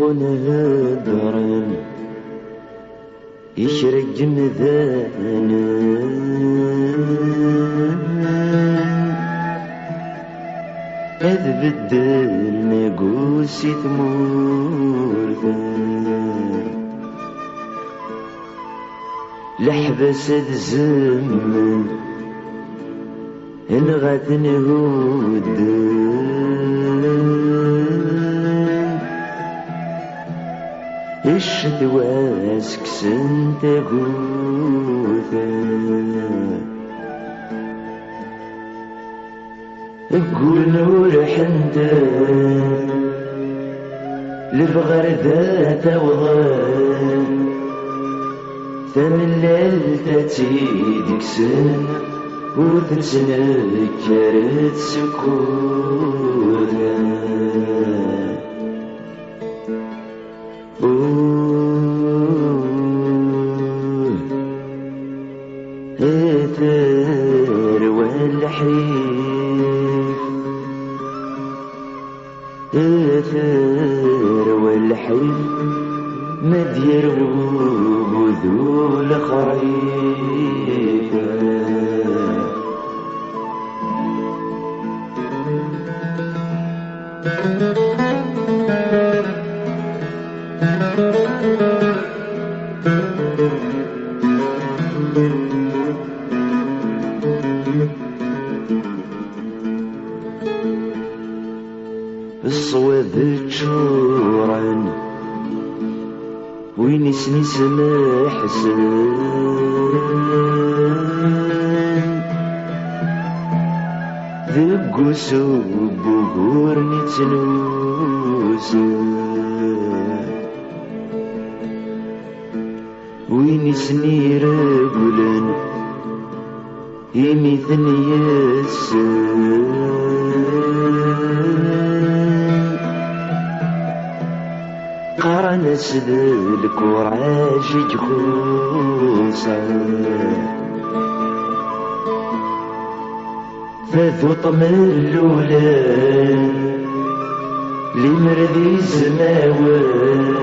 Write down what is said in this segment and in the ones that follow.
يسقون هدرن يشرق مذان إذ بدل نقوسي ثمورثان لحبس الزمن الغد نهودن الشدوى سكسن تغوثن قول نور حندن لبغر ذات وغان ثملل تتيدك سن وتتنكرت سكونا اثر والحيف اثر والحيف مدير وذو الخريف الصواب تشورن وين يسني سماح حسن ذق وسوب وقور نتنوسن وين يسني رجلا يميثني يسن قرن سذلك وراجج خوصا فذو طملولان لمرذي زماوان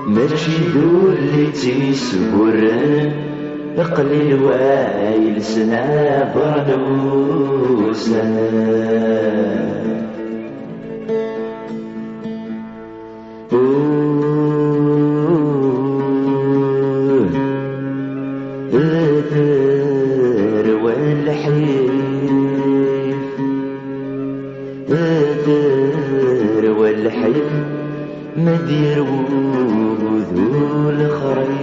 مرشي ذولي تيسبوران قليل وايل سنا برنوسا اثر والحيف اثر والحيف مدير وذو الخريف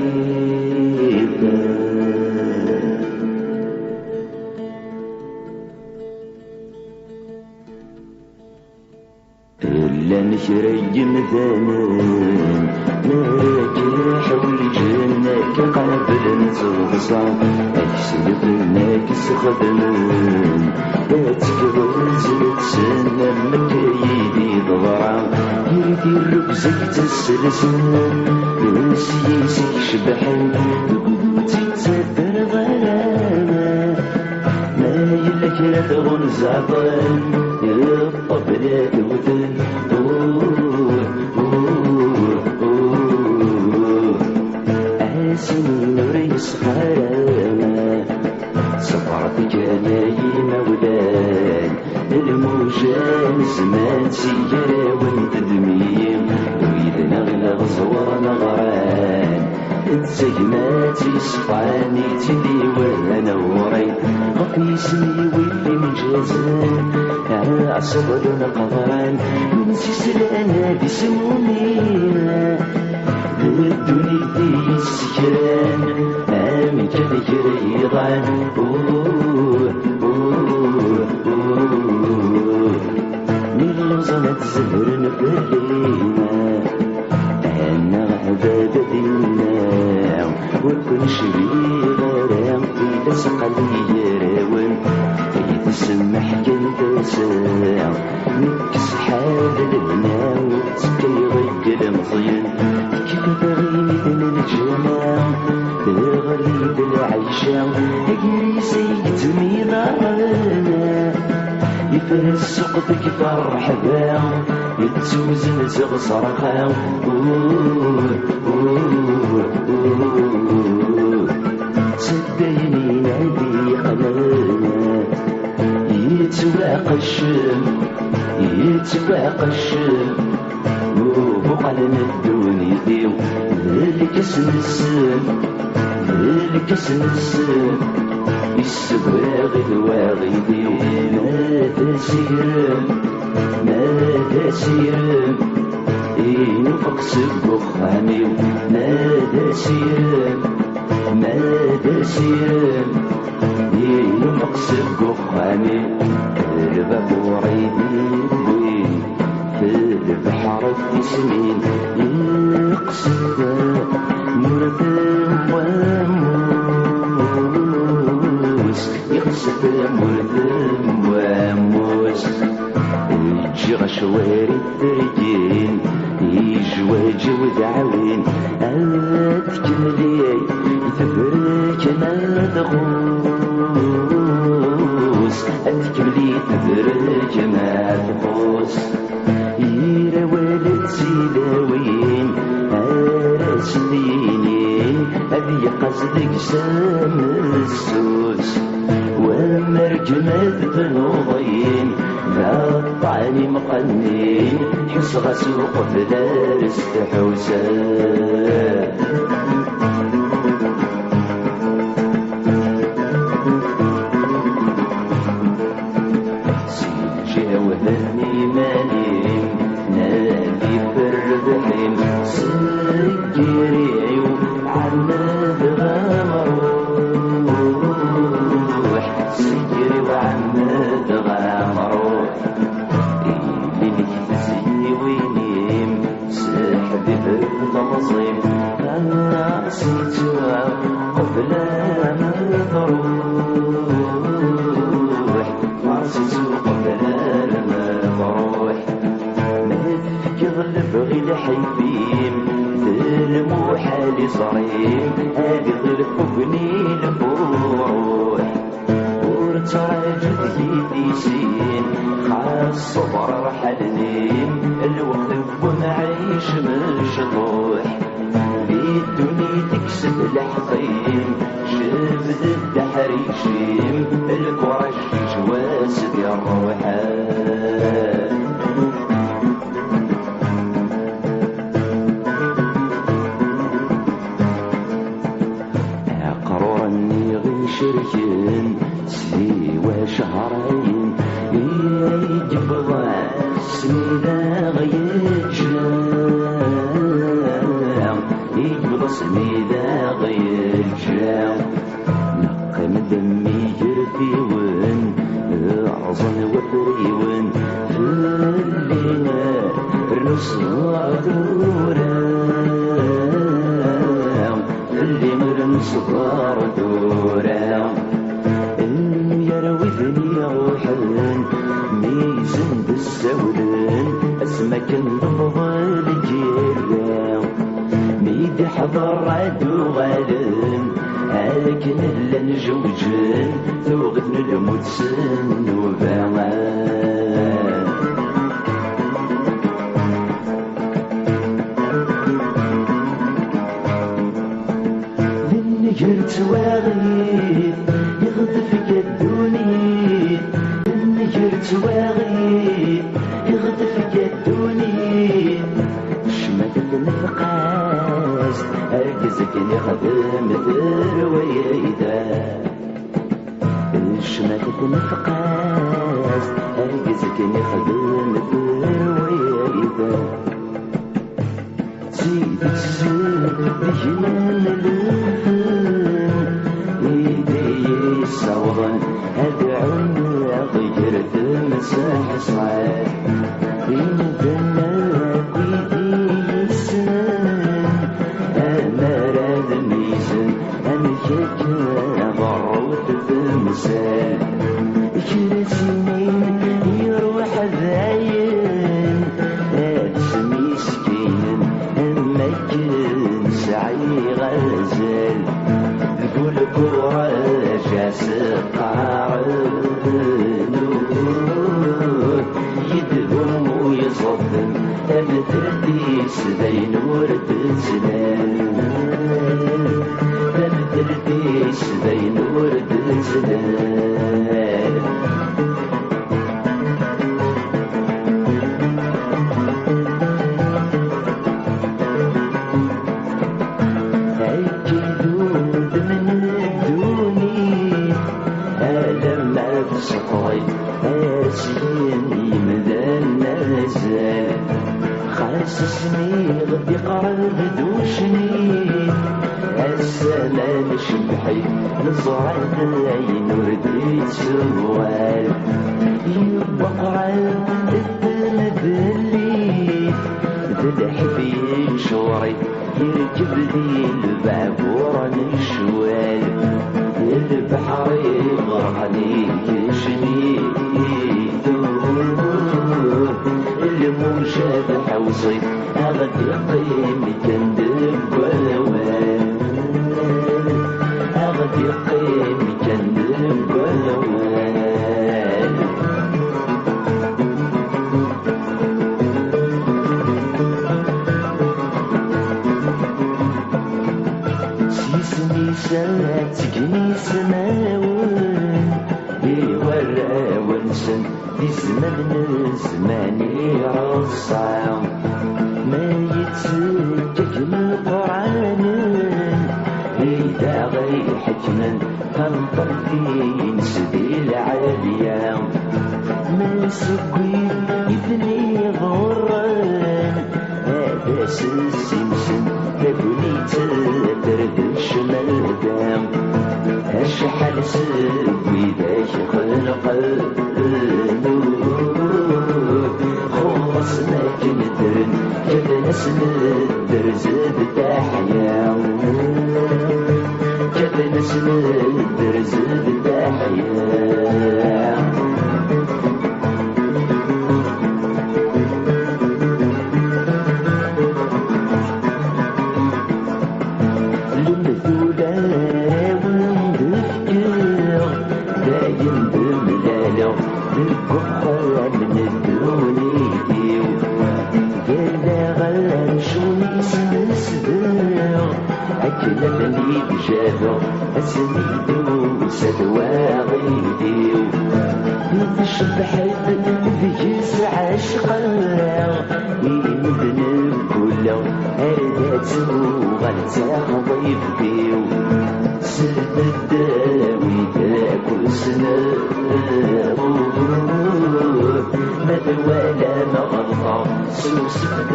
إلا نشرج مثانين نراجع حول الجنة كقابل نتغصى أكسلك ناكس خدمين أتكبرز لتسنى مكايدي ضغرا يدي الركزك تسلسل يسيسك شبحن تقدوتي تسدر ظلامة ما يلك لا تغنز عطان يطب لا توثن سنور يسخرنا صبرتك نايم ولان الموجان زمان سيرا وانت دميم وإذا نغلى غزور نغران انتجماتي صفاني تدي وانا وريت غفي سمي واللي من جازان على عصبر نقران ونسي سلانا بسمومينا الدنيا دي السكران آمن كذكر يضعن من لوزنة زهر نفلينا أنا عباد دينا وكل شبيه غرام في لسق لي راون يتسمح كنت ساعة نكس حال لبنا وتسكي غير مصين كيف تغيني ذن الجمال غريب العيشة أجري سيد ميضانا يفرس سقطك فرحبا يتسوزن زغصرخا صدقني نادي قناه يتواقى الشم وبقلن الدنيا الكسن السم السباغ الواغيدي ماذا سيرم ينفق سبق خامي ماذا سيرم ينفق سبق خامي الباب وريدي وين في البحر التسمين يقصد مرثم يقصد مرثم واموس يجي غشواري الترجين يجواج ودعوين أتكملي تبرك ما تغوص أتكملي تبرك ما تغوص يرى ولد سيداوين أرسلينين أبي قصدك سام السوس ومرجمات بنوضين ذا مقنين حصغ سوق فدارس تحوسات سيجي وهني مالين نادي بالربحين سجري عماد غامروح سجري وعماد غامروح إليك تزي وينيم سحبي بالتنظيم نسيتها قبل ما تروح نسيتها قبل ما تروح ما تغلب غير حيفيم المحال صريم أقدر فوقني الفروح ورتراجد يدي سين خاص صبر رحلنيم الوقت ونعيش مشطوح بالدنيا تكسب الحطيم شبد الدحريشيم الكرش جواسد يا الروحات شركين سوى شهرين يجبض سميدا غيجام يجبض سميدا غيجام نقم دمي جرفيون عظن وفريون فلينا الرسوع دورام اللي مرن صغار دورام يروذني روحن ميزن بالسولن اسمك نفضل جيرام ميد حضر عدو غالن لكن الا نجوجن ثوغتن الموت سن وبامان قلت واغيث يغذف قدوني قلت واغيث يغذف قدوني شمتك نفقاس أركزك نخدم ذرويدا شمتك نفقاس أركزك نخدم ذرويدا زيد الزيد بجنان ايدي صوغا ادعوني غير تمسح صعيح يندمك ايدي السنان امارات ميزن امكك ضروت تمسال كرسينين يروح ذاين اسمي سكين امكن سعي غزال تقول كورة سقار يدهم ويصدم تمترديس بين ورد زلال تمترديس بين ورد زلال صقري أسيني مدى النزال خاسسني غدي قرب دوشني السلام شبحي نزرع العين ورديت سوال يبقى التمدلي بالحبي شوري يركب لي البعبور نشوال البحر يغرقني يشني الموجة بحوصي أغدي قيمي كندب ولوان أغدي قيمي كندب ولوان سيسني ساتقني سماون يورا ونسن دي زمان زماني رصام ما يتسكك من قرآن إذا غي حكما تنطفين سبيل عالية ما سكوي يبني غران هذا سلسمسم تبني تدردش ملدام أشحال سوي ذاك خلق خلص ما كندرن كذا نسل الدرز بتاحيا كذا نسل الدرز بتاحيا الكفر من الدوني قال غلان شوني سنسبر أكلمني بجابر أسنيدو سدواغيديو نتشبحت بجيس عشقا يمدن كله هردات وغلتا ضيفيو سلب الداوي تاكل سنة مدوالة مغلطة سوسك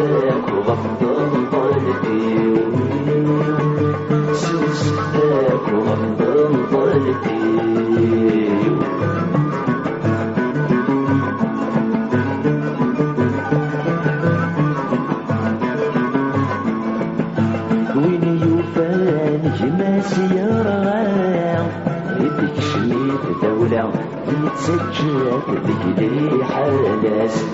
وغفضل ضلبي سوسك وغفضل ضلبي وين يوفان جماس يرغى يدك شميت دولة يتسجل بكلي حالاس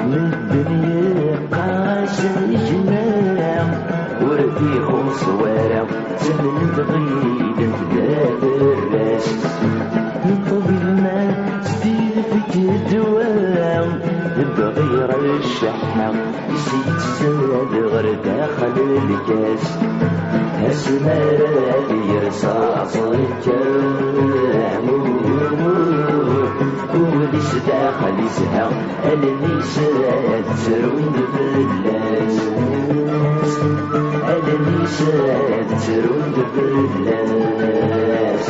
من الدنيا قاس الجماع ورديهم صوارع زمن تغيد انتداد الراس طويل ما ستيل فيك الدوام بغير الشحة يزيد زاد غير داخل الكاس هسمار يرصاص الكام وليس داخل يزهق النساء تسرون باللاس النساء تسرون باللاس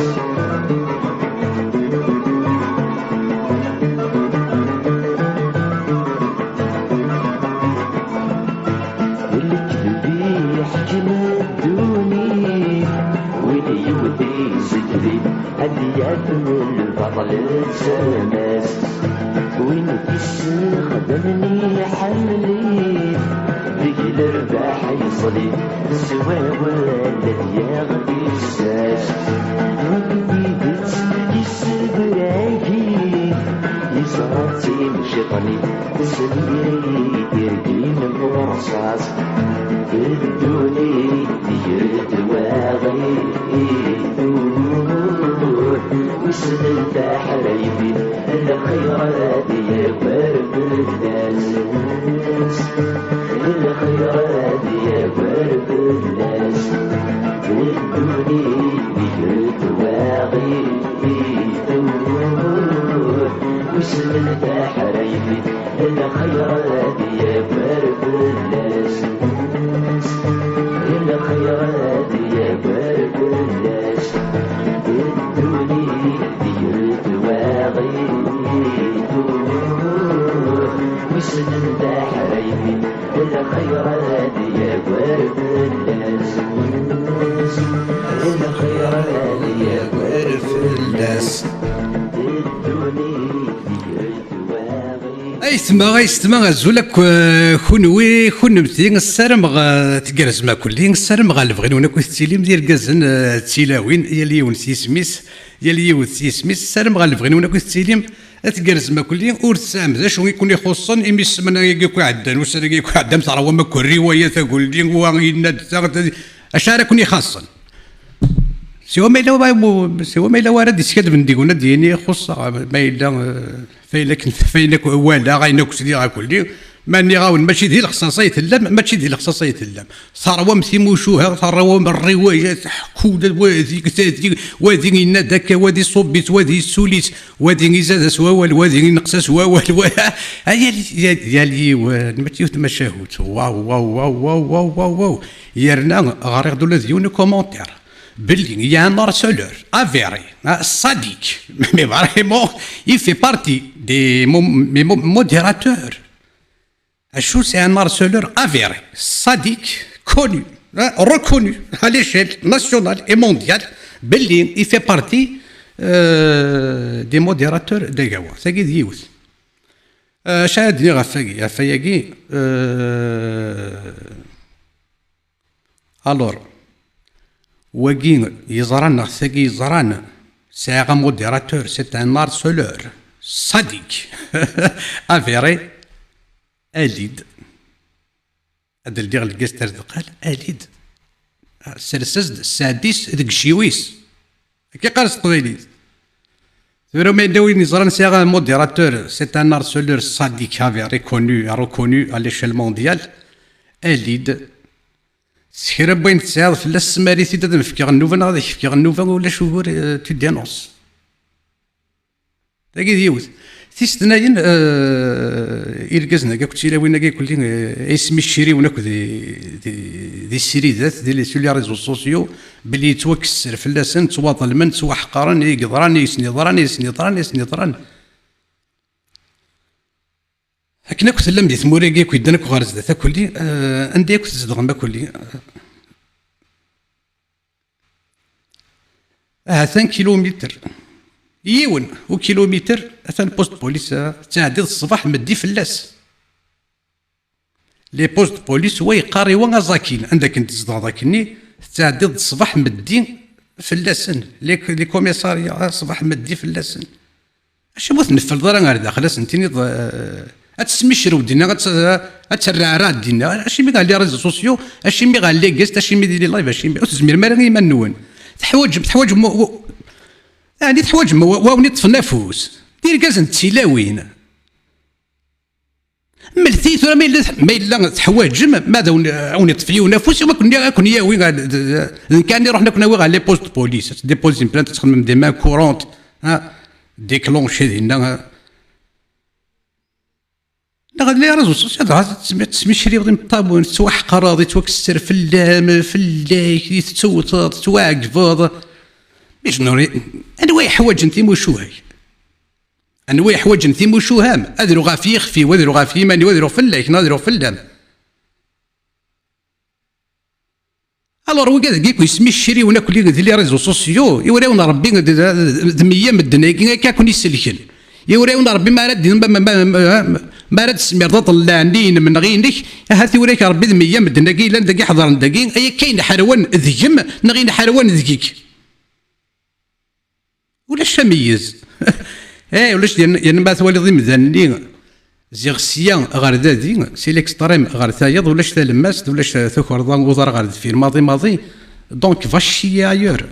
من البطل السماس وين خدمني حملي ذيك الرباح يصلي السواوى الذي يغدي الساس ربي بيت يسبراكي يصرتي مشطني تسليري تركين الرصاص الدوني يرد واغي وسن حبايبي الخيرات يا بارك الناس الخيرات يا بارك الناس ادوني بيت واغي وسن حبايبي الخيرات يا بارك الناس الخيرات يا بارك الناس ادوني بيت واغي وسن حبايبي الخيرات يا بارك الناس الخيرات يا بارك الناس ايثما زولك خنوي خنمتي السرم تقرز ما كلي السرم غالبغين وناك تيليم ديال كازن تيلاوين يا ليون سيسميس يا ليون سيسميس السرم غالبغين وناك تيليم تقرز ما كلي ور تسام ذا شو يكون يخصن اميس من يكو عدان وسر يكو عدام ترى وما كل روايه تقول لي وين اشاركني خاصا سوا ما إلا وارد يسكد من ديقونا ديني خصة ما إلا فينك والا غاينك سيدي غاكولي ماني غاون ماشي ديال الخصاصية اللام ماشي ديال الخصاصية اللام ثروة مثيموشوها ثروة من الروايات حكودة وادي كتاتي وادي ناداك وادي صوبيت وادي سوليت وادي زاد سواوال وادي نقص سواوال يا لي نمتيوت مشاهوت واو واو واو واو واو واو واو يرنا غارق دولا ديون كومونتير Building, il y a un harceleur avéré, un sadique, mais vraiment, il fait partie des modérateurs. C'est un harceleur avéré, sadique, connu, reconnu à l'échelle nationale et mondiale. Building, il fait partie des modérateurs de Gawa. C'est ce qu'il dit. شاهدني غفاقي alors وكين يزران ثقي يزران ساغا موديراتور سيت ان هارسولور صديق افيري اليد هذا اللي ديال الكاستر قال اليد السلسل السادس ديك الشيويس كي قارس طويلي ثورو ما يداوين يزران ساغا موديراتور سيت ان هارسولور صديق افيري كونو ريكونو على ليشيل مونديال اليد سير بين تسعود في السماري تي تدم في كغنوفا غادي في كغنوفا ولا شهور تو دينونس تاكي ديوت تيستناين إلكازنا كاك تيلاوينا كاك كلي اسمي الشيري وناك دي السيريدات ديال لي ريزو سوسيو بلي توكسر فلاسن تواطل من توا حقران يقدران يسنيضران يسنيضران يسنيضران هكنا كنت لم دي ثموري كي يدنك غارز ذا كلي عندي كنت تزدغ ما كلي 3 كيلومتر يون وكيلومتر اثن بوست بوليس تعدي الصباح مدي فلاس لي بوست بوليس ويقاري وغازاكين عندك انت تزدغ ذاكني تعدي الصباح مدي فلاسن لي كوميساريا صباح مدي فلاسن اش بغيت نفل دار غير داخل سنتيني اتسمي شرو دينا اتسرع راد دينا اشي مي قال لي ريزو سوسيو اشي مي قال لي كاست اشي مي ديري لايف اشي مي تزمير ما راني ما نون تحواج يعني تحواج واوني تفنافوس دير كازن تيلاوين ملتي ثم ما الا تحواج ماذا اوني طفيو نفوس وما كنا ياوي كان نروح ناوي على لي بوست بوليس ديبوزي بلانت تخدم دي مان كورونت ديكلونشي دينا غادي لي رازو سوسيال تسمي شري غادي مطابون توحق راضي توكسر في اللام في الليل تتوت تواقف باش نوري انا واي حوايج انت موشوهاي انا واي حوايج انت موشوهام ادرو غافي يخفي وادرو غافي ماني وادرو في الليل نادرو في اللام الور وكذا كيكو يسمي الشري وناكل لي ريزو سوسيو يوريونا ربي دميه مدنا كاكون يسلكن يوريونا ربي ما راد ما راد سمير طلعنين من غينك هاتي وريك ربي دميه مدنا كي لان داكي حضر داكي اي كاين حروان ذيم نغين حروان ذكيك ولا شميز ولاش يعني ما ثوالي ضي مذني زيغسيان غير دادي سي ليكستريم غير ثايض ولاش تلماس ولاش ثوكر وضر غير في الماضي دونك فاشي ايور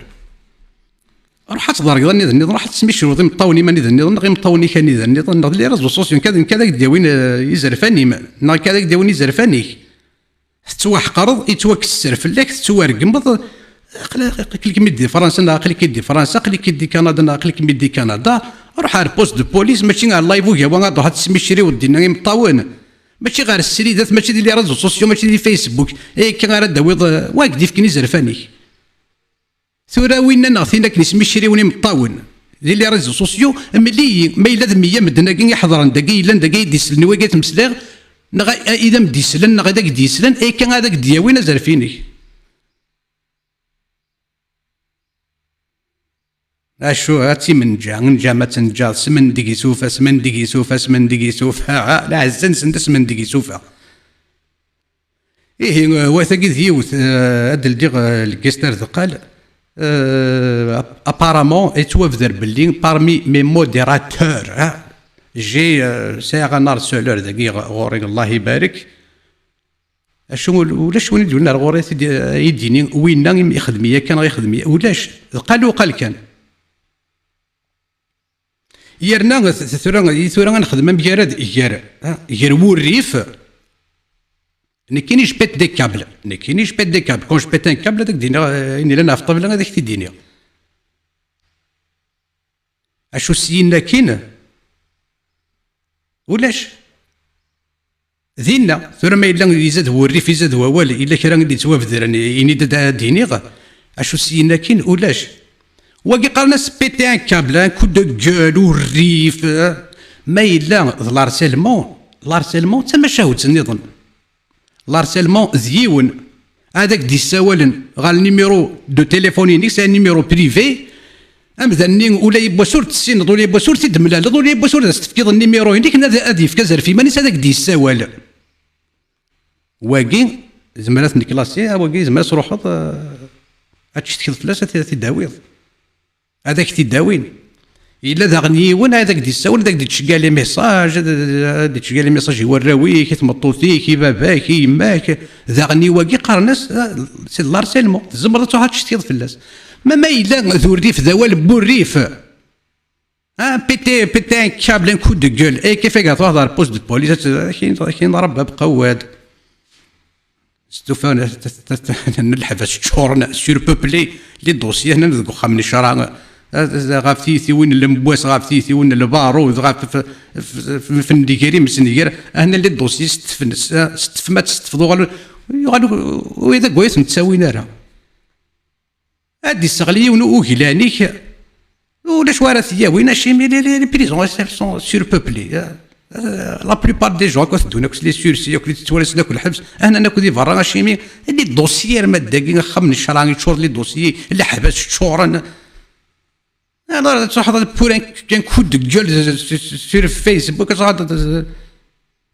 روح تضرق ظني ذني راح تسمي شروط مطوني ماني ذني ظن غير مطوني كاني ذني ظن اللي رزق الصوصيون كذا كذا داوين يزرفاني نا كذا داوين يزرفاني تتواح قرض يتوكسر فلاك تتوارقمض قلك ميدي فرنسا قلك يدي فرنسا قلك يدي كندا قلك ميدي كندا روح على بوست دو بوليس ماشي على لايف ويا وانا دوها تسمي شري ودينا غير مطاون ماشي غير السريدات ماشي اللي رزق الصوصيون ماشي اللي فيسبوك اي كان غير داويض واقد يفكني زرفاني ثورة وين نغثينا كنسمي شري وني مطاون دي لي ريزو سوسيو ملي ما الا ذميه مدنا كي يحضرن داكي الا داكي ديسلني وكا تمسلاغ اذا مديسلن غاداك ديسلن اي كان هذاك دياوين زرفيني اشو هاتي من جا ما تنجا سمن ديكي سوفا سمن ديكي سوفا سمن ديكي سوفا لا عزن سند سمن ديكي سوفا ايه واثاقي ذيوث ادل ديغ الكيستر ثقال apparemment اتوفر باللي parmi mes modérateurs جي ساعة نار سولور ذاكي غوري الله يبارك اشو ولاش وين يدولنا غوري يديني وين يخدمية كان غيخدمية ولاش قال كان يرنا ثورا نخدم مجرد ير وريف نكيني جبت دي كابل كون جبت ان كابل داك دينا اني لنا في الطبله هذيك تديني اشو سينا كاين ولاش ذينا ثم ما الا يزاد هو الريف يزاد هو والي الا كرا غادي توافد اني ديني اشو سينا كاين ولاش واقي قالنا سبيتي ان كابل ان كو دو جول والريف ما الا لارسيلمون تما شاوت النظام لارسيلمون زيون هذاك دي سوالن غال النيميرو دو تيليفونينيك سي نيميرو بريفي امذني ولا يبوا صورة السين ولا يبوا صورة دملال ولا يبوا صورة تفكيض النيميرو هذيك هذه في كازر في مانيس هذاك دي سوال واقي زمالات نكلاسي واقي زمالات روح هادشي تكذب فلاس تداويض هذاك تداوين الا ذاغني وين هذاك دي الساول داك دي تشكا لي ميساج دي تشكا لي ميساج يوراويك تمطوثيك باباك يماك ذاغني واقي قارناس سي لارسيلمون تزمر تروح تشتي فلاس ما الا ذو الريف ذوال بوريف بيتي كابل ان كو دو جول اي كيف تهضر بوست دو بوليس كاين رباب قواد ستوفان نلحف شورنا سور بوبلي لي دوسيي هنا ذوك خامني شرا غاف تيثي وين المبواس غاف تيثي وين البارود غاف في النديكيري مسنيكير هنا اللي الدوسي ستفمات ستفضو قالوا واذا كويس متساويين راه هادي السغليه وغلانيك ولا شوارثيه وين شي لي بريزون سون سور بوبلي لا بلوبار دي جون كتدونا كس لي سورسي كلي تتوالس ناكل الحبس انا ناكل دي فرا شيمي لي دوسيير ما داكين خمن الشراني تشور لي دوسيي اللي حبس تشورن انا تحضر بورين كان كود جول سير فيسبوك صاد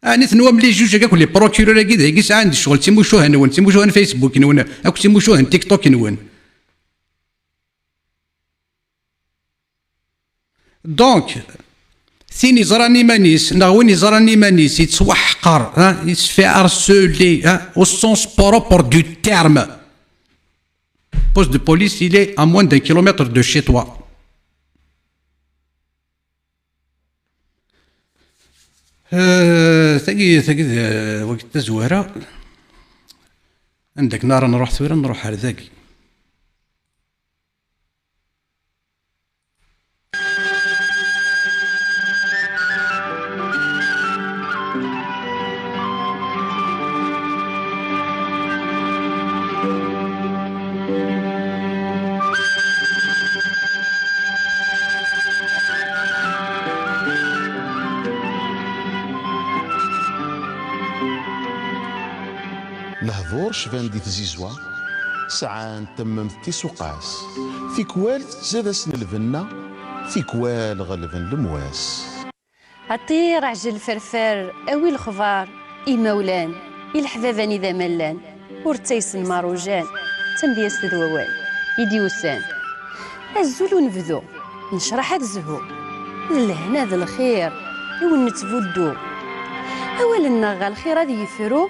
اني تنوى ملي جوج كاع لي بروكيرور كذا يقيس عندي الشغل تيموشوه نون تيموشوه فيسبوك نون اكو تيموشوه تيك توك نون دونك ثيني زراني مانيس ناويني زراني مانيس يتوحقر يسفي ارسولي او سونس بروبر دو تيرم بوست دو بوليس il est à moins d'un kilomètre de chez toi. ثقي وقت الزوارة عندك نار نروح ثورة نروح على ذاكي الهضور شفان دي تزيزوا ساعان تممت تيسوقاس في كوال تزاد سن الفنة في كوال غلبن المواس عطير عجل فرفار اوي الخضار مولان الحبابان اذا ملان ورتيسن ماروجان تنبياس ذووال يديوسان الزول نبذو نشرح هاد الزهو الهنا ذا الخير يون نتفدو اولا نغا الخير هذا يفرو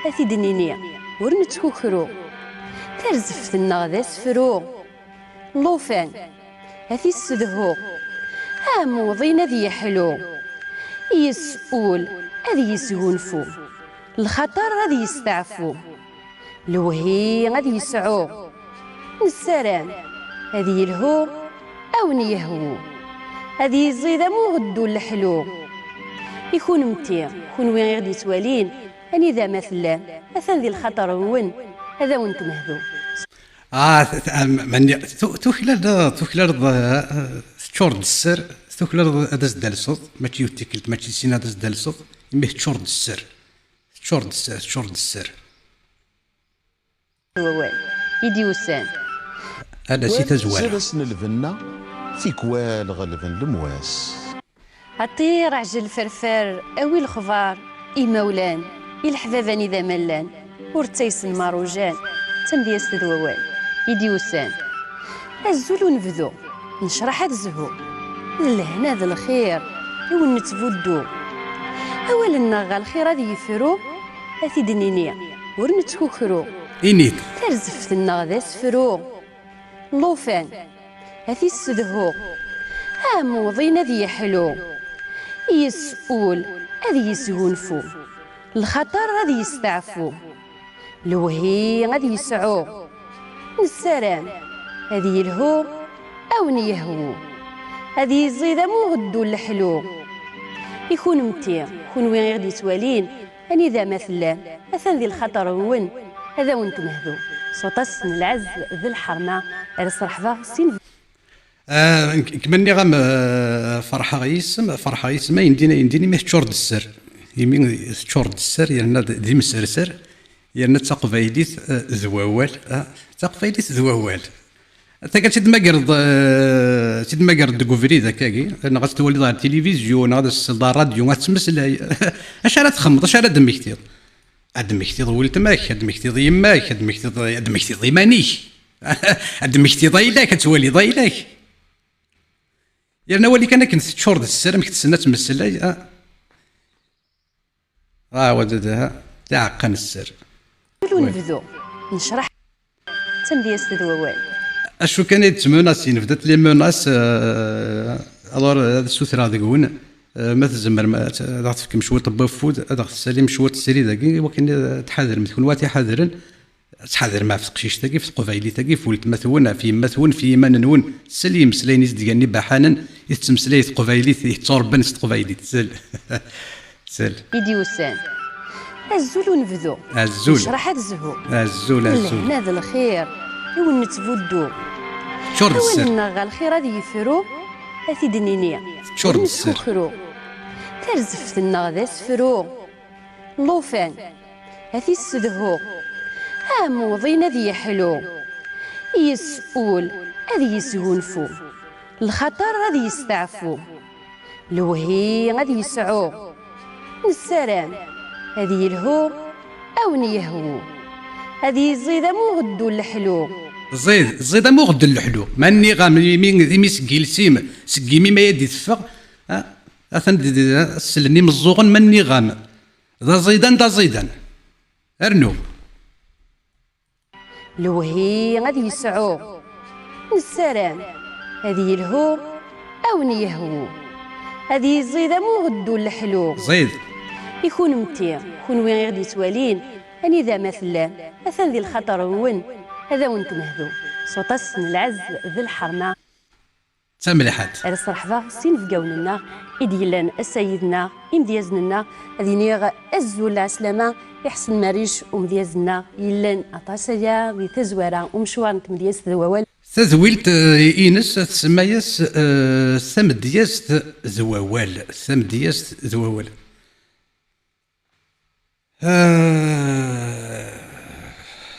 هاتي دنيني ورنتكوكرو ترزف النغ ذا سفرو لوفان هذي السدهو موضين ذي يحلو يسؤول هذي يسهونفو الخطر هذي يستعفو الوهي هذي يسعو السلام هذي يلهو أو نيهو هذي يزيد مو غدو الحلو يكون متي يكون وين غادي توالين أني ذا مثلا أثن ذي الخطر ون هذا وانت مهذو من توكلر تشورد السر توكلر هذا دالصوت ماشي يوتيكلت ماشي سين هذا دالصوت يمه تشورد السر تشورد السر ووال يدي وسان هذا سي تزوال زرسن الفنة في كوال غلبن المواس عطير عجل فرفار أوي الخضار مولان الحبابان إذا ملان ورتيسن ماروجان تمدي يستد ووال يدي وسان الزول نبذو نشرح هاد الزهو لهنا ذا الخير يون نتفودو أولا نغا الخير هذي يفرو هاتي دنينيا ورنتكوكرو إنيت ترزفت النغ سفرو لوفان هاتي السدهو موضين ذي يحلو يسؤول هذي يسهونفو الخطر هذي يستعفو الوهي هذي يسعو السلام هذي يلهو أو نيهو هذي يزيد مو غدو الحلو يكون متي يكون وين غادي توالين أني ذا مثلا أثن ذي الخطر ون هذا وانت مهذو صوتص العز ذي الحرمة على صرحبا سين كمني غام فرحة يسم ينديني ميه تشورد السر يمين تشورد السر يعني دي مسرسر يعني تقبايليت ذواوال تقبايليت ذواوال تاكا تيد ما قرد كوفري ذاكاكي انا غتولي على التلفزيون غادي تسل الراديو غتسمسلاي اش راه تخمض اش راه دمكتيض ادمكتيض ولد ماك ادمكتيض يماك ادمكتيض يمانيك ادمكتيض ضايلاك كتولي ضايلاك يعني ولي كان كنت تشورد السر مك تسنى تمسلاي وددها تعقن السر نبذو نشرح تمدي يستد ووال اشو كان يتمناسين بدات لي مناس الور هذا السوثر هذا كون ما تزمر ما تفكم شويه طب فود هذا السليم شويه السري ذاكي ولكن تحاذر مثل واتي حاذرا تحاذر ما في قشيش تاكي في قبايلي تاكي في ولد مثون في من نون سليم سليني زدياني بحانا يتسمسلي قبايلي يتوربن قبايلي تسل سل يدي وسان الزول نبذو الزول نشرح هاد الزهو الزول هذا الخير يون نتفودو شورد السر أولا الخير هذي يفرو هاتي دنينيا شورد السر ترزفت النغ ذا سفرو لوفان هاتي السدهو موضين ذي يحلو يسؤول هذي يسهونفو الخطر هذي يستعفو الوهي هذي يسعو السلام هذي يلهو أو نيهو هذي يزيد مو غدو الحلو زيد مو غد الحلو ماني غام يمين سكيل سيم سكيمي ما يدي تفق اثن سلني مزوغن ماني غام ذا زيدان ارنو الوهي غادي يسعو السلام هذي يلهو أو نيهو هذي يزيد مو غدو الحلو زيد يكون متي يكون وين غادي توالين أني ذا مثلا أثن ذي الخطر ون هذا وانت مهذو صوتص العز ذي الحرمة تملحات على الصرحبة سين في قولنا إديلان السيدنا إمديازنا هذيني الزول عسلامة يحسن ماريش ومديازنا يلان أطاسيا ويتزوارا ومشوار مدياز ذوال تذويلت إينس تسميس ثمدياز ذوال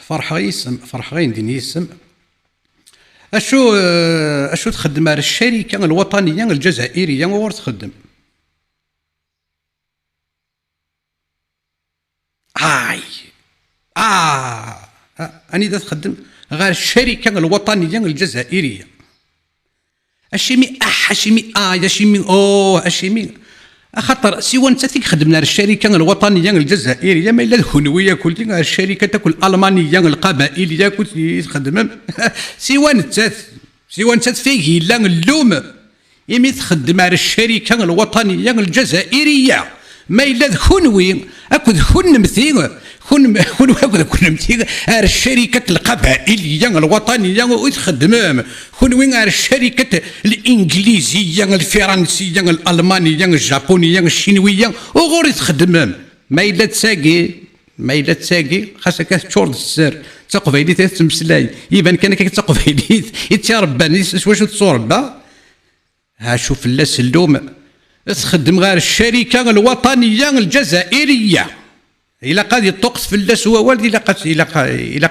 فرحة ينديني يسم أشو تخدم على الشركة الوطنية الجزائرية وور تخدم أني دا تخدم غير الشركة الوطنية الجزائرية أشيمي أشيمي خاطر سيوا انت خدمنا الشركه الوطنيه الجزائريه ما الا الهنويه كلتي الشركه تاكل الالمانيه القبائليه كنت تخدم سيوا انت سيوا انت فيه لا اللوم يمي تخدم على الشركه الوطنيه الجزائريه ما الا خنوي اكو خنمتي خنمتي على الشركه القبائليه الوطنيه وتخدم خنوي على الشركه الانجليزيه الفرنسيه الالمانيه الجابونيه الشينويه وغور تخدم ما الا تساقي خاصك تشور السر تقبيلي تمسلاي يبان كان تقبيلي يترباني واش تصوربا ها شوف لا سلوم تخدم غير الشركه الوطنيه الجزائريه الا قاد يطقس في اللاس هو والدي الا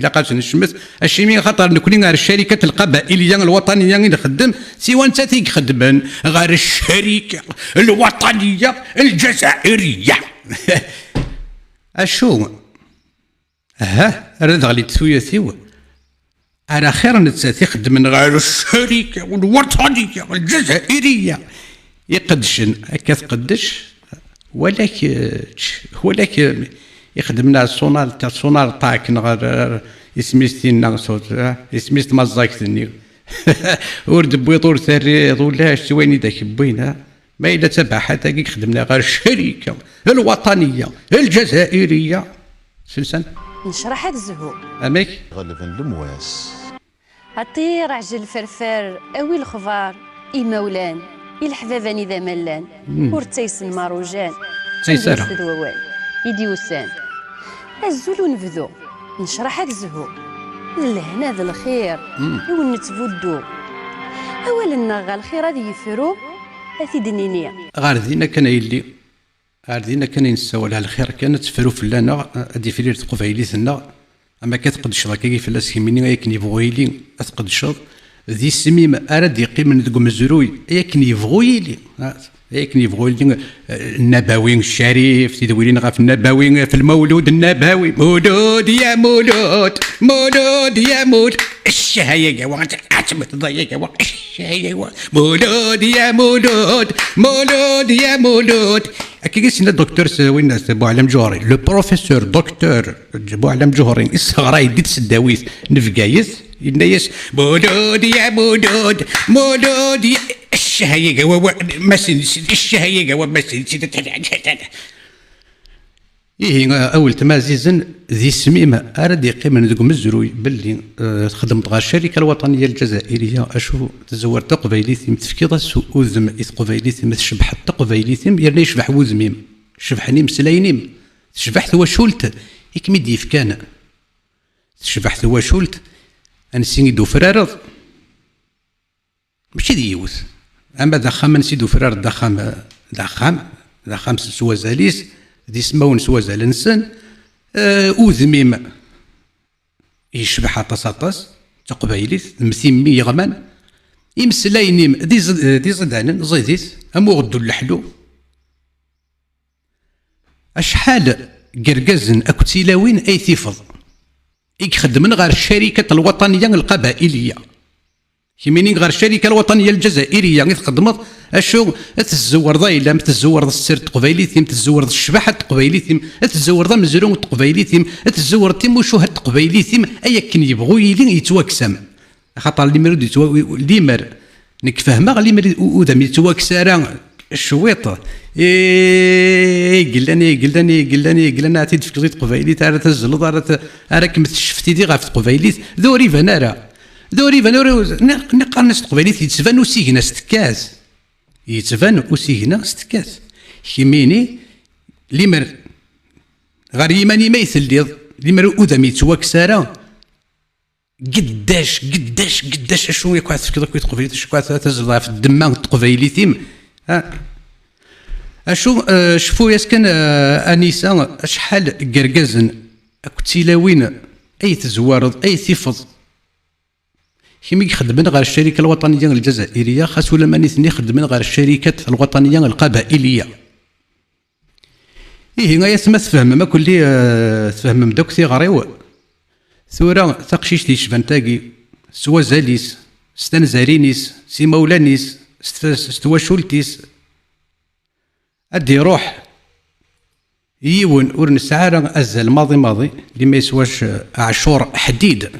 قاد نشمت الشيمين خاطر نكوني غير الشركه القبائليه الوطنيه نخدم سيوا انت تيخدم غير الشركه الوطنيه الجزائريه اشو راه غالي تسويتيو على خير نتساتي خدم غير الشركه الوطنيه الجزائريه يقدشن هكا تقدش ولكن يخدمنا السونار تاعك غير اسميستينا صوت اسميست مزاكتني ورد بويط ور ثريض ولا شويني داك بوينا ما الا تبع حتى خدمنا غير الشركه الوطنيه الجزائريه سلسان نشرح هاد الزهو اميك غلبن المواس عطير عجل فرفار اوي الخضار مولان الحبابان اذا ملان ورتيسن ماروجان تيسارة ووال يدي وسان الزول نبذو نشرح هاد الزهو الهنا ذا الخير ونتبدو اولا غا الخير هذا يفرو اثي دنينيا غاردينا كان يلي غاردينا كان ينساو على الخير كانت تفرو فلانا هادي فرير تقفايليتنا اما كتقدش راكي فلاس كيميني ياك نيفغويلي تقدش ذي السميم اراد يقيم من ذوك مزروي ياك نيفغويلي ياك نيفغويلي النبوي الشريف تدويلين غا في النبوي في المولود النبوي مولود يا مولود مولود يا مولود الشهية وانت عتمت ضيق الشهية مولود يا مولود مولود يا مولود كي سنا الدكتور وين بو علم جوهري لو بروفيسور دكتور بو علم جوهري الصغرى يدي تسداويت نفقايس الناس مولود يا مولود مولود يا الشهية ما سنسيت الشهية ما سنسيت اول تمازيزن ذي سميمه اراد يقيم من ذوك مزروي باللي خدمت غير الشركه الوطنيه الجزائريه اشوف تزورت قبيليتي تفكيض السوء وذم قبيليتي تشبح قبيليتي يرنا يشبح وذميم شبحني مسلاينيم تشبحت وشولت يكمد يفكان تشبحت وشولت انسيني دو فرارض ماشي ديوث اما دخام نسيدو فرار دخام سوا زاليس دي سماون سوا زالنسن وذميم يشبح عطاس تقبايليت مثيمي يغمان يمسلاينيم دي زدانن زيديس امو غدو اللحلو اشحال قرقزن اكو تيلاوين اي تيفض يخدمن غير الشركه الوطنيه القبائليه كيمينين غير الشركه الوطنيه الجزائريه غير تخدمت اشو تزور ذا الا تزور السر تقبايليتيم تزور الشباحه تقبايليتيم تزور ذا مزرون تقبايليتيم تزور تيموشوها تقبايليتيم ايا كن يبغوا يتواكسم خاطر اللي مرود ليمر نك فاهمه ليمر ودم يتواكسرا الشويط قلنا عتيد في تقبايليت راه تزلط راه كمت شفتي دي غاف تقبايليت ذوري فنارا دوري نقارنس تقبايليت يتبان وسيغنا ستكاز يتبان وسيغنا ستكاز كيميني ليمر غير يماني ما يثليض ليمر ودم يتواكسارا قداش شنو يكون تفكر كي تقبايليت شكون تزرع في الدماغ تقبايليتيم اشو شفو ياسكن انيسا شحال قرقازن اكو تيلاوين اي تزوارض اي تفض كيما يخدمن غير الشركه الوطنيه الجزائريه خاص ولا ماني ثني يخدمن غير الشركه الوطنيه القبائليه غايا تما تفهم ما كلي تفهم دوك تيغريو ثورة تقشيش لي شبانتاكي سوا زاليس ستنزارينيس سي مولانيس ستواشولتيس ادي روح يون ورن السعارة ازال ماضي اللي ما يسواش عاشور حديد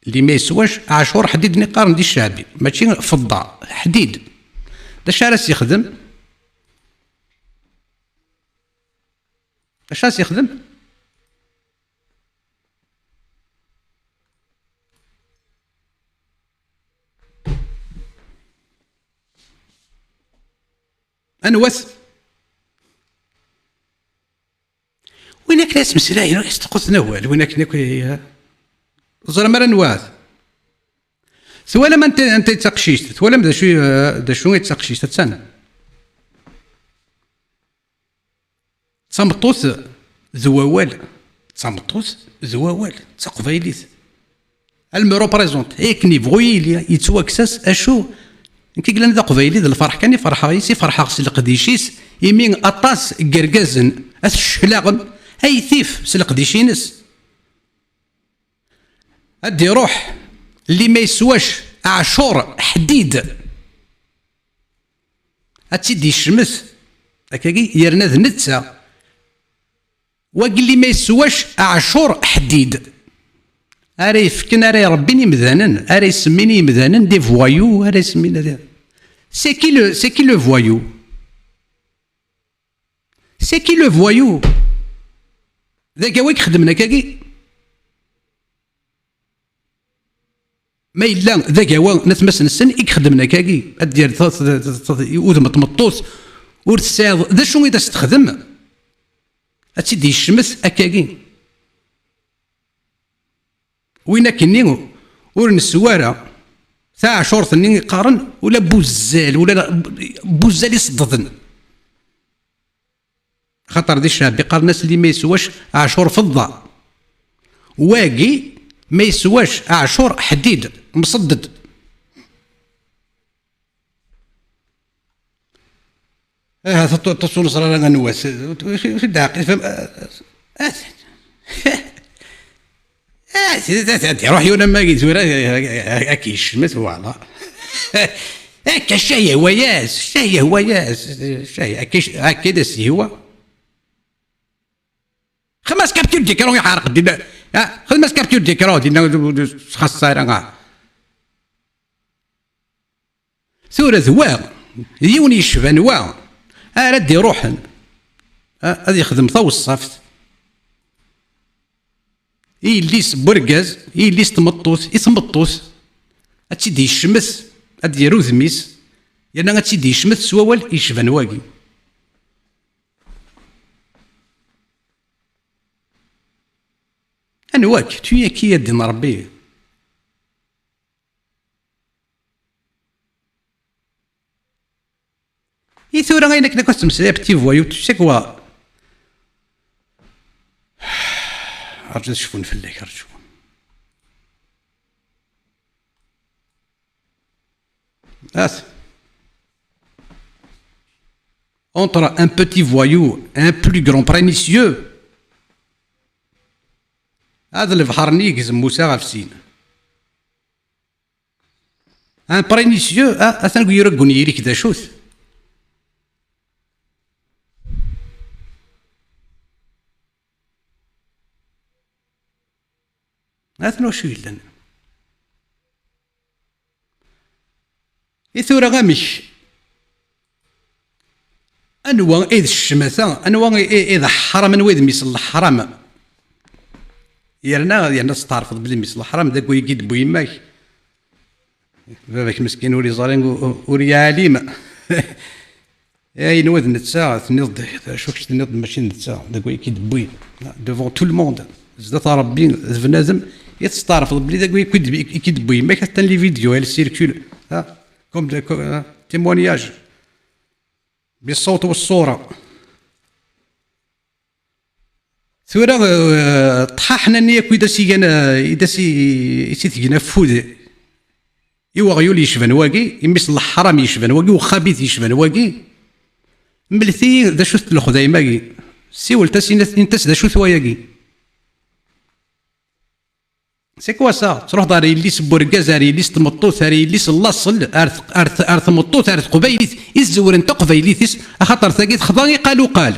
اللي ما يسواش عاشور حديد نقارن دي الشعبي ماشي فضة حديد. داش راس يخدم اش راس يخدم انواس وينك ناس مسلاين راس تقص نوال وينك ناك زرا مرا نواث سوالا ما انت تقشيشت سوالا ما دا شو يتقشيشت تسنى تصمطوس زووال تصمطوس زووال تقبايليت المرو بريزونت هيك نيفغوي يتواكساس اشو كي قلنا ذا قبايلي ذا الفرح كان يفرح غيسي فرح غسل القديشيس يمين اطاس قرقازن الشلاغم اي ثيف سلقديشينس ادي روح اللي ما يسواش عاشور حديد اتسيدي الشمس هكاكي يرنا ذنتسا واقل اللي ما يسواش عاشور حديد اري يفكن اري ربيني مذانن اري يسميني مذانن دي فوايو اري يسمينا دي سي كي لو فوايو سي كي لو فوايو ذاك ويك خدمنا كاكي ما إلا ذاك هو نتمسن السن يخدمنا كاكي ادير يوذم تمطوس ورتساض ذا شنو اذا تستخدم اتسيدي الشمس اكاكي وين كني ور نسواره ساعه شورت ني قارن ولا بوزال ولا بوزال يصددن خاطر دي الشعب قال الناس اللي ما يسواش عاشور فضه واقي ما يسواش عاشور حديد مصدد هذا تصون صار لنا نواس في الداقي فهم روح يونا ما قلت اكيش مثل والله هكا الشاي هواياس الشاي هواياس الشاي اكيد هو خمس كابتور ديكرون يحرق دينا خمس كابتور ديكرون دينا خاصة ثورة ذواء يوني يشفى نوا ردي روحن هذا يخدم ثو الصفت يليس برقاز يليس تمطوس يتمطوس اتسيدي الشمس ادي روزميس يعني اتسيدي الشمس سوال يشفى نواقي انواك تويا كي يدي ربي ثورة غينك نكوست مسلا بتي فوايو تشكوا أرجو تشوفون في الليك أرجو entre un petit voyou et un plus grand pernicieux هذا البحر نيكز موسى غفسين ان برينيسيو اثنقول يرقون يري كذا شوث اثنو شو يلن يثورا غامش انوا اذ الشمثة انوا اذا حرم ويذ ميصل الحرام يعني تستعرفض بلي ميصل الحرام ذاك ويقيد بويماك باباك مسكين وري زارين وري عليم اي نوذ نتساع تنض شوف تنض ماشي نتساع ذاك ويقيد بوي دوفون تو الموند زدت ربي بنادم يتستعرفض بلي ذاك ويقيد بويماك حتى لي فيديو هي سيركول كوم تيمونياج بالصوت والصوره ثورة طحاحنا نياك ويدا سيغانا إذا سيثيغنا فود إوا غيول يشفن واقي يمس الحرام يشفن واقي وخبيث يشفن واقي ملثي ذا شوث الخذاي ماقي سيول تاسينات انتس ذا شوث واقي سي كوا سا تروح دار يليس بوركاز راه يليس تمطوط راه يليس لاصل ارث مطوط ارث قبيليت يزور انت قبيليتيس خاطر ثاقيت خضاني قالوا قال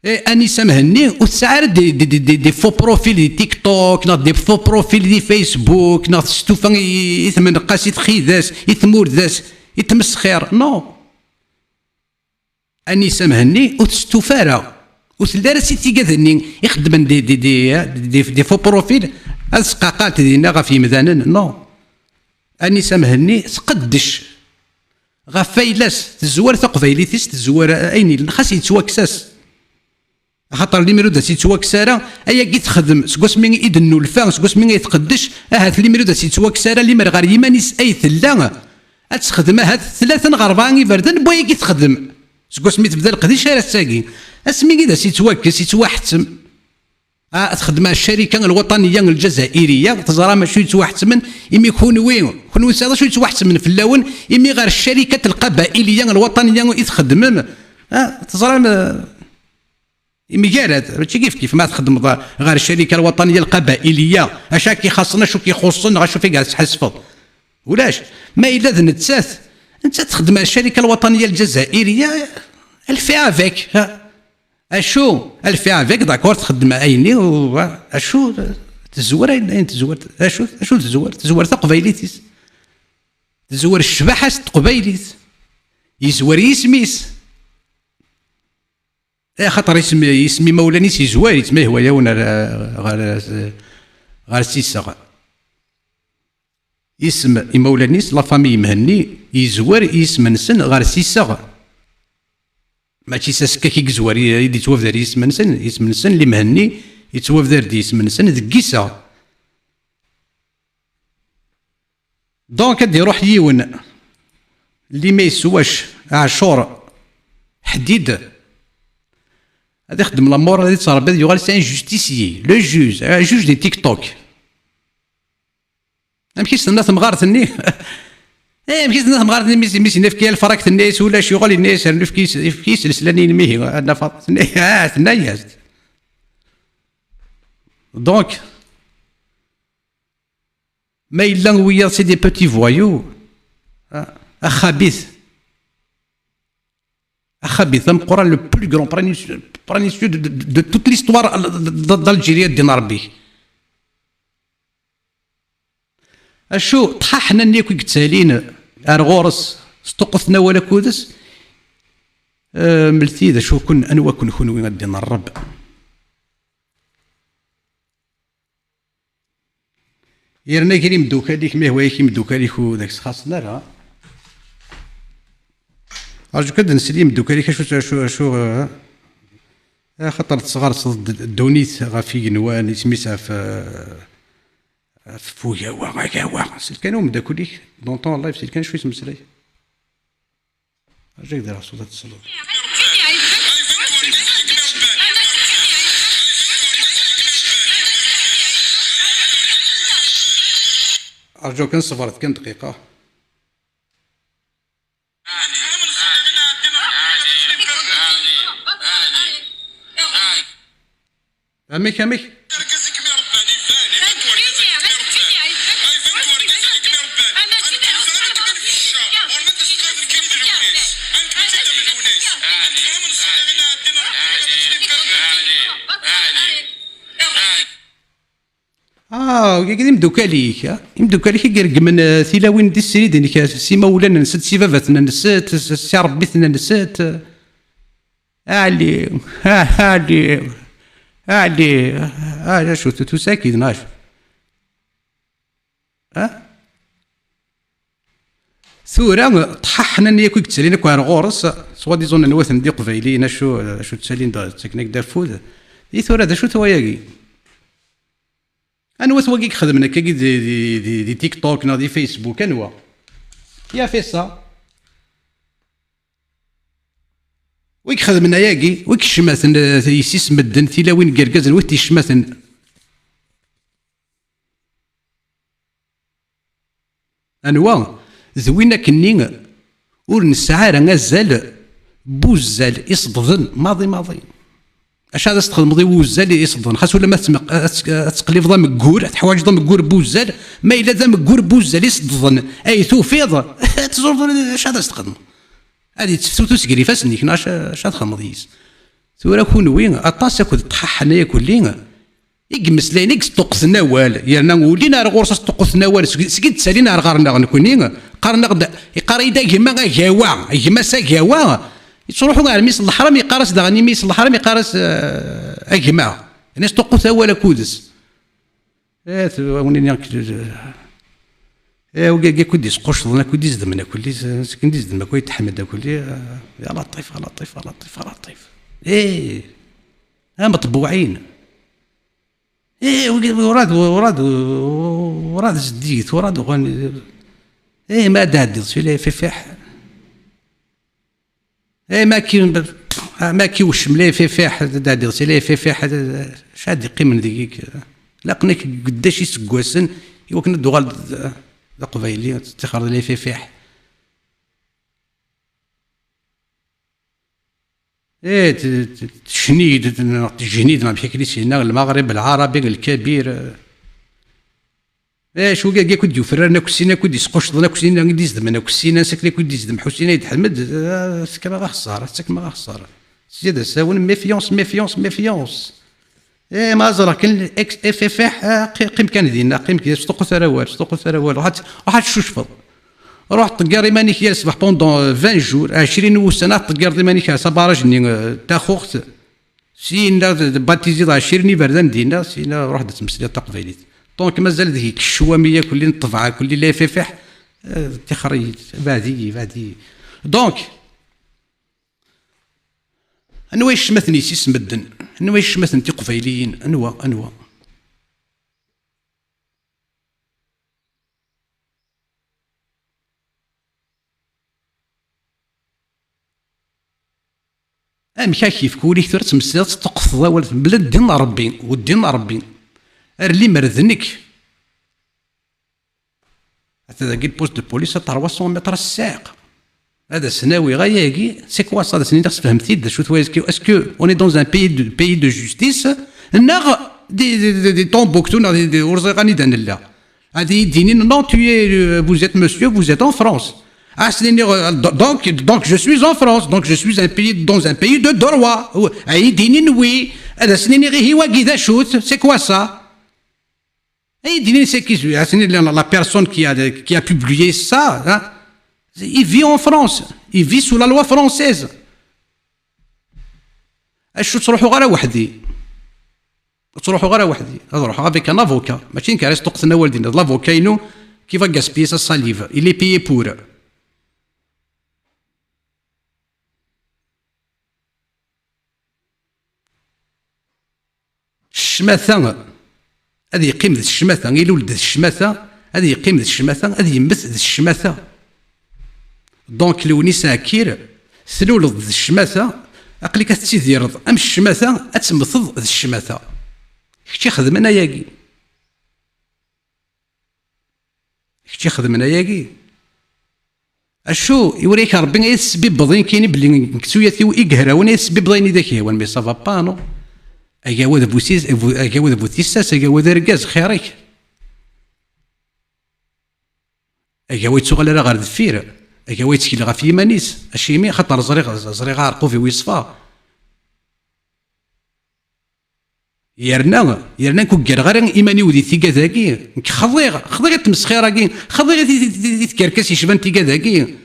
انيسه مهني وتسعر دي فو بروفيل دي تيك توك ناض دي فو بروفيل دي فيسبوك ناض ستوفا يثمن قاس يتخيداس يثمور داس يتمسخير نو انيسه مهني وتستوفارا وتلدار سيتي كذني يخدم دي فو بروفيل اسقاقات دينا غا مدانن نو انيسه مهني تقدش غا فايلاس تزوار تقبايليتيس تزوار اين خاص يتواكساس خاطر اللي ميرو دا سيتواكسارا ايا كي تخدم سكوس مين يدنو الفا سكوس مين يتقدش هات اللي ميرو دا سيتواكسارا اللي مر غير يمانيس اي ثلا تخدم هات ثلاثه غربان يبردن بويا كي تخدم سكوس مي تبدا القديش راه ساكي اسمي كذا سيتواكس يتواحتم تخدم الشركه الوطنيه الجزائريه تزرى ما شو يتواحتمن يمي كون ساده شو يتواحتمن في اللون يمي غير الشركه القبائليه الوطنيه يتخدم تزرى يمي جارات ماشي كيف ما تخدم غير الشركه الوطنيه القبائليه اش كي خاصنا شو كيخصنا غا شو في كاع تحسفض ولاش ما الا ذنتسات انت تخدم الشركه الوطنيه الجزائريه الفي افيك اشو الفي افيك داكور تخدم عيني اشو تزور اين تزور اشو تزور تقبايليتيس تزور الشباحه تقبايليت يزور يسميس خاطر يسمي مولانيس يزوار يتما هو ياونا غير سيسا اسم مولانيس لا فامي مهني يزوار اسم نسن غير سيسا ماشي ساسكا كي يزوار يدي توافدر اسم نسن اللي مهني يتوافدر دي اسم نسن ذكيسا دونك غادي يروح يون اللي ما يسواش عاشور حديد هذا يخدم لامور هذه تصرف هذا يغال سي ان جوستيسيي لو جوج دي تيك توك ماشي الناس مغارتني ماشي الناس مغارتني ميسي نفكي الفراك الناس ولا شي يغال الناس نفكي سلسلاني ميه انا فاطني ثنايا دونك ما الا ويا سي دي بوتي فوايو خبيث مقرا لو بلو غران برانيسيو دو توت ليستوار دالجيريا ديال ربي اشو طححنا نيكو كتالين ارغورس استقفنا ولا كودس ملتي ذا شو كن انوا كن وين غادي نرب يرنا كريم دوكاليك ما هو يكيم دوكاليك وداك خاصنا راه ارجو كد نسليم دوكاليك شو خاطر تصغر الدونيت غافي نوان سميتها في فويا وغاكا كانوا مداكوليك دونطون لايف كان شويه مسلاي رجع دار صوت الصلاه ارجو كان صبرت كان دقيقه اميك يمدوكاليك يقرق من ثلاوين دي السريد انك سي مولانا نسات سي فافاتنا نسات سي ربيتنا نسات علي شو تساكد ناش ثورة طححنا نيكو كتسالينا كوار غورس سوا ديزون نواثن دي قبايلينا شو تسالين تكنيك دار فود دي ثورة دا شو تواياكي انوا تواكيك خدمنا كي دي تيك توك دي فيسبوك انوا يا فيسا ويك خدمنا ياكي ويك شماثن يسيس مدن ثلاوين كركازن ويك تيشماثن انوا ذوينا كني ور نسعى غازال بوزال يصدفن ماضي اش هذا تخدم ضي وزال يصدفن خاص ولا ما تقلي فضا مكور حوايج ضا مكور بوزال ما الا ذا مكور بوزال يصدفن اي توفيض تزور اش هذا تخدم هذه تفتو تسقري فاسنيك اش تخدم ضيس ثورة كونوين أطاس أكد طححنا كلين يجمس لينك ستوقس نوال يرنا ولينا رغورس ستوقس نوال سكيت سالينا رغارنا نكونين قارنا غدا يقاريدا كيما غاوا كيما ساكاوا يروحوا على ميس الحرام يقارس دغني ميس الحرام يقارس اكما الناس توقف اول كودس وني وكا كوديس قشطنا كوديس دمنا كليس كنديس دما كوي تحمد كلي يا لطيف يا لطيف يا لطيف يا لطيف ها مطبوعين وراد زديت وراد غني ما دادي في فح ما كيوش ملي في فاح دادي سي في فاح شاد يقيم من ديك لاقنيك قداش يسكواسن يوكن الدغال قبايلي تخرج لي في فاح تشنيد تجنيد ما بحكي لي هنا المغرب العربي الكبير شو كاع كنت يفررنا كسينا كنت يسقشطنا كسينا نديز دمنا كسينا سكني كنت يزيد دم حسين يتحمد سكما غا خساره سكما غا خساره زيد ساون ميفيونس ما زرا كان اكس اف اف قيم كان دينا قيم كي سطوق ثروال راح تشوشفض روح طقار مانيك يا الصباح بوندون 20 جور 20 سنه طقار مانيك صباراجني تا خوخت سينا باتيزي 20 بردان دينا سينا روح تمسلي تقبيليت دونك مازال ذيك الشواميه كل نطبعها كل لا فيفح تخرج بعدي دونك انواع الشمثني سيس مدن انواع الشمثن تي قبيليين انواع كيف كولي ثور تمسيل تقصد بلا الدين ربي والدين ربي اللي مرذنك حتى ذاك البوست دو بوليس 300 متر الساق هذا سناوي غاياكي سي كوا صاد سنين تفهمتي شو تويسكي اسكو اوني دون ان بيي دو جوستيس ناغ دي طومبوكتو دي ورزقاني دان لا هذه ديني نو تو فوزيت مسيو فوزيت ان فرانس donc je suis en France donc je suis dans un pays de droit اي ديني وي هذا سنين غير هو كذا شوت سي كوا سا اي ديني سي كي la personne qui a publié ça hein, il vit en France il vit sous la loi française اش تروحوا غير وحدي نروح avec un avocat ماشي نكرس طقسنا والدينا l'avocat ينو qui va gaspiller sa salive il est payé pour الشماثة هذه يقيم ذي الشماثة إلا ولد ذي الشماثة هذه يقيم ذي الشماثة هذه يمث ذي الشماثة دونك لو نيسا كير ثلولد ذي الشماثة أقلك تسيديرض أم الشماثة أتمثض ذي الشماثة كتي خدمنا ياكي أشو يوريك ربي يسبي بضين كاين بلي كسوياتي وإقهرا وانا يسبي بضين ذاك هو مي سافا بانو أجاود بوتيساس أجاود رجاز خيرك أجاود سوغل لا غير دفير أجاود سكيل غا في يمانيس أشيمي خاطر زريغ عرقو في ويصفا يرنا كوكر غير إيماني ودي تيكا ذاكي خضيغ تمسخيرا كي خضيغ تكركس يشبان تيكا ذاكي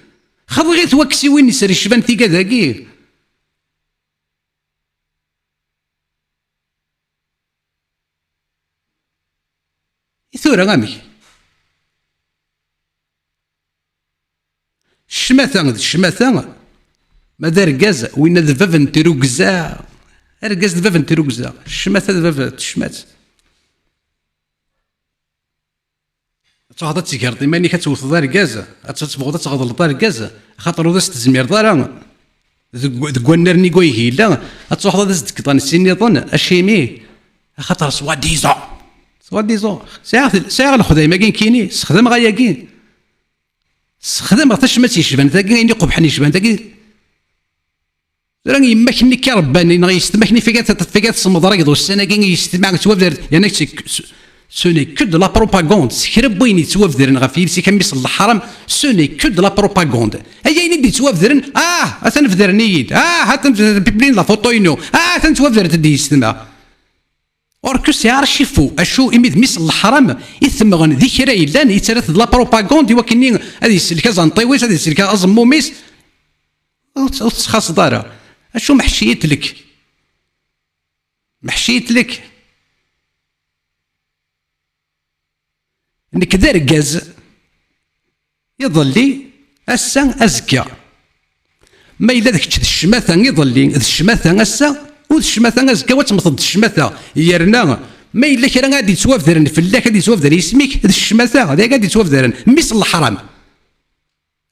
خضيغ توكسي وين يسري يشبان تيكا ذاكي ثورة غامي الشماثة ماذا ركاز وين ذباب نتروكزا ركاز ذباب نتروكزا الشماثة ذباب تشمات تغضى تيكارطي ماني كتوث دار ركاز تبغض تغضل دار ركاز خاطر وذا ستزمير دارا ذكوان نرني كويهي لا تغضى ذا ستكطان السنيطان اشيمي خاطر سوا ديزون ساعة الخدمة كايني استخدم غايا كاين استخدم غا تشمات يشبان ذاكي اني قبحني يشبان ذاكي راني يماكني كي رباني نغي يستماكني فيك تصمد راكي دو السنه كاين يستمع توافر يعني سوني كو دو لا بروباغوند سكرب وين يتوافدرن غا في سي كميس الحرام سوني كو دو لا بروباغوند ايا يني يتوافدرن تنفدرنيد بيبلين لا فوتوينو تنتوافدر تدي يستما اوركو سي ارشيفو اشو اميد ميس الحرام يثمغن ذكرى يلان يترث لا بروباغوند وكني هذه السلكه زنطيويس هذه السلكه ازموميس تخاص دارا اشو محشيت لك انك دار كاز يظل لي اسا ازكى ما الا ذاك الشماثه يظل لي الشماثه اسا والشماثه ازكى وتمطد الشماثه يرنا ما الا كرا غادي يتوافدرن فلاك غادي يتوافدر يسميك الشماثه هذا غادي يتوافدرن ميس الحرام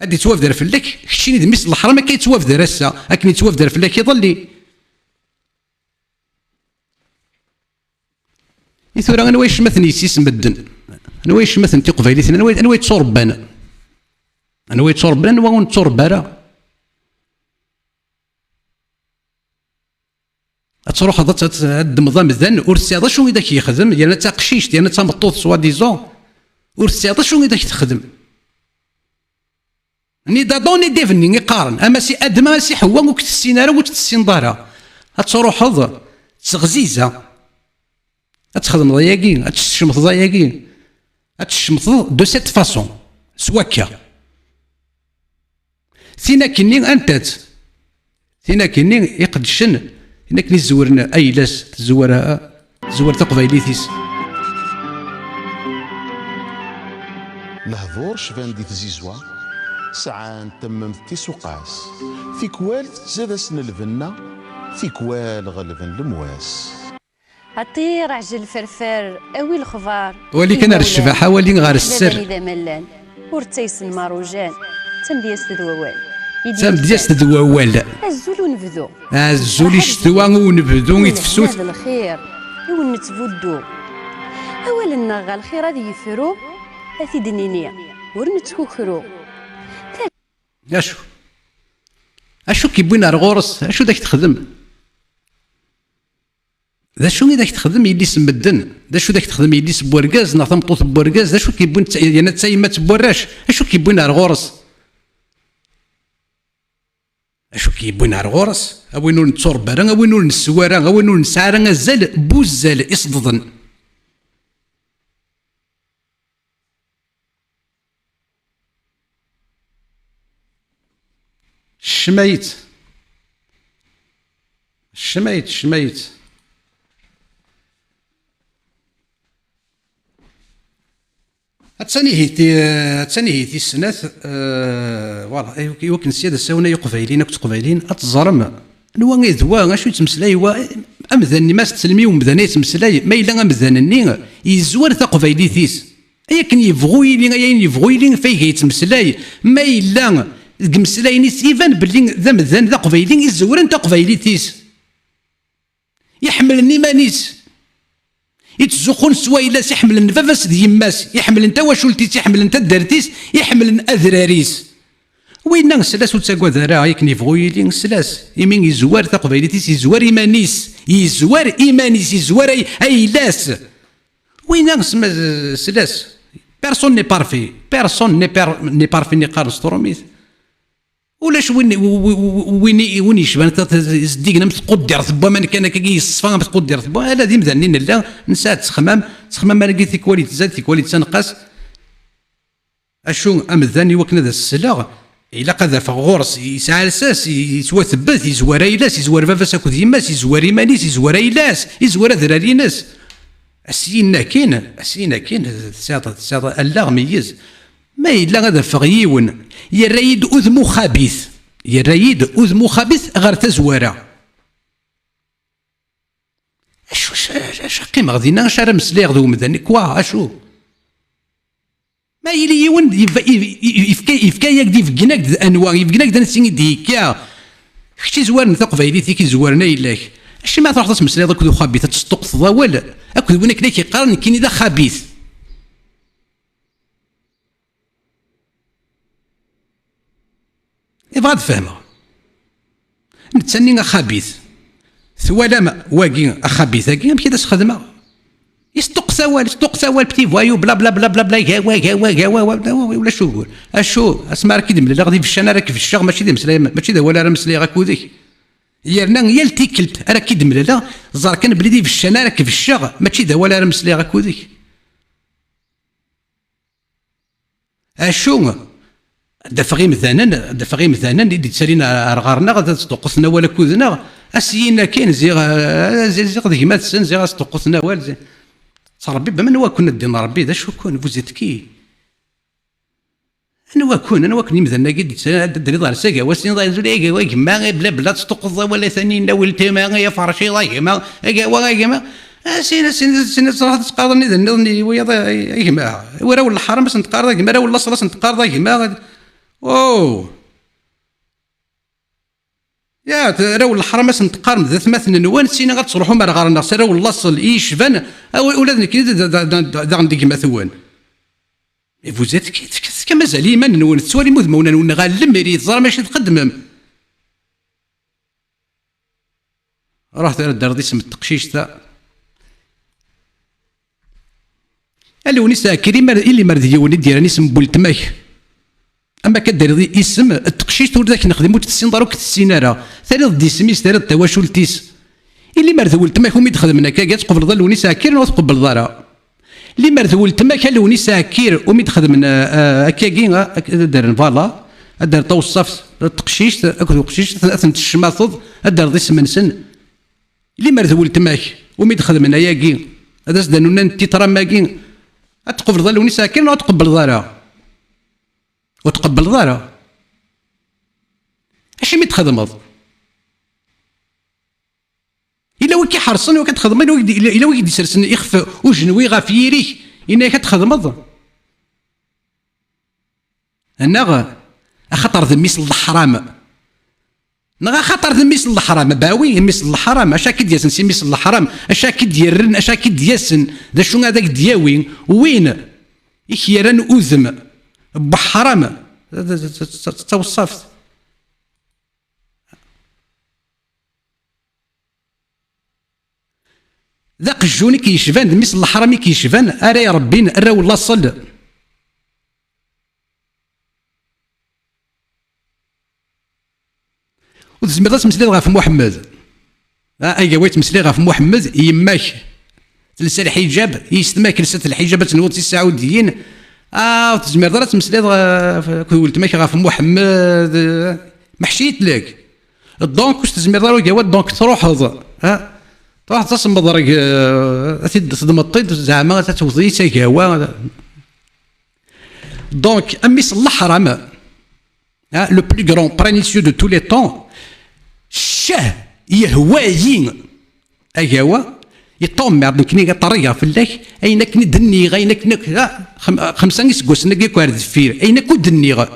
غادي يتوافدر فلاك كشيني ميس الحرام ما كيتوافدر اسا لكن يتوافدر فلاك يظل لي ثورة انا واش مثني سيس مدن انا واش مثلا تقبايليتنا انا واش تصربان انا واش تصربان وون تصربارا تروح هاد مضامذن ورسياضه شنو يداك يخدم يعني تقشيش ديال تمطوط سوا ديزون ورسياضه شنو يداك تخدم ني دادوني ديفني يقارن اما سي ادما سي حوا وكت السيناره وكت السنداره تروح هذا تغزيزه تخدم ضياقي تشمط ضياقي تشمط دو سيت فاسون سواكا ثينا كني انتات ثينا كني يقدشن هناك نزورنا اي لاس تزور تقبايليتيس الهضور شفان دي تزيزوا ساعان تمم تيسوقاس في كوال زاد سن الفنا في كوال غلبن المواس أطير عجل فرفر أوي الخضار ولي كان الشفاحة ولي غار السر إذا ملان ورتيس الماروجان تمدياس تدووال تمدياس تدووال الزول ونبدو الزول يشتوى ونبدو يتفسوت هذا الخير يون نتبدو أولا نغا الخير هذا يفرو أثي دنينيا ورنتكوكرو اشو كيبوينا الغورس اشو داك تخدم ذا شو داك تخدم يدي سمدن ذا شو داك تخدم يدي سبوركاز نا تمطوط بوركاز ذا شو كيبون يعني تسايما تبوراش اشو كيبوينا الغورس اشو كيبوينا الغورس اوينو نتصربرا اوينو نسوارا اوينو نسعرا زال بوزال يصددن شميت هتساني هيتي السنات فوالا يمكن السياده الساونه يقبايلين كنت قبايلين اتزرم نوا غيدوا شو يتمسلاي امذن ما تسلمي ومذن يتمسلاي ما الا امذنني يزور تقبايليتيس ايا كان يبغوا يلي فيه يتمسلاي ما الا مسلايني سيفان باللي ذا مذن ذا قبايلين يزور انت قبايليتيس يحملني مانيس يتزخون سوايلاس يحمل نفافاس دي يماس يحمل انت واشولتيس يحمل انت دارتيس يحمل اذراريس وين نسلاس وتساكوا ذرا ياك يبغوا يلي نسلاس يمين يزوار تقبايليتيس يزوار ايمانيس يزوار اي لاس وين نسما سلاس بيرسون ني بارفي ني بارفي ني قال ستروميس ولاش وين يشبان صديقنا متقدر ثبا من كان كي يصفى متقدر ثبا لا ديما ذنين لا نسى تخمم ما لقيت كواليتي زاد كواليتي تنقص اشو امذاني وكنا ذا السلاغ الا قذف غورس يسعى الساس يتوثبت يزور ايلاس يزور فافاس اكو ديماس يزور ايمانيس يزور ايلاس يزور ذراري ناس اسينا كاين ساطه الا ميز ما إلا غادا فغيون يرايد أذمو خبيث غير تزوارا اش قيمة غادينا شارع مسليغ ذو مدني كوا اشو ما يلي يون يفكاياك دي فكناك انواع يفكناك دانسين ديكا خشي زوارنا تقبايليتي كي زوارنا إلاك اش ما تروح تسمسلي ذاك ذو خبيث تسطق تضاول اكو ذوك ليك يقارن كيني ذا خبيث يبغى تفهمها نتسني خبيث ثوالا واقي خبيث كي مشي تخدمها يصدق ثوال بتي فوايو بلا بلا بلا بلا بلا هوا ولا شو يقول اشو اسمع راك يدمل لا غادي في الشان راك في الشغ ماشي دي مسلا ماشي دا ولا راه مسلي غاك وديك يرنا هي التيكلت راك يدمل لا زار كان بليدي في الشان راك في الشغ ماشي دا ولا راه مسلي غاك وديك اشو دفغي مثلا اللي تسالينا رغارنا غادي تسطقسنا ولا كوذنا اسينا كاين زيغ ديما تسن زيغ تسطقسنا ولا ربي بما نوا كنا دينا ربي ذا شو كون فوزيت كي انا كون يمثلنا قد دري ضار ساقا واسين ضايل زولي واقع ما بلا بلا تسطقز ولا ثاني ناول تما يا فرشي ضايع ما واقع ما سين صراحه تقارني ذني ويا يجمع ورا ولا الحرام باش نتقارض كما ولا صلاص نتقارض كما اوه يا راو الحرام باش نتقارن ذات مثلا نوان سينا غتصلحوا ما غارنا سير ولا صل يشفن ولادنا كي عندي كما ثوان فوزات كي مازال ايمان نون تسوالي مذمونا نون غالم ريت زرا ماشي تقدم رحت دار دي اسم التقشيش تاع اللي ونسا كريم اللي مرضي ولي ديال اسم بولتماك اما كدير ذي اسم التقشيش تولد ذاك نخدمو تسين داروك السيناره ثالث دي سميس ثالث تواشلتيس اللي مرذول تماك ومي تخدمنا كاع تقبل ظل وني ساكير وتقبل ضرا اللي مرذول تماك اللي وني ساكير ومي تخدمنا كاكي دار فوالا دار توصف التقشيش التقشيش ثلاثه الشماطض دار ذي سمنسن اللي مرذول تماك ومي تخدمنا ياكي هذا زدانونا انت ترى ماكي تقبل ظل وني ساكير وتقبل ضرا وتقبل ضرا اش مي تخدمض الا وكي حرصن وكتخدم الا وكي يسرسن يخفى وجنوي غافيريك انا كتخدمض انا خاطر ذميس الحرام نغا خاطر ذميس الحرام باوي ميس الحرام اش كي دياسن سي ميس الحرام اش كي ديرن اش كي دياسن ذا شنو هذاك دياوي وين يخيرن اوزم بحرام توصفت ذاك الجوني كيشفان مثل الحرامي كيشفان ارا يا ربي ارا ولا صل وتزمر تمسلي غاف محمد ايا ويت تمسلي غاف محمد يماك تلسى الحجاب يستماك لسات الحجاب تنوض السعوديين وتزمر تمسلي قلت ماك غاف محمد محشيت لك دونك واش تزمر جواد دونك تروح تروح تصمد راك تدمطيد زعما تتوضي تاكاوا دونك اميس الحرام لو بلو غران برانيسيو دو تو لي طون شاه يهوايين ايوا يطمر كني طريقه في الله اينك ندني غينك خمسه يسقوس نكي كوار دفير اينك ودني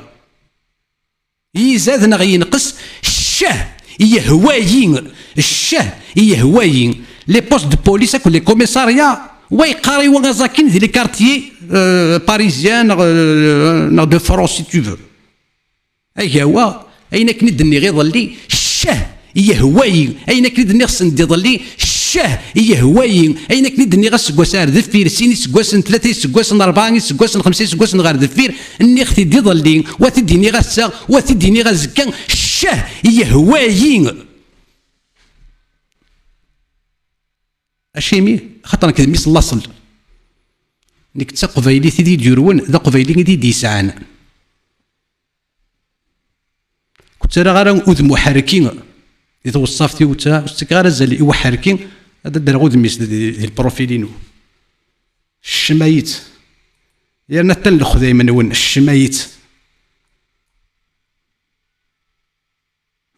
يزادنا غينقص الشاه يهوايين الشاه يهوايين لي بوست دو بوليس كل لي كوميساريا ويقاري وغازاكين دي لي كارتيي باريزيان دو فرونس سي تو فو ايوا اينك ندني غير ظلي الشاه يهوايين اينك ندني خصن دي ظلي الشاه يهوايين اينك ندني غا سكواسار دفير سيني سكواسن ثلاثه سكواسن اربعه سكواسن خمسه سكواسن غير دفير اني اختي دي ظلي وتديني غا الساغ وتديني غا الزكان الشاه يهوايين اشيمي خاطر كدميس الله صل نيك تا قبايلي تيدي ديرون ذا قبايلي دي يسعان كنت راه غير اوذ محركين اذا وصفتي وتا غير زالي وحركين هذا دار غود ميس ديال البروفيلينو الشمايت يانا حتى ناخذ دائما ون الشمايت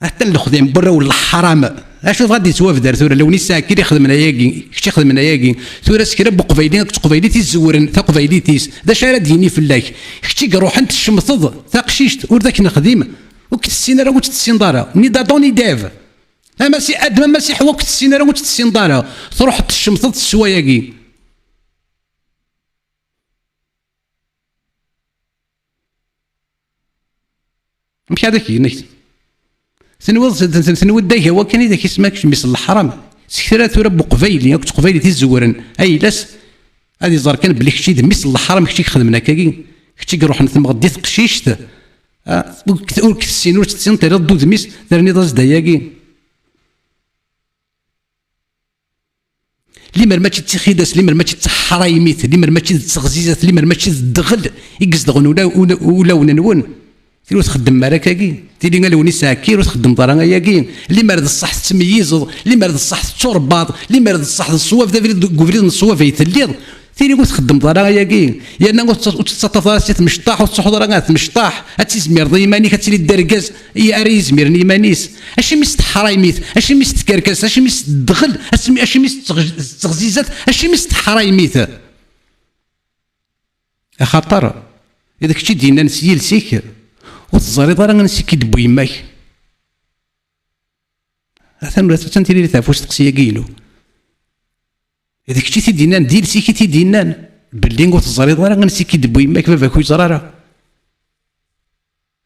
حتى ناخذ برا ولا حرام اش غادي توافد دار ثورة لو نسا كي يخدم ياكي كشي يخدم ياكي ثورة سكرا بقبايلين قبايلي تيزورن ثا قبايلي تيس دا شارع ديني في الله كشتي روح انت الشمطض ثا قشيشت ور ذاك نخدم وكتسين راه وتتسين دارا ني دا دوني داف اما سي ادم ما سي حوا كتسين راه وتتسين دارا تروح الشمطض السواياكي مشي هذاك نيت ثنود دايها هو كان اذا كيسماكش ميس الحرام سكرات ثورة بقبايلي قبايلي تيزورن اي لاس هذه زار كان بلي كشي دميس الحرام كشي خدمنا كاكي كشي يروح نثم غدي تقشيشت ور كسين ور تسين ترى دو دميس ترني داز داياكي لمر ماشي تخيدس لمر ماشي تحرايميت لمر ماشي تغزيزات لمر ماشي تدغل يقصدغن ولا وننون تيرو تخدم مراكاكي تيلي غالوني ساكير وتخدم طرا ياكي اللي مرض الصح تميز اللي مرض الصح تشرباط اللي مرض الصح الصواف دافري كوفريد الصواف يتليض تيلي تخدم طرا ياكي يا وتسطف تمشطاح وتصحو راه تمشطاح هتسمير ضيمانيك هتسلي الدركاز يا اريز ميرني مانيس اشي ميست حرايميت اشي ميست كركاس اشي ميست دغل اشي ميست تغزيزات اشي ميست حرايميت خاطر اذا كنتي دينا نسيل سيك وتزريط راه نسيك يدبو يماك مثلا تنتيري لي تعرف واش تقسي كيلو اذا كنتي تيدينا ندير سيكي تيدينا باللي نقول الزريط راه نسيك يدبو يماك باباك ويزرا راه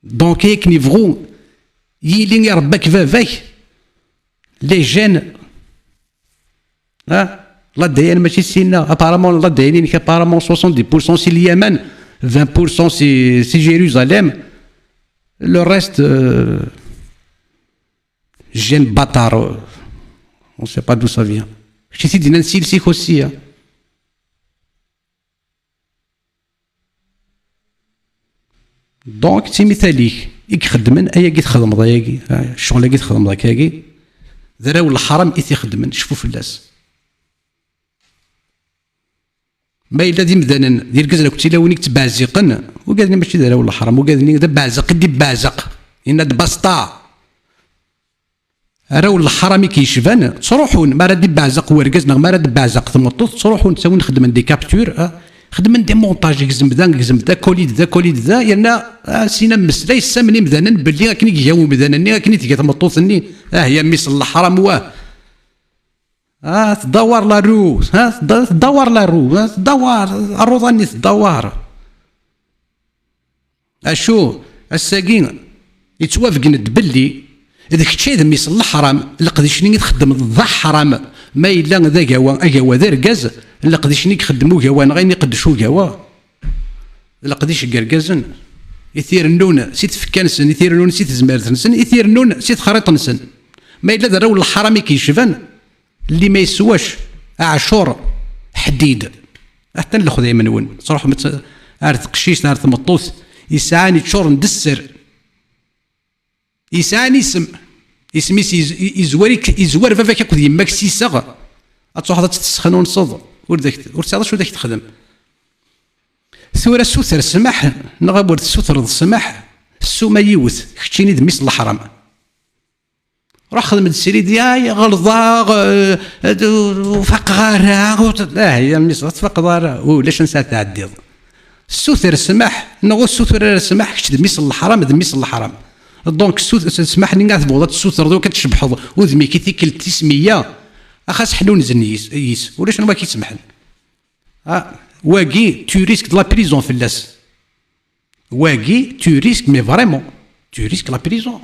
دونك ياك نيفغو يلي يرباك باباك لي جين لا دايان ماشي سينا ابارامون لا داينين كابارامون 70% سي اليمن 20% سي جيروزاليم لو ريست جين باتار on sait pas d'où ça vient شي سيدي نسيل سيكوسيا دونك تي مثاليك يخدمن ايا كي تخدم ضايقي الشغل كي تخدم ضاك كاكي ذراو الحرام اي تيخدمن شوفوا فلاس ما الا دي مدانا ديال كزلا كنتي لونيك تبازقن وقالني ماشي ذراو الحرام وقالني دا بازق دي بازق ان بسطا راو الحرامي كيشفان تروحون ما راه دي بازق وركاز ما راه دي بازق تمطوط تروحون تساوي نخدم دي كابتور خدم دي مونتاج كزم دا كوليد ذا يرنا سينا مسلاي سامني مدانا باللي كني كيجاو مدانا كني تيجي تمطوطني هي ميس الحرام واه تدور لا رو تدور لا رو تدور الروضاني تدور اشو الساكين يتوافقن باللي اذا كنتي ذا ميس الحرام لقديشني تخدم ذا حرام ما الا ذا كاوا ذا ركاز لقديشني يخدموا كاوا غير يقدشوا كاوا لقديش كركازن يثيرنون سيت فكانسن يثيرنون سيت زمارتنسن يثيرنون سيت خريطنسن ما الا ذراو الحرامي كيشفان اللي ما يسواش عاشور حديد حتى الخذ منون صراحه عارف قشيش عارف مطوث يسعاني تشور ندسر يسعاني اسمي يزوار فافا كاكو يماك سيسا تروح تسخن ونصد ورتاض شو داك تخدم ثورة السوثر السماح نغابور السوثر السماح السو ما يوث كتشيني دميس الحرام روح خدم السريد يا غلظة وفقغارة هي ميس تفقغارة ولاش نسى تعديض السوثر السماح نغو السوثر السماح كتش دميس الحرام دونك السماح ني قاعد تبغى السوثر دو كتشبحض وذمي كي تيكل تسمية اخاس حلون زنيس يس ولاش ما كيتسمحن واقي تو ريسك دو لا بريزون في اللاس واقي تو ريسك مي فريمون تو ريسك لا بريزون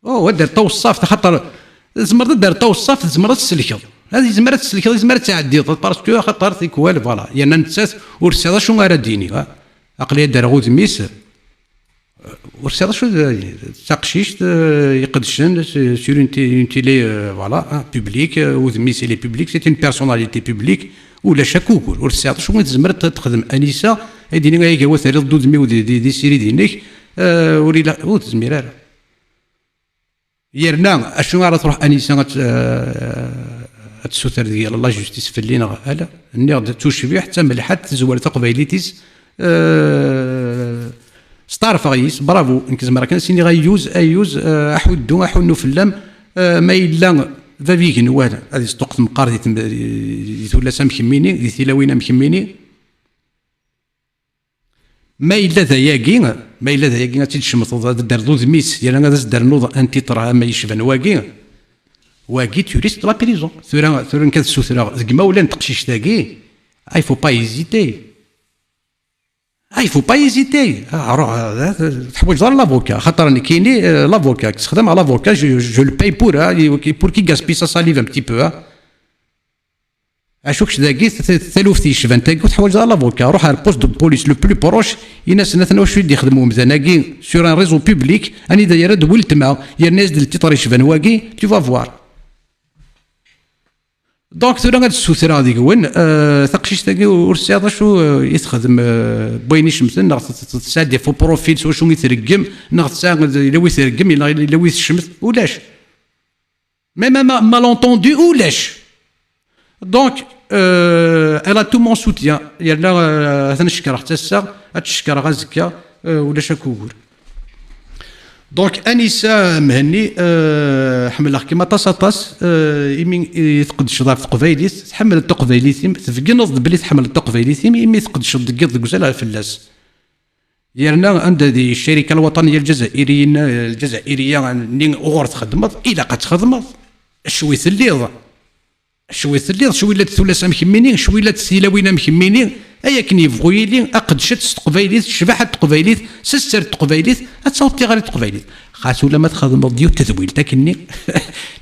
دار توصاف خاطر زمرت دار توصاف زمرت تسلكض هذه زمرت تسلكض زمرت تعدي باسكو خاطر تيكوال فوالا يعني نتسات ورساله شنو راه ديني عقليه دار غوذ ميس ورساله شو تقشيش يقدشن سور اون تيلي فوالا بوبليك غوذ ميس لي بوبليك سي اون بيرسوناليتي بوبليك ولا شكوكول ورساله شنو تزمرت تخدم انسه هادي هي هو ثري ضد مي دي سيري دينك وريلا وتزمير يرنا اشنو راه تروح انسه تسوثر ديال لا جوستيس في اللينا لا ني توشبي حتى ملحت تزور تقبيليتيس ستار فايس برافو انك زعما كان سيني غيوز احودو احنو في اللام ما الا ذا فيكن وانا هذه صدق مقار ولا سام خميني دي تلاوينا مخميني ما الا ذا ياكي تيشمط دار دوز ميس ديال انا دار نوض انتي ترى ما يشبن واكي توريست لا بريزون ثورا كاد سوثرا زعما ولا نتقشيش تاكي اي فو با ايزيتي تحوج على لافوكا خاطر راني كايني لافوكا تخدم على لافوكا جو لو باي بور كي غاسبي سا ساليف ان بتي بو اشوكش ذاكي ثلوثي شفان تاكي وتحوايج لافوكا روح على البوست دو بوليس لو بلو بروش يناس ناثنا واش يخدموا مزاناكي سور ان ريزو بوبليك اني دايره دول تما يا الناس ديال التيطري شفان واكي تو فافوار. دونك ثورا غاد السوثرا هذيك وين ثقشيش تاكي ورسياض شو يتخدم بويني شمسن ناغ تسادي فو بروفيل سوا شو يترقم ناغ تساعد الا وي يترقم الا وي الشمس ولاش ميم ما لونتوندو ولاش. دونك elle a tout mon soutien يلا تنشكر حتى الساعه تشكر غازكا ولا شكور. دونك انسه مهني حمل كيما طاس يمين يتقد شضار في قبيليت تحمل التقبيليتيم تفكي نض بلي تحمل التقبيليتيم يمي يتقد شض دقيق دقوزال على الفلاس يرنا عند هذه الشركه الوطنيه الجزائريه نين غور تخدمت الى قد تخدمت شوي ثليض شوي لا الثلاثه مخمينين شوي لا الثلاوين مخمينين ايا كني فغويلي اقد شت تقبيليت شباحه تقبيليت سستر تقبيليت اتصوتي غير تقبيليت خاص ولا ما تخدم ديو التذويل تاكني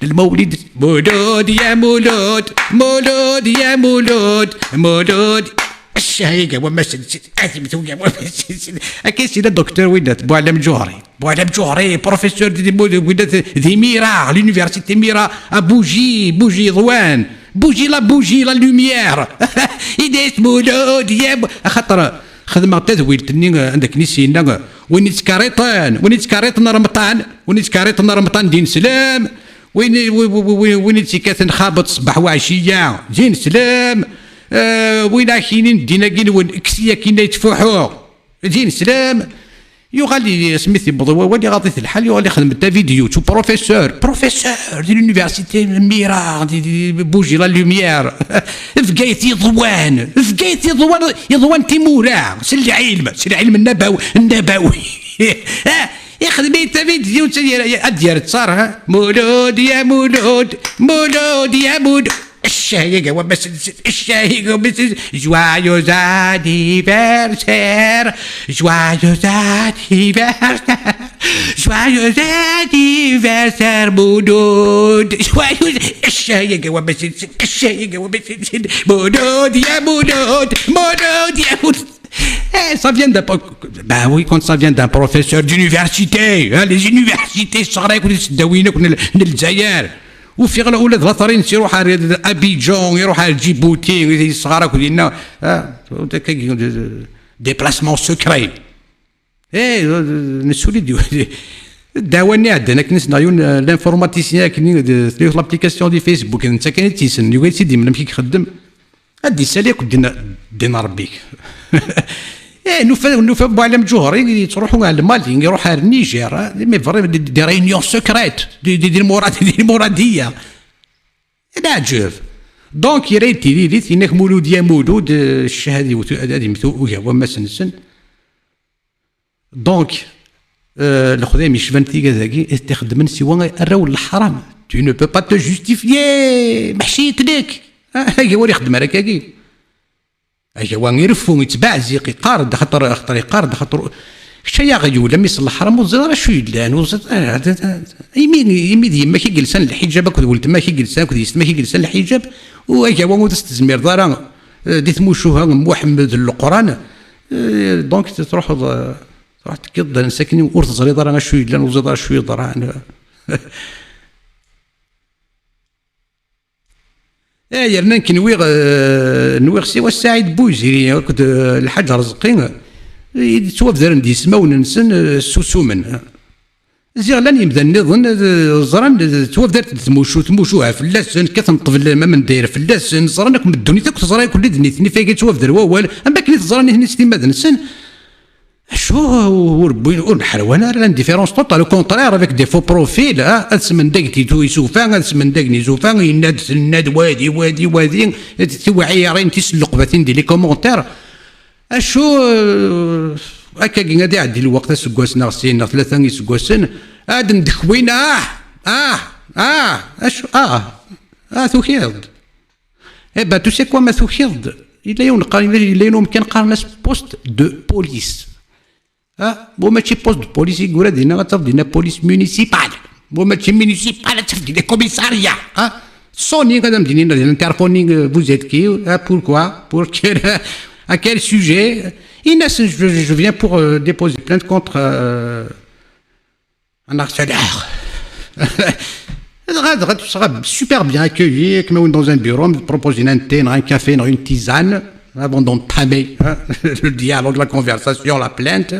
للمولد مولود يا مولود مولود يا مولود مولود الشهيقه وما اكيد سيدي الدكتور ولات بوعلم جوهري بروفيسور ولات ذي ميرا لونيفرسيتي ميرا بوجي ضوان بوجي لا لوميير يديس مولود يا خاطر خدمه تذويل تني عندك نسينا وين تكاريطن رمضان دين سلام وين تيكات خابط صباح وعشيه دين سلام وين كاينين دينا كين كسيه كاين يتفوحوا دين سلام يغالي سميتي بضوا ولي غاطيت الحال يغالي خدم تا فيديو تو بروفيسور دي لونيفرسيتي ميرا دي بوجي لا لوميير فقايتي ضوان تيمورا سل علم النبوي يخدم تا فيديو ديال تصار مولود يا مولود الشهيقة وبس joyeux anniversaire مولود الشهيقة وبس مولود يا مولود ça vient d'un bah oui quand ça vient d'un professeur d'université les universités صغار يكونوا يداوينا كنا للجزائر وفي غير اولاد الاخرين يروح على ابيجون يروح على جيبوتي الصغار كلنا ديبلاسمون سكري نسولي داواني عندنا كنت نعيون لانفورماتيسيان كني تريو لابليكاسيون دي فيسبوك انت كان تيسن يقول سيدي من كي يخدم ادي ساليك دينا ربيك نوفا بوعلم جوهري تروحوا على المالي يروح على النيجر مي فري دي ريونيون سكريت دي المراديه نعجب دونك يريتي لي انك مولود يا مولود الشهادي هذه هو ما سنسن دونك الخدام يشفنتي كذاكي تخدم سوا الراو الحرام tu ne peux pas te justifier محشيت لك هو اللي يخدم هكاكي هو يرفو يتباع زيق يقارد خاطر يقارد خاطر شيا غيول لم يصلح الحرام وزاد شو يدلان يمين يما كي جلسان الحجاب كذ ولد ما كي جلسان كذ يسمى كي جلسان الحجاب وهي هو تستزمير دارا ديت موشوها محمد القران دونك تروح تكض ساكنين ورث صغير دارا شو يدلان وزاد شو يضرع يرنا نويغ سوا السعيد بوزيري كنت الحاج رزقي توف دارن دي سما وننسن سوسومن زيغلان يبدا نظن زران توف دارت تموشوها فلاسن كتنطفل ما من داير فلاسن زرانك من الدنيا تاك تزرا كل دنيتني فايك توف دار ووال اما كني تزراني هنا ستي ماد نسن شو وربحرونا لا ديفيرونس توتال كونطرير افيك دي فو بروفيل اسمن داكتي تو يسوفا اسمن داكني زوفا يناد وادي توعيرين تسلقباتين دي لي كومونتير اشو هكا كي غادي يعدي الوقت سكواسنا غسينا ثلاثه سكواسن هاد ندخوينا اشو ثوخيض با تو سي كوا ما ثوخيض الا يوم كان قارناس بوست دو بوليس بو ماشي بوست دو بوليس يقول دينا غتفض دينا بوليس مونيسيبال بو ماشي مونيسيبال تفض دينا كوميساريا Sony, madame Dini, l'interphoning, vous êtes qui? Pourquoi? Pour à quel sujet? Inès, je viens pour déposer plainte contre un harceleur. Tu seras super bien accueilli, comme dans un bureau, me propose une thé, un café, une tisane, avant d'entamer le dialogue, la conversation, la plainte.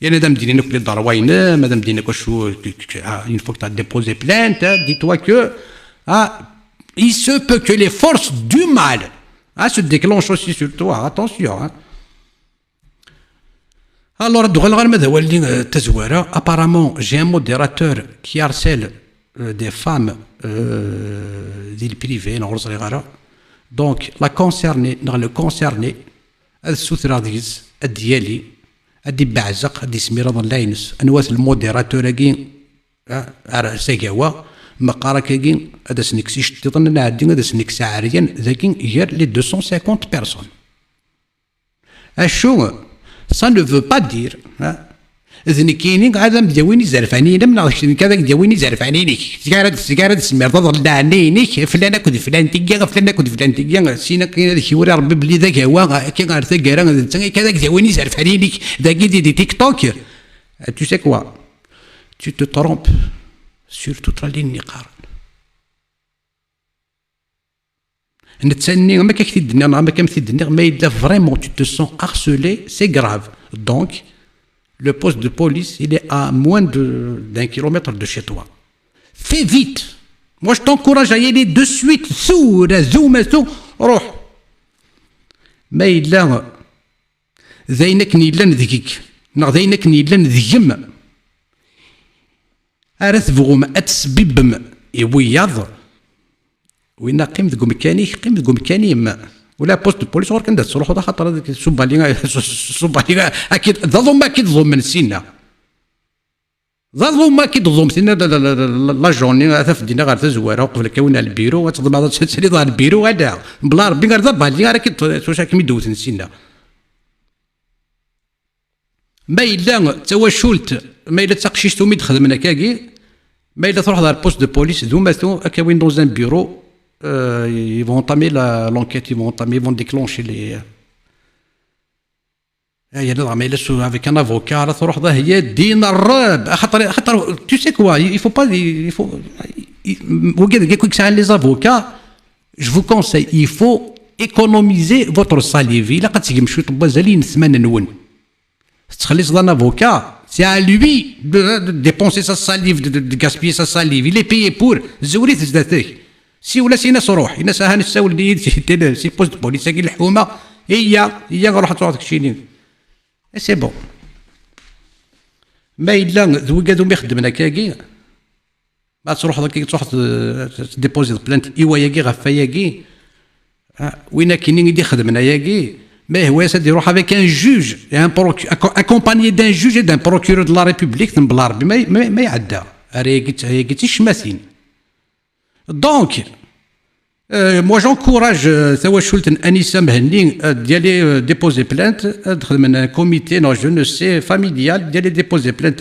Et madame Dini, madame Dini, une fois que tu as déposé plainte, dis-toi que il se peut que les forces du mal se déclenchent aussi sur toi. Attention. Alors, apparemment, j'ai un modérateur qui harcèle des femmes d'île privée. Donc, le concerné, ادي بعزق ادي سميرة لاينس انواث الموديراتور كين ساكاوا مقارا كين هذا سنكسي شتيطن نعدي هذا سنكسي عاريا ذاكين غير لي 250 بيرسون اشو سا نو فو با دير اذن كاينين عاد مداويني زرفانين من كذا مداويني زرفانينك سيكارة سمير تضل عنينك فلان كود فلان تيجا فلان كود فلان تيجا سينا كاين هذاك يوري ربي بلي ذاك هو كي غير ثقارا كذا مداويني زرفانينك ذاك دي تيك توك tu sais quoi tu te trompes sur toute la ligne نقار نتسني ما كيكتي الدنيا ما كيمثل الدنيا ما يلا فريمون tu te sens harcelé c'est grave donc le poste de police, il est à moins d'un kilomètre de chez toi. Fais vite. Moi, je t'encourage à y aller de suite. روح. ما إلا ذينك نيلان ذيك. ذينك نيلان ذيم. أرث فغم أتسببم إوياض. وين قيم ذكو مكاني ولا بوست بوليس غير كندير تروح ودا خاطر هذيك الصوبالي اكيد ظلم اكيد ظلم سينا ظلم اكيد ظلم سينا لا جوني هذا في الدنيا غير تزواره وقبل كاين البيرو وتظلم هذا تسالي ظهر البيرو هذا بلا ربي غير ضرب لي غير اكيد واش كيما دوت نسينا ما الا تواشلت ما الا تقشيشتو مي تخدمنا كاكي ما الا تروح للبوست بوست دو بوليس ذوما كاين دون ان بيرو ils vont entamer l'enquête, ils vont déclencher les. Avec un avocat, tu sais quoi, il faut pas. Les avocats, je vous conseille, il faut économiser votre salive. Il a pas de un avocat, c'est à lui de dépenser sa salive, de gaspiller sa salive. Il est payé pour. سي ولا سي ناس روح الناس هاني تساول لي سي بوست بوليس كاين الحكومه هي روح تعطيك شي سي بون ما الا ذوكادو ما يخدمنا كاكي ما تروح ديبوزي بلانت ايوا ياكي غفا ياكي وين كاينين يدي خدمنا ياكي ما هو سادي يروح افيك ان جوج اكومبانيي دان جوج دان بروكيرور دو لا ريبوبليك بلا ربي ما يعدى هاكي تيشماسين. Donc, moi j'encourage Anissa Mhenni d'aller déposer plainte, un comité, non, je ne sais, familial, d'aller déposer plainte,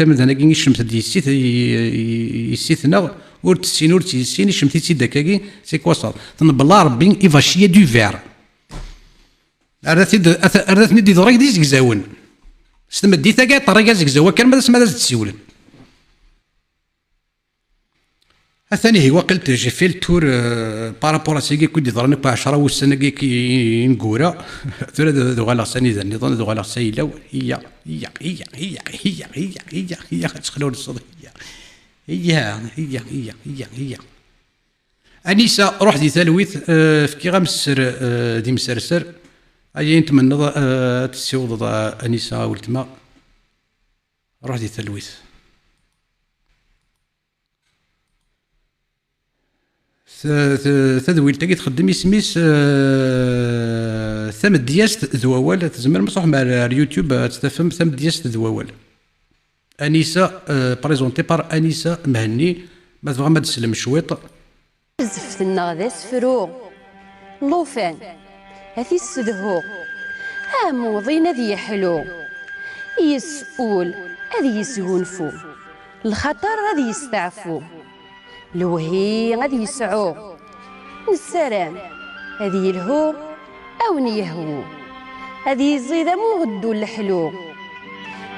c'est quoi ça? Il va chier du verre. Arrêtez de dire des exaounes. C'est me dit que tu as exaoué, quel me dit que tu الثاني هو قلت جي في التور بارابور سيكي كنت ضرني با 10 والسنه كي نقورا ثلاث دوغالا ثاني ذا نظام دوغالا سيلا هي تخلون الصدق هي انيسا روح دي ثالويث في كي غمسر دي مسرسر اي نتمنى تسيوض انيسا ولتما روح دي ثالويث تدويل تاكي تخدم اسميس ثم دياست ذوال تزمر مصح مع اليوتيوب تستفهم ثم دياست ذوال انيسا بريزونتي بار انيسا مهني ما تبغى ما تسلم شويط زفتنا ذا سفرو لوفان هذي السدهو موضين ذي حلو يسؤول هذي يسهونفو الخطر هذي يستعفو لوهي غادي يسعو نسران هذه يلهو أو يهوو هذه يزيد مو غدو الحلو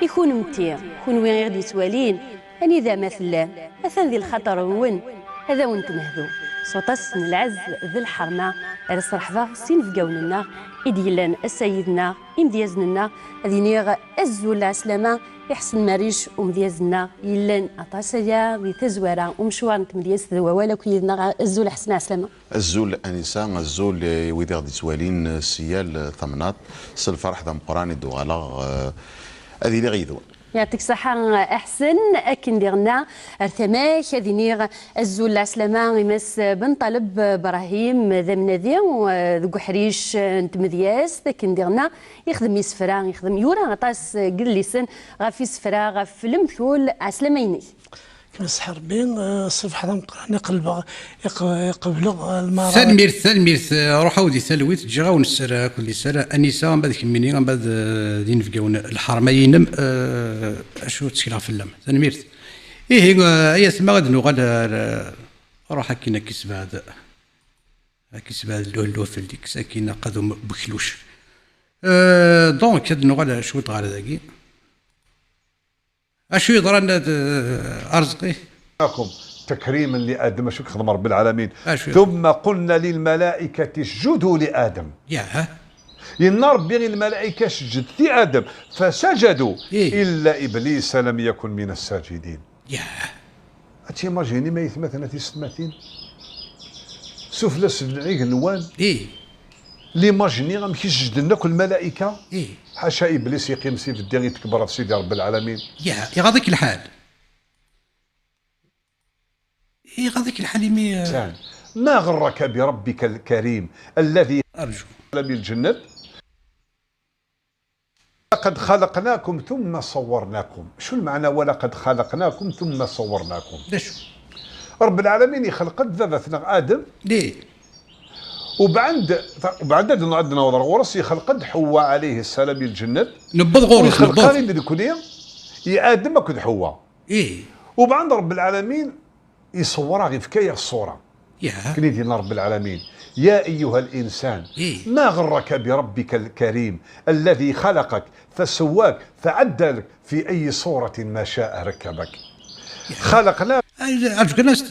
يكون متي يكون وين غادي توالين أني ذا مثلا أثن ذي الخطر ون هذا وانت مهذو صوتص العز ذي الحرمة رس رحبة سين في قولنا إديلان السيدنا إمديازنا هذه نيغ الزول عسلامة يحسن مريش ومديازنا يلان أطاسيا ذي تزوارا ومشوار نتمدياز ذوا ولا كيدنا الزول حسن عسلامة الزول انسان الزول ويدي غادي توالين سيال ثمنات الفرح ذا مقراني دوغالا هذه اللي غيدو يعطيك الصحة أحسن أكن ديرنا ارتماك هذه نيغ الزول العسلامة يمس بن طلب إبراهيم ذا منادي وذو حريش نتمدياس أكن ديرنا يخدم يسفرا يخدم يورا غطاس قليسن غافي سفرا غاف المثول عسلاميني كنصح ربي الصفحة مقراني يقبلوا المرأة ثلميرث روح ودي ثلويت تجا ونسر كل سنه انسه من بعد كميني من بعد دين فيون الحرمين اشو تسكلا في اللم ثلميرث هي ثم غاد نغال روح كينا كسب هذا اللو في ديك ساكينه قدم بكلوش دونك هاد نغال شو طغال ذاكي اشو يضرن ارزقي لكم تكريما لادم شو خدم رب العالمين أشوي. ثم قلنا للملائكه اسجدوا لادم يا ينار بغي الملائكه سجد لادم فسجدوا إيه. الا ابليس لم يكن من الساجدين يا هاتي ماجيني ما يثمثنا تيستماتين سفلى سبعيق نوان لي ماجيني غام كيسجد لنا كل الملائكه حاشا ابليس يقيم سيف الدين يتكبر في سيدي رب العالمين يا يغاضيك الحال يغاضيك الحال يمي ما غرك بربك الكريم الذي ارجو بالجنة لقد خلقناكم ثم صورناكم. شو المعنى ولقد خلقناكم ثم صورناكم؟ ليش رب العالمين يخلق ذبثنا ادم ليه وبعد عندنا وضر غرس يخلق حواء عليه السلام الجنة نبض غورس يخلق قال كلية يا ادم كد حواء وبعد رب العالمين يصورها غير في كاية الصورة كنيدي رب العالمين يا أيها الإنسان ما غرك بربك الكريم الذي خلقك فسواك فعدلك في أي صورة ما شاء ركبك خلقنا عرفت الناس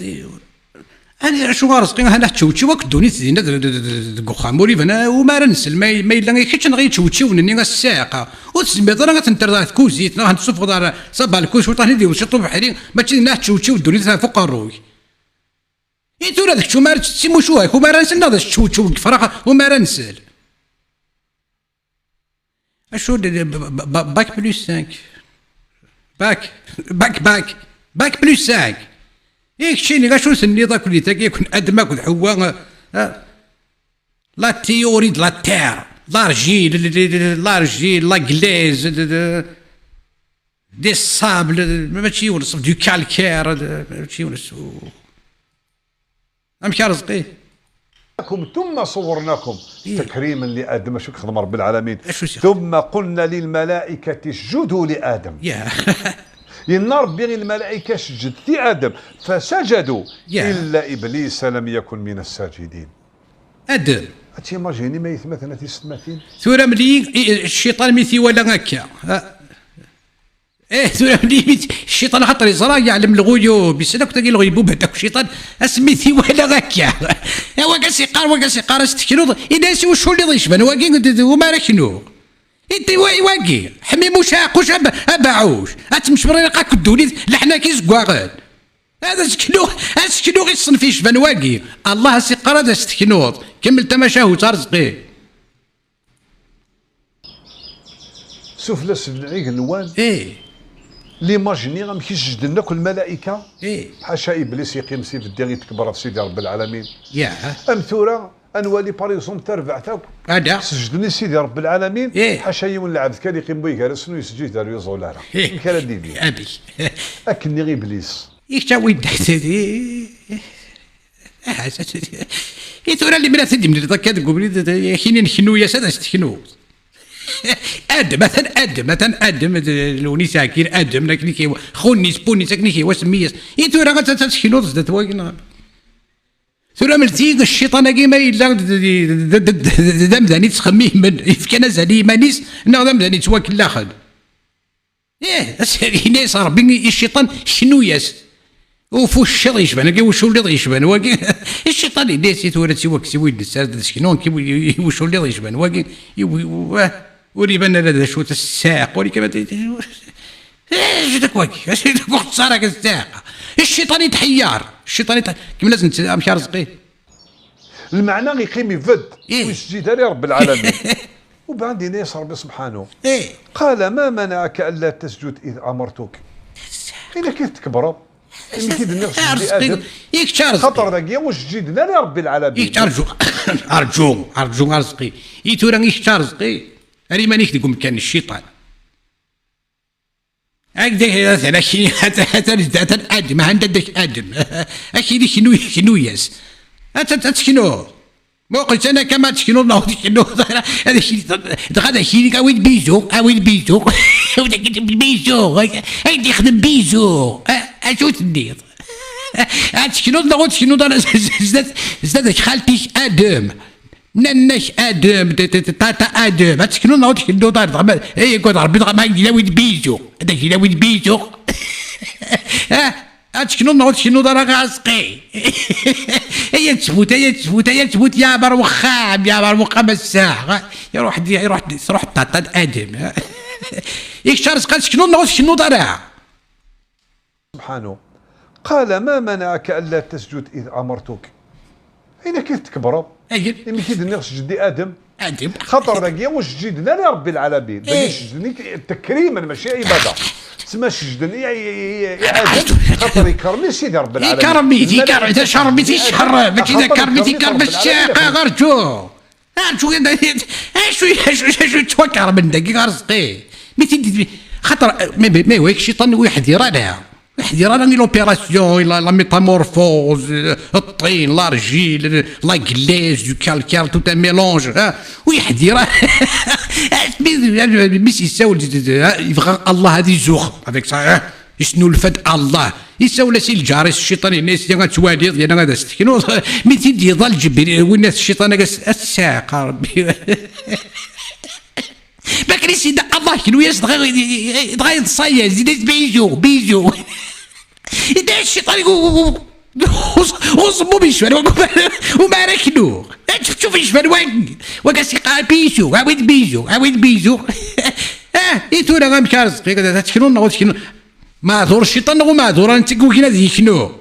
انا شو غارسقي انا تشوتشي وقت دوني زينه دقخاموري فانا وما رنسل ما الا كيتش نغي تشوتشي ونني الساقه وتسمي راه تنتر كوزيت راه نصف دار صبا الكوش وطاني دير شطو بحري ما تشي تشوتشي ودوني فوق الروي انتو هذاك شو ما تسمو شو هاك وما رنسل هذا تشوتشي فرق وما رنسل اشو باك بلس 5 باك بلس 5 شيني غاشو سني ذاك اللي تاكي يكون ادمك وحواء لا تيوري لا تير لارجيل لا غليز دي صابل ماشي ونصف دو كالكير ماشي ونصف امشي رزقي ثم صورناكم تكريما لادم. شو خدم رب العالمين ثم قلنا للملائكه اسجدوا لادم ينار بغي الملائكة سجد لآدم فسجدوا إلا إبليس لم يكن من الساجدين. أدم هاتي ماجيني ما يثمثنا تيستماتين ثورة ملي الشيطان ميثي ولا هكا ثورة ملي الشيطان خاطر يزرع يعلم الغيوب يسلك تاكي الغيبوب هذاك الشيطان اسميثي ولا هكا وقاس يقار استكنوض إناس وشو اللي ضيشبان واقي وما راكنو انت واقي حمي مشاقوش اباعوش اتمش بريقه كدولي لحنا كي زكواغل هذا سكنو غير الصنفي شبان واقي الله سيقرا هذا استكنوض كمل تماشاه ترزقي سفلى سبعيق نوان لي ماجيني غام كيسجد لنا كل الملائكه حاشا ابليس يقيم سيف الدين يتكبر في سيدي رب العالمين امثوره انوالي باريزون تربع تاو هذا سجدني سيدي رب العالمين حاشا يوم العبد كان يقيم بو يجالس يسجد دار يوزولا كان ديبي ابي اكني غير ابليس يشتاوي دحتي يثور اللي مرات تدي من ذاك تقول حين نحنو يا ساده استكنو ادم مثلا لوني ساكير ادم لكن كي خوني سبوني ساكني كي وسميس يثور غا تسكنو زدت واقنا ثم ملتي الشيطان كيما إلا دام ذاني تخميه من يفكنا زاني مانيس نغدام ذاني تواكل لاخد هنا صار بين الشيطان شنو ياس وفو الشر يشبان كي وشو اللي يشبان واقي الشيطان اللي سيت ولا تيوك سوي الساد شكنون كي وشو اللي يشبان واقي وريبان هذا شو الساق ولي كما شدك واقي اش وقت صار الساق الشيطان يتحير كيما لازم امشي رزقيه المعنى غيقيم يفد ويسجد لرب العالمين وبعدين يسر ربي سبحانه قال ما منعك الا تسجد اذ امرتك الا كنت تكبر اللي كيدير ادم خطر داكيا واش جدنا لرب العالمين ارجو رزقي يتورا يختار رزقي راني مانيش نقول كان الشيطان هكذا حتى ادم عندك ادم اكيد شنو ياس شنو ما قلت انا كما تشكنو الله تشكنو هذا الشيء غدا شي وين بيزو وداك بيزو هاي يخدم بيزو اشو تدير تشكنو الله تشكنو زاد خالتي ادم ننش ادم تاتا ادم تشكنو الله تشكنو دار اي قول ربي ما يجي وين بيزو هذاك وين بيزو شنو نعود شنو دار غاسقي هي تفوت يا بر وخام يا بر وخام الساعه يروح طاطا ادم يكشر قال شنو نعود شنو دار سبحانه قال ما منعك الا تسجد اذ امرتك اين كنت تكبر اللي كيدير جدي ادم خطر داكيا واش جدنا لرب العالمين باغي يسجدني تكريما ماشي عباده تسمى سجدني يا ادم خاطر يكرمني سيدي رب العالمين يكرمي شربتي الشر ما كذا كرم الشاقه غرجو شو توكر من دقيقه رزقي خاطر ما هو الشيطان واحد يرانا لوبيراسيون لا ميتامورفوز الطين لارجيل لا غليز دو كالكال تو ان ميلونج واحد يرى مش يساول يبغى الله هذه زوخ هذاك صحيح شنو الفد الله يساول سي الجاري الشيطان الناس اللي غتوالي ديال هذا استكنو متي يظل جبريل والناس الشيطان الساق ربي بكري سيدي الله شنو يبغى يتصايا زيد بيجو إذا الشيطان يقول وصبوا بيشوان وما ركنو شوف يشوان وقاسي قال بيجو عاود بيجو يتونا غامشي رزقي شنو نغوت شنو معذور الشيطان ومعذور انت كوكينا ذي شنو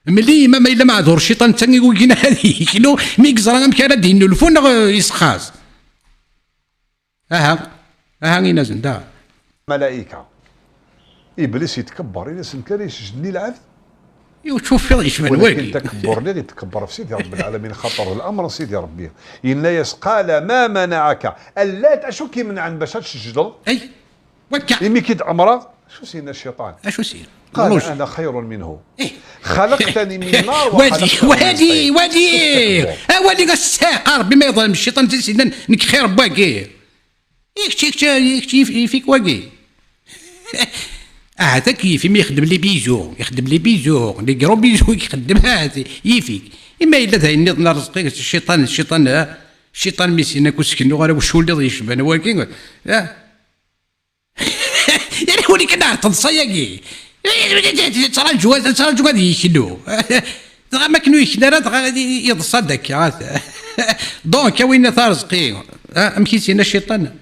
ملي ما الا معذور الشيطان انت كوكينا هذه شنو ميكزرا غامشي راه دينو الفون يسخاز اها غينا زندا ملائكه ابليس يتكبر الى كان يسجدني العبد وتشوف يشمل ولكن تكبر لي يتكبر في سيدي رب العالمين خطر الامر سيدي ربي إن قال ما منعك الا اشو كيمنع باش تسجد اي وكا ملي كيتامر شو سينا الشيطان اشو سير قال انا خير منه خلقتني من نار وادي الساق ربي ما يظلم الشيطان تسيدنا نك خير باكي يكشي فيك واقي هذاك يفهم يخدم لي بيجو لي كرو بيجو يخدم هذا يفيك اما الا ذا النظام رزقي الشيطان ميسينا كوسكنو غير وشو اللي يشبان واقي يعني ولي كنا تنصياكي ترى الجواز يشنو ما كانوا يشنا يتصدق دونك وين رزقي مشيتينا الشيطان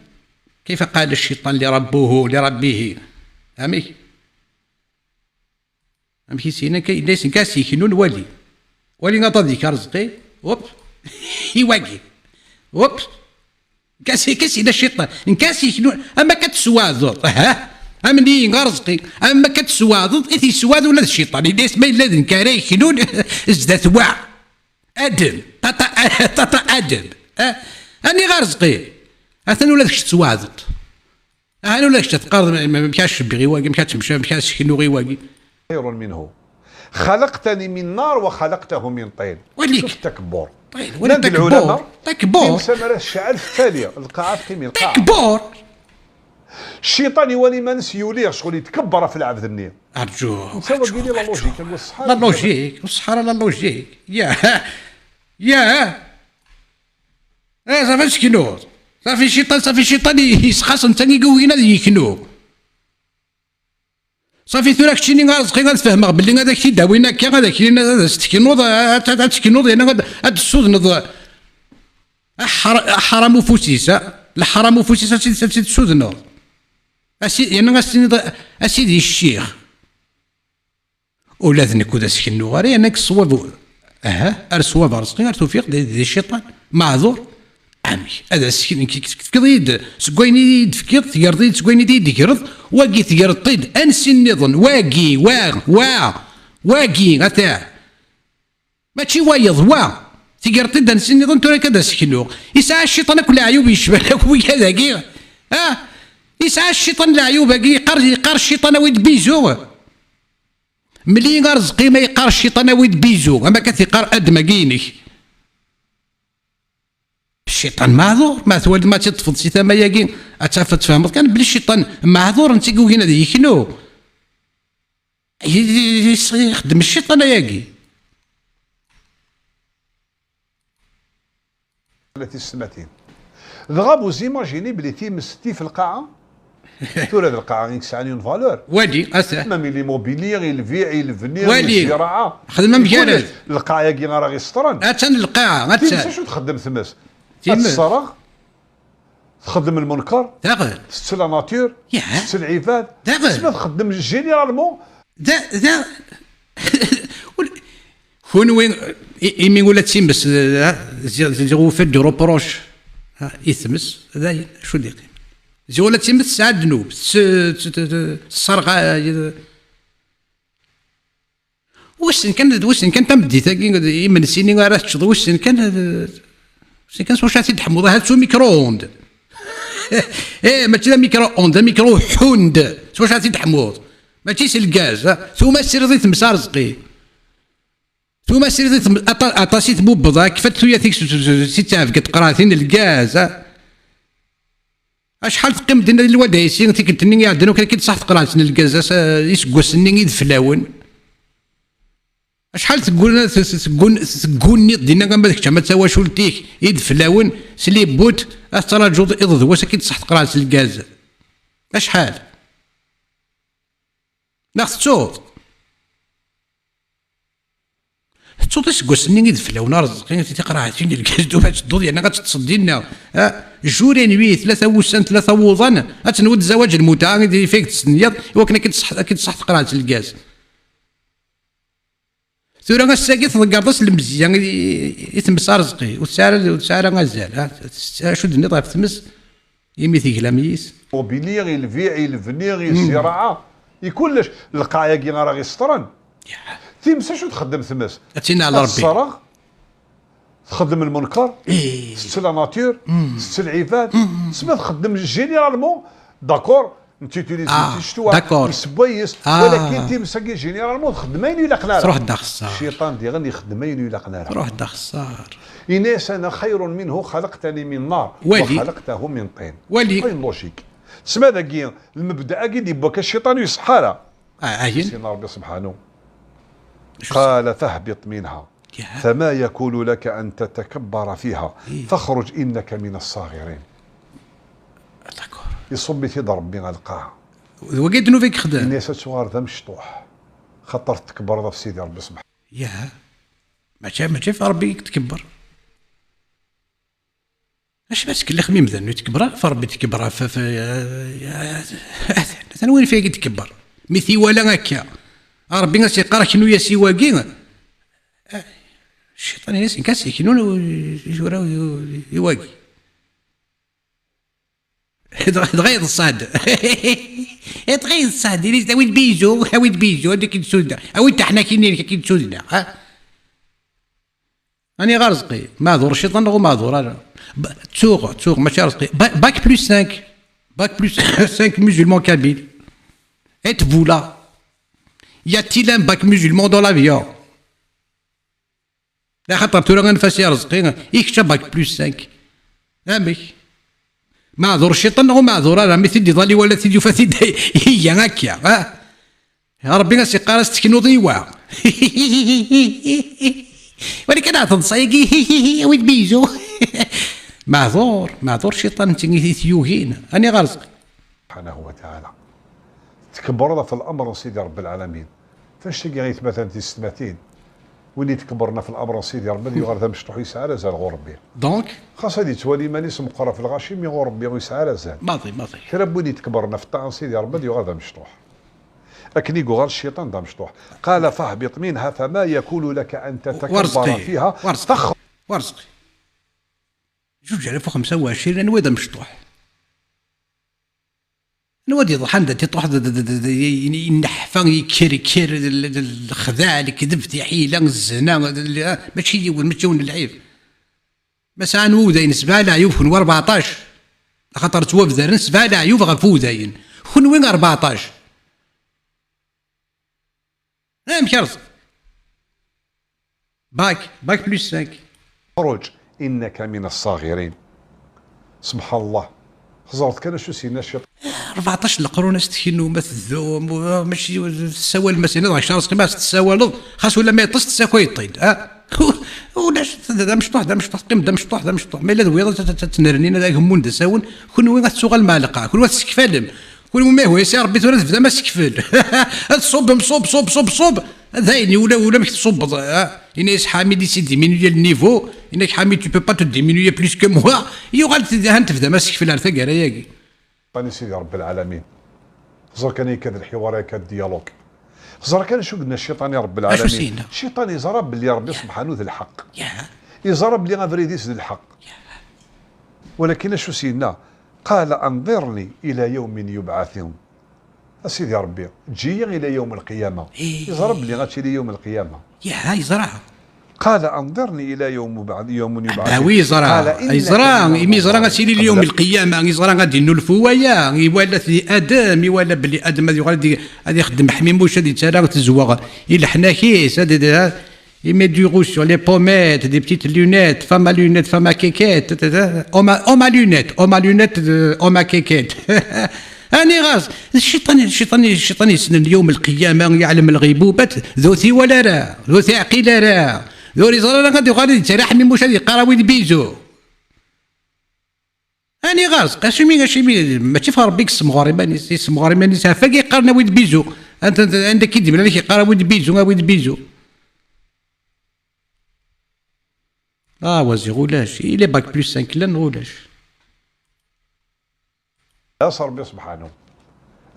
كيف قال الشيطان لربه امي مشيتينا كاين كاس يشنو الولي غطا ديك رزقي وب يواقي وب كاسي الشيطان نكاسي شنو اما كتسواض امني غرزقي اما كتسواض اثي سواد ولا الشيطان اللي اسمه الا نكاري شنو ازدات واع ادم طاطا ادم اني غرزقي اثن ولا تسواض انا ولا تقارض ما مشاش بغي واقي مشاش شنو غي واقي خير منه خلقتني من نار وخلقته من طين وليك تكبر طيب ولا تكبر كيما الشعل في التاليه القاعات كيما القاع تكبر الشيطان يولي ما نسيوليه شغل يتكبر في العبد النية. ارجوك انت قال لي لا لوجيك والصحة لا لوجيك والصحراء لا لوجيك يا صافي تكنو صافي الشيطان يسخص انت يقوينا يكنو صافي ثوراك شتيني غارزقي غتفهمك باللي هذاك تيداوينا كي هذاك هذا تكنوض انا هاد السودنض حرام وفوسيس الحرام وفوسيس تسودنض يعني اسيدي الشيخ ولا ذنك ودا سكنو غير انك الصواب الصواب رزقي غير توفيق ديال الشيطان معذور عمي هذا سكن كيفكض سكويني تفكيض تقرضي سكويني تيدكرض واقي تقرطيد انسي النظن واقي واقي غتاع ماشي وايض تقرطيد انسي النظن تورا كذا سكنو يسعى الشيطان كل عيوب يشبه لك وكذا كي يسعى الشيطان العيوب يقار الشيطان ويد بيزو ملي رزقي ما يقار الشيطان ويد بيزو اما كثيقار ادم كيني الشيطان معذور ما ثوالد ما تطفض سي ثما ياكين اتعرف تفهمت كان بلي الشيطان معذور انت كوكينا يكنو يخدم الشيطان ياكي التي سمعتين ضغابو زيماجيني بلي تيمستي في القاعه تورا هذه القاعه يكسعني اون فالور وادي اسا مامي لي موبيليير يلفيع يلفني وادي الزراعه خدمه مكانه القاعه كي راهي سطرن اتن القاعه اتن شو تخدم ثماس الصراغ تخدم المنكر داغل ست لا ناتور ست العباد تسمى تخدم جينيرالمون دا كون وين يمين ولا تيمس زيرو في دو روبروش يثمس هذا شو دير زي ولا تيمس ساعه ذنوب الصرغه واش كان تم بديت من سنين راه تشض واش كان واش عاد تحمض هاد سو ميكرووند ماشي ميكرو اوند ميكرو حوند واش عاد تحمض ماشي سي الغاز ثم سير تمس رزقي ثم سير اطاسيت مبضا كيفاش ثويا تيك سي تعرف كتقراثين الغاز شحال تقيم دينا الودايسين تيكنتني عندنا كان كيتصح تقراثين الغاز يسكوسني يدفلاون شحال تقولني دينا كما داك ما تسوى شولتيك يدفلاون سلي بوت تراجو اض واش كيتصح تقراث الغاز شحال ناخذ تصوت تسكوسني يدفلاون رزقين تيقراثين الغاز دو باش تدو انا غتصدي لنا جورين وي 3 وسن 3 وضن تنود زواج المتعه فيك تسنيض وكنا كيتصح تقراث الغاز ثورة الساقي تضقرطس المزيان يتمس رزقي وتسعر غزال شو دني طايف تمس يمي تيكلاميس موبيليير يلفيع يلفنيغ الزراعه يكلش القاعه كي راه يسطرن تيمس شو تخدم ثمس اتينا على ربي الصراغ تخدم المنكر ست لا ناتور ست العباد تسمى تخدم جينيرالمون داكور نتيتيليزي تشتوا يسبويس ولكن تيمسكي جينيرالمون تخدمين ولا قناره تروح داخسار الشيطان ديالنا يخدمين ولا قناره تروح داخسار إناس انا خير منه خلقتني من نار وخلقته من طين ولي طين لوجيك تسمى ذاك المبدا كي يبوك الشيطان يسحرها عين سيدنا ربي سبحانه قال فاهبط منها فما يكون لك ان تتكبر فيها فاخرج انك من الصاغرين يصب في ضرب من القاع وقيت انه فيك خدام الناس صغار ذا مشطوح خطر تكبر في سيدي ربي سبحانه يا ماشي في ربي تكبر اش بس كل خميم ذا انه تكبر فربي تكبر انا وين فيك تكبر مثي ولا هكا ربي ناس يقرا كنو يا سواقي الشيطان ياس كاس كنو يواقي تغيظ الصاد تغيظ الصاد اللي وين بيجو وين بيجو هذيك السودة او انت حنا كاين السودة راني غارزقي معذور الشيطان هو معذور انا تسوق ماشي رزقي باك بلس 5 باك بلس 5 musulmans kabyles êtes-vous là y a-t-il un bac musulman dans l'avion لا خاطر تورا غنفاسي رزقي يكتب باك بلس 5 امي معذور الشيطان هو معذور، راه مي تيدي ضالي ولا تيدي فاتيد هي هكا يا ربي ناس يقارس تكنو ضيوا ولكن انا تنصايقي ويد بيجو معذور الشيطان تيجي ثيوهين اني غارزق سبحانه وتعالى. تكبرنا في الامر سيدي رب العالمين، فاش تلقى غير مثلا تيستماتين وين تكبرنا في الامر سيدي ربي يغرد مشطوح يسعى رزال غربي دونك خاص هادي تولي مانيس مقرا في الغاشيم غربي ويسعى رزال ماضي كرا بوني تكبرنا في الطعن سيدي ربي يغرد مشطوح لكن يقول الشيطان دا مشطوح. قال فاهبط منها فما يكون لك ان تتكبر فيها ورزقي 2025 انا ودا مشطوح نودي ضحان دا تطوح ينحفا يكركر الخداع الكذب حيله الزنا ماشي يقول متجون اللعيب مسا نودين 7 عيوب خن 14 خاطر توفذر 7 عيوب غفودين خن وين 14 مكرز باك بلس 5 خرج انك من الصاغرين. سبحان الله خزرت كان شو سينا الشيطان 14 القرون استكنوا مثل ماشي تساوى المسينه 10 قيمه تساوى خاص ولا ما يطس تساوى يطيد ولاش دا مشطوح قيم دا مشطوح ما الا دويضه تنرنين هذاك همون تساون كون وين غتسوق المعلقه كون تسكفالم كون ما هو يا ربي تولد بدا ما سكفل تصب صوب هذاين ولا مش تصب إناس حامي دي سي ديمينوي النيفو إنك حامي تو بو با تو ديمينوي بلوس كو موا يغال هانت بدا ما سكفل على ثقه ياكي باني سيدي رب العالمين. خزر كان يكاد الحوار يكاد الديالوج خزر كان شو قلنا الشيطان يا رب العالمين الشيطان يزرب باللي ربي سبحانه ذي الحق يزرب باللي غافريديس ذي الحق ولكن شو سيدنا قال انظرني الى يوم يبعثون اسيدي ربي تجي الى يوم القيامه يزرب باللي غاتشي لي يوم القيامه يزرعها قال انظرني الى يوم يبعثون وي يزرع غاسيلي اليوم القيامه يزرع غادي نلفوايا يولات ادم يولى بلي ادم غادي يخدم حميم واش غادي ترى تزوغ يلحنا كيس هذا يمي دو روج سور لي بوميت دي بتيت لونيت فما كيكيت اوما لونيت اوما كيكيت اني غاز الشيطان يسن اليوم القيامه يعلم الغيبوبات ذوثي ولا را ذوثي عقيله را ذوري زرا غادي تريح من واش غادي قراوي بيزو اني غاز قاشمي ماشي في ربيك اسم غريباني سافاك يقارنا ويد بيزو انت عندك كيدي بلا كيقرا ويد بيزو وزي غولاش إلي باك بلس 5 لان غولاش يا ربي سبحانه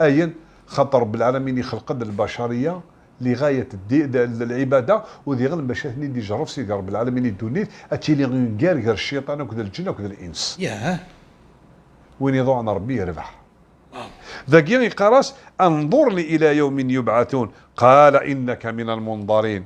أين خاطر رب العالمين يخلق البشرية لغاية العبادة وذي غير باش دي جرف سيدي رب العالمين الدنيا اتي لي غير الشيطان وكذا الجن وكذا الإنس وين يضوعنا ربي يربح ذاك يقراس انظرني إلى يوم يبعثون قال إنك من المنظرين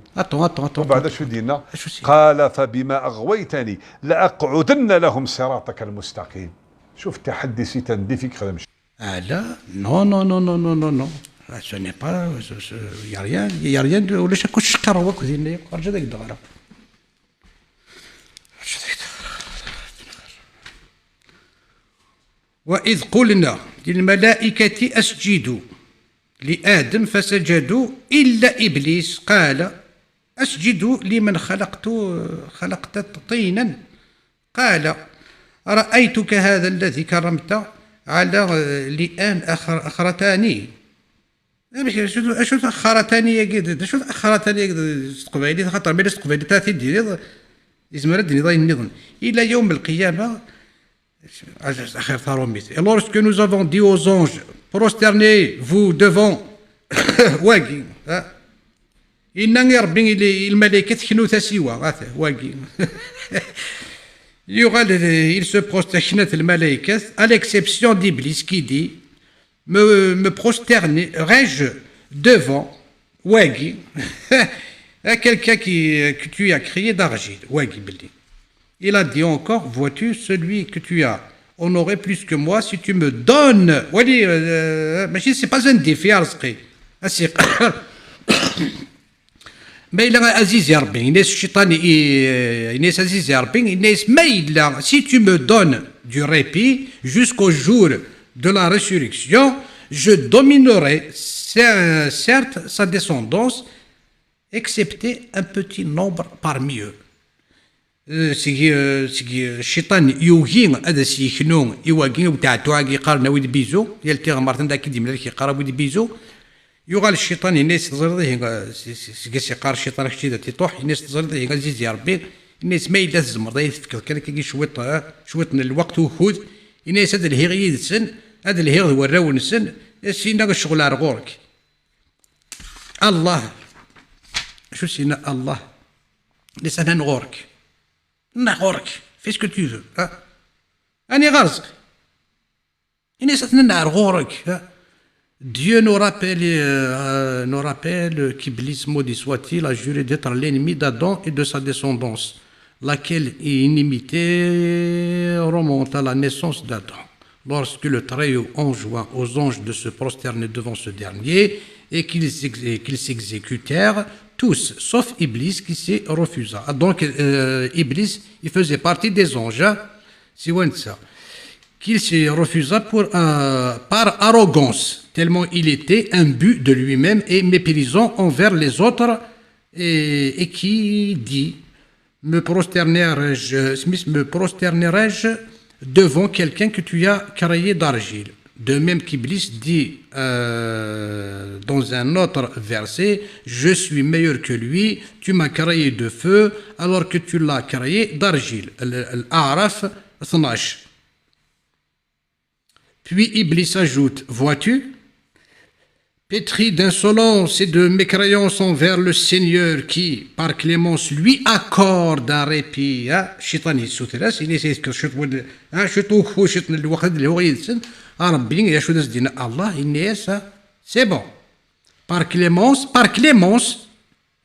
وبعد شو دينا قال فبما أغويتني لأقعدن لهم صراطك المستقيم. شوف تحدي سيتندي فيك خدمش لا نو ce n'est pas il y a rien ولا شكون شكر هو كذا خرج هذاك الدغره وإذ قلنا للملائكة أسجدوا لآدم فسجدوا إلا إبليس قال أسجدوا لمن خلقت طينا قال رأيتك هذا الذي كرمت على لآن أخرتاني شو أخرتاني يا قد شو أخرتاني يا قد قبيلي خاطر ملي قبيلي تاثي ديال يزمر الدنيا النظام إلى يوم القيامة. Lorsque nous avons dit aux anges, prosternez-vous devant واقي إن ربي الملائكة تكنو تسيوا واقي يقال il se prosterne الملائكة à l'exception d'Iblis qui dit me prosternerai-je devant واقي à quelqu'un que tu as créé d'argile واقي باللي. Il a dit encore, vois-tu, celui que tu as honoré plus que moi, si tu me donnes... Mais c'est pas un défi, mais il a Aziz Yarbin, il est Shitani, il est Aziz Yarbin, il est Maïla, si tu me donnes du répit jusqu'au jour de la résurrection, je dominerai certes sa descendance, excepté un petit nombre parmi eux. سيجي الشيطان يوغي هذا سيكنون يواغي وتاعتو عاقي قارنا ويد بيزو يلتي مرتين ذاك ديما كي قرا ويد بيزو يوغال الشيطان الناس تزرده سي قار الشيطان كشي تيطوح الناس تزرده زيز يا ربي الناس ما يداز الزمر يفكر كان كي شويط من الوقت وخذ الناس هذا الهيغ يدسن هذا الهيغ هو الراون السن سينا الشغل على غورك الله شو سينا الله ليس انا نغورك نغورك fais ce que tu veux أنا غارزك الناس تنع غورك Dieu nous rappelle qu'Iblis, maudit soit-il, a juré d'être l'ennemi d'Adam et de sa descendance, laquelle inimité remonte à la naissance d'Adam. Lorsque le Très-Haut enjoint aux anges de se prosterner devant ce dernier et qu'ils s'exécutèrent tous, sauf Iblis qui s'y refusa. Donc Iblis, il faisait partie des anges, c'est loin de ça. Qu'il se refusa par arrogance, tellement il était imbu de lui-même et méprisant envers les autres, et qui dit me prosternerai-je devant quelqu'un que tu as créé d'argile. De même qu'Iblis dit dans un autre verset, je suis meilleur que lui, tu m'as créé de feu alors que tu l'as créé d'argile. Al-A'raf 12. Puis Iblis ajoute, vois-tu, pétri d'insolence et de mécréance envers le Seigneur qui, par clémence, lui accorde un répit. الشيطان يسوتراس إني سيذكر شطو شط الوقت اللي هو يدسن ربي يا شو دينا الله إني c'est bon. Par clémence,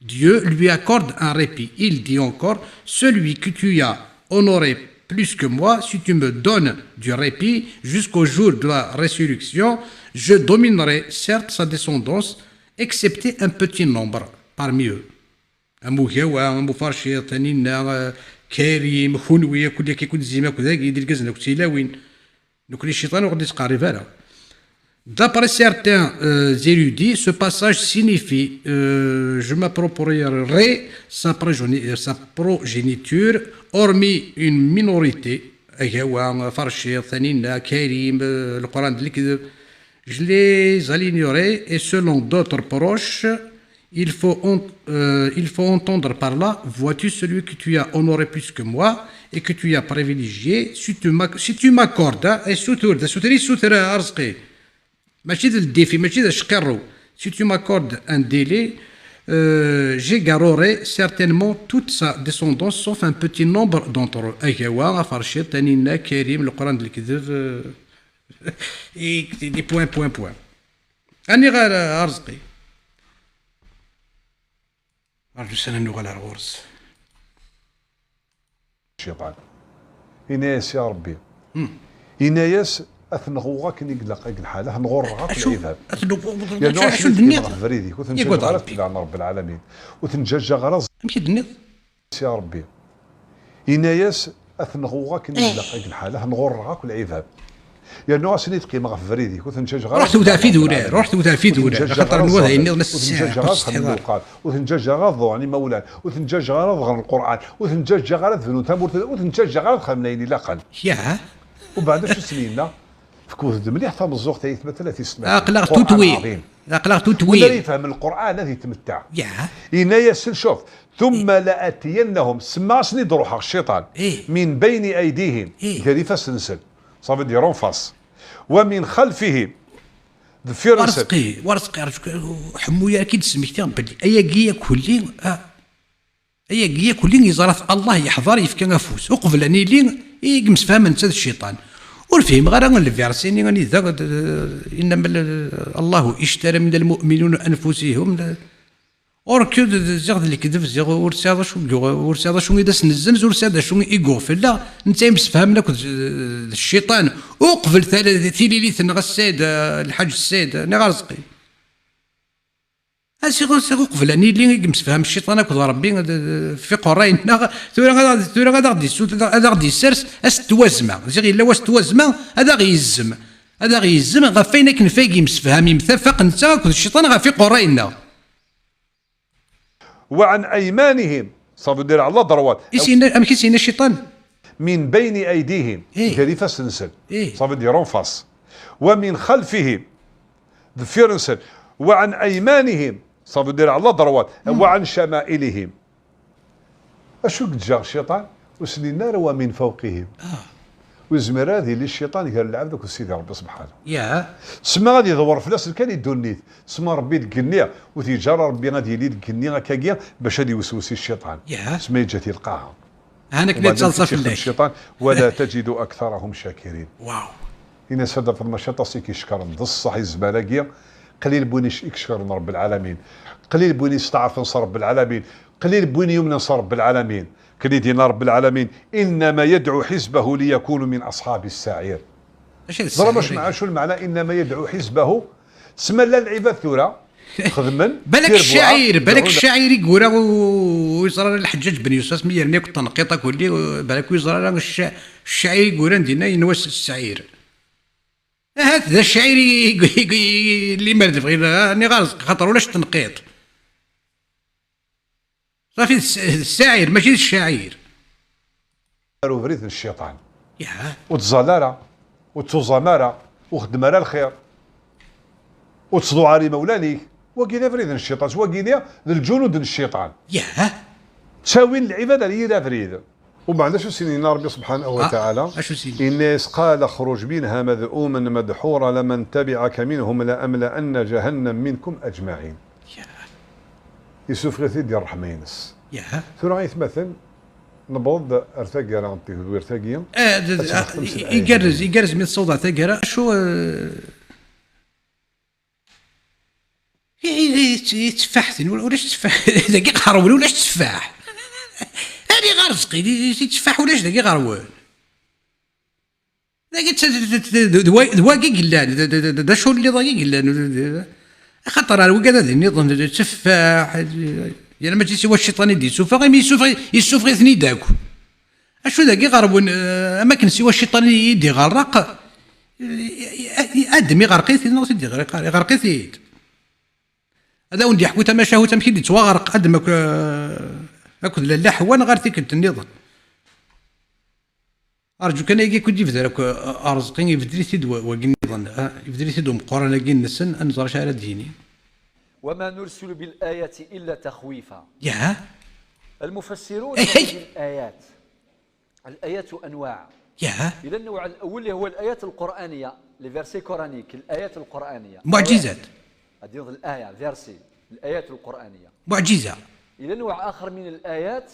Dieu lui accorde un répit. Il dit encore, celui que tu as honoré plus que moi, si tu me donnes du répit jusqu'au jour de la résurrection, je dominerai certes sa descendance, excepté un petit nombre parmi eux. أموجاوة مفارشي تانينا كريم خنوية كل كيكون زيما كذا يدير كزنا كتيلاوين نكون الشيطان وقد يتقارب هذا. D'après certains érudits, ce passage signifie je m'approprierai sa progéniture, hormis une minorité. Je les alignerai et selon d'autres proches, il faut entendre par là, vois-tu celui que tu as honoré plus que moi et que tu as privilégié, si tu m'accordes, et si tu m'accordes un délai, j'égarerai certainement toute sa descendance sauf un petit nombre d'entre eux. Des points. أني غير أرزقي أرجو سنة نغال الغرس الشيطان إناس يا ربي إناس أثنغوغا كني قلق الحالة نغرغا في العذاب يعني شو الدنيا فريدي وتنجج غرض عن رب العالمين وتنجج غرض ماشي الدنيا يا ربي إناس أثنغوغا كني قلق الحالة نغرغا في العذاب يعني واسني تقيمة في فريدي وتنجج غرض رحت وتافي دورة خاطر نوضع إني نص ساعة وتنجج غرض يعني مولان وتنجج غرض غير القرآن وتنجج غرض ذنوتها وتنجج غرض خمنين لا قل ياه وبعد شو سنينا فكوت مليح فهم الزوق تاعي مثلا تسمع اقلق توتوي ولا يفهم القران هذه يتمتع ياه إنايا شوف ثم لاتينهم سماسني دروحها الشيطان من بين ايديهم هذه فاس صافي ديرون فاس ومن خلفهم ورزقي حمويا اكيد سميتي بلي ايا كلين يزرف الله يحضر يفكا نفوس وقبل اني لين يقمس فهم انت الشيطان والفهم غير الفيرسيني غني ذاك انما الله اشترى من المؤمنين انفسهم اوركو زغد اللي كذب زغ ورساده شو يدس نزنز ورساده شو يقوفل لا انت يمسفهم لك الشيطان وقبل ثلاث ليلة غساد الحاج السيد انا غرزقي سي قبلاني اللي مسفهم الشيطان اكد ربي في قرينا ثورة غادا غادي يسرس استوازمه زي الا واش توازمه هذا غيزم غفاين كنفايق مسفهم متفق انت اكد الشيطان غا في قرينا. وعن ايمانهم صافو دير على ضروات ام كيسينا الشيطان من بين ايديهم كلفه سنسل صافو ديرون فاس ومن خلفهم ذفيرنسل وعن ايمانهم صافو دير على ضروات وعن شمائلهم. اشو قد جا الشيطان وسنينا روا من فوقهم وزمر هذه اللي الشيطان قال لعبدك وسيدي ربي سبحانه تسمى غادي يدور فلاس كان يدونيت تسمى ربي دقنيا وتيجار ربي غادي يلي دقنيا هكاكيا باش غادي يوسوسي الشيطان تسمى يجي تلقاها انا كنت تصلصه في الشيطان ولا تجد اكثرهم شاكرين. واو هنا ساده في المشيطه سي كيشكر بصح الزبالاكيا قليل بوني يشكر رب العالمين قليل بوني يستعرف نصر رب العالمين قليل بوني يمنى نصر رب العالمين كلي دينا رب العالمين انما يدعو حزبه ليكونوا من اصحاب السعير. ضرب واش مع شو المعنى انما يدعو حزبه تسمى لا العباد ثوره خدمن بالك الشاعر يقول ويزرى الحجاج بن يوسف ميرني كنت تنقيطه كلي بالك ويزرى الشاعر يقول عندنا ينوس السعير هذا الشاعر اللي ما بغي راني غارز خاطر ولاش تنقيط صافي الساعر ماشي الشاعر. فريد الشيطان وتزالارا وتزامارا وخدم على الخير وتصدو على مولانيك وكينا فريد الشيطان وكينا للجنود الشيطان تساوين العباده اللي هي فريد ومعنا شو سنين ربي سبحانه وتعالى الناس قال اخرج منها مذءوما مدحورا لمن تبعك منهم لأملأن جهنم منكم اجمعين. يوسف غيثي ديال الرحمه ينس ثم غيتمثل نبض ارتقى رانتي ورتقيا يقرز من الصوت ارتقى شو يتفاح ولاش تفاح دقيق خرول ولاش تفاح هذه غرزقي يتفاح ولاش دقيق خرول دواقي قلان دا شو اللي ضاقي قلان خاطر الوقت هذا النظام تفاح يعني ما تيسوى الشيطان يدي سوفا غير يسوف غير ثني داكو اشو داكي غربون اماكن سوى الشيطان يدي غرق ادمي غرقيتي نو سيدي غرقيتي هذا وندي حكو تما شاهو تمشي دي تواغرق ادمك اكو لا حوان غارتيك النظام ارجو كان يجي كنت يفدرك ارزقين يفدريتي دو وكن نظن يفدريتي دو مقارنه كي نسن انظر شعر ديني وما نرسل بالآيات إلا تخويفا. المفسرون الآيات أنواع. إذا النوع الأول هو الآيات القرآنية لفيرسي كورانيك الآيات القرآنية معجزات هذه الآية فيرسي الآيات القرآنية معجزة. إلى نوع آخر من الآيات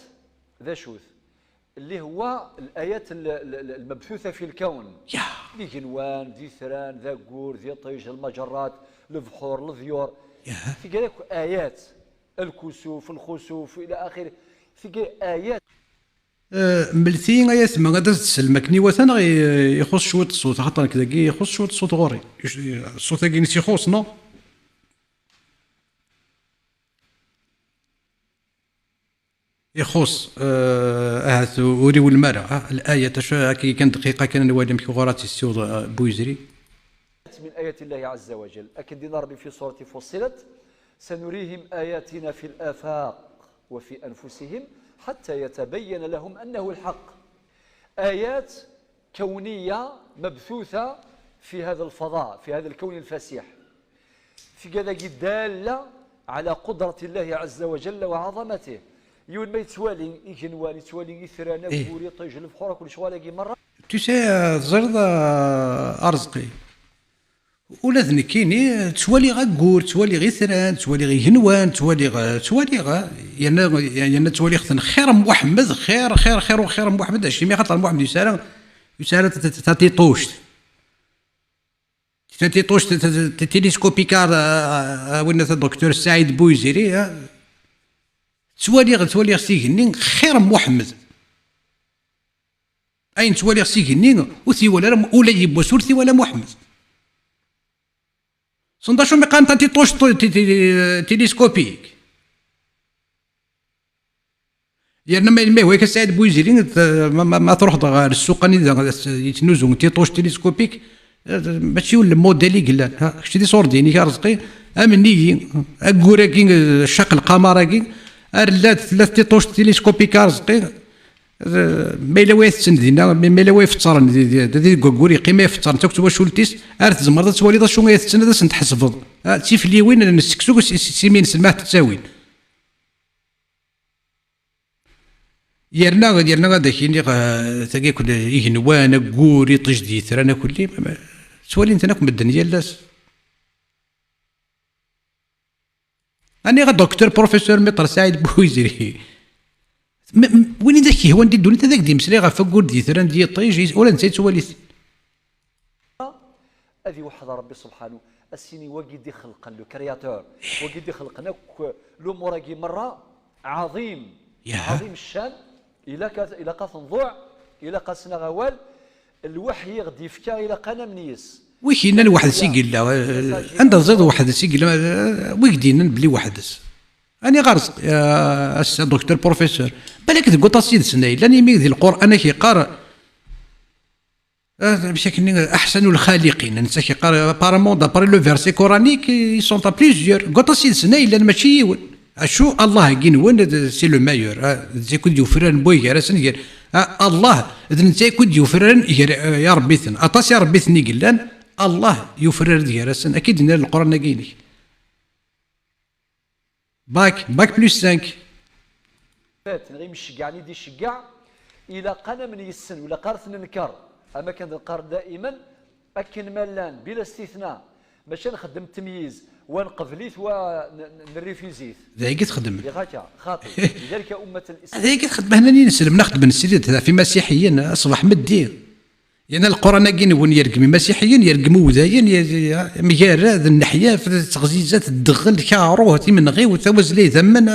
ذا شوث اللي هو الآيات المبثوثة في الكون ذي جنوان ذي ثران ذا قور ذي طيش المجرات البحور الذيور في قالك آيات الكسوف الخسوف إلى آخره في آيات ملتين آيات ما غادي تسلمك نيواتنا يخص شوية الصوت حتى كذا يخص شوية الصوت غوري الصوت كي نسي يخص نو يخص وري والمرأة الآية تشا كي كان دقيقة كان نوالي مكي غوراتي السيوض بويزري من آيات الله عز وجل أكد ربي في سورة فصلت سنريهم آياتنا في الآفاق وفي أنفسهم حتى يتبين لهم أنه الحق. آيات كونية مبثوثة في هذا الفضاء في هذا الكون الفسيح في كذا دالة على قدرة الله عز وجل وعظمته يقول ما يتوالي يجنوان يتوالي يثران بوري يطيج البحور كل شوالي مرة تسا زرد أرزقي ولا ذنكيني توالي غا كور توالي غي ثران توالي غي هنوان توالي غا يعني توالي خثن خير محمد خير خير خير وخير محمد هادشي مي خاطر محمد يسال تاتيطوش تاتيطوش تيليسكوبيكار وين الدكتور سعيد بويزيري توالي سيغنين خير محمد اين توالي سيغنين وثي ولا يبوسور ثي ولا محمد sondage مقارنة تيطوش تيليسكوبيك يعني ما هو كسعد بويزيرين ما تروح غير السوق يتنوزو تيطوش تيليسكوبيك ماشي ولا موديلي قلان شتي دي صور ديني كارزقي امني اكوراكي الشق القمراكي ارلات ثلاث تيطوش تيليسكوبيك كارزقي ما الا وايف تسندينا ما الا وايف تصرن دي كوكوري قيمه يفتر انت كتب شولتيس ارت زمر تسوالي شو غيتسند هذا نتحسفض تيف لي وين نسكسو سيمين سماه تساوين يرنا غادا كيني تاكي كل يهنوانا كوري تجدي ثرانا كلي سوالي انت ناكم الدنيا لاس اني غا دكتور بروفيسور مطر سعيد بويزري وين ذاك هو ندي الدنيا ذاك دي مسري غا فكور دي ثران دي طيج ولا نسيت سوالي هذه وحده ربي سبحانه السيني وقيد يخلق لو كرياتور وقيد يخلقنا لو موراكي مره عظيم عظيم الشان الى قا تنضوع الى قا سنا غوال الوحي غادي يفكا الى قنا منيس ويكينا الواحد سيقلا عند زاد واحد سيقلا ويقدينا بلي وحدس اني غارز يا دكتور بروفيسور بالك تقول تصيد سناي لاني ميدي القران كيقرا بشكل احسن الخالقين انت كيقرا بارامون دابري لو فيرسي كورانيك اي سون تا بليزيور قول تصيد سناي لان ماشي يون شو الله كين سي لو مايور زي كنت يوفرن بوي يا راسن الله اذا انت كنت يوفرن يا ربي ثن اطاس يا ربي ثني قلان الله يوفرن يا راسن اكيد ان القران كايني باك بلس 5 فات غير مشجعني دي شجع الى قنا من يسن ولا قارث ننكر اما كان القار دائما اكن ملان بلا استثناء باش نخدم تمييز ونقبليت ونريفيزيت ذاك تخدم لغايه خاطر لذلك امه الاسلام ذاك تخدم هنا نسلم نخدم نسيت في مسيحيين اصبح مدين يعني القران كاين وين يرقم مسيحيين يرقموا وذاين مجال هذا النحيه في تغزيزات الدغل كاروه تي من غير وتوز ليه ثمن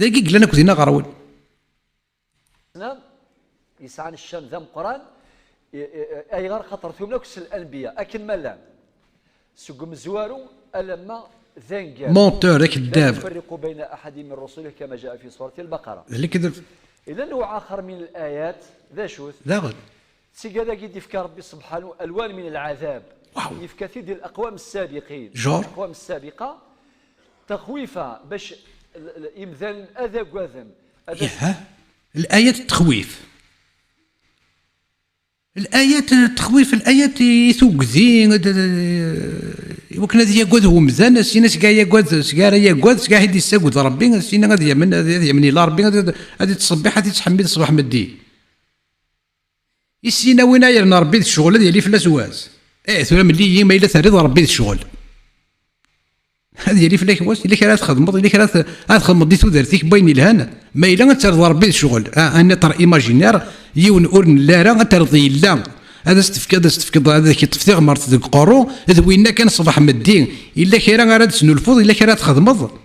ذاك قال لنا كنا غرول نعم يسعى الشام ذم قران اي غير خطر فيهم نفس الانبياء اكن ملان سقم زوارو ألما ذنجا مونتور كذاب يفرق بين أحد من رسله كما جاء في سورة البقرة اللي كذب إذا نوع آخر من الآيات ذا شوث لا غد سيقادا قد يفكر ربي سبحانه ألوان من العذاب يفكر في الأقوام السابقين جور الأقوام السابقة تخويفا باش إمثال أذى وذم الآيات التخويف الآيات التخويف الآيات يثوق زين وكنا ذي يقعد هو مزان سينا سكا يقعد سكا يقعد سكا هيدي يساقود ربي سينا غادي يمن إلى ربي غادي تصبح غادي تحمد الصباح مدي السينا وين يرنا ربي الشغل ديالي في الاسواز ثم ملي ما الا تريض ربي الشغل هذه اللي في الاسواز اللي كانت تخدم اللي كانت تخدم ديتو دارتيك باين الهنا ما الا ترضى ربي الشغل انا طر ايماجينير يون اورن لا راه ترضي لا هذا استفكد هذا كيطفي مرت ذوك قرو وين كان صباح مدين الا كاين راه تسنو الفوض الا كان تخدمض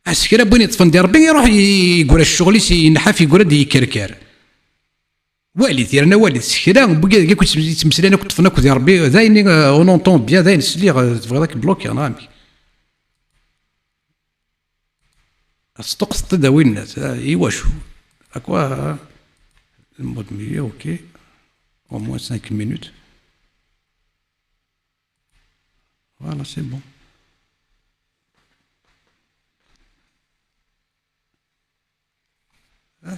عسكري بغينا يطفن ديال ربي يروح يقول الشغل ينحف يقول دي كركر والد يرنا والد سكرا بقى كنت تمسلي انا كنت طفنا ديال ربي ذاين اونونطون بيان ذاين سلي تبغي ذاك بلوكي انا عامي استقص تداوي الناس ايوا شو اكوا المود مية اوكي au moins 5 minutes voilà c'est bon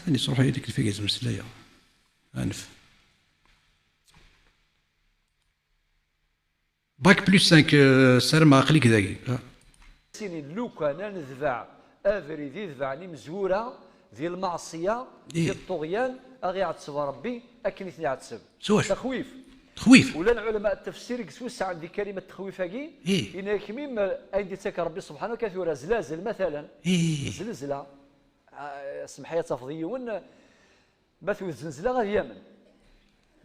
ثاني صروح يديك الفيكاز مسلايا انف باك بلس 5 سلام عقليك ذاكي سيني لو كان نذبع افري ذي ذبعني مزوره ذي المعصيه ذي الطغيان اغي عتسب ربي اكن اثني عتسب تخويف ولا علماء التفسير يسوس عندي كلمه تخويف هاكي ان كميم عندي تك ربي سبحانه كثير زلازل مثلا زلزله سمحيه تفضيون مثل الزلزله غير اليمن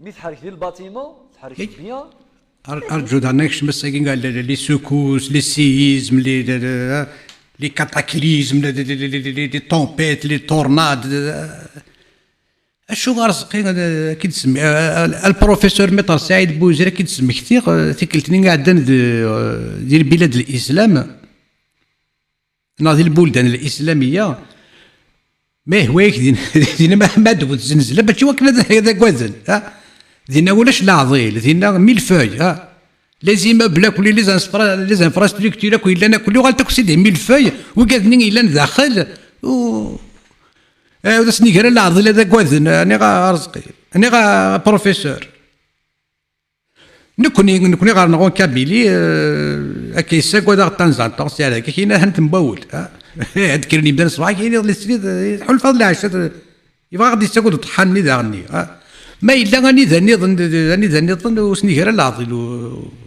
مثل حركه ديال الباتيمون تحرك بيان ارجو دانكش مساكين قال لي سوكوس لي سيزم لي كاتاكليزم لي تومبيت لي تورناد اشو غارزقي كي تسمي البروفيسور مطر سعيد بوزيري كي تسمي كثير تيكلتني قاعد ديال بلاد الاسلام ناضي البلدان الاسلاميه ما هوايك دينا ما دوت زنزله باش وكنا هذا كوازن دينا ولاش لاعضيل دينا ميلفوي لازم بلا كل لي زانفراستركتور كل انا كل غالتك سيدي ميلفوي وقادني الا ندخل و هذا سنيكرا لاعضيل هذا كوازن انا غارزقي انا غا بروفيسور نكوني غير نغون كابيلي اكيسا كودا طنزان طونسي على كاينه هانت مبول هاد كيرني بدا الصباح كاين اللي سريد حل فضل عشات يبغى غادي تاكل طحني داغني ما الا غاني ذا نظن وسنيكرا لاعضيل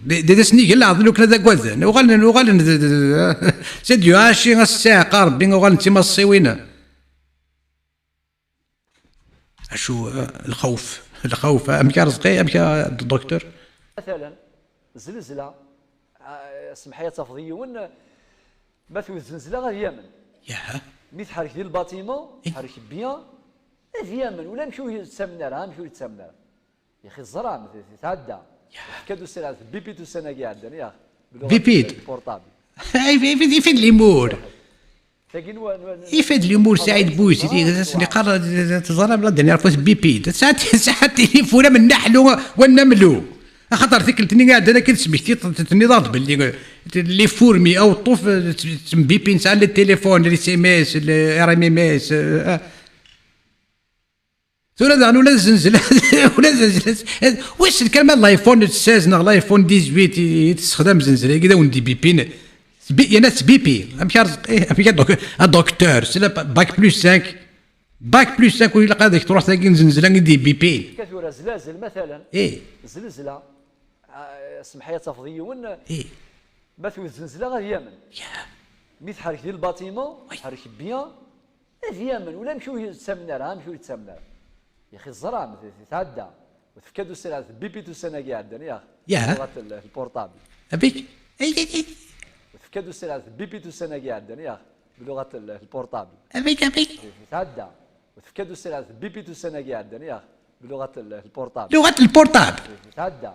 دي سنيكرا لاعضيل كذا كوازن وغال سيديو هاشي الساعه قارب بين وغال انت ما الصوينه اشو الخوف امك رزقي امك الدكتور مثلا زلزله سمحيه تفضيون مثل الزلزله غير اليمن ميت حرك ديال الباتيمون حرك بيان اليمن ولا نمشيو للسمنه نمشيو للسمنه يا اخي الزرع تعدى كادو سنه بيبيد وسنه قاعده يا اخي بيبيد بورطابل يفيد الامور يفيد الامور سعيد بوزي اللي قرر تزرب لا نعرفوا بيبيد ساعات تليفونه من نحلو ونملو خاطر ثقلتني قاعد انا كنسمي النظام باللي لي فورمي او الطوف بيبين ساعه التليفون لي سي ام اس ار ام اس ثورة ولا زنزل ولا زنزل واش الكلمه الايفون 16 نغ الايفون 18 يتستخدم زنزل كذا وندي بيبين يا ناس بيبي امشي رزق الدكتور سي باك بلس 5 باك بلس 5 ولا قادك تروح تلاقي زنزله ندي بيبي كثر زلازل مثلا زلزله سمحيه تفضيون مثل الزلزله غير اليمن ميت حرك ديال الباتيمون حرك بيان اليمن ولا نمشيو للسمنه نمشيو للسمنه يا اخي الزرع تعدى وتفكدوا السنه بيبيتو السنه قاعده يا اخي لغه البورطابل ابيك وتفكدوا السنه بيبيتو السنه قاعده يا اخي بلغه البورطابل ابيك تعدى وتفكدوا السنه بيبيتو السنه قاعده يا اخي بلغه البورطابل لغه البورطابل تعدى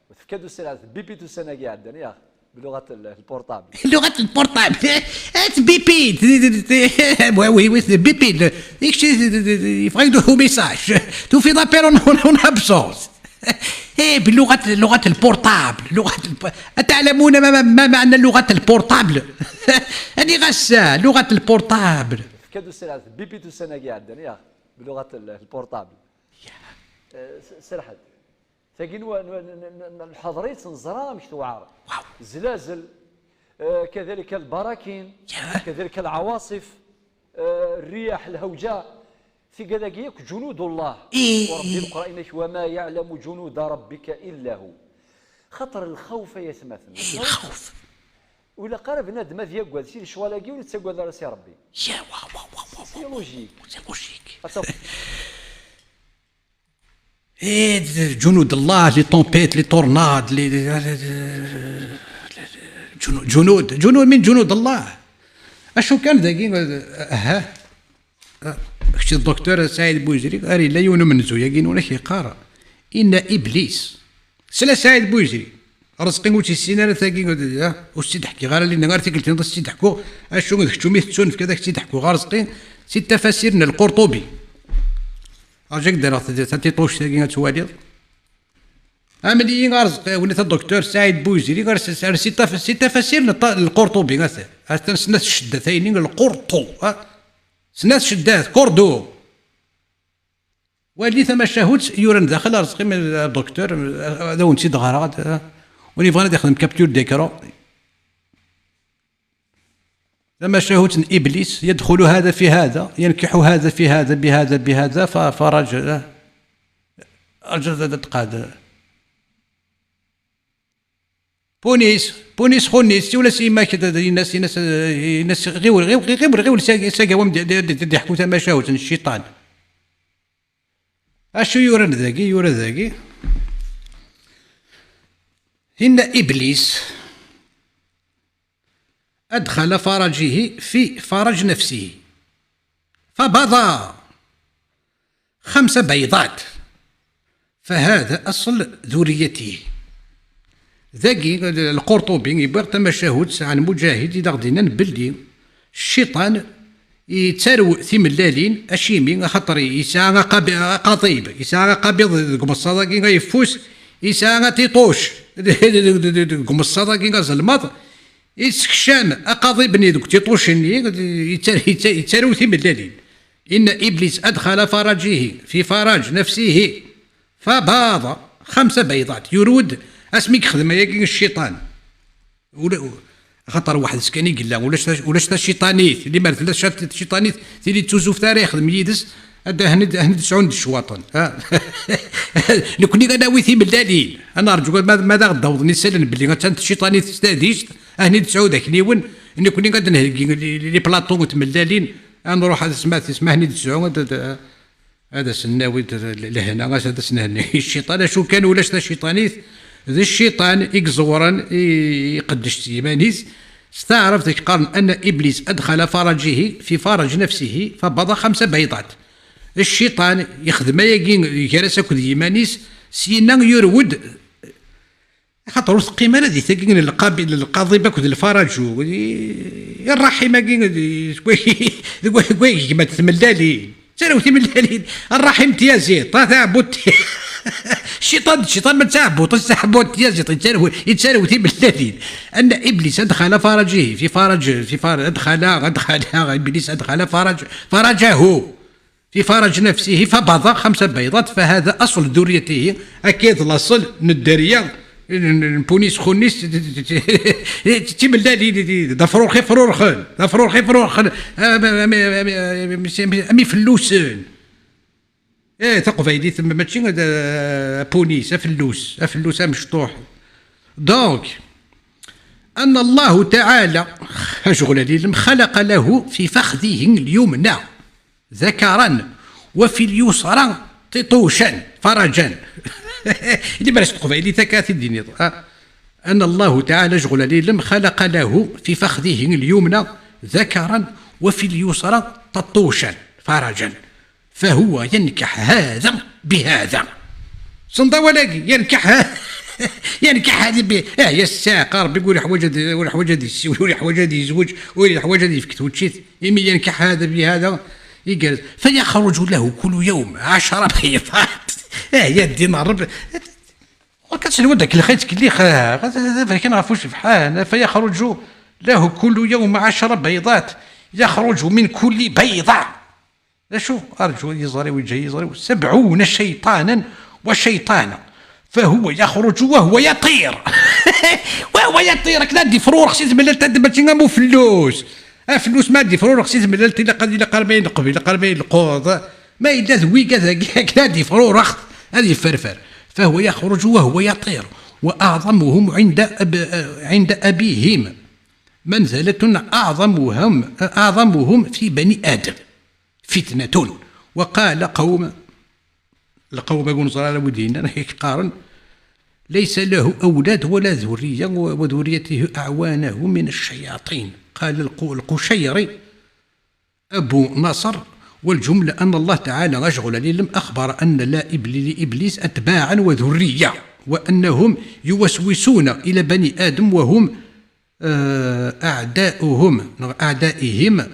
وتفكدوا السنه بيبيتو السنه قاعده يا اخي بلغه البورطابل لغه البورطابل بيبيد وي وي بيبيد يفغي دو ميساج تو في دابيل اون ابسونس بلغه البورطابل أتعلمون ما معنى لغه البورطابل هذه غسا لغه البورطابل فكادو السنه بيبيتو السنه قاعده يا بلغه البورطابل سرحت ثقين الحضريت نزرا مش توعار زلازل كذلك البراكين كذلك العواصف الرياح الهوجاء في كذلك جنود الله ورب القرآن وما يعلم جنود ربك إلا هو خطر الخوف يثمث الخوف ولا قارب نادم هذا يقعد سير شوالاقي ولا تسقعد راسي ربي يا واو سي لوجيك جنود الله لي طومبيت لي طورناد جنود من جنود الله اشو كان ذاكي شتي الدكتور سعيد بوزري قال لا يونو من زويا كينونا كيقارا ان ابليس سلا سعيد بوزري رزقي وشي السيناريو ثاكي وسي تحكي غير اللي نغار تيكلتي نض سي تحكو اشو داك ميثون في كذاك سي تحكو غير رزقي سي تفاسيرنا القرطبي اجاك دار تيطوش ثاكي تواليض عمليين غارزق ولات الدكتور سعيد بوزيري غير سي تفاسيرنا القرطبي غاث سنات الشده ثاينين القرطو سنات شدات كوردو واللي ثما شاهوت يورن داخل رزقي من الدكتور هذا ونسي دغرات وني بغينا يخدم كابتور ديكرو لما شاهوت ابليس يدخل هذا في هذا ينكح هذا في هذا بهذا فرج رجل تقاد بونيس خونيس ولا سيما كذا الناس غير ساقاوم يحكوا ثما شاهوت الشيطان اشو يورا ذاكي إن إبليس أدخل فرجه في فرج نفسه فبضى 5 بيضات، فهذا أصل ذريته. ذاكي القرطبي يبغى تمشاهد عن مجاهد إذا غدينا نبلي الشيطان يتسارو ثملالين اشيمي خاطر يساغا قضيب يساغا قبيض قمصادا كي غيفوس يساغا تيطوش قمصادا كي غزلمط يسكشام اقاضي بني دوك تيطوشني يتسارو ثملالين. ان ابليس ادخل فرجه في فرج نفسه فباض 5 بيضات. يرود اسميك خدمه ياكي الشيطان خاطر واحد سكاني قال له ولاش الشيطانيت اللي مالت لا الشيطانيت اللي توزو في تاريخ الميدس هذا هند 9 الشواطن لكني ناوي ثي بالدليل. انا ارجو ماذا غدوضني سالن باللي غتانت الشيطانيت استاديش هني 9 ذاك نيون اني كوني غادي نهلكي لي بلاطون تملالين نروح هذا اسمه هني 9 هذا سناوي لهنا هذا سنهني الشيطان شو كان ولاش الشيطانيت ذا الشيطان يقزورا يقدش تيمانيس استعرف ذيك قرن أن إبليس أدخل فرجه في فرج نفسه فبضى 5 بيضات. الشيطان يخدم يجلس كذ يمانيس سينا يرود خاطر القيمة هذه تاكين القاضي باكد الفرج الرحيمة كيما تملالين سالو تملالين الرحيم تيازيط تعبد الشيطان ما تعبط السحبوت يتسالو تملالين ان ابليس ادخل فرجه في فرج ادخل ابليس ادخل فرجه في فرج نفسه فبضى 5 بيضات فهذا اصل ذريته. اكيد الاصل نداريه البونيس خونيس تيملالي ضفرور خير امي فلوسن تقفايدي ثم ماشي بونيس فلوس مشطوح. دونك ان الله تعالى شغل لي خلق له في فخذه اليمنى ذكرا وفي اليسرى تطوشا فرجا اللي بلاش تقفايدي تكاتي الدنيا أن الله تعالى شغل لي خلق له في فخذه اليمنى ذكرا وفي اليسرى تطوشا فرجا فهو ينكح هذا بهذا صندا ولاقي ينكح هذا يا الساق ربي يقول حوايج هذه يسوي ولا حوايج هذه يزوج ولا حوايج هذه يفكت وتشيت يمي ينكح هذا بهذا يقال فيخرج له كل يوم 10 بيضات يا الدينار وكتشنو داك الخيط اللي فكان عرفوش في حال فيخرج له كل يوم 10 بيضات يخرج من كل بيضة شوف أرجو يزري ويجي يزري 70 شيطانا وشيطانا فهو يخرج وهو يطير وهو يطير كنا دي فرور خصيت ملال تدبر تنغمو فلوس فلوس ما دي فرور خصيت ملال إلا قربين قبيل قربين القوض ما إلا ذوي كذا كنا دي فرور هذه فرفر فهو يخرج وهو يطير وأعظمهم عند أبيهم منزلة أعظمهم في بني آدم فتنة. وقال القوم يقولون صلى ودينا قارن ليس له أولاد ولا ذرية وذريته أعوانه من الشياطين. قال القشيري أبو نصر والجملة أن الله تعالى أشغل لهم أخبر أن لا لإبليس أتباعا وذرية وأنهم يوسوسون إلى بني آدم وهم أعدائهم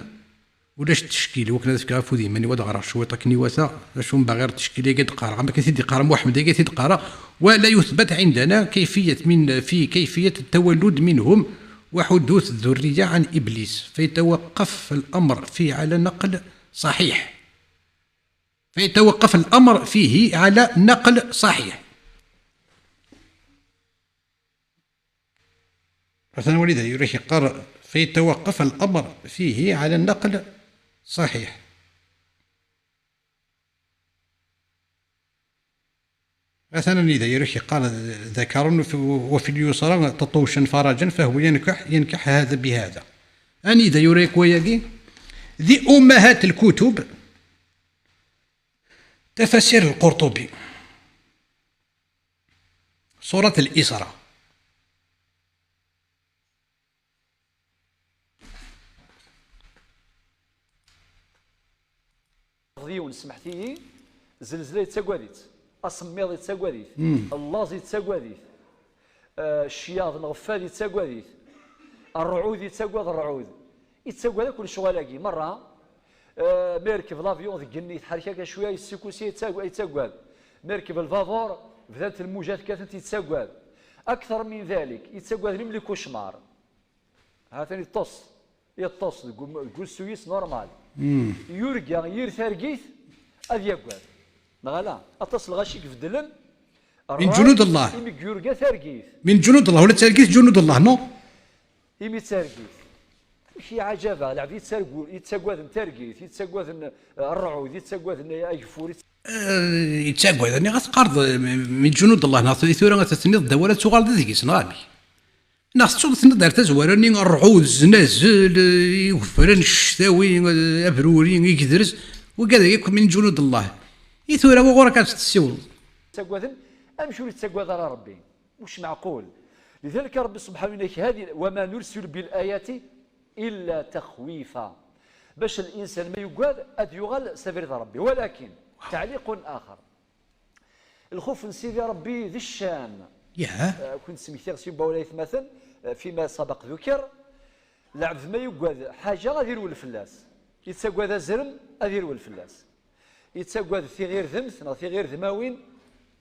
ولاش تشكيل وكنا تفكر فودي ماني ودا غرا شويه تكني وثا شو بغير تشكيل قد قرا ما كيدي قرا محمد كيدي قرا ولا يثبت عندنا كيفيه التولد منهم وحدوث الذريه عن ابليس فيتوقف الامر فيه على نقل صحيح مثلا ولذا يريح قرأ فيتوقف الأمر فيه على النقل صحيح. مثلا إذا يريح قال ذكر وفي اليسرى تطوشا فرجا فهو ينكح هذا بهذا. أني إذا يريك وياقي ذي أمهات الكتب تفسير القرطبي سورة الإسراء سمحتي زلزلة يتساقواديت، أسميض يتساقواديت، اللاز يتساقواديت، الشياط الغفال يتساقواديت، الرعود يتساقواد الرعود، يتساقواد كل شغالاكي مرة ميركب لافيون ذقني يتحرك شوية السيكوسي يتساقواد، ميركب الفافور بدات الموجات كانت يتساقواد، أكثر من ذلك يتساقواد لي كوشمار، هذا يطص يقول سويس نورمال، يرقى يرثرقيث أذ يقواد، نغلا أتصل غاشيك في دلن من جنود الله، يرقى ثرقيث من جنود الله ولا ترقيث جنود الله نو يمي ترقيث شي عجبه العبد يتساقواد ترقيث يتساقواد الرعود يتساقواد يقفور يتساقواد يعني غتقارض من جنود الله ناصر ثورة غتسند الدولة تغال ذيكيس نغامي ناس تشوف تسند دار تزوارني الرعود الزنازل يوفرن الشتاوي ابروري يكدرس وكذا يكون من جنود الله ثورة وغورا كانت تسول تساقواد امشوا يتساقواد على ربي مش معقول. لذلك ربي سبحانه وتعالى هذه وما نرسل بالآيات إلا تخويفا باش الإنسان ما يقعد أد يغال سفر ربي. ولكن تعليق آخر، الخوف من سيدي ربي ذي الشان كنت سميتي غسيب بولايث مثلا فيما سبق ذكر العبد ما يقعد حاجة غادي يرول الفلاس يتساقواد زرم غادي يرول الفلاس يتساقواد في غير ذمث في غير ذماوين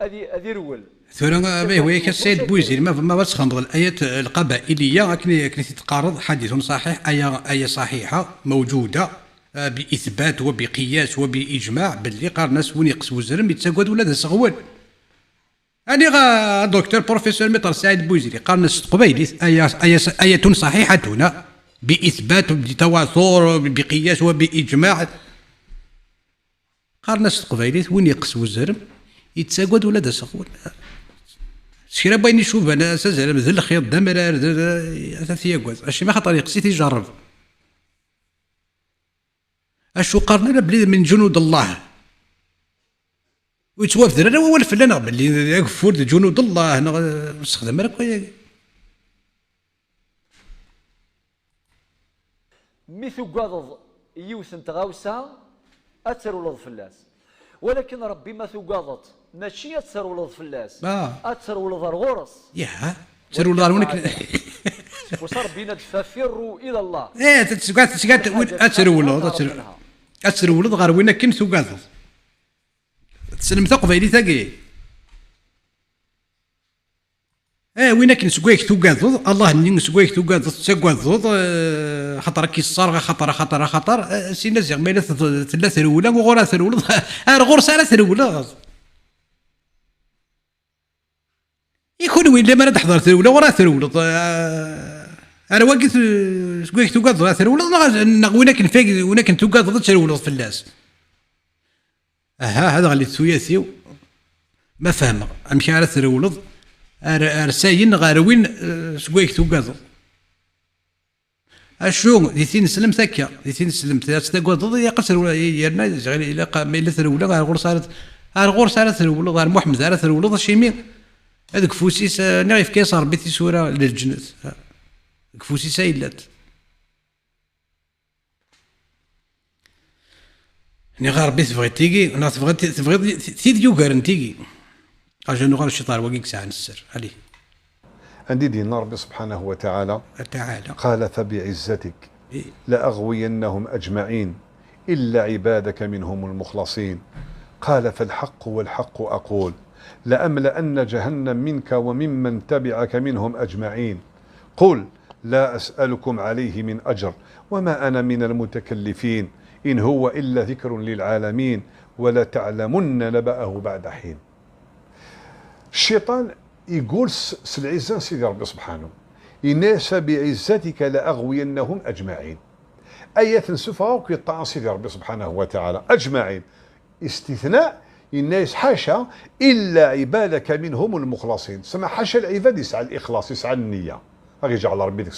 غادي يرول ثورة ما هو السيد بوزير ما بس خنض الآيات القبائلية كني تتقارض حديث صحيح آية صحيحة موجودة بإثبات وبقياس وبإجماع باللي قال ناس وين يقص وزرم يتساقود ولا ذا صغوان. أنا دكتور بروفيسور مطر سعيد بوزيري قال ناس قبيلي آية صحيحة هنا بإثبات بتواتر بقياس وبإجماع قال ناس قبيلي وين يقص وزرم يتساقود ولا ذا صغوان. شكرا باين نشوف انا اساسا مثل الخيط دمرار ثلاث ياكواز اشي ما خاطر يقصي تيجرب اشو قارنا بلي من جنود الله ويتوافد انا هو الفلان باللي يكفر جنود الله انا نستخدم راك ميثو قاضض يوثن تغاوسها اثر ولد فلاس ولكن ربي ما ثقاضت ماشي أتسر ولد فلاس أتسر ولد الغرس تسر ولد الغرس وصار بينا ففروا إلى الله تسقات أتسر ولد غير وين كن ثقاضت تسلم ثقفيلي ثقي وين كن سقيك ثقاضت الله نين سقيك ثقاضت تسقاضت خطر كي الصارغه خطر سينا زيغ مالا ثلاثه الاولى وغورا ثرولد غور سالا ثرولد يكون وين لما تحضر ثرولد ورا ثرولد انا واقف سقيك توقاد ثرولد وين كن فيك وين كن توقاد ثرولد فلاس هذا اللي ثلاثي ما فهم امشي على ثرولد ارساين غير وين سقيك توقاد اشو ديتين سلم ثكا ديتين سلم تاكو ضد يقصر ولا يرنا غير الى قام الى ثروله غير غور صارت ثروله غير محمد على ثروله شيمي هذاك فوسيس نعرف كي صار بيتي صوره للجنات فوسيس ايلات ني غير بيت بغيت تيجي انا تبغي تيديو غارنتيجي اجا نغار الشيطان وقيك ساعه السر عليه عندي دين ربي سبحانه وتعالى قال فبعزتك لأغوينهم أجمعين إلا عبادك منهم المخلصين قال فالحق والحق أقول لأملأن جهنم منك وممن تبعك منهم أجمعين قل لا أسألكم عليه من أجر وما أنا من المتكلفين إن هو إلا ذكر للعالمين ولا تعلمن نبأه بعد حين. الشيطان يقول العزة سيدي ربي سبحانه إناس بعزتك لأغوينهم أجمعين آية سفها وكيطاع سيدي ربي سبحانه وتعالى أجمعين استثناء الناس حاشا إلا عبادك منهم المخلصين سمع حاشا العباد يسعى الإخلاص يسعى النية غير جعل ربي ديك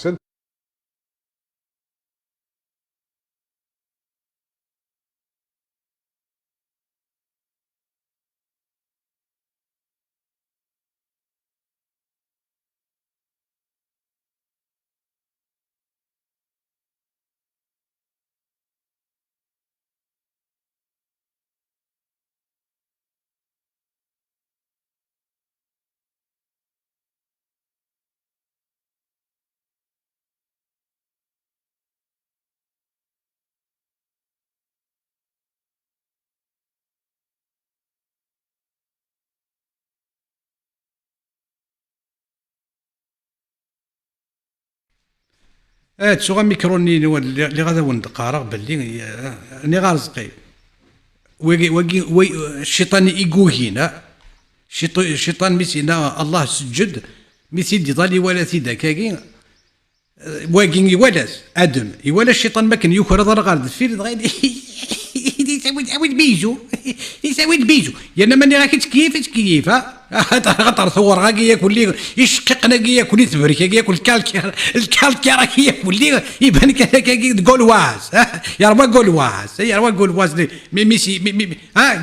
تسوغا ميكروني اللي غادا وندقارا باللي راني غارزقي وي الشيطان يقوهينا الشيطان ميسينا الله سجد ميسيدي ضالي ولا تيدا كاكي واقين يولاس ادم يولا الشيطان ما كان يكره ضر غارد فين غير يسوي البيجو يسوي البيجو يانا ماني راكي تكيف غطر ثور غاكي ياكل لي يشققنا كي ياكل لي تبرك كي ياكل الكالكير راكي ياكل لي يبان كي تقول واز يا ربا قول واز ميسي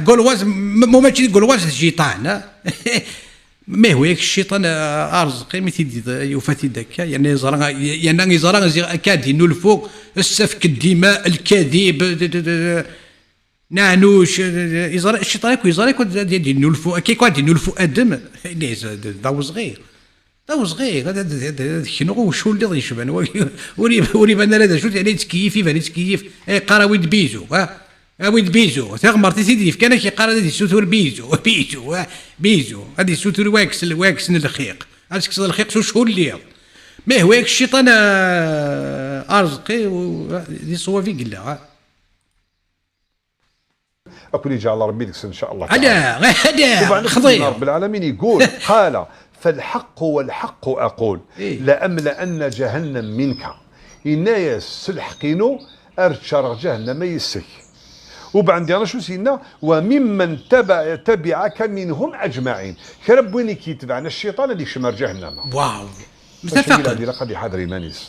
قول مو ماشي قول واز الشيطان ما هو ياك الشيطان ارزقي مثل يوفاتي داكا يعني يزرع كادي الفوق السفك الدماء الكذب نعنوش الشيطان يزرع ديال الفوق كيكو ديال الفوق ادم داو صغير هذا شنو وشو اللي يشبان وري بان هذا شو يعني تكيف قراويد بيزو ويد بيزو تغمر سيدي كان شي قرا هذه السوتور بيزو هذه السوتور واكس الخيق هذاك الخيق شو اللي ما هو الشيطان ارزقي دي صوافي قلا اكون يجي على ربي ان شاء الله هذا خضير رب العالمين يقول قال فالحق والحق اقول لأملأن جهنم منك إنا يسلحقينو ارشر جهنم يسك وبعد انا شو سينا وممن تبعك منهم اجمعين كرب وين كيتبعنا الشيطان اللي شمر جهنم واو متفق لقد حضر مانيس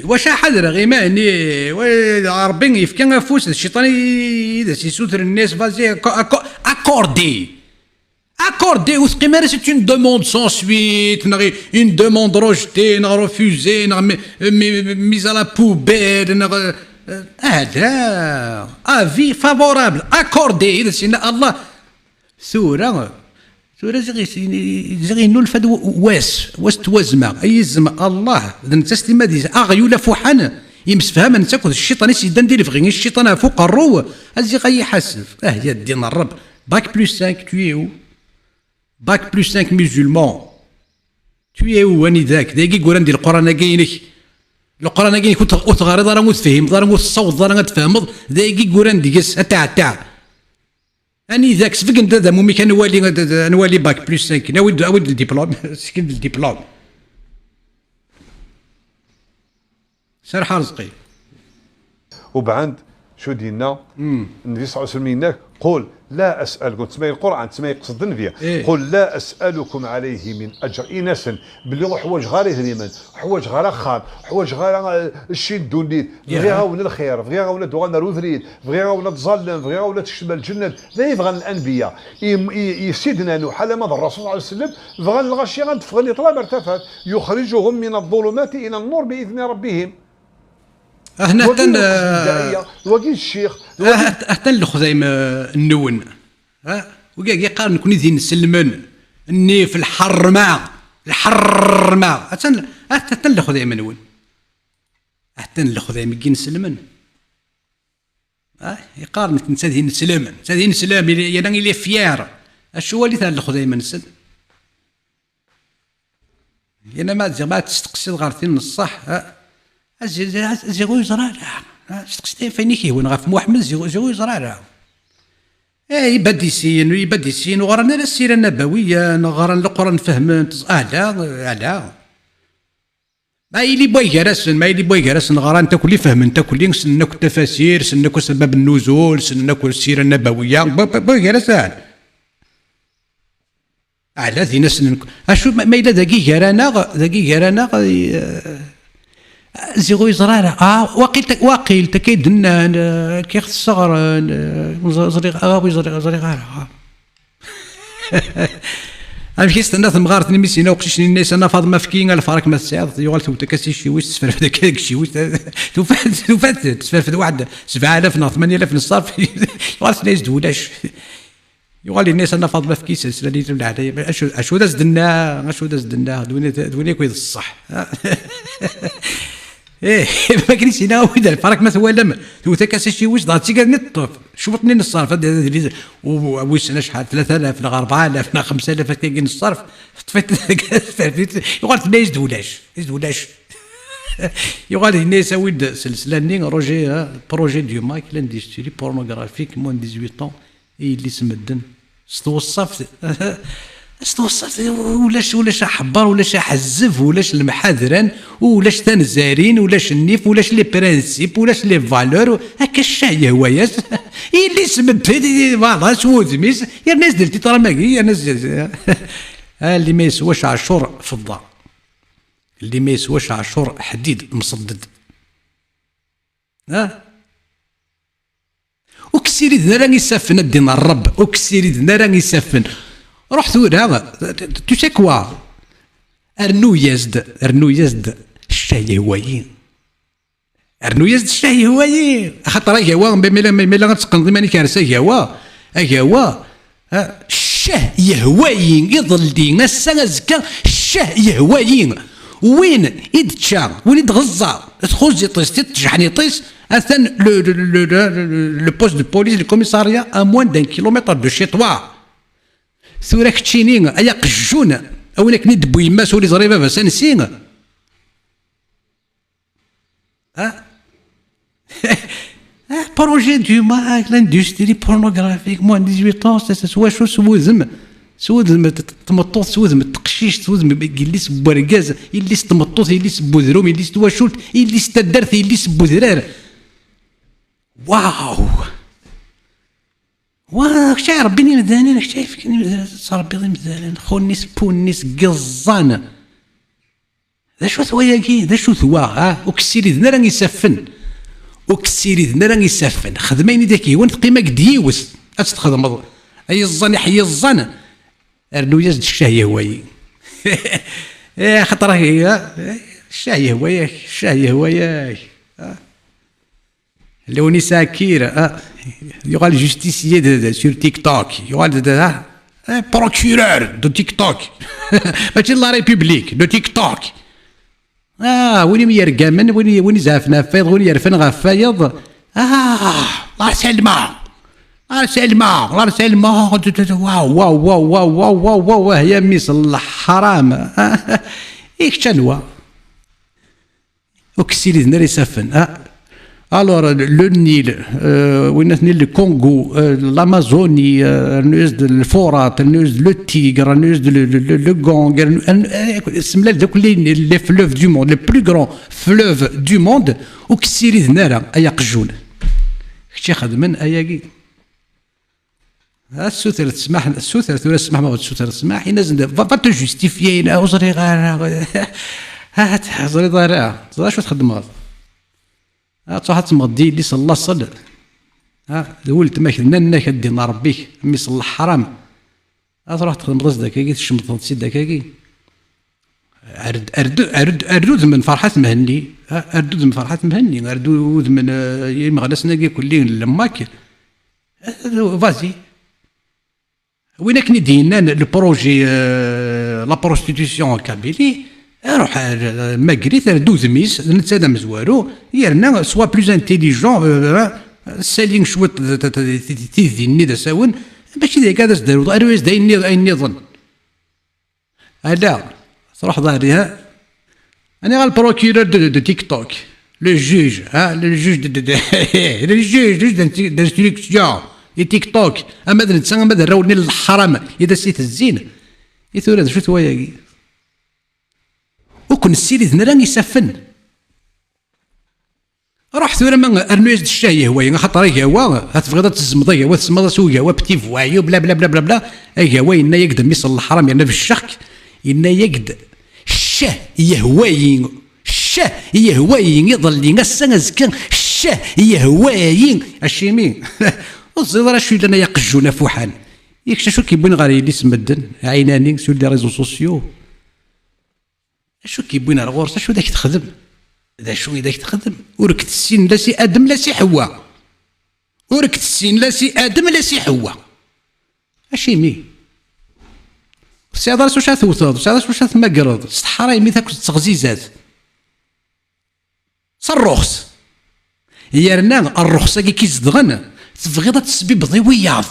واش حضر غيماني وربي يفكا فوس الشيطان اذا سيسوتر الناس فازي accordé وثقي ما سي اون دوموند سون سويت اون دوموند روجتي ريفوزي ميز على بوبيل هذا افي فافورابل اكوردي اذا سينا الله سوره زغي نول فد واس توزما اي زما الله اذا تستمع دي اغيولا فوحان يمسفهم ان تاكل الشيطان يسيدان دير فغي الشيطان فوق الرو ازي غي يحسف يا دين الرب باك بلس 5 تويو باك بلس 5 مسلمون تويو واني ذاك داكي قران ديال القران كاينك القران كاين كنت غاري دار متفهم دار متصوت دار تفهم داكي قران ديكس تاع اني ذاك سفك انت ذا مومي كان نوالي باك بلس 5 ناود الدبلوم سكن الدبلوم سرح رزقي وبعد شو دينا النبي صلى الله عليه وسلم قول لا اسالكم تسمى القران تسمى يقصد النبي قل لا اسالكم عليه من اجر انسا باللي حوايج غير هريمان حوايج غير خال حوايج غير الشين دونيت بغيها ولا الخير بغيها ولا دوغنا روثريد بغيها ولا تظلم بغيها ولا تشمل الجنه لا يبغى الانبياء يسيدنا نوح على مدى الرسول صلى الله عليه وسلم بغى الغاشيه غتفغ اللي طلب ارتفعت يخرجهم من الظلمات الى النور باذن ربهم هنا وكي الشيخ حتى الخزايم النون وكاع قارن كوني زين نسلمن اني في الحرمه حتى الخزايم النون حتى الخزايم كي نسلمن يقارن نتا زين نسلمن نتا زين نسلم يانا اللي فيار اشو اللي تاع الخزايم نسل يانا ما تستقسي غارتين الصح زيغو يزرع استقسيتين فين كيهون غاف محمد زيغو يزرع يبدي سين وغرانا السيره النبويه غرانا القران فهمن لا ما يلي بوي جرس غران انت كل فهم انت كل سنك التفاسير سنك سبب النزول سنك السيره النبويه بوي جرس على ذي ناس اشوف ما الى ذاكي جرانا زيغو يزرع واقيل تكيدنا كيخ الصغر زريغ امشي استنى ثم غارتني ميسينا وقشيش الناس انا فاض ما فكين الفارك ما تساعد يغال تو تكاسي شي ويس تسفر في داك الشيء توفات تسفر في واحد 7000 نا 8000 نصاف يغال الناس دولاش يغال الناس انا فاض ما فكين سلسله ديال العدايه اشو داز دنا دوني كويس الصح ما كاينش هنا ويدا الفرق ما توالم تو تكاسي شي واش ضاعت شي نطف شوفني الصرف هذا ويش انا شحال 3000 لا 4000 لا 5000 كاين الصرف طفيت يقول لي يزدولاش يقال هنا يسوي سلسله ني بروجي ديوما كلاندستري بورنوغرافيك موان 18 طون اللي سمدن استوصف ولاش حبر ولاش حزف ولاش المحاذران ولاش تنزارين ولاش النيف ولاش لي برانسيب ولاش لي فالور هكا الشاي هوايات اللي سمد فوالا سوزميس يا ناس درتي ترى ماكي يا ناس اللي ما يسواش عشور فضه اللي ما يسواش عشور حديد مصدد وكسيري ذنا راني يسفن الدين الرب وكسيري ذنا راني يسفن روح ثورا تو سي كوا ارنو يزد الشاي هوايين ارنو يزد الشاي هوايين خاطر هوا ميلا غتسقن ماني كارثه هوا الشاه يهوايين يظل دينا السنه الشاه يهوايين وين يدتشا وين يتغزى تخرج يطيس تتجحني يطيس اثن لو بوست دو بوليس الكوميساريا ا موان دان كيلومتر دو شي طوا ثورا كتشينين ايا قجون اوينك ندبو يما سولي زري بابا سنسين بروجي ديوما لاندستري بورنوغرافيك موان 18 سوا سوذم تمطوط سوذم التقشيش سوذم يليس بوركاز يليس تمطوط يليس بوذروم يليس تواشولت يليس تدرث يليس بوذرار واو شاعر ربي مداني انا شايف صار ربي مداني خونيس بونيس قزان ذا شو ثواياكي ذا شو ثوا وكسيري ذنا راني يسفن وكسيري ذنا راني يسفن خدميني داكي وين تقيمك ديوس تخدم اي الظن يحيي الظن ارنو يزد الشاي هواي خاطر هي الشاي هواي لو نساء كير يقال جوستيسيي سور تيك توك يقال بروكيرور دو تيك توك ماشي لا ريبوبليك دو تيك توك وين يرقمن وين زافنا فايض وين يرفن غفايض الله سلمى الله سلمى واو يا ميس الحرام ايك شنوا وكسيري ناري سفن الور لو نيل وين نيل الكونغو الامازوني نوز الفرات نوز لو تيغر نوز لو غونغ اسملا دوك لي فلوف دو موند لي بلو غران فلوف دو موند وكسيري نارا ايا قجون اختي خدمن اياكي السوثر تسمح السوثر ثورة تسمح ما السوثر تسمح ينزل فاتو جوستيفيي اوزري غير زري ضارع زرا شو تخدم هذا تروح تمضي اللي صلى صلى ولت ما كنا كدينا ربيك مي صلى الحرام تروح تخدم رزقك كي تشمط سيدك كي اردود من فرحة مهني اردود من فرحة مهني اردود من يمغلسنا كي كلين لماك فازي وين كني دينا البروجي لا بروستيتيسيون كابيلي روح ماكريت دوز ميس نتسادى مزوارو يرنا سوا بلوز انتيليجون سالين شويه تيذيني دا ساون ماشي ذاك هذا دارو ارويز دايني اي نظن لا تروح ظهريها انا غال بروكيرور دو تيك توك لو جوج لو جوج دانستركسيون تيك توك اما نتسان ما راوني الحرام اذا سيت الزين يثور هذا شو ثواياكي وكن السيري ذنا راني يسفن روح ثورا ما ارنويز الشاي هوايا خاطر هوا هتفقد تزمضيه وتسمض سويا وبتي فوايو بلا بلا بلا بلا بلا هوا إنا يقدر ميصل الحرام يعني في الشك إنا يقدر الشاه يهواين الشاه يهواين يظل لي السنة الشاه يهواين الشيمين الزيض راه شوي لنا يقجونا فوحان يكشفوا كيبون غير اللي سمدن عيناني سول لي ريزو سوسيو شو كيبون الغورس شو داك تخدم ذا شو داك تخدم وركت السين لا سي ادم لا سي حواء وركت السين لا سي ادم لا سي حواء اشي مي سي هذا واش ثوث سي هذا واش تمقرض استحراي مي تاكل تغزيزات صرخص يرنا الرخصه كي كيزدغن تبغيض تسبي بضيوياض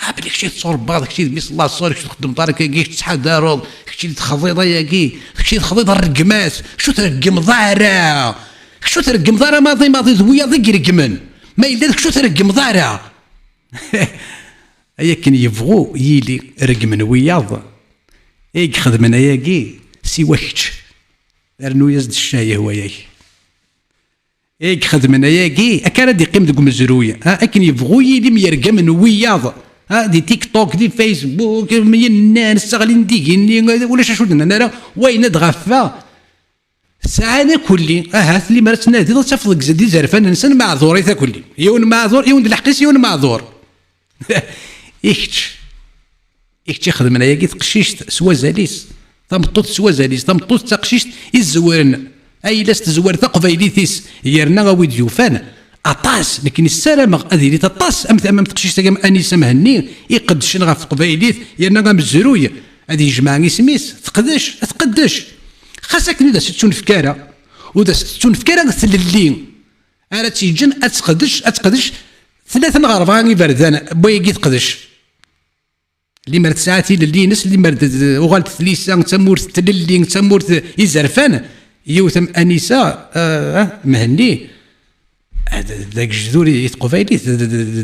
بلي كشي تصور بعض كشي بسم الله صور كشي تخدم دارك كي تحضر كشي تخضيضه ياكي كشي تخضيض الرقمات شو ترقم ضاره شو ترقم ضاره ماضي زويه ضيق رقمن ما الا شو ترقم ضاره ايا كان يبغوا يلي رقمن وياض ايك خدمنا ياكي سي كتش رنو يزد الشاي هو ياكي ايك خدمنا ياكي اكان دي قيم ديك مزرويه اكن يبغوا يلي ميرقمن وياض دي تيك توك دي فيسبوك الناس شغالين ديكيني ولا شو انا وين تغفى ساعه كلي هات اللي مرت نادي تفضل دي زرفان نسن معذوري تا كلي يون معذور يون الحقيس يون معذور إكتش خدمنا ياكي تقشيشت سوا زاليس تمطوط سوا زاليس تمطوط تقشيشت يزورن اي لاس تزور تقبايليتيس يرنا ويد يوفان اطاس لكن السلام هذه اللي تطاس امام تقشيشت انيسه مهني يقدشن غا في قبايليت يرنا غا مزروي هذه يجمع سميس تقدش خاصك ندا ستون فكاره ودا ستون فكاره تسللين انا تيجن اتقدش ثلاثه نغرب غاني بردان بويا تقدش اللي مرت ساعتي للينس اللي مرت وغالت ثليسان تمورت تللين تمورت يزرفان يوثم انيسه مهني ذاك الجذوري يتقفايلي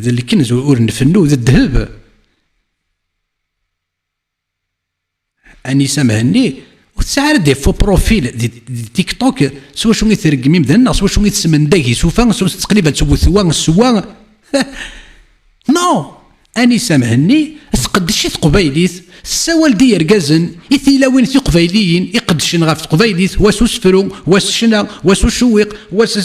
اللي كنز ور نفنو ذا الذهب انيسه مهني وتسعر دي فو بروفيل دي تيك توك سوا شو يترقمي مدنا سوا شو يتسمن داكي سوفا سوا تقريبا تسوى سوا نو انيسه مهني تقدش تقبايليت السوال ديال ركازن يثيلاوين في قبايليين يقدشن غا في قبايليت واسو سفرو واسو شنا واسو شويق واس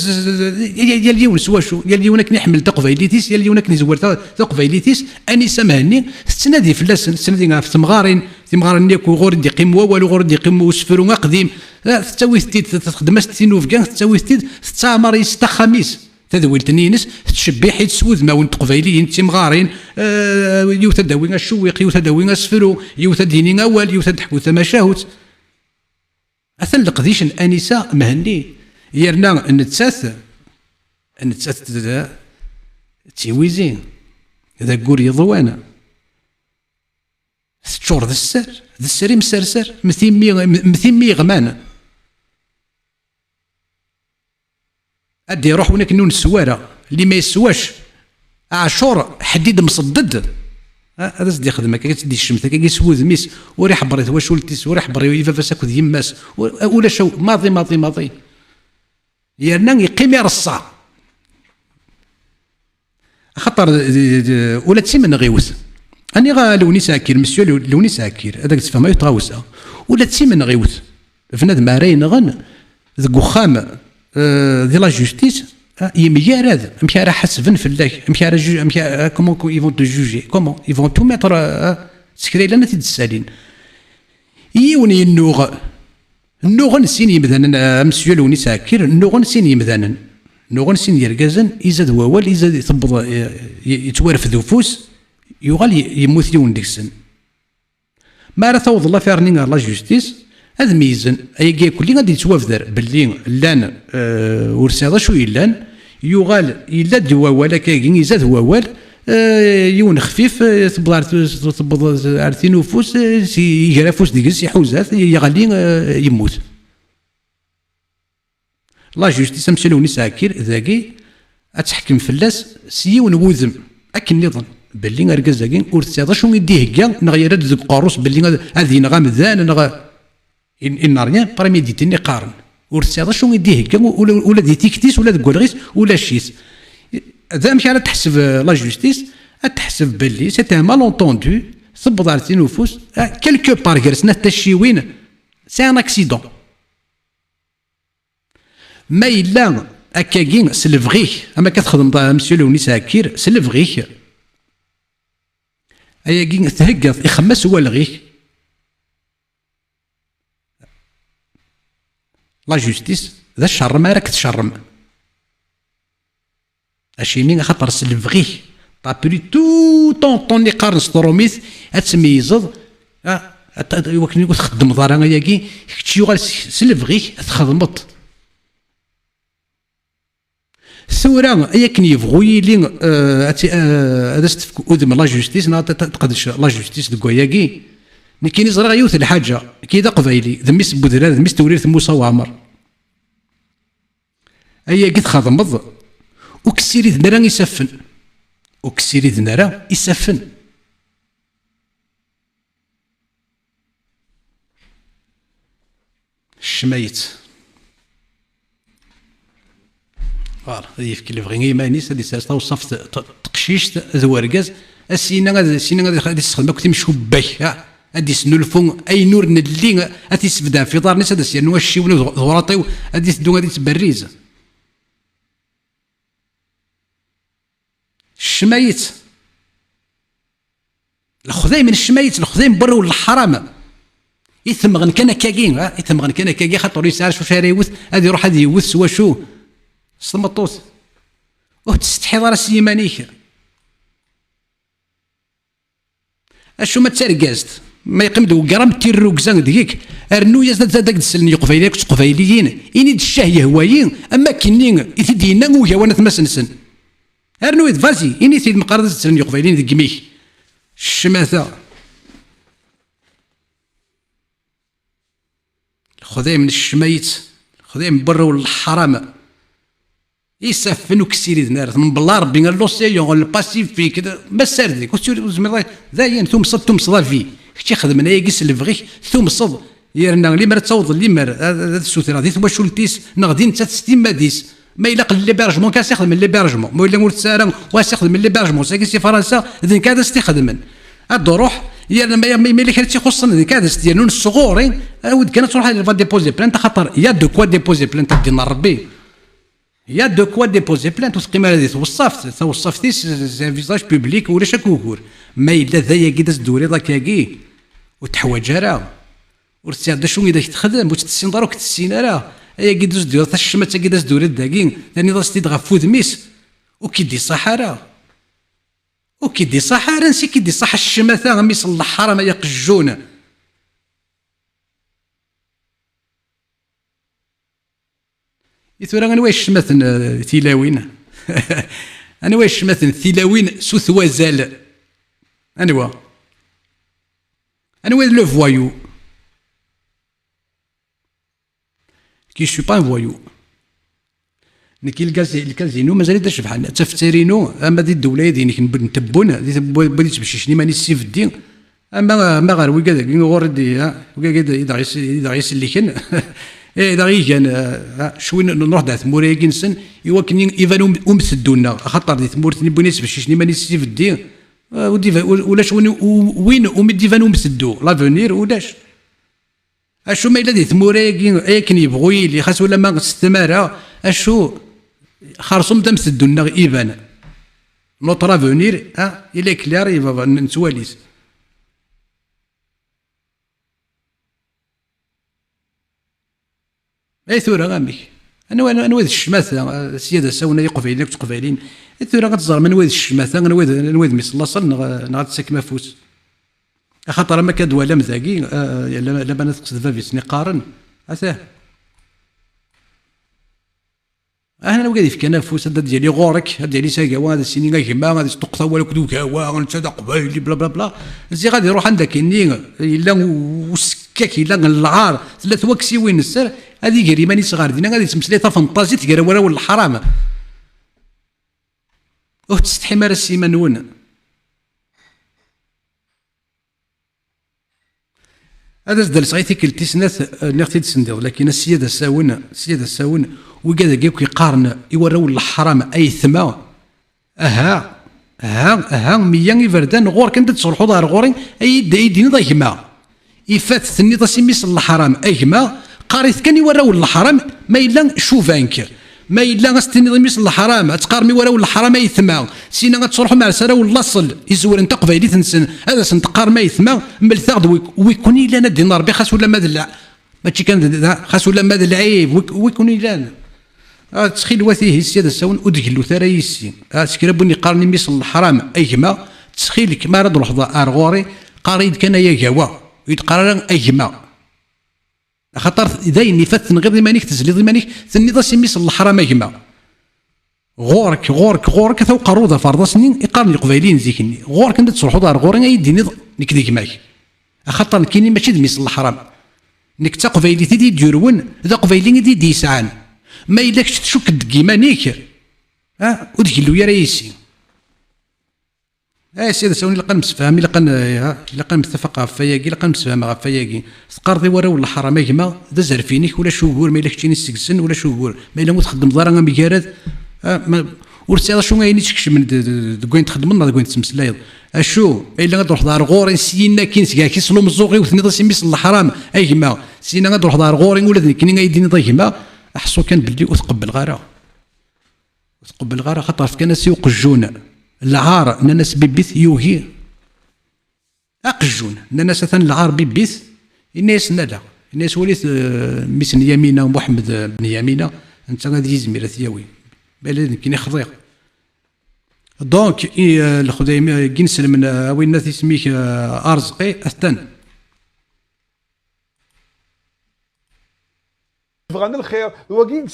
يا اليون سوا شو يا اليون كني حمل تقبايليتيس يا اليون كني زور تقبايليتيس انيسه مهني تنادي في اللسن تنادي في تمغارين ياكو غور دي قيموا والو غور دي قيموا سفرو قديم تسوي ستيد تخدم ستينوف كان تسوي ستيد تستعمر يستا خميس تدويل تنينس تشبيح يتسوذ ما ونت قبايليين تيمغارين يوتداوين الشويق يوتداوين السفرو يوتدينين اول يوتدحكو ثما شاهوت اثن لقديش الانسه مهني يرنا نتساث تيويزين هذا كوري ضوانا تشور ذا السر مسرسر مثيمي غمان ادي يروح هناك نون السواره اللي ما يسواش عاشور حديد مصدد هذا زدي خدمه كتدي الشمس كيسوذ ميس وريح بريت واش ولتيس وريح بري يفاس اكل يماس ولا شو ماضي يرنا يقيم يرصع خطر ولا تسمن غيوث اني غا لوني ساكير مسيو لوني ساكير هذاك تفهم يطاوسا ولا تسمن غيوث فنادم رين غن ذك وخام دي لا جوستيس يميار هذا مشى راه حسبن في الله مشى كومون يفون تو جوجي كومون يفون تو ميتر سكري لنا تدسالين يوني النوغ نسين يمدانا مسيو لوني ساكير النوغ نسين يمدانا النوغ نسين يركازن يزاد ووال يزاد يطبض يتوارف ذو فوس يغال يموت يون ديك السن ما راه توض الله في رنين لا جوستيس هذا ميزن اي كلي غادي يتوافدر باللي لان ورساده شو يلان يغال الا دوا ولا كاين يزاد ووال يون خفيف تبض عرفتي نفوس يجرى فوس ديك يحوزات يغالي يموت لا جوستيس مسلوني ساكير ذاكي اتحكم في اللاس سيون وذم اكن نظن باللي ركزاكين ورساده شو يديه كاع نغير ذوك قاروس باللي هذه نغامذان إن ريان بريميديتيني قارن ورساده شو يديه كاع ولا دي تيكتيس ولا دكولغيس ولا شيس ذا مشي على تحسب لا جوستيس تحسب باللي سيتي مال اونتوندو صبض على نفوس كيلكو بار كرسنا تشيوين سي ان اكسيدون ما إلا أكاكين سلفغيه أما كتخدم مسيو لوني ساكير سلفغيه أياكين تهقض يخمس والغيه لا جوستيس ذا الشر ما راك تشرم اشي مين خاطر سلفغيه طابري تو طون قارن ستروميث اتسميزض وكن يقول تخدم ضارا ياكي كتشي يغال سلفغيه تخدمط ثورة ياكن يبغوا يلي هذا استفك اذم لا جوستيس تقدش لا جوستيس دكوياكي كاين يزرع يوث الحاجه كي قبايلي ذميس بودران ذميس توريث موسى وعمر ايا كي تخدمض وكسيري ذنرا يسفن وكسيري ذنرا يسفن الشمايت فوالا هذه يفكي اللي بغي يمانيس هذه توصف تقشيش ذو وركاز السينا غادي تستخدم كنت مشبك غادي يسنولفو اي نور ندلي غادي يسبدا في دار ناس هذا سير نواشي ولا ضوراطيو غادي تدو غادي تبريز الشمايت الخذاي من الشمايت الخذاي من برا ولا الحرام يثمغن كان كاكين يثمغن كان كاكي خاطر يسار شو شاري يوث غادي يروح غادي يوث سوا شو صمطوط وتستحي راس يمانيك اشو ما تركازت ما يقمدو كرام تيرو كزان ديك ارنو يزاد زادك تسلني قفايليك قفايليين اني الشاه هوايين اما كنين يتدينا ويا وانا تمسنسن ارنو يدفازي اني تيد مقارنه تسلني قفايلين ديك ميك الشماثه خذي من الشميت خذي من برا والحرام يسفنوا كسيري دنار من بالله ربي قال لوسيون الباسيفيك ما ساردك زعما ذاين ثم صد في كنتي خدمنا يا كيس اللي بغيك ثم صد يرنا لي مر تصوض لي مر هذا السوتير هذه ثم شولتيس نغدي انت تستيم ماديس ما الا قل لي بارجمون كاس يخدم لي بارجمون ما الا مول تسارا واش يخدم لي بارجمون ساكن سي فرنسا ذين كاد استخدمن هاد روح يا ما اللي كانت يخصنا ذيك هذا ديالو الصغورين ود كانت تروح ديبوزي بلانت خاطر يا دو كوا ديبوزي بلانت ديال ربي يا دو كوا ديبوزي بلانت وتقيم هذه توصفتي سي فيزاج بوبليك ولا شكوكور ما الا ذايا كي داز دوري ضاكاكي وتحواج راه ورتي شنو اذا تخدم وتتسين داروك تسين راه هي كي دوز دور الشمه كي داز دوري داكين ثاني داز تيد غفوذ ميس وكيدي صحراء وكيدي صحراء نسي كيدي صح الشماثه غميس الحرام يقجون يثورا انا واش مثلا تيلاوين انا واش مثلا تيلاوين سوث وزال انا لو فوايو كي شو با فوايو نكي الكازينو مازال يدير شبحال تفترينو اما دي الدوله دينك نتبون دي بدي تمشي ماني السيف الدين اما غير وي كذا غور دي يدا يسلكن اذا غي كان شوين نروح دات ثموري كنسن يوكن يفانو امسدونا خاطر دي ثمورتني بونيس باش ماني السيف الدين ولاش وين ومدي فانو مسدو لافونير ولاش اشو ما الا دي ثموري كن يبغوا لي خاص ولا ما استماره اشو خرصهم تمسدو لنا ايفان نوتر افونير الى كلير يبقى نتواليس اي ثوره غامك انا واذ الشماثه السياده ساونا يقفايلين تقفايلين ثوره غتزر من واذ الشماثه انا واذ ميس الله صل نغاد تسك مفوس خاطر ما كاد ولا مذاكي لما انا تقصد فافيس نقارن اثاه انا وقادي في كنافوس هذا ديالي غورك هذا ديالي ساكا هذا السنين غيما غادي تقطع ولا كدوك هوا انت قبايلي بلا بلا بلا زي غادي يروح عندك اني الا وسكاك الا العار ثلاث وكسي وين السر هذه كري ماني صغار دينا غادي تمسلي فانطازي تقرا ولا الحرام وتستحي مار السيمانون هذا زدل صغيتي كلتي سنات نغتي تسنديض لكن السياده الساون وكذا كيف يقارن يوراو الحرام اي ثما ها ميا يفردان غور كنت تصرحوا دار غورين اي ديني ضيما يفات ثني تصيميس الحرام ايما قاريت كان يوراو الحرام ما الا شوفانك ما الا غستني ضميس الحرام تقارمي وراو الحرام اي ثما سينا غتصرحوا مع سرا ولاصل يزور انت قبايلي تنسن هذا سنتقار ما يثما ملثاغد ويكون الا ندي ربي خاص ولا مادلع ماشي كان خاص ولا مادلعيب ويكون الا تسخيل وثيه السياده الساون ودقلو ثرايسي سكرا بني قارني ميس الحرام ايما تسخيل كما رد لحظه ارغوري قاريد كان يا جوا يتقارن ايما خاطر داين يفتن غير ضمانيك تزلي ضمانيك ثني ضا سميس الحرام ايما غورك ثو قروضه فرض سنين يقارن القبايلين زيكني غورك انت تروحوا دار غوري يديني نك ديك ماك خاطر كاينين ماشي دميس الحرام نك تا قبايلي تيدي ديرون ذا قبايلي دي يسعان ما إلاكش تشك دكيما نيك وديك يا ريسي سيدي سوني لقى مسفهم لقى متفق فياكي لقى مسفهم فياكي تقارضي ورا ولا حرام كما ذا زرفينيك ولا شوغور ما إلاكش تيني السكسن ولا شوغور ما إلا تخدم ضرا ميكارد ورسالة شو غايني تكش من دوين تخدم لنا دوين تمسلايض اشو الا غتروح دار غوري سينا كاين كي صلو مزوغي وثني سميس الحرام كما سينا غتروح دار غوري ولا كاين غايديني كما احسو كان بلي وتقبل غارة خاطر كان سيوق الجون العار الناس بيبيث يوهي اقجون الناس ثان العار بيبيث الناس نالا الناس وليت ميسن يمينه ومحمد بن يمينه انت غادي يزمير ثياوي بالي كاين خضيق دونك الخديم كي نسلم وين الناس يسميك ارزقي اثتن يبغى الخير واكيد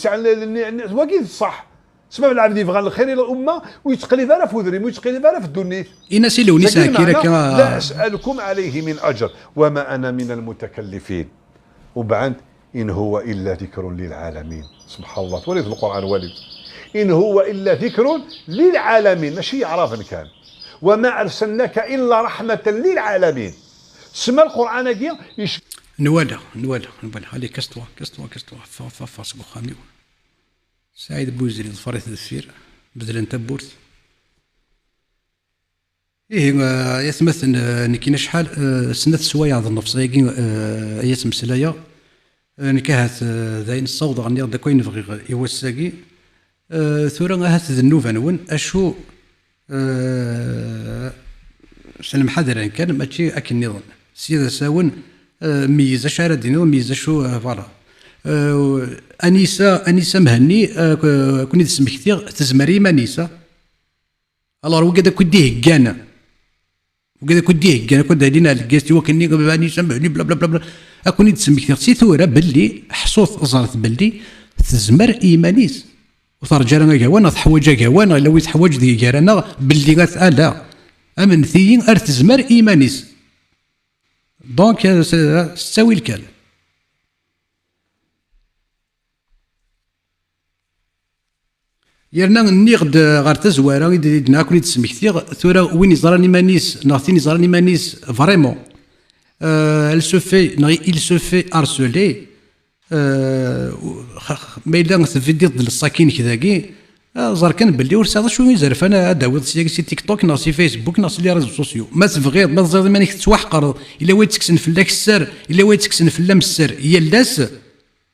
واكيد صح سبب العبد يبغى الخير الى الامه ويتقلب على فذرهم ويتقلب على في الدنيا الناس اللي ونسا كيراك لا اسالكم عليه من اجر وما انا من المتكلفين وبعد ان هو الا ذكر للعالمين سبحان الله وليت القران والد إن هو إلا ذكر للعالمين ماشي عرفا كان وما أرسلناك إلا رحمة للعالمين سما القرآن كي نوالا عليك كستوا فاسقو خاميو سعيد بوزري الفريث السفير بدل انت بورت يتمثل نكينا شحال سنة سوايع ذا النفس ايات مسلايا نكاهت ذاين الصوت غني غدا كوين نبغي يوساكي ثورة هات ذنوفا نون اشو سلم حذرا كان ماشي اكن نظن سيدا ساون ميزه شعر دينو ميزه شو فوالا انيسه مهني كوني تسمي كثير تزمري مانيسه الوغ وكذا كديه كان كنت علينا الكاستي وكني انيسه مهني بلا بلا بلا اكوني تسمي كثير سي ثوره باللي حصوت زرت باللي تزمر ايمانيس وترجع لنا كوانا تحوج كوانا لو يتحوج دي جارانا باللي غتالا امن ثيين ارتزمر ايمانيس دونك تساوي الكال يرنا نيغد غار تزوارا يدنا كوني تسمي كثير ثورا وين يزراني مانيس ناغتين يزراني مانيس فريمون il se fait harceler ما إلا تفيدي ضد الساكين كذاكي زار كان باللي ورسالة شو يزرف انا داوي سي تيك توك ناصي فيسبوك ناصي لي ريزو سوسيو ما تبغيض ما تزيد مانيك تتوحقر الا ويت تكسن فلاك السر الا ويت تكسن فلام السر هي اللاس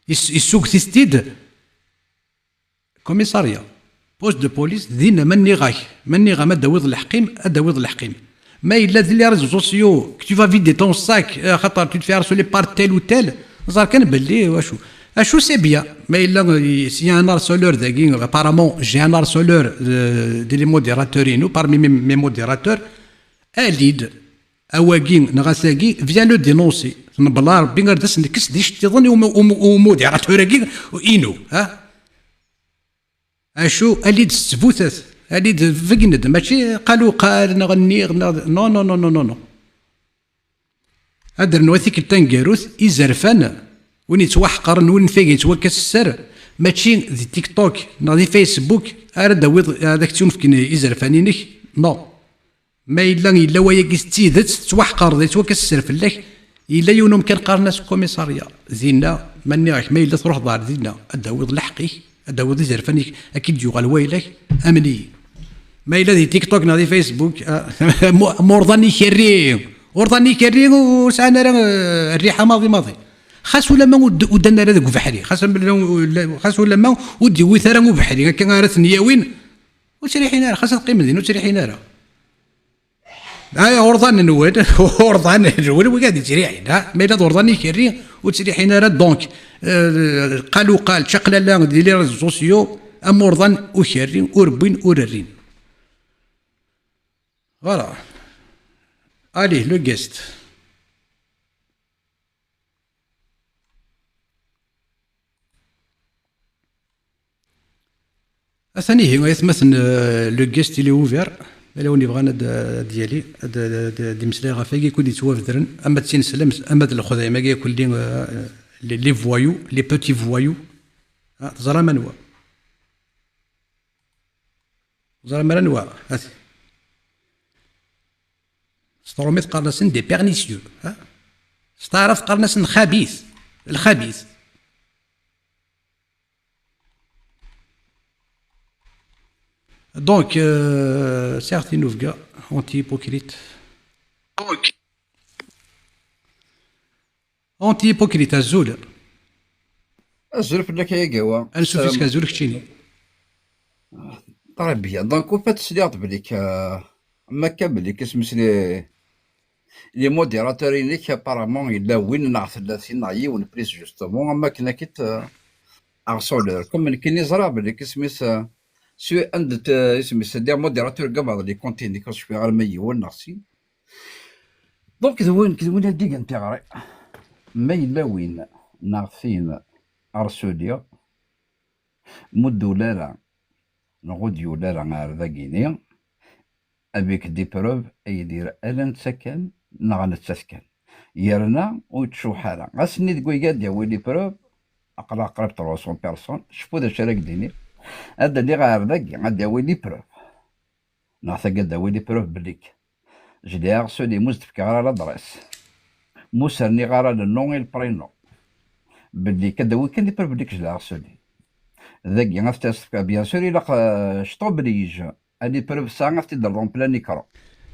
يسوق تيستيد كوميساريا بوست دو بوليس دينا ماني غا ما داوي الحقيم ما إلا لي ريزو سوسيو كي فا فيدي طون ساك خاطر tu te fais harceler par tel ou tel زار كان باللي اشو سي بيان ما الا سي ان هارسولور ذاكي ابارامون جي ان هارسولور دي لي موديراتورينو بارمي مي موديراتور اليد اواكين نغاساكي فيان لو دينونسي بلا ربي غردس نكس دي شتيضن وموديراتوركي وينو اشو اليد ستفوتات اليد فقند ماشي قال نغني نو نو نو نو نو هادر نوثيك التنكاروث إزرفان وين يتوحقر وين فيك يتوكس السر ماشي دي تيك توك نا دي فيسبوك ارد هذاك تشوف كي إزرفانينك نو ما إلا وياكي ستيدت توحقر دي توكس السر فلاك إلا يونم كان قارناس كوميساريا زينا ماني راك ما إلا تروح دار زينا أداوض لحقي أداوض إزرفانيك أكيد يغال ويلك أمني ما إلا دي تيك توك نا دي فيسبوك مرضاني كريم ورضاني كريم وسعنا الريحه ماضي خاص ولا ما ودنا هذاك بحري خاص ولا ما ودي وثرا بحري كان غارت نياوين وتريحينا خاص نقيم دين وتريحينا ورضان نواد ورضان نواد وقاعد تريحينا ما الا ورضاني كريم وتريحينا دونك قال شقلا لا دي لي ريزو سوسيو ام ورضان وكريم وربين وررين فوالا. Allez, le guest. ثاني هي يتمثل لو جيست اللي اوفير الا وني بغانا ديالي دي مسلاي غافاكي كود يتوافدرن اما تسين سلام اما الخدايمه كاع كل لي فوايو لي بوتي فوايو زرا منوا زرا منوا هاتي ستروميت قرنسن دي بيرنيسيو ستعرف قرنسن خبيث الخبيث دونك سيغتي نوفكا اونتي هيبوكريت اونتي هيبوكريت الزول الزول فلك يا قوا انسو فيسك الزول كتشيني طربيا دونك وفات سليات بليك ما كان كسمس لي موديراتورين ليك ابارامون الا وين نعرف 30 نعيون بريس جوستومون اما كنا كيت ارسول كوم كاين زرا بلي كسمس سو عند اسمس دير موديراتور قبل لي كونتيني كاش في غير ميون نارسي دونك كذوين هاديك انتغري ما الا وين نعرفين ارسوليا مدو لالا نغوديو لالا غير ذاكيني افيك دي بروف يدير الا نتسكن نغا نتسكن يرنا وتشو حاله غاسني تقول قاد يا لي بروف اقرا قرب 300 بيرسون شوفوا ذا شراك ديني هذا اللي غير ذاك غادي ياوي لي بروف نعطي قاد ياوي لي بروف بليك جدي ارسولي مزدفك غير لادريس موسرني غير النون البرينو بلي كداوي كان لي بروف بليك جدي ارسولي ذاك غافتاسفك بيان سور الا شطو بليج هادي بروف ساعه غافتي رومبلا نيكرو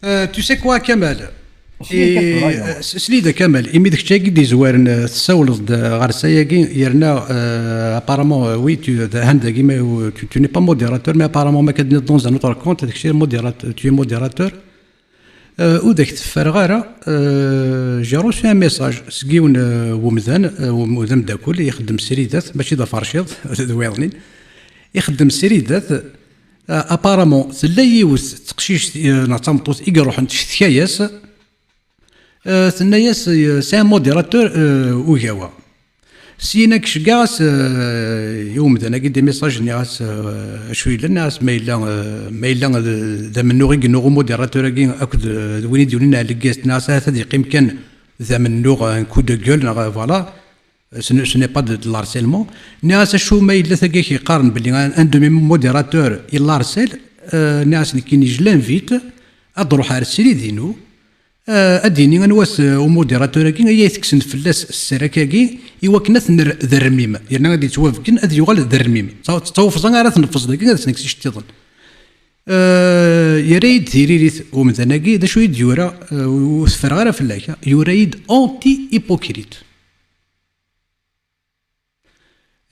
تو سي كوا كمال سليده كمال ايمي داك الشيء قد يزوارن تساولد غير ساياكي يرنا ابارامون وي تو هاندا كيما تو ني با موديراتور مي ابارامون ما كدير دون ان اوتر كونت داك الشيء موديراتور تو موديراتور وداك تفرغاره جا روسي ان ميساج سكيون ومذان داكل يخدم سريدات ماشي دا فرشيض دويرنين يخدم سريدات ابارامون ثلا يوث تقشيش نعتمطوت يروح نتشتكاياس ثناياس سي موديراتور وكاوا سيناك شكاس يوم ذا ناقي دي ميساج ناس شوي للناس ما الا ذا منو غي نو موديراتور كي اكد وين يديرون على كاس ناس هذا يقيم كان ذا منو ان كو دو غول فوالا سو ني با دو لارسيلمون ناس شو ما الا ثقي يقارن بلي ان دومي موديراتور يلارسيل ناس كي نيج لانفيت اضروح على السيري دينو اديني غنواس وموديراتور كي هي تكسن فلاس السراكاكي يوكنات ذرميم يعني غادي توافقن ادي يغال ذرميم توفزا غير تنفز داك غادي تنكسيش تيضن يريد ثيريريت ومثناكي دا شويه ديورا وسفر غير فلاكا يريد اونتي هيبوكريت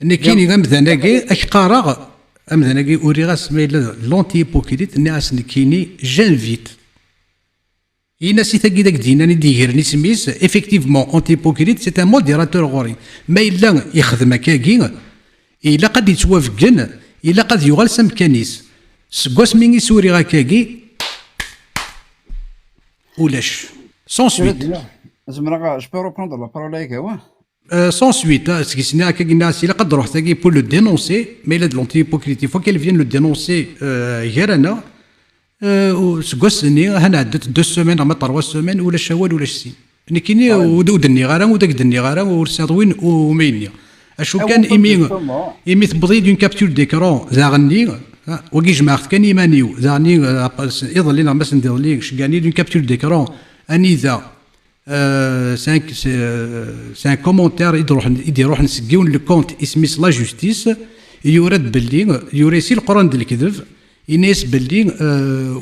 اني كاين غمثناكي اكقارا امثناكي اوريغاس مايل لونتي هيبوكريت الناس كيني جانفيت إنا سي تاكي داك ديناني ديغيرني سميس إفيكتيفمون أونتي هيبوكريت سي ان موديراتور غوري ما إلا يخدم هكاكي إلا قد يتوافقن إلا قد يغال سمكانيس سكواس مين يسوري هكاكي ولاش سون سويت زعما جو بو روبروندر لا بارول هكا واه سون سويت سكيسنا هكاكي الناس إلا قد روح تاكي بور لو دينونسي ما إلا دو لونتي هيبوكريت فوا كيل فيان لو دينونسي غير أنا سكواسني هنا عدت 2 سيمين ما 3 سيمين ولا شوال ولا شسين ني كيني ودني غارا وداك دني غارا ورساطوين ومينيا اشو كان ايمي تبضي دون كابتور ديكرون زاغني وكي جمعت كان يمانيو زاني يظل لنا باش ندير لي شكاني دون كابتور ديكرون اني ذا 5 كومونتير يروح نسقيون لو كونت اسميس لا جوستيس يورد باللي يوريسي القران ديال الكذب يناس باللي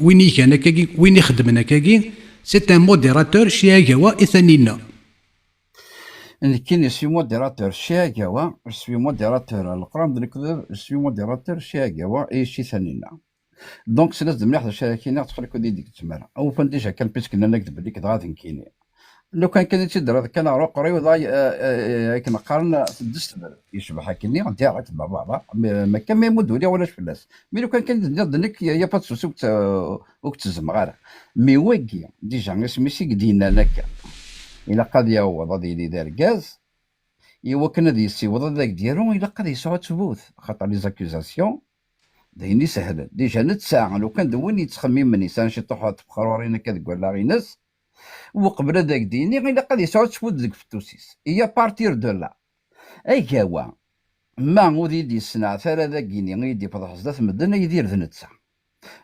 وين كان هكاكي وين يخدم هكاكي سي ان موديراتور شياغاوا اثنينا كاين سي موديراتور شياغاوا سي موديراتور القران ديال الكذب سي موديراتور شياغاوا اي شي ثانينا دونك سي لازم مليح شاكينا تدخل كودي ديك التماره او فان ديجا كان بيسك نكذب لك غادي كيني لو كان تيدير هذاك كان قري وضاي كنقارن الدستور يشبه هكني ديريكت مع بعض ما كان ما يمد ولا ولاش فلاس مي لو كان دنك يا با تسوس وكتزم غير مي وكي ديجا سميسي قدينا لك الا قد يعوض هذه اللي دار غاز ايوا كان هذا يسيوض هذاك ديالو الا قد يسعود ثبوت خاطر لي زاكوزاسيون دايني سهل ديجا نتساعة لو كان دوين يتخمم من نيسان شي طوحات بخرورين كذا ولا غينس وقبل هذاك ديني غير قد يسعود تفوت ذيك في التوسيس هي بارتير دو لا اي كاوا ما غودي دي السنة ثار هذاك ديني غيدي فضح زدات مدن يدير ذ نتسا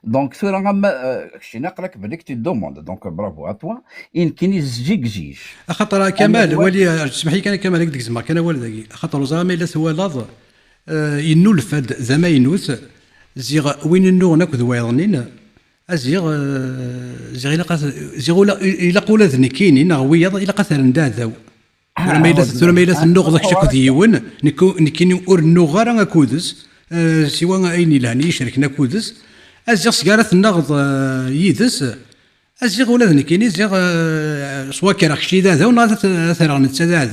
دونك ثورة غاما كشي نقلك بليك تي دوموند دونك برافو اتوا ان كاين يزجيك جيج خاطر كمال ولي سمح لي كان كمال هكذاك زعما كان والد خاطر زعما الا سوا لاض ينولف هاد زماينوث زيغ وين النو ناكد وايضنين زيغ إلا قولا ذني كاينين غويض إلا قتل نداذاو ثم إلا النوغ ذاك شكو ديون نكيني اور النوغ راه ناكودس سوا أين لهني يشرك ناكودس أزيغ سكارة النغض يدس أزيغ ولا ذني كاينين زيغ سوا كان خشي ذا ونغا ثرا نتسا ذا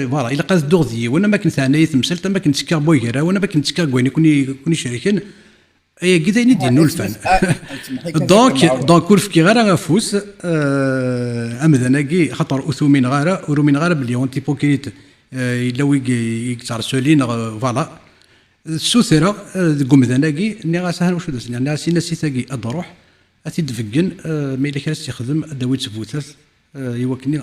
فوالا إلا قاد دوغ ديون ما كنت ثاني يتمثل ما كنت تكا بويكرا وانا ما كنت تكا كوين كوني شريكين اي كذا يدي نولفان دونك كل فكي غير غافوس امذناكي خاطر اثومين غاره ورومين غاره بلي اونتي بوكيت الا يكثر سولين فوالا السوثره قمذناكي ني غاسهل واش دوز يعني سينا سيتاكي ادروح اتيدفكن ما الا كان يستخدم ادوات سبوتات يوكني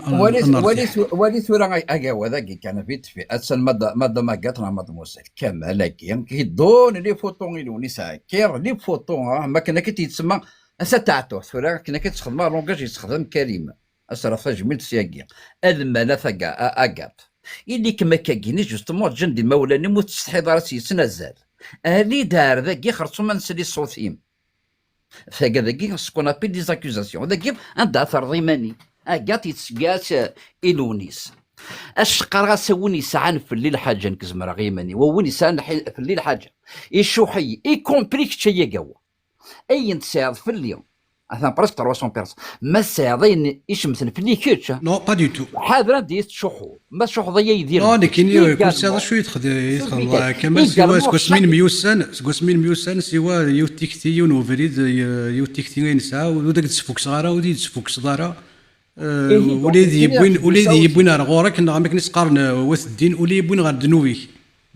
ولي ثورة اكاوا ذاك كان في اسن مادا ما قاتنا مادا موسى كامل كيدون لي فوتون يلوني ساكير لي فوتون ما كنا كيتسمى اساتعتو ثورة كنا كتخدم لونغاج يستخدم كريم اسرا فجمل سياكي المالا اكات اللي كما كاينين جوستومون جندي مولاني متستحي راسي سنازال اللي دار ذاك خرجوا من سلي الصوتيم ثاكا ذاك سكون ابيل دي زاكوزاسيون ذاك عندها اثر ضماني اكات يتسقات إلونيس الشقر سووني ساعة في الليل حاجة نكزمر غيماني ووني ساعة في الليل حاجة يشوحي يكومبليك شي قوا اي نتساعد في اليوم اثنا برسك 300 بيرسون ما ساعدين يشمسن في اللي كيتش نو با دي تو حاضر دي تشوحو ما تشوح ضيا يدير نو لكن كل ساعه شو يدخل كمال سوا سكوسمين ميوسان سكوسمين ميوسان سوا يوتيكتي ونوفريد يوتيكتي نساء وداك تسفوك صغاره ودي تسفوك صغاره وليدي يبوين غورك ما كنيش قارن واس الدين ولي يبوين غير دنوبي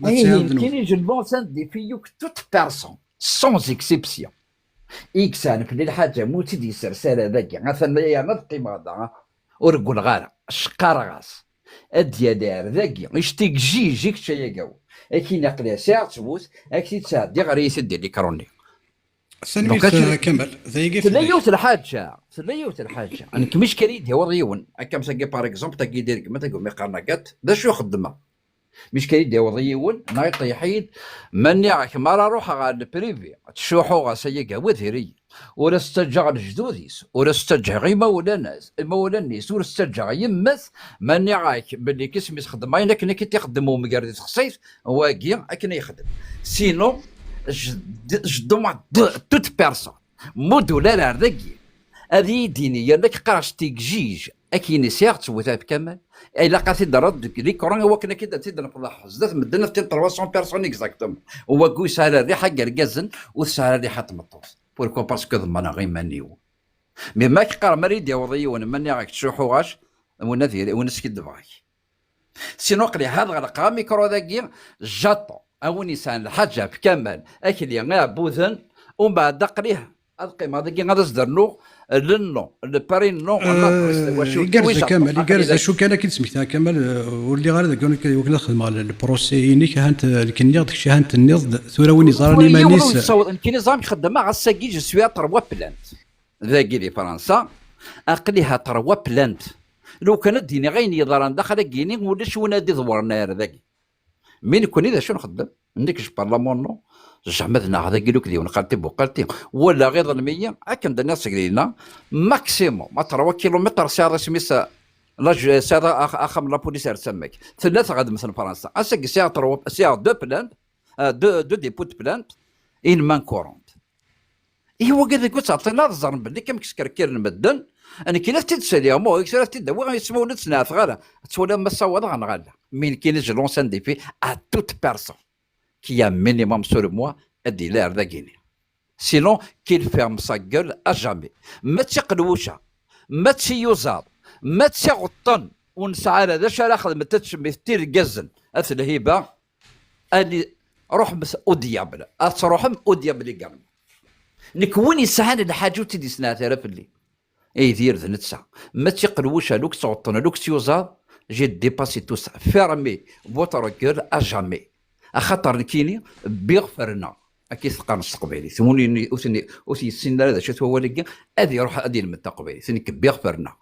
كاين جو بونسان دي فيوك توت بيرسون سون اكسيبسيون إكسان في الحاجة موتي دي سرسالة ذاك مثلا يا نطقي مغدا ورقول غارة شقارغاس أديا دار ذاك يشتيك جيك شيا قاو أكي نقلي ساعة تبوس أكي تساعة دي غير يسدي لي كروني سلميت كمل تليوت الحاجة أنا كمش كريد هو ريون أكا مساقي بار إكزومبل تاكي ديرك ما تقول مقارناكات دا شو خدمة مش كريد هو ريون نايط يحيد مني عك مرة روح على البريفي تشوحو غاسيقا وذيري ولا استجع الجدوديس ولا استجع غي مولا الناس ولا استجع يمث مني عاك باللي كسم يخدم ما ينك نك تخدمو مقرد تخصيص واقي اكن يخدم سينو جدوما توت بيرسون مودولا ردقي هذه دينيه لك قراشتيك جيج اكيني سيغ تسوتها بكمل الا قاتي درد لي كورون هو كنا كي درتي نفضح زدت مدنا في 300 بيرسون اكزاكتومون هو كوي سهل الريحه كركازن وسهل الريحه تمطوس بوركو باسكو ضمنا غير مانيو مي ما كيقرا مريد يا وضي وانا ماني راك تشوحو غاش ونذير ونسكي دباك سينو قلي هذا غلقا ميكرو ذاكي جاطو او نيسان الحاجه بكمل اكل غير بوذن ومن بعد قريه القيمه ذاكي غادا زدرنو لنو البارين نو يقرز كامل يقرز شو كان كي سميتها كامل واللي غير ذاك وكنا خدم على البروسي ينيك هانت الكنيا داك الشيء هانت النيض ثورة وين زارني مانيس كي نظام خدمه على الساكي جو سوي 3 بلانت ذاكي دي فرنسا اقليها 3 بلانت لو كانت ديني غير يضران داخل كيني ولا شو نادي ضورنا ذاكي مين كوني ذا شنو نخدم عندك البرلمان نو جمدنا هذا قالوك لي ونقلتي بوقلتي ولا غير ظلميه اكن الناس قلينا ماكسيموم 3 كيلومتر ساعه سميسا لا ساعه اخم لا بوليس تسمك ثلاثه غاد مثلا فرنسا اسك ساعه 2 بلانت دو دي بوت بلانت ان مان كورونت هو قال قلت عطينا الزرن باللي كم كسكركير المدن انا كي لفتي تسالي مو كسرتي دوا يسمو نتسنا غالا تولى ما صوض غنغالا مين كاين جلونسان دي في ا توت بيرسون qui a minimum sur moi a dit l'air d'agini. Sinon, qu'il ferme sa gueule à jamais. Metsi qlwoucha, metsi yuzad, metsi غطن ونسعى هذا شرا خدمت تشمي ثير جزن اثل هيبه اني روح بس اوديابل تروحم اوديابل كان نك وين يسهل الحاجه تدي سنه تعرف اللي اي دير ذ نتسع ما تقلوش لوك صوتنا لوك سيوزا جي ديباسي تو سا فيرمي فوتر كور اجامي اخاطر كيني بيغفرنا اكيد ثقان التقبيلي ثموني اوسي السن هذا شتو هو اللي ادي يروح ادي المتقبيلي ثني بيغفرنا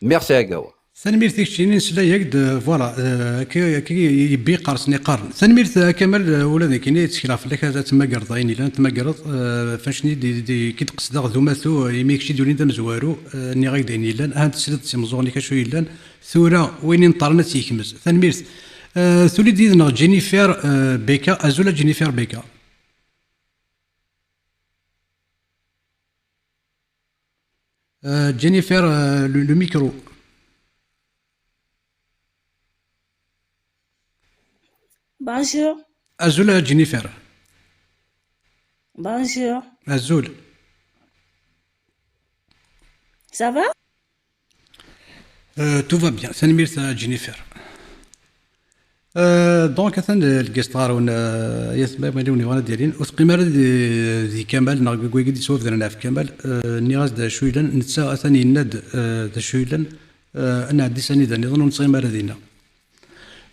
ميرسي يا قوا ثانميرت كشيني نسلا ياك فوالا كي يبي قرصني قرن ثانميرت كمال ولا كاين تشكلاف لك هذا تما قرضاين الا تما قرض فاشني دي كي تقصد ذوماثو يميكشي دولين دم زوارو ني غاك داين الا هاد تسلد تيمزوني كشو الا ثورا وين نطرنا تيكمز ثانميرت ثولي دينا جينيفر بيكا ازولا جينيفر بيكا جينيفر لو ميكرو Bonjour. Azul Jennifer. Bonjour. Azul. Ça va? Tout va bien. C'est Jennifer. دونك اثن الكيستار ونا يسمى مليون وانا دايرين وثقيمه ذي كمال نغوي قد يسوف درنا في كمال نيغاز دا شويلن نتسا ثاني ند دا شويلن انا عندي سني دا نظن نصيم ردينا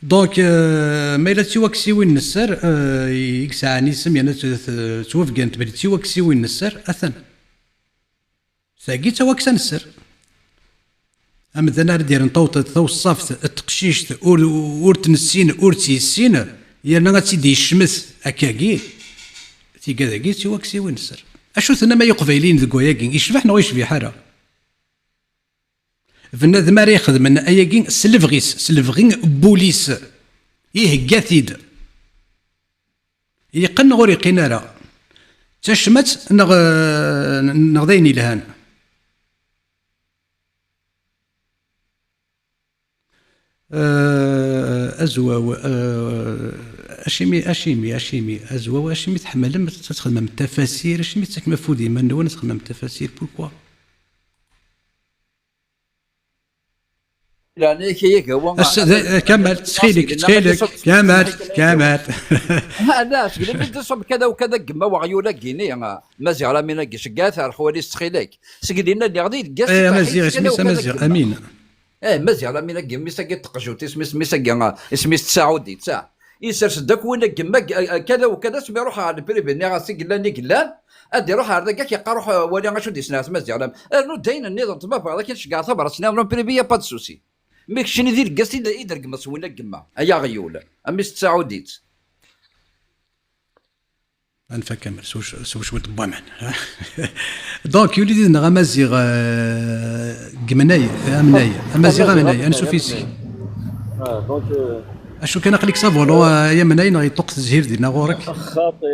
دونك ما الا تيواكسي وين نسر يكسعني سم يعني توف كانت بدي تيواكسي وين نسر اثن ثاقي تواكسا نسر أما ذا نار دير نطوط توصفت التقشيشت اور تنسين اور تيسين يانا غاتيدي الشمس هكاكي تي كذاكي تيواكسي وين السر اشو ثنا ما يقبيلين ذكو ياكين يشبح نو يشبي حاره فنادم ما يخدم ان اياكين سلفغين بوليس يهكاثيد يقن غور يقينا راه تشمت نغديني لهان أزواو أشيمي أزواو أشيمي تحمل تخدم التفاسير أشيمي تسكن فودي من وين تخدم التفاسير بوركوا يعني كي هو كمل تخيلك كمل لا تقول تصب كذا وكذا كما وعيولا كيني مازال على من كاش خوالي تخيلك سكدينا اللي غادي تقاس مازال سميتها مازال امين مزيان مينا كيميسا كيتقجوت اسميس تساعودي تساع يسرس داك وين كما كذا وكذا سمي روح على البريبي ني غاسي قلاني قلان ادي روح هذا كاع كيقروح ولي غاشو دي سناس مزيان نو داين النظام تما بعدا كاينش كاع صبر سنا بريبي با سوسي ميك شنو يدير قاسي يدير كما سوينا كما هيا غيول اميس تساعوديت انفا كامل سوش طبا معنا دونك يولي دينا غمازيغ قمناي امازيغ امناي انا سوفيسي دونك اشو كان خليك صافولو يا مناي نغي طوق الزهير ديالنا غورك خاطي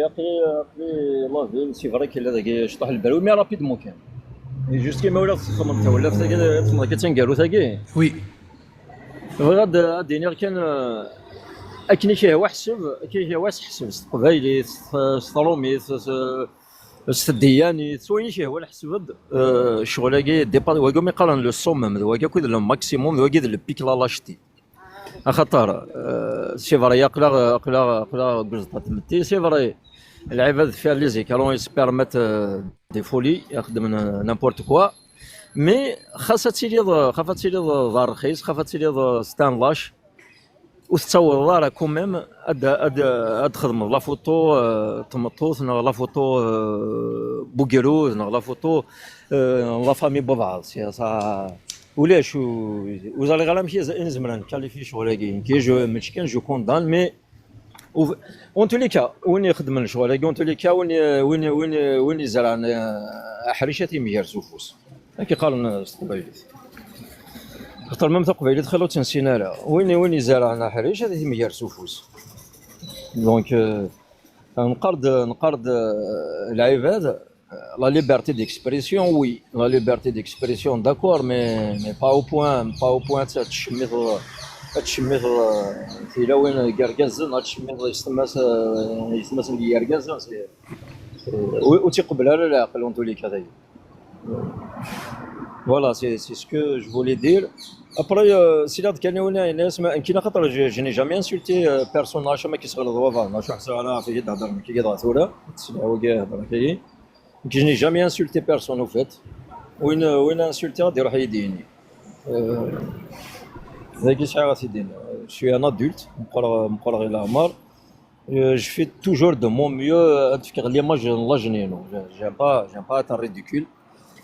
لا فين سي فري كاين هذاك شطح البرو مي رابيدمون كان جوست كيما ولا تخمم انت ولا تما كتنقالو ثاكي وي غاد دينير كان اكني كي هو حسب كي هو حسب قبايلي سترومي الدياني سويني شي هو الحسب الشغل كي ديبار واقو مي قارن لو سومم واقو كود لو ماكسيموم واقو لو بيك لا لاشتي خاطر سي فري قلا قزطه تمتي سي فري العباد فيها لي زيكالون يسبيرمات دي فولي يخدم نامبورت كوا مي خاصها تيلي دار رخيص خاصها تيلي ستان لاش وتصور دارها كوميم اد خدم لا فوتو تمطوط لا فوتو بوكيروز لا فوتو لا فامي ببعض سا ولاش وزالي غير ماشي نزمران كاليفي شغل كي جو ماشي كان جو كوندان مي اون تو لي كا وين يخدم الشغل اون تو لي كا وين يزرع حريشاتي ميار سوفوس كي قال قبيليت خاطر ميم قبيليت خلو تنسينا لا وين يزرع حريش هذه ميار سوفوس دونك نقرض العباد لا ليبرتي ديكسبريسيون وي لا ليبرتي ديكسبريسيون داكور مي با او بوان تشميت في لوين كاركازن تشميت يستمس اللي كاركازن وتيقبلها لا العقل اون توليك هذايا Voilà, c'est ce que je voulais dire. Après, s'il y a des gens je n'ai jamais insulté personne. Je n'ai jamais insulté personne, au fait. Ou une insulté, je suis un adulte, je fais toujours de mon mieux. J'aime pas être ridicule.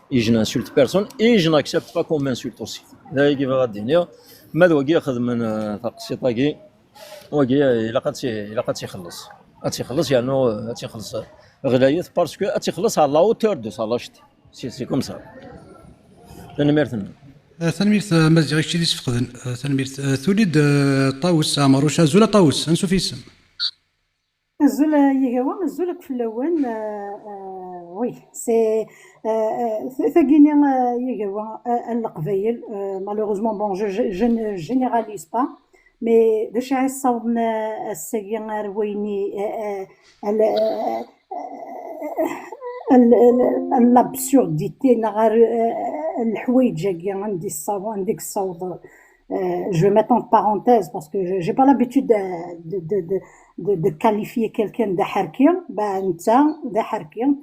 Et je n'insulte personne et je n'accepte pas qu'on m'insulte aussi. هذا كيف غادي الدنيا ما واقي ياخذ من تقصي طاقي واقي الا قد تيخلص غاتيخلص يعني غاتيخلص غلايث باسكو غاتيخلص على لا اوتور دو سا لاشتي سي كوم سا. انا ميرثن تنميرت مازال هادشي اللي تفقدن تنميرت تولد طاوس مروشا زولا طاوس نسو في اسم الزولا يهوا الزولا في اللون وي سي ثقيني يهوا القبايل مالوغوزمون بون جو ne généralise pas مي باش عيصاوبنا الساقين رويني l'absurdité نغار الحوايج عندي الصوت عندك الصوت. Je vais mettre en parenthèse parce que j'ai pas l'habitude de qualifier quelqu'un d'harkien,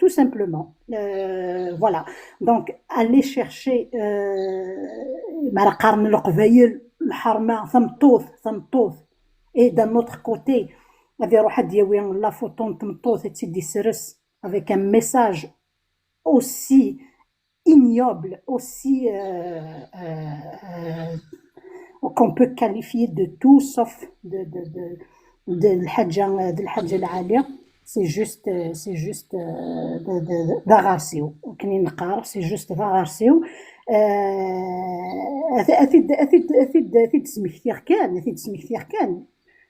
tout simplement. Voilà. Donc, aller chercher et d'un autre côté, la photo avec un message aussi ignoble, aussi qu'on peut qualifier de tout sauf de l'hadja العالية. C'est juste d'agaceo. C'est juste d'agaceo. أثيد سميكتير كان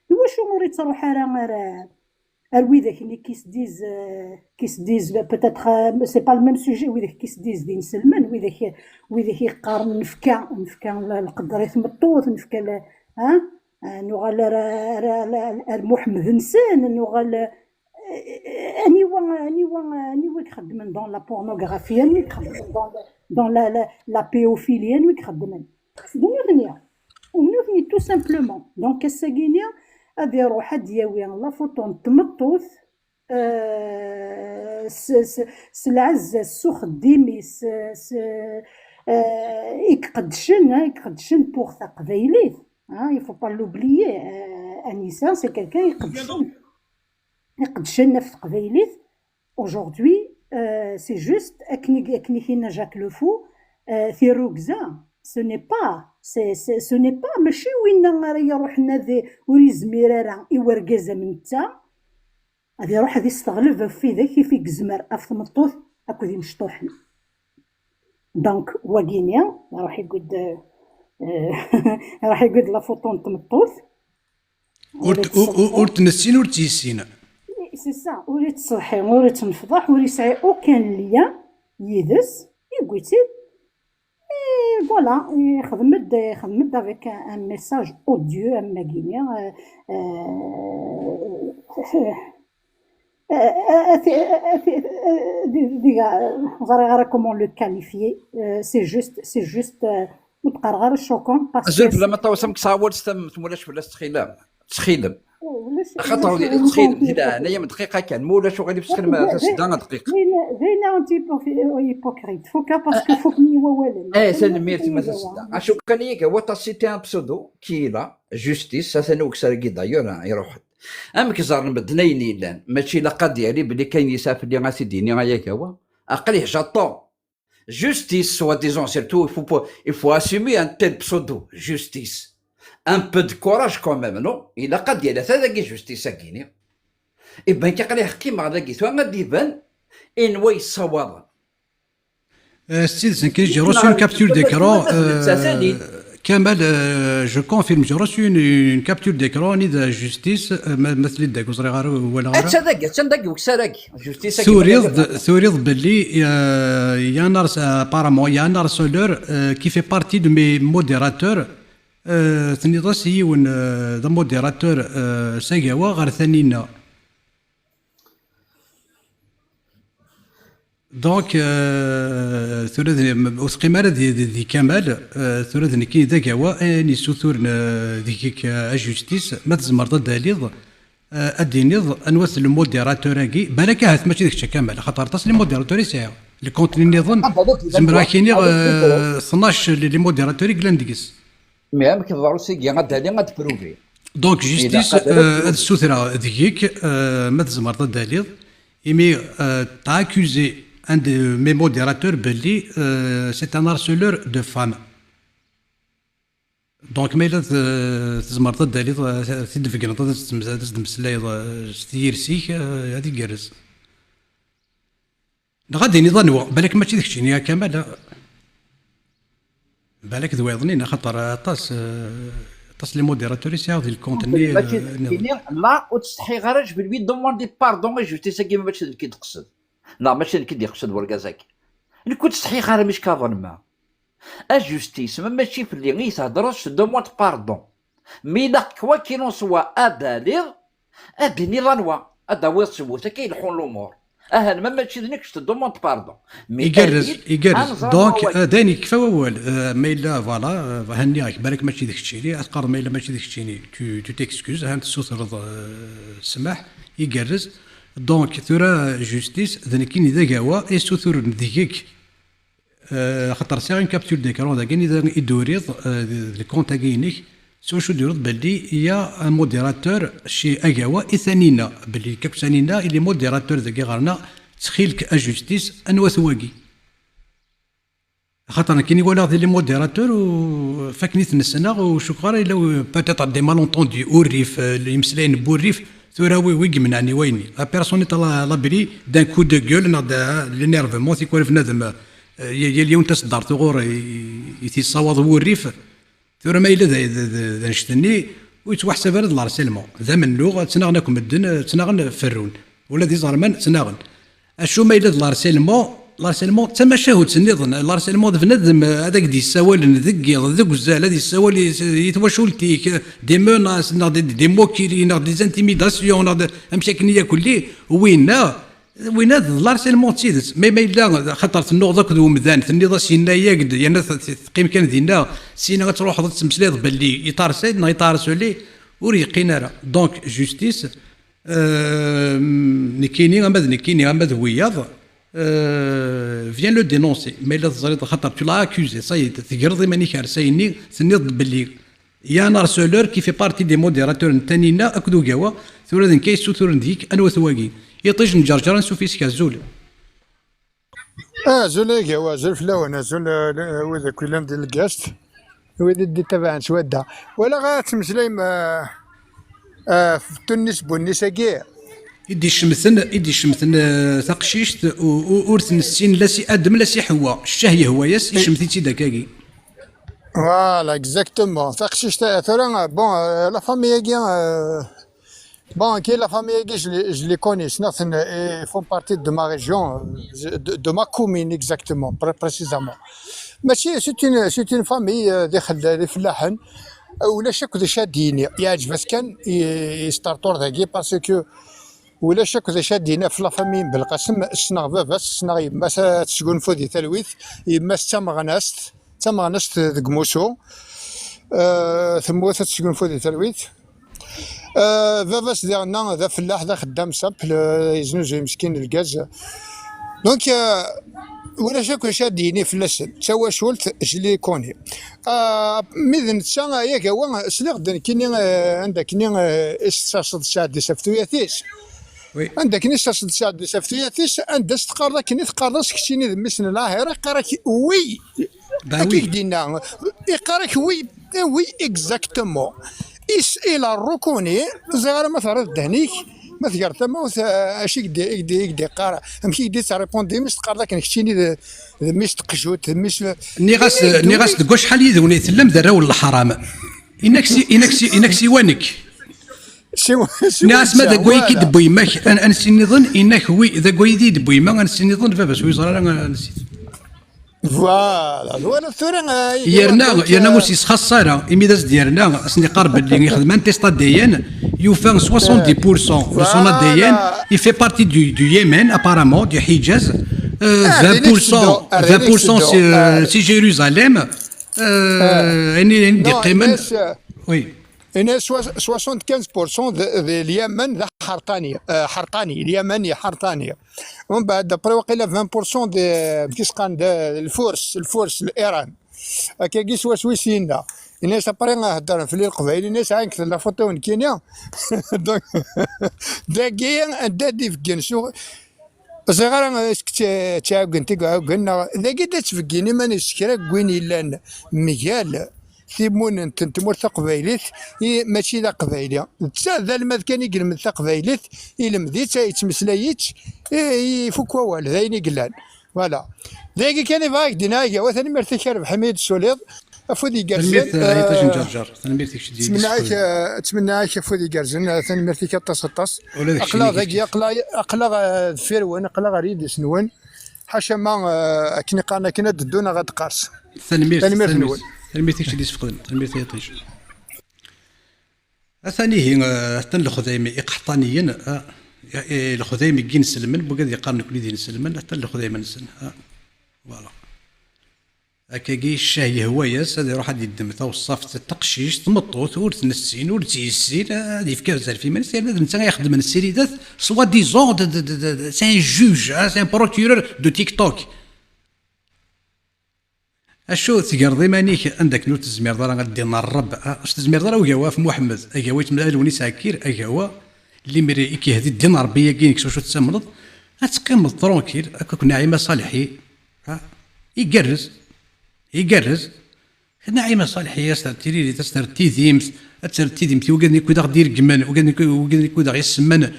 واش موري تروح راه ويداك اللي كيسديز peut-être c'est pas le même sujet ويداك كيسديز دين سلمان ويداك يقارن نفكا القدريت مطوط نفكا ها نوغال محمد نسان نوغال اني كخدمن دون لا بورنوغرافي اني كخدمن دون لا بيوفيليا اني كخدمن دنيا تو سامبلومون دونك الساكينيا هادي روح دياوي لا فوتو تمطوث العز السوخ ديمي يقدشن بوغ تقبايليت. Il faut pas l'oublier. Anissa, c'est quelqu'un يقدشن في تقبايليت. Aujourd'hui, c'est juste أكني Jacques Le Fou في روكزا. Ce n'est pas ماشي وين يروح نادي وريزميرارا يورقازا من تا غادي يروح غادي يستغلب في ذاك في كزمر اف مطوط اكو ذي مشطوحنا. دونك واقينيا راح يقود لا فوطون تمطوط ورت نسين ورت يسين سي سا وريت تصلحي وريت تنفضح وريت ساي اوكان ليا يدس يقولتي voilà, خدمت avec un message odieux à Maguinien. Comment le qualifier? C'est juste متقرغر choquant parce que أزرب لما توسمك صاور تمولاش ولا تخيلم خاطر تخيل هنايا من دقيقه كان مولاش وغادي تسخن تصدى دقيقه زينا انت هيبوكريت فوكا باسكو فوكني والو سلميرتي ما تصدى اشوف كان ياك هو تاسيتي ان بسودو كيلا جوستيس سانو كسرقي دايور يروح ام كزار بدنيني لان ماشي لا ديالي بلي كاين يسافر لي غاسيديني غاياك هو اقليه جاطون justice soi-disant surtout il faut assumer un tel pseudo justice. Un peu de courage quand même, non? Il a qu'à dire ça, c'est justice à Guinée. Et bien, quand il y a qui m'a dit, soit on a dit ben, et nous y savoir. C'est que j'ai reçu une capture d'écran. Kamal, je confirme, j'ai reçu une capture d'écran de justice. مثل داك وزريغار ولا غيره. تصدق وكسرق justice. سوريض باللي يا نارس apparemment يا نارس سولور qui fait partie de mes modérateurs. ثاني راسي ون ذا موديراتور ساقاوا غير ثانينا دونك ثلاث وثقيمة دي كمال ثلاث نكي ذا كوا اني سوثور ذيك اجوستيس ما تزمر ضد دليل ادينيض انواث الموديراتوراكي بالك هات ماشي داكشي كامل خاطر تصل الموديراتوري ساعه الكونتيني نظن زمرا كايني 12 لي موديراتوري كلانديكس مي كيضرو سيكي غادا لي غتبروفي دونك جوستيس هاد السوثرا ذيك ما تزمر ضد دليل ايمي تاكوزي un de mes modérateurs belli c'est un harceleur de femmes. Donc mais là تزمر ضد اللي تدفق نطا تمسلاي ستيرسيك هذه جرز غادي نظنوا بالك ماشي داكشي يا كمال بالك ذويضنين خاطر طاس لي موديراتوري سي هذا الكونتيني لا وتستحي غير بالبي دوموندي باردون جوتي ساكي ماشي كي تقصد لا ماشي اللي كيدي يقصد وركازاكي اللي كنت صحيح غير مش كافون ما اجوستيس ماشي في اللي غير يهضرش دوموند باردون مي لا كوا كي نون سوا ابالغ اديني لانوا هذا هو الصوت كيلحون الامور اهل ماشي ذنك دوموند باردون مي يقرز دونك داني كفا اول ما الا فوالا هنياك بالك ماشي داك الشيء اللي اذكر ما الا ماشي داك الشيء تو تيكسكوز هانت الصوت السماح يقرز دونك ثورا جوستيس ذنكين إذا جاوا يسوثور نديك خاطر سي غير كابتور ديكرون ذاك إذا يدوريض الكونت كاينيك سو شو ديرود باللي يا موديراتور شي أجاوا إثانينا باللي كابسانينا اللي موديراتور ذاك غارنا تخيلك أجوستيس أنوا ثواقي خاطر كاين يقول لي موديراتور وفاكنيت السنة وشكرا لو باتيتر دي مالونتوندي والريف يمسلاين بوريف ثورا ويق من عني ويني لا بيرسون تاع لا بري دان كو دو غول ناض لينيرفمون تيكون في نادم اليوم تصدر ثغور يتصاوض والريف ثورا ما الا ذا نشتني ويتوحسب هذا الارسلمون ذا من لغه تناغناكم مدن تناغن فرون ولا دي زرمان تناغن اشو ما الا الارسلمون تما شاهد سنيضن الارسلمون في ندم هذاك دي السوال ذكي ذوك الزال هذه السوال يتواشولتيك دي موناس دي موكيري دي زانتيميداسيون امشاكنيه كلي وين الارسلمون تسيدس ما الا خاطر تنوض ذاك ذو مذان تنيض سينا ياقد يعني تقيم كان دينا سينا تروح تمسليض باللي يطارسيدنا يطارسولي وريقينا راه دونك جوستيس نكيني غامد وياض vient le dénoncer mais là tu l'as accusé ça y est تقرض مانيك عرسايني تنيض باللي يا ان harceleur qui fait partie des modérateurs تانينا اكدو كاوا ثورا ذن كيسو ثورا نديك انو ثواقي يطيج نجرجر نسو في سكا زول زول كاوا زول فلاونا زول وذا كلام ديال الكاست وذا دي تبع سوادا ولا غاتمسلايم في تونس بونيس كاع يدي شمثن تقشيشت ورثن السين لا سي ادم لا سي حواء الشهيه هو ياس يشمثي داكاكي فوالا اكزاكتومون تقشيشت ثورا بون لا فامي كي بون كي لا فامي كي je les connais ناثن font partie de ma région de ma commune exactement précisément ماشي سيت اون فامي داخل فلاحن ولا شك ذا شاديني يعجبك كان يستارطور ذاكي باسكو ولا شك ذا شادينا في لافامين بالقسم السنا باباس السنا يما تسكون فودي تلويث يما تمغنست ذك موسو ثم تسكون فودي تلويث باباس ديالنا ذا فلاح ذا خدام سامبل يزنوج مسكين الكاز دونك ولا شك شاديني في اللسن توا شولت جلي كوني ميذن تسا ياك هو سليغ كيني عندك كيني استاصد شاد سفتوياتيس عندك نيش تصد سفتياتيس عندك تقرا كني تقرا سكتيني ذمسن لاهره قراك وي اكيد دينا يقراك وي اكزاكتومون الى الركوني زغار ما ثرد دهنيك ما ثقر تما اشي يدي قرا ماشي يدي تريبوندي مش تقرا كنكتيني ذمس تقجوت ذمس ني غاس تقول شحال يذوني تلم دراو الحرام انكسي وانك ناس ما ذا قوي كي دبوي ماك انا نظن انك هو ذا قوي دي دبوي ما نظن بابا شوي صار انا نسيت فوالا وانا ثورا يرنا موسي خاصه ايميداز ديالنا اسني قرب اللي يخدم ان تيستا ديان يوفان 70% de son ADN il fait partie du Yémen apparemment du Hijaz سي جيروزاليم يعني قيمة وي هنا 75% اليمن حرطاني اليمني حرطاني، ومن بعد دابري واقيلا 20% كيس قال الفرس الايران هكا كيس سويسينا. الناس ابري هضر في القبائل الناس عندك لا فوتو من كينيا دونك داكيا دادي في كنسو صغار اسكت تعاون قلنا داكي تفكيني ما نسكرا كوين لان ميال ثيمون انت تمور قبايليت ماشي ذا قبايلي تا ذا الماذ كان يقلم ذا قبايليت يلمديت يتمسلايت يفك والو ذاين قلان فوالا ذاك كان يبغاك دينايا وثاني مرتي شارب حميد السوليض افودي قرزن تمنعك افودي قرزن ثاني مرتي كطاس اقلا ذاك اقلا فيرون اقلا غريد سنون حاشا ما كني قالنا كنا ددونا غاد قارس ثاني مرتي نون الميتيك اللي سفقدن الميتيك يطيش ثاني هي حتى الخدايم قحطانيين الخدايم كي نسلمن بقى يقارن كل دين نسلمن حتى الخدايم نسن فوالا هكاكي الشاي هواياس هذا يروح يدم توصف التقشيش تمطوط ور تنسين ور تيسين هذه في كازال في منسي هذا انت يخدم السيريدات سوا ديزون سي ان جوج سي ان بروكيورور دو تيك توك اشو تقرضي مانيك عندك نوت تزمير دار غادي نرب اش تزمير دار وهو في محمد ايوا تملا وني ساكير ايوا اللي مري كيهدي الدين ربيه كاينك شو تسمرض غتقيم ترونكيل هكاك نعيمه صالحي يقرز نعيمه صالحي يسترتيري تسترتيذيمت تسترتيذيمت وقالني كو داغ دير كمان وقالني كو داغ يسمن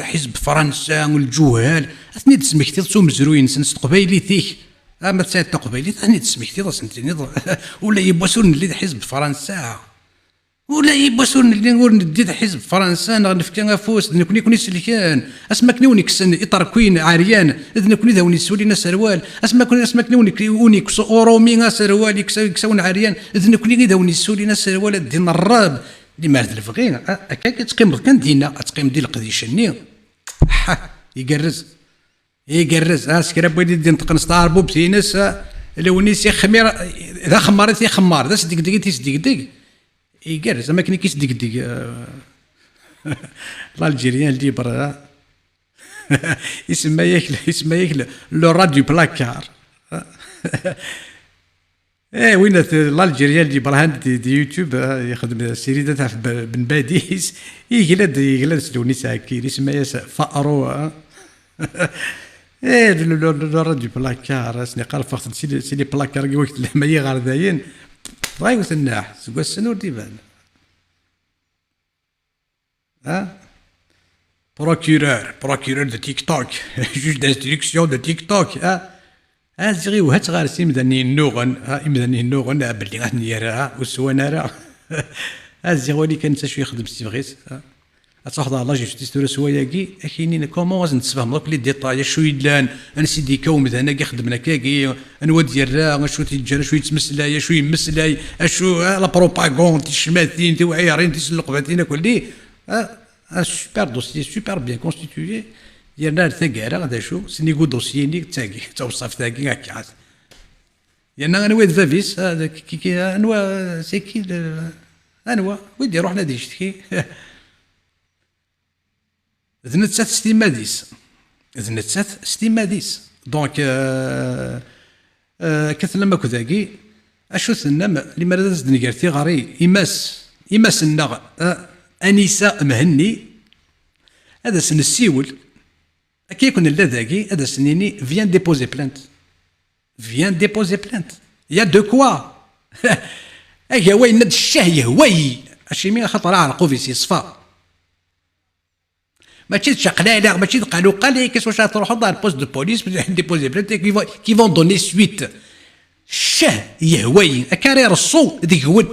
حزب فرنسا والجهال اثني تسمكتي تصوم مزروين سنس قبايلي ثيك اما تسعد تقبيلي ثاني تسمكتي ضسنتيني ولا يبوسون اللي حزب فرنسا ولا يبوسون اللي نقول نديت حزب فرنسا نفكا غافوس نكوني كوني سلكان اسماك نوني كسن اطار كوين عريان اذن كوني ذا وني سولينا سروال اسماك نوني كسو اورومي سروال يكسون عريان اذن كوني ذا وني سولينا سروال دين الراب اللي ما الفقين هكاك تقيم كان دينا تقيم ديال القديشني يقرز سكرا بغيتي دير نتقنص طاربو بسينس لو نيسي خمير اذا خمارتي خمار ذا صدق دقيتي صدق دق يقرز ما كاين كيس دق دق الجيريان اللي برا يسمى ياكل لو راديو بلاكار وين الجيريان اللي برا دي يوتيوب يخدم سيري تاع بن باديس يقلد لو نيسا كير يسمى فارو لو راديو بلاكار سني قال فاخت سي لي بلاكار وقت لما يغار داين رايو تناح سوا السنور ديبان بروكيرور دو تيك توك جوج دانستركسيون دو تيك توك زغي وهات غارسي مدني النوغن مدني النوغن بلي غنيرها وسوانا راه زغولي كان حتى شويه يخدم ستيفغيس اتحضر الله جوستيس دو سواياكي اكينين كومون غادي نتفاهم دوك لي ديطاي شو يدلان انا سيدي كوم هنا كي خدمنا كاكي انوا ديال شو تيجرى شو يتمسلاي شو يمسلاي شو لا بروباغوند الشماتين توعيرين تسلق باتينا كلي سوبر دوسيي سوبر بيان كونستيتوي ديالنا ثقاره غادا شو سنيكو دوسيي تاكي توصف تاكي هكا لان انا ويد فافيس هذاك كي انوا سيكي انوا ويدي روحنا ديشتكي ذنتات ستيماديس دونك كثلما كذاكي اشو ثنم لما راه دنيغرتي غاري يماس النغ انسه مهني هذا سن السيول كي يكون لا ذاكي هذا سنيني فيان ديبوزي بلانت يا دو كوا اي هو يند الشهيه هوي اشي مين خطر على القوفيسي صفا ماشي تشقلاله ماشي قالوا قال لك واش تروحوا دار بوست دو بوليس ديبوزي بلانت كي فون دوني سويت الشه يهوي كارير الصو ديك هو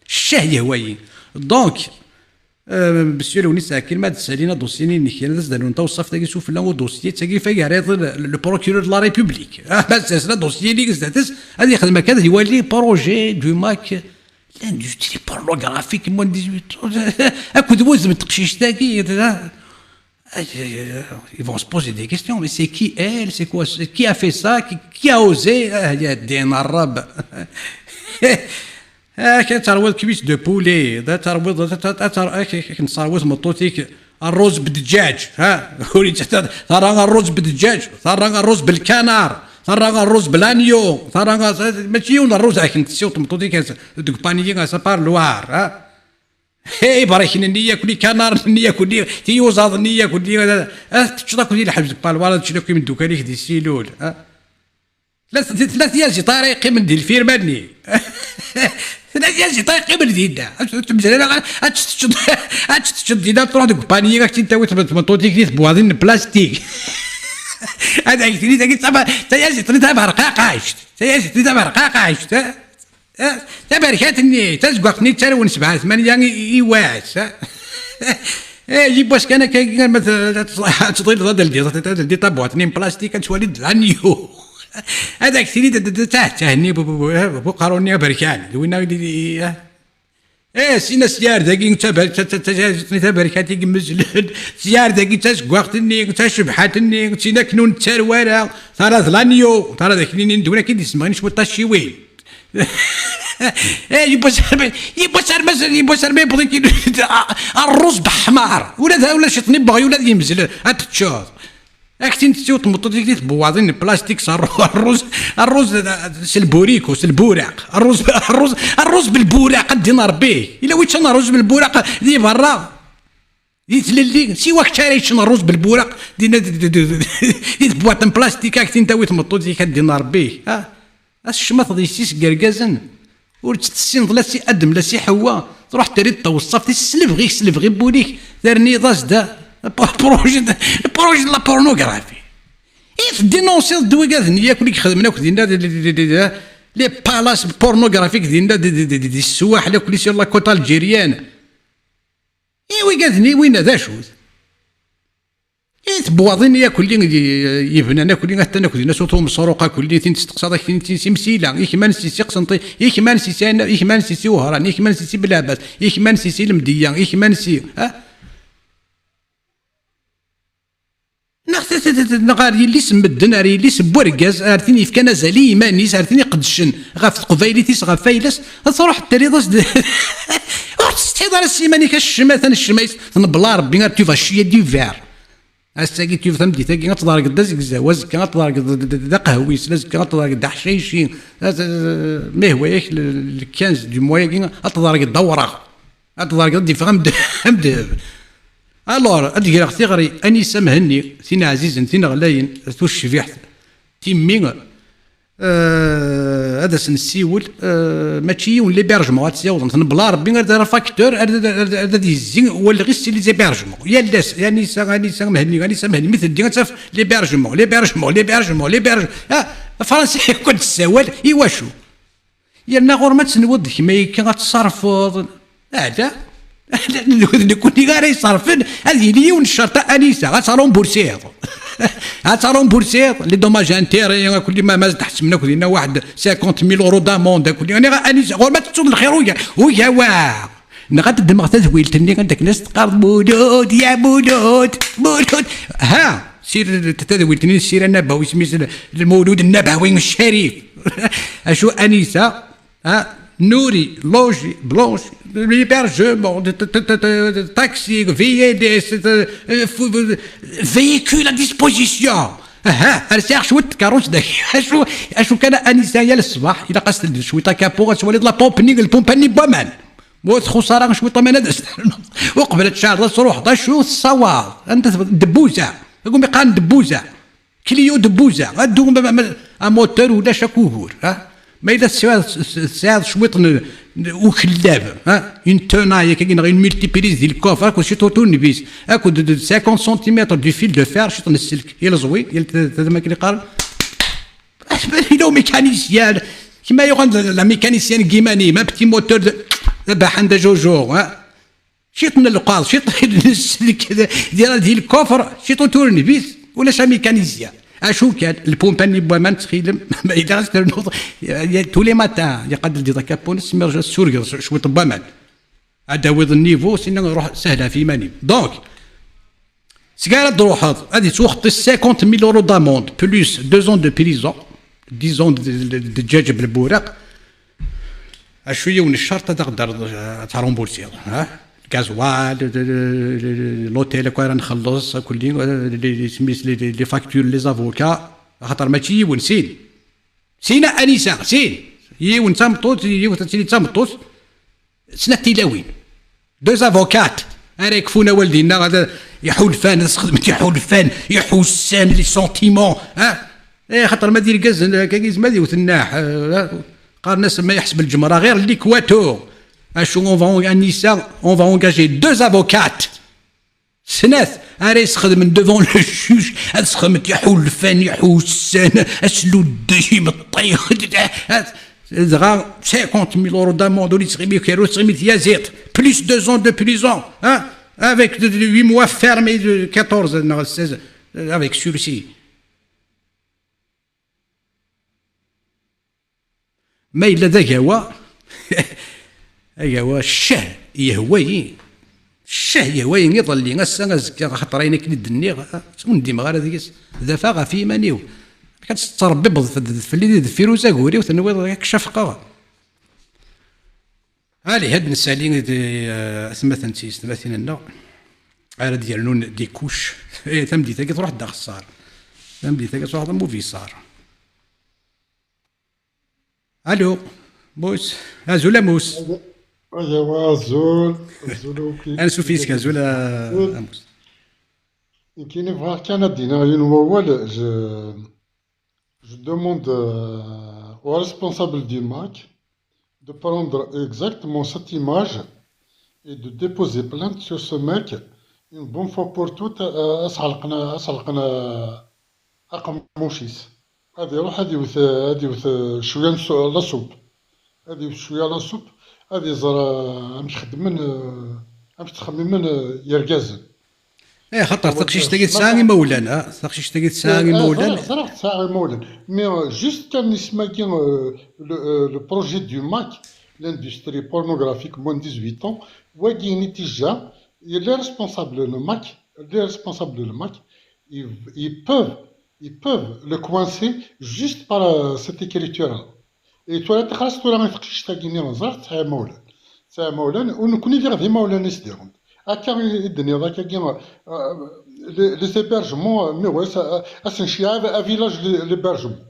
الشه يهوي دونك مسيو لوني ساكن ما تسالينا دوسيني نكينا دازدانو توصف تاكي سوف لا دوسيي تاكي فيها عريض لو بروكيرور دو لا ريبوبليك بس لا دوسيي اللي زادت هذه خدمه كذا يولي بروجي دو ماك لاندستري بورنوغرافيك مون 18 اكو دوز من التقشيش تاكي Ils vont se poser des questions. Mais c'est qui elle? C'est quoi? Qui a fait ça? Qui a osé? Il y a des arabes. كان تروض كبيس دو بولي، كان تروض مطوطيك الرز بالدجاج، ثرى الرز بالدجاج، ثرى الرز بالكنار، ثرى الرز بالانيو، ثرى ماشي الرز كان تسيوط مطوطيك دوك بانيي سابار لوار، هي بريكين النية كلي كنار النية كلي تيوزاض النية كلي تشطا كلي الحبس بالوار تشرا كي من دوكانيك دي السيلول، ثلاث يازي طريقي من دي الفيرماني ثلاث يازي طريقي من دينا تمزل تشد دينا تروح دوك بانيي راك انت تمطوطيك دي بواضين بلاستيك هذا يكتري ذاك صافا تيازي تريد برقاق عايشت تيازي تريد برقاق عايشت تباركاتني تزققني تسالون 7 8 يواس يجيب واش كان تطيل ضد دي طابوات نيم بلاستيك تولد العنيو هذاك سيدي تهني بقروني بركان وين سينا سيار ذاكي تباركاتي مزلد سيار ذاكي تسققتني تشبحتني سينا كنون تسرواره ثلاث لانيو ترى ذاك اللي ندونا كي يسمعني شو طاشيوين يبوسر ما يبغي الرز بحمار ولا شطني بغي ولا يمزل هتشوف اكتين تسيوط مطوطيك بواضين بلاستيك الرز سلبوريكو سلبوراق الرز بالبوراق دينار بيه الا ويت انا الرز بالبوراق دي برا يتللي سيوا كتاريش الرز بالبوراق دينا بواطن بلاستيك اكتين تاويت مطوطيك دينار بيه الشماط دي سيس قرقازن ورتسين لا سي ادم لا سي حواء تروح تريد توصف سلف غي بوليك دارني ضاز دا بروجي لا بورنوغرافي دينونسي دويكاذ ياكل لك خدمنا كدينا لي بالاس بورنوغرافيك دينا دي السواح لا كل سير لا كوتا الجيريان وي قاذني وين ذا شوز تبواضين ياكل يبنى ناكل حتى ناكل ناس وثوم الصروقه كل تستقصى ذاك مسيله يكمان سيسي قسنطي يكمان سيسي يكمان سيسي وهران يكمان سيسي بلاباس يكمان سيسي المديه يكمان سي نغار يلي سمدن راه يلي سبوركاز ارتيني فكان زالي ايمانيس ارتيني قدشن غاف قبايليتيس غاف فايلس تروح التريضاس تستحضر السيماني كالشماثن الشمايس تنبلا ربي غير تيفا شويه ديفير استاكي تيف ثمدي تاكي غتضارك دازك الزواز كي غتضارك دا قهويس لازم غتضارك دا حشيشين ما هو ياك الكنز دو مويا كي غتضارك الدوره غتضارك دي فهم دهب الور ادير اختي غري انيسه مهني سينا عزيز سينا غلاين توش شفيحت تيمي هذا سنسيول ماشي ولي بيرجمون غاتسيوض بلا ربي غير دار فاكتور هذا ديزين ولا غير سي لي زيبيرجمون يا لاس يعني سا مهني مثل دي غتشوف لي بيرجمون فرنسي كنت تساول ايواشو يا ناغور ما تسنود كيما كي غتصرفوا هذا كل غير يصرفن هذه ليون الشرطه انيسه غتصارون بورسيط غتصارون بورسيط لي دوماج انتيري كل ما تحت منا كلنا واحد 50000 اورو داموند كل يعني انيسه غير ما تصود الخير ويا واه نغاد الدماغ تزويلتني عندك ناس تقارض مولود يا مولود ها سير تزويلتني السيره النبوي سميت المولود النبوي الشريف اشو انيسه نوري لوجي بلونش l'hébergement, taxi, VDS, véhicule à disposition. ارساخ شويه كاروس داك اشو كان انسايا للصباح الا قصد شويه كابو غتولي لا البومباني بومان موت خساره شويه طمان وقبلت شهر تروح شو الصواب انت دبوزه يقوم يقان دبوزه كليو دبوزه غدو موتور ولا شكوهور ما اذا الساعه شويه وكلاب اون توناي كي غير ملتيبليز ديال الكوفر اكو شي طوطون بيس اكو 50 سنتيمتر دو فيل دو فير شي السلك يا الزوي يا ما كيقال لو ميكانيسيان كيما يقول لا ميكانيسيان كيماني ما بتي موتور باح عند جوجو شي القاض شي السلك ديال الكوفر شي طوطون بيس ولا شي ميكانيسيان اشو كان البومباني بومان تخيلم ما اذا تولي ماتا يقدر دي كابون سمرج السورغ شويه بومان هذا وذ النيفو سينا نروح سهله في ماني دونك سكارة تروح هذه توخطي 50,000 اورو داموند بلوس 2 ans دو بريزون 10 ans دجاج بالبوراق شويه من الشرط تقدر ترومبورسي ها الكازوال لوتيل كون نخلص كل لي سميت لي فاكتور لي زافوكا خاطر ماشي ونسين سينا انيسه سين يون تامطوط يون تامطوط سنة تلاوين دو زافوكات انا يكفونا والدينا هذا يحول فان خدمت يحول فان يحوسان لي سونتيمون ها خاطر ما دير كاز ما دير وثناح قال الناس ما يحسب الجمره غير ليكواتور اشو اون فون انيسا اون فون انجاجي دو افوكات سناث اري يسخدم من دوفون لو جوج اسخمت يحول الفن يحوسان اسلو الدجيم الطيخ دغا 50,000 اورو داموند اللي تغيبي كيرو تغيبي يا زيت بلوس 2 ans دو بريزون ها avec 8 mois fermés de 14 non 16 avec sursis ما إلا ذاك هو هو الشه يهوي الشه يهوي يظل غسا غزكا خاطرين كني دنيغ ونديم غير هذيك ذفا في مانيو كتستربب في اللي فيروزا كوري وتنوض ياك شفقه هالي هاد نسالي ثمثن تيس ثلاثين النوع على ديالنون دي كوش تم دي تاكي تروح داخل الصار تم دي تاكي تروح موفي صار الو موس ازولا موس ايوا زول انا سوفيسك ازولا موس كاين فغار كان دينا ينوال je demande au responsable du MAC de prendre exactement cette image et de déposer plainte sur ce mec une bonne fois pour toutes. أسعلقنا أقم موشيس هذه روح هذه شوية لصوب هذه شوية لصوب هذه زرا مش خدمن مش تخممن يرجازن خاطر تقشيش تاقي تساعي مولانا تقشيش تاقي تساعي مولانا صراحة تساعي مولانا مي جوست كان نسمع كاين لو بروجي دو ماك l'industrie pornographique moins de 18 ans واقي نتيجة les responsables de MAC ils peuvent le coincer juste par cette écriture-là. Et toi, tu as dit que tu as dit que tu as dit que tu as dit les hébergements, mais ouais, c'est un village d'hébergement.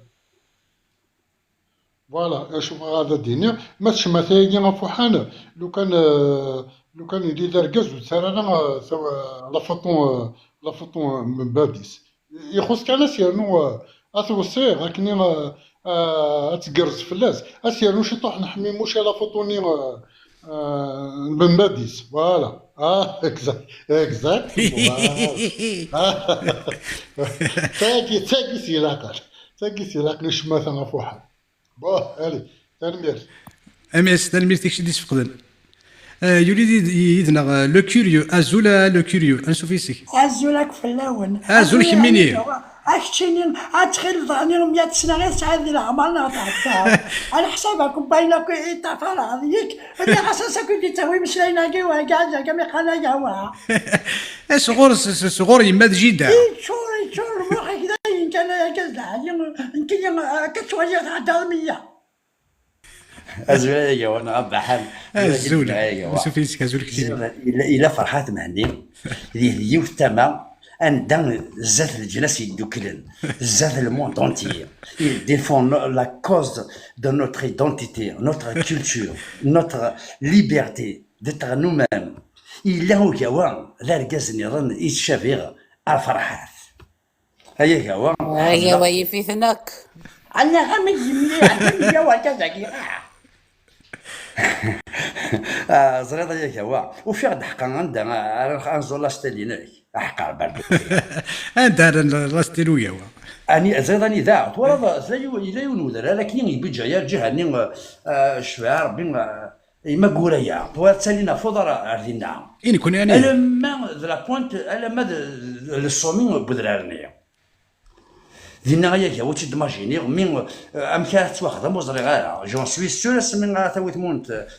Voilà, je هذا الدنيا ما تشمع ثاني فوحان لو كان يدي دركز وتسالنا لا فوطون من باديس يخص كان سيرنو اثوسي غاكني اتقرز فلاس اسيرنو شي طوح نحمي موش لا فوطوني من باديس فوالا اكزاكت تاكي سيلاك نشمع ثاني فوحان باه الي تنمير امس تنمير تكشي ديس فقدن يريد يدنا لو كوريو ازولا لو كوريو انسوفيسي ازولك فلاون ازول كميني اشتينين اتخيل ظني 100 سنه غير سعاد ديال عمرنا تاع على حسابكم باينه كي تفعل هذيك اللي خاصها كنت تسوي مش لاينا كي وكاع كما قال يا صغور يما جيده شور روحي كذا كان كذا يمكن كتشويه تاع 100 ازول وانا بحال ازول سوفيسك ازول كثير الى فرحات مهني هذه الثما عندنا زاد الجناس يدوكلن زاد الموند انتيير il défend la cause de notre identité notre culture notre liberté d'être nous-mêmes il هو كوا لا رجاز نيران يتشافيغ الفرحات هيا كوا هيا ويفيثنك انا غامي مليح يا وكذا زريضه ياك هو وفي غد حقا عندها انزول لاستالينك حقا برد انت لاستيلو يا اني زريضه ذاعت ولا لا ينودر لكن يبجا يرجع اني شويه ربي ما قوريا وتسالينا فضر ردينا ان كون انا لما لا بوينت لما الصومين بودرارني دينا ياك واش تماجيني مين امكان تواخذ مزري غير جون سوي سور من ثوت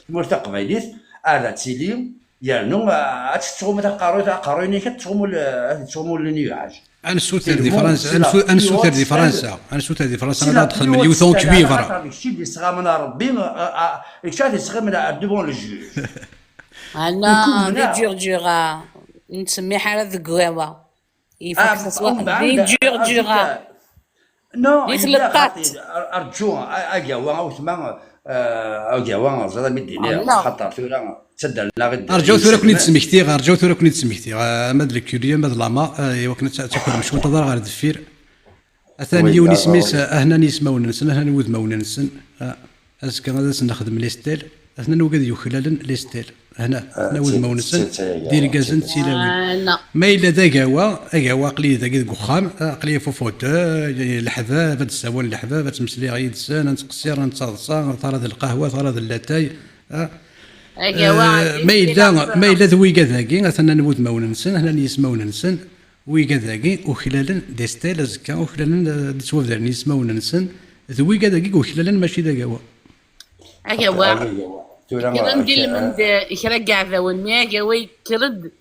مونت قبيليت على تيلي يعني تتغم قارويني كتغم النيوعاج. انسوتر دي فرنسا انسوتر دي فرنسا انسوتر دي فرنسا انا دخل من يوثون كبيفر الشيء اللي صغى من ربي الشيء صغى من دوفون لو جوج انا دي جورجورا نسمي حاله ذكواوا يفك تصوات دي جورجورا نو يخلطات ارجو اجاوا او ثما اجاوا زاد مدينه خطر ثورا تسد لنا غد ارجو ثورا كنت تسميتي ارجو ثورا كنت تسميتي ماد الكوريا ماد لاما ايوا كنت تاكل مش منتظر غير دفير ثاني يوني سميس هنا نسمعو نسن هنا نود ماونا نسن اسكا غادا نخدم لي ستيل هنا نوقد يخلالن لي ستيل هنا نود ماونا نسن دير كازن تيلاوي ما الا دا قاوا قلي دا كي وخام قلي فوفوت الحذاء باد السوان الحذاء باد تمسلي غيد سان نتقصير نتصاصا ثراد القهوه ثراد اللاتاي ما الا ذوي كذاكي مثلا نموت ماونا نسن هنا نسماونا نسن وي كذاكي وخلالن دي ستيل زكا وخلالن تسواف دار نسماونا نسن ذوي كذاكي وخلالن ماشي دا قاوا كرد من كرا كاع ذاون ما قاوي كرد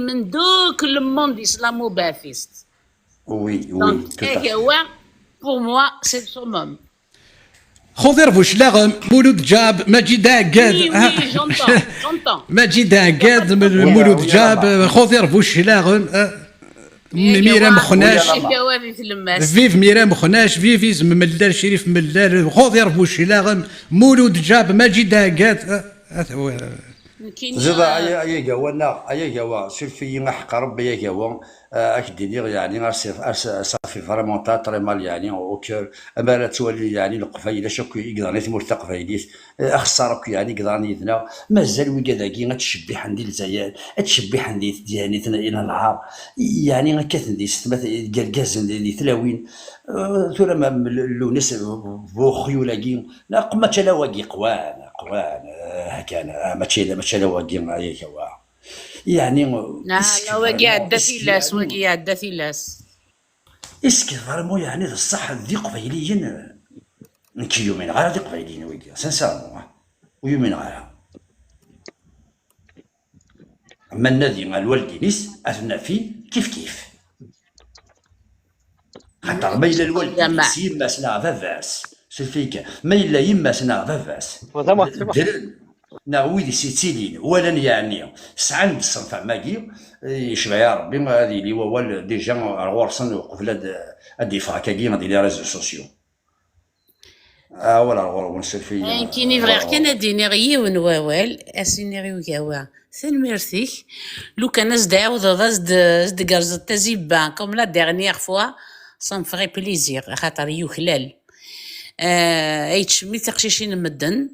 من دوك لو موند اسلامو باثيست وي قاوا بور موا سي سوموم خضر بوشلاغ مولود جاب ماجد عقاد ماجد عقاد مولود جاب خضر بوشلاغ ميرا مخناش فيف ميرا مخناش فيف ملال شريف ملال خضر بوشلاغ مولود جاب ماجد عقاد زيدا اي قوانا اي قوا سيرفي حق ربي يا قوا اكدي يعني صافي فريمون تري مال يعني او كور اما لا تولي يعني القفايله شكو يقدر يثمر تقفايليت اخسرك يعني يقدر يدنا مازال وكذاكي غتشبي حندي الجزائر تشبي حندي يعني الى النهار يعني غكثندي مثلا كالكازن اللي تلاوين ثم لونس بو خيولاكي لا قمه تلاواكي قوان هكانا ماشي لا واكي هيك هو يعني لا واكي عدا ثلاث واكي عدا ثلاث اسكي فريمون يعني الصح ذي قبيليين نكي يومين غير ذي قبيليين ويكي سانسارمون ويومين غير اما النادي مع الوالدينيس اثنا فيه كيف خاطر ما الا الوالدينيس يما سنا فافاس سلفيك ما الا يما سنا فافاس ناوي سيتيلين ولا يعني سعند الصنف ماكي يشبع يا ربي هذه اللي هو ديجا غورسن وقفل الدفاع كاكي غادي لي ريزو سوسيو ولا غور ونسلفي كايني فغير كان دينيغي ونواوال اسينيغي وكاوا ثان ميرثيك لو كان زداو زد كارز تزيبا كوم لا ديرنيير فوا سون فري بليزير خاطر يوخلال ايتشمي تقشيشين مدن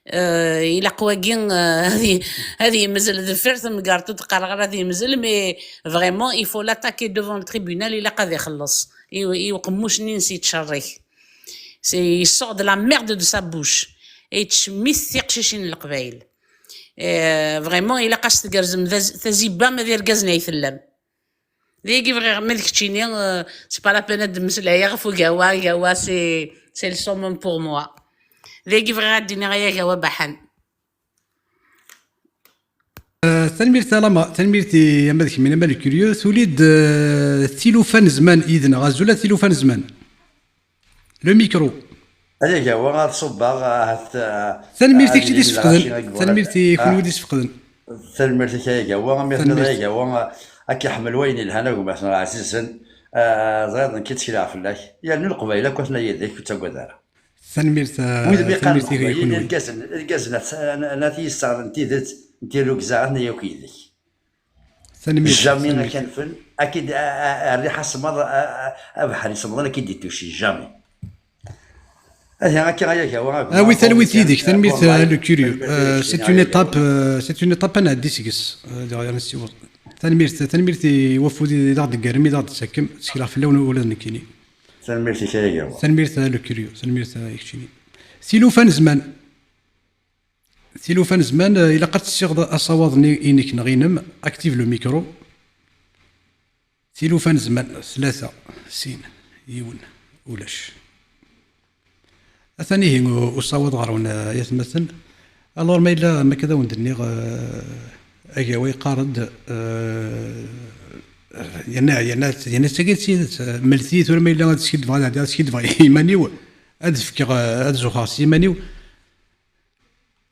الى قواكين هذه مازال ذفرت مكارتو تقرا هذه مازال مي فريمون يفو لاتاكي دوفون التريبيونال الى قاد يخلص يوقموش نسيت شريك سي يسور دو لا ميرد دو سا بوش يتشمي تقشيشين القبايل فريمون الى قاش تكرزم تزيبا ما دير كازنا يثلم ليكي فغير مالك تشيني سي با لا بين دمسلايا غفو كاوا سي لو سومون بور موا ليكي فغير ديني غيا كاوا بحن تنميرتي لاما تنميرتي مالك من مالك كوريو توليد تيلوفان زمان اذن غازولا تيلوفان زمان لو ميكرو هذا كاوا غتصبا تنميرتي كي تسفقدن تنميرتي كون ودي تسفقدن تنميرتي كاوا مثلا كاوا هكا حمل وين الهنا وما عزيزن زاد كيتشيلا فلاك يعني القبيله كنا يديك تاكودارا تنميرتي كيكون الكازن ناتي صار انتي نديرو كزاعنا ياكيدك جامي كنفل اكيد الريحه سمر بحال يسمرنا كيديتو شي جامي هذه هكا غيا وي تلويت يديك تنميرت لو كوريو سي اون ايتاب انا ديسيكس ديغيغ نسيو تنميرتي وفودي داغ كارمي داغ تسكم تسكلا في اللون ولا نكيني تنميرتي كايا تنميرت لو كوريو تنميرت يكشيني سيلوفان زمان الا قد تصيغ اصواتني انك نغينم اكتيف لو ميكرو سيلوفان زمان 3 سين يون ولاش ثاني هي وصوت غرونا يتمثل الور ما الا ما كذا وندني اجاوي قارد يانا تاكيت سيدت ملثيت ولا ما الا تسكد فغا هذا تسكد فغا ايمانيو هاد فكي هاد زوخا ايمانيو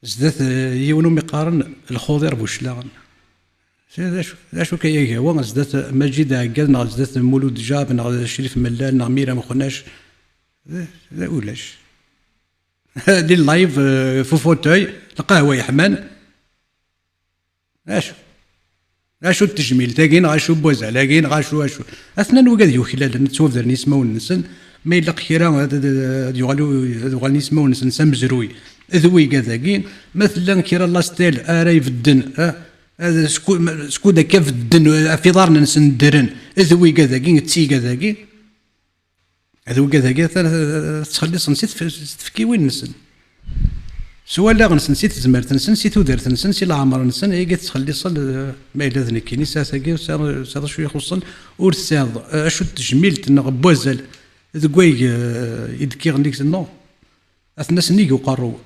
زدات يونو مقارن الخضر بوشلاغن شو كايا هو زدات مجيد عقاد ناغ زدات مولود جاب ناغ شريف ملال ناغ ميرا مخناش لا ولاش هادي اللايف في فوتوي القهوه يحمان اشو التجميل تاكين غاشو بوزع لاكين غاشو اثناء وقاد يوكلال نتسوف درني سماو نسن ما الا خيرا يغالو نسماو نسن مزروي ذوي كذاكين مثلا كيرا لا ستيل اراي في الدن هذا سكو داك في الدن في دارنا نسن درن ذوي كذاكين تسي كذاكين ذوي كذاكين تخلص نسيت تفكي وين نسن سواء لا نسيت زمرت نسيت ودرت نسيت العمر نسن هي تخلص ما الا ذني كيني ساساكي سا شويه يخصن ورساض اشو تجميلت نغبوزل ذكوي يدكي غنيك نو الناس نيجو قارو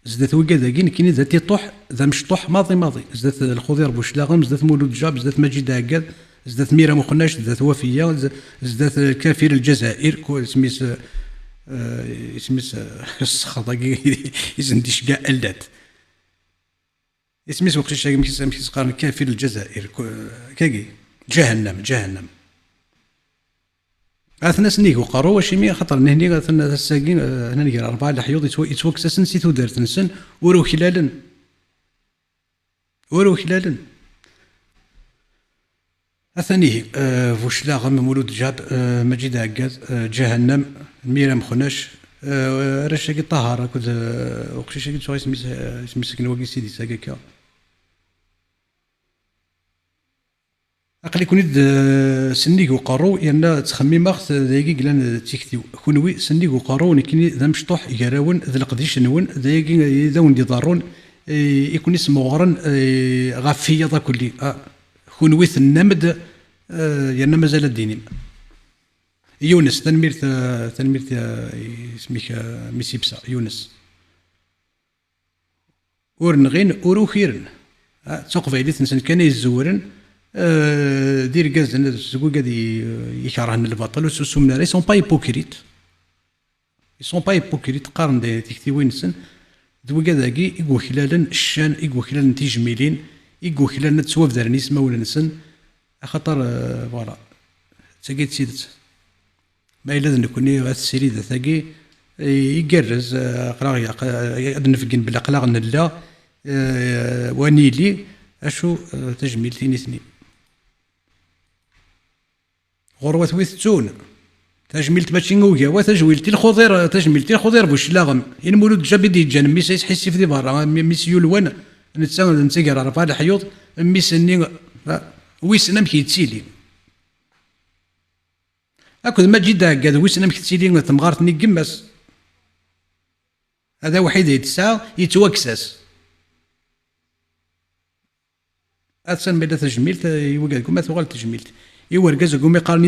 زدات وكذاكين كاين ذات يطوح ذا مشطوح ماضي زدات الخضير بوشلاغم زدات مولود جاب زدات مجيد عقاد زدات ميرا مخناش زدات وفيه زدات كافر الجزائر سميس سميس السخطه يزنديش كاع الات اسميس وقتاش مكيس قارن كافر الجزائر كاكي جهنم اثناس نيكو قارو واش مي خاطر هني اثنا الساكين هنا نقرا 4 الحيوض يتوكسس نسيتو دارت نسن ورو خلالن اثنيه فوش لا غم مولود جاب مجيد عقاد جهنم ميرا مخناش رشاكي طهاره كنت وقتاش كنت سوي سمي سكن واقي سيدي ساكا أقلي كونيد سنيك وقارو يانا تخميم أخت ذاكي قلان تيكتيو كونوي سنيك وقارو نكني ذا مشطوح يراون ذا القديش نون ذاكي ذاون دي ضارون يكون اسمه غرن غافية ذا كلي كونوي ثنمد يانا مازال الديني يونس تنميرت اسميك ميسيبسا يونس ورنغين وروخيرن تسوق فايدة نسن كان يزورن دير كاز سكو قادي يكرهن البطل وسوسمنا لي سون با ايبوكريت قارن دي تكتيوين سن دو كذاكي يقو خلالن الشان يقو خلالن تيجميلين يقو خلالن تسواف دارني سماول نسن خاطر فوالا تاكيت سيدت ما الا نكوني هاد السيري ذا ثاكي يقرز قراغ نفقن بلا قلاغ نلا وانيلي اشو تجميلتين اثنين غروة ويثتون تجميلت ماشي نوكا وتجويلتي الخضير تجميلتي الخضير بوشلاغم ين مولود جابي دي جان ميس يحس في برا ميس يولوان نتساغر 4 الحيوض ميس ني ويسنا مكيتسيلي اكد ما جيدا كاد ويسنا مكيتسيلي تمغارت ني قماس هذا وحيد يتساع يتوكسس أتسن بلا تجميلت يوقعكم ما ثقال تجميلت يورقز قوم يقارن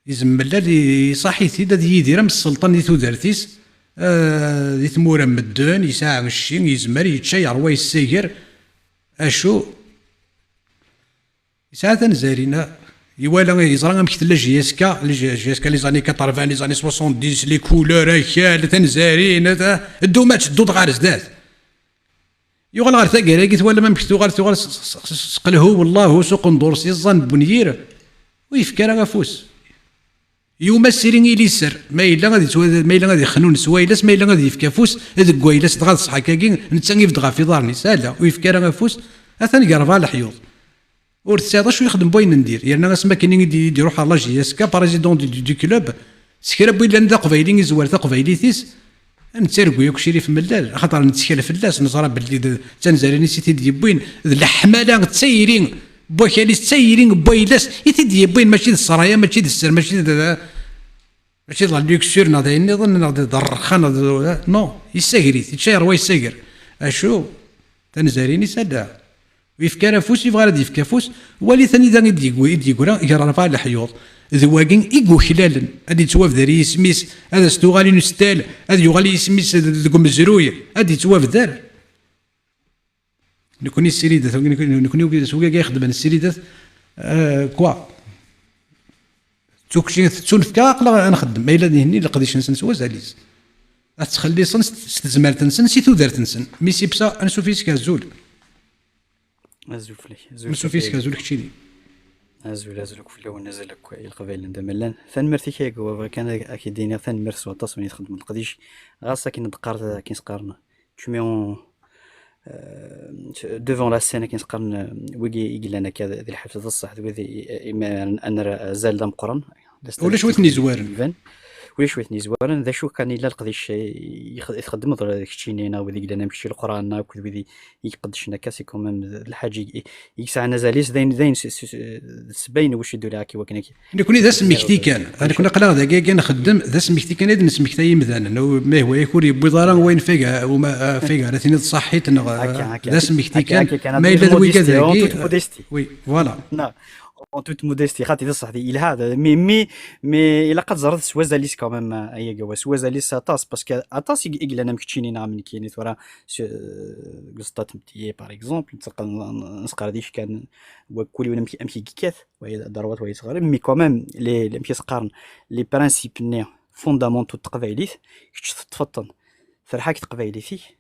يزملال يصحي ثيدا يدير من السلطان دي تودرتيس دي ثمورا مدن يساع الشين يزمر يتشير ويسير اشو يساع تنزارينا يوالا يزرع مكتلا جيسكا لي زاني 80 لي زاني 70 لي كولور خال تنزارين الدومات الدود غار زداد يغال غير ثاقيت ولا ما مشتو غير سقلهو والله هو سوق ندورسي الظن بنيير ويفكر غافوس يوم السيرين يليسر ما الا غادي يخنون سوايلس ما الا غادي يفكا فوس هذاك كويلس تغاد صحا كاكين نتساني يفدغا في دارني سالا ويفكر غافوس اثاني قربها الحيوض ور 19 يخدم بوين ندير يعني اسما كاين يروح على جيسكا بريزيدون دي كلوب سكرا بوين لان ذا قبيلي يزوار ذا قبيليتيس نتسرقو ياك شريف ملال خاطر نتسكل في الناس نزرى باللي تنزاريني سيتي ديبوين الحماله تسيرين بوكالي تسيرين بويلاس يتي ديبوين ماشي السرايا ماشي السر ماشي لا ليكسور ناضي نظن ناضي الرخان نو يساكري يتشير ويساكر اشو تنزاريني سدا ويفكر فوس يبغى يفكر فوس ولي ثاني ذا يديكورا يقرا رفع الحيوض ذواقين إيقو خلالن هادي تواف داري سميس هذا ستوغالي نستال هذا يغالي سميس ذكم الزروية هادي تواف دار نكوني السيريدات نكوني سوكا يخدم السيريدات كوا توكشي تسولف اقلا نخدم ما الا هني لقديش نسن وزاليز تخلي صن ستزمال تنسن سي تودار تنسن ميسي بصا نشوفيش كازول ازول فليك نشوفيش كازول كتشيني ازول في الاول نزل لك القبائل ندملان ثان مرتي كيك هو كان اكيد دينا ثان مرس وتصمي يخدم القديش غاصه كي ندقار كي نسقارنا تميون devant la scène كي نسقارن ويجي يجي لنا كذا ذي الحفظ الصح ذي اما ان زال دم قران ولا شويتني زوارن ولا شويتني زوارن ذا شو كان الا القديش يخدم هذاك الشينينا وذيك لنا نمشي للقران وكذا وذي يقدشنا كاسي كومام الحاجه يسعى نزاليس ذين سبين واش يدير لها كي وكنا نكون ذا سميكتي كان انا كنا قلا دقيقه نخدم ذا سميكتي كان هذا نسميكتي مثلا ما هو يكون يبوي ضران وين فيها وما فيها راه صحيت ذا سميكتي كان ما الا ذوي كذا وي فوالا en toute modestie خاطي صح دي هذا مي الا قد زرت سوازاليس كمان اي جوا سوازاليس اتاس باسكو اتاس يقل انا مكتشيني نعمل كيني ثورا قصطات متي باغ اكزومبل نسقر ديش كان وكل ولا امشي كيكات وهي ضربات وهي صغار مي كمان لي مشي سقارن لي برانسيب ني فوندامونتو تقبايليت تفطن فرحاك تقبايليتي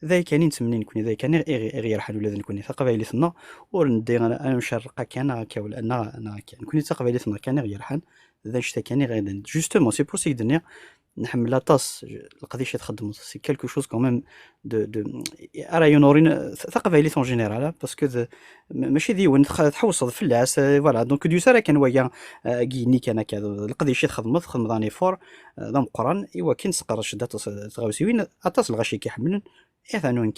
ذا كان نتمنى نكون ذا كان غير حل ولا نكون ثقافه ثنا وندي انا مشرقه كان كاول انا نكون ثقافه ثنا كان غير حل ذا شتا كان غير جوستومون سي بور سي دنيا نحمل لا طاس القضيه تخدم سي كالكو شوز كوميم دو ارا يونورين ثقافه لي اون جينيرال باسكو ماشي ذي تحوص في اللاس فوالا دونك دو سارا كان ويا كيني كان كذا القضيه خدم ضاني فور ضم قران ايوا كي نسقر شدات تغاوسيوين اطاس الغاشي كيحملن اذا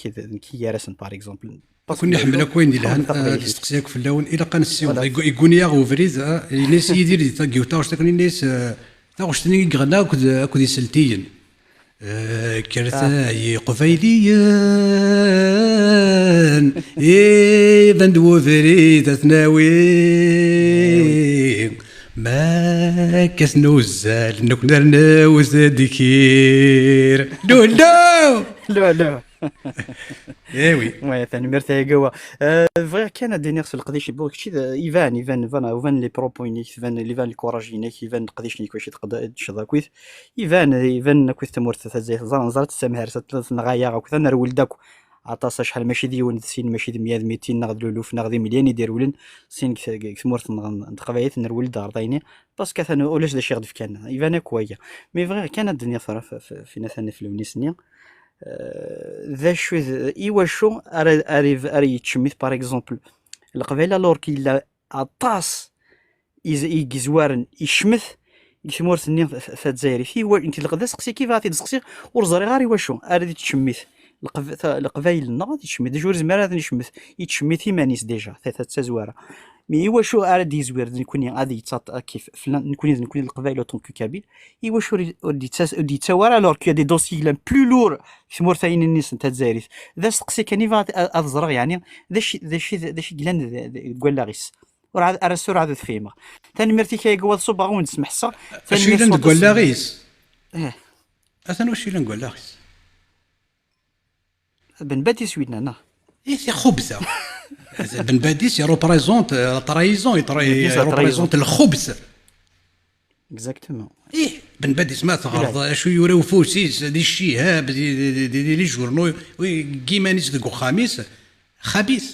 كي يارسن باغ اكزومبل كنا حملنا كوين ديال هان تستقسيك في اللون الى كان السيو يقول يا غوفريز الناس يدير تاكيو تاوش تكون الناس تاوش تني غنا كود يسلتين كرتا قفيليان اي بندو فريد تناوي ما كسنوزال نكنا وزادكير لو لا لا لا ايوي وي ثاني مرتاح جوا فغير كان دينيغ في القديش بوك شي ايفان لي بروبوينيك ايفان الكوراجينيك ايفان القديش نيك واش تقدر تشضا كويس ايفان كويس تمورت زي زرت السمهر ثلاث نغايا كويس انا ولدك عطاس شحال ماشي ديون سين ماشي 100 200 ناخذ لوف ناخذ مليون يدير ولن سين تمورت نتقبايت نرول دار دايني باسكو ثاني ولاش داش يغدف كان ايفان كويا مي فغير كانت الدنيا صراف فينا ثاني في الونيسنيا ذا شو ايوا شو اري تشميت باغ اكزومبل القبيله لوركي لا عطاس يزوارن يشمث يسمور ثني فاتزايري في انت الغدا سقسي كيف غادي تسقسي ورزري غاري واشو اري تشميت القبايل ناض يتشميت جور زمار هذا يشمث يتشميت مانيس ديجا ثلاثه زواره مي ايوا شو اري زوير نكوني غادي يتصاط كيف نكوني القبائل اوتونكو كابيل ايوا شو دي تصور الوغ كي دي دوسي لان بلو لور في مورثاين الناس نتا تزايريت ذا سقسي كاني فات ازرق يعني ذا شي كلان كوالاغيس وراه ارسور هذا فيما ثاني مرتي كي قواد صوبا غون نسمح صا ثاني شي كوالاغيس اثنا واش اللي كوالاغيس بن باتي سويدنا انا سي خبزه بن باديس يروبريزونت ترايزون يروبريزونت الخبز اكزاكتومون بن باديس ما تغرض شو يوريو فوسيس دي الشهاب دي لي جورنو كيمانيس ديك خميس خبيث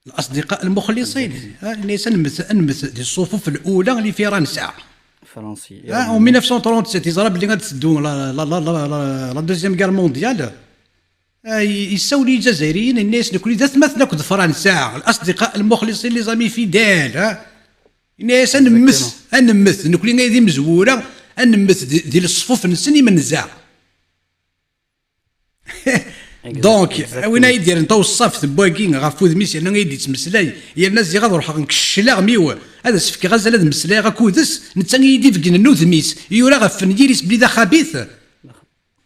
الاصدقاء المخلصين الناس نمس دي الصفوف الاولى اللي في فرنسا فرنسي و 1937 يزرب اللي غتسدو لا دوزيام غير مونديال يسولي الجزائريين الناس نكون ذات مثلا كود فرنسا الاصدقاء المخلصين لي زامي فيدال الناس نمس نكون غادي مزوره نمس ديال الصفوف نسني من نزاع دونك وين يدير انت وصف بواكين غافوذ ميسي انا غادي تمسلاي يا الناس اللي غنروح نكشلا غميو هذا سفك غزال هذا مسلاي غاكودس نتا يدي في النوذ ميس يورا غفنجيريس بلي خبيث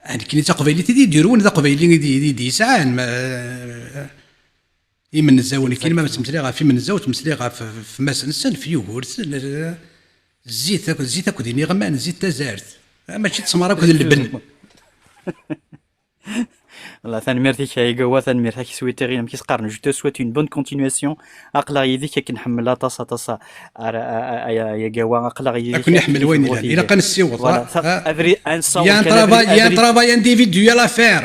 يعني كي تقبيلتي يديرون ذا قبيلين دي ساعان ما يمن الزاوني كاين ما تمسلي غا في من الزاوت تمسلي غا في ماس نسن في يوغورت الزيت كوديني غمان زيت تزارت ماشي تسمر كود اللبن والله تنمرتك يا قوا تنمرتك سويتي غير مكيس قارن جو تو سويت اون بون كونتينياسيون اقلا يديك كنحملها طاسه يا قوا اقلا يديك اكون يحمل وين الى كان السيوط افري ان سون يا ترافاي انديفيديوال افير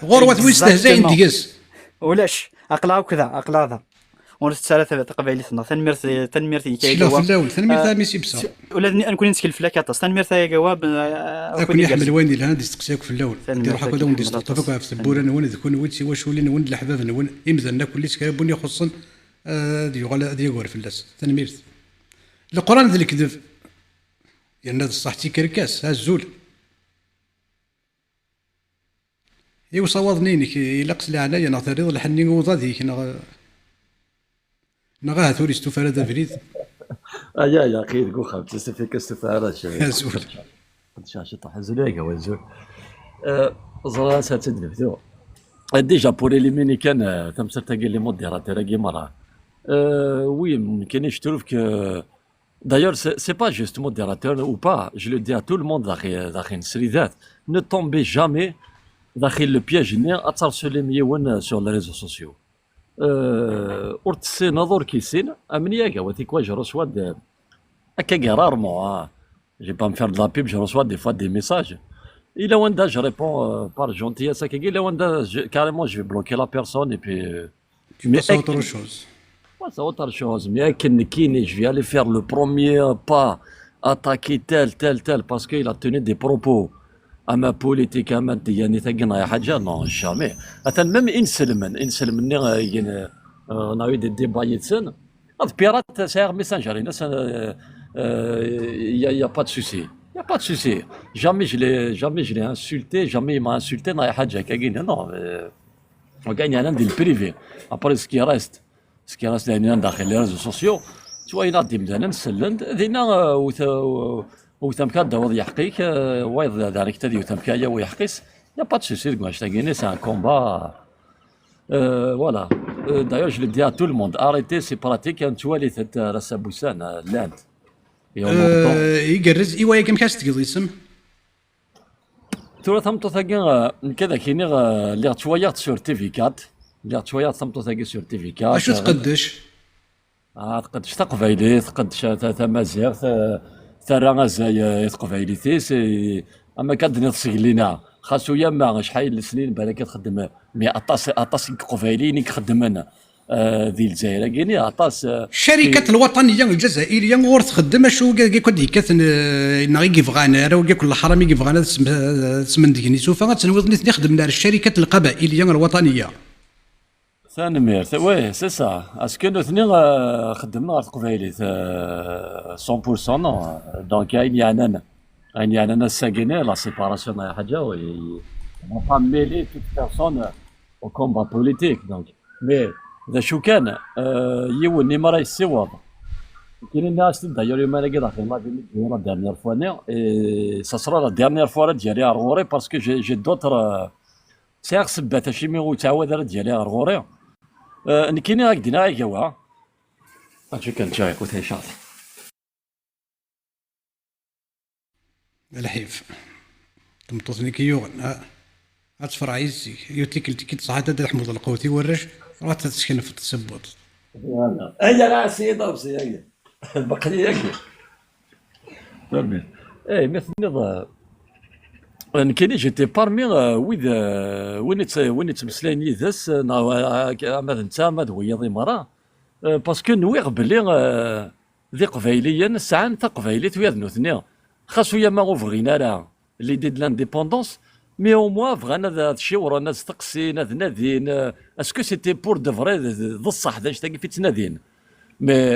غروه ويستهزئ ديس ولاش اقلا وكذا اقلا هذا ونستسالة قبيلتنا تنميرتي كي لا في الاول تنميرتها ميسي بصح ولا نكون نسكل في لاكاطاس تنميرتها يا جواب اكون يحمل وين لها ندستقساك في الاول دير روحك هذا وندي صوتك في السبوره نون ذكون ويتسي واش ولي نون الحباب نون يمزلنا كل سكابون يخصن دي يقول في اللاس تنميرت القران ذا الكذب يعني هذا صحتي كركاس ها الزول يو صوضنينك يلقس لي عنايا نعترض الحنين وضاديك نغاه ثوري استفارة فريد يا اخي تقول خمسة سفيك استفارة زول شاشة طاح زليقة وزول زرا ساتدني فتو ديجا بور إليميني كان ثمسة تاقي لي موديراتور كي مرة وي ممكن يشتروف ك D'ailleurs, c'est pas juste modérateur ou pas, je le dis à tout le monde, ne tombez jamais dans le piège sur les réseaux sociaux. Urtsi نظر كيسين امنيه قوتي كوا جو رسوا هكا رارمون جي با مفير دو لا بيب جو رسوا دي فوا دي ميساج الا وندا جو ريبون بار جونتياس هكا الا وندا كاريمون جو بلوكي لا بيرسون اي بي مي سا اوتر شوز سا اوتر شوز مي كن كيني جو في الي فير لو بروميير با اتاكي تال باسكو il a tenu des propos اما بوليتيك اما دياني تاقينا يا حاجه نو جامي مثلا ميم انسلمني ناوي دي ديبا يتسن هاد بيرات سير ميسانجر الناس يا با دو سوسي يا با دو سوسي جامي je l'ai insulté jamais il m'a insulté يا حاجه كاين نو وكاين انا ندير البريفي ابري سكي راست يعني داخل لي ريزو سوسيو شويه ديم انا نسلند دينا وثمكا داوض يحقيك وايض ذلك تدي وثمكايا ويحقيس يا با دو سوسي كواش تاكيني سي ان كومبا فوالا دايوغ جو لو دي ا تو لو موند اريتي سي براتيك نتوالي راس بوسان لاند يقرز ايوا كم كاش تقضي اسم تورا ثمتو ثاكي كذا كيني اللي تشويات سور تي في 4 اللي تشويات ثمتو ثاكي سور تي في 4 اشو تقدش تقدش تقبايلي تقدش تمازيغ ثرا زاي تقبايليتي سي اما كدني تسقلينا خاصو ياما شحال السنين بالك كتخدم مي اطاس قبايلي ني كخدم انا ذي الجزائر كايني اطاس الشركات الوطنيه الجزائريه غور تخدم شو كيكون ديكات نغي كيفغانا راه كل حرامي كيفغانا تسمن ديكني سوف غتنوضني خدمنا الشركات القبائليه الوطنيه ثاني وي سي سا اسكو نو ثني خدمنا على القبايلي 100% نو دونك يعني انا ساكيني لا سيباراسيون يا حاجه وي اون با ميلي توت بيرسون او كومبا بوليتيك دونك مي اذا شو كان يوني ما راه يسيوض كاين الناس دايور يوم انا كي داخل لا ديرنيير فوا ني اي سا سرا لا ديرنيير فوا ديالي غوري باسكو جي دوتر سيغ سبات شي مي تعاود ديالي غوري نكيني هاك دينا يوا اجي كان جاي قلت هي شاطر الحيف تمطوطني كيوغن اتفرع عيزي يوتيك كي تصحى تدير حمود القوتي ورش راه تسكن في التسبوط هي لا سيده بسي البقريه هي فهمت اي مثل نض كاين جيتي بارمي وين تمسلاين يدس ماذا انت ماذا هو يضي مرا باسكو نويغ بلي ذي قبايليا ساعه تا قبايليت ويا ثنيا خاصو يا ما غوفغينا راه ليدي دو لانديبوندونس مي او موا فغانا هذا الشيء ورانا تقسين هذا نادين اسكو سيتي بور دو فري ذا الصح ذا تاقي في تنادين مي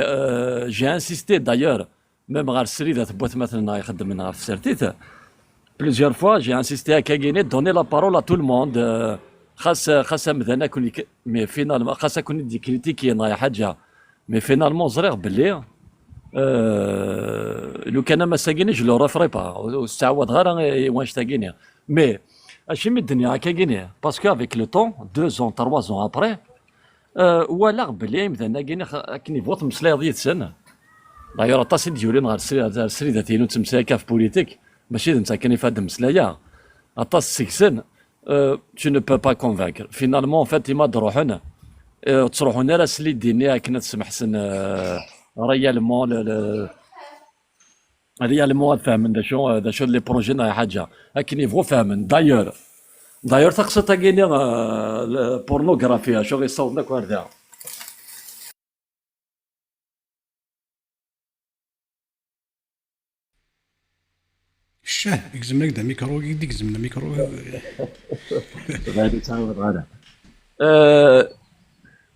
جي انسيستي دايور ميم غير السريده تبوت مثلا يخدم منها في سرتيت بليزيور فوا جي انسيستي هكا كايني دوني لا بارول ا تو الموند خاص مثلا كون مي فينالمون خاص كون دي كريتيكي يا حاجه مي فينالمون زريغ بلي لو كان ما ساكينيش لو رافري با واستعوض غير واش تاكيني مي اشي من الدنيا هكا كايني باسكو افيك لو طون 2 زون 3 زون ابري ولا بلي مثلا كاين كني فوت مسلاي ديال السنه دايور طاسي ديولين غير السريده تينو تمساكا في بوليتيك ماشي انت كاين في هاد المسلايه اطاس سكسن tu ne peux pas convaincre. Finalement, en fait, إما تروحون تروحون راه سلي ديني كنا تسمح سن ريالمون ريالمون فاهمين دا شو لي بروجي راهي حاجه لكن يبغوا فاهمين. دايور تقصد تاكيني بورنوغرافيا شو يصور لك وهذا. الشاه يقزم لك دا ميكرو يقزم لنا ميكرو غادي تعاود غادا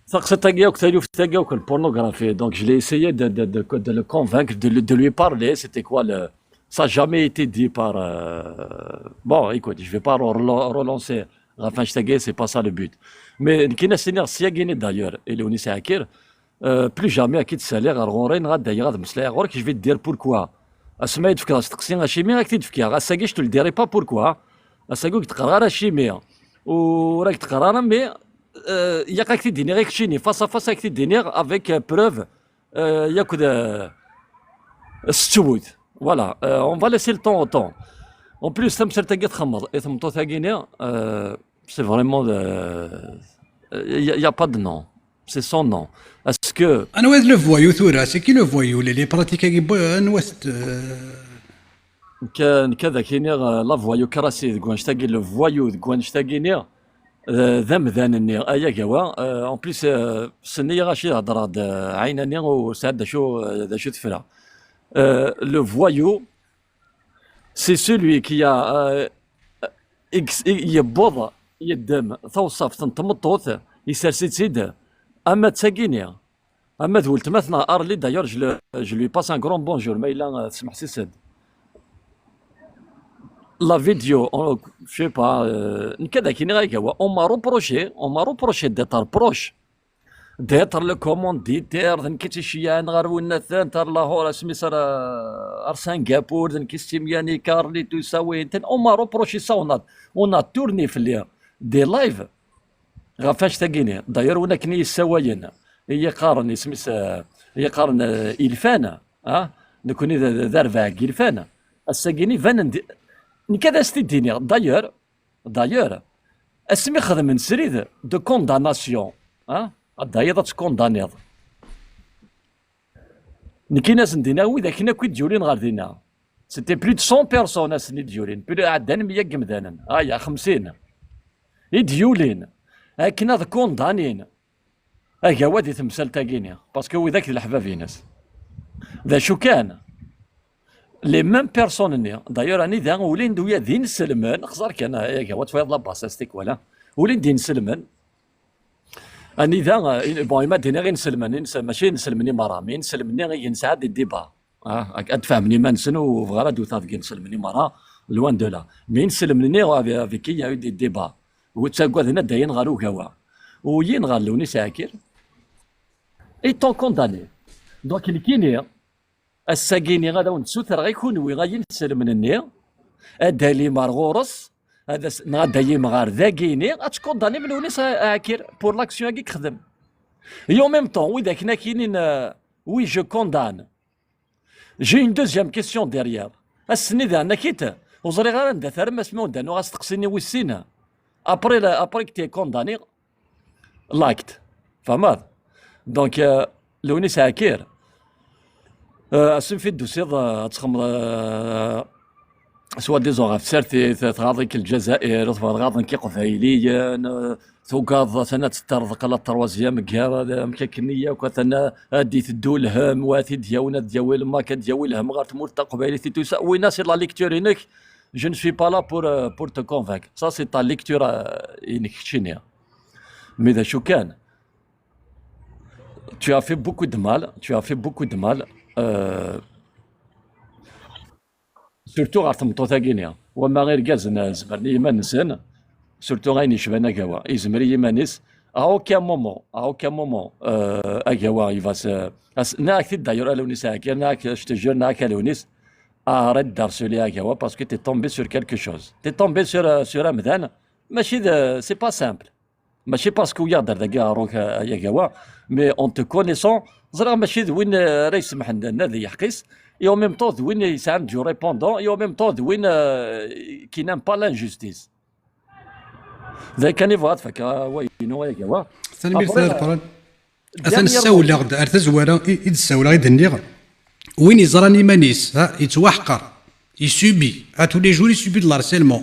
تقصد تاكيوك تاليوف تاكيوك البورنوغرافي. دونك je l'ai essayé de le convaincre, de lui parler. C'était quoi le... Ça n'a jamais été dit par... Bon, écoute, je ne vais pas relancer. Enfin, je t'ai c'est pas ça le but. Mais كاين السينير سياقيني d'ailleurs اللي وني ساكر plus jamais اكيد سالي غير غورين غادا غاد مسلاي غورك je vais te dire pourquoi. اسمعي تفكر تقسين شيمي راك تفكر غاساكي je te le dirai pas pourquoi. اساكوك تقرا راه شيمي وراك تقرا مي ياك راك تديني غير كشيني فاس فاس راك تديني افيك بروف ياك ستوت. Voilà, on va laisser le temps au temps. En plus, ça me sert à tkhmr et ça me tot Guinée, c'est vraiment il y a pas de nom. C'est son nom. Est-ce que انا واحد لو فوايو ثورا سي كي لو فوايو اللي براتيكا انا واحد كان كذا كاين لا فوايو كراسي كوانش تاكي لو فوايو كوانش تاكيني ذم ذانني ايا كوا اون بليس سنيه غاشي هضره عيناني وسعد شو تفرا. Le voyou, c'est celui qui a يبوض يدم توصف تنطمطوث يسرسيد اما تساقيني اما ذولت مثلا ارلي دايور جو لوي باس ان كرون بونجور ما الا تسمح سيسد لا فيديو جو با كذا كاين غير هو اون م'a reproché d'être proche d'être le commanditaire d'un كيتشيان غير ونثان تر لاهور سميسر سنغافور ذن كيستيمياني كارلي تساوي انت اون m'a reproché ça on a tourné في اللي دي لايف غافاش تاكيني داير ونا كني يساوين هي قارن سميس هي قارن إلفان نكوني ذرفع إلفان الساكيني فان نكذا ستيديني داير اسمي خدم من سريد دو كونداناسيون داير تكوندانيض نكي ناس ندينا وإذا كنا كي ديولين غير دينا سيتي بلو دو 100 بيرسون ناس اللي ديولين بلو عدان 100 قمدانا 50 يديولين كنا ذا كوندانين وادي تمثال تاكيني باسكو وذاك الحباب ناس ذا شو كان لي ميم بيرسون دايور راني ذا ولين دويا دين سلمان خزار كان واد فيض لاباس استيك ولا ولين دين سلمان اني ذا بون ما دينا غير نسلمني ماشي نسلمني مرامي نسلمني غير نساعد الديبا اتفهمني ما نسنو وغرا دو ثاف نسلمني مرا لوان دو لا مي نسلمني افيك يا دي ديبا وتساقوا هنا داين غارو كوا وين غالوني ساكر اي طون كونداني دونك اللي كاين الساكيني غادا ونسوثر غيكون وي غاين نسلم النير ادالي مارغورس هذا غادا يمغار ذاكيني غاتكونداني من ونيس عاكر بور لاكسيون كي خدم اي اون ميم طون وي ذاك كاينين وي جو كوندان جي اون دوزيام كيسيون ديريير السني ذا انا كيت وزري غير ندا ثار ما سمعوا دانو غاستقسيني ويسينا ابري كتي كونداني لايكت فهمت دونك لونيس عاكر اسم في الدوسيض تخمر سوا ديزون غاف سارتي تغاضيك الجزائر تغاضن كي قفايليا توقاض سنة ترضق على التروازيام كهذا مكاكنية وكثنا ديت الدولهم واتي دياونا دياول ما كدياولهم غير تمور قبايلي توسا وين سي لا ليكتور هناك je ne suis pas là pour te convaincre ça c'est ta lecture انك تشينيا mais ذا شو كان tu as fait beaucoup de mal سورتو غير تمطوطا كينيا وما غير كازنا زمرني ما نسان سورتو غاين يشبهنا كوا يزمري مانيس اوكا مومون اكوا يفاس ناك دايور الونيس هاكا ناك شتجر ناك الونيس arrête d'harceler Agawa parce que tu es tombé sur quelque chose. Tu es tombé sur un mdhan. C'est pas simple. ماشي باسكو يقدر ذاك روك Agawa, mais en te connaissant, زرا ماشي وين راه يسمح لنا ذي يحقيس. Et en même temps, وين يساعد جو répondant, et en même temps, وين qui n'aime pas l'injustice. إذا كان يبغى تفك وينو يا ثاني مثال قران اثن الساوله غدا ارتزواره يتساوله غير النيغ وين يزراني مانيس يتوحقر يسوبي ا تو لي جور يسوبي دو لارسيلمون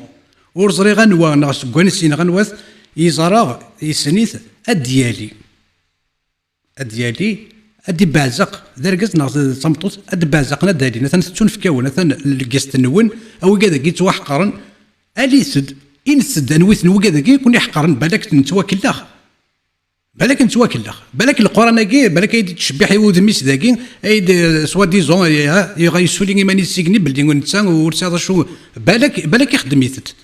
ورزري غنوا ناس كوانسين غنواث يزرا يسنيث اديالي ادي بازق دركز ناس صمطوت اد بازقنا دالي مثلا تون في كون مثلا لقيست نون او كذا كي توحقرن الي سد انسد انويث نوكذا كي يكون يحقرن بالك نتواكل بالك نتواكل بالك القران كي بالك يدي تشبيح يود ميس داكي ايد سوا ديزون يغيسولي ماني سيغني بلدي نتا ورسا شو بالك يخدم يثت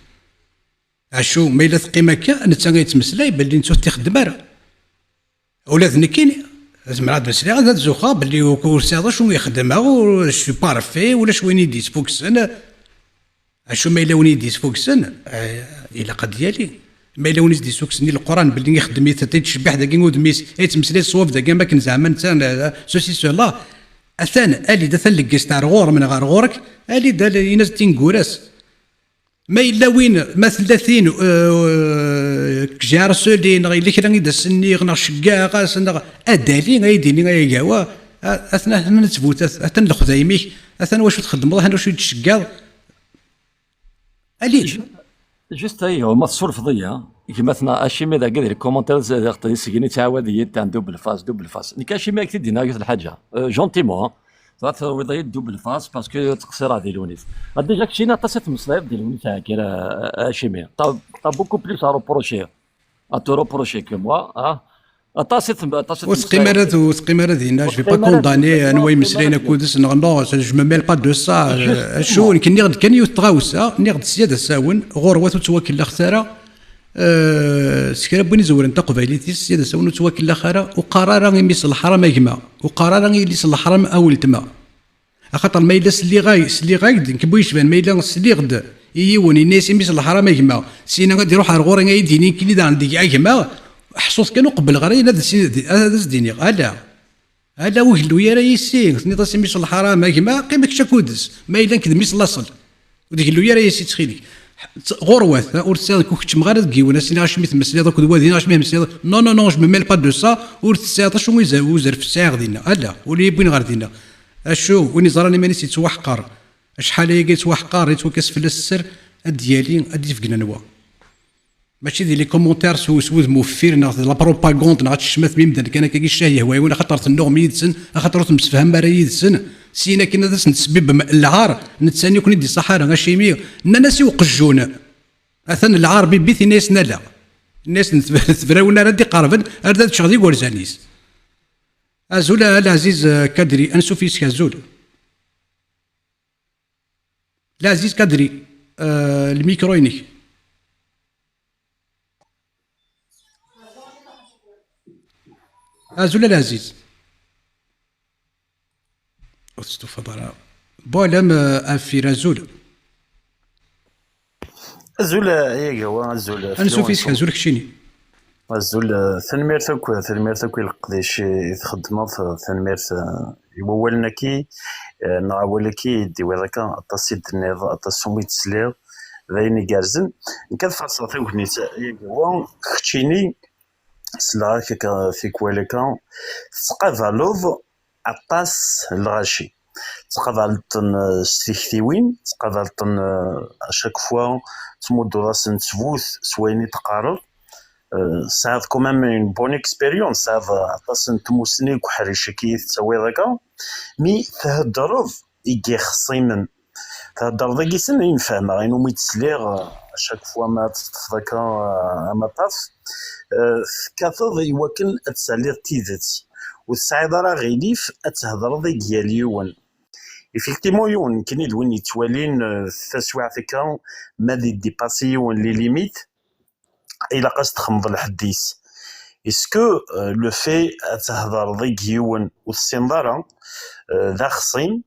عشو ما الا ثقيمه كا نتا غيتمسلاي بلي نتو تخدم راه ولا ذنكين زعما هاد المسلا هاد الزوخه بلي ورسا شو يخدمها وشو بارفي ولا شوين يديس فوكسن عشو ما الا ونيديس فوكسن الى قد ديالي ما الا ونيس دي سوكسني القران باللي يخدم يتشبح داكي ودميس يتمسلي الصواب داكي ما كان زعما انت سوسي سولا اثان الي دا ثلقيس تاع غور من غير غورك الي دا يناس تينكوراس ما الا وين ما 30 كجار سولين غير كرا يدا سني غنا شكا غاسن ادالي غيديني غيكاوا اثنا نتفوت اثن الخزايميك اثن واش تخدم الله واش تشكا الي جست هي ما تصور فضيه مثلا اشي مي ذاك لي كومونتير زاد سيغني تعاود تاع دوبل فاس ني كاشي ما كتدينا قلت الحاجه جونتيمون صارت وضعيه دوبل فاس باسكو تقصير هذه الونيس ديجا كشينا طاسات مصلايب ديال الونيس تاع كيرا اشي مي طا بوكو بليس ا روبروشي ا تو روبروشي كو موا طاسات وسقيمه دينا جو با كونداني انا وي مسلينا كودس نو جو مي ميل با دو سا شو كان يتغاوسا نيغد السياده ساون غروات وتواكل الاختاره سكرا بني زور انت قبيلتي السياده ساون وتواكل الاخره وقرار يميس الحرام يجمع وقرار يليس الحرام اول تما خاطر ما يلاس اللي غايد كبويش بان ما يلاس اللي غد يوني الناس يميس الحرام يجمع سينا غادي يروح على غوري يديني كي دا عندي يجمع حصوص كانوا قبل غير هذا زديني هذا وهلو يا ريسي ثني طاسي ميس الحرام كيما قيمك شاكودس ما الا كدميس الاصل وديك لو يا ريسي تخيلي غروات ورسال كوكش مغارد كيونا سينا اش ميت مسلي دوك دوادين اش مسلي نو جو ميل با دو سا ورسال شنو يزوزر في الساعه دينا هذا ولي بين غير دينا اشو وين زراني ماني يتوحقر شحال هي يتوحقر يتوكس في السر ديالي ادي في قنانوا ماشي ديال لي كومونتير سوز موفير لا بروباغوند نغات الشمات ميمدن كان كي الشاي هواي ولا خاطر النغم يدسن خاطر تمسفهم برا يدسن سينا كنا داس نتسبب العار نتساني كون يدي الصحراء غاشيمي الناس يوقجون اثن العار بيث الناس لا الناس تفراونا ردي قاربن ارد تشغدي ورزانيس ازول العزيز كادري انسو فيس كازول العزيز كادري الميكرو ينيك ازول العزيز استفضل بولم افير ازول ازول يا هو ازول انسو فيس كازول كشيني ازول ثنميرتك القديش يخدم ثنميرت يولنا كي نعولكي دي وذاك التصيد النظام التصويت سلير ذاين جارزن كان فرصه ثوكنيت هو كشيني سلاك في كوالكا تقافالوف عطاس الغاشي تقافالتن ستيكتيوين تقافالتن اشاك فوا تمود راسن تفوث سويني تقارب ساعد كومام اون بون اكسبيريونس ساعد عطاس تموسني كحريشكي تسوي ذاكا مي تهدرض يجي خصيمن تهدر ذاكي سن ينفهم غينو ميتسليغ اشاك فوا ما تفضاكا ما طاف كثر يوكل اتسالي تيزت والسعيد راه غيليف اتهضر ذي دياليون ايفيكتيمون يون كاين دوين يتوالين التسويع فيكا ما دي ديباسيون لي ليميت الى قاس تخمض الحديث اسكو لو في اتهضر ذي ديون والسنظره ذا خصيم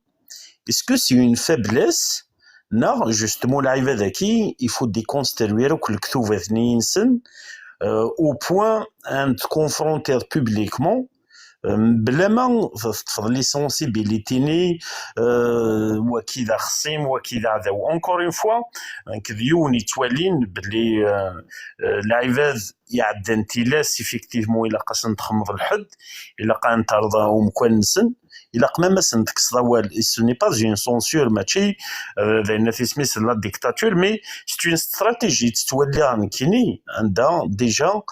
اسكو سي اون فابليس نا جوستمون العيبه ذاكي يفو ديكونستروير كل كتوبه ثنين سن au point de te confronter publiquement بلا ما تفضل لي سونسيبيليتيني وكذا خصيم وكذا عداو اونكور اون فوا كذيون يتوالين بلي العباد يعدن تيلاس افكتيفمون الا قاس تخمض الحد الا قا نترضى مكونسن الا قما مثلا ديك الصوال سو ني با اون سونسور ماشي لان في سميس لا ديكتاتور مي سي اون استراتيجي تتولي كيني عندها ديجا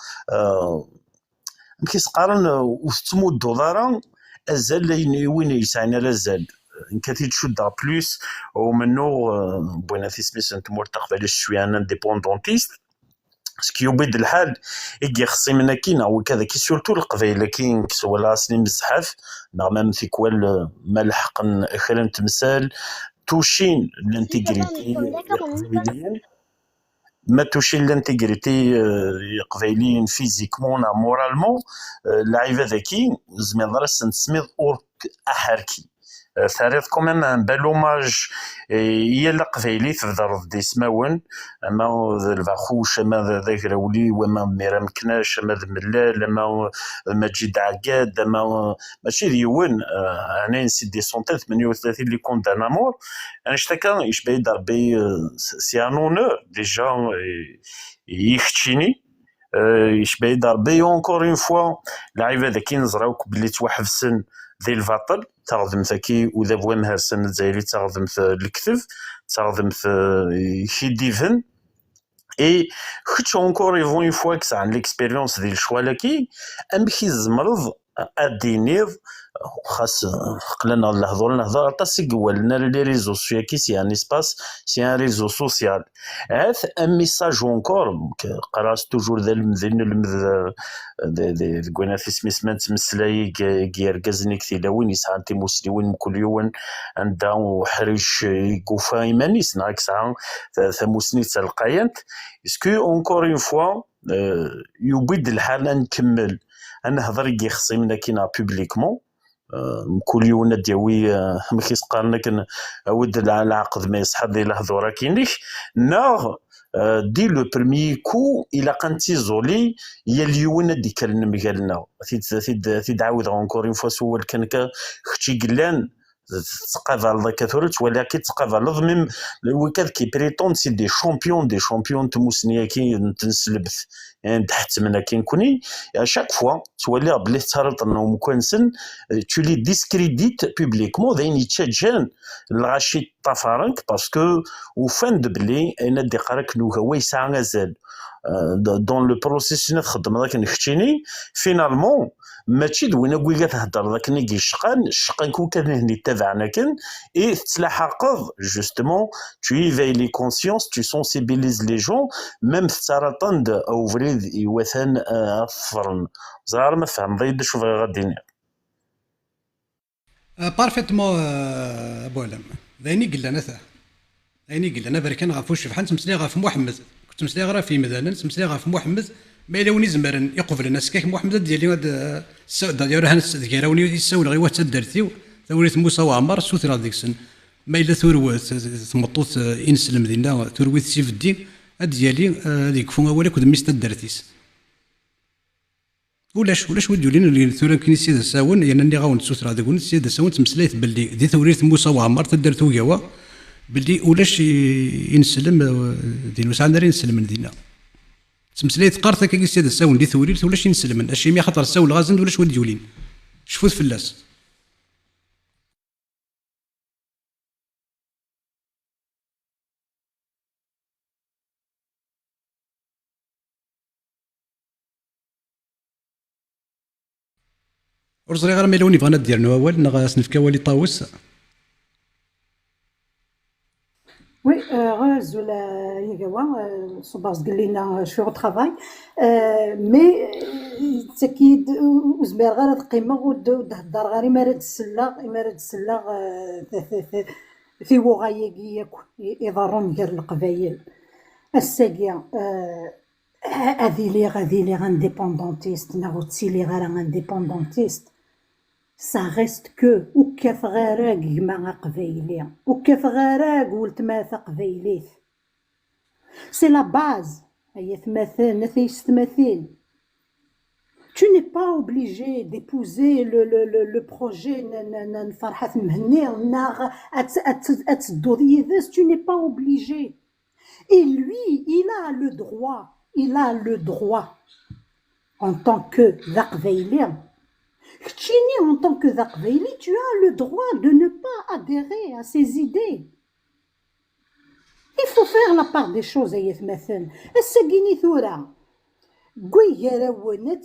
كيسقارن وتمود دولارا ازال وين يسعنا لازال كثير تشد بلوس ومنو بغينا في سميس نتمور تقبل شويه ان انديبوندونتيست سكي يبيد الحال يجي خصي منا كينا وكذا كي سورتو القبيله كاين ولا سنين بزحف نعم في كوال ملحق اخرين تمثال توشين الانتيغريتي القبيليين ما توشين الانتيغريتي قبيليين فيزيكمون مورالمون اللعيبه ذاكي زميل راس نسميض اورك احركي ثاريض كوميم ان بال اوماج هي القبيلي تفضل دي سماون اما الباخوش اما ذاك راولي وما ميرام كناش اما ملال اما مجيد عقاد اما ماشي ديون انا نسيت دي سونتين 38 اللي كوندان امور انا اشتكى يشبه ضربي سي ان اونور ديجا يختشيني يشبه ضربي اونكور اون فوا لعيبه ذاك نزراوك بلي توحفسن ذي الباطل تخدم ثكي وذا بوا مهرسن الجزائري تخدم الكتف تخدم شي ديفن اي خدش اونكور ايفون اون فوا كس عن ليكسبيريونس ديال الشوالكي ام كي زمرض ادينيض خاص قلنا نهضر طاسي قولنا لي ريزو سوسيال كي سي ان اسباس سي ان ريزو سوسيال عاث ان ميساج اونكور قراس توجور ذا المذن دي كونا في سميس مان تمسلاي كيركزني كثير وين يسعى انت مسلمين كل يوم عندها حريش يقوفا ايمانيس ناك ساعه ثموسني تلقاينت اسكو اونكور اون فوا يبيد الحال نكمل انا هضر كي خصي منا كينا بوبليكمون كل يوم دياوي ما كيسقارنا كن ود العقد ما يصحى ديال الهضره كاينش ناغ دي لو برمي كو الى كانتي زولي هي اليوم دي كان مقالنا في عاود اونكور اون فوا سول كان اختي قلان تقابل ذاك ثورت ولكن تقابل ضمن وكاد كي بريتون سي دي شامبيون تموسنيا كي تنسلبث يعني تحت منا كي نكوني شاك فوا تولي بلي تهرط انهم كونسن تولي ديسكريديت بوبليكمون ذين يتشجان الغاشي طافارنك باسكو وفان بلي انا دي قراك نو هو يسعى غزال دون لو بروسيس نخدم ذاك نختيني فينالمون ماشي دوينا كويكا تهضر ذاك نيكي الشقان كون كان هني تابعنا كان اي تلاحقض جوستومون تو ايفاي لي كونسيونس تو سونسيبيليز لي جون ميم في سرطان او فريد يوثان الفرن زرار ما فهم ضيد شوف غادي بارفيتمون بولم ذاني قلنا نثا ذاني قلنا بركان غافوش بحال تمسلي غاف محمد كنت تمسلي غرا في مثلا تمسلي غاف محمد ما يلوني زمرن يقفل الناس كيك محمد ديالي هاد السود ديالو هان كيراوني يسول غير واحد درتي ثوريت موسى وعمر سوثرا ديك السن ما الا ثروت ثمطوط انسلم دينا ثرويت سيف الدين ديالي هذيك فون اولك كود ميست درتيس ولاش وديو لينا اللي ثورا كاين سيد ساون يعني اللي غاون سوثرا ديك سيد ساون تمسليت باللي دي ثوريت موسى وعمر تدرتو يوا باللي ولاش ينسلم دين وسعنا نسلم دينا تمسليت قارتك كي سيد الساون دي ثوريت ولاش ينسلمن اشي مي خاطر الساون غازن ولاش وديولين شفوت فلاس ورزري غير ميلوني بغينا دير نواول نغاس نفكا والي طاوس وي غاز ولا يقوا صباح قال لنا شو ترافاي مي تاكيد وزمير غير القيمه ودهدر غير مراد السلاغ في وغايقيه يضرون غير القبايل الساقيه هذه لي غانديبوندونتيست ناغو تسيلي غير غانديبوندونتيست ça reste que وكاف غراق جماعة قبايلية وكاف غراق ولتماثا قبايليت سي لا باز هي ثماثين نثيش ثماثين Tu n'es pas obligé d'épouser le projet Farhat Mhenni, tu n'es pas obligé. Et lui, il a le droit, en tant que Zaqbaili, en tant que Zaqbaili, tu as le droit de ne pas adhérer à ses idées. Il faut faire la part des choses. مثلا الساقيني ثورة قوي راون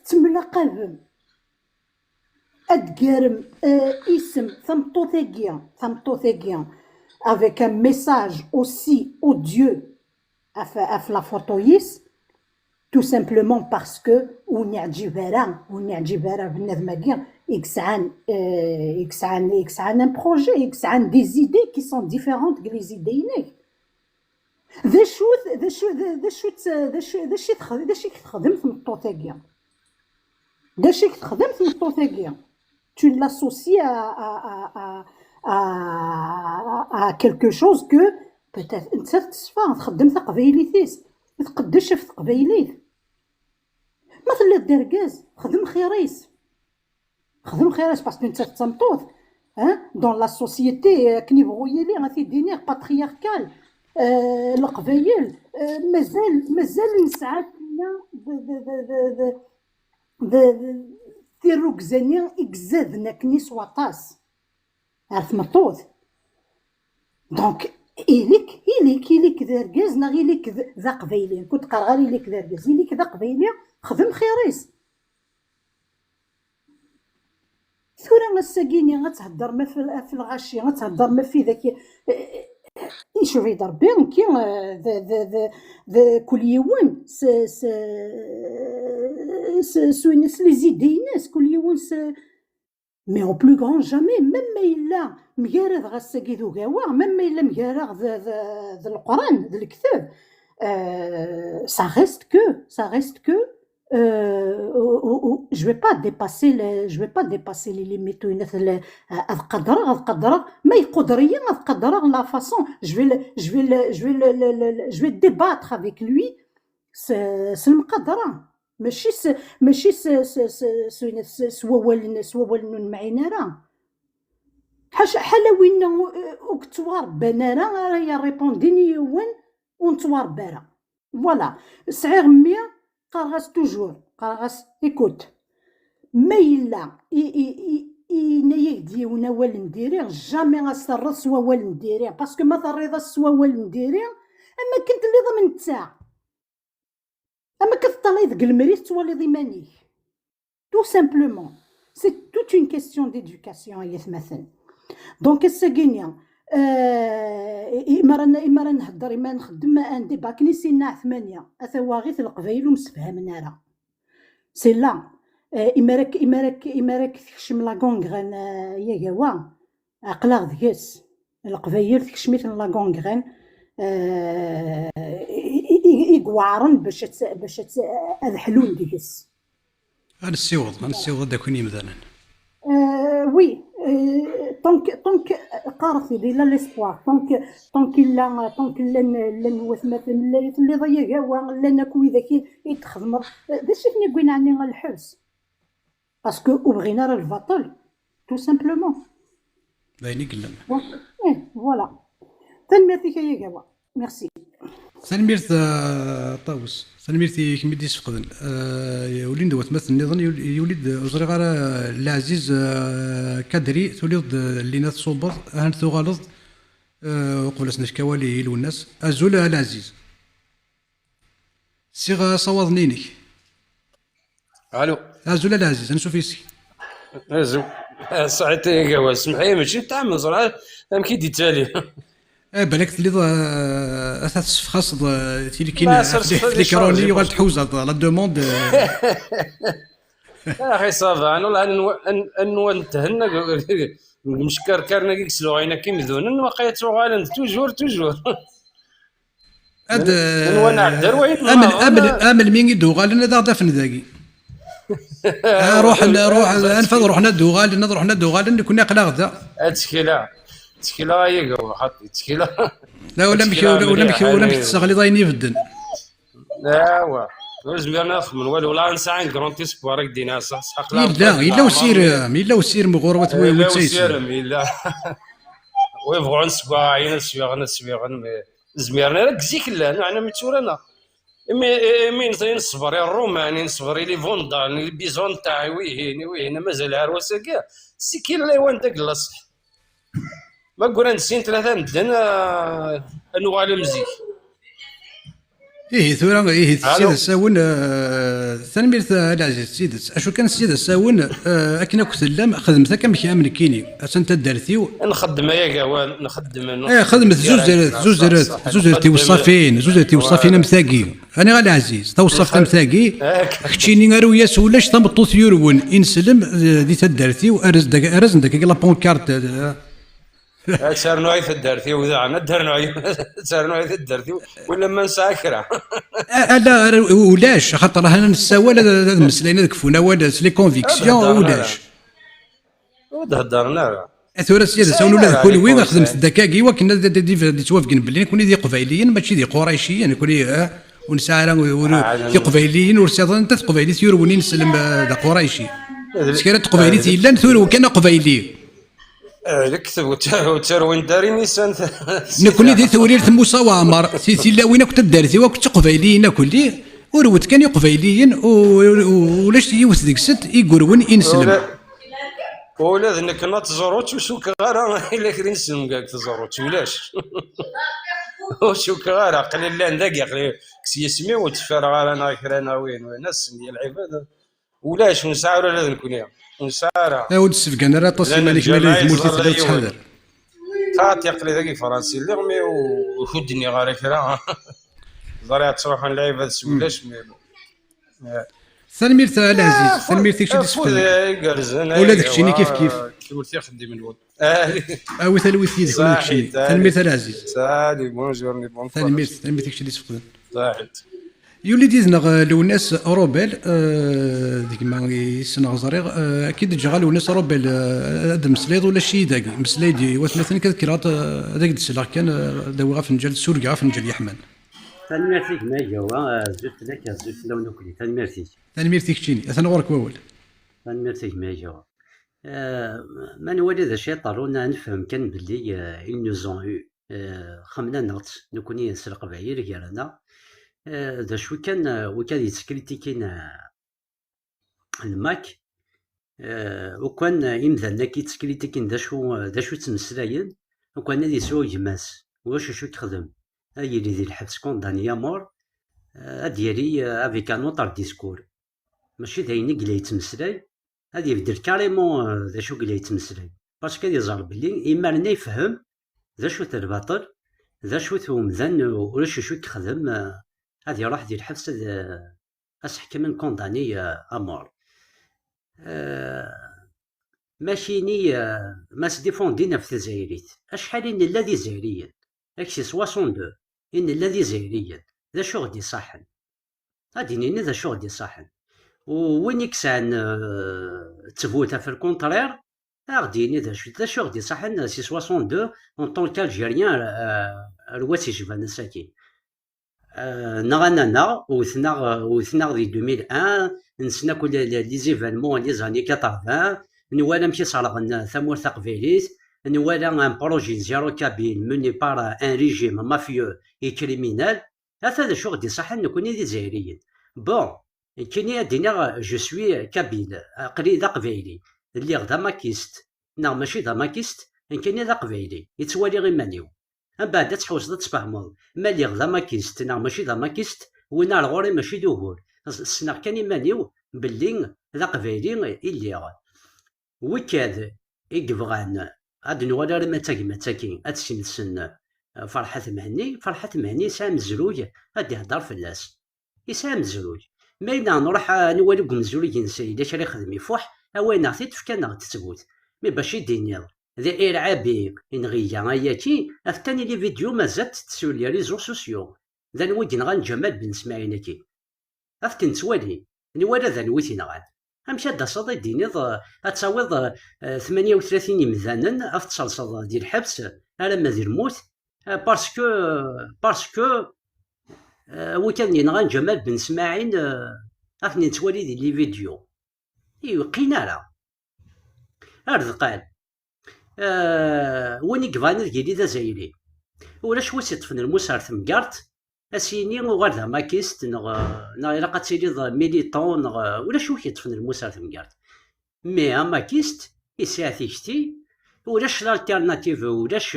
تملا قلبم أدقارم اسم ثمطوثاقيا avec un message aussi odieux à la photoïs, tout simplement parce que on يعجب بنادم يكسعان un projet, يكسعان des idées qui sont différentes que les idées إنك. ذا شي تخدم في الطوثاقيا، ذا شي تخدم في الطوثاقيا. Tu l'associes à quelque chose que peut-être انت تصفى تخدم ثقبيليتيس ما تقدرش في ثقبيليت. مثلا الدركاز خدم خيريس باسكو انت تمطوط دون لا سوسيتي كني بغويلي غادي دينير باترياركال. القبايل مازال نسعى في الركزاني إكزادنا كنيس وطاس عرف مطوط. دونك إليك ذركاز نغي ليك ذا قبايلي كنت قرغالي ليك ذركاز إليك ذا قبايلي خدم خيريس. ثورة الساقيني غتهدر ما في الغاشي غتهدر ما في ذاك يشوف يضرب بين كي ذا كل يوم سوينس لي زيدي ناس كل يوم مي او بلو غران جامي ميم ما الا ميارض غاساكي ذو كاوا ميم ما الا ميارض ذا القران ذا الكتاب ça reste que je vais pas dépasser les limites قدره ما يقدريا قدره la façon je vais débattre avec lui المقدره ماشي سوال معينا راه حالا وين اكتوار بنانا راه يا ريبونديني وين ونتوار برا فوالا سعير مية قرغس توجور قرغس ايكوت ما إلا إنايك ديونا والنديري جامي غسرد سوا والنديري باسكو ما تريض سوا والنديري اما كنت اللي ضمن تاع اما كتطلي ذك المريض تولي ضمانيك tout simplement c'est toute une question d'éducation يتمثل دونك الساقينيا إما نهضر إما نخدم عندي باكني سينا 8 أثواغيث القبايل ومسفهمنا راه سي لا إما راك تكشم لا كونغرين يا كوا عقلا ذكاس القبايل تكشميت لا كونغرين يقوارن باش أذحلون ديكس غنسيوض داكوني مثلا وي طونك قارثي لا ليسبوار طونك لا نوث مثلا اللي ضيع كوا لا نكوي ذاك يتخدم داكشي فين قلنا عني الحبس باسكو وبغينا راه الباطل تو سامبلومون بايني كلام فوالا تنميرتي يا كوا ميرسي سلميرت طاوس سلميرتي كميدي سفقدن ولين دوت مثل النظام يولد وزري غير العزيز كادري تولد لينا تصوبر هانت غلط وقبل سناش كوالي يلو الناس ازول العزيز صيغه صواد نينك الو ازول العزيز نشوف يسي ازو صعيت يا كوا سمحي ماشي تاع مزرعه ام كي ديتالي بالك اللي اساس خاص تيلي كاين في كروني يغال تحوزه لا دوموند اخي صافا انا والله انو نتهنى مشكر كارنا كيكس لوغينا كيمذون واقيلا توغالن توجور هاد وانا عبدر وين امل مين يدوغال هذا دفن ذاكي روح انفض روحنا دوغال كنا قلا غدا تشكيله هي حطي تشكيله لا ولا مشي تستغلي ضايني في الدن لا زميرنا نخمم والو ولا نسعى كرون تيسبوار دينا صح حق إلا وسير مغور إلا وسير إلا ويبغون سباعين سبيغن زميرنا راك زيك لا أنا متورانا مين نصبر يا الروماني نصبر لي فوندان لي بيزون تاعي ويهنا مازال عروسه كاع سيكي لا وين داك الصح ما قلنا نسين ثلاثه مدن انواع المزيك ثورا السيد الساون تنمير العزيز السيد اشو كان السيد الساون اكنا كثلم خدمتها كم كامل كيني اصلا تدارتيو نخدم يا كاوان نخدم خدمت زوز توصفين مساقي انا غالي عزيز توصف مساقي كتشيني غير ولاش تمطوط يورون انسلم دي تدارتيو ارز داك لا بونكارت سار نوعي الدرتي وذاعنا دار نوعي سار نوعي الدرتي ولا ما نساكره لا ولاش خاطر انا نساوى هذا المسلين كفونا ولا لي كونفيكسيون ولاش وهضرنا ثورة سيادة ساون ولا كل وين خدمت الدكاكي وكنا دي توافقين باللي نكون دي قبايليين ماشي دي قريشيين نكون ونسعى دي قبايليين ورسالة انت قبايلي ثوروني نسلم دا قريشي سكرت قبايلي الا ثورو كان قبايلي نكتب وتروين داري نيسان نكون دي ثورير موسى وعمر سي لا وين كنت دارتي وكنت قبايليين كلي وروت كان قبايليين ولاش يوث ديك الست يقولون انسلم ولا ذنك نا تزوروت وشوك غارة إلا كرين سلم كاك تزوروت ولاش وشوك غارة قليل لان داكي قليل كسي يسمي وتفار غارة ناكرانا وين ناس ديال العباد ولاش ونسعى ولا نكون نسارة ود السفقان راه طاسي مالك مالك مولتي تقدر تحضر خاطي يقلي ذاك فرنسي اللي غمي وخدني غير كرا زريعة تروح نلعب هذا السولاش سلمير تاع العزيز سلمير تيك شي تسفل ولا داكشي كيف كي قلت يخدم الود ثلوي يديك ولا داكشي سلمير تاع العزيز سالي بونجورني بون سلمير تيك شي تسفل صحيت يولي ديزنا لوناس روبيل ديك ما يسنا زريغ اكيد جا لوناس روبيل هذا مسليض ولا شي داك مسليدي مثلا كذكرات هذاك السلاح كان داوي غافنجال سوريا غافنجال يحمل تنميرتيك ما جوا زدت لك زدت لو نكلي تنميرتيك شيني انا ورك وول تنميرتيك ما جوا ما نولي ذا شي طرونا نفهم كان باللي ils nous ont eu خمنا نغط نكوني نسرق بعير كيرانا ذا شو وكان يتكريتيكين الماك وكان يمثلنا كيتكريتيكين ذا شو تمسلاين وكان هادي يسوى جماس واش شو تخدم هاي اللي ذي الحبس كوندانيا مور ديالي افيك ان اوتر ديسكور ماشي داين قلا يتمسلاي هادي يبدل كاريمون ذا شو قلا يتمسلاي باسكو يزعر بلي اما لنا يفهم ذا شو الباطل ذا شو ثومذن ولاش شو يخدم هذه راح ديال الحبس أسحكم كونداني أمور ماشيني ما سديفوندينا في الجزائريت أشحال إن الذي زهريا أكسي 62 إن الذي زهريا ذا شو غدي صاحن غادي نيني ذا شو غدي صاحن وين يكسان تفوتها في الكونترير غادي ذا شو غدي صاحن سي 62 اون طون كالجيريان رواسي جبان ساكين نغنانا وثنا دي 2001 نسنا كل لي زيفالمون لي زاني 80 نوالا مشي صالغنا ثمور تقبيليت نوالا ان بروجي زيرو كابيل مني بار ان ريجيم مافيو اي كريمينال هذا شو غدي صح نكوني دي جزائريين بون كاين دينا جو سوي كابيل قري ذا قبيلي اللي غدا ماكيست ماشي ذا ماكيست كاين ذا قبيلي يتوالي غير مانيو من بعد تحوس تفهموا مالي غدا ماكيست ماشي ذا ماكيست وين الغوري ماشي دوغور السنا كان يمانيو باللي ذا قبيلي اللي وكاد يبغان هاد نوالا راه متاكين هاد السن فرحة مهني سام زروج غادي يهضر فلاس يسام زروج ماينا نروح نوالي مزروج نسي داش راه يخدم يفوح اوين عطي تفكانا تسقوت مي باش يديني ذا إرعابي إنغيا أياتي أفتاني لي فيديو مازالت تسول لي ريزو سوسيو ذا نودي نغان جمال بن سماعينكي أفتن توالي نوالا ذا نويتي نغان أمشي هدا صدى دينيض أتصاوض 38 مذانا أفتصل ديال الحبس على ما دير الموت باسكو وكان ينغان جمال بن اسماعيل اثني نتوالي دي لي فيديو يقينا راه ارد قال وين يقفاني ديالي ذا زايري ولاش واش يطفن المسار ثمكارت اسيني وغير ذا ماكيست نغ الا قد تيلي ميليطون ولاش واش يطفن المسار ثمكارت مي ماكيست يساع تيشتي ولاش الالتيرناتيف ولاش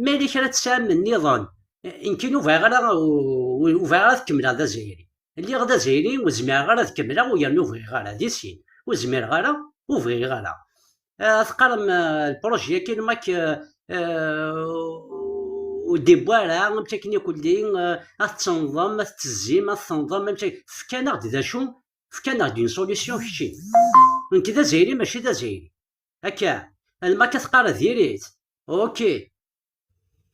مالي كرا تسام النظام يمكن وفيغا تكمل هذا زايري اللي غدا زايري وزمير غالا تكملها ويرنو فيغ غالا دي سين وزمير غالا وفيغ غالا تقارم البروجي كاين ماك وديبوالا متاكني كلين تنظم تزيم تنظم فكان غد ذا شو فكان غد اون سوليسيون كشي انت ذا زايري ماشي ذا زايري هكا ما كتقرا ديريت اوكي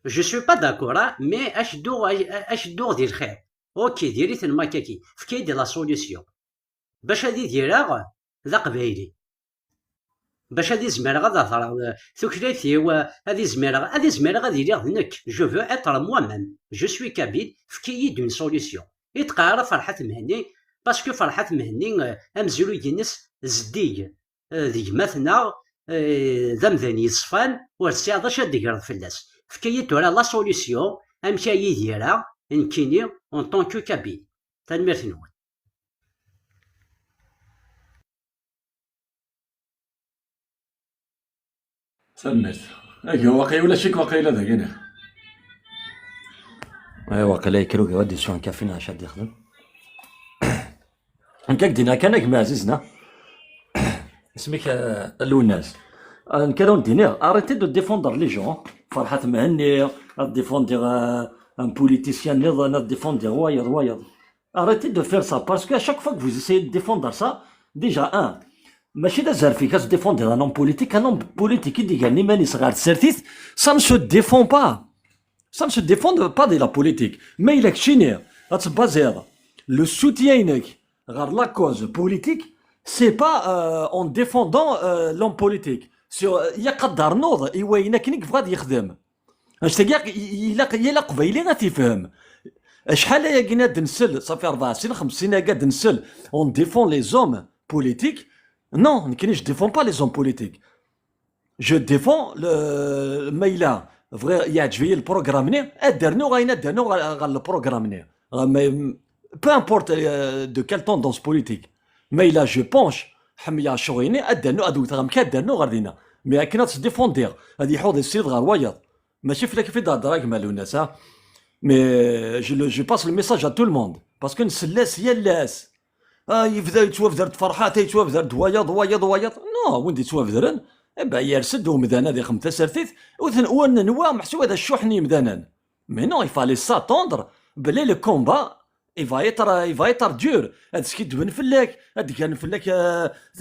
جو سوي با داكور مي اش دور ديال الخير اوكي ديريت الماكاكي فكاين ديال لا سوليسيون باش هادي ديرها ذا قبايلي باش هادي زميره غادا ثرا ثكليتي وهادي زميره غادي يدير نك جو فو اتر موا ميم جو سوي كابيل فكاين دون سوليسيون يتقارا فرحة مهني باسكو فرحة مهني امزلو ينس زديق ذي مثنا ذا مذاني يصفان ورسي هذا شاد يقرض فلاس فكاين تورا لا سوليسيون امشي يديرها نكيني اون طونكو كابيل تنميرت نون سميت اي واقعي ولا شيك واقعي هذا كاين اي واقيلا يكروك يودي شلون كافينا شاد يخدم انك دينا كانك مع عزيزنا اسمك لوناس كانوا دينير اريتي دو ديفوندر لي جون فرحة مهني ديفوندر ان بوليتيسيان نض ديفوندر وايض arrêtez de faire ça parce qu'à chaque fois que vous essayez de défendre ça déjà ماشي لازم فيك défendre un homme politique اللي قال لي ماني صغار تسرتيت ça ne se défend pas de la politique ما إلا كشيني غتبازير le soutien غير la cause politique c'est pas en défendant l'homme politique يقدر نوض يوينا كنيك فغاد يخدم اش تلقى يلا قبيلي غتفهم شحال يا كنا دنسل صافي 4 سنين 5 سنين قاعد نسل اون ديفون لي زوم بوليتيك نو كاينش ديفون با لي زوم بوليتيك جو ديفون مايلا فغي يعجبني البروغرامني ادرنو غاينا دانو غا البروغرامني peu importe de quelle tendance politique مايلا جو بونش حميه شويني ادانو ادوت غام كادانو غادينا مي كنا تديفوندير هادي حوض السيد غير وايض ماشي فيك في دراك مالو الناس مي جو باس الميساج ا تو الموند باسكو نسلاس يا اللاس يبدا يتوافدرت فرحات يتوافدرت وايض نو وين يتوافدرن با يرسد ومدانا دي خمسه سرتيت وثن نوا محسوب هذا الشحني مدانا مي نو يفالي ساتوندر بلي لو كومبا يفا يتر دور هاد سكي دبن فلاك هاد كان فلاك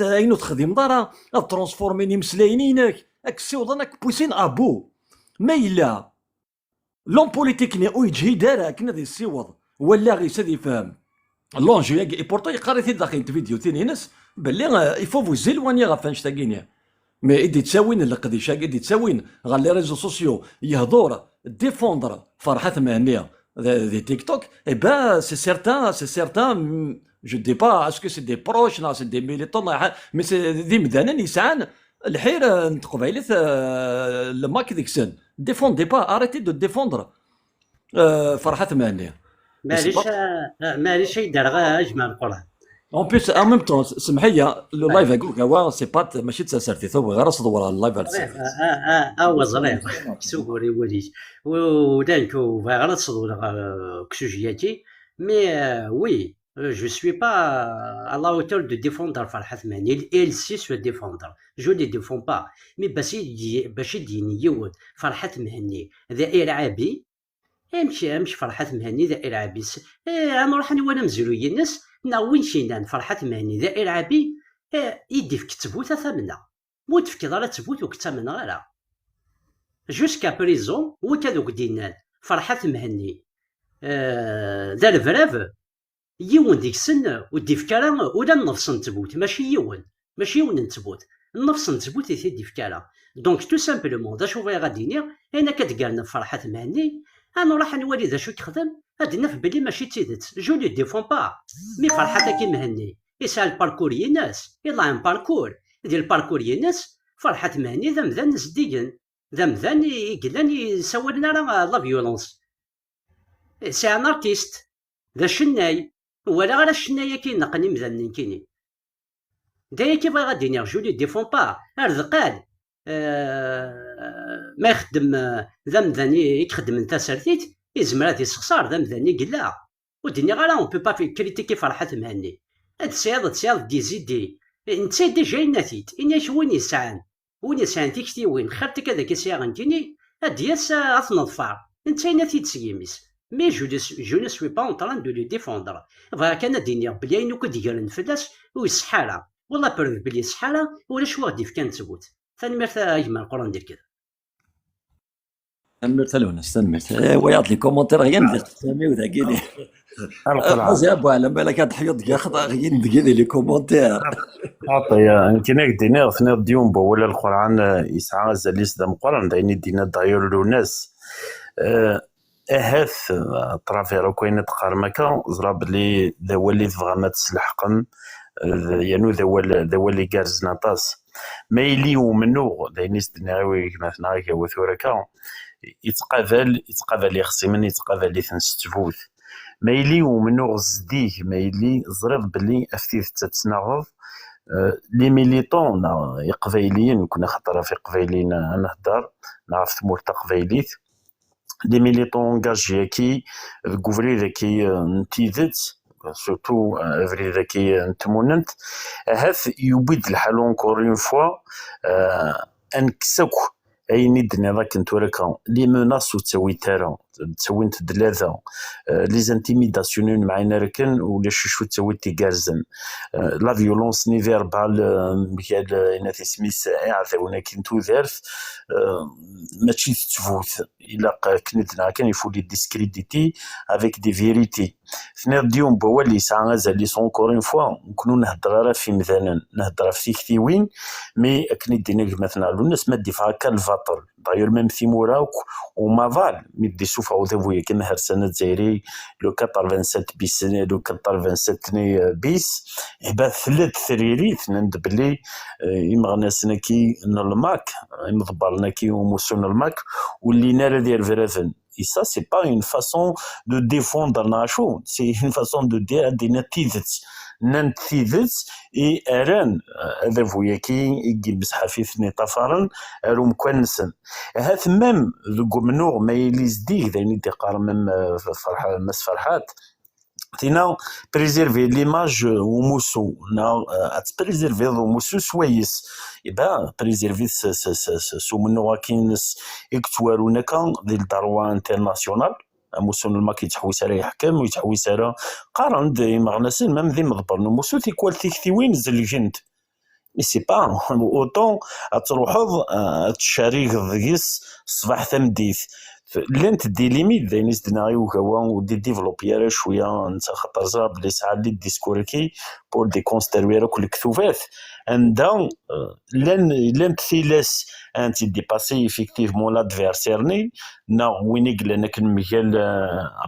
اينو تخدم دارا ترانسفورميني مسلاينينك اك سيوضنك بوسين ابو ما الا لون بوليتيك ني او يجي دارا كنا دي السيوض ولا غير سادي يفهم لونجو اي بورتو يقرا في داخل فيديو ثاني ناس باللي يفو فوزيل واني غافانش تاكينيا مي ايدي تساوين القديشه ايدي تساوين غا لي ريزو سوسيو يهضور ديفوندر فرحه مهنيه دي تيك توك اي با سي سيرتان جو دي با اسكو سي دي بروش لا سي دي ميليتون مي سي دي مدانا يسعان الحير نتقو بعيلث الماك ديك سن ديفوندي با اريتي دو ديفوندر فرحة مهنية معليش يدار غا اجمع القران اون بليس ان ميم طون سمحية لو لايف هاكوك هو سي بات ماشي تساسرتي ثوب غير صدور اللايف هو ظريف كسوغوري وليش ودانكو غير صدور كسوجياتي مي وي je suis pas à la hauteur de défendre فرحة مهني elle sait se défendre je ne défends pas mais باش يديني يود فرحة مهني ذا إرعابي امشي فرحة مهني ذا إرعابي انا روح وانا مزلو ينس وين شينان فرحة مهني ذا إرعابي يدي فيك تبوت ثمنة موت فيك ضرا تبوت وكتمنى غير جوسكا بريزون وكذوك دينان فرحة مهني ذا الفراف يون ديك السن ودي فكرة ولا نفس نتبوت ماشي يون نتبوت النفس نتبوت يدي فكرة دونك تو سامبلومون دا شوفي غادي نير انا كتقالنا فرحة مهني انا راح نولي ذا شو يخدم هاد نف بلي ماشي تيدت جو لي ديفون با مي فرحتك مهني يسعى الباركور يناس يلا ان باركور ديال الباركور يناس فرحة مهني ذا مذان زديقن ذا مذان يقلان يسول لنا راه لا فيولونس سي ان ارتيست ذا شناي ولا غير الشنايا كينقني مذان كيني دايا كيف غادي نير جو لي ديفون با ارزقال ما يخدم ذا مذاني يخدم انت سرتيت يزمر هاد يسخسار ذا مذاني قلا ودنيا غالا اون بو با في كريتيكي فرحة مهني هاد تسياض ديزيدي انت ديجا يناتيت اناش وين يسعان تيكتي وين خرتك هذاك يسيا غنتيني هاد ياس اثنظفار انت يناتيت سيميس مي جو ne suis pas en train de le défendre فكان دينيا بلي اينو كديرن فلاس ويسحاله والله بروف بلي سحاله ولا شو غادي كان تسوت ثاني مرت يجمع القران ديال كذا استنمرت ويعطي لي كومونتير غير ندير سامي وذا كيلي غازي ابو على بالك هاد الحيوط كاع خطا غير ندير لي كومونتير عطيا يمكن دينا ثنا ديوم ولا القران يسعى زاليس دم القران دايني دينا داير لو ناس اهث طرافيرو كاين تقارمكا زرا بلي ذا ولي تبغى ما تسلحقم يعني ذا ولي كارز نطاس ما يلي ومنو دايني دناوي مثلا غير وثوركا يتقابل يخصي من يتقابل يثنستفوت ما يلي ومنو غزديه ما يلي زرب بلي افتيث تتناغض لي ميليطون قبايليين كنا خطره في قبايلين نهضر نعرف ثمور قبايليت لي ميليطون انجاجي كي الكوفري ذاكي نتيذت سورتو افري ذاكي نتموننت هاث يبيد الحال اونكور اون فوا انكسكو ايني دنا ذاك نتوركا لي مناس وتسوي تارا تسوي تدلاذا لي زانتيميداسيون معانا ركن ولا شو تسوي تيغارزن لا فيولونس ني فيربال مكال اناث سميث عذاونا كنتو ذارف ماشي تفوت الا كنتنا كان يفو لي ديسكريديتي افيك دي فيريتي فنا ديوم بوالي ساعه غازالي سون كور اون فوا نكونوا نهضر في مثلا نهضر في كثيوين مي كني دينا مثلا الناس ما ديفا هكا الفاطر داير ميم في موراك ومافال ميدي سوف عوضويا كما هرسانة زيري لو 87 بيس لو 87 بيس عباد ثلاث ثريري ثنند بلي يمغناسنا كي الماك يمضبرنا كي وموسون الماك واللي نارا ديال فرافن Et ça, c'est pas une façon de défendre Nacho, c'est une façon de dire des natives. ننتيذت اي اران هذا فوياكي يجي حفيف نطفرن اروم كونسن هاث مام منو ما يليز ديه ذاني ديقار مام فرحة مس فرحات تينا بريزيرفي ليماج وموسو نا اتبريزيرفي وموسو سويس يبا بريزيرفي سو منو واكينس اكتوارو كان ديال الدروة انترناسيونال موسون الماك يتحوس على يحكم ويتحوس على قارن دي مغنسين مام ذي مضبر موسو تيكوال تيكتيوين زلجنت مي سي با اوتون تروحض تشاريك ضيس الصباح ثمديث لانت دي ليميت ذي نيس دنايو كوا ودي ديفلوبيا شويه انت خاطر زرا بلي ساعه لي ديسكوريكي بور دي كونسترويرا كل كثوفات عندها لان تثيلس انت ديباسي افيكتيفمون لادفيرسيرني نا وين قلنا كنمجال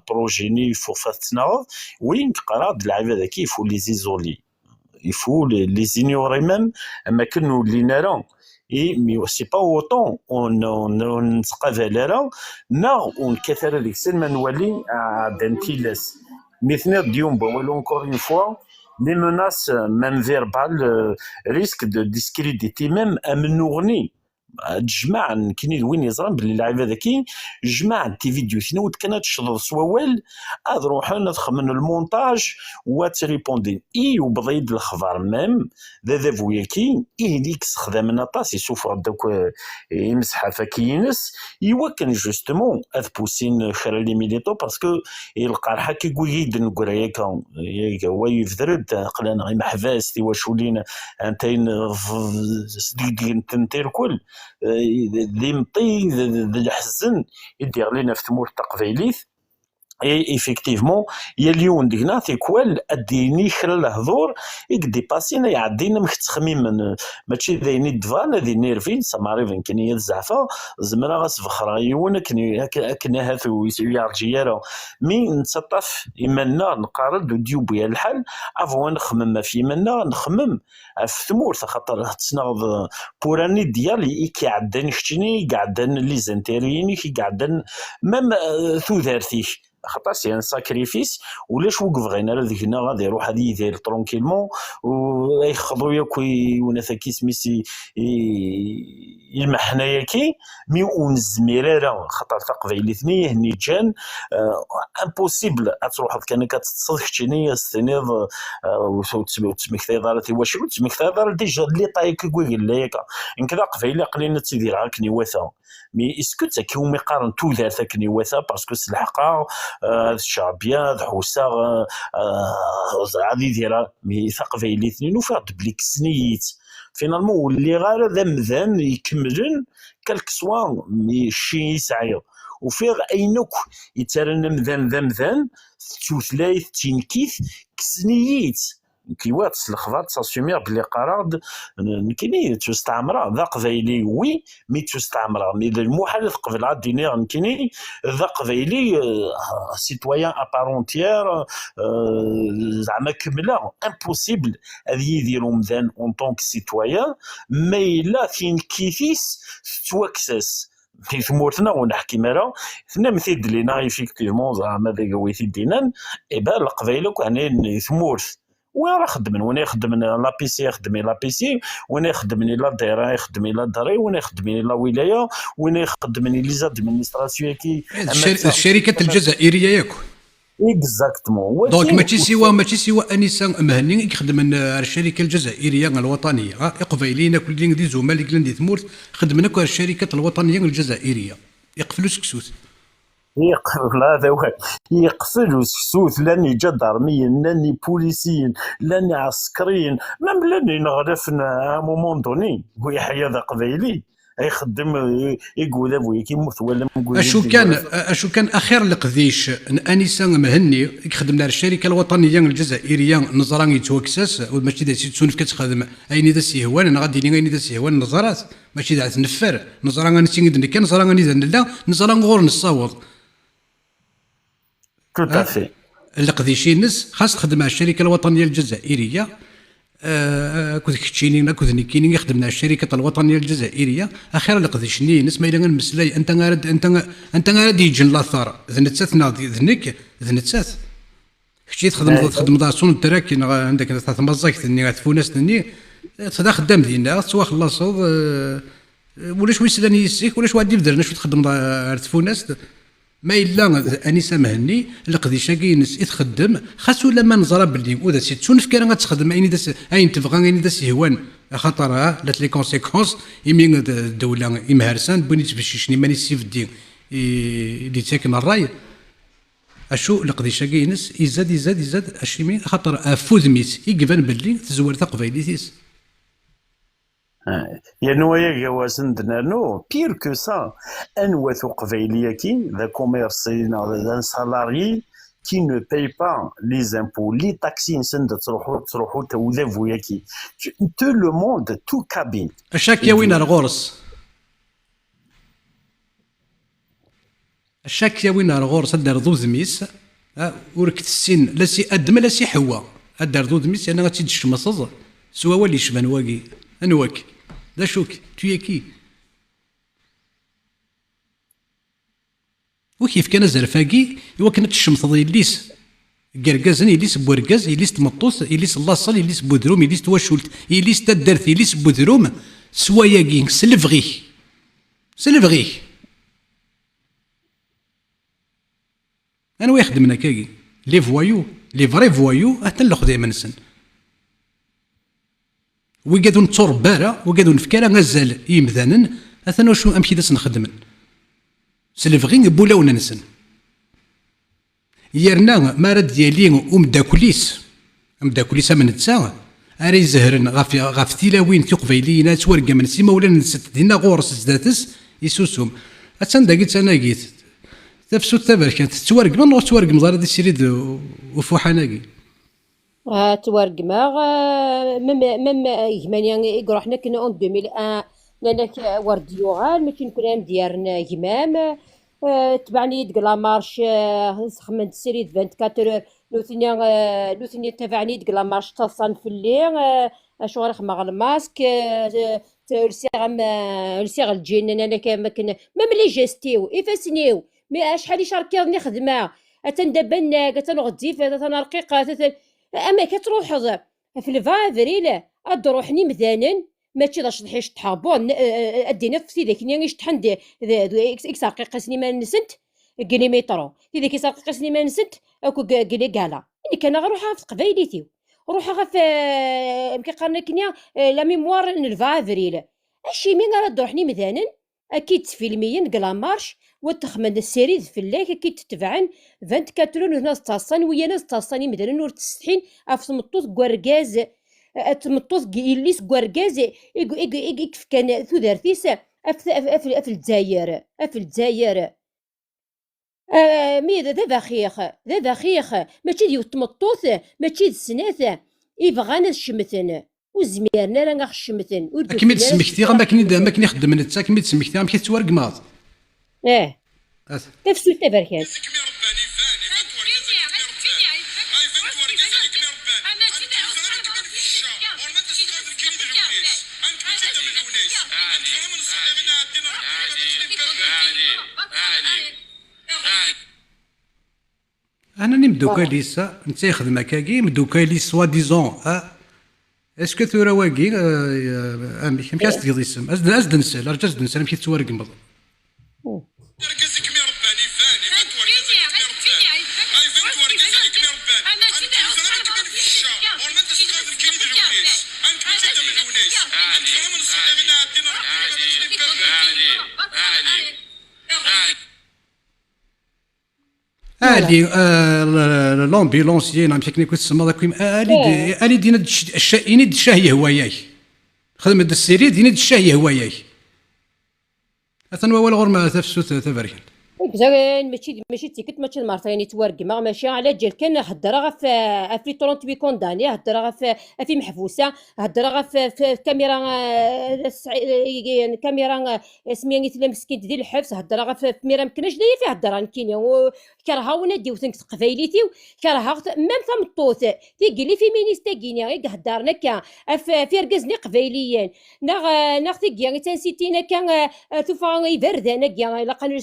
بروجيني فو فاتناض وين قرا اللعيبه ذاك يفو لي زيزولي يفو لي زينيوري ميم اما كنو اللي نرى اي مي سي با اوتون اون نتقابل راه نا ونكثر ديك السن ما نولي دانتيلاس مثل ديوم بولو اونكور اون فوا les menaces même verbales risquent de discréditer même امنوغني تجمع كاين وين يزرم بلي اللعيبه ذاكي جمع تي فيديو ثنوت كانت تشرب سوال هاد روحنا ندخل من المونتاج وتريبوندي اي وبضيد الخبر ميم ذا فوياكي اي ديك خدام نطاس يشوف دوك يمسح فكينس يوكن جوستومون اذ بوسين خير لي ميليتو باسكو يلقى حكي كويد نقول هيك هو يفدرد قلنا غير محفاس تي واش ولينا انتين سديد تنتير كل ذي مطي ذي الحزن يدير لنا في ثمور تقبيليث اي ايفيكتيفمون يا اليوم دينا تيكوال اديني خلا الهضور ديباسينا يعدينا مش تخميم ماشي دايني دفان دي نيرفين سماريفين كني الزعفه زمرا غاس فخرايون كنا هاثو يارجيارا مي نتسطف يمنا نقارد ديوب يا الحل افون نخمم في منا نخمم في ثمورث خاطر تسناض بوراني ديالي كي عدن شتني قعدن لي زانتيريني كي قعدن ميم ثوثارتيك خاطر سي ان ساكريفيس ولاش وقف غينا راه ذيك غادي يروح هذه يدير ترونكيلمون ويخضو ياكوي وناثا كي سميتي يلمح حنايا كي مي ونزمير راه خاطر تقبيلي ثنيه هني جان امبوسيبل تروح كان كتصدق شتيني استنيض وتسمكتي دارتي واش تسمكتي ديجا اللي طايك قال لك ان كذا قبيله قلينا تيدير عاكني واثا مي اسكو تاكيو مقارن تو ذات كني واثا باسكو الحقا الشعبيه حوسه غادي ديرها مي ثقفيلي اثنين وفات بليك سنيت فينالمون واللي غير ذا مذان يكملن كالك سوا مي شي يسعيو وفيه اينوك يترن مذان ذا مذان توثلايث تينكيث كسنيت كيوات الخبار تاسومير بلي قراد نكيني تستعمر ذا قبيلي وي مي تستعمر مي المحال قبل عديني نكيني ذا قبيلي سيتويان ابارونتيير زعما كمله امبوسيبل هذه يديروا مذان اون طونك سيتويان مي لا كاين كيفيس تواكسس في ثمورتنا ونحكي مرا ثنا مثيد لينا ايفيكتيفمون زعما ذا قويتي دينان ايبا القبيله كان ثمورث وين راه خدمن وين يخدمن لا بي سي يخدمني لا بي سي وين يخدمني لا دايره يخدمني لا داري وين يخدمني لا ولايه وين يخدمني لي زادمينستراسيون كي الشركات الجزائريه ياك اكزاكتومون دونك ماشي سوا انسان مهني يخدم الشركه الجزائريه الوطنيه يقبيلينا كل دي زملاء اللي دي ثمورت خدمنا كو الشركه الوطنيه الجزائريه يقفلوا سكسوت يقفل هذا واحد يقفلوا سكسوت لاني جدرميين لاني بوليسيين لاني عسكريين مام لاني نغرفنا مومون دوني ويحيى ذا قبيلي يخدم يقول ابويا كيموت ولا نقول اشو كان اخر لقديش انسان مهني يخدم لها الشركه الوطنيه الجزائريه نظران يتوكساس وماشي دا تسونف كتخدم اين ذا سيهوان انا غادي اين ذا سيهوان نظرات ماشي دا تنفر نظران انا سيدني كان نظران انا لا نظران غور نصاوض توتافي لقديش الناس خاص تخدم مع الشركه الوطنيه الجزائريه كنت كتشيني كنت نكيني يخدمنا الشركه الوطنيه الجزائريه اخيرا لقديشني نسمع الى المسلاي انت غارد انت غارد يجن لاثار ذنتات ناضي ذنك ذنتات كنتي تخدم داسون التراكي عندك ثلاث مزاك ثني تفوناس ثني هذا خدام ديالنا سوا خلصوا ولاش ويسلاني يسيك ولاش وادي بدرنا شو تخدم تفوناس ما الا انسه مهني لقديش كاينس يتخدم خاصو لما نزرى باللي وذا سي تسون في كان غتخدم اين تبغى اين دا سيهوان خاطرها لات لي كونسيكونس يمين الدوله يمهرسان بني تفششني ماني سيف الدين اللي تاكن الراي اشو لقديش كاينس يزاد اشيمين خاطر افوذ ميس يقبان باللي تزور تقبيليتيس يا نوايا جوازن دنانو بير كو سا انوث قبيليه كي ذا كوميرسي ذا سالاري qui ne paye pas les impôts, les taxes, tout le monde, tout cabine. Chaque يوين الغورس. chaque يوين الغورس دار ذو زميس وركت السن لا سي ادم لا سي حوا دار ذو زميس انا غاتي تشمص سوا ولي شبان واقي انواك لا شوك تياكي وكيف كان زرفاقي ايوا كانت الشمطه يليس كركازن يليس بوركاز يليس تمطوس يليس لاصال يليس بودروم يليس تواشولت يليس تدرت يليس بودروم سواياكي سلفغي انا ويخدمنا كاكي لي فوايو لي فري فوايو حتى ناخذ منسن ويقادو نتصور بارا ويقادو نفكارا غزال يمذانن اثنا شنو امشي داس نخدمن سلفغين بولاونا نسن يرنا مارد ديالي ومداكوليس من تسا اري زهرن غاف تيلاوين تقبيلينا تورقا من سيما ولا نست دينا غورس زداتس يسوسهم اتسان داكيت انا قيت تفسو تباركات تتورق من تورق مزار هذا السيريد وفوحاناكي تورقما مم يجمانيا يقروحنا كنا اون 2001 لانك ورديوغال ما كنكون ديالنا جمام تبعني ديك لا مارش خمنت سيريد 24 لو ثاني تبعني ديك لا مارش تصان في الليل شغل خمغ الماسك السيغ الجين انا كما كنا ميم لي جيستيو يفاسنيو مي شحال يشاركيني خدمه اتندبنا كتنغدي تنرقيق اما كتروح في الفافريل ادروحني مذانا ماشي داش نحيش تحابون ادينا في ذاك ني شطحن اكس دقيقه سني نسنت كيلومتر في ذاك دقيقه سني نسنت اكو كلي كالا اللي كان غنروحها في قبايليتي روحها في كيقارن كنيا لا ميموار الفافريل اشي مين راه دوحني مثلا اكيد فيلميا كلامارش وتخمن السيريز في الليل اكيد تتبعن 24 ناس تصان ويا ناس تصاني مثلا نور تستحين في مطوط كوركاز تمطوط إليس كوركاز كيف كان ثلاثيس في الجزائر في الجزائر مي ذا بخيخ ماشي ديال التمطوط ماشي د السنات يبغانا الشمثن وزميرنا راه غشمثن كيما تسمكتي غا ما كني خدمنا حتى كيما تسمكتي غا مشيت تورق ماض نفس التبركات انا مدوكاليسا انت يخدم هكاكي مدوكالي سوا ديزون اسكو ثورا واكي امي كم كاس ديال الاسم ازد نسال رجع نسال مشيت تورق مض الي لومبيلونسيين عم شكني كنت تسمى ذاك الي دينا الشاهي الشاهي هواياك خدمة السيري دينا الشاهي هواياك اثنوا ولا غير ما تفسو تبارك زين ماشي تيكت ماشي المارطيني تورقما ماشي على جال كان هضره في 38 كونداني هضره في محبوسه هضره في كاميرا سميتها مثل مسكين ديال الحبس هضره في ميرا مكناش ليا فيه هضره كاينه كرهاونا ديوثنك قبايليتي كرهها ميم ثمطوط تيقول لي فيمينيستا كينيا غير هضرنا كان في ركزني قبايليين ناغ تيقيا تنسيتينا كان توفا يبردنا كيا الا كان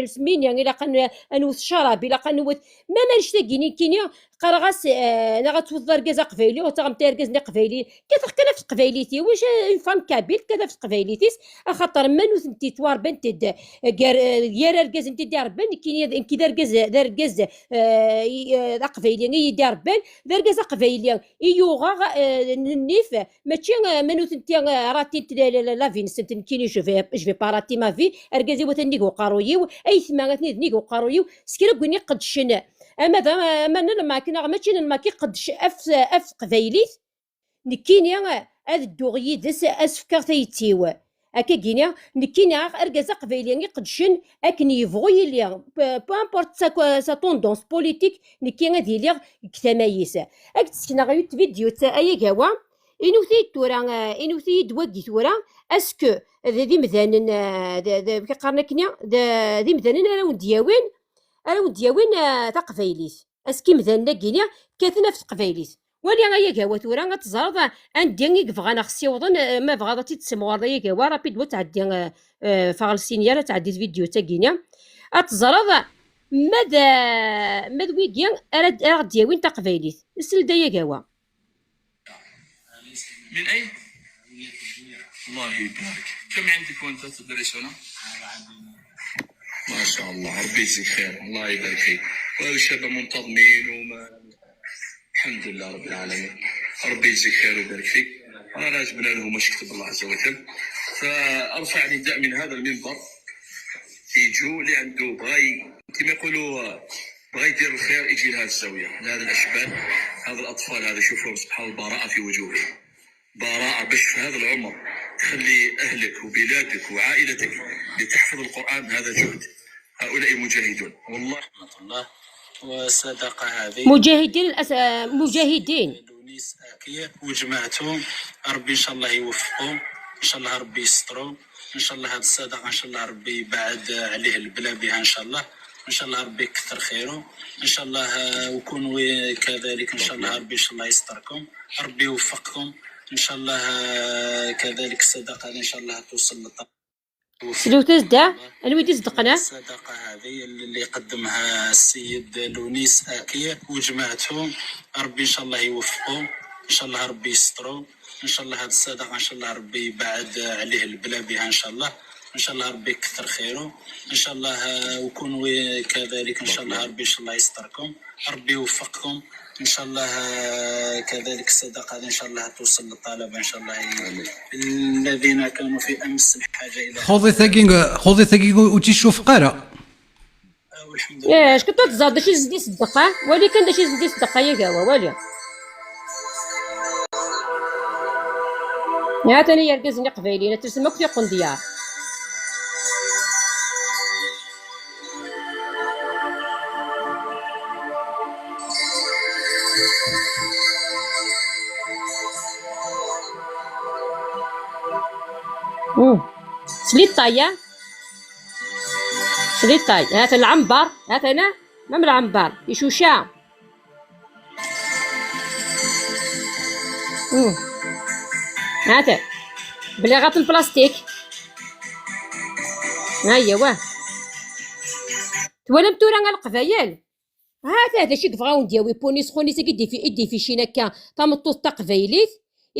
سمين يعني الا كان نوث الشراب الا كان نوث ما مالش تاكيني كينيا قرغاس انا غتوضر كازا قبايلي وتغمتير كازني قبايلي كتخكنا في قبايليتي واش فام كابيل كذا في قبايليتيس خاطر ما نوث انت توار بنت يا ركاز انت دار بن كينيا كي دار كاز قبايلي ني دار بن دار كاز قبايلي يوغا النيف ماشي ما نوث انت راتي لا فينسنت كيني جو في باراتي ما في اركازي وثني وقارويو اي ثمانية نيك وقارويو سكيرا كوني قد شنا اما ما لما كنا ماشي لما كيقدش اف قبايليت نكينيا هاد الدوغي دس اسفكر تيتيو هكا كينيا نكينيا اركازا قبايلي قدشن اكن يبغوا لي بو امبورت سا توندونس بوليتيك نكينا ديالي كتمايس اك تسكنا غيوت فيديو تا اي كاوا انوثي تورا انوثي دواكي تورا اسكو ذي مثلا كيقارنا كنيا ذي مثلا راهو دياوين تا قبايليت اسكي مثلا كينيا كاثنا في قبايليت ولي غايا كاوا تورا غتزرد عندي بغانا خصيوضن ما بغا تسمع رايا كاوا رابيد وتعدي فالسينيا لا تعدي فيديو تا كينيا اتزرد ماذا ويكيا راه دياوين تا قبايليت السل دايا كاوا من اين؟ الله يبارك. كم عندك وانت تدرسون؟ ما شاء الله ربي يجزيك خير الله يبارك فيك والشباب منتظمين وما الحمد لله رب العالمين ربي يجزيك خير ويبارك فيك انا راجبنا لهم واش كتب الله عز وجل فارفع نداء من هذا المنبر يجوا اللي عنده بغاي كما يقولوا بغا يدير الخير يجي لهذه الزاويه لهذا الاشبال هذا الاطفال هذا شوفوا سبحان البراءه في وجوههم براءه باش في هذا العمر تخلي اهلك وبلادك وعائلتك لتحفظ القران هذا جهد هؤلاء مجاهدون والله رحمة الله والصدقة هذه مجاهدين لونيس آكية وجماعتهم، ربي إن شاء الله يوفقهم، إن شاء الله ربي يسترهم، إن شاء الله هذه الصدقة إن شاء الله ربي يبعد عليه البلا بها إن شاء الله، إن شاء الله ربي يكثر خيره، إن شاء الله وكونوا كذلك إن شاء الله ربي إن شاء الله يستركم، ربي يوفقكم إن شاء الله كذلك الصدقة إن شاء الله توصل سلو تزدع الويدي صدقنا. الصدقة هذه اللي قدمها السيد لونيس آكية وجماعتهم، ربي إن شاء الله يوفقهم، إن شاء الله ربي يسترهم، إن شاء الله هذه الصدقة إن شاء الله ربي يبعد عليه البلا بها إن شاء الله، إن شاء الله ربي يكثر خيره، إن شاء الله وكونوا كذلك إن شاء الله ربي إن شاء الله يستركم، ربي يوفقكم إن شاء الله كذلك الصدقة هذه إن شاء الله توصل للطلبة إن شاء الله الذين كانوا في أمس الحاجة إلى خذي ثقيق وتشوف قارة. اش كنت تزاد داشي زدي صدقه ولكن داشي زدي صدقه يا كاوا والي يا تاني يركزني قبيلين ترسمك في قنديار. سليت طايا سليت طاي هات العنبر هات هنا مام العنبر يشوشا هات بلغات البلاستيك هيا واه تولم تورا القفايل هذا شي كفغاون دياوي بوني سخوني ساكي دي في شي نكا تامطوط تقفايليت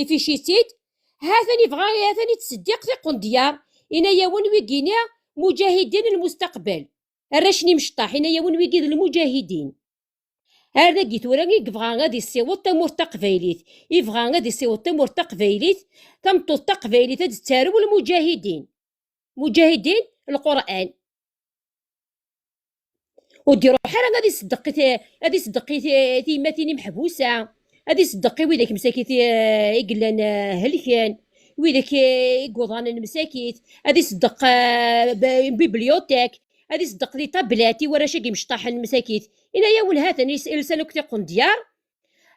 في شي سيت هاثاني فغا هاثاني تصديق في قنديار إنايا ونويكينا مجاهدين المستقبل راشني مشطاح إنايا ونويكي المجاهدين هذا قيت وراكي كيفغا غادي يصيوط تمور تقبايليت يفغا غادي يصيوط تمور تقبايليت تمطوط تقبايليت هاد تسارو المجاهدين مجاهدين القرآن وديرو حال غادي صدقي تيماتيني محبوسة غادي صدقي ويداك مساكيت يقلان هلكان ويداك يقوضان المساكيت غادي صدق بيبليوتيك غادي صدق لي طابلاتي ورا شاكي مشطاح المساكيت إنايا ولهات لسانك تيقون ديار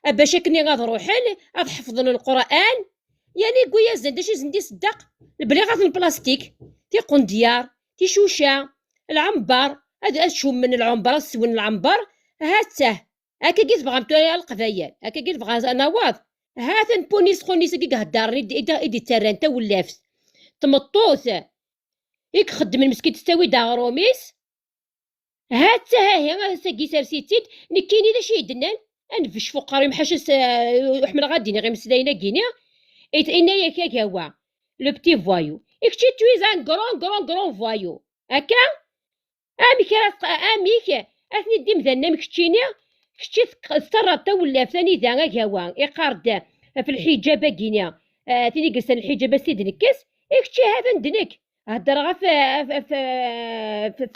باش كني غاد روحن غاد حفظن القرآن يعني قويا زاد شي زندي صدق البليغات البلاستيك تيقون ديار تيشوشا العنبر هذا شوم من العنبر سون العنبر هاته هكا قيت بغا متويا القفايل هكا قيت بغا نواض هاثا نبونيس خونيس كي قهدارني إدي تران تا ولافس تمطوث يك خدم المسكين تستوي داغروميس هاتا هاهي ساقي سارسيتيت نكيني دا شي دنان انفش فقاري محاشس وحمل غاديني غير مسداينا كينيا ايت انايا كاكاوا لو بتي فوايو اكتي تويز ان غران فوايو هكا اميك اثني ديم ذا مكتشينيا كشتي ثرات تا ولا ثاني ذا كاوا يقارد في الحجابه كينيا تيني جلسان الحجابه سيد نكس اكتي هذا ندنك هدر غا في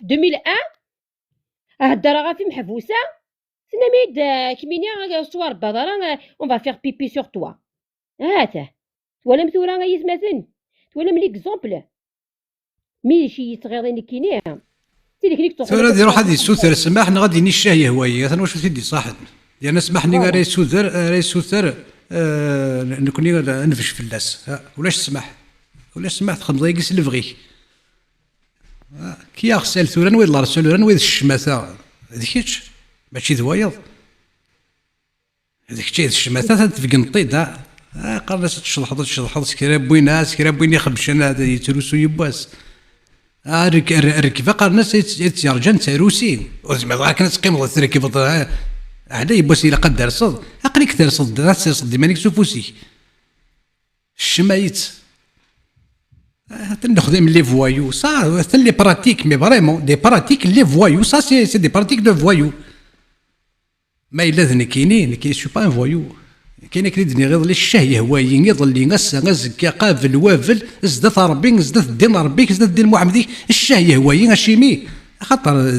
2001 هدر غا في محبوسه سناميد كمينيا صور بضرا اون فا فيغ بيبي سور توا هاته ولا مثورا يسمثن ولا من ليكزومبل مي شي يتغيرني كينيا ثورة دي روح هذه السوثر سماح غادي نشاه هوايه انا واش تدي صاحب يعني سمحني راه السوثر نكوني نفش في اللاس ولاش سمح تخمض يقيس الفغي كي يغسل ثورا ويض الرسول ويض الشماثه هذيك ماشي ذوايض هذيك تشي الشماثه تفق نطيد قال تشلحظ كرا بويني خبشان هذا يتروسو يباس الركبه قال ناس يتيرجن تروسين وزعما غير كانت تقيم تركب هذا يباس الا قد درصد اقليك ترصد ناس يصد مانيك سوفوسي الشمايت تنخدم لي فوايو صا حتى لي براتيك مي فريمون دي براتيك لي فوايو صا سي دي براتيك دو فوايو ما الا ذني كاينين سو با ان فوايو كاين كريدني غير لي الشهيه هوايين يضل غزكا قافل وافل زدت ربي زدت الدين ربي زدت الدين محمدي الشهيه هوايين اشيمي خاطر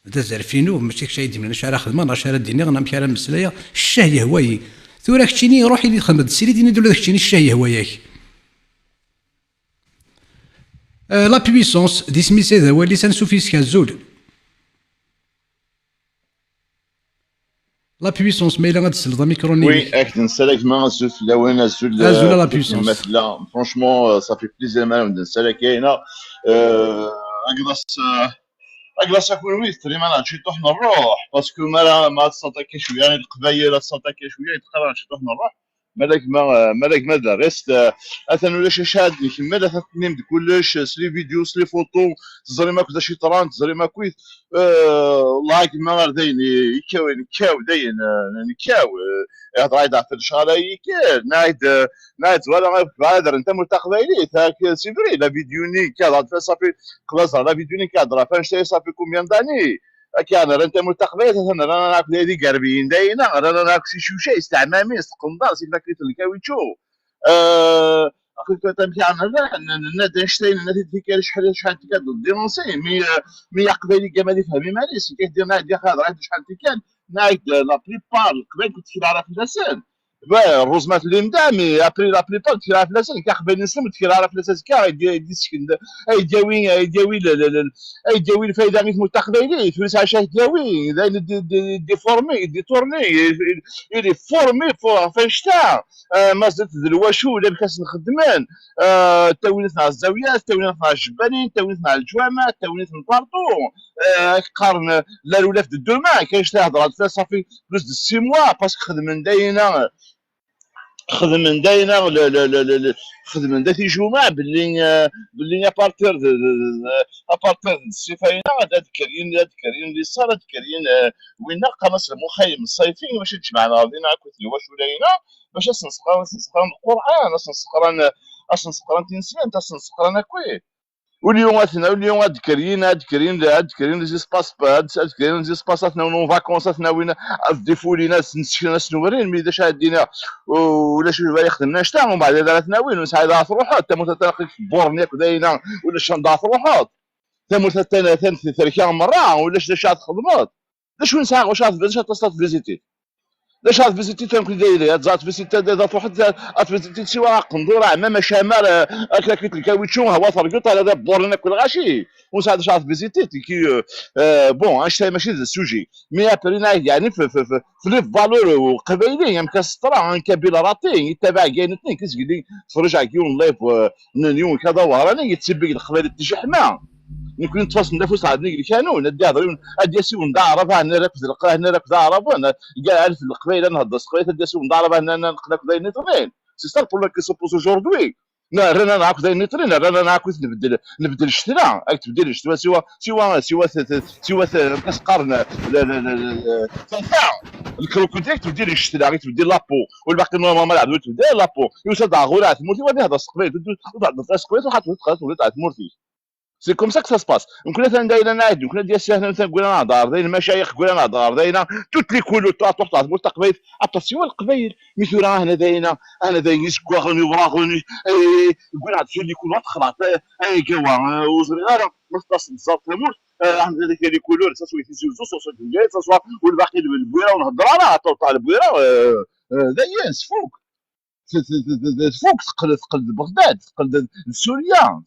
دازرفينو ماشي شي يدي من شارع خدمه انا شارع ديني غنم شارع مسلايه الشهيه هوايي ثورا كتشيني روحي اللي خدمت السيري ديني دولا كتشيني الشهيه هواياك لا بويسونس دي سميت هذا هو اللي سنسوفيسك الزول. لا بويسونس ما إلا غتسلط ميكروني. وي اك نسالك ما الزول في الاوان الزول لا بويسونس. مثلا فرونشمون صافي بليزير مال نسالك كاينه اكلاس اكون ويت تري ما نمشي طوح نروح باسكو ما تصاتاكي شويه يعني القبايل تصاتاكي شويه يتقرا نمشي طوح نروح مالك ما درست اثنا ولا شي شاد كمل اثنين كلش سلي فيديو سلي فوتو تزري ما كذا شي طران تزري ما كويت والله كما غير داين كاو داين كاو يهضر يدع في الشهر نايد ولا غادر انت متقبلي تاك سي فري لا فيديوني كذا صافي خلاص لا فيديوني كادرا فاش صافي كومبيان داني كان انت متقبلت انا ناكل هذه قربين داينا انا ناكل شي شوشه استعمامي استقندار سي لاكيت الكاويتشو اخي تمشي انا النادي نشتي النادي تيكال شحال تيكال دينونسي مي قبيلي كمالي فهمي ماليش كيدير نادي خاطر عاد شحال تيكال نايد لا بليبار قبيل كنت كيعرف النسان الرزمات اللي ندامي ابري لا بليبار كيعرف النسان كيقبل نسلم كيعرف النسان كاع يدي سكن يداوي الفايده غير متقبلي فلوس عشان يداوي دي فورمي دي تورني يلي فورمي فاش تاع ما زدت الواشو ولا بكاس نخدمان تاوينت مع الزاويات تاوينت مع الجبانين تاوينت مع الجوامع تاوينت من بارطو قارن لا ولا في الدوما كاينش تهضر صافي بلوس دو 6 موا باسكو خدم داينا خدم داتي جمعة باللي ابارتير السيفاينه كارين اللي صارت كارين وين قنص المخيم الصيفي باش تجمعنا غادينا كنت واش ولاينا باش نسقرا القران نسقرا تنسيان نسقرا كوي واليوم هاد كارين لي زيسباس كارين زيسباساتنا ونو فاكونساتنا وين ديفولينا ناس نورين مي داش عندنا ولا شي باغي خدمنا شتا ومن بعد دارتنا وين وسعيد عاط روحات تا متتلاقي في بورنيك داينا ولا شندات روحات تا متتلاقي ثلاث مره ولا شي خدمات لاش وين ساعه واش تصات فيزيتي لاش هاد فيزيتي تنقول دايره تزات فيزيتي ذات واحد فيزيتي سوا قندوره عمام شمال اكلاكيت الكاويتشو هوا فرقط على بورنا كل غاشي وساعد شاف فيزيتي كي بون اش ماشي السوجي مي ابرينا يعني في لي فالور وقبيلي يمكن السطرا كبيله راتي يتبع كاينتني كيسقلي تفرج على كيون لايف نيون كذا وراني يتسبق الخبير تجحما يمكن تفاصل نفوس عندنا كانوا ندي هضرون ادي سي ونضارب انا ركز لقاه انا ركز ضارب انا كاع عارف القبيله نهضر قبيله ادي سي ونضارب انا نقدر داير نيترين سي سا بور لا كي سوبوز اجوردوي لا رانا نعاود داير نيترين رانا نعاود نبدل الشتراء راك تبدل الشتراء سوا كاس قرن الكروكوديل تبدل الشتراء تبدل لابو والباقي نورمال عاد تبدل لابو يوسف داغورات مورتي غادي هضر قبيله وضع قبيله وحط ولات عاد مورتي سي كوم سا كو سا سباس يمكن مثلا دايره نعد يمكن ديال السهل مثلا نقول انا دار داير المشايخ نقول انا دار دايره توت لي كولو تروح تعتبر قبيل اتاسيون القبيل مثل راه هنا دايره انا داير يسكوغني وراغني يقول هاد الشيء اللي يكون خلاص كوا وصغيره مختص بالضبط تموت عند هذيك اللي كولو سوا يتزوجوا سوا والباقي البويره ونهضر على طوطا البويره داير سفوك فوق ثقل بغداد ثقل سوريا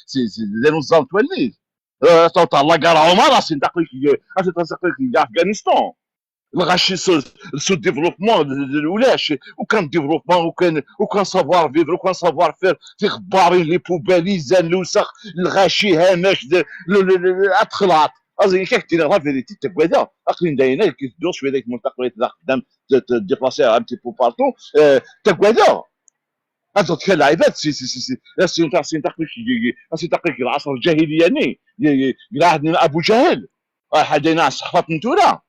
سي دي نظام توليد طوطا الله كاع عمر راسي نتقلك كاع افغانستان الغاشي سو ديفلوبمون ولاش وكان ديفلوبمون وكان سافوار فيفر وكان سافوار فير في غبارين لي بوباليزان الوسخ الغاشي هامش اتخلعت قصدي كيف تي لا فيريتي تكوادا اقلين داينا كي تدور شويه داك المنطقه اللي قدام ديبلاسي ان تي بو بارتو تكوادا انت تخيل العباد سي تقليك العصر الجاهلي يعني عندنا ابو جهل حدينا على الصحفات نتورا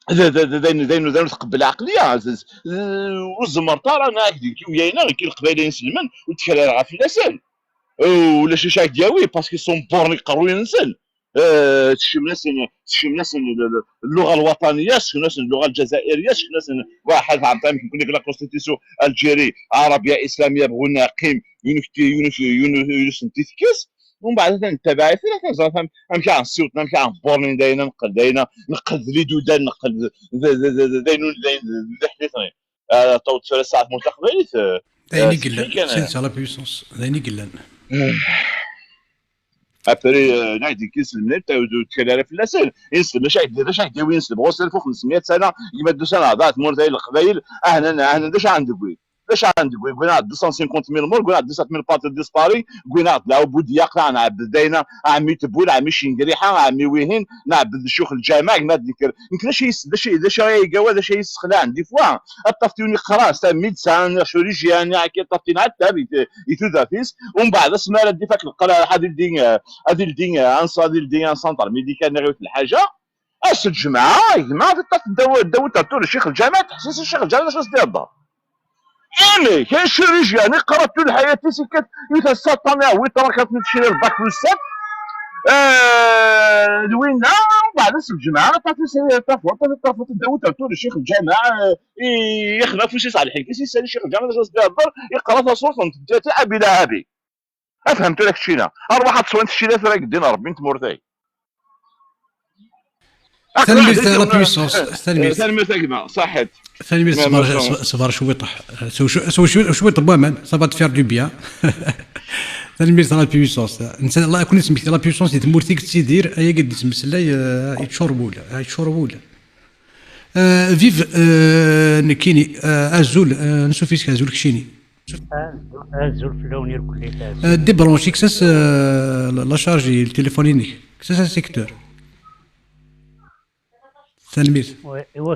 داينو تقبل العقليه والزمرطه رانا هكذا ويانا كي القبائل يسلمن وتكلم على في الاسل ولا شي شاك دياوي باسكو سون بورني قروي نسل تشم ناس اللغه الوطنيه تشم ناس اللغه الجزائريه تشم ناس واحد عم يقول لك لا كونستيتيسيون الجيري عربيه اسلاميه بغينا نقيم يونس نتيكس ومن بعد نتبع فيها كنزرا نمشي على السوق نمشي على بورني داينا نقد لي دودان نقد داينو حديثني طوت 3 ساعات متقبلت دايني قلان سيت على بيسونس دايني قلان ابري نعدي كيس المنت تكلم في اللسان ينسلم اش يدير اش يدير وينسلم غوص 1500 سنه يمدوا سنه ضاعت مور زي القبائل اهنا داش عندك باش عندك قلنا 250,000 مور قلنا 17,000 بارتي ديسباري قلنا لا بوديا قلنا نعبد داينا عمي تبول عمي شنقريحه عمي ويهين نعبد الشيوخ الجامع ما ذكر يمكن داش يقوا داش يسخلا عندي فوا الطفتوني خلاص ميد سان شوريجيان كي طفتينا حتى يتوذافيس ومن بعد اسمها ردي فاك القرار هذه الدين سنتر ميديكال نغيوت الحاجه اش الجماعه يا جماعه داو تطور الشيخ الجامع تحسيس الشيخ الجامع اش دير الدار يعني كاين شي رجال قرات طول حياتي سكت يتسطنا ويتركت تشري الباك والسات دوينا بعد اسم الجماعه طافت داوود تطور الشيخ الجامع يخلع فوسي صالح كيسي يسال الشيخ الجامع اش دير الدار يقرا في صوره تاع بلا هابي افهمت لك شينا اربح تصوين الشيء ثلاث دينار بنت مورتاي تنمير لا بويسونس تنمير تاعنا صحت تنمير صبر شوي طح شوي طبعا صافا تفير دو بيان تنمير لا بويسونس انسان الله يكون اسمك لا بويسونس دي تمورتيك تسيدير ايا قد تمسلاي يتشربولا فيف نكيني ازول نشوفيك ازول كشيني ازول فلوني الكل دي برونشي كساس لا شارجي التليفونينيك كساس سيكتور تنمير ايوا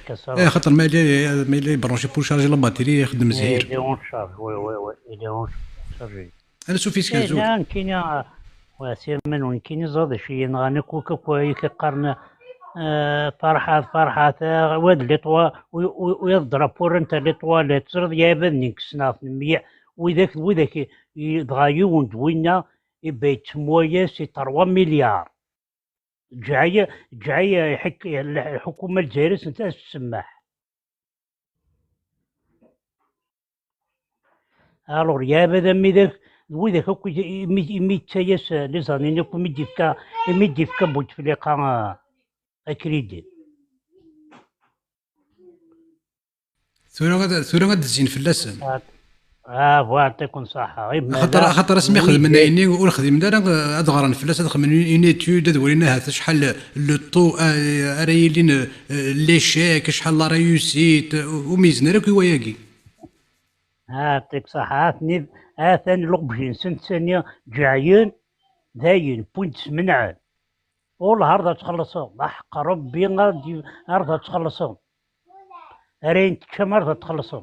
كسر خاطر ما لي برونشي بور شارجي لا باتري يخدم زهير الي اون شارج وي الي اون شارجي انا شوفي سكازو لا كاين واسير من كاين زاد شي نغني كوكا كوي كيقارن فرحات واد لي طوا ويضرب بور انت لي طواليت ترد يا بني كسنا في الميع وذاك يتغايون دوينا يبيت مويا سي 3 مليار جايه الحكومه الجزائريه سنتاس تسمح الور يا بدا ميداك وذاك ميت تايس لي زانين كو ميدي فكا بوتفليقه اكريدي ثورة غاد تزين في اللسان يعطيكم صحة خاطر اسمي خدم لنا اني ونخدم لنا ادغرا فلاس ادخل من اونيتود دورينا هذا شحال لو طو رايلين لي شيك شحال لا ريوسيت وميزنا راك وياكي يعطيك صحة ثاني لوبجين سنة ثانية جايين داين بوينت منعان والهارد تخلصهم حق ربي غادي تخلصهم رين تشمر تخلصهم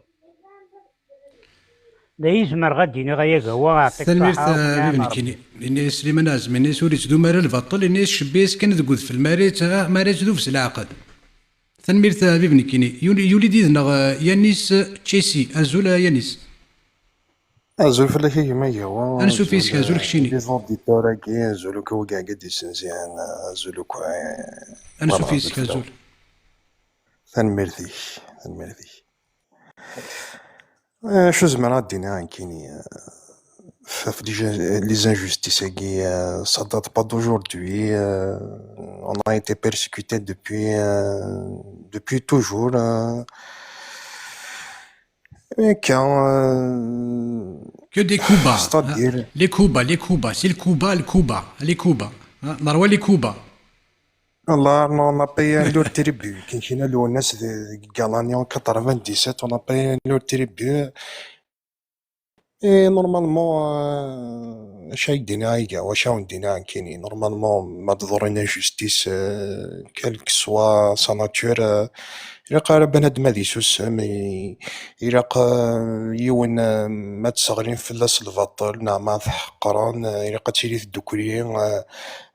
لا يزمر غادي غايا هو يعطيك الصحة كيني لاني سليمان ازمني سوري تدو مال البطل لاني شبيس كان تقول في الماريت تدو في العقد تنمير بيبني كيني يولي ديدنا يانيس تشيسي ازول يانيس ازول فلا كي ما هو انا شوف فيسك ازول كشيني لي زونديتور كي ازول كو كاع قد يسنزيان ازول كو انا شوف فيسك ازول تنمير شو زعما دينا كيني في لي زانجوستيس كي ça date pas d'aujourd'hui on a été persécuté depuis toujours que des Cuba les Cuba c'est le Cuba نروى لي كوبا والله on a payé leur tribut كاين شي ناس غالانيون 97 on a payé leur tribut et normalement شاي دينايا وشاون دينا كيني نورمالمون ما تضرنا جوستيس كالك سوا سا ناتور إلا قال بنادم هادي سوسم إلا يون ما تسغرين فلاس البطل نعم حقران إلا قتيلي الدكري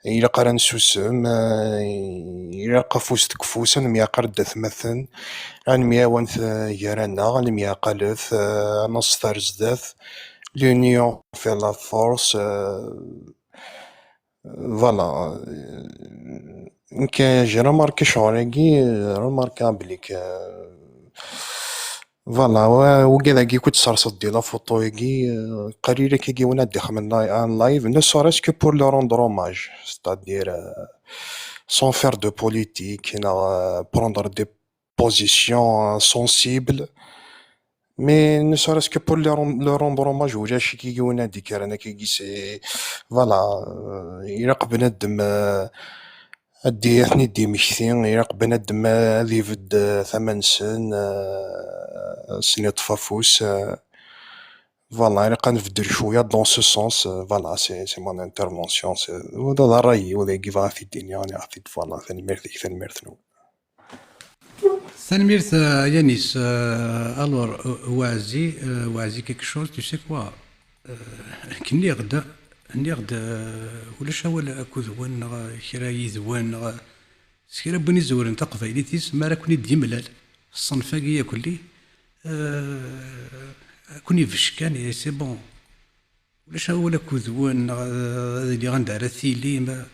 إلا قال نسوسم إلا قفوس تكفوسا ميا قرد ثمثن عن ميا وانث يرانا عن ميا قالث نص ثارزداث l'union fait la force voilà كان جي رماركي شعوريكي رماركابليك فوالا وكذا كي كنت صرصت دي لا فوتويكي قليله كي وانا داخل من لايف نو سوريس كو بور لو روندر اوماج ستادير سون فير دو بوليتيك نا بروندر دي بوزيسيون سونسيبل Mais ne serait-ce que pour le rendre hommage ولا شي كيقولنا ديك رانا كيسي فوالا يراق بنادم ادي اثني دي مشتين يراق بنادم هذي فد 8 سنة طفافوس فوالا يراق نفدر شوية دون سو سونس فوالا سي مون انترفونسيون وهذا رايي وهذا كيفا في الدنيا راني عرفت فوالا ثاني ميرثنو Sanmirt Yanis, alors Oazi quelque chose, tu sais quoi نيغد ولاش هو كوذوان كرا يذوان سكرا بني زورن تقفايليتيس ما راكوني ديملال الصنفاقية كلي كوني فشكان سي بون ولاش هو كوذوان اللي غندار ثيلي ما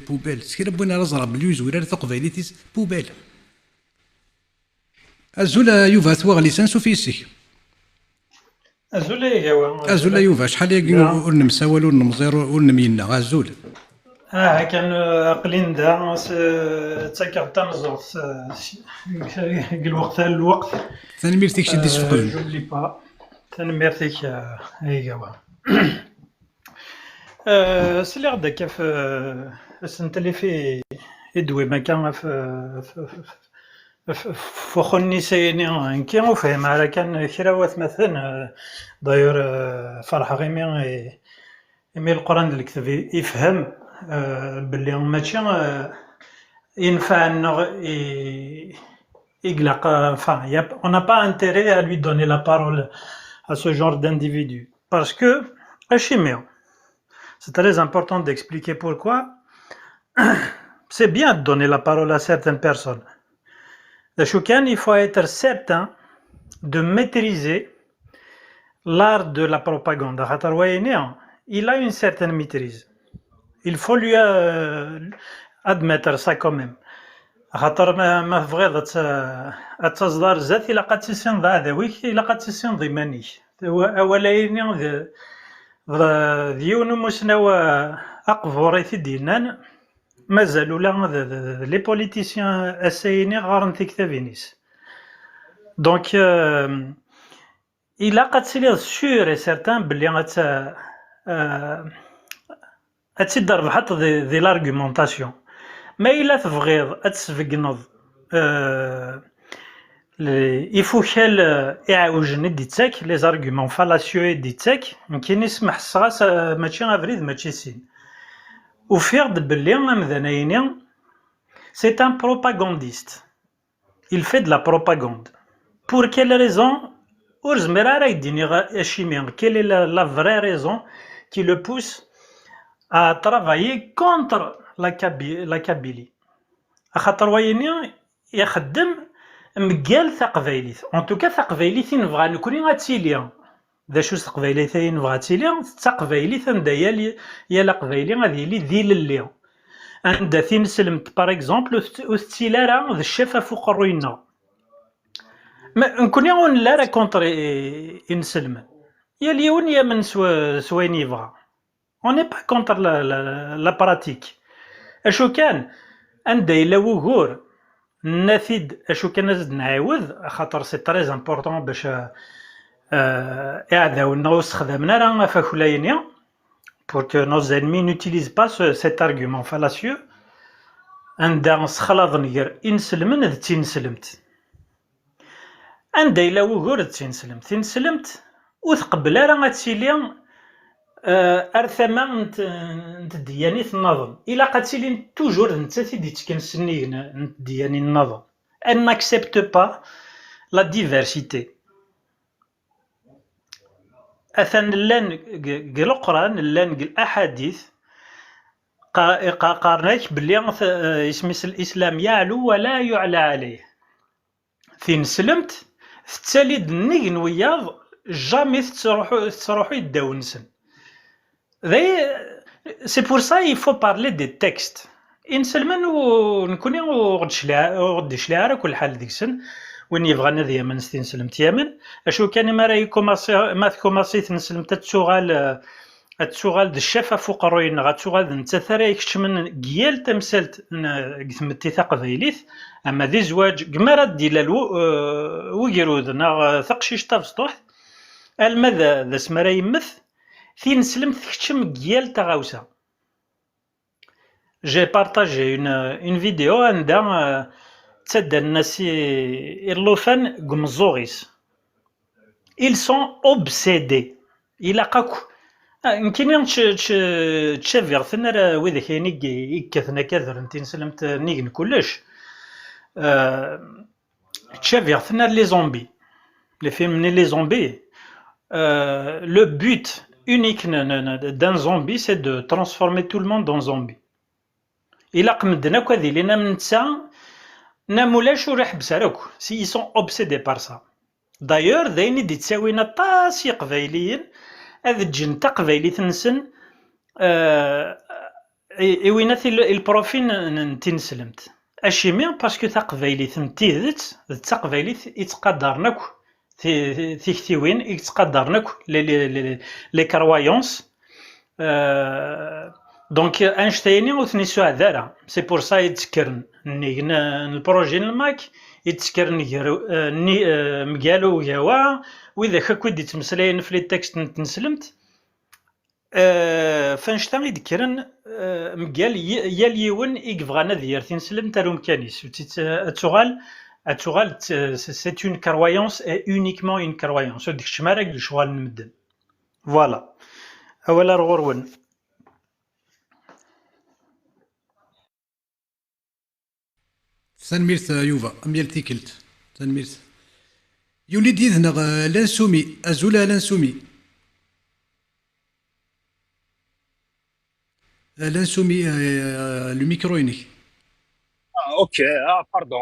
بوبيل سكرا بنا رزرا بليوز ولا تقفايليتيس بوبيل أزول يوفا ثواغ ليسانسو فيسي أزول إيوا أزول يوفا شحال ياكي ور نمساول ور نمزير ور نمينا أزول كان أقلين دا تاكر تنزوف الوقت ثاني ميرتيك شي ديس فقل جولي با ثاني ميرتيك إيوا سلي غدا كيف السنة اللي في يدوي ما كان فخني سيني كي وفهم على كان كراوات مثلا داير فرح غيمي يمي القران اللي كتب يفهم باللي ماشي ينفعنا يقلق enfin on n'a pas intérêt à lui donner la parole à ce genre d'individu parce que c'est très important d'expliquer pourquoi c'est bien de donner la parole à certaines personnes. Il faut être certain de maîtriser l'art de la propagande. Il a une certaine maîtrise. Il faut lui admettre ça quand même. ما بغيت تصدر ذات إلا قد تسين ضع ذويك إلا قد تسين ضمانيك أولين ديون مسنوى أقفوري في دينان مازالوا لا لي بوليتيسيان اسايني غارن في كتابينيس دونك إلا قد تسير سور اي سيرتان بلي غتسد ربحت دي لارغومونطاسيون ما إلا تبغيض تسفقنض يفوكال يعاوجني ديتاك لي زارغومون فالاسيو ديتاك يمكن يسمح الصغاس ماشي افريد ماشي سين وفيرد باللي مذنايني c'est un propagandiste. Il fait de la propagande. Pour quelle raison? Quelle est la vraie raison qui le pousse à travailler contre la Kabylie? يخدم مقال ثقفايليت en tout cas ثقفايليت نبغى نكوني غاتيليا ذا شو تقبايليت نبغى تيليا تقبايليت ندايا يا لقبايلي غادي لي ذي لليا عند ثين سلمت باغ اكزومبل وستيلا راه ذا الشفا فوق الروينا ما نكوني غون لا راه كونتر نسلم يا اليون يا من سوين يبغى اون ني با كونتر لا براتيك اشو كان عند الا وغور نافيد اشو كان نزيد نعاود خاطر سي تري امبورطون باش اعداونا واستخدمنا راه فاكولاينيا pour que nos ennemis n'utilisent pas cet argument fallacieux عندها نسخلاض نير إنسلمن ذ تينسلمت عندها إلا وغور ذ تينسلمت وثقبل راه غتسيلي أرثما نتدياني النظم إلا قد سيلي توجور نتا تيدي تكنسني نتدياني النظم elle n'accepte pas la diversité أثن لان قل القرآن لان قل أحاديث قارناك بلي اسم الإسلام يعلو ولا يعلى عليه فين سلمت تالي دنيغ وياض جامي تروحو يداو نسن سي بور سا يفو بارلي دي تكست إن سلمان ونكوني وغدش لها كل حال ديك السن وين يبغى نذيا من ستين سلمت يمن اشو كان ما راهي ما كوماسي تنسلم تتشغال غتوغال د الشافه فوق الروين غتوغال د نتا ثرا يكتشمن كيال تمثالت قثمتي تقبيليت اما ذي زواج كمارا ديال ويقرود نا ثقشيش تابسطوح الماذا ذا سمرا يمث في نسلم تكتشم كيال تغاوسا. جي بارطاجي اون فيديو عندها تسدى الناس اللوفان قمزوغيس ils sont obsédés إلا قاكو يمكن تشافيغ ثنا وذا كاين يكثنا كثر انت نسلمت نيغن كلش تشافيغ ثنا لي زومبي لي فيلم لي زومبي le but unique d'un zombie c'est de transformer tout le monde en zombie. إلا قمدنا كذي لنا من نتسا نامولاش وريح بسراكو سي ils sont obsédés par ça. دايور داين دي تساوينا طاسي قبايليين هذا الجن تا قبايلي تنسن ويناثي البروفين نتنسلمت اشيمي باسكو تا قبايلي تنتيذت تا قبايلي يتقدرناك في كتيوين يتقدرناك لي كروايونس دونك انشتايني وثني سوا دارا سي بور سا يتذكرن البروجي الماك يتذكر مقالو وياوا واذا كاكود يتمسلاين في لي تكست نتنسلمت فانشتا يذكرن مقال يا اليون يبغانا دير تنسلم تارو مكانيس اتوغال سي اون كرويونس اي اونيكمون اون كرويونس ديك الشمارك لشغال نمدن فوالا اولا رغورون تنميرت يوفا أميال تيكلت تنميرت يولي ديذنا لانسومي أزولا لانسومي لانسومي لو ميكرويني اوكي باردون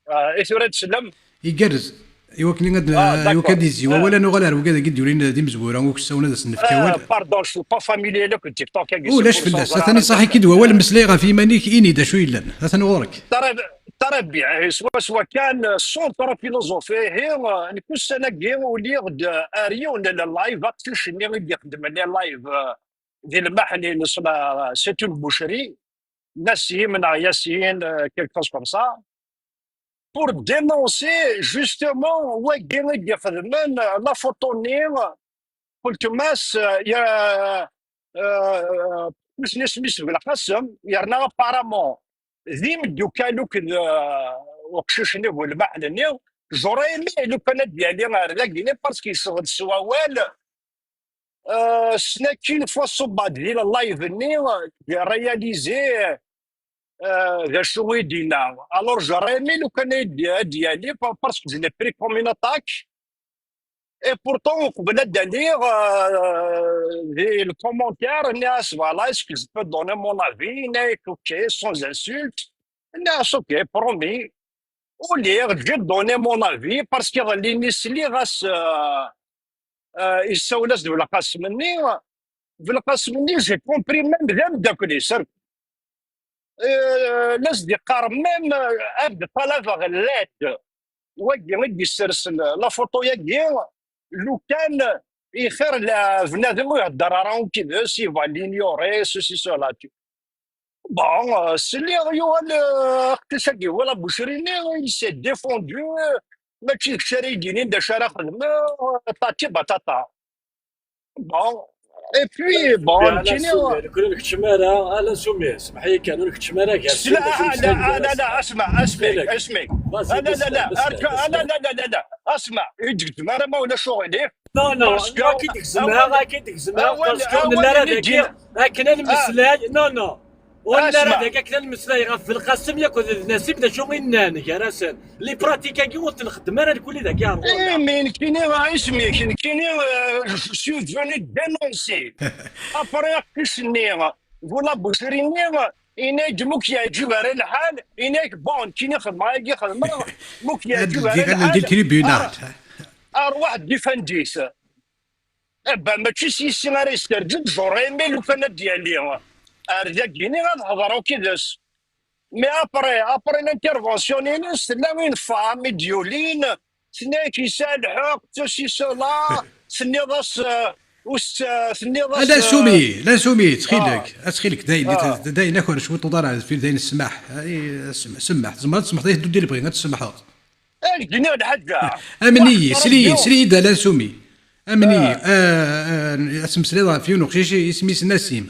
ايش ورد تسلم يقرز يوكني غد يوكاديزي ولا نغلر وكذا قد يورينا دي مزبوره وكساونا داس نفكاول باردون شو با فاميلي لك تيك توك ولاش فلاس ثاني صاحي كدوا ولا مسليغه في مانيك اني دا شو الا ثاني غورك ترى بيع سوا كان سونتر فيلوزوفي هي نكون سنه ولي غد اريون اللايف تلش اللي غادي يخدم على اللايف ديال المحلي نسمى سيتون بوشري ناس من ياسين كيلك فاس كوم سا pour dénoncer justement وين يخدمن لا فوتونير قلت ماس يا مش نسميس بالقسم يرنا بارامون ذي مدو كانوا كذا وقششني والمحلني جوريمي لو كان ديالي غير باسكو يشغل سواوال سناكين فوا صبا ديال اللايف ني رياليزي ذا شو يدينا الور جريمي لو كان ديالي باسكو جي بري كوم اون اتاك اي بورتون قبل داليغ دي الكومونتير الناس فوالا اسكو جو بو دوني مون افي نايك اوكي سون انسولت الناس اوكي برومي وليغ جي دوني مون افي باسكو غاليني سلي غاس يساولاس دو القاس مني جي كومبري ميم ذا داكلي سر ناس دي قار ميم ابد طلب غلات وجي غادي يسرسل لا فوتو ياكي لو كان يخير بنادم يهضر راهم كذا سي فالينيوري سوسي سولا بون سلي يوال اقتصادي ولا بوشريني يسي ديفوندو ماشي كشري يديني دا شارع خدمه طاتي بطاطا بون اي بوي بون كاين كل الكتشماره انا سمي اسمح لي كانوا الكتشماره كاع لا اسمع لا اسمع يجيك ما ولا شغلي نو كي تكزمها باسكو لا راه كاين المسلاي نو ولا راه كاين المسلاي في القسم ياكل الناس بدا شو غينان كراسن لي براتيكا كي وقت الخدمه راه كل ذا كاع مين كاين اسمي كاين سو فوني دينونسي ابري كشني ولا بوشريني إنا جموك يعجب على الحال إناك بون كيني خدمة يجي خدمة موك يعجب على الحال ندير تريبيونال أروح ديفانديس أبا ماشي سيسي غير يسترجل جوريمي لو كان ديالي أرجع كيني غنهضرو كيداس مي أبري لانترفونسيون سنا وين فامي ديولين سنا كيسالحوك توسي سولا سني غاس ثني لا سومي لا سومي تخيلك داين اخر شويه طدار في داين السماح سمح زعما تسمح دير اللي بغينا تسمح جينا الحاجه امني سليد لا سومي امني اسم سليضه في نقشيش اسمي نسيم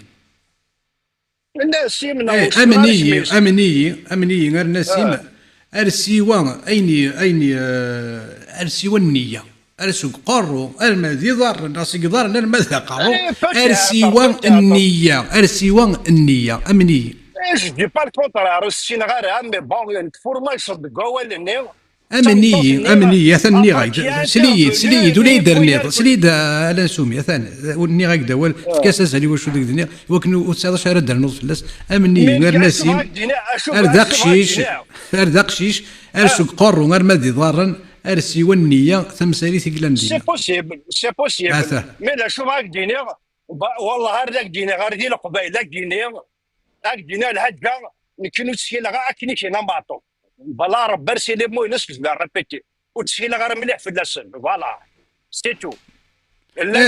امني غير نسيم ارسيوا ايني ارسيوا النيه ارسوق قرو المذي ضر ناس يضر المذا قرو ارسيوا النيه امني ايش دي بار كونترا السين غير مي بون فورماسيون دو قوال النيو امني ثاني غايد سليد ولا يدير نيض سليد على سومي ثاني وني غايد دول كاساس علي واش ديك الدنيا وكنو 19 شهر دار نوض فلاس امني غير نسيم اردا قشيش ارسوق قرو غير مذي ضارن ارسي والنيه ثمسالي ثقلان سي بوسيبل مي لا شوف هاك ديني والله هاك ديني غير دي القبائل هاك ديني الحاجه كنو تسكيلا غا كني كاين ماطو بلا رب برسي لي مو نسكت لا ريبيتي وتسكيلا غير مليح في اللسن فوالا سي تو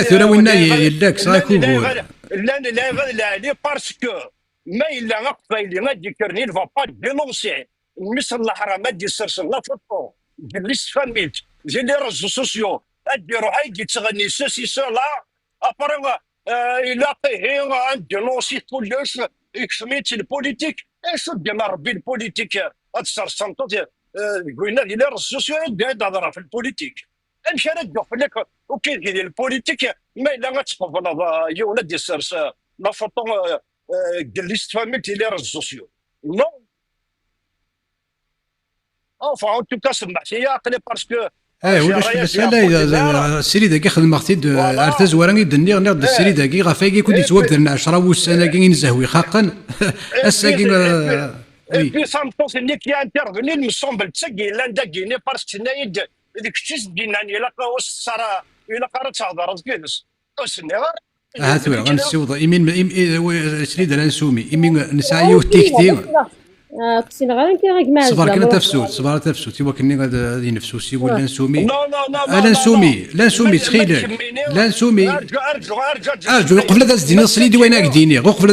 ثورا وين يداك صايكو لا لي باسكو ما الا قبائلي ما ديكرني الفا با دينونسي مثل الحرام ما دي سرسل لا فوتو جلست فاميت جي لي ريزو سوسيو ادي روحي كي تغني سوسي سولا ابرا يلاقيه دينونسي كلش يكسميت البوليتيك ايش ديما ربي البوليتيك هاد سانتو قلنا لي ريزو سوسيو هضره في البوليتيك امشي انا ندوق لك وكاين ديال البوليتيك ما الا غتقبل يونا دي سيرس لا فوتو جلست فاميت لي ريزو سوسيو نو enfin en tout cas سمعت هي عقلي باسكو ولاش لا السيري داكي خدم مختي ارتاز وراني دني ناض السيري داكي غافاكي كنت يتواب درنا 10 وسنه كاين نزهوي خاقا الساكين في سانتوس اللي كي انترفيني المسومبل تسقي لاندا كيني باسكو نايد ديك الشيء ديناني لا صار الا قرات تهضر كينس وسني ثوي غنسيوض يمين سريد لا نسومي يمين نسعيو تيكتي كنت غير كي مع صبر كنا تفسوت تيوا كني غادي نفسوسي ولا نسومي لا نسومي تخيلك لا نسومي ارجع وقف داز دينا صليدي وين ديني وقف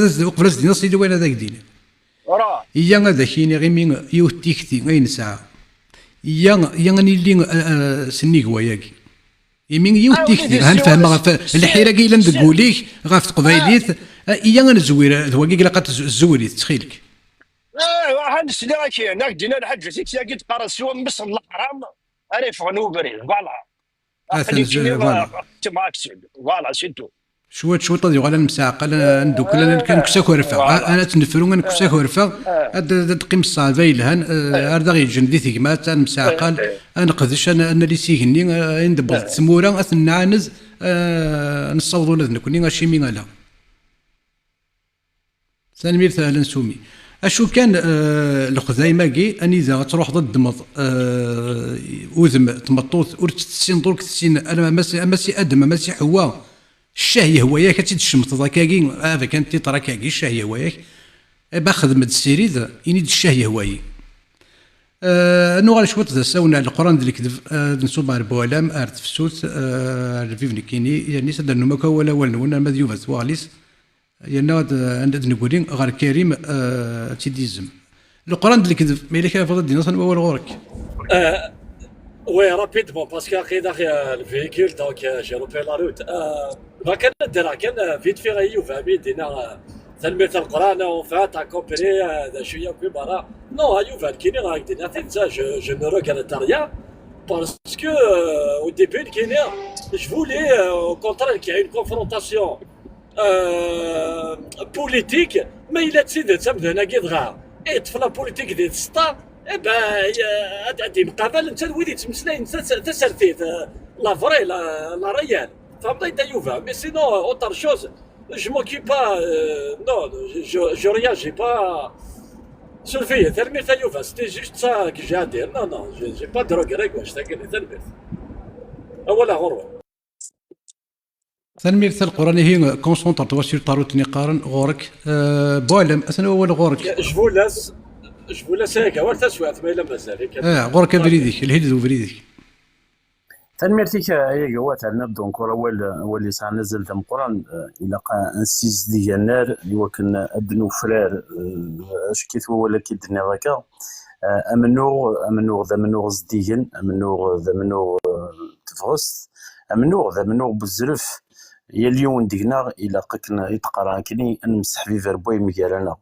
داز دينا صليدي وين هذاك ديني يا هذا كيني غير من يوتيكتي غين ساعه يا اللي سني هواياكي يمين يوتيكتي غنفهم الحيره كاينه نقوليك غاف قبايليت يا نزوير هو كي لقات الزوري تخيلك هنسلي راكي هناك دينا الحاجه فيك ساكي تقرا سوا مصر الحرام عرف غنوبري فوالا فوالا سيتو شويه طادي ولا المساقه ندوك انا كنكساك ورفا انا تنفرو كنكساك ورفا هاد تقيم الصافي لهان هذا غيجن دي ثيكمات المساقل نقدش انا اللي سيغني ندبض التموره اثنعنز نصوضوا لنا كوني غاشي مين لا ثاني مثلا نسومي اشو كان الخزايماكي اني اذا تروح ضد دمض وذم تمطوط ور تسين درك تسين انا ماشي ادم ماشي حواء الشهيه هواياك تشمط ذاكاكي هذا كانت تيطراكاكي الشهيه هواياك باخذ من السيريد ينيد الشهيه هواي انو غير شويه تساونا القران ديال الكذب نسوب على بوالام ارت فسوت الفيفني كيني يعني سدر نمك ولا ولنا ما ديوفات وغليس يناد عند نقولين غير كريم تيديزم القران ديال الكذب ما الا كان فضل دينا اول غورك وي رابيدمون باسكو كي الفيكول دونك جي روبي لا روت ما كان نديرها كان فيت في غيو فامي دينا تلميذ القران وفات اكوبري شويه كبار نو يوفا كيني راك دينا تنسى جو نو روغارد ريان باسكو او ديبي كيني جو فولي او كونترير كي اون كونفرونطاسيون بوليتيك ما الا تسيد تبدا هنا كي دغا في لا بوليتيك ديال السطا هادي مقابل انت ويلي تمسلاي انت تسرتيت لا فري لا ريال فهمتي انت يوفا مي سينو اوتر شوز جو موكي با نو جو رياجي با سولفيه ترمي تا يوفا ستي جوست سا كي جا دير نو جي با دو روغريك واش تاكل ترمي اولا غروه ثاني مثل القران هي كونسونطر توسير طاروت نقارن غورك بوالم اثناء اول غورك جبولاس هكا ورث سوات ما الا مازال غورك بريديك الهيد بريديك تنميرتك هي قوات على نبدو نكون اول اللي ساعه نزل تم قران الى قا انسيز ديال النار اللي كان ابنو فرار اش كيتو ولا كيدنا هكا امنور ذا منور زديجن امنور ذا منور تفغس امنور ذا منور بزرف يا اليوم دينا الى قكنا يتقرا كني نمسح في فيربوي ميالنا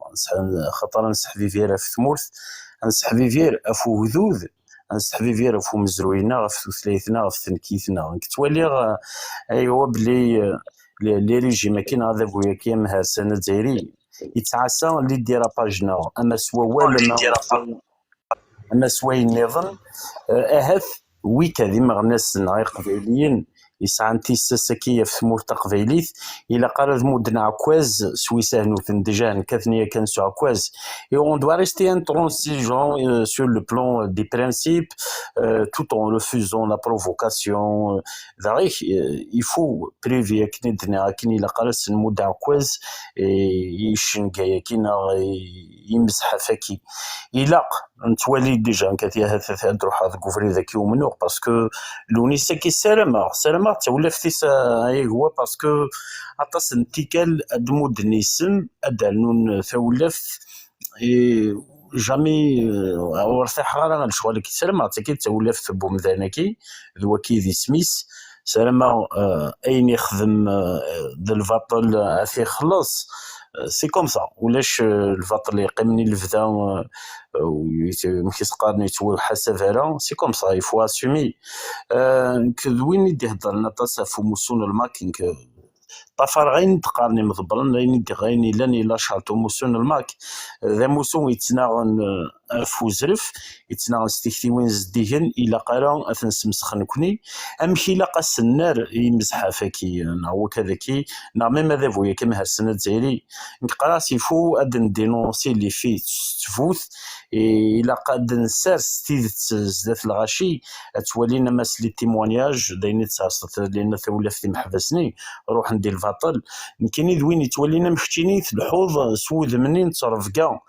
خاطر نمسح في فيرا في ثمورث نمسح في فير افو هذوذ نمسح في فيرا فو مزروينا في ثلاثنا في ثنكيثنا كتولي ايوا بلي لي ريجيم كاين هذا بويا كيما هاسان الجزائري يتعاسى اللي دير باجنا اما سوا والما اما سوا النظام اهث ويكا ديما الناس نغير قبيليين يسعى انتي الساسكية في ثمور تقبيليت إلا قرد مدن عكواز سويسه نوثن ديجا كاثنية كان سو عكواز et on doit rester intransigeant sur le plan des principes tout en refusant la provocation il faut prévenir كندنا كني إلا قرد سنمود عكواز يشنقايا كينا يمزح فاكي إلا نتولي ديجا كاتيا هذا روح هذا كوفري ذاك يومنو باسكو لونيسا كي سلامة تولف تيسا هو باسكو عطاس نتيكال ادمود نيسم ادالنون تولف جامي ورثح غالا الشغل كي سلامة تاكي تولف بومذانكي ذو كيدي سميس سلامة اين يخدم ذا الفاطل اثي خلص سي كوم سا ولاش الفاطل يقيمني الفدا ويتقارن يتول حسب فيرا سي كوم سا يفو اسومي كذوين يدي هضرنا طاسا فموسون الماكينغ طفر غين تقارني مضبرن غين غين لاني لا شالتو موسون الماك ذا موسون يتناغن فوزرف يتناغن ستيكتيوين زديهن الى قرا اثنسمسخن كوني امشي لا قاس النار يمزح فاكي هو كذاكي ميم هذا فويا كما هالسنه الجزائري نقرا سيفو ادن دينونسي اللي فيه تفوت الى قد نسار ستيدت زدات الغاشي تولينا ماس لي تيمونياج دايني تصاصت لان ثولفتي محبسني روح ندير الفاطل كاين دوين يتولينا مختيني الحوض سود منين تصرف كاع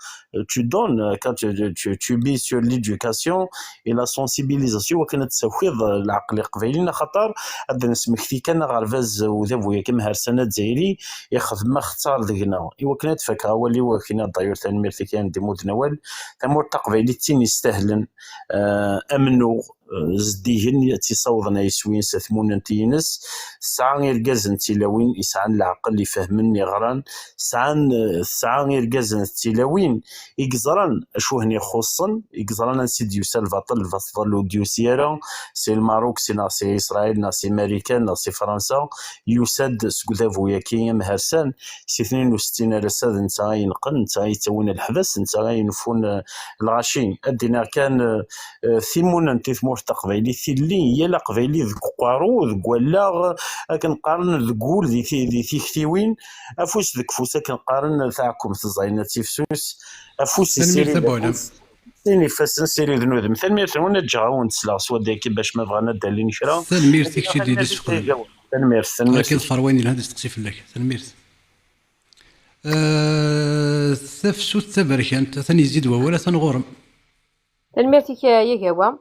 tu donnes quand tu bis sur l'éducation et la sensibilisation وكانت تسويض العقل القبيلي خاطر هذا نسمكتي كان غرفاز وذا كما هرسنه الجزائري ياخذ ما اختار ذقنا ايوا كانت فكره هو اللي وكنا الضيور تاع الميرتي كان دي مود نوال تمور تقبيلي تين يستاهلن امنو زديهن تصوضنا يسوين سثمون انتينس ساعة غير قازن تيلاوين يسعان العقل يفهمن يغران ساعة غير قازن تيلاوين يقزران اشو هني خصن يقزران نسيد يوسال الفاطل ديوسيرا سي الماروك سي اسرائيل ناسي امريكان ناسي فرنسا يوساد سكوذافو ياكي مهرسان سي 62 رساد نتا ينقن نتا يتون الحبس نتا ينفون الغاشين ادينا كان ثيمون انتي ثمور تقبيلي ثيلي هي لا قبيلي ذك قارو ذك ولا كنقارن ذكول ذي ثيختيوين افوس ذك فوسا كنقارن تاعكم تزاينات تيفسوس افوس سيري سيني فاسن سيري ذنود مثل ميرت وانا تجاون تسلا سوا داكي باش ما بغانا دالين شرا تنميرت كشي ديال السفر تنميرت لكن الفرواني لهذا تقصيف لك تنميرت ثفسو تبركان ثاني يزيد ولا ثنغورم الميرتيك يا كوا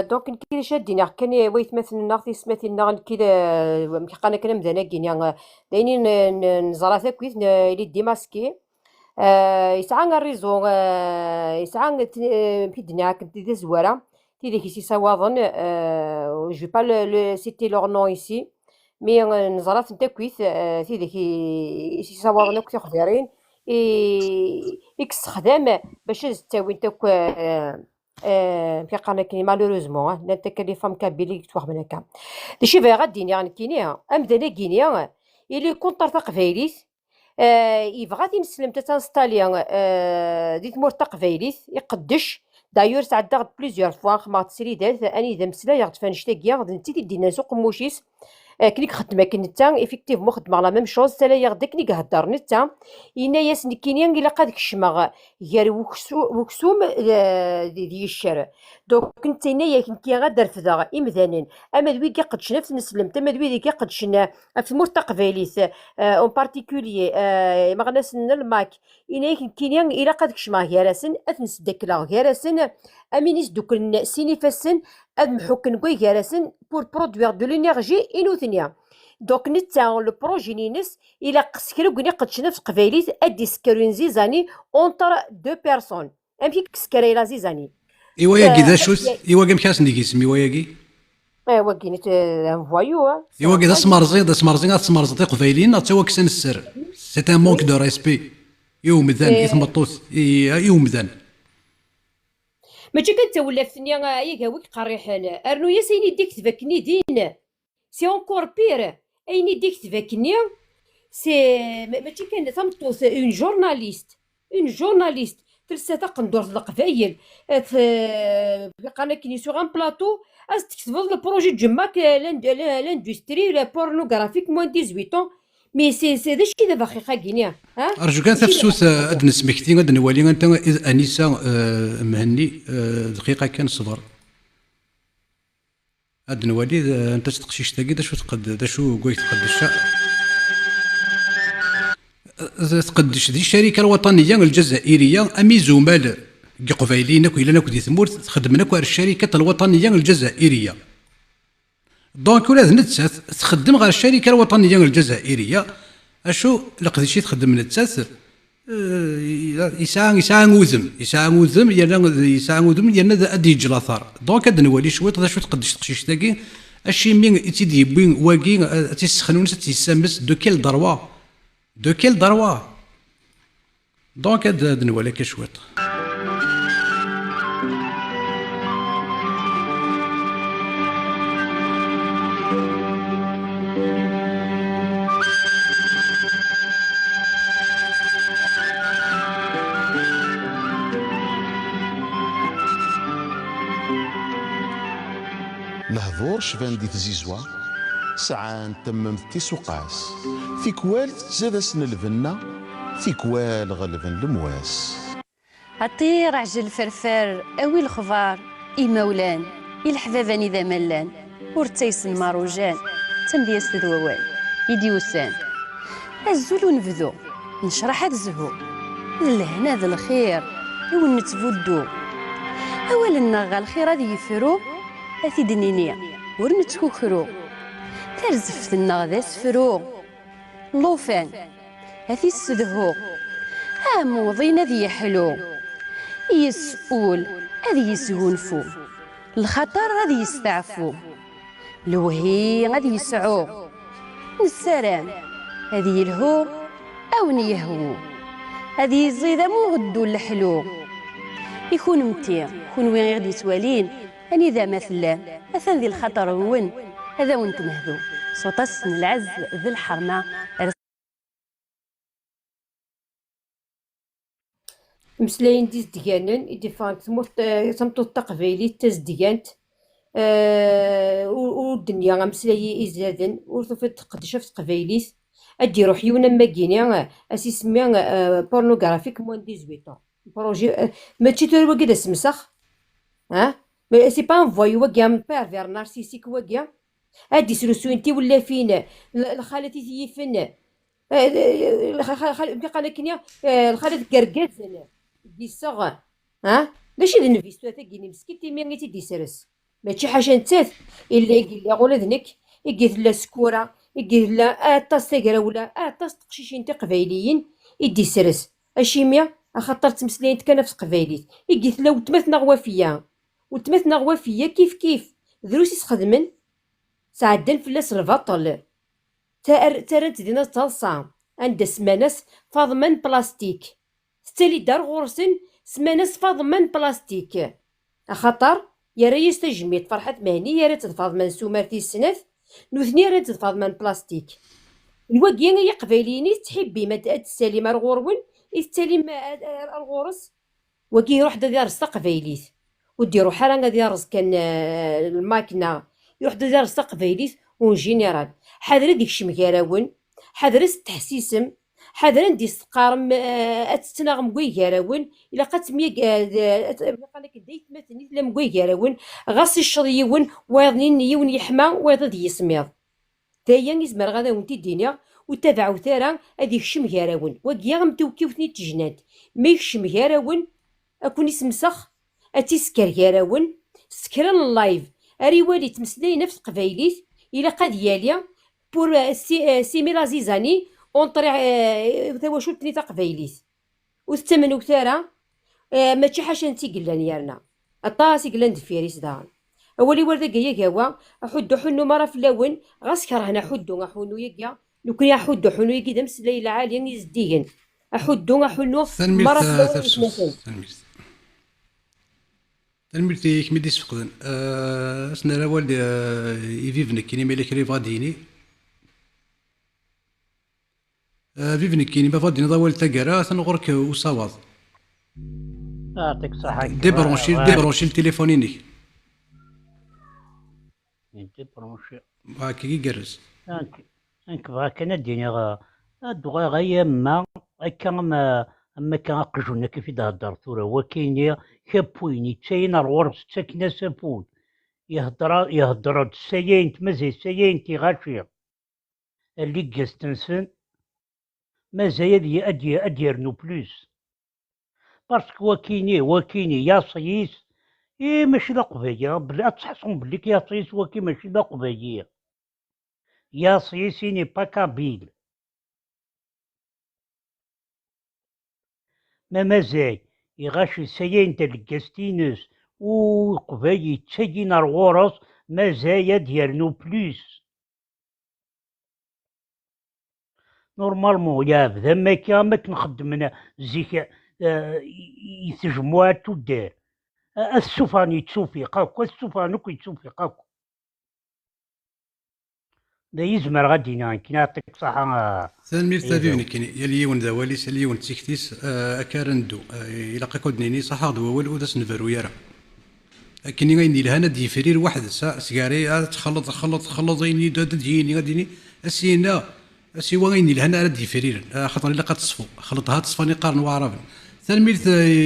دونك كي شادينا كان ويتمثلنا في سماتنا كذا قانا كنا مدانا كينيا داينين نزرا ثاكويت لي ديماسكي يسعى الريزو يسعى في الدنيا كنت دي زواره تي كي سي سواظن جو با سيتي لور نو ايسي مي نزرات ثاكويت تي كي سي سواظن كثر خضيرين يكستخدم باش تاوي تاك في قانا كاين مالوروزمون نتا كان لي فام كابيلي كتوخ من هكا داكشي فيها غادي يعني كينيا امدانا كينيا الي كونطر تقفايليت يبغى تنسلم تنستالي دي تمور تقفايليت يقدش دايور تعدى بليزيور فوا خما تسري دارت اني اذا مسلا يغد فانشتاكيا غد نتي دينا سوق موشيس كنيك خدمه كنتا ايفيكتيفمون خدمه لا ميم شوز تالا يغدا كنيك هضر نتا يناياس نكينيان الا قاد كشمه غير وكسوم ديال الشارع دونك كنت هنايا كنتي غادر فدا امذانين اما دوي قدش نفس نسلم تما دوي قدش في مرتقباليس اون بارتيكولي ما غناس الماك ينايا كنيان الا قاد كشمه غيراسن اثنس داكلا غيراسن امينيس دوك سينيفاسن اد محوكن كوي غارسن بور برودوير دو لينيرجي انوثنيا. دوك نتا لو بروجي نينس الى قسكرو كني قدشنا في قبايليت ادي سكرون زيزاني اونتر دو بيرسون امشي كسكري لا زيزاني. ايوا ياكي ذا شوس ايوا كي مكاس نديك اسمي ايوا ياكي ايوا كينيت فوايو ايوا كي ذا سمرزي قبايلين تا هو كسن السر سي ان مونك دو ريسبي يومدان يثمطوس يومدان. ماشي كنتولى في الدنيا ياك هاويك قريحان ارنو يا سيني ديك تفكني دين سي اونكور بير ايني ديك تفكني سي ماشي كان ثمطوس اون جورناليست تلسا تقندور القبايل قالنا كني سوغ ان بلاطو از تكتب البروجي جماك لاندستري لا بورنوغرافيك موان 18 مي سي داكشي دابا خيخا كينيا ارجو كان تفسوس اد نسمكتي اد نوالي انت انسه مهني دقيقه كان صبر اد نوالي انت تقشيش تاكي دا شو قوي تقدش دي الشركه الوطنيه الجزائريه امي زملاء قبايلين كو الا دي ثمور تخدمنا كو الشركه الوطنيه الجزائريه دونك ولا نتسات تخدم غير الشركه الوطنيه الجزائريه اشو لقديشي تخدم نتسات يسعى غوذم يانا ادي جلاثار دونك هاد نولي شويه دا شو تقدش تقشيش تاكي اشي مين تيدي بين واكي تيسخنون تيسامس دو كيل دروا دونك هاد نولي كشويط. الهضور شفان دي تزيزوا ساعان تمم تيسوقاس في كوال زاد سن الفنة في كوال غلبن المواس عطير عجل فرفار اوي الخضار مولان الحبابان اذا ملان ورتيس الماروجان تمدياس ذووال يديوسان الزول نبذو نشرح هاد الزهو لهنا ذا الخير يون نتفودو اولا نغا الخير هذا يفرو اثي دنينيا ورنتكوكرو ترزف النغ سفرو لوفان اثي السدهو موضين ذي يحلو يسؤول هذي يسهونفو الخطر هذي يستعفو الوهي هذي يسعو السلام هذي يلهو او نيهو هذي يزيد مو غدو الحلو يكون متي يكون وين غادي توالين اني ذا مثلا اثن ذي الخطر ون هذا وانت مهذو صوتص العز ذي الحرمه مسلاين ديز ديانن يدي فانت تمطو التقبيلي تزديانت والدنيا غمسلاي ازادن ورثو تقدش في تقبيليت ادي روح يونا ماكينيا اسي سميا بورنوغرافيك موان 18 بروجي ماشي تورو كدا سمسخ ها مي سي با ان فويو وكيا بيرفير نارسيسيك وكيا ادي سلوسوينتي ولا فين الخالتي تيفن قال كنيا الخالة كركازن دي صغ ها ماشي ذا نفيستو تاكيني مسكيتي مي تي دي سرس ماشي حاجه نتات الا يقول لي غولا ذنك يقول لا سكوره يقول لا اطاس تاكرا ولا اطاس تقشيشين تقبايليين يدي سرس اشيميا خاطر تمسلين كان في قبايليت يقول لا وتمثنا غوافيه وتمثنا غوافيه كيف دروسي تخدمن سعدن فلاس البطل ترنت دينا تلصام عند سمانس فاضمن بلاستيك ستالي دار غورسن سمانس فاضمن بلاستيك خاطر يا ريس تجميت فرحة مهني يا ريت تفاضمن سومارتي السنف نوثني ريت تفاضمن بلاستيك الواقيين يا قبايليني تحبي ما تسالي مار غورون يستالي ما الغورس واقي يروح ديال رصا قبايليت وديرو حالا ديال رص كان الماكينه يروح ديال رصا قبايليت اون جينيرال حاضر ديك شمكاراون حاضر التحسيسم حاضر ندي سقارم اتستناغم كويكاراون الا قات قالك ديت مثني لا مكويكاراون غاس الشريون واضنين يون يحمى واضد يسميض تايا يزمر غادا ونتي الدنيا وتابعو ثارا هذيك شمكاراون وكيا غمتوكيوثني تجنات ما يكشمكاراون اكون يسمسخ اتيسكر يراون سكران اللايف اريوالي تمسلاي نفس قبايليت الى قد ياليا بور سيمي لازيزاني اونطري ثوا شو تني قبايليت وستمنو كثارا ماشي حاجه انتي قلان يارنا الطاسي قلان دفيريس دان اولي ورده قيا قوا احدو حنو مره في اللون غاسكر هنا حدو حنو يقيا لو كان يحدو حنو يقي دمس ليلة عالية يزديين احدو حنو مره في اللون تنميرتي كمي ديس فقدن اسنا لا والد يفيفني كيني مالك ريفا ديني فيفني كيني ما فاديني ضوال تاقرا تنغرك وصاوض يعطيك الصحة. ديبرونشي التليفونيني ديبرونشي هاكي يقرز انك بغاك انا ديني الدغا غيا ما هكا اما كان قجونا كيف يهضر ثورة وكاين كابويني تاين الورس تاكنا سافود يهضر ساينت مازال ساينتي غاشية اللي قاستنسن مازال اديرنو بلوس باسكو وكيني يا صييس ماشي لا قبايا بلا تحسهم بلي يا صييس ماشي لا قبايا يا صييس ني با كابيل مازال يغاشي ساينت الكاستينوس وقبايا تاجينا الغورس مازال ديرنو بلوس نورمالمون يا بدا ما كنخدمنا زيك يتجمعوا تودار السوفاني تسوفيق هاكا السوفانو كيتسوفيق هاكا دا يزمر غادي كي نعطيك الصحة ثاني تابيوني كاين يا ليون ذوالي سليون تيكتيس اكارندو الى قاكودنيني صح دوال وداس نفرو يرا كاين غايندي لهنا دي فرير واحد سكاري تخلط يني تجيني غاديني اسينا اسيوا غايندي لهنا دي فرير خاطر الا قاتصفو خلطها تصفاني قارن وعرب ثاني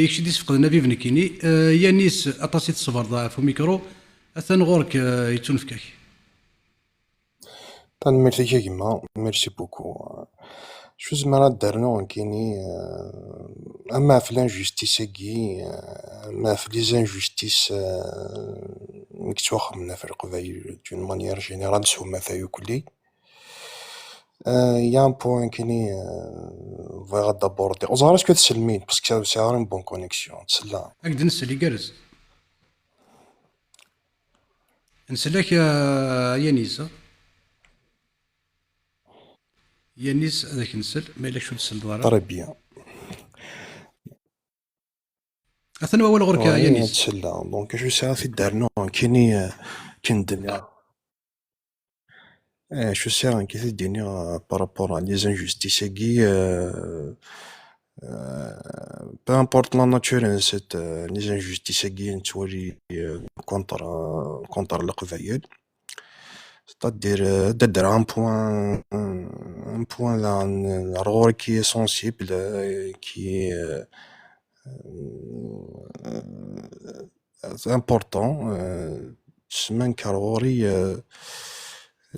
يكشي ديس فقدنا فيفني كيني يا نيس اطاسي تصبر في الميكرو ثاني غورك يتونفكاك ميرسي كيما ميرسي بوكو شو زعما دارنا كيني اما في لانجوستيساكي ما في لي زانجوستيس نكتواخمنا في القبايل دون مانيير جينيرال سوما ثايو كلي يا ان بوين كيني فيغا دابوردي وزهر اسكو تسلمين باسكو سي ان بون كونيكسيون تسلا هكذا نسلي كارز نسلاك يا نيسا يانيس هذاك نسل مالك شو نسل دوارا طربيا اثنى اول غرك يانيس تسلا دونك شو ساعه في دارنا كيني كندنيا شو ساعه كي الدنيا بارابور لي زانجوستيساكي peu importe la nature de cette les injustices qui نتولي contre القبايل c'est-à-dire d'être un point là rôle qui est sensible qui est important semaine carori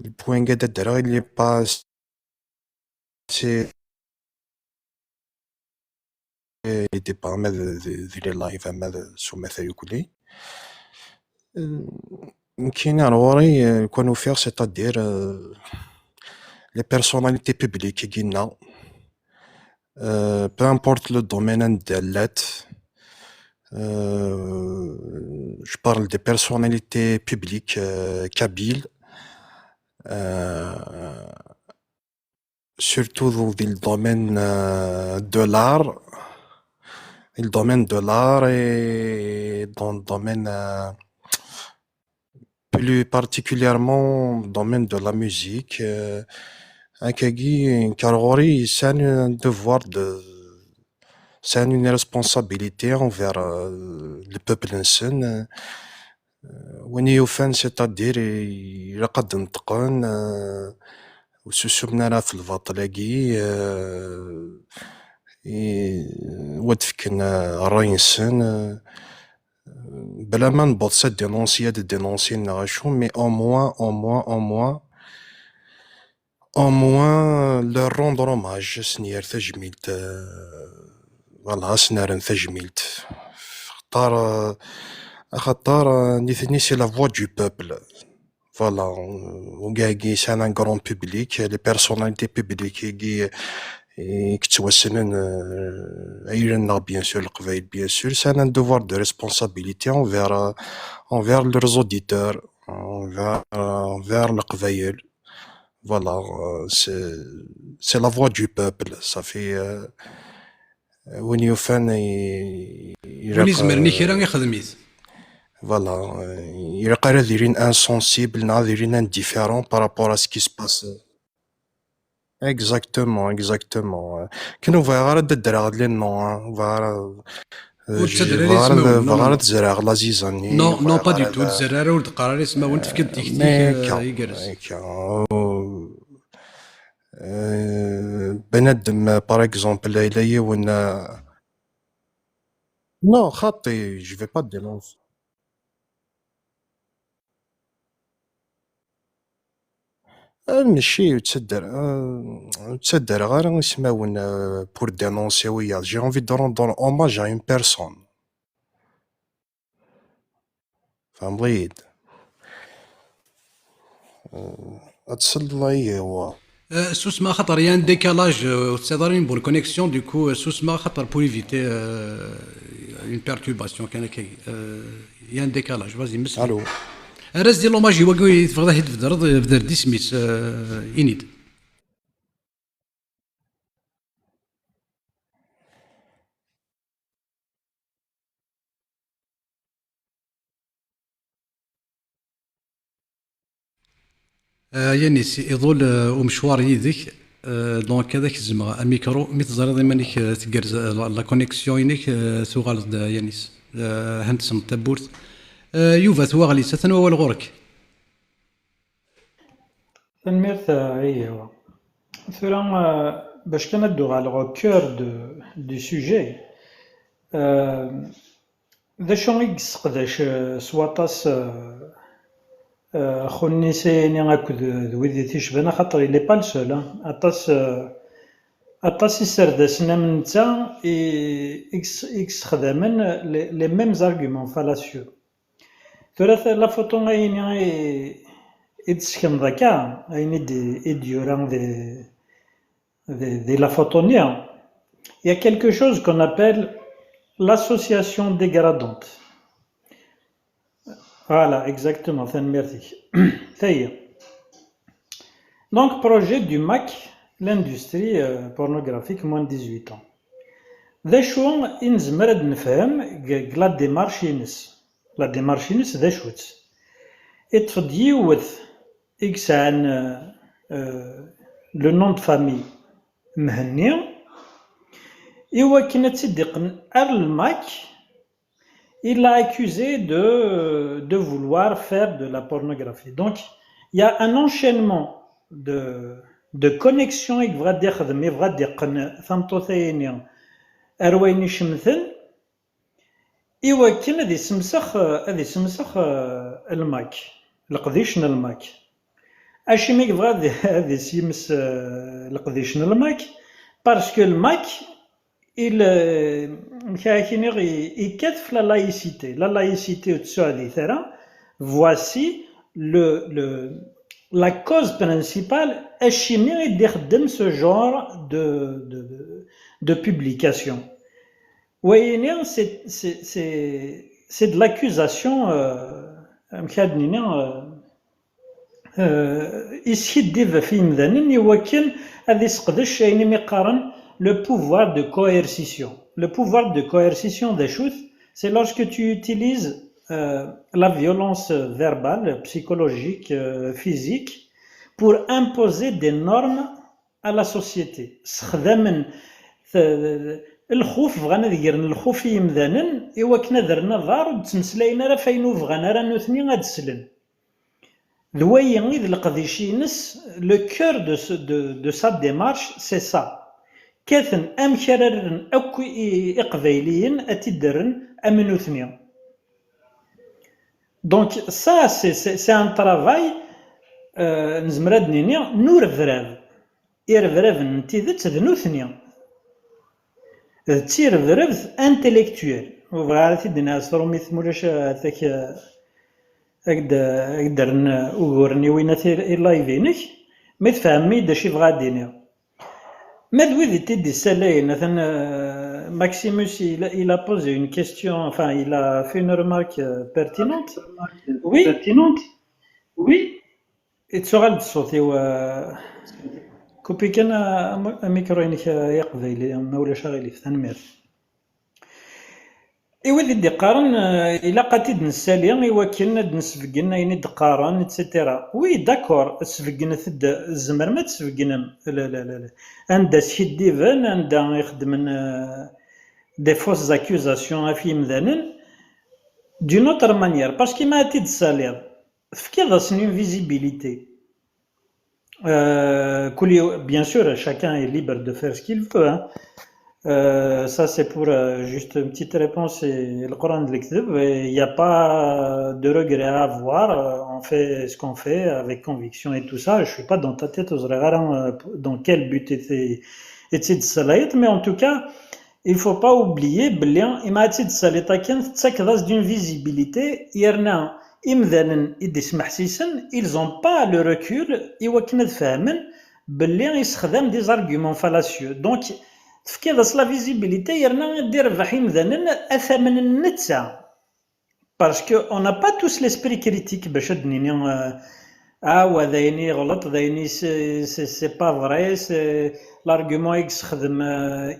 le point que d'être il est pas c'est il était pas mal de live mal sur مثلا كلي كاين روري كونو فير c'est-à-dire les personnalités publiques qui قلنا peu importe le domaine ديالات je parle des personnalités publiques kabyles surtout dans le domaine de l'art et dans le domaine plus particulièrement dans le domaine de la musique c'est un devoir c'est une responsabilité envers le peuple insane وين يوفان c'est-à-dire إلا قد نتقن وسوسمنا راه في الباطلاكي ودفكن الرئيسن بلا ما نبط سا دينونسي نغاشو مي au moins leur rendre hommage سنير تجميلت فوالا سنارن تجميلت خاطر نيثني سي لا فوا دو بوبل فوالا وكاع سان ان غران بوبليك لي بيرسوناليتي بوبليك كي كتوسنن عيرنا بيان سور القبايل بيان سور سان ان دوفوار دو ريسبونسابيليتي envers leurs auditeurs envers القبايل فوالا c'est la voix du peuple ça fait وين يوفان وين يزمرني كي راه يخدميت فوالا يلقى راه دايرين انسونسيبل نا دايرين انديفيرون بارابور ا سكي سباس اكزاكتومون كانوا فغار الدرا لي نو فغار فغار تزرع لازيزاني نو با دي تو تزرع ولد قرار اسمه وانت فكرت تكتيك يجرس بنادم باغ اكزومبل الى ونا نو خاطي جو في با دينونس ماشي تصدر غير يسماون بور دينونسي ويا جي انفي دو روندر اوماج ا اون بيرسون فهم بغيت اتصل هو سوسما خاطر يان ديكالاج وتصدرين بور كونيكسيون دوكو سوسما خاطر بور ايفيتي اون بيرتورباسيون كان كاي يان ديكالاج فازي مسلم الو راس ديال لوماج هو يتفرض حيت بدر دي سميت انيد يانيس يظل ومشوار يديك دونك هذاك الزمغ الميكرو مي تزرد مانيك تقرز لا كونيكسيون ينيك ثوغالد يانيس هندسم تبورت يوفا ثواغلي ستن وول غورك تنميرت ايوا ثورا باش كندو على لو كور دو سوجي ذا شون يقصقداش سواطاس خوني سيني هاكد ذويدي تيشبنا خاطر لي با السول اطاس يسرداسنا من نتا اكس خدامن لي ميم زارغومون فالاسيو ثلاثة لا فوتو غايني يتسكن ذاكا غايني ديوران دي لا فوتونيا il y a quelque chose qu'on appelle l'association dégradante. Voilà, exactement, merci. Donc, projet du MAC, l'industrie pornographique moins de 18 ans. ذا شو نزمر نفهم لا ديمارش ينس لا ديمارش ينس ذا شوت يتفض يوث إكس عن لو نون دو فامي مهني إوا كنا تصدقن الماك il l'a accusé de vouloir faire de la pornographie. Donc, il y a un enchaînement de connexions avec Vradir Khadmi, Vradir Khan, Thamtothayni, Arwayni Shimthen, إوا كان هذي سمسخ الماك القديشن الماك أشي ميك بغا هذي سيمس القديشن الماك باسكو الماك il كتف la laïcité au-dessus ثرا voici la cause principale أشي يخدم ce genre de publication. Oui, c'est de l'accusation ici ديف في مذنن يوكل هذه سقدش يعني مقارن le pouvoir de coercition. Le pouvoir de coercition des choses, c'est lorsque tu utilises la violence verbale, psychologique, physique pour imposer des normes à la société. الخوف بغانا ديرنا الخوف يمذانن إوا كنا درنا ضار وتمسلاينا راه فاينو بغانا راه نوثني غادسلن ذوي غيد القديشينس لو كور دو سا ديمارش سي سا كاثن ام كررن اكو اقبايليين اتدرن ام نوثني دونك سا سي ان طرافاي نزمراد نيني نور فراف يرفراف نتيذت ذنوثني تير ضربت انتليكتويل وبغا تدنا سروميث مولاش هذاك اقدر نورني وين اللايفينك ما تفهمي داشي بغا دينير ما دوي تدي سالاي مثلا ماكسيموس il a posé une question enfin il a fait une remarque pertinente oui تسغال الصوت كوبي كان ميكروينك يا قبيلي ما ولا شاغلي في تنمير إوا اللي دي قارن إلا قاتيد نسالي إوا كنا نسفقنا يعني دقارن إتسيتيرا وي داكور سفقنا تد الزمر ما تسفقنا لا لا لا لا عندها شي ديفان عندها يخدم دي فوس زاكيوزاسيون في مذانن دون اوتر مانيير باسكو ما تيد سالير فكي سنين فيزيبيليتي bien sûr, chacun est libre de faire ce qu'il veut. Hein. Ça, c'est pour juste une petite réponse. Le Coran de l'Ekdeb, il n'y a pas de regret à avoir. On fait ce qu'on fait avec conviction et tout ça. Je ne suis pas dans ta tête, dans quel but était de salayet, mais en tout cas, il ne faut pas oublier, il m'a dit de salayet, d'une visibilité, إمذانا إديس محسيسن ils ont pas le recul إوا كنا فاهمن باللي يستخدم دي زارغيومون فالاسيو دونك تفكير لا فيزيبيليتي يرنا دير ربح إمذانا أثمن النتسا باسكو اون n'a pas tous l'esprit critique باش دنيني وهذا يعني غلط هذا يعني سي با فري سي لارغيومون يستخدم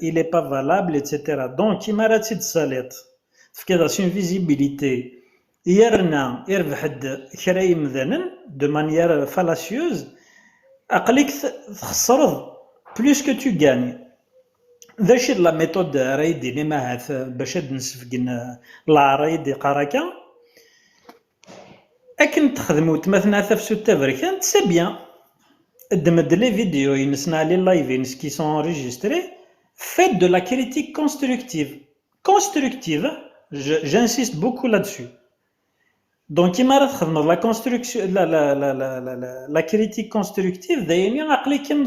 il est pas valable etc دونك كيما راه تيتساليط تفكير سون فيزيبيليتي يرنا يربح كرا يمذنن دو مانيير فالاسيوز أقليك تخسرض بلوس كو تو غاني ذاش لا ميثود راهي ديني ما هاث باش نسفقن لا راهي دي قراكا أكن تخدمو تمثنا في سوتا بركان سي بيان دمد لي فيديو ينسنا لي لايفينس كي سون انريجستري فيت دو لا كريتيك كونستركتيف j'insiste beaucoup là-dessus. Donc, il m'a dit la construction, la critique constructive, d'ailleurs, عقلي كم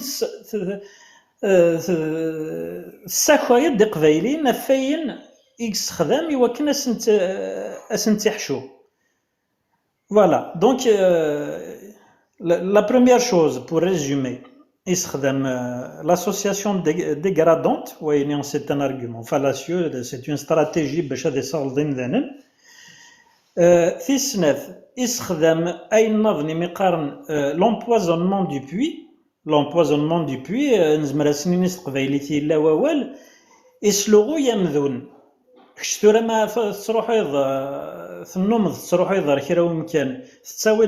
الساخوية دي قبايلين نفاين يستخدم يوكن أسنتحشو. Voilà. Donc, la première chose, pour résumer, يستخدم l'association dégradante, c'est un argument fallacieux, c'est une stratégie باش هذا يصالدين ذنن. ثيسناث يستخدم أي نظن يقارن l'empoisonnement du puits نزمر سنين قبايليتي لا ووال يسلغو يمذون كشتورا ما تروحو ثنومض تروحو يضر كرا ومكان تساوي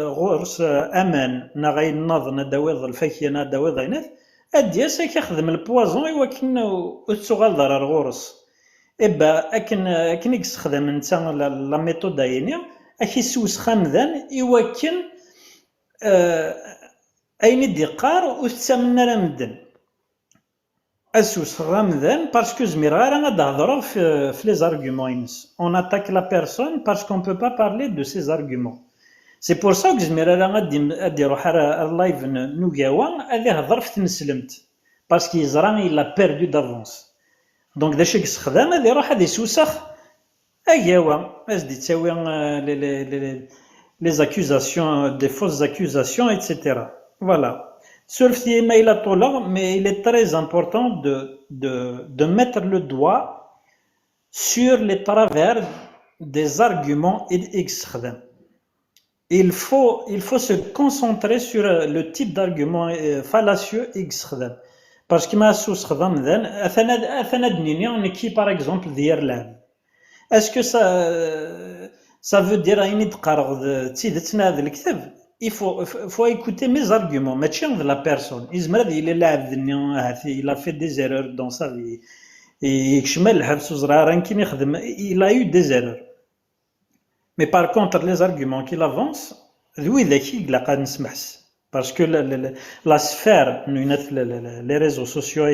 غورس امان نغاي نظن داويض الفاكيه داويض عينات ادياس كيخدم البوازون يوكن تسوغال ضرر غورس إبا أكن يستخدم نتا لا ميثود دايني أكي سوس خامذان يوكن أين يدقار وتسامنا راه مدن أسوس رمضان باسكو زمير غير غادا هضرو في لي زارغيومونس اون اتاك لا بيرسون باسكو اون بو با بارلي دو سي زارغيومون سي بور سا كو زمير راه غادي يروح اللايف نوكاوا غادي يهضر في تنسلمت باسكو يزرا إلا بيردو دافونس دونك داكشي كيستخدم غادي يروح غادي يسوسخ ايوا اش دي تساوي لي زاكوزاسيون دي فوس زاكوزاسيون ايتترا فوالا Surfie mais il est très important de mettre le doigt sur les travers des arguments extrêmes. Il faut se concentrer sur le type d'argument fallacieux extrême. Parce que ma sous qui par exemple d'Irlande. Est-ce que ça veut dire il faut écouter mes arguments, mais de la personne. Il est là, il a fait des erreurs dans sa vie. Et il a eu des erreurs. Mais par contre, les arguments qu'il avance, lui, parce que la sphère, les réseaux sociaux,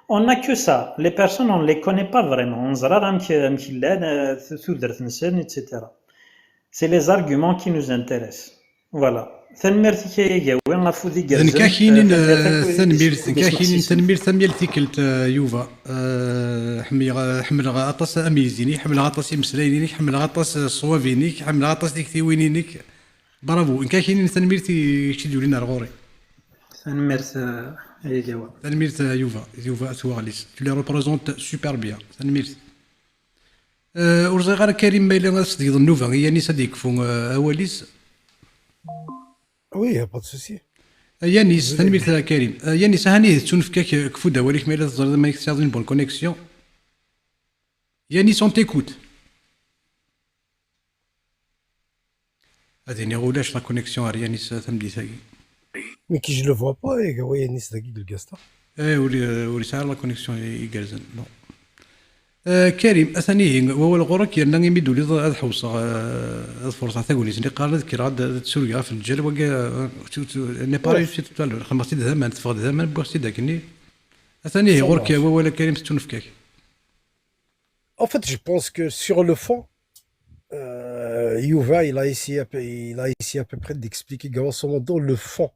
on n'a que ça. Les personnes, on ne les connaît pas vraiment. etc. C'est les arguments qui nous intéressent. Voilà. تنميرتك يا جاوي غافو ذي إذن كاينين تنميرتك تنمير تيكلت يوفا حمل غاطاس اميزيني حمل غاطاس مسلاينينك حمل غاطاس صوافينيك حمل غاطاس ديك تيوينينك برافو إن كاينين تنمير تيشدوا لنا الغوري تنميرت يا جاوي تنمير يوفا توغليس tu les représentes super bien تنمير ورزي غير كريم ما الا صديق النوفا هي نيسا ديكفو اواليس وي با سوسي يانيس تنمير كريم يانيس هاني تنفكاك كفودا وليك ما الا تزرد ما يكتاظين بون كونيكسيون يانيس اون تيكوت هذه نغولاش لا كونيكسيون ار يانيس تمدي ثاقي مي كي جو لو فوا با هو يانيس داكي الكاستا ولي ساعه لا كونيكسيون يقرزن نو كريم اثني هو الغرك يرنا يمدوا لي هذا حوصه الفرصه تقولي اللي قالت كي راه تسوق في الجل وكا ني باري سي توتال خمسي زمان تفقد زمان بوحسي داكني اثني غرك هو ولا كريم تنفكاك En fait, je pense que sur le fond, Yuva, il a essayé à peu près d'expliquer grosso modo le fond.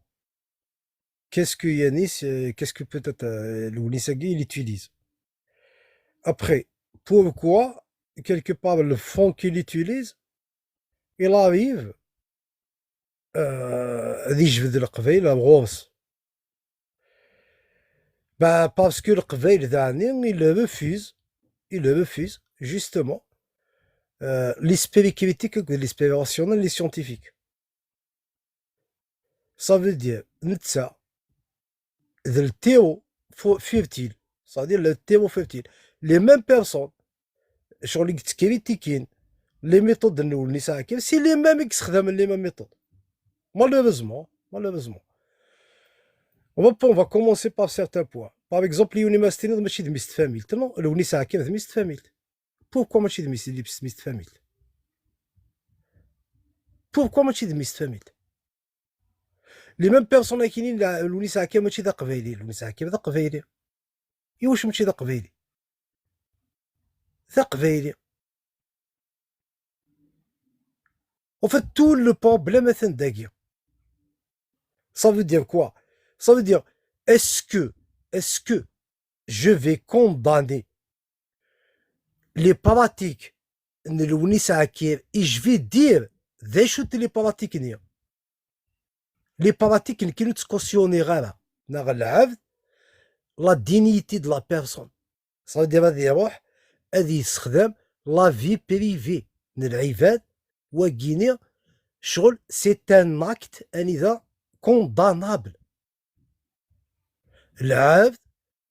Qu'est-ce que Yanis, qu'est-ce que peut-être l'Ounisagi, il utilise. Après, pourquoi, quelque part, le fond qu'il utilise, il arrive à يجبد القبيل الغوص. Bah, parce que le قبيل داني, il refuse justement les spécificités que les spécifications les scientifiques. Ça veut dire, le théo fertile, c'est-à-dire le théo fertile. Les mêmes personnes, sur les critiques, les méthodes de nous, c'est les mêmes qui se les mêmes méthodes. Malheureusement. On va commencer par certains points. Par exemple, l'université de ماشي de famille. الونيسة كيف de famille. Pourquoi ماشي de famille? Pourquoi ماشي de famille? Les mêmes personnes qui disent الونيسة كيف ماشي ذا قبيلي. الونيسة كيف ذا قبيلي. يوش ماشي ذا قبيلي. ذا قبيلي. En fait, tout le problème est d'agir. Ça veut dire quoi? Ça veut dire, est-ce que je vais condamner les pratiques de l'Ounissaakir et je vais dire des choses les pratiques les pratiques qui ne se cautionneraient pas la dignité de la personne. Ça veut dire la vie privée de l'Ibad ou Guinée, c'est un acte condamnable. العبد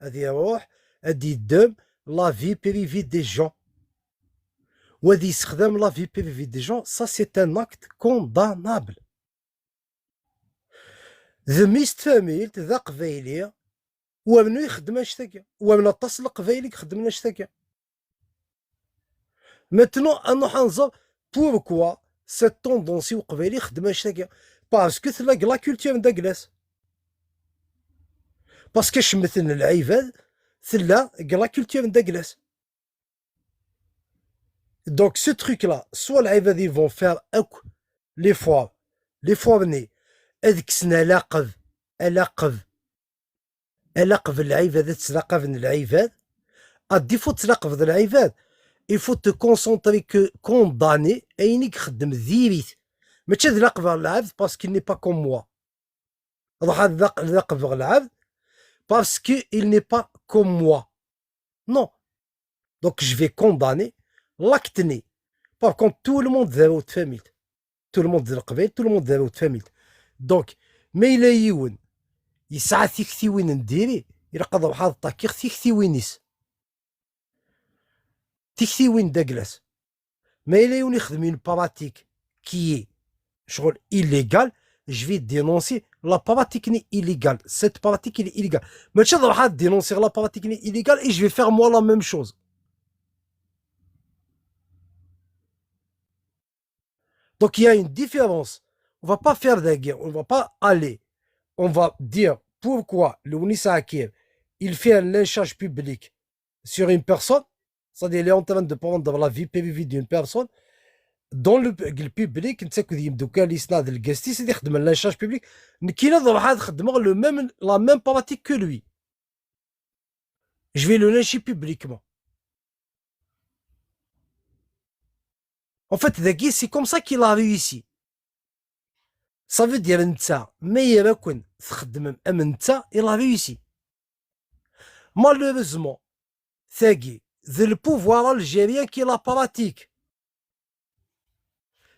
هذه يروح هذه يدم لا في بريفي دي جون وهذه يستخدم لا في بريفي دي جون سا سي ان اكت كوندانابل ذا ميست فاميل ذا قبايلي ومنو يخدم اشتكى ومن اتصل قبايلي يخدم اشتكى ماتنو انو حنظر بوركوا سيت توندونسي وقبايلي يخدم اشتكى باسكو تلاقي لا كولتور من داكلاس parce que je me suis dit l'Aïvad, c'est là la culture de glace. Donc ce truc-là, soit l'Aïvad ils vont faire les fois venées, avec l'aqav l'Aïvad t'slaqav l'Aïvad, à défaut t'slaqav de l'Aïvad, il faut te concentrer que condamner et il n'y خدم ذيريت. Mais tu t'slaqav l'Aïvad parce qu'il n'est pas comme moi. Parce qu'il n'est pas comme moi. Non. Donc je vais condamner l'acte né. Par contre, tout le monde ذا de famille. Tout le monde ذا القبيل, tout le monde ذا de famille. Donc, ما إلا يون يسعى ثيكثيوين نديري يرقض بحال الطاكيخ ثيكثيوينيس. ثيكثيوين داكلاس. ما إلا يون يخدم une pratique qui est شغل illégal, je vais dénoncer la pratique illégale. Cette pratique est illégale. Mais je vais dénoncer la pratique illégale et je vais faire moi la même chose. Donc il y a une différence. On ne va pas faire des guerres. On ne va pas aller. On va dire pourquoi le Ounissa Akir, il fait un lynchage public sur une personne. C'est-à-dire qu'il est en train de prendre la vie privée d'une personne. دون البيبليك انت كنت يمدوكا لي سناد الكاستيس اللي يخدم لانشاج بيبليك كاين واحد خدم لو ميم لا ميم باراتيك كو لوي جو في لو لانشي بيبليكمون en fait ذاكي سي كوم سا كي لا ريوسي صافي دير انت ما يراكن تخدم ام انت لا ريوسي مالوروزمون ثاقي ذا البوفوار الجيريان كي لا براتيك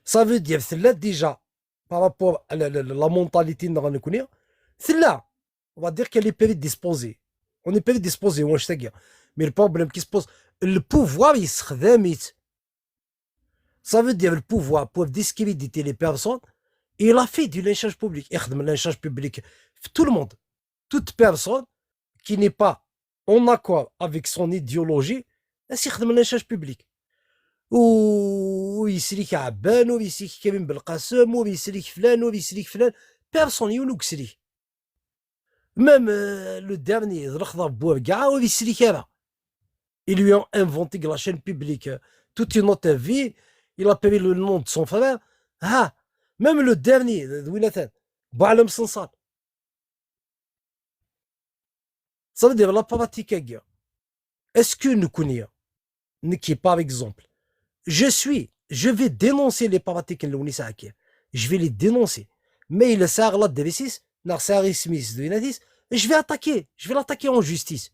صافي دير ثلا ديجا بارابور لا مونتاليتي اللي غنكوني ثلا on va dire qu'elle est prédisposée on est prédisposé واش تاقي مي البروبليم كي سبوز البوفوار يستخدميت ça veut dire le pouvoir pour discréditer les personnes. Il a fait du lynchage public. Il a lynchage public. Tout le monde, toute personne qui n'est pas en accord avec son idéologie, il fait du lynchage public. Ou يسريك عبان ou يسريك كريم بالقاسم ou يسريك فلان ou يسريك فلان. Personne يونوك سري. Même le dernier, الخضر بورقعة ou يسريك هذا. Ils lui ont inventé la chaîne publique toute une autre vie. Il a payé le nom de son frère. Ah, même le dernier, Winathan, Ba'alam Sansal. Ça veut dire la pratique. Est-ce que nous connaissons, Niki, par exemple, je vais dénoncer les pratiques de l'Unisaki. Je vais les dénoncer. Mais il sert là de l'Isis, Narsari Smith de Winadis, et je vais l'attaquer en justice.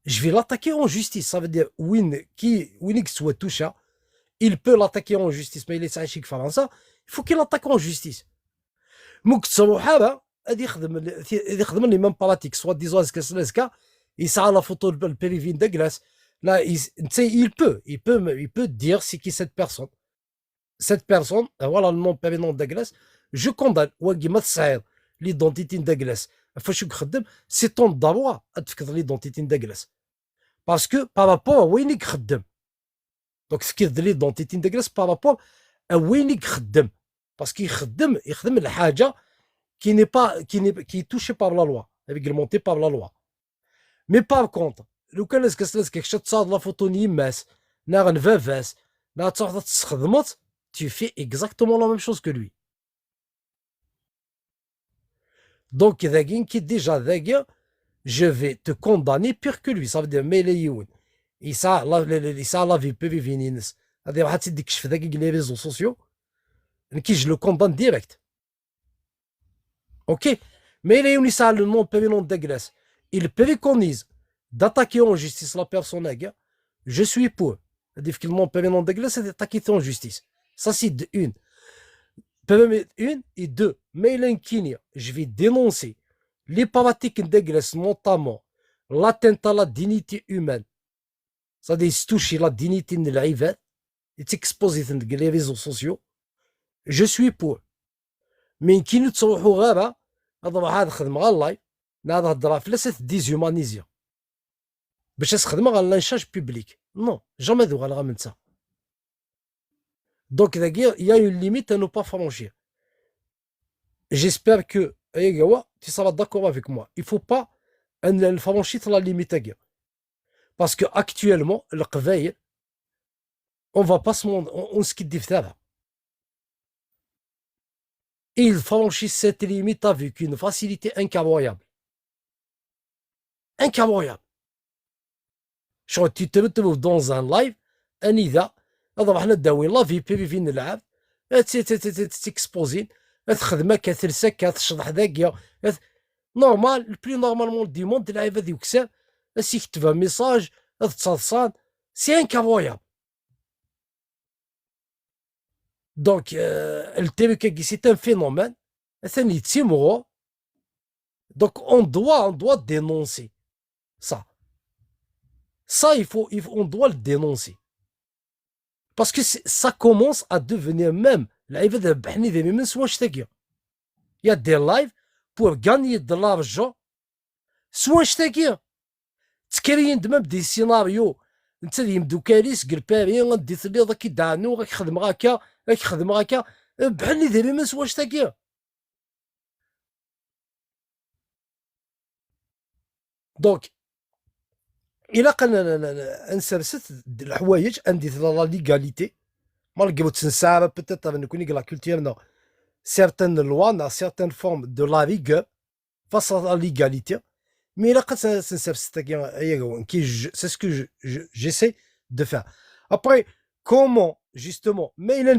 Je vais l'attaquer en justice. Ça veut dire Winix soit touché, il peut l'attaquer en justice. Mais il est sachik français, il faut qu'il l'attaque en justice. Mouktsou Haba, il يخدم les mêmes pratiques, soit disant Esca, il sert la photo de Périvine de glace. Là, il peut dire c'est qui cette personne. Cette personne, voilà le nom Périvine de glace, je condamne, l'identité de glace. C'est ton droit à تفكر l'identité de glace. Parce que par rapport à وينك خدم. Donc ce qui est l'identité de glace par rapport à وينك خدم. Parce qu'il خدم الحاجة qui est touchée par la loi, réglementée par la loi. Mais par contre, لو كان لازم تصاد لا فوتو نيماس ناغن فافاس لا تروح تستخدمت, tu fais exactement la même chose que lui. Donc, déjà, je vais te condamner pire que lui. Ça veut dire, mais il ça la vie peut vivre. C'est-à-dire, les réseaux sociaux, qui je le condamne direct. Ok? Mais il ça le nom périmètre de glace. Il préconise d'attaquer en justice la personne. Je suis pour. C'est-à-dire que le nom périmètre de glace, c'est d'attaquer en justice. Ça, c'est de une. Une et deux, mais je vais dénoncer les pratiques de glace, notamment l'atteinte à la dignité humaine. C'est-à-dire toucher la dignité de l'Ivet et exposer dans les réseaux sociaux. Je suis pour. Mais qui nous تصوحوا غابة هذا خدمة على اللايف هذا هضرة فلاسة ديزيومانيزيا باش تخدم على لانشاج بيبليك. Non, jamais de غالغا من ça. Donc, il y a une limite à ne pas franchir. J'espère que tu seras d'accord avec moi. Il ne faut pas franchir la limite. Parce qu'actuellement, le Qvaïl, on va pas se on se quitte ça. Il franchit cette limite avec une facilité incroyable. Incroyable. Tu te retrouves dans un live, un ida. هذا حنا داوين لا في بي نلعب تكسبوزين تخدمك كثلسك كتشطح ذاكيا نورمال البلي نورمالمون دي موند تلعب هذي وكسان يكتب ميساج تصاد سي انكرويابل. دونك التيريكاكي سي ان فينومين ثاني تيمغو. دونك اون دوا دينونسي ça il faut on doit le dénoncer. Parce que ça commence à devenir même il y a des lives pour gagner de l'argent. Soit je تكرين même des scénarios انت اللي يمدو كاريس قلباري غادي تلي ذاك يدعنو غاك يخدم هكا بحال اللي دايرين من سواش تاكيا. دونك إلا قلنا نسرست الحوايج عندي لا ليغاليتي malgré peut-être avec la culture, certaines lois, certaines formes de la rigueur face à la légalité. Mais là, c'est ce que j'essaie de faire. Après, comment, justement, mais il y a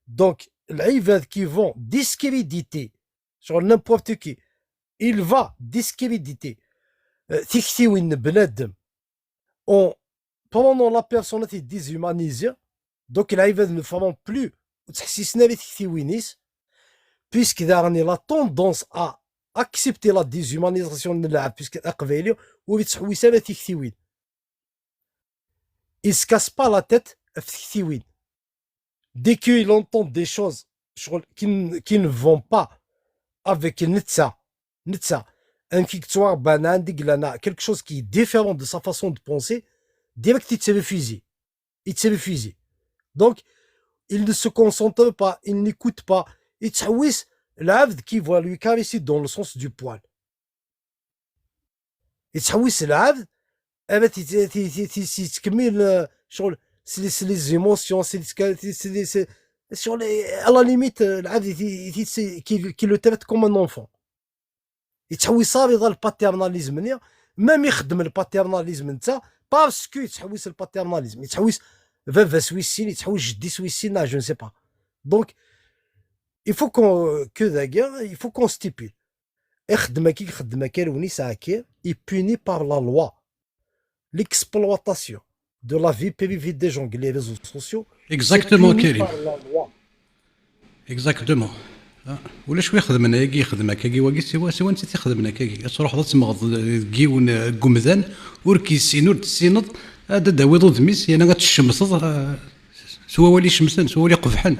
donc, les qui vont discréditer sur n'importe qui, il va discréditer en prenant la personnalité déshumanisée. Donc, les ne feront plus puisque la tendance à accepter la déshumanisation de la puisque il se casse pas la tête dès qu'il entend des choses qui ne vont pas avec Nitsa, un victoire banane, quelque chose qui est différent de sa façon de penser, direct il se refuse. Donc, il ne se concentre pas, il n'écoute pas, il s'awisse l'avd qui va lui caresser dans le sens du poil. Il s'awisse l'avd, c'est les émotions, à la limite, qui le traite comme un enfant. يتحوس صافي الباترناليزم même يخدم الباترناليزم نتا باسكو يتحوس الباترناليزم يتحوس فافا سويسين يتحوس جدي سويسين جو نسي با دونك il faut qu'on stipule يخدم كي روني ساكي est puni par la loi l'exploitation de la vie privée des gens les réseaux sociaux exactement كريم exactement ولا شويه خدمنا كي خدمه كي واقي سوا انت تخدمنا كي تروح تمغض كيون قمذان وركيسين ورتسينض هذا داوي ضد ميس يعني غتشمس سوا ولي شمسان سوا ولي قبحان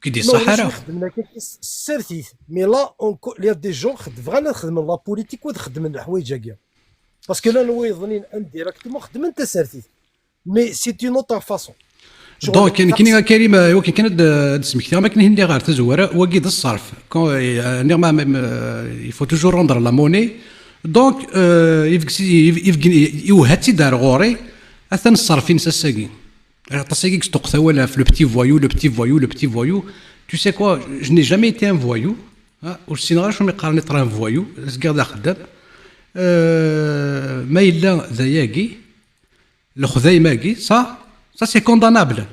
كي دي الصحراء خدمنا كي سيرتي مي لا لي دي جون بغينا نخدم لا بوليتيك ونخدم الحوايج كاع باسكو لا نوي ظنين انديريكتومون خدم انت سيرتي مي سي اون اوتر فاصون دونك كاين كريم وكي كانت تسمكتي ما كاين اللي غير تزوره وكيد الصرف il faut toujours rendre la monnaie دونك يوهاتي دار غوري اثن الصرفين ساساكي تصيكي تقثى ولا في لو بتي فويو tu sais quoi je n'ai jamais été un voyou والسينغال شنو يقارني طرا ان فويو كاع خدام ما الا ذاياكي الخذاي ماكي صح Ça c'est condamnable.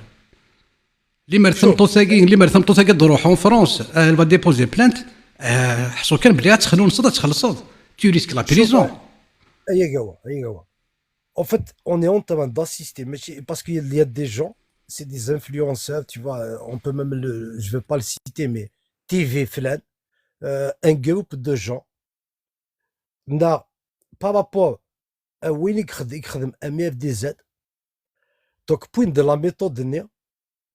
Les مرثم طوساكي دروح en France, elle va déposer plainte. حصل كان بلي تخلون صد تخلص. Tu risques la prison. ايوا. En fait, on est en train d'assister parce qu'il y a des gens, c'est des influenceurs, tu vois, on peut même je vais pas le citer mais TV Flan, un groupe de gens par rapport à Winnie يخدم MFDZ. Donc, point de la méthode,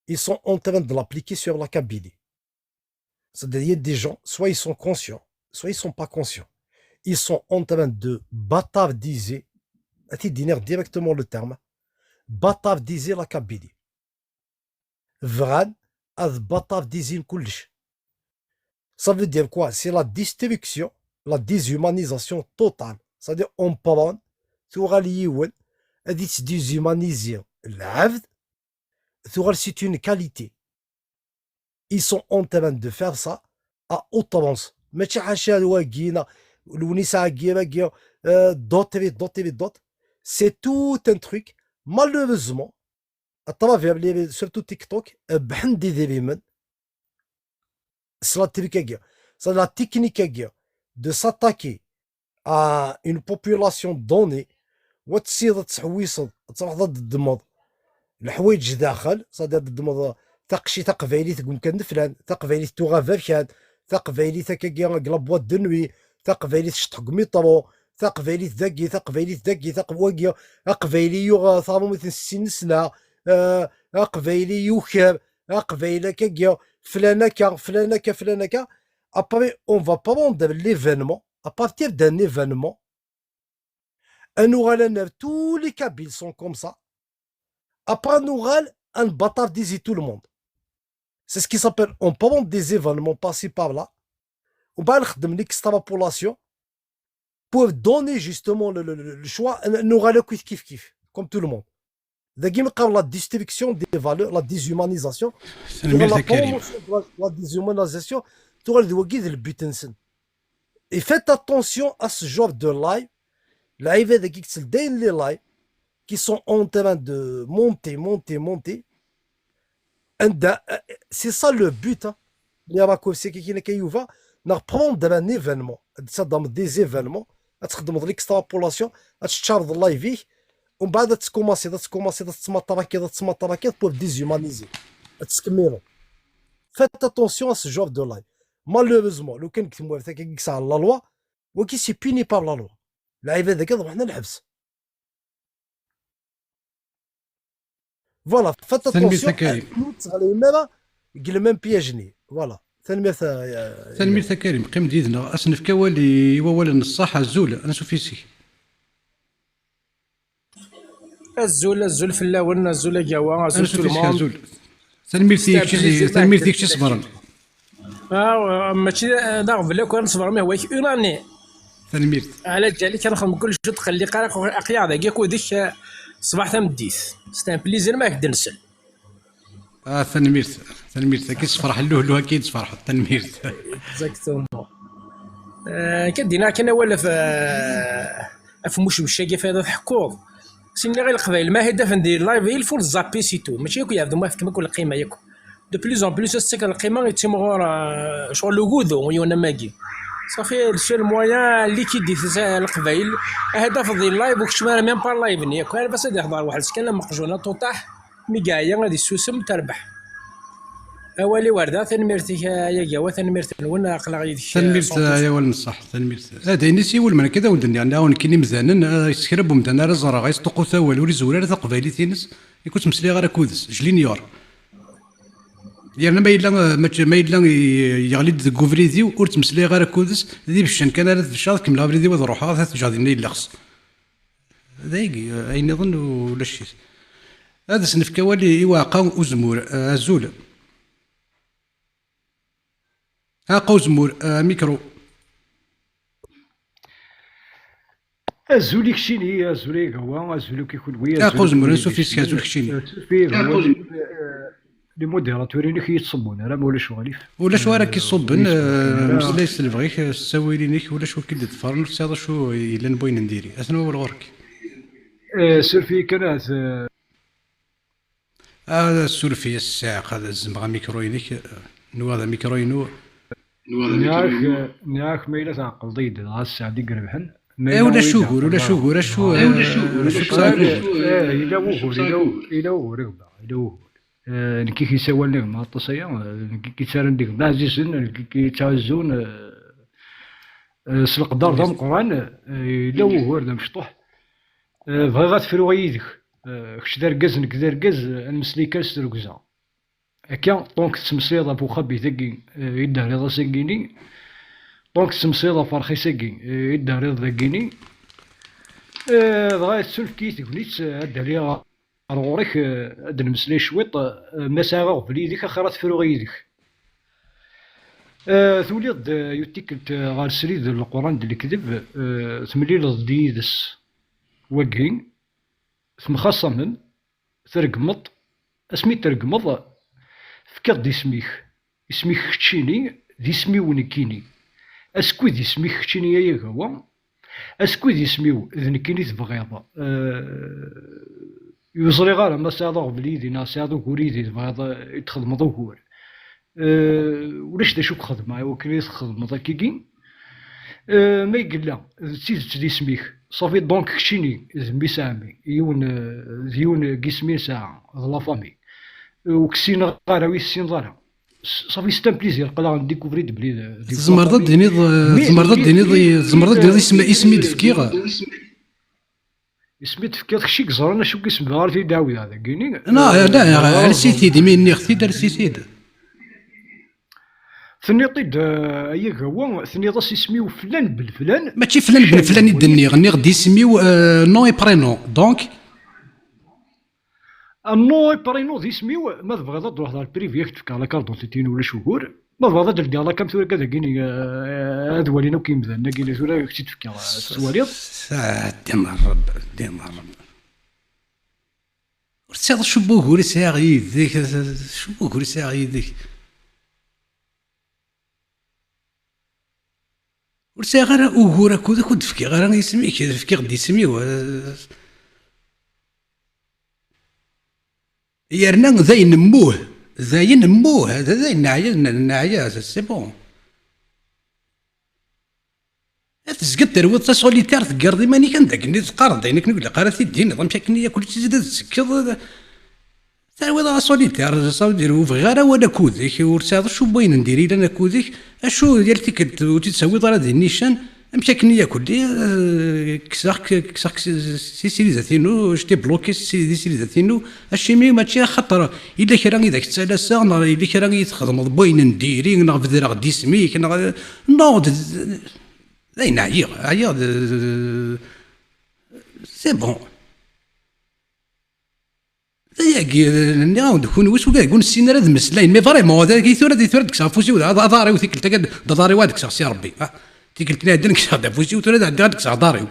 ils sont en train de l'appliquer sur la Kabylie. C'est-à-dire, il y a des gens, soit ils sont conscients, soit ils ne sont pas conscients. Ils sont en train de bâtardiser, directement le terme, bâtardiser la Kabylie. Vran, ad bâtardiser kulch. Ça veut dire quoi? C'est la destruction, la déshumanisation totale. C'est-à-dire, on prend, tu auras lié, elle dit déshumaniser. العبد c'est une qualité. Ils sont en train de faire ça à outrance. ماشي حاشا واقينا الونيسه عاقيه دوت c'est tout un truc malheureusement à travers surtout TikTok بحندي ديما c'est la technique de s'attaquer à une population donnée وتصير تحويص تروح ضد الدماغ الحوايج داخل صاد الدماغ تقشي تقفايلي تقوم كنفلان تقفايلي توغا فكان تقفايلي تكاكيا قلبوات دنوي تقفايلي تشطق ميطرو تقفايلي تذاكي تقواكيا اقفايلي يوغا ثامو مثل سنة اقفايلي يوخر اقفايلي كاكيا فلانكا après on va prendre l'événement à partir d'un événement tous les Kabyles sont comme ça. Après, nous un bâtardiser tout le monde. C'est ce qui s'appelle, on prend des événements passés par là, on va l'extrapolation pour donner justement le choix, nous allons kif, comme tout le monde. ذاك قبل لا ديستركسيون دي فالور لا ديزومانيزاسيون لا بروموسيون لا ديزومانيزاسيون تغال وكيد البيت نسن اي فيت اتونسيون ا سو جور دو لايف لعيبه ذاك يكسل داين لي لايف كي سون اون تران دو مونتي عند سي سا لو بوت اللي راكو سي كي كيوفا نابروندر ان ايفينمون تصدم دي زيفينمون تخدم ليكسترابولاسيون تشارد لايفيه ومن بعد تكوماسي تسمطر كي بور ديزومانيزي تكملوا فات اتونسيون ا سو جور دو لايف مالوروزمون لو كان كتموا كيكس على لا لوا وكي سي بيني بار لا لوا العيبه هذاك رحنا للحبس فوالا فات اتونسيون تغلي مالا قال ميم بياجني فوالا ثاني كريم قيم ديدنا اسنف كوالي وولا الصح الزول انا سوفيسي الزول في الاول الزول جوا الزول في المون ثاني شي صبرن ماشي ناخذ لك نصبر ما هو اون اني ثاني على جالي كنخدم كل شيء تخلي قارق اقيا هذاك يكون ديك صباح تمديت ستان بليزير ما كد نسل ثاني كي تفرح له اكيد تفرح ثاني اكزاكتومون كدينا كنا ولا في مشوشاكي في هذا الحكوض سيني غير القبائل ما هدف ندير لايف الفول زابي سيتو ماشي ياكو يعبدو ما كما كل القيمه ياكو دو بلوز ان بلوس السكر القيمه يتيمغور شغل لو غودو ويونا ماكي صافي السول مويان اللي كيدي القبائل هدف ديال اللايف وكشمال ميم بار لايف ياكو انا بس يحضر واحد السكان لما مقجونه طوطاح ميكايا غادي السوسم تربح اولي ورده ثنميرتي يا جوا ثنميرت ولا اقلا غير ثنميرت يا ولد الصح ثنميرت هذا نسي ولمن كذا ولدني يعني هون كيني مزانن يسكرب ومدنا راه زرا غيصدقوا ثوال ولي زورار تقبايلي تينس يكون مسلي غير كودس جلينيور يعني ما يلا يغلي دكوفريدي ورت مسلي غير كودس ذي بشان كان هذا الشاط كمل بريدي وضروحها ثلاث جادين اللخص ذايق اي نظن ولا شيء هذا سنف كوالي واقع وزمور الزول قوزمور ميكرو الزولي كشيني الزولي هو الزولي كيكون ويا قوزمور نسوفيسك الزولي كشيني لي موديراتورين كيتصبون راه ولا شغاليف ولا شو راه كيصبن مسلا يسلفغيك ساويلينيك ولا شو كيدير تفرن هذا شو الا نبغي نديري اسنا هو الغرك سيرفي كانت السلفي الساعه هذا الزمغه ميكروينيك نو هذا ميكروينو نياك ما إلا تعقل ضيد الساعة ديك ربحن ولا شهور ولا شهور شو إلا وهو نكي كيساوال لك مع التصيا نكي تسارن ديك نازيسن نكي تعزون سلق دار دام قران إلا وهو راه مشطوح بغا غتفرو يدك كش دار كاز نك دار كاز المسلي كاس تركزا هكا دونك تمسيضة بوخبي ثقي يده رضا ساكيني دونك تمسيضة فرخي ساكي يده رضا ثقيني دغا تسولف كي تقوليت هدا ليا رغوريك هاد المسلي شويط ما ساغا في يديك اخرات فرو يديك توليض يوتيكلت غار سريد القران ديال الكذب تمليل ديدس وكين ثم خاصة ترقمض اسمي ترقمض فكر دي اسميك كتشيني دي اسمي ونكيني اسكو دي اسميك كتشيني يا هو اسكو دي اسميو ذنكيني تبغيض يوصلي غير ما ساعدو بليدي نا ساعدو كوريدي تبغيض يتخدم ظهور ولاش دا شو خدمه وكريس خدمه كيكي ما يقلا تزيد دي اسميك صافي دونك كتشيني زمي سامي ديون كيسمي ساعه لا فامي وكسينا غاراوي السين ضارا صافي ستان بليزير قلا نديكوفري بلي زمرض ديني اسمي دفكيغ اسمي دفكيغ شي كزرنا شو كيسم غار في داوي هذا كيني لا على سيتي مني اختي دار سيتي ثني طيد اياك هو ثني طاس اسميو فلان بالفلان ماشي فلان بن فلان يدني غني غدي يسميو نو اي برينو دونك النو برينو دي سميو ما تبغى تروح على البريفي تفك على كارت دونتيتين ولا شهور ما تبغى تلقى على كم ثورة كذا كيني هذا ولينا وكيمذا كيني ثورة كنتي تفك على السواليض ديما الرب تصير شو بوغوري ساغي ذيك شو بوغوري ساغي ذيك ورسا غير اوغورا كود فكي غير يسميك فكي غدي يسميو يرنا ذاي نموه هذا ذاي نعيا سي بون تسقط تروض سوليتير تقرضي ماني كان داك اللي تقارض عينك نقول لك قرا تيدين نظام شكنيه كل شيء زاد تسكض تروض سوليتير صاو ديرو غير ولا كوديك ورسا شو بين نديري لنا كوديك اشو ديال تيكت وتسوي ضرا ديال النيشان مشاكنيه كلي كساك سيليزاتينو شتي بلوكي سيليزاتينو الشيمي ماشي خطر الا كان غير ثلاثه الا كان غير تخدم بوين نديري نغفذ راه غدي سميك نوض زين عيا سي بون ياكي نعاود كون واش كاع كون السينار هذا مسلاين مي فريمون هذا كي ثورة ديك صافوسي ضاري وثيك ضاري وهذاك سي ربي تيك نادن كسا فوسي وثورة عندك كسا ضاري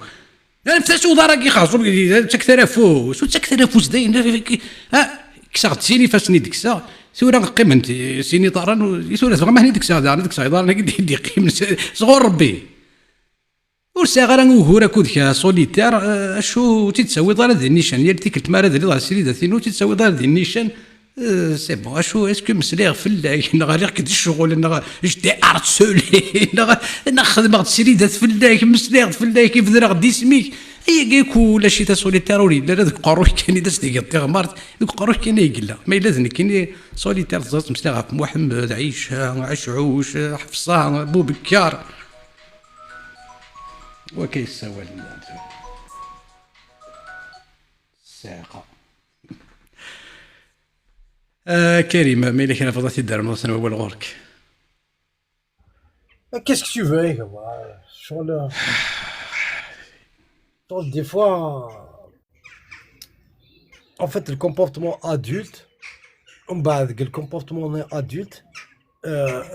انا فتاشو ضارا كي خاصو تكثر فوس وتكثر فوس داين كسا تسيني فاسني ديك سا ثورة قيم انت سيني طاران ثورة زعما هني ديك سا ديك سا ضارنا كي قيم صغور ربي ورسا غير نوهور كودك سوليتير اشو تتسوي ضار هذه النيشان ديال ديك التماره ديال ضار سيريداتينو تتسوي ضار هذه النيشان سي بون اشو اسكو مسليغ فلاك غير كد الشغل جدي ارتسولي نخدم سيريدات فلاك مسليغ فلاك كيف درا غدي سميك هي كي كل شيء سوليتير ولي لا هذاك قروح كان داس ديك غمارت ذوك قروح كان يقلا ما لازم كاين سوليتير زات مسليغ محمد عيشه عشعوش حفصه بوبكار وكيساوى الساقة كريمة ما إلا كان فضلتي دار نوصل أول غورك Qu'est-ce que tu veux, sur le... Des fois, en fait, le comportement adulte, le comportement adulte,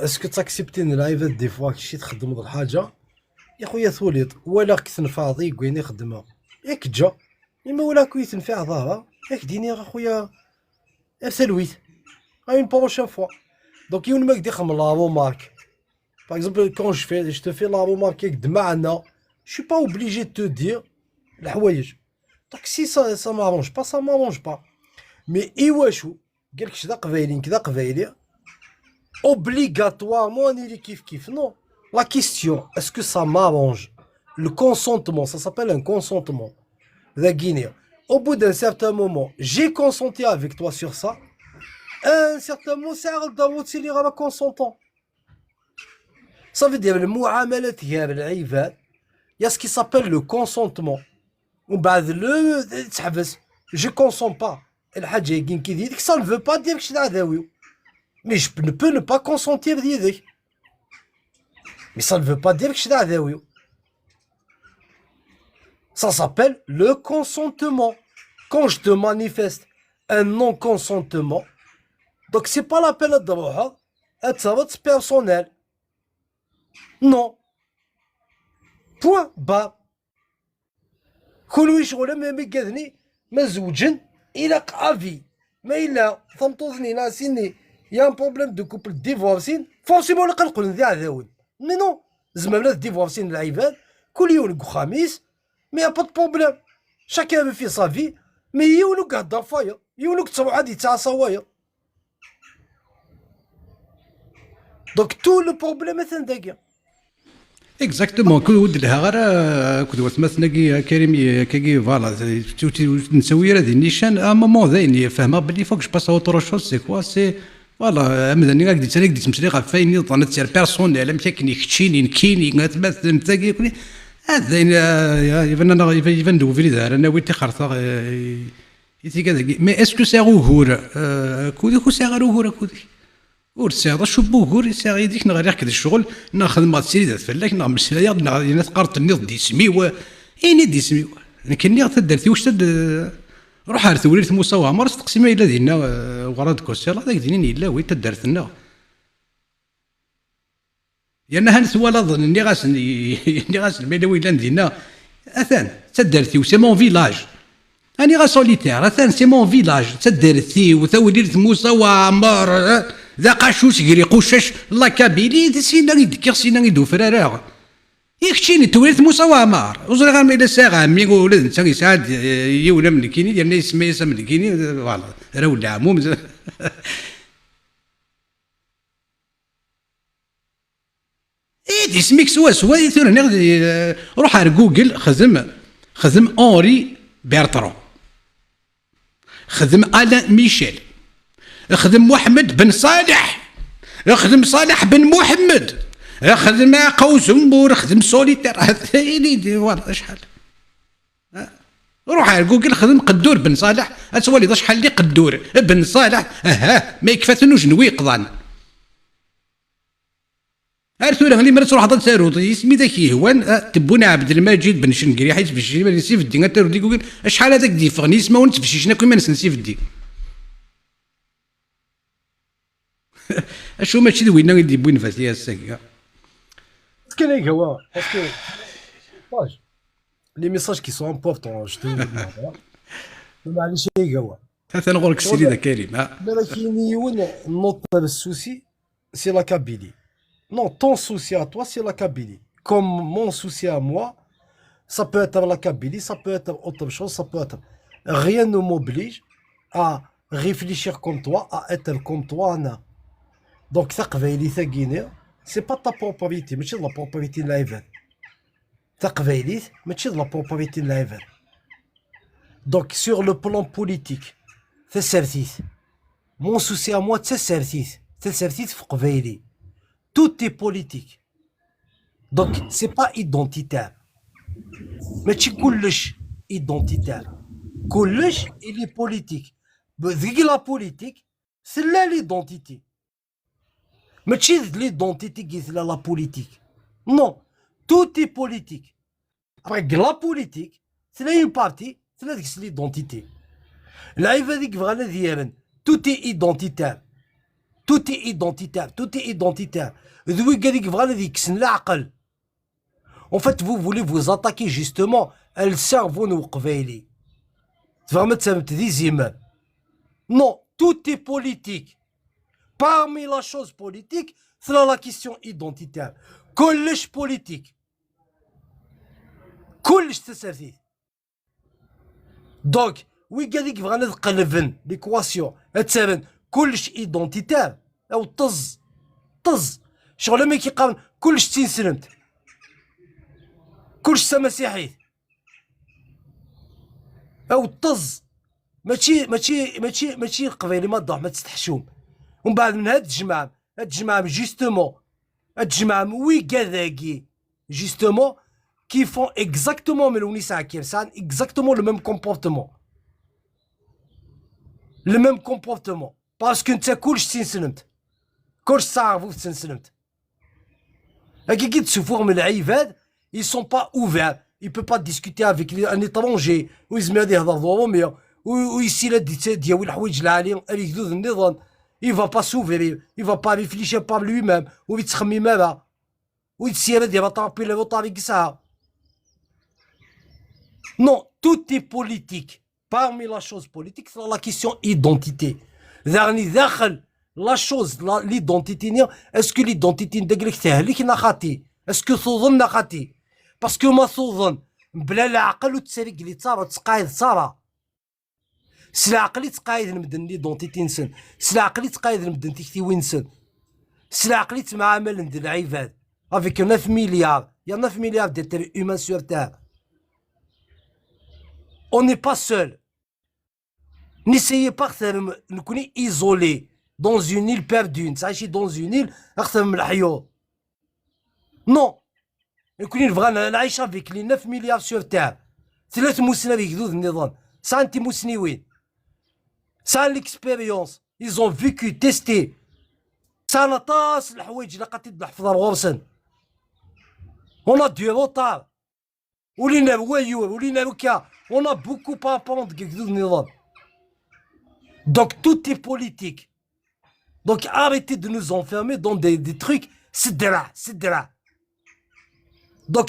est-ce que tu acceptes une live des fois que tu تخدم هاد الحاجة يا خويا ثوليط ولا كتنفع ضيق وين يخدمها ياك جا اما ولا كي تنفع ظاهرة ياك ديني اخويا سلويت une prochaine fois donc يون ما كدي خدم لا رومارك par exemple quand je te fais la remarque بمعنى je suis pas obligé de te dire الحوايج donc si ça m'arrange pas ça m'arrange pas mais ايواشو قالك كذا قبايلين كذا قبايلي obligatoirement اني كيف non. La question, est-ce que ça m'arrange? Le consentement, ça s'appelle un consentement. La Guinée. Au bout d'un certain moment, j'ai consenti avec toi sur ça. À un certain moment, c'est à consentant. Ça veut dire, il y a ce qui s'appelle le consentement. Je ne consens pas. Ça ne veut pas dire que je suis d'adawi. Mais je ne peux ne pas consentir. Mais ça ne veut pas dire que je suis d'adawi. Ça s'appelle le consentement. Quand je te manifeste un non-consentement, donc c'est pas l'appel à droit, être personnel. Non. Point bas. كل شغل ما مقدني مزوجن إلى قافي ما إلا ثمطوزني ناسيني يا بروبليم دو كوبل ديفورسين فورسيمون نقلقوا ذي عذاون مي نو زعما بلا ديفورسين العباد كل يوم خميس مي يا با دو بروبليم شاكان في صافي مي يونك هدا فايا يونك تروح عادي تاع صوايا دونك تو لو بروبليم مثلا داكيا اكزاكتومون كل ود لها غير كنت مثلا كريم كي فوالا نسوي هذه النيشان مومون ذاين فاهمه بلي فوق جو باس اوتر شوز سي كوا سي فوالا مثلا غادي تسالي تمسلي غا فايني طنت سير بيرسونيل ماشي كني كتشيني نكيني نتمثل نتاكي كلي هذا يفن دو فيلي دار انا ويتي خرطه يتي كذا مي اسكو سي غوهور كودي كو سي غوهور كودي ورسا شو بوغور يسا يديك نغير كذا الشغل ناخذ ما تسيري ذات فلاك نعمل سلايا نتقارط النيض دي سميوه ايني دي سميوه كني تدرتي واش تد روح على ثوريت موسى وعمر تقسيمه الا دينا وراد كوسيل هذاك ديني الا وي تدرتنا لان هانت ولا ظن اني غاسن ما ويلان دينا اثان تدرتي وسي مون فيلاج أنا غا سوليتير أثان سي مون فيلاج تدرتي وثوليرت موسى وعمار ذا قاشوش كري قشاش لا كابيلي سينا يدكر سينا يدو فرارا يكشيني توليت موسى وعمار وزري غير ما إلا ساعة عمي ولد نتا يساعد يولا من الكيني ديال يسمى يسا من الكيني فوالا راه ولا عموم دي سميك سوا ثور هنا روح على جوجل خدم اونري بيرترون خدم آلان ميشيل خدم محمد بن صالح خدم صالح بن محمد خدم قوس مور خدم سوليتير فوالا شحال روح على جوجل خدم قدور بن صالح اسوالي شحال اللي قدور بن صالح ما يكفاتنوش نوي قضان ارثولا اللي مرت روح ضد ساروط اسمي ذاك يهوان تبونا عبد المجيد بن شنقري حيت باش نسيف الدين تردي يقول شحال هذاك ديفغني اسمه ونتفشيشنا كيما نسيف الدين اشو ماشي وين يدي بوين فاسي الساكا كان هو باسكو باج لي ميساج كي سون امبورطون جو تو معليش هو حتى نغورك السيدي ذا كريم ولكن يون نوط السوسي سي لا كابيلي. Non, ton souci à toi, c'est la Kabylie. Comme mon souci à moi, ça peut être la Kabylie, ça peut être autre chose, ça peut être... Rien ne m'oblige à réfléchir comme toi, à être comme toi, Anna. Donc, c'est pas ta propriété, mais c'est la propriété de la Even. Mais c'est la propriété de la Even. Donc, sur le plan politique, c'est certif. Mon souci à moi, c'est certif. C'est certif, c'est tout est politique. Donc, c'est pas identitaire. Mais tu كلش identitaire. كلش il est politique. Mais la politique, c'est là l'identité. Mais tu l'identité qui est là la politique. Non, tout est politique. Après, la politique, c'est là une partie, c'est là l'identité. Là, il va dire que tout est identitaire. Tout est identitaire, tout est identitaire. En fait, vous voulez vous attaquer justement à le cerveau nous qbaili. Non, tout est politique. Parmi la chose politique, c'est la question identitaire. كلش politique. كلش تسرثي. Donc, oui, قاعدين بغانا نقلبن l'équation. تسرن كلش identitaire. أو طز. شغل ما كيقابل كلش تنسلمت. كلش مسيحي. أو طز. ماشي القبيلي ما تضح ما تستحشوم. ومن بعد من هاد الجماعة جوستومون. هاد الجماعة وي كذاكي. جوستومون كي فون اكزاكتومون من ونساء كيرسان اكزاكتومون لو ميم كومبورتمون. لو ميم كومبورتمون. باسكو نتا كلش تنسلمت. كلش صعرفو تنسلمت. هاكي كي تشوفوهم من العباد ils sont pas ouverts. Il peut pas discuter avec un étranger ويزمر يهضر ضرومية ويسير ديال الحوايج العاليين اللي يجدود النظام. Il va pas s'ouvrir, il va pas réfléchir par lui-même ويتخمم ماذا ويتسير ديال طابي له طريق ساعة. Non, tout est politique. Parmi la chose politique, c'est la question identité. داخل la chose, l'identité, est-ce que l'identité ندقلك تهلك نخاتي؟ est-ce que تظن نخاتي؟ باسكو ما تظن بلا العقل وتسرق اللي تصار وتقايد صارا. سلا عقلي تقايد المدن ليدونتيتي نسن، سلا عقلي تقايد المدن تكتي وينسن، سلا عقلي تمعامل ند العباد افيك 9 مليار، يا 9 مليار d'êtres humains sur terre. On n'est pas seul. N'essayez pas de nous isolés dans une île perdue. نتعيشي dans une île أكثر من الحيوط. Non. نكونين بغانا نعيش avec les 9 مليار sur terre. ثلاث مسنة يقدود النظام. سانتي مسنيوين. سان l'expérience. Ils ont vécu, testé. سان طاس الحوايج اللي قد تحفظها الغرسن. On a du retard. ولينا ويور ولينا وكا. On a beaucoup à apprendre يقدود النظام. Donc tout est politique. Donc arrêtez de nous enfermer dans des trucs. C'est de là. Donc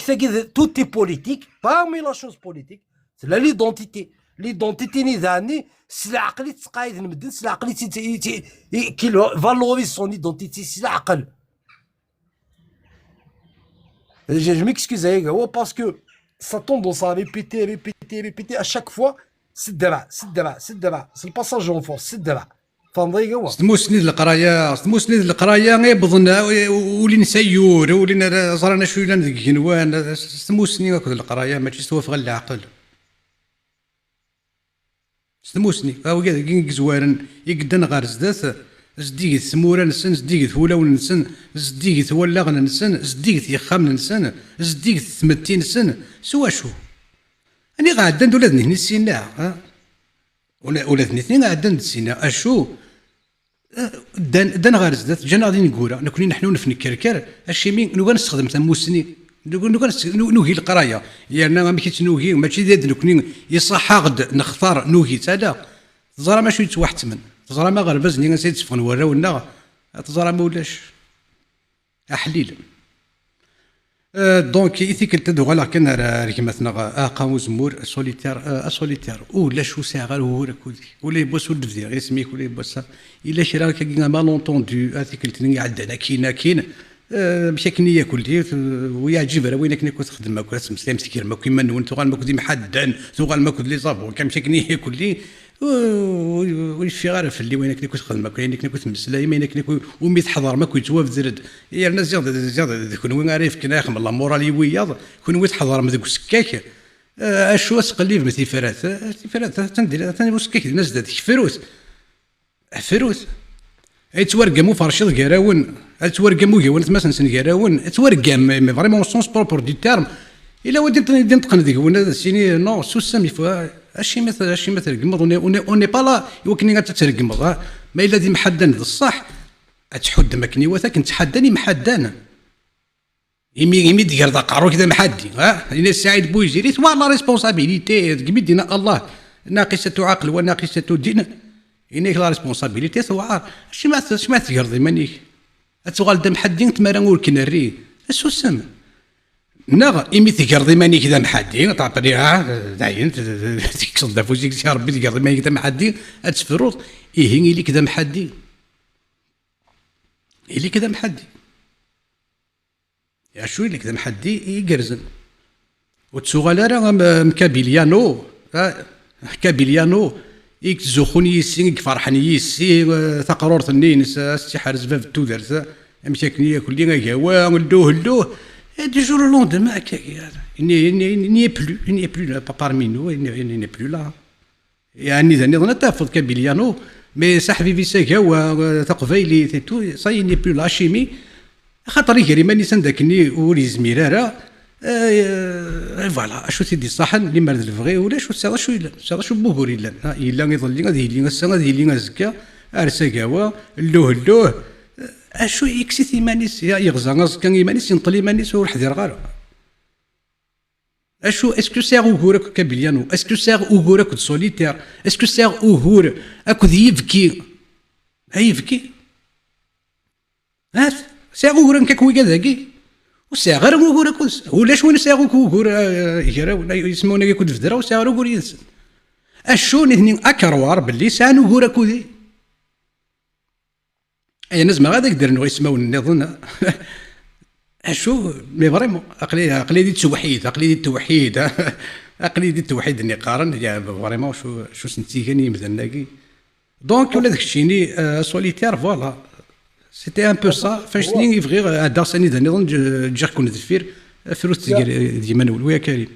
tout est politique. Parmi la chose politique, c'est l'identité. ليدونتيتي نيداني سي العقل تقايد المدن سي العقل كي فالوريز سون ايدونتيتي سي العقل. Je m'excuse هو باسكو ça tendance à répéter à chaque fois سي الدرع سي الدرع سي الدرع سي الباساج اون فورس سي الدرع فهمتي هو ستموسني القرايه ستموسني القرايه غيبضنا ولي نسيور ولي زرانا شويه ديك الجنوان ستموسني هكذا القرايه ماشي توافق العقل ستموسني هاو كاع زوارن يقدن غير زدات زديك ثمورا نسن زديك ثولاون نسن زديك ثولاغن نسن زديك يخام نسن زديك ثمتين نسن سوا شو اني غادا ولادني هني السينا ها ولادني اثنين غادا السينا اشو دان غير زدات جانا غادي نقولها نكوني نحن نفنكركر الشيمين نبغى نستخدم تموسني نبغى نوهي القرايه يعني ما كيتش نوهي ماشي زاد نكوني يصح غد نختار نوهي هذا تزرى ما شويه واحد ثمن تزرى ما غير بزني نسيت تفن وراونا تزرى ما ولاش احليل دونك ايثيك تدوغ كان ركمتنا قامو زمور سوليتير ولا شو ساغر هو ركودي ولا يبوس ولد فدي اسميك ولا يبوس الا شرا كاين ما لونطوندو ايثيك تني عندنا كاين بشكل نيه كلي ويعجب راه وينك كنت تخدم ما كنت مسلم سكير ما كيما نون تغال ما كنت محدن تغال ما كنت لي صابون كان بشكل نيه كلي ويفي غير في اللي وينك كنت تخدم ما كنت مسلم وينك ومي تحضر ما كنت واف زرد يا الناس زياد كون وين عارف كنا يخدم الله مورالي وياض كون وين تحضر من ذوك السكاك اشوا تقليب مثل فرات تندير ثاني سكاك الناس دات فروت تورقمو فرشيض كراون تورقمو يوان مثلا سن كراون تورقم فريمون سونس بروبور دي تيرم الا ودي نتقن ديك هنا سيني نو سوسام يفوا اشي مثل قمض اوني با لا يوكني تترقمض ما الا دي محدن الصح تحد مكني وثاك نتحداني محدانا يمي دير قارو كذا محدي انا سعيد بويجيري والله ريسبونسابيليتي قميدنا الله ناقصه عقل وناقصه دين إنك لا ريسبونسابيليتي ثوار اش ما تقرضي مانيك تغال دم حدين تمارا وركن الري اسو السم نغ إمي تقرضي مانيك كذا محدين تعطيني داين تكسر دافوزيك يا ربي تقرضي مانيك كذا محدين تفروض إيه اللي كذا محدين اللي كذا محدي يا شو اللي كذا محدي يقرزن وتسوغال راه مكابيليانو كابيليانو إيك زخوني يسين فرحني يسي ثقرورت النينس استحرز باب التودرت مشاكني كل غاوا ولدوه دي جور لوندمان ني بلو بارمي نو ني بلو لا يعني ذا نظن تافض كابيليانو مي صاحبي في ساكا تقفايلي تو صاي ني بلو لا شيمي خاطر يجري ماني سندكني ولي زميراره فوالا اشو تيدي الصحن اللي مرد الفغي ولا شو ساغا شو بوغور الا يظل غادي يلي السنه غادي يلي زكا ارساكاوا اللوه اشو يكسي مانيس يغزا كان يمانيس ينطلي مانيس والحذير غير اشو اسكو ساغ وغورك كابيليانو اسكو ساغ وغورك سوليتير اسكو ساغ وغور اكو يبكي هيبكي هات ساغ وغورك كوي كذاكي وساغر وغور كوس ولاش وين ساغ وغور يجرا يسمونا كود فدرا وساغر وغور ينسن اشو نثني اكروار باللي سان وغور كودي اي ناس ما غادي يقدر نو يسمو النظن اشو مي فريمون عقلي دي التوحيد عقلي دي التوحيد اني قارن يا فريمون شو سنتي كاني مثلناكي دونك ولا داكشي سوليتير فوالا سيتي ان بو سا فاش تنين يبغي هذا ساني نظن تجي كون دفير فلوس ديما نقول ويا كريم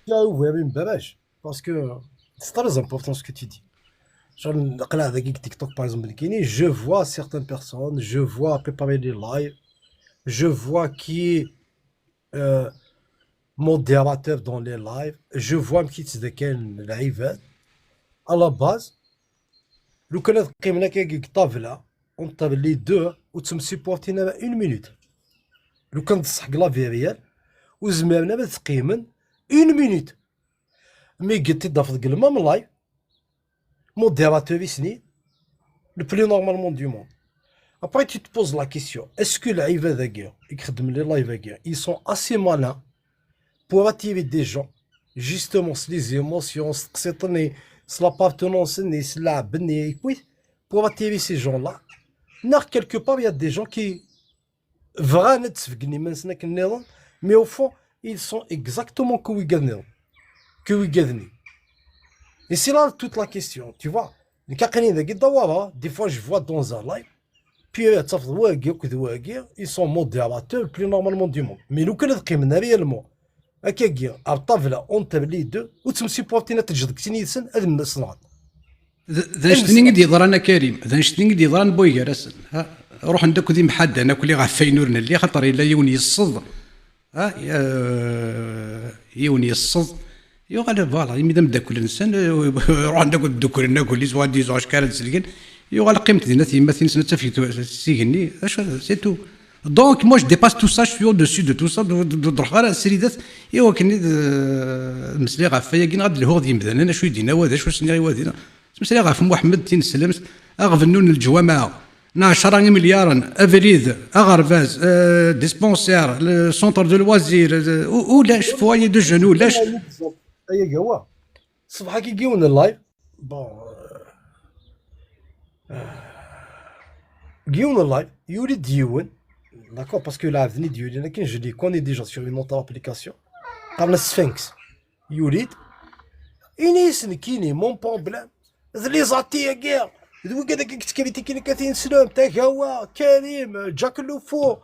يا وي بلاش باسكو سي تري امبورطون سكو تي دي شغل نقلع ذاك تيك توك باغ اكزومبل كاينين جو فوا سيغتان بيرسون جو فوا بريباري لي لايف جو فوا كي موديراتور دون لي لايف جو فوا مكيت ذاك العباد على باز لو كان قيمنا كي طابله ونطابل لي دو وتم سيبورتينا 1 مينوت لو كان تصحق لا فيريال وزمامنا ما تقيمن 1 مينوت مي قلت ضافت قلما من لايف modérateur ici, le plus normalement du monde. Après, tu te poses la question, est-ce que les live ils sont assez malins pour attirer des gens justement c'est les émotions, c'est l'appartenance, c'est la benné. Pour attirer ces gens-là, quelque part il y a des gens qui vraiment mais au fond ils sont exactement comme ils. Et c'est là toute la question, tu vois. Des fois je vois dans un live, puis ils sont modérateurs le plus normalement du monde. Mais لو كان قيمنا réellement هكا الطاولة اونت لي دو وتمشي بورتينا تجدك سيني سن هذا من الصناعات. ذا شتني قد يضرنا كريم، ذا شتني قد يضرنا بويا راسن. روح عندك ذي محد انا كلي غفينورنا اللي خاطر الا يوني يصد يوني يصد يغلب فوالا مادام دا كل انسان روح عندك الذكر ناكل لي زواد ديزو اش كانت سلكن يغلب قيمه دينا تيما تنسنا في سيغني اش سي تو. دونك مو جو ديباس تو سا شو دوسي دو تو سا دروح غير السريدات ايوا كني مسلي غفايا كين غاد الهوغ ديال مدانا شويه دينا وهذا شو سني وهذا مسلي غاف محمد تين سلمت اغفنون الجوامع 10 مليارا افريد اغرفاز ديسبونسير سونتر دو لوازير ولاش فوايي دو جون ولاش اي قوا الصباح كي يجيونا اللايف بون يجيونا اللايف يولي ديون داكور باسكو لا عاودني ديولي لكن جو دي كوني ديجا سور اون اوتر ابليكاسيون قبل السفنكس يوليد انيس كيني مون بروبليم لي زاتي كاع ذوك هذاك كتكريتي كاين كاين سلام تاك هو كريم جاك لوفو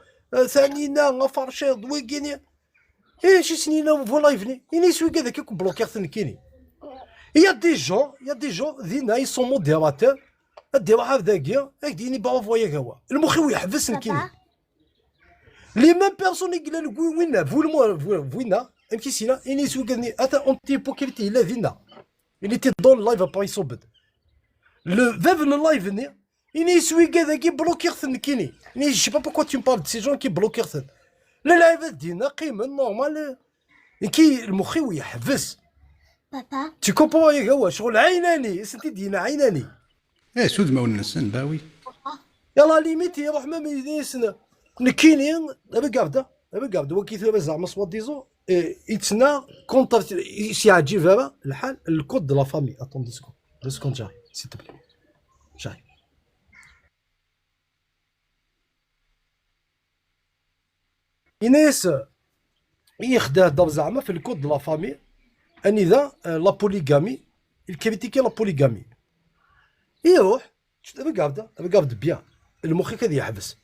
ثانينا غفرشي دويكيني شي سنينا فو لايفني انيس ويك هذاك بلوكير ثنكيني يا دي جون ذينا اي سون موديراتور دير واحد ذاكيا هاك ديني بافويا هو المخيو يحبس نكيني لي ميم بيرسون يقول وين فوينا امشي سينا انيس ويك اتا اون تيبو كيرتي لا ذينا اللي تدون لايف ابا يصوبد le veuve le live venir il est celui qui bloque rien qui n'est je sais pas pourquoi tu me parles de ces gens qui bloquent rien le live دينا قيمة normal كي المخي ويحبس بابا tu comprends يا هو شغل عيناني سنتي دينا عيناني سود ما ونسن باوي يلا ليميتي يا رحمة ميديسنا نكينين ابا قابده وكي ثبت زعما سوا ديزو يتسنا كونتر شي عجيب هذا الحال الكود دو لا فامي اتون ديسكون جاي s'il te plaît. J'arrive. إنيس يخدع دار زعما في الكود دو لا فامي أن إذا لا بوليغامي الكريتيكي لا بوليغامي يروح دابا قابد بيان المخي كذا يحبس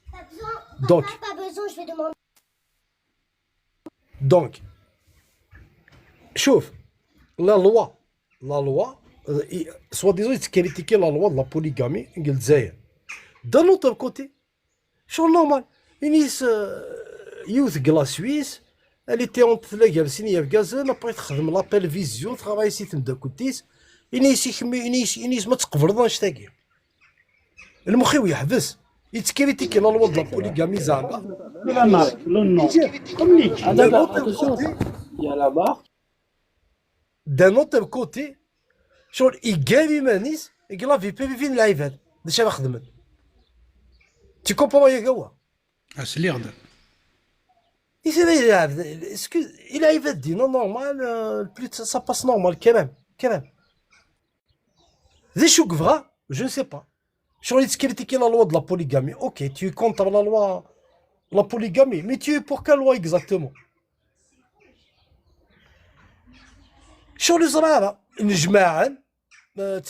دونك شوف لا لوا soi-disant ils critiquaient la loi de la polygamie en Algérie. D'un autre côté, c'est normal. Une youth de la Suisse, elle était entre les gars, elle était gazelle, après elle l'appel vision, travaille ici de côté. Une ما تقبلناش تاكي. المخيو يحبس. يتكريتيكي la loi de la polygamie زعما. La marque, le nom. Il y a la marque. D'un autre côté, شغل يقابي مانيس يقلا في بي فين العباد باش انا خدمت تي كومبرون يا قوا اسلي غدا يسير اسكو العباد دينا نورمال بلو سا باس نورمال كلام ذي شو كفرا جو نسي با شغل يتكريتيكي لا لوا دو لا بوليغامي اوكي tu es contre la loi la polygamie mais tu es pour quelle loi exactement شغل زرارة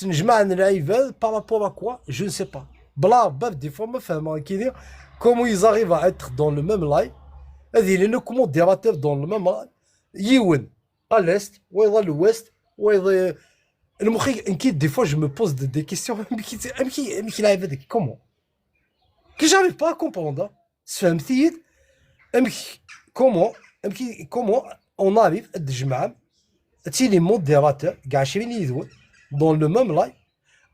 نجمعن العباد بارابور ا كوا جو نسي با بلا باب دي فوا ما فاهمين كي كومون يزاريف ا اتر دون لو ميم لايف هذه لي كو موديراتور دون لو ميم لايف يون ا ليست ويضا لويست ويضا المخي انكي دي فوا جو مو بوز دي كيستيون امكي العباد هذيك كومون كي جاريف با كومبروندر فهمتي امكي كومون اون اريف الجماعه les modérateurs, dans le même live,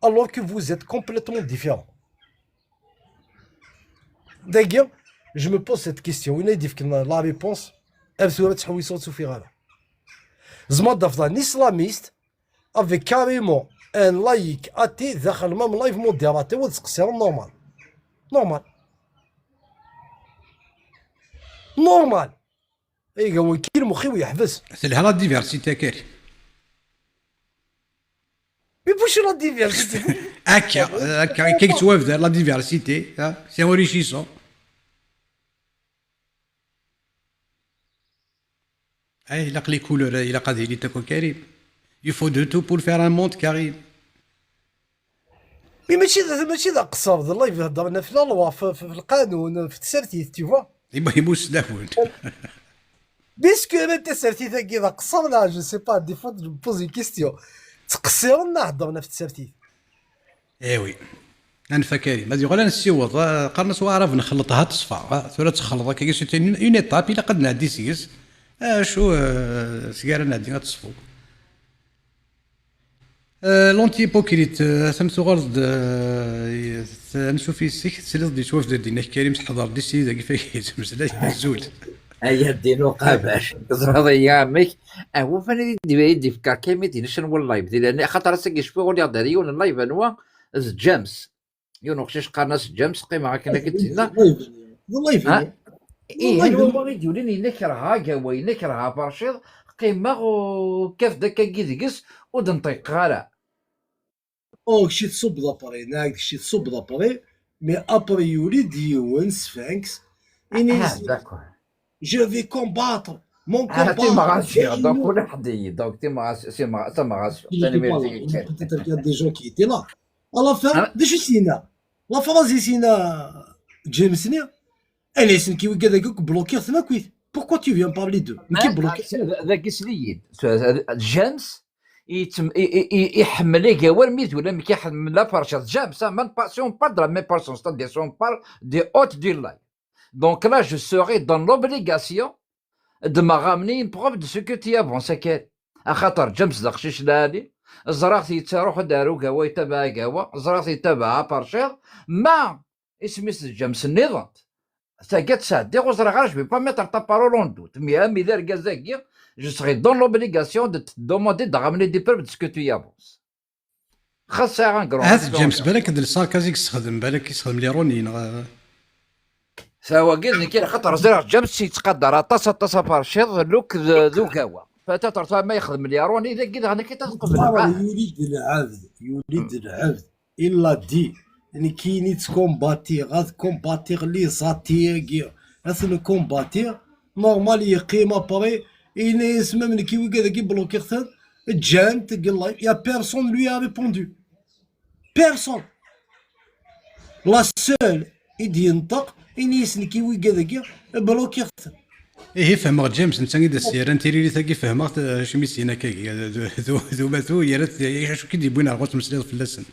alors que vous êtes complètement différents. D'ailleurs, je me pose cette question. La réponse, elle serait un islamiste avec carrément un laïc athée dans le même live modérateur, c'est normal. سي لها لا ديفيرسيتي كاري مي بوش لا ديفيرسيتي هكا كي توافد لا ديفيرسيتي سي اوريشيسون. إلا لي كولور إلا قادر لي تكون كريم يفو دو تو بور فير ان موند كريم. مي ماشي ذا قصر ذا اللايف هضرنا في لا لوا في القانون في التسرتيث تي فوا. يبغي سلاحون. بيسكو انا التسرتيث كي ذا قصر لا جو سي با دي فوا جو بوزي كيستيون تقصيرنا هضرنا في التسرتيث. وي ننفى كريم هذه غير نسيوض قرنا سوا عرف نخلطها تصفى ثورة تخلطها كي سيتي اون ايطاب الا قد نعدي سيس شو سيجاره نعدي تصفو. لونتي بوكريت ثمثو غرض نشوف يسيك تسلط دي شوف دينا كريم تحضر دي سيدا كيفاش مزلا زول هيا دينو قاباش زراد ايامك هو فانا يدي فكر كيما دينا شنو اللايف لان خاطر ساكي شوف غادي يهضر يون اللايف انوا جيمس يون خشيش قناص جيمس قيمه كنا كتينا والله ايه هو باغي يديرني نكرهها كوا نكرهها برشيد قيمه وكيف داك كيدقس ودنطيق غالا شي تصب لاباري ناك شي تصب لاباري مي ابري يولد يون سفانكس داكور جو في كومباتر مون كومباتر تي ماغاسيو دونك ولا حدي دونك تي ماغاسيو سي ماغاسيو peut-être qu'il y a des gens qui étaient là à la fin de سينا لا فرازي سينا جيمس نيا انا سن كي وكذا بلوكي ثما كويت pourquoi tu viens parler d'eux كي بلوكي ذاك سليد جيمس يحمل كوار ميت ولا مي كيحمل برشا جيمس مان باسيون با دو لا ميم بيرسون ستادير سون بار دي اوت دي لايف دونك لا جو سوري دون لوبليغاسيون de m'a ramené une preuve de ce que tu avances خاطر جيمس داقشيش لالي زراختي تروح دارو كوا يتبع كوا زراختي يتبع برشيد ما اسميس جيمس النظام ساكت سادي وزرا غير جو با ميتر تا بارول اون دوت مي دار كازاكي جو سري دون لوبليغاسيون دو دوموندي دو رamener دي بروف دو سكو تو افونس خاصها ان كرون هذا جيمس بالك هاد الساركازيك يستخدم بالك يستخدم ليروني سوا قلنا كي خاطر زرا جيمس يتقدر طاسه برشيد لوك ذو كوا فتاتر ما يخدم ليروني اذا كي انا كي تقبل يولد العبد الا دي يعني كي تكومباتي غاد كومباتيغ لي زاتيغ غاد كومباتيغ نورمال يقيم ابري إني اسمه من كي وكذا كي بلوكي ختان جان تقول لايف يا بيرسون لوي ا ريبوندو بيرسون لا سول يدي ينطق إني يسن كي وكذا كي بلوكي ختان فهمت جيمس انت كي دسير انت اللي تاكي فهمت شميسينا كي ذو مثو يا ريت شو كي ديبونا غوت مسليط في اللسن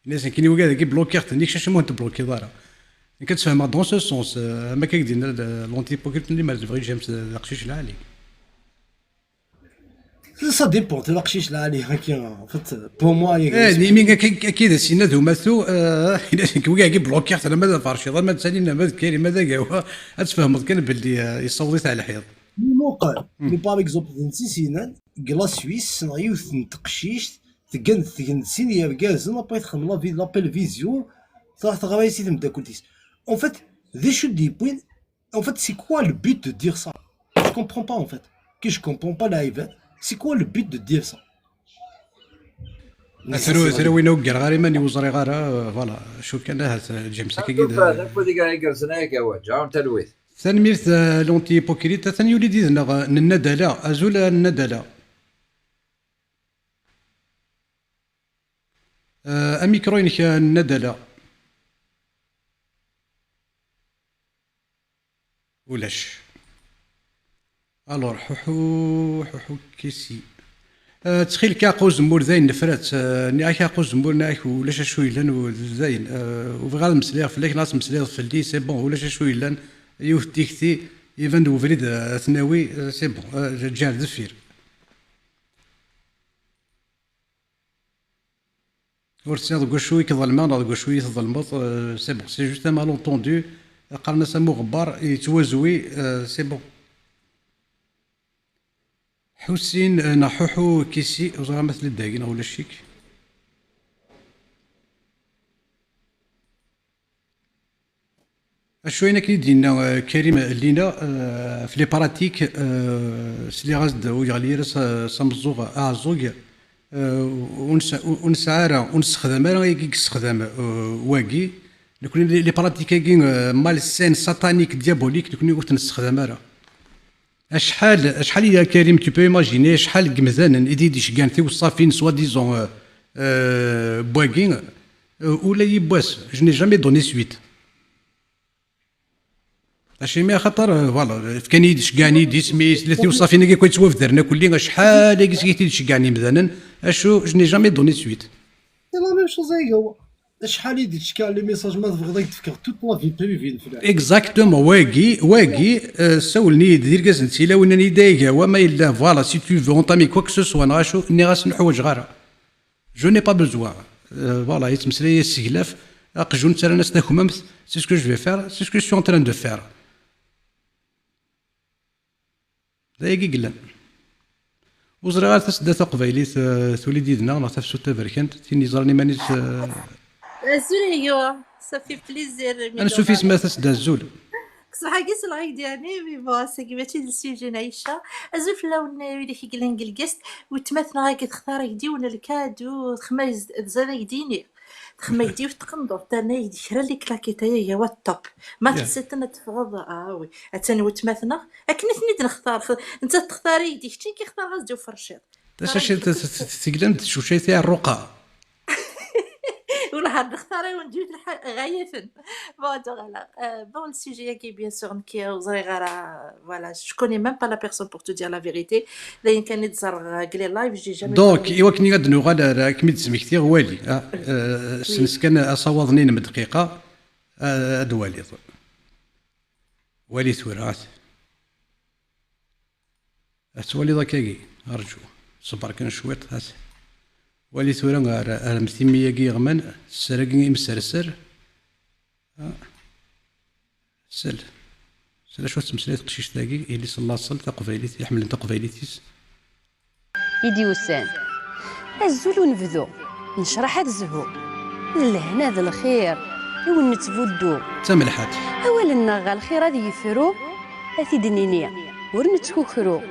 الناس كي وكذا كي بلوكي ختان ديك شاشمو انت بلوكي دارا كتفهم دون سو سونس ما كيدير لونتي بوكيت اللي ما تبغي جيمس القشيش العالي سا ديبون تاع القشيش العالي هكا فت بو موا مي كي سينا ذو مثو كي وكا كي بلوكي حتى ماذا فارشي ما تسالينا ماذا كاين ماذا كاوا تفهم كان باللي يصوت تاع الحيض موقع مي باغ اكزومبل نسينا كلا سويس يوث تقشيش تكن سين يا كازن با يتخدم لا في لابيل فيزيون صح تغري سي مداكلتيس en fait they should be point en fait c'est quoi le but de dire ça je comprends pas en fait que je comprends pas live c'est quoi le but de dire ça ثرو وين وقر غير ماني وزري غير فوالا شوف كان هذا جيمس كي هذا فودي كاع كرسناك واجا تلويث ثاني ميرث لونتي بوكريت ثاني يولي دينا الندله ازول الندله اميكروين كان الندله ولاش الور حوحو كيسي تخيل كاقو زمور زين نفرات ني كاقو زمور ناك ولاش شوي لان زين وغاد مسليغ فلاك ناس مسليغ في الدي سي بون ولاش شوي لان يوث تيكتي ايفان دو فريد ثانوي سي بون جار دفير ورسيا دو شوي كظلمان دو شوي تظلمط سي بون سي جوست مال اونطوندو قالنا سمو غبار يتوازوي سي بون حسين نحوحو كيسي وزرا مثل الداقين ولا الشيك شوينا كي دينا كريم لينا في لي براتيك سلي غازد ويغلي سامزوغ اعزوغ ونسعى ونستخدم راه يستخدم واقي لكن لي براتيكي مالسين ساتانيك ديابوليك لكن قلت نستخدم راه شحال يا كريم tu peux imaginer شحال قمزان يدي شكانتي وصافين سوا ديزون بواقين ولا يبواس je n'ai jamais donné suite اش مي خاطر فوالا كان يشكاني دي سميت ثلاثي وصافي كي كيتسوا في درنا كلي شحال كيسكيتي يشكاني مثلا اشو جو ني جامي دوني سويت سي لا ميم شوز هو شحال يدي تشكال لي ميساج ما تبغي تفكر توت لا في بريفي اكزاكتومون واقي سولني دير كاس لا وين دايقه وما الا فوالا سي تو فو اونتامي كوا كو سو نغاشو ني غاس نحوج غاره جو ني با بوزوا فوالا يتمسلي السقلاف اقجون ترى الناس تاكم سي سكو جو في فير سي سكو سو ان تران دو فير دايقي قلنا وزري غير تسدا تقبايليت تولي ديدنا ولا تفسو تبركنت تيني زرني مانيش الزول ايوا صافي بليزير انا شوفي سما تسدا الزول صراحه قيس الغايد يعني مي بون ساكي ماشي السوجي نعيشها الزول في اللون ويلي كيقلن قلقست وتمثل غا كتختار يدي ولا الكادو خمايز زاد يديني خما يدي وتقندر تانا يدي كرا لي كلاكيتا هي هو الطوب ما تسيتنا تفرض وي اتاني وتمثنا اكن ثني نختار انت تختار يدي شتي كيختار غاز ديو فرشيط تاش تقلن شوشي تاع الرقعه ولا هاد نختاري وندير غايفن بون دوغلا بون السوجي كي بيان سور كي وزري غارا فوالا جو كوني ميم با لا بيرسون بور تو دير لا فيريتي لين كان يتزر قلي لايف جي جامي دونك ايوا كني غاد نوغال كمي تسميكتي والي سنس كان اصوضني من دقيقه دوالي والي ثورات اتولي ذاكي ارجو صبر كان شويط هاس ولي ثورا مسيمية كي غمان سرقني مسرسر سل شو تمسليت قشيش تاقي اللي صلى صل تقفايليت يحمل تقفايليتيس يدي وسام الزول نبذو نشرح هذا الزهو لهنا ذا الخير يون نتفودو تملحات اولا نغا الخير هذه يفرو اثي دنينيا ورنتكوكرو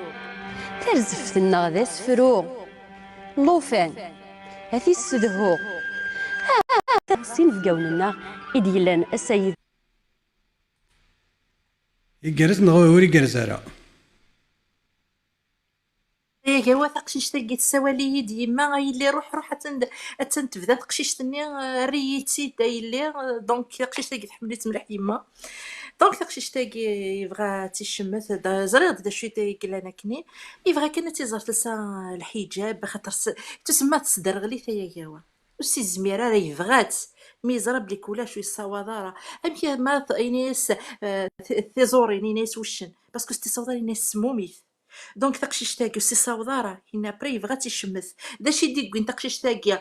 ترزف النغ سفرو لوفان هذه السدهو سين في قولنا إديلان السيد يجرس نغوري جرزارا إيه هو تقشيش تلقيت السوالي ديما اللي روح حتى تبدا تقشيش تني ريتي دايلي دونك تقشيش تلقيت حملت مليح يما دونك تقشيش تاقي يبغى تيشمت زريض دا شويه تاقي كني يبغى كان تيزر تلسا الحجاب خاطر تسمى تصدرغلي ثيا هو وسي زميره راه يبغات مي زرب لي كولا شويه الصوادره امي ما اينيس ثيزوري نيس وشن باسكو ستي صوادري ناس سموميث دونك تقشيش تاقي سي صوادره هنا بري بغات تيشمس داشي ديك وين تقشيش تاقي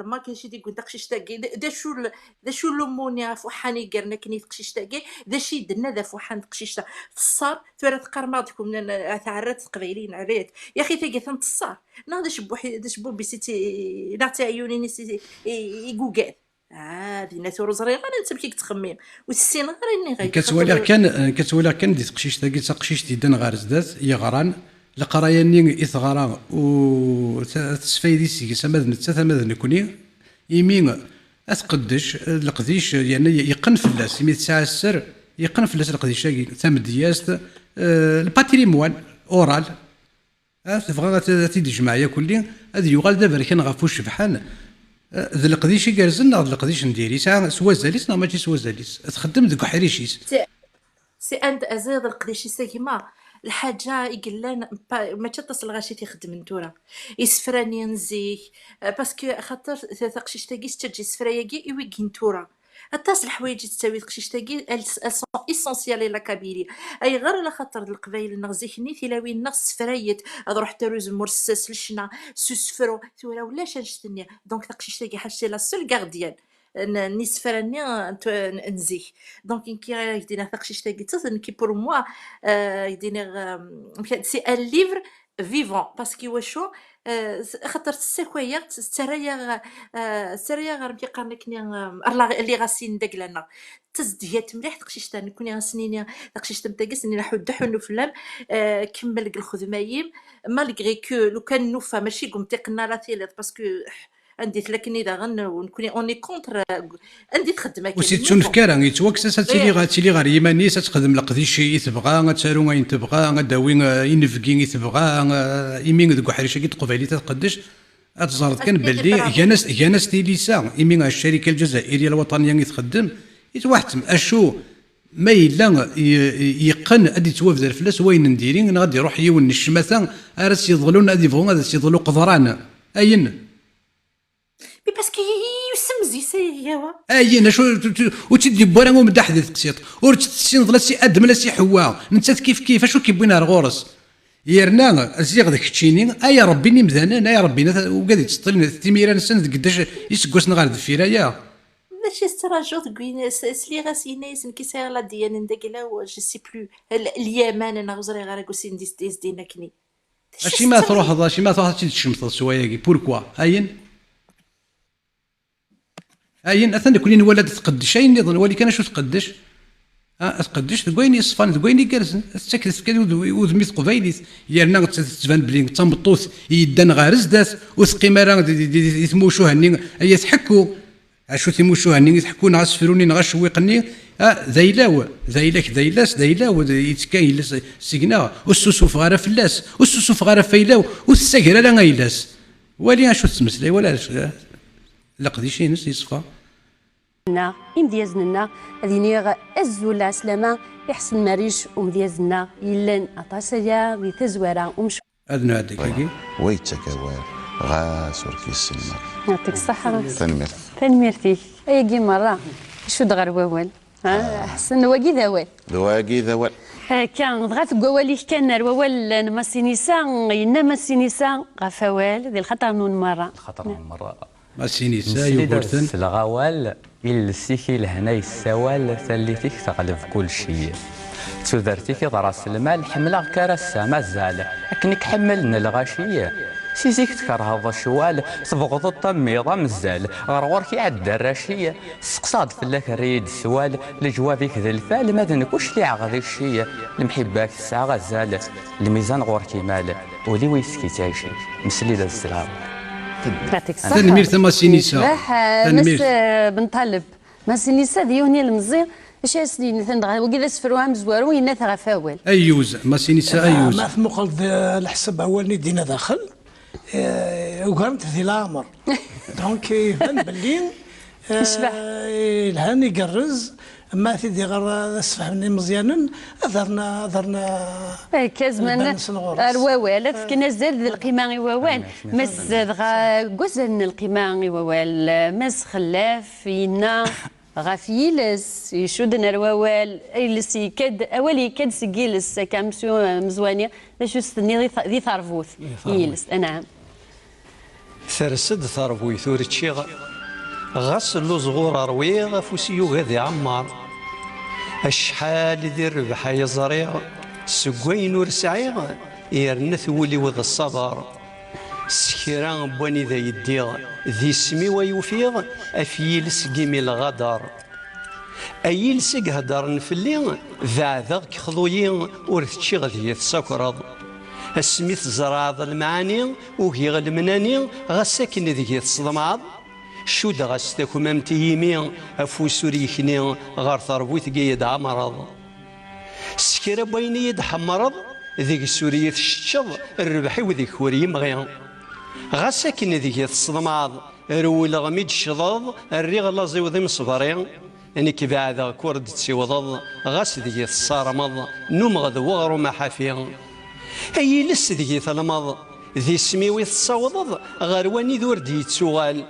ما كاينش ديك وين تقشيش تاقي داشو لومونيا فوحاني قرنا كني تقشيش تاقي داشي درنا ذا فوحان تقشيش تصار ثورة قرماطكم تعرات قبيلين عريت يا اخي تاقي ثم تصار داش بوحي بيسيتي نعطي عيوني نسيتي يقوقاد هذه ناتورو زريغه انت كي تخمم والسين غير اني غير كتولي كان دي تقشيش تاقي تقشيش ديدن غار زدات يغران القرايه ني اثغرا و تسفايدي سي سماد نتا كوني يمين اتقدش القديش يعني يقن فلاس يمي تسعه السر يقن فلاس القديش تمدياست الباتريموان اورال تبغى تيدي جماعيه كلي هذه يغال دابا كان غافو شبحان ذا القديش يقرزنا ذا القديش نديري سوا زاليس نا ماشي سوا زاليس تخدم ذوك حريشيس سي اند ازيد القديش ساكيما الحاجه يقلان ما تتصل غاشي تيخدم نتورا يسفراني نزيك باسكو خاطر تقشيش تاقي تجي سفراياكي يويكي نتورا الطاس الحوايج تساوي تقشيش تاقي سون اسونسيال لا كابيري اي غير على خاطر القبايل نغزيكني ثلاوي نغس سفرايت روح تروز مرسس لشنا سوسفرو ثورا ولا شنشتني دونك تقشيش تاقي حاجه لا سول غارديان نسفراني نزيك دونك كي يدينا تقشيش تاقي تصن كي بور موا يدينا سي ان ليفر فيفون باسكو واشو خاطر تساكويا سرايا غير بيقارن كني اللي غاسين داك لنا تزديات مليح تقشيش نكوني غسنيني تقشيش تمتاكس اني نحو دحو فلام كمل الخدمايم مالغري كو لو كان نوفا ماشي قمت قلنا راه ثيلث باسكو عندي تلكني داغن ونكوني اوني كونتر عندي تخدم كي وسي تشون فكاره يتوكس تيلي غير يماني تخدم القديش تبغى تسالو وين تبغى غداوي ينفكي تبغى يمين ذوك حريشه كي تقبالي تقدش اتزرد كان باللي يا ناس تيليسا يمين الشركه الجزائريه الوطنيه اللي تخدم يتوحتم اشو ما الا يقن ادي توافد الفلاس وين نديرين غادي يروح يون الشماثه ارس يضغلون غادي يبغوا غادي يضغلوا قدران اين مي باسكو يسمزي سيوا اين شو وتدي بورا ومدحذ تقسيط ورتسين ضلا سي ادم لا سي حوا انت كيف اشو كيبغينا الغورس يرنا ازيغ داك التشيني اي ربي ني مزانا يا ربي وقادي تسطلنا التميران سن قداش يسقسنا غير الفيرايا ماشي استراجو تقوين سلي غاسي ناس كيسير لا ديان داكلا جو سي بلو اليمن انا غزري غير كوسين ديس دينا كني اشي ما تروح تشمط شويه بوركوا اين اثنا كلين ولد تقدش اين نظن ولي كان شو تقدش تقدش تقويني صفان تقويني كرز تسكت كذا وذميت قبيليت يرنا تبان بلي تمطوث يدان غارز دات وثقيمه راه يتموشوا هني اي تحكوا اشو تيموشوا هني يتحكوا غاسفروني غاشويقني ذيلاو يتكاين سيكنا والسوسوف غاره فلاس والسوسوف غاره فيلاو والسكره لا غايلاس ولي شو تمسلي ولا لا قديشين يصفى إمديازنا هذيني الزولا سلامة يحسن مريش ومديازنا يلان أطاسيا بتزوارا ومش أذن هذيك ويتكوار غاس وركي السمر يعطيك الصحة تنميرتي أي مرة شو دغر ووال أحسن واقي ذوال كان ضغط قوالي كان الوال ما سينيسا ينما سينيسا غفوال ذي الخطر من مرة ما سينيسا يوبرتن الغوال السيكي لهنا السوال ثليتك تغلب كل شيء تذرتك ضراس المال حمله كرسه مازال اكنك حملنا الغاشيه سيزيك تكره هذا الشوال تبغض الطميضه مزال غرورك عدى الراشيه سقصاد فلاك الريد السوال لجوابك ذا الفال ماذا وش لي عغذي الشيه المحباك الساعه غزال الميزان غورك مال ولي ويسكي تعيشي مسلي ذا السلام تنمير ثما سينيسا تنمير بن طالب ما سينيسا ديوني المزير اش اسنين ثندغ وكذا سفروها مزوارو يناث غفاول ايوز ما سينيسا ايوز ما ثم قلت الحسب اولني دينا داخل وقرنت في العمر دونك يبان باللي الهان يقرز ما في دي غير صفحني مزيانا ظهرنا كازمان الووال كنا زاد القيمه ووال مس دغا جزن القيمه ووال مس خلاف ينا غافيلس يشودنا الووال يلس يكاد اولي يكاد سكيلس كامسيو مزوانيه باش يستني ذي ثرفوث يلس نعم ثرسد ثرفوي ثورتشي غسل صغور رويغ فوسيو غادي عمار الشحال ذي الربح يزريغ سقوين ورسعيغ يرنث ولي وذ الصبر سكيران بواني ذا يديغ ذي سمي ويوفيغ افيلس قيمي الغدر ايلس قهدر نفلي ذا ذاك خضويين ورثشي غذي السكرض السميث زراض المعاني وهي المناني غساكن ذي الصدمعض شو دغس تاكو مامتيمي افوسو ريكني غار ثربوت قيد عمرض سكيرا بويني يد حمرض ذيك السورية الشتشض الربحي وذيك وري مغيان غاساكن ذيك الصدمعض رول غميد الشضاض الريغ لازي وذي مصبرين اني كبعد كورد تسيوضض غاس ذيك الصارمض نمغذ وغرو محافيا اي لس ذيك المض ذي سميوي تصوضض غرواني ذور دي تسوغال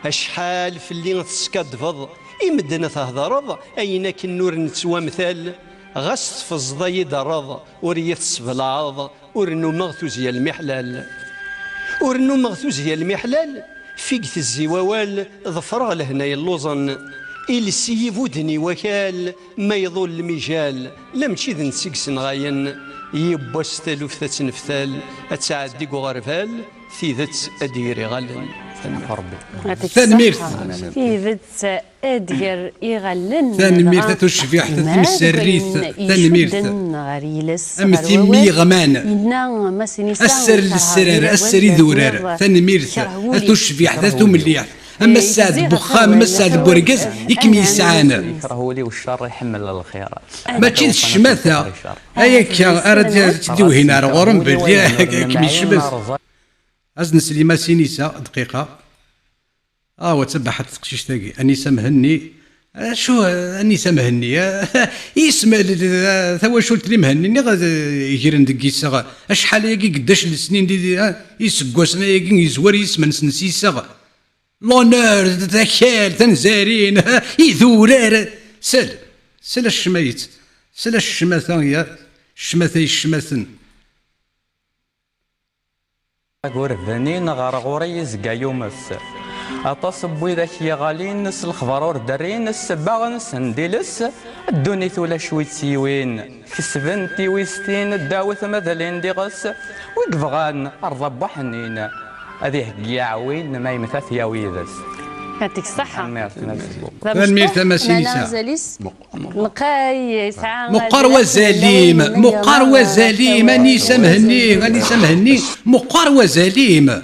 أشحال في اللي تسكدفض يمدنا تهضرض أينك النور نتسوى مثال غس في الزضاي درض وريث الصبلاض ورنو مغثوزيا المحلال ورنو مغثوزيا المحلال فيقت الزواوال ظفر لهنا اللوزن إلسي فودني وكال ما يظل المجال لم تشيذ نسيكسن غاين يبوس تلوف تنفثال أتعدي غرفال تيدت أديري غالن ربي تنميرت تيدت أدير إغلن تنميرت تشفيح تمسريت تنميرت أم تيمي غمان السر للسرار السر ذورار تنميرت تشفيح تمليح اما السعد بخام اما السعد بورقز يكمي يسعانا يكرهوا لي والشر يحمل الخير ما تشيد الشماثه هيك اراد تديو هنا غورم بلي كمي الشمس ازن سليمه سينيسا دقيقه وتبع تقشيش تاقي انيسه مهني شو انيسه مهني يسمع ثوا شو تلي مهني غادي يجرن دقيسه اشحال ياكي قداش السنين دي يسقوسنا ياكي يزور يسمع نسيسه لونور ذكال تنزارين يذورار سل الشميت سل الشماثان يا الشماثي الشماثن غوربانين غارغوري يزقا يومس أتصب وذاك يغالين نس الخبر وردرين السباغ نس نديلس الدوني ثولا شويت سيوين كسبنتي ويستين الداوث مثلين دي غس ويقفغان أرض بحنين هذه يعوين ما يمثل يا ويذس يعطيك الصحة. تنمير تماسينيسا لقاي مقروة زليم مقروة زليم أنيسة مهني أنيسة مهني مقروة زليم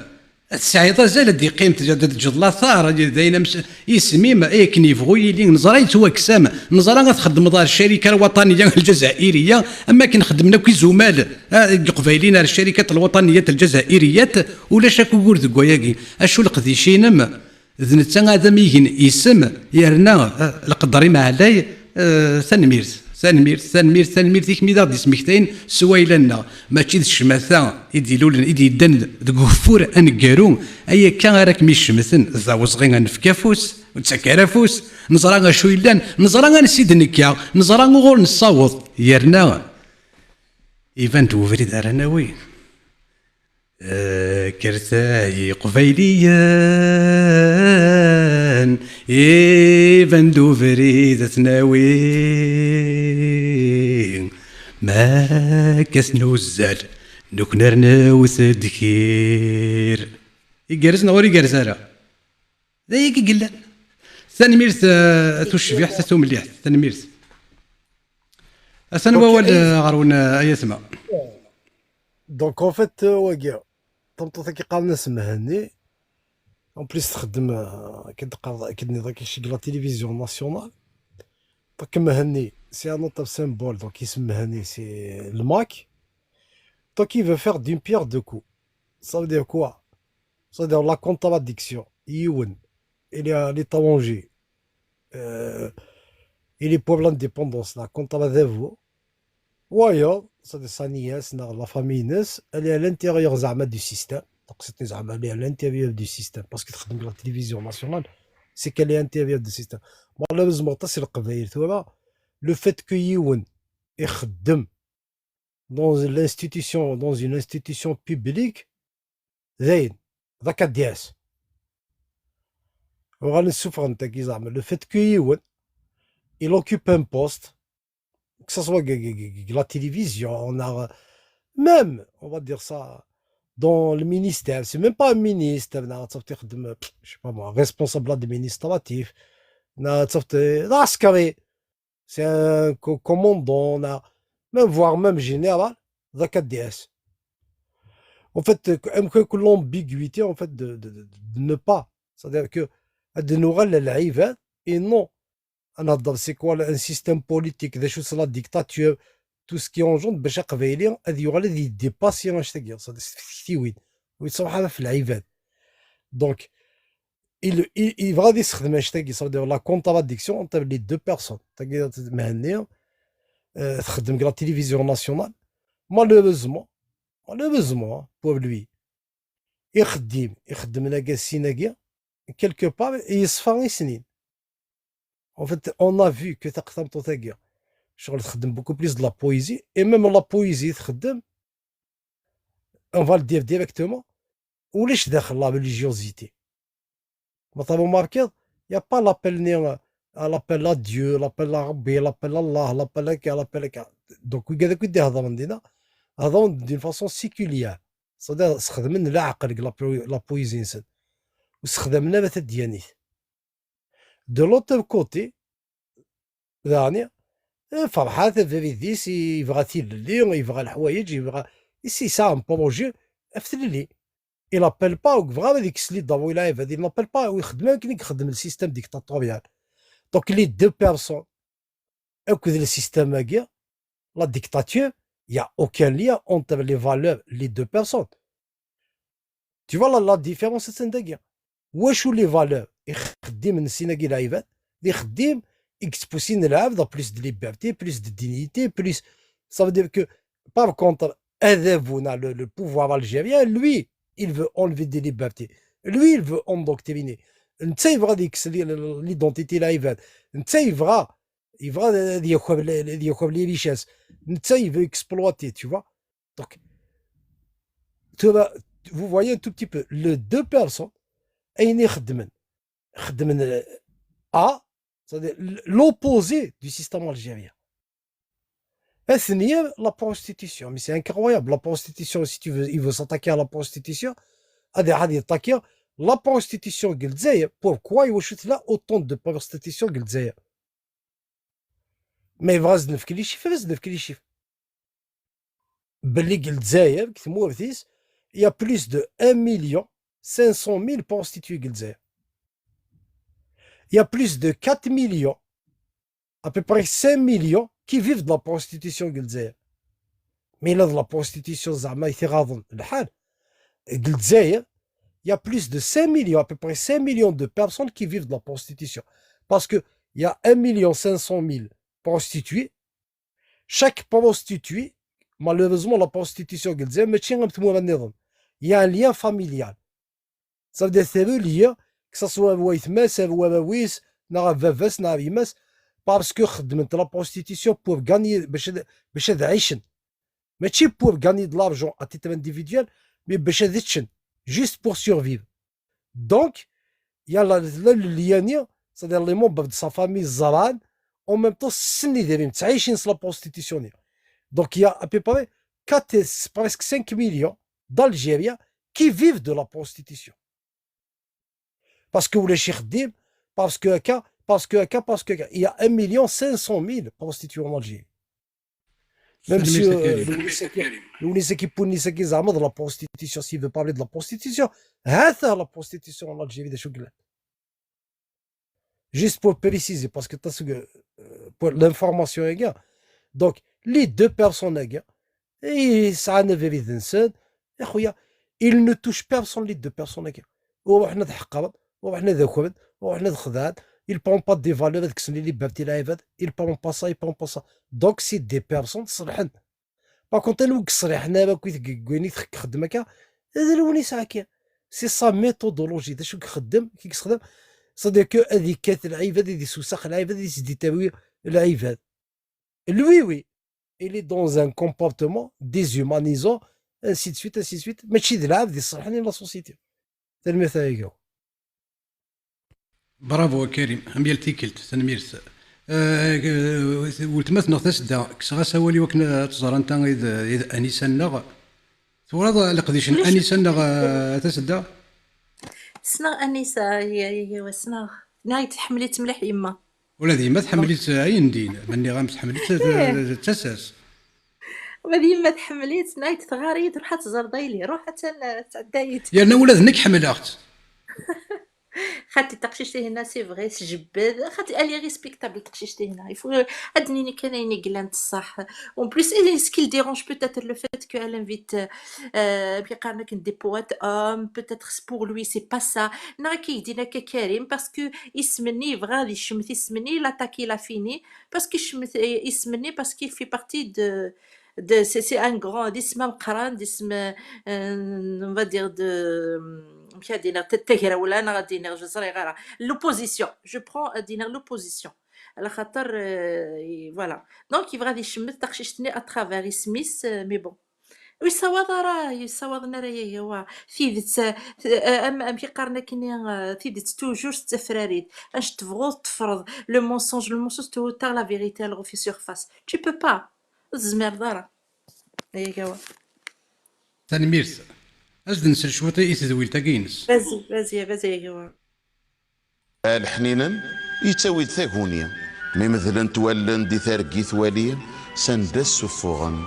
السعيدة زال دي قيمة جد ثار داينا يسميم ايك نيفغو يلي نزرا يتوكسام نزرا غتخدم دار الشركة الوطنية الجزائرية اما كنخدمنا كي زمال قبايلين الشركات الوطنية الجزائريات ولا شاكو كور ذكوياكي اشو القديشينم ذنتا هذا ميجن يسم يرنا القدري معلاي ثانمير ذيك ميدا دي سميكتين سويلنا ماشي الشماثه يديلولن يدن دغفور انكارو ايا كان راك مي الشمثن زاوزغين نفكافوس وتسكرافوس نزرا غشو يلان نزرا غنسيد نكيا نزرا غور نصاوض يرنا ايفان توفريد ارناوي كرتاي قبيليان إيفان دوفريد تناوي ما كسنو الزال نكنرنا وثدكير يقرزنا وري قرزارا ذاك قلنا ثاني ميرث تشبيح ثم مليح ثاني ميرث أثنى أول غرونا أيثما دونك اون فيت واقع طمطوطا كيقال ناس مهني اون بليس تخدم كدني داك شي لا تيليفزيون ناسيونال دونك مهني سي ان اوتر سيمبول دونك اسم مهني سي الماك دونك il veut faire d'une pierre deux coups ça veut dire quoi ça veut dire la contradiction يون il est à l'étranger il est pour l'indépendance la contradiction ويا صدي سانياس لا فامي ناس اللي على الانتيريور زعما دو سيستيم دونك سيتي زعما اللي على الانتيريور دو سيستيم باسكو تخدم لا تلفزيون ناسيونال سي كالي انتيريور دو سيستيم مالوزمون تصير القبايل ثورا لو فيت كو يون يخدم دون لانستيتيسيون دون اون انستيتيسيون بوبليك زاين ذاك دياس وغنسوفر نتا كي زعما لو فيت كو يون il occupe un poste que ce soit la télévision, on a même, on va dire ça, dans le ministère, c'est même pas un ministre, je sais pas moi, responsable administratif, c'est un commandant, même voire même général, DS. En fait, que l'ambiguïté en fait de ne pas, c'est-à-dire que de nous râler et non. C'est quoi un système politique, des choses la dictature, tout ce qui engendre باش قبايلي هذه يغلى دي ديباسيون اش تاكي صدي ويتصبح في العباد دونك il va يستخدم اش تاكي صدي لا كونتراديكسيون انت لي دو بيرسون تاكي مهنيه تخدم لا تيليفزيون ناسيونال مالوروزمون بور لوي يخدم لاكاسيناكيا كيلكو بار يصفى سنين. En fait, on a vu que tu as beaucoup plus de la poésie, et même la poésie, on va le dire directement, où est la religiosité. Vous avez remarqué, il n'y a pas l'appel à Dieu, l'appel à Rabbi, l'appel à Allah, l'appel à. Donc, vous avez dit d'une façon séculière. صدق استخدمنا العقل لا بويزي انسان واستخدمنا مثل ديانيت دو لوتر كوتي ثاني فرحات فيديس يبغى تيلي يبغى الحوايج يبغى سي سا ان بروجي افتلي il appelle pas vraiment ديك السليت دابو لايف هذه نابيل با ويخدم كي يخدم السيستم ديكتاتوريال دونك لي دو بيرسون اكد السيستم هاكيا لا ديكتاتور يا اوكان ليا اونتر لي فالور لي دو بيرسون tu vois la différence تنداكيا واش لي فالور يخدم نسيناكي لايفات يخدم اكسبوسين العبد بلوس دو ليبرتي بلوس دو دينيتي بلوس ça veut dire que par contre هذا le pouvoir algérien lui il veut enlever des libertés. Lui, il veut endoctriner. Il va l'identité là, il va les richesses. Il veut exploiter, tu vois. Donc, vous voyez un tout petit peu, les deux personnes, A, c'est-à-dire l'opposé du système algérien. La prostitution, mais c'est incroyable. La prostitution, si tu veux, il veut s'attaquer à la prostitution. La prostitution, pourquoi il y a autant de prostitution? Mais il va se les chiffres. Il y a plus de 1,5 million prostituées. Il y a plus de 4 millions, à peu près 5 millions qui vivent de la prostitution. Mais là, de la prostitution, il y a plus de 5 millions, à peu près 5 millions de personnes qui vivent de la prostitution. Parce qu'il y a 1,5 million prostituées. Chaque prostituée, malheureusement, la prostitution, il y a un lien familial. Ça veut dire que c'est le lien, que ce soit parce que la prostitution pour gagner, mais pour gagner de l'argent à titre individuel, mais juste pour survivre. Donc, il y a le lien, c'est-à-dire les membres de sa famille Zaran, en même temps, la prostitution. Donc, il y a à peu près presque 5 millions d'Algériens qui vivent de la prostitution. Parce que vous les cherchez, parce que il y a 1,5 million prostituées en Algérie. Même si de la prostitution, s'il veut parler de la prostitution, la prostitution en Algérie, juste pour préciser, parce que pour l'information, donc les deux personnes, et ça ne veut rien, ils ne touchent personne, les deux personnes. Ils ne prennent pas des valeurs qui sont les libertés, ils ne prennent pas ça, ils ne prennent pas ça. Donc, c'est des personnes qui sont là. Par contre, c'est sa méthodologie. C'est-à-dire que lui, oui, il est dans un comportement déshumanisant, ainsi de suite, ainsi de suite. Mais c'est de la société. C'est le méthode. برافو كريم اميالتي كلت تنميرت ولتمات نغ تسدا كسغا سوالي وكنا تزرا انت اذا انيسان ثورا لقديش انيسان تسدا سنا انيسا هي سنا نايت تحملت مليح يما ولا ديما تحملت عين دين ماني غامتحملت تساس ما ديما تحملت نايت تغاريد روح تزردايلي روح تعدايت يا ولادنك حمل اخت خاطي تقشيشتي هنا سي فغي سجباد خاطي الي ريسبكتابل تقشيشتي هنا يفو ادنيني كاينين قلانت الصح اون بليس اي سكيل ديرونج بوتيتر لو فيت كو elle invite بيقارنا كن دي بوات بوتيتر بور لوي سي با سا نا كيدينا كريم باسكو يسمني غادي يشمت يسمني لاتاكي لا فيني باسكو يشمت يسمني باسكو في بارتي de c'est un grand d'isme مقران d'isme on va dire de مش غادي تتهرى ولا انا غادي نغزري غير لوبوزيسيون جو برون دينا لوبوزيسيون على خاطر فوالا دونك غادي يشمت تقشيشتني اترافير سميث مي بون ويصوض راه يصوضنا راه هو ثيدت ام كيقارنا كني ثيدت توجور تفراريد اش تبغوا تفرض لو مونسونج تو تاع لا فيريتي الو في سيرفاس tu peux pas الزمير دارا هي هو تنميرت أزد نسل شوطي إتدويل تاكينس. فازي يا جوار. الحنينا يتاويد ثاكونيا ممثلا تولن دي ثارقي ثواليا سندس سفوغا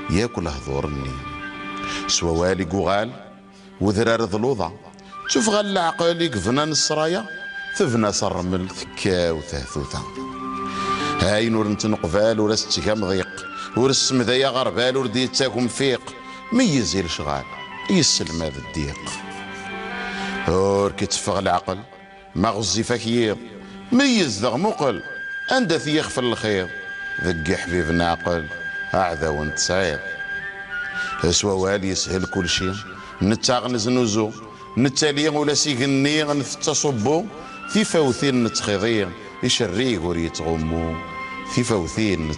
ياكل هذورني سوا والي قغال وذرار ظلوضة تفغى العقل يقفنا نصرايا ثفنا صرمل ثكا وثاثوثا هاي نور نتنقفال ورس تكام ضيق ورس مذايا غربال وردي تاكم فيق ميزي الشغال يسلم هذا الضيق اور كتفغ العقل ما غزي فكيض ميز ذا مقل عند ثيخ في الخير ذق حبيب ناقل أعذا وانت سعيد اسوا والي يسهل كل شيء نتاغنز نزو نتالي ولا سيغني نتصبو في فوثين نتخيضي يشريق وريتغمو في فوثين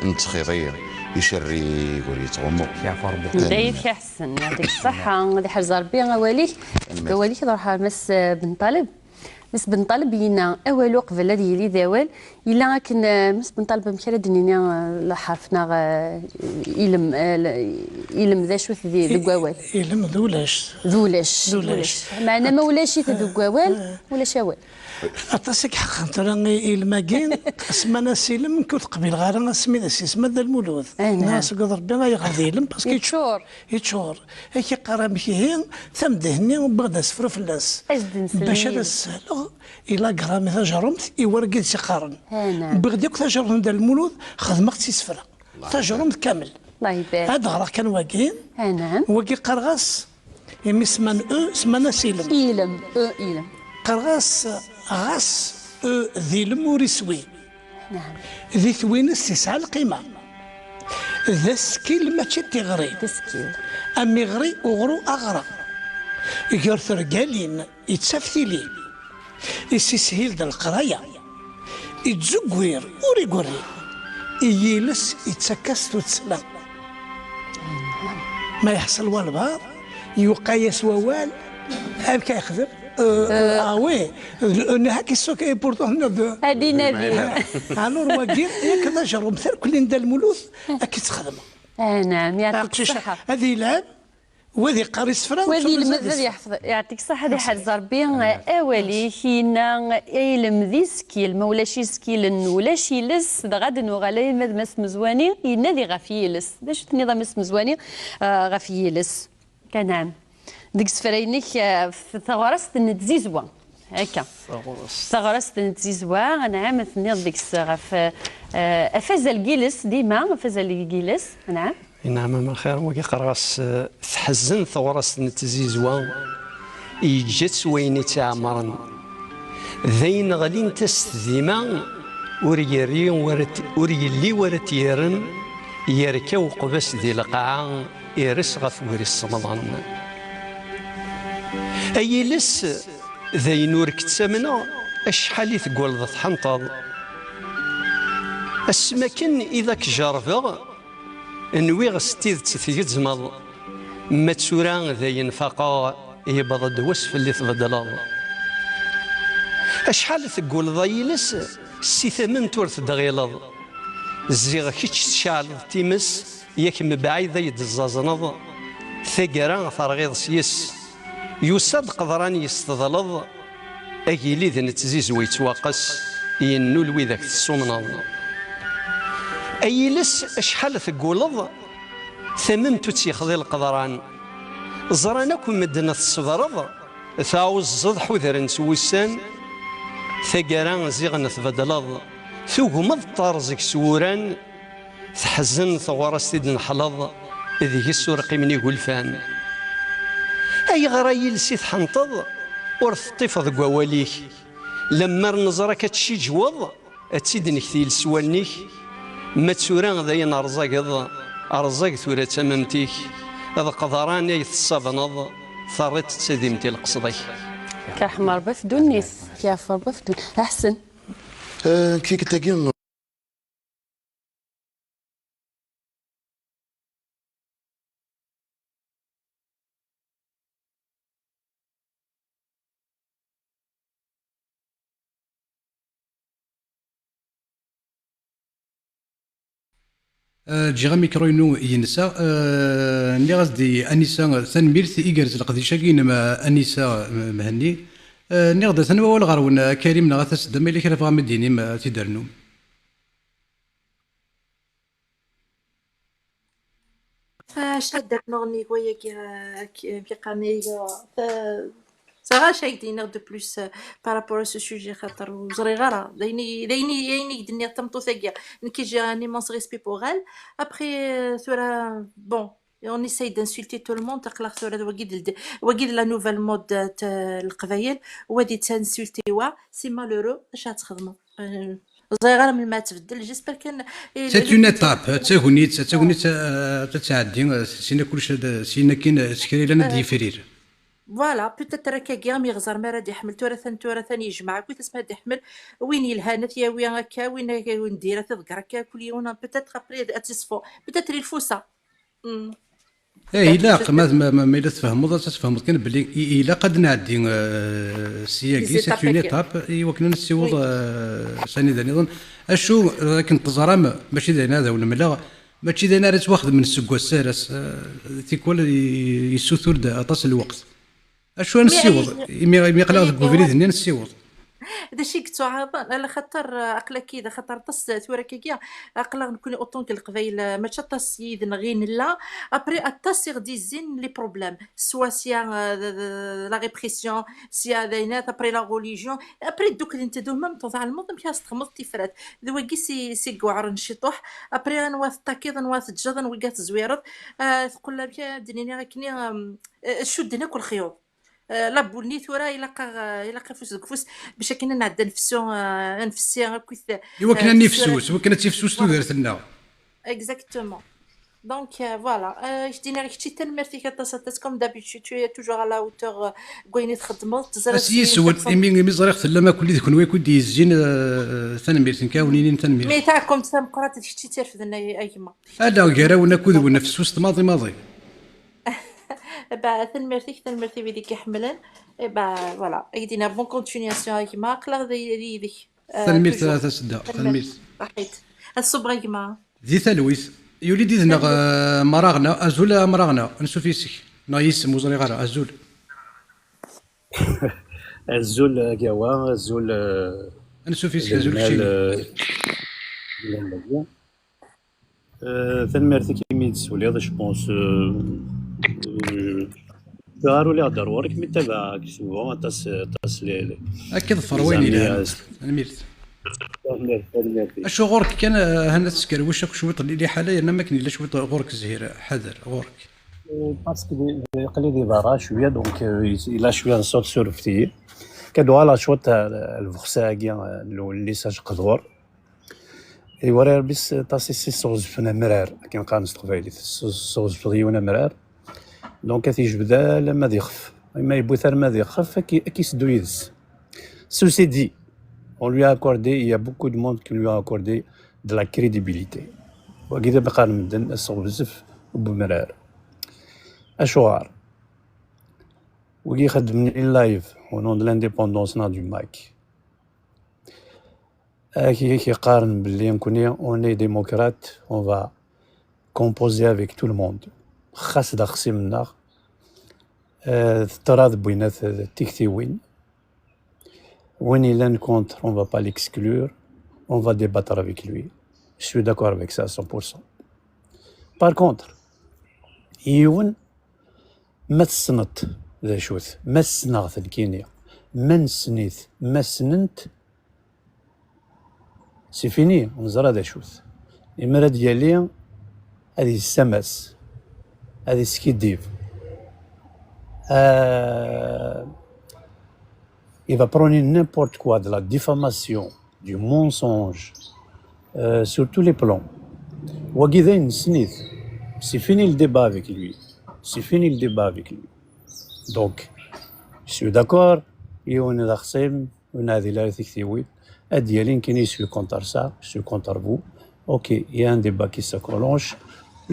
نتخيضي يشريق وريتغمو دايف يا حسن يعطيك الصحة غادي حرز ربي واليك نروح مس بن طالب مس بن طالب ينا أول قبل هذه يلي ذاول إلا كان مس بن طالب مكرا دنيا لا حرفنا إلم ذا شو ذي القوال إلم ذولاش معنا ما ولاش القوال ولا شوال أتصك حقا ترى الماكين اسمنا سيلم كنت قبيل غير اسمي ذا اسم ذا المولود الناس قدر بنا يغذي لم بس يتشور هيك قرا مشيهين ثم دهني وبغدا سفر فلاس باش هذا السهل إلا قرا مثلا جرمت يورقد سقارن بغديك تجرم ذا المولود خدمت سفرة تجرمت كامل الله يبارك هذا غرا كان واقين واقي قرغاس يمي سمنا سيلم إيلم قرغاس غاس ذي الموريسوي ذي ثوينس تسعى القيمة ذا سكيل ماشي تغري أمي غري وغرو أغرى يقول رجالين يتسفتلي يسيسهيل دا القراية يتزقوير وريقوري يجلس يتسكس وتسلم ما يحصل والبار يقايس ووال هاكا يخدم وي هاكي السوق بورتون هادي نبي الور واكير ياك ذا جرب مثل كل دا الملوث اكيد تخدم نعم يعطيك الصحة هذه يلعب وذي قاري سفرا وذي المذ يحفظ يعطيك الصحة هذه حد زربي أولي هنا يلم ذي سكيل ما ولا شي سكيل ولا شي لس غاد نغالي مس مزواني ينادي غافيلس باش النظام مس مزواني غافيلس كنعم ديك سفرينيك في ثغرست نتزيزوا هكا ثغرست نتزيزوا نعم ثنيض ديك غف افاز الجيلس ديما افاز الجيلس نعم نعم من خير وكي قراص تحزن ثغرست نتزيزوا يجت وين تعمرن ذين غلين تستذيما وريري وريلي ورتيرن يركو قبس ذي القاعة يرس غف ورس رمضان أي لس ذي نور كتسمنا أشحال تقول ذا تحنطض السمكن إذا كجرفغ نويغ ستيذ تثيزمض ما تسوران ذي ينفقا يبضد وسف اللي تبدلض أشحال تقول ذي لس سي ثمن تورث دغيلض الزيغ كيتش تشعل تيمس ياك مبعيد يدزازنض ثقران ثرغيض سيس يوسد قدران يستظلظ أجيلي ذا نتزيز ويتواقس ينو الوذاك السمنض أي لس أشحال تقولض ثممتو تيخذي القدران زرانكم مدنا الصدرض ثاوز زضح وذرن سوسان ثقران زيغن تبدلض ثوهم الطارزك سوران تحزن ثغرس نحلض ذي السرق من يقول فان أي غرايل سي تحنطض ورث طفض قواليك لما نزرك تشي جوض تسيد نكثيل سوالنيك ما تسوران ذي نرزاق أرزاق ثورة تممتيك هذا قدران يتصابنض ثرت تسديمتي القصدي كحمر بفدونيس كافر بفدون أحسن كي كتاكين تجي غا ميكروينو ينسى اللي غازدي انيسا ثنميرت يجرز القديشه كاينما انيسا مهني ني غدا ثنوا ولا غارون كريم نغا تسدم اللي كرا فغا مديني ما تيدرنو شادك نغني ويا كي قاني صراحه شي دينا دو بلوس بارابور سو سوجي خاطر وزري غرا دايني يدني تمطو ثاقيا كي جاني مونس ريسبي بوغال ابري ثورا بون on essaye d'insulter tout le monde تقلق ثورا وقيد لا نوفيل مود القبايل وادي تنسولتيوا سي مالورو اش غتخدموا زي غير من ما تبدل جيسبر كان سيت اون ايتاب تاغونيت تتعدي سينا كلشي سينا كاين سكري لنا ديفرير فوالا بوتيت راك كاع يغزر ما راه يحمل تورا يجمع كي تسمع يحمل وين يلهانت يا وين هكا وين دايره تذكر هكا كل يوم بوتيت ابري تصفو بوتيت الفوسه الا ما الا تفهموا كان بلي الا قد نعدي سياكي سيت اون ايتاب ايوا كنا نسيوض ثاني نظن اشو لكن تزرام ماشي داينا هذا ولا ملا ماشي داينا راه واخد من السكوا السارس تيكول يسوثر اطاس الوقت اشو نسيوض يقلق الكوفيد هنا نسيوض هذا الشيء كنتو عاطل على خاطر عقلا كيدا خاطر طس تورا كيكيا عقلا نكون اوطون القبايل ما طس يدن غين لا ابري الطس يغدي الزين لي بروبليم سوا سيا لا ريبريسيون سيا داينات ابري لا ريليجيون ابري دوك اللي انت دوما تضع الموضوع كاس تخمض تفرات ذوكي سي كوعر نشطوح ابري نواث تاكيد نواث جدن وقات زويرط تقول لها بيا دنيني غاكني شدنا كل خيوط لا بولني ثورا الا فوس كفوس باش كنا نعدى نفسي كويس ايوا كنا نفسوس وكنا تيفسوس تو درتنا اكزاكتومون دونك فوالا جدينا راه كنتي تنمرتي كتصاتات كوم دابيتود تو توجور على اوتور كويني تخدموا تزرع سي سول مي زريخ ثلا كل ديك كون ويكون ديزين تنمير كاونين تنمير مي تاعكم تمقرات كنتي ترفدنا ايما هذا غيراونا كود ونفسوس ماضي با تنمرتي بيديك يحملن با فوالا يدينا بون كونتينياسيون كيما قلا ديك تنمير ثلاثه سدا تنمير صحيت الصبر كيما دي ثلويث يولي دينا مراغنا ازول مراغنا نسوفيسك نايس موزري غير ازول الزول كاوا الزول نسوفيسك ازول شي تنمرتي كيمي تسولي هذا جوبونس داروا لي ضروري كمي تبع كسبوا تاس لي اكيد فروين الى الميرت اشو غورك كان هنا تسكر وشك شويط اللي حاليا ما كاين الا شويط غورك زهير حذر غورك باسكو قلي دي بارا شويه دونك الا شويه نصوت سورفتي كدو على شوط الفخساكي اللي ساج قدور ايوا بس تاسي سي صوز فنا مرار كاين قانص قبايلي صوز فضيونا مرار دونك تيجبدا لما يخف ما يبغي ثار ما يخف كيسدو يدس سوسي دي on lui a accordé il y a beaucoup de monde qui lui a accordé de la crédibilité وكذا بقى المدن الصوب بزاف وبمرار اشوار وكي خدمني اللايف au nom de l'indépendance نا دو ماك كي قارن باللي نكوني اوني ديموقراط on va composer avec tout le monde خاص دا خصي منا تراض بينات تيكتيوين وين il est contre on va pas l'exclure on va débattre avec lui je suis d'accord avec ça à 100%. par contre يون ما تسنط ذا شوث ما سنغث الكينيا ما نسنيت ما سننت سي فيني نزرى ذا شوث المرا ديالي هذه السمس هذه سكيديف il va prôner n'importe quoi, de la diffamation, du mensonge, sur tous les plans. C'est fini le débat avec lui. C'est fini le débat avec lui. Donc, je suis d'accord, et on est d'accord, on a dit là, je suis contre ça, je suis contre vous. Ok, il y a un débat qui se prolonge,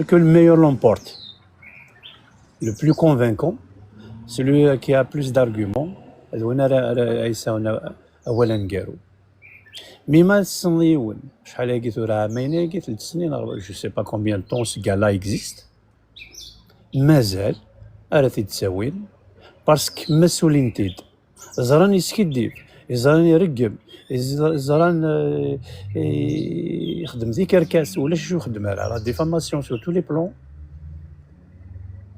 que le meilleur l'emporte. Le plus convaincant, celui qui a plus d'arguments, هذونا راه اولا نقارو مي ما تصنيون شحال هاكي ثورة عامين هاكي 3 سنين جو سي با كومبيان طون سي كاع لا اكزيست مازال راه تيتساوين باسكو مسؤولين تيد زران يسكديف زران يرقب زران يخدم ذي كركاس ولا شو يخدم لا ديفاماسيون سور تو لي بلون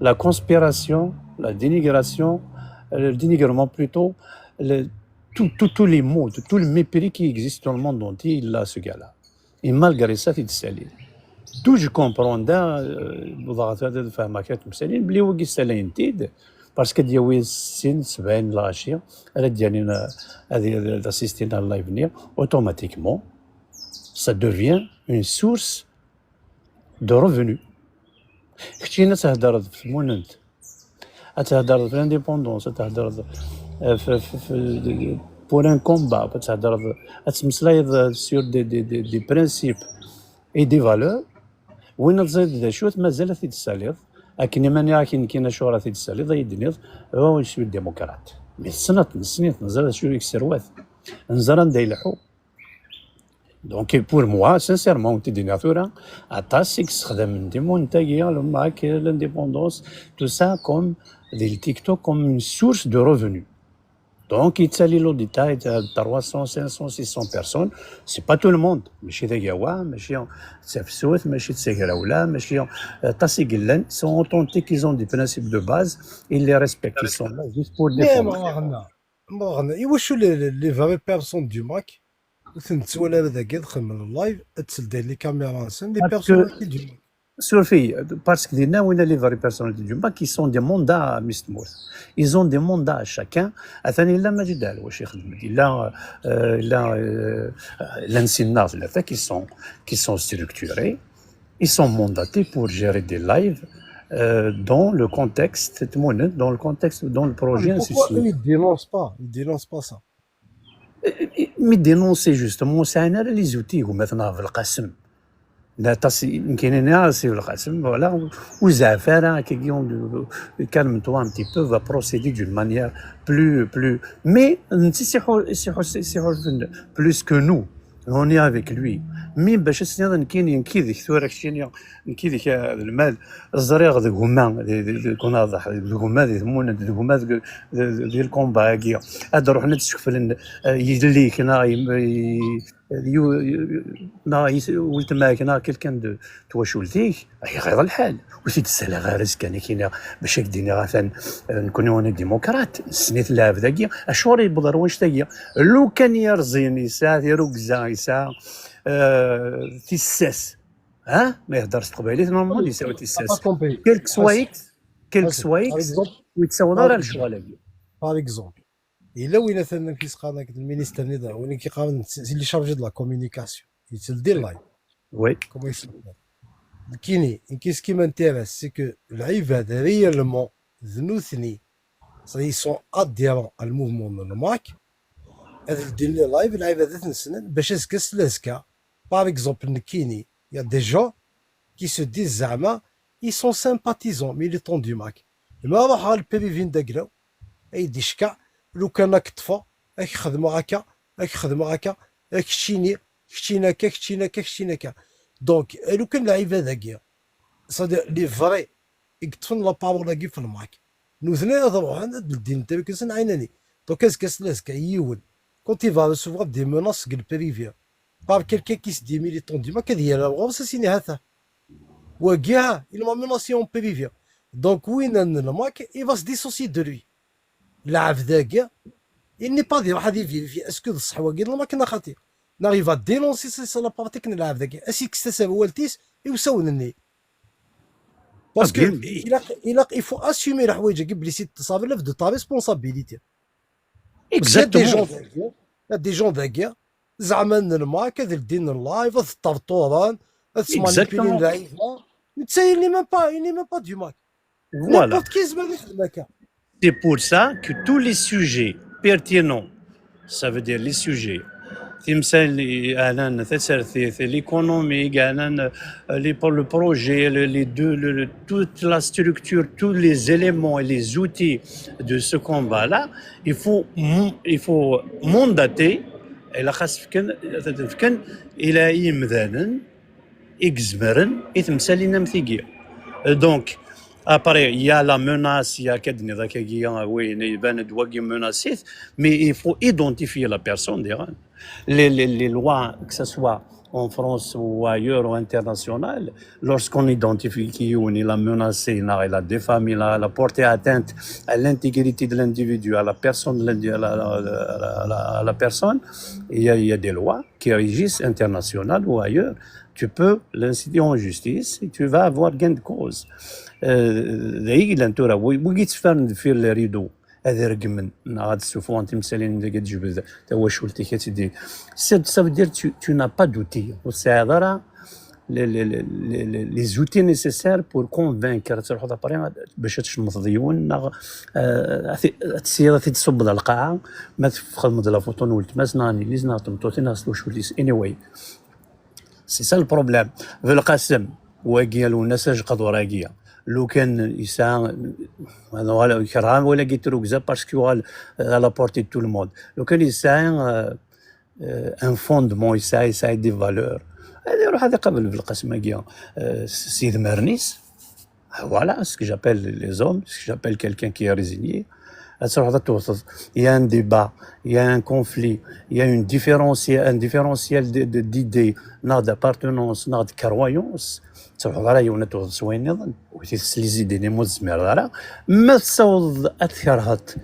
لا كونسبيراسيون لا دينيغراسيون le dénigrement plutôt tous les mots, tout le mépris qui existe dans le monde entier, il a ce gars-là. Et malgré ça, il s'allie. Tout je comprends, parce que il y a eu sin semaine l'achir, elle a dit d'assister à l'avenir, automatiquement, ça devient une source de revenus. كتينا تهدر في الموننت تهدر في الانديبوندونس تهدر في بور ان كومبا تهدر تمسلاي سور دي برانسيب اي دي فالور وين تزيد ذا شوت مازال تيتساليض لكن ماني كاين شهره تيتساليض يدنيض هو شو الديمقراط مي السنين نزل شو يكسروات نزران دايلحو دونك بور موا سانسيرمون تيديناتورا اتاسيك تخدم ديمونتاغيا معاك لانديبوندونس تو سا كوم دي تيك توك كوم اون سورس دو ريفوني دونك يتسالي لو ديتاي تاع 300 500 600 بيرسون سي با تو الموند ماشي ذاكاوا ماشي تسفسوت ماشي تسكراولا ماشي تاسي قلان سون اونتونتيك كيزون دي برانسيب دو باز اي لي ريسبكت سون لا جوست بور ديفوندر ما ايوا شو لي فابي بيرسون دو ماك تنتسوال هذا كاع دخل من اللايف تسل داير لي كاميرا سن دي بيرسوناليتي دو ماك Surfi, parce que دينا وين لي فاري بيرسوناليتي دو ماك كي سون دي موندا مستموت ايزون دي موندا شاكان اثاني لا ما جدال واش يخدم لا نسينا ثلاثه qui sont structurés ils sont mandatés pour gérer des lives dans le contexte dans le projet ainsi de suite. Ils dénoncent pas ça. مي دينونسي جوستومون ساعنا لي زوتي هما مثلا في القسم لا تصي كاينين راسي في القسم فوالا وزعفاره كيون كالم تو ان تي بو فا بروسيدي دون مانيير بلو مي نسيحو بلوس كو نو on est avec lui مي باش سنيض كيديك ثورة كتينيا كيديك المال الزريغ ذي هما كون واضح ذي هما ذي ثمون ذي هما ذي الكومبا هاكيا هاد روح نتسكفل يدلي كنا ولتما كنا كلكان تواشولتيك هي غير الحال وسي تسالى غير رزق كاين باش هكديني غاثان نكونوا انا ديمقراط سنيت اللعب ذاكيا اشور يبضر واش تاكيا لو كان يرزيني ساعه يروكزا يسا تيساس ما يهدرش تقبايليت نورمال يساوي تيساس كيلك سوايكس ويتساوي راه الشغل هكا باغ اكزومبل الا وين مثلا كيسقى هذاك المينيستر نيدا وين كيقام سي لي شارجي دو لا كومونيكاسيون يتدير لايف وي كومون يسمى كيني كيس كي مانتيريس سي كو العباد ريالمون ذنوثني سي سون اديرون الموفمون دو الماك هذا دير لي لايف العباد تنسنن باش اسكس لاسكا باغ اكزومبل نكيني يا دي جون كي سو ديز زعما اي سون سامباتيزون ميليتون دو ماك ما راح على البي في داكلاو اي ديشكا لو كان كطفى راك خدموا هكا راك خدموا هكا راك كشتيني كشتينا دونك لو كان لعيبه ذاكيا صدق لي فري يكتفن لا بارول هاكي في الماك نوثنا نروح عند الدين تاعك كنسن عيناني دونك كاس لاسكا يون كونتي فا ريسوفوار دي موناس قل بريفيا بار كيلكان كي سدي ميليتون ديما كدير لا سيني هذا وكاع il m'a menacé en PVV donc وين الماك il va se dissocier de lui اللاعب ذاك il n'est pas dire واحد يفيريفي اسكو بصح هو قال ما كنا خاطئ ناريف ا دينونسي سي لا بارتيك اللاعب ذاك اسي كستسب والتيس يساونني باسكو il faut assumer الحوايج قبل سي تصابر دو تا ريسبونسابيلتي اكزاكتومون دي جون ذاك زعما الماك هذا الدين اللايف الطرطوران تسمع لي اللعيبه نتسايل لي ميم با دو ماك Voilà. C'est pour ça que tous les sujets pertinents, ça veut dire les sujets, l'économie, le projet, toute la structure, tous les éléments et les outils de ce combat-là, il faut mandater الا خاص فكن الى يمذانا اكزمرن يتمثالين مثيقيا دونك après il y a la menace il y a كدني ذاك oui يبان دواكي menacé mais il faut identifier la personne les lois que ce soit en France ou ailleurs ou international, lorsqu'on identifie qui on l'a menacé, il a défamé, il a porté atteinte à l'intégrité de l'individu, à la personne, à la personne, il y a des lois qui régissent international ou ailleurs. Tu peux l'inciter en justice et tu vas avoir gain de cause. ذاك الانتورا وقيت تفرن في الريدو هذا رقم غاد تشوفوا انت مسالين اللي كتجبد تا هو شولتي كتدي سا دير tu n'as pas d'outils وساعه les outils nécessaires pour convaincre تروح دابري باش تشمط ديون تسير تصب على القاعه ما تخدم لا فوتون ولتماس ناني ليز ناتمطوتي ناس وشوليس anyway سي سا البروبليم في القسم واقيا لو الناس قدو راقيه لو كان يسعى هذا كرهان ولا قلت له باسكو على بورتي تو الموند لو كان يسعى ان فوندمون يسعى دي فالور هذا يروح هذا قبل بالقسمه كيا سيد مرنيس فوالا سكو جابيل لي زوم سكو جابيل كيلكان كي ريزينيي تروح هذا توصل يا ان ديبا يا ان كونفلي يا ان ديفيرونسيال ديدي ناض ابارتونونس ناض كرويونس تروح راه يونت سوين نظن وتسليزي دي مزمر راه ما تصوض اثرهت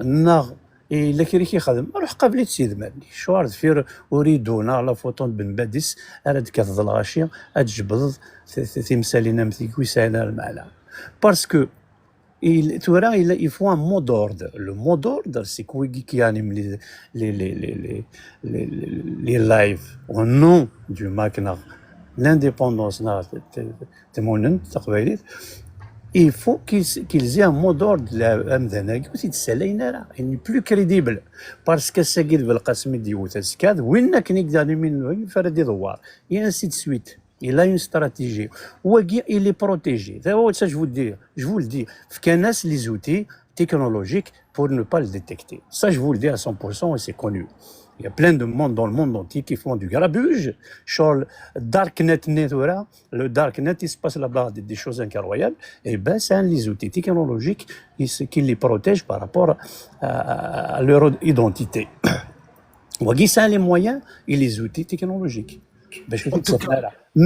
ناغ الا كي خدم روح قبل سيد مالي شوار فير اريدونا على فوتون بن باديس اراد كتظل غاشيه اتجبض تمثالنا مثيك ويسالنا المعلى باسكو il faut un mot d'ordre. Le mot d'ordre, c'est quoi qui anime les lives au nom du MAC, l'indépendance, il faut qu'ils aient un mot d'ordre. Il n'est plus crédible parce que c'est qu'il veut le casser du outescade. Oui, n'a qu'une examen, il fait des devoirs et ainsi de suite. Il a une stratégie. Il est protégé. Ça, je vous le dis. Il y a les outils technologiques pour ne pas le détecter. Ça, je vous le dis à 100% et c'est connu. Il y a plein de monde dans le monde entier qui font du grabuge. Sur le Darknet, le Darknet, il se passe là-bas des choses incroyables. Et bien, c'est les outils technologiques qui les protègent par rapport à leur identité. Ça a les moyens et les outils technologiques.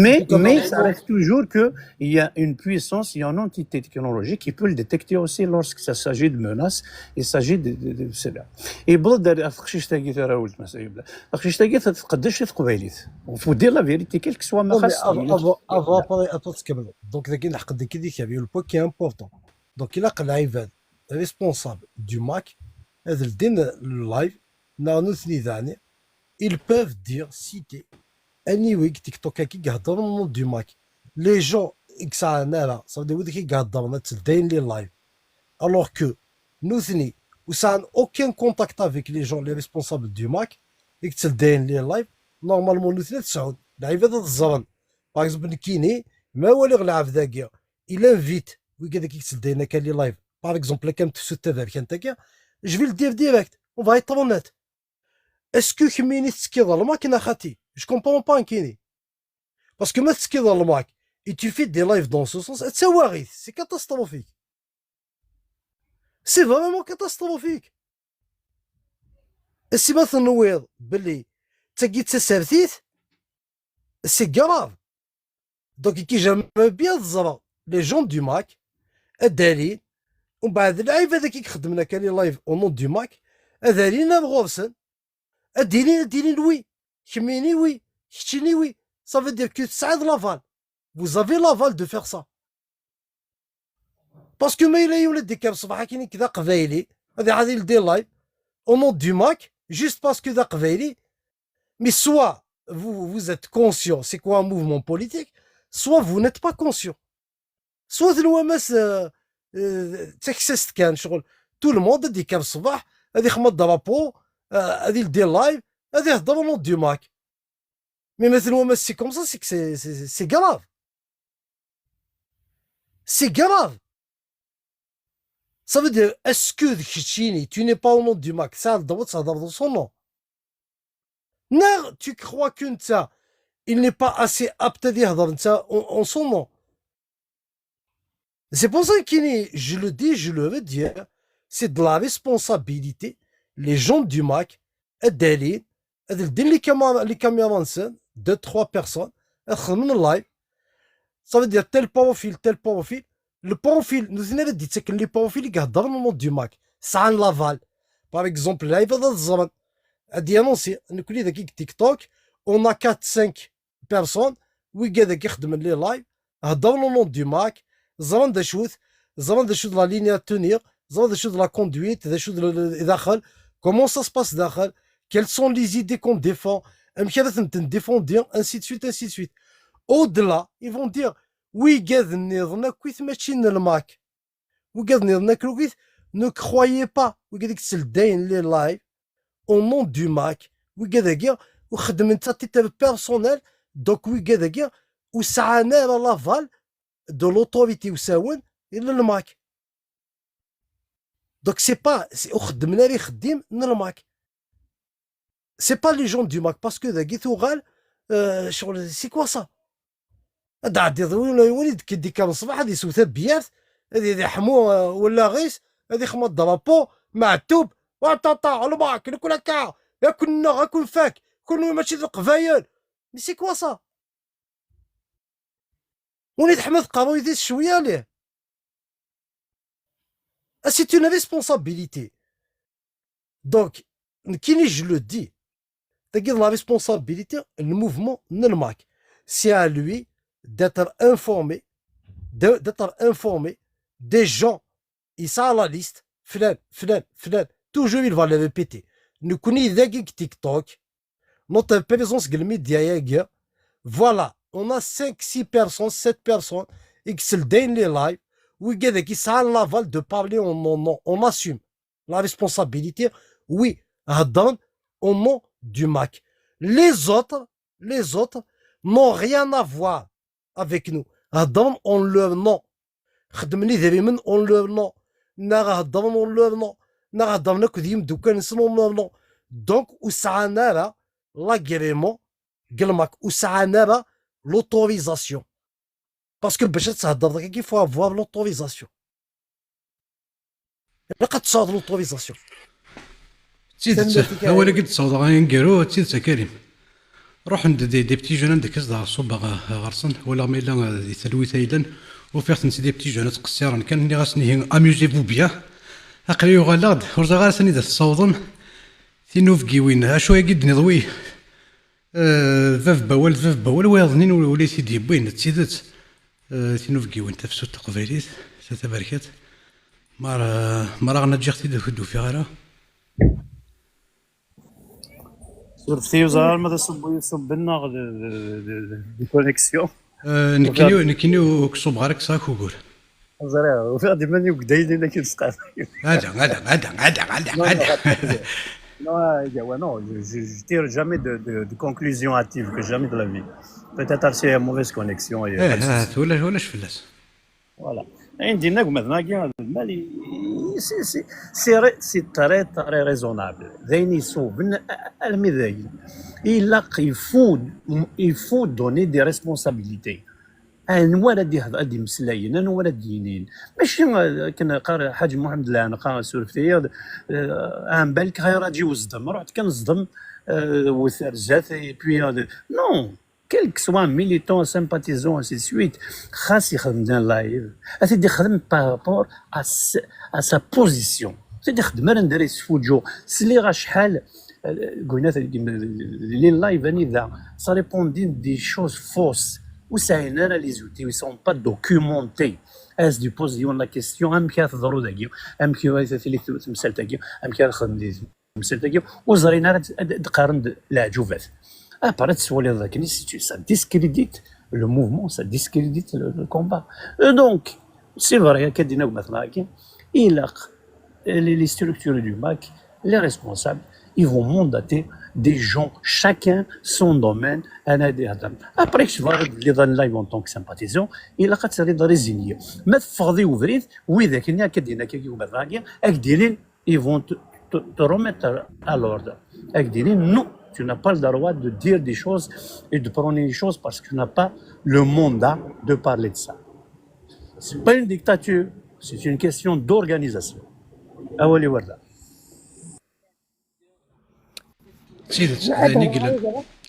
Mais ça reste toujours qu'il y a une puissance, il y a une entité technologique qui peut le détecter aussi lorsqu'il s'agit de menaces, il s'agit de cela. Et il faut dire la vérité, quel que soit ma race. Donc, le point qui est important. Donc, il a que l'IVAD responsable du MAC, le live, ils peuvent dire, citer. Anyway, TikTok qui garde le nom du Mac. Les gens, ça veut dire qu'ils gardent les live. Alors que nous, nous n'avons aucun contact avec les gens, les responsables du Mac, et que c'est les live. Normalement, nous sommes par exemple, Kini, il invite, live. Par exemple, je vais le dire direct, on va être honnête. Est-ce que le Mac est khati? Je comprends pas un Kini. Parce que mettre ce qui est dans le Mac et tu fais des lives dans ce sens, c'est catastrophique. C'est vraiment catastrophique. Et si maintenant c'est grave. Donc j'aimerais bien les gens du Mac, Adali, on va dire live au nom du Mac, Adali Nabrovsen, Adili Louis. Chimini, oui. Chini, oui. Ça veut dire que ça aide l'aval. Vous avez l'aval de faire ça. Parce que mais il y a eu des cas qui ont قبايلي هذه دي لايف au nom du Mac juste parce que ذا قبايلي. Mais soit vous êtes conscient c'est quoi un mouvement politique, soit vous n'êtes pas conscient. Soit الوامس تكسست كان شغل tout le monde dit كان الصباح هذه خمط درابو هذه دي لايف. Dans le nom du Mac. Mais maintenant, c'est comme ça, c'est que c'est grave. C'est grave. Ça veut dire, est-ce que tu n'es pas au nom du Mac? Ça dans son nom. Non, tu crois que ça, il n'est pas assez apte à dire ça en son nom. C'est pour ça qu'il est, je le dis, je le veux dire, c'est de la responsabilité. Les gens du Mac, Adeline, les caméramans, 2-3 personnes, live. Ça veut dire tel profil. Le profil, nous avons dit que les profils, ils gardent dans le monde du Mac. Ça en l'aval. Par exemple, là, il va dans le zaman. A dit annoncer, nous connaissons des TikTok, on a 4-5 personnes, où ils gardent les live, dans le monde du Mac, zaman de choses de la ligne à tenir, zaman de choses de la conduite, des choses de comment ça se passe dakhal, quelles sont les idées qu'on défend, défendre, ainsi de suite. Au-delà, ils vont dire, oui, le Mac. Ne croyez pas, c'est le day les live, au nom du Mac, ou personnel, donc ou ça a l'aval de l'autorité ou ça le Mac. Donc c'est pas, c'est pas les gens du Mac, parce que c'est quoi ça? وليد كي كان الصباح هذه يسوي ثبيات هذه حمو ولا غيس هذه خمط درابو معتوب وطاطا الماك ناكل هكا ياكل غاكل فاك كل ماشي القبايل مي سي كوا سا وليد حمد قراو يدير شويه ليه سي اون ريسبونسابيلتي دونك كيني جو لو دي تاكيد لا ريسبونسابيلتي الموفمون نلماك سي ا لوي d'être informé des gens. Il ça la liste. Flan. Toujours il va le répéter. Nous connaissons des TikTok. Notre présence dans les médias. Voilà. On a 5-6 personnes, 7 personnes. Et qui se donnent les lives. Oui, qui ça l'aval de parler en nom. On assume la responsabilité. Oui. Au nom du Mac. Les autres n'ont rien à voir avec nous. هضرهم on leur nom. خدمني دائما on leur nom. هضرهم on leur nom. هضرنا كذيم دوكا نسمو leur nom. Donc وسعنا راه لاغريمون قلمك وسعنا راه l'autorisation. Parce que باش تهضر داك il faut avoir l'autorisation. لقد تصاد l'autorisation. تيد هو اللي قد تصاوض غنقالو تيد كريم روح عند دي بتي جون عندك كزدا صوب غرسن ولا ما الا ثلوي ثايلن وفيغ نسي دي بتي جون تقصيرا كان اللي غاسني اميوزي فو بيان اقريو غالاد ورزا غاسني دا تصاوضن تينوف كيوين اشو يقد نضوي فاف باول ويظنين ولا سيدي بوين تسيدت تينوف كيوين تفسو تقبيليت تتباركات ما راغنا جيختي دو في غارة صرفتي وزار ماذا يصب لنا دي كونيكسيون نكينيو كصوب غارك ساكو قول زرع وفي ماني وكدايدي لكن نسقى هذا Non, je tire jamais de conclusion hâtive, que jamais de la vie. Peut-être c'est une mauvaise connexion. ولا فلاس. Voilà. عندنا مثلا المال c'est très très raisonnable. ذين يصوب المذايل. Il faut donner des responsabilités. أنا ولدي هذا مسلاين أنا ولدينين ماشي كنا قارئ حاج محمد الآن قارئ سورفتي عن بالك غير راجي وصدم رحت كنصدم وثرجات بوي نو كيلك سوا ميليتون سامباتيزون انسي سويت خاص يخدم لنا لايف سيدي يخدم بارابور ا سا بوزيسيون سيدي يخدم انا ندير سفوجو سلي غا شحال قلنا لي لايف اني ذا سا ريبوندين دي شوز فوس وساينا لي زوتي وي سون با دوكيومونتي از دي بوزيون لا كيستيون ام كي تهضروا داكيو ام كي اللي تمثل داكيو ام كي نخدم دي تمثل داكيو وزرينا تقارن العجوبات اباريت سوالي ذاك ني سي سا ديسكريديت لو موفمون سا ديسكريديت لو كومبا دونك سي فري كدينا مثلا كي الاق les structures du MAC, les responsables, ils vont mandater des gens, chacun son domaine, après que je vais aller dans le live en tant que sympathisant, il a qu'à se résigner. Mais fardé ouvrir, oui, dès qu'il y a ils vont te remettre à l'ordre. Nous, Tu n'as pas le droit de dire des choses et de prendre des choses parce que tu n'as pas le mandat de parler de ça. Ce n'est pas une dictature, c'est une question d'organisation. أولي وردة.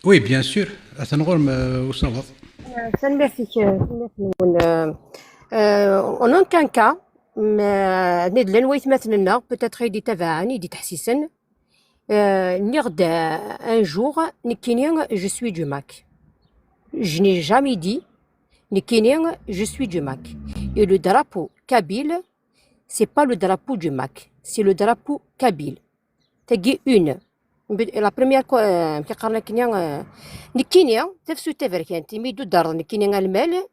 Oui, bien sûr. أتنغرم وصنفط. Merci. En aucun cas, ندلن ويتمثلنا peut-être يدي تبعني يدي تحسيسن نغد un jour نكينين je suis du MAC. Je n'ai jamais dit نكينين je suis du MAC. Et le drapeau kabyle, c'est pas le drapeau du MAC, c'est le drapeau kabyle. تجي une. La première كي قرنا كنيا نكينيا تفسو تفركانتي ميدو دار نكينيا المال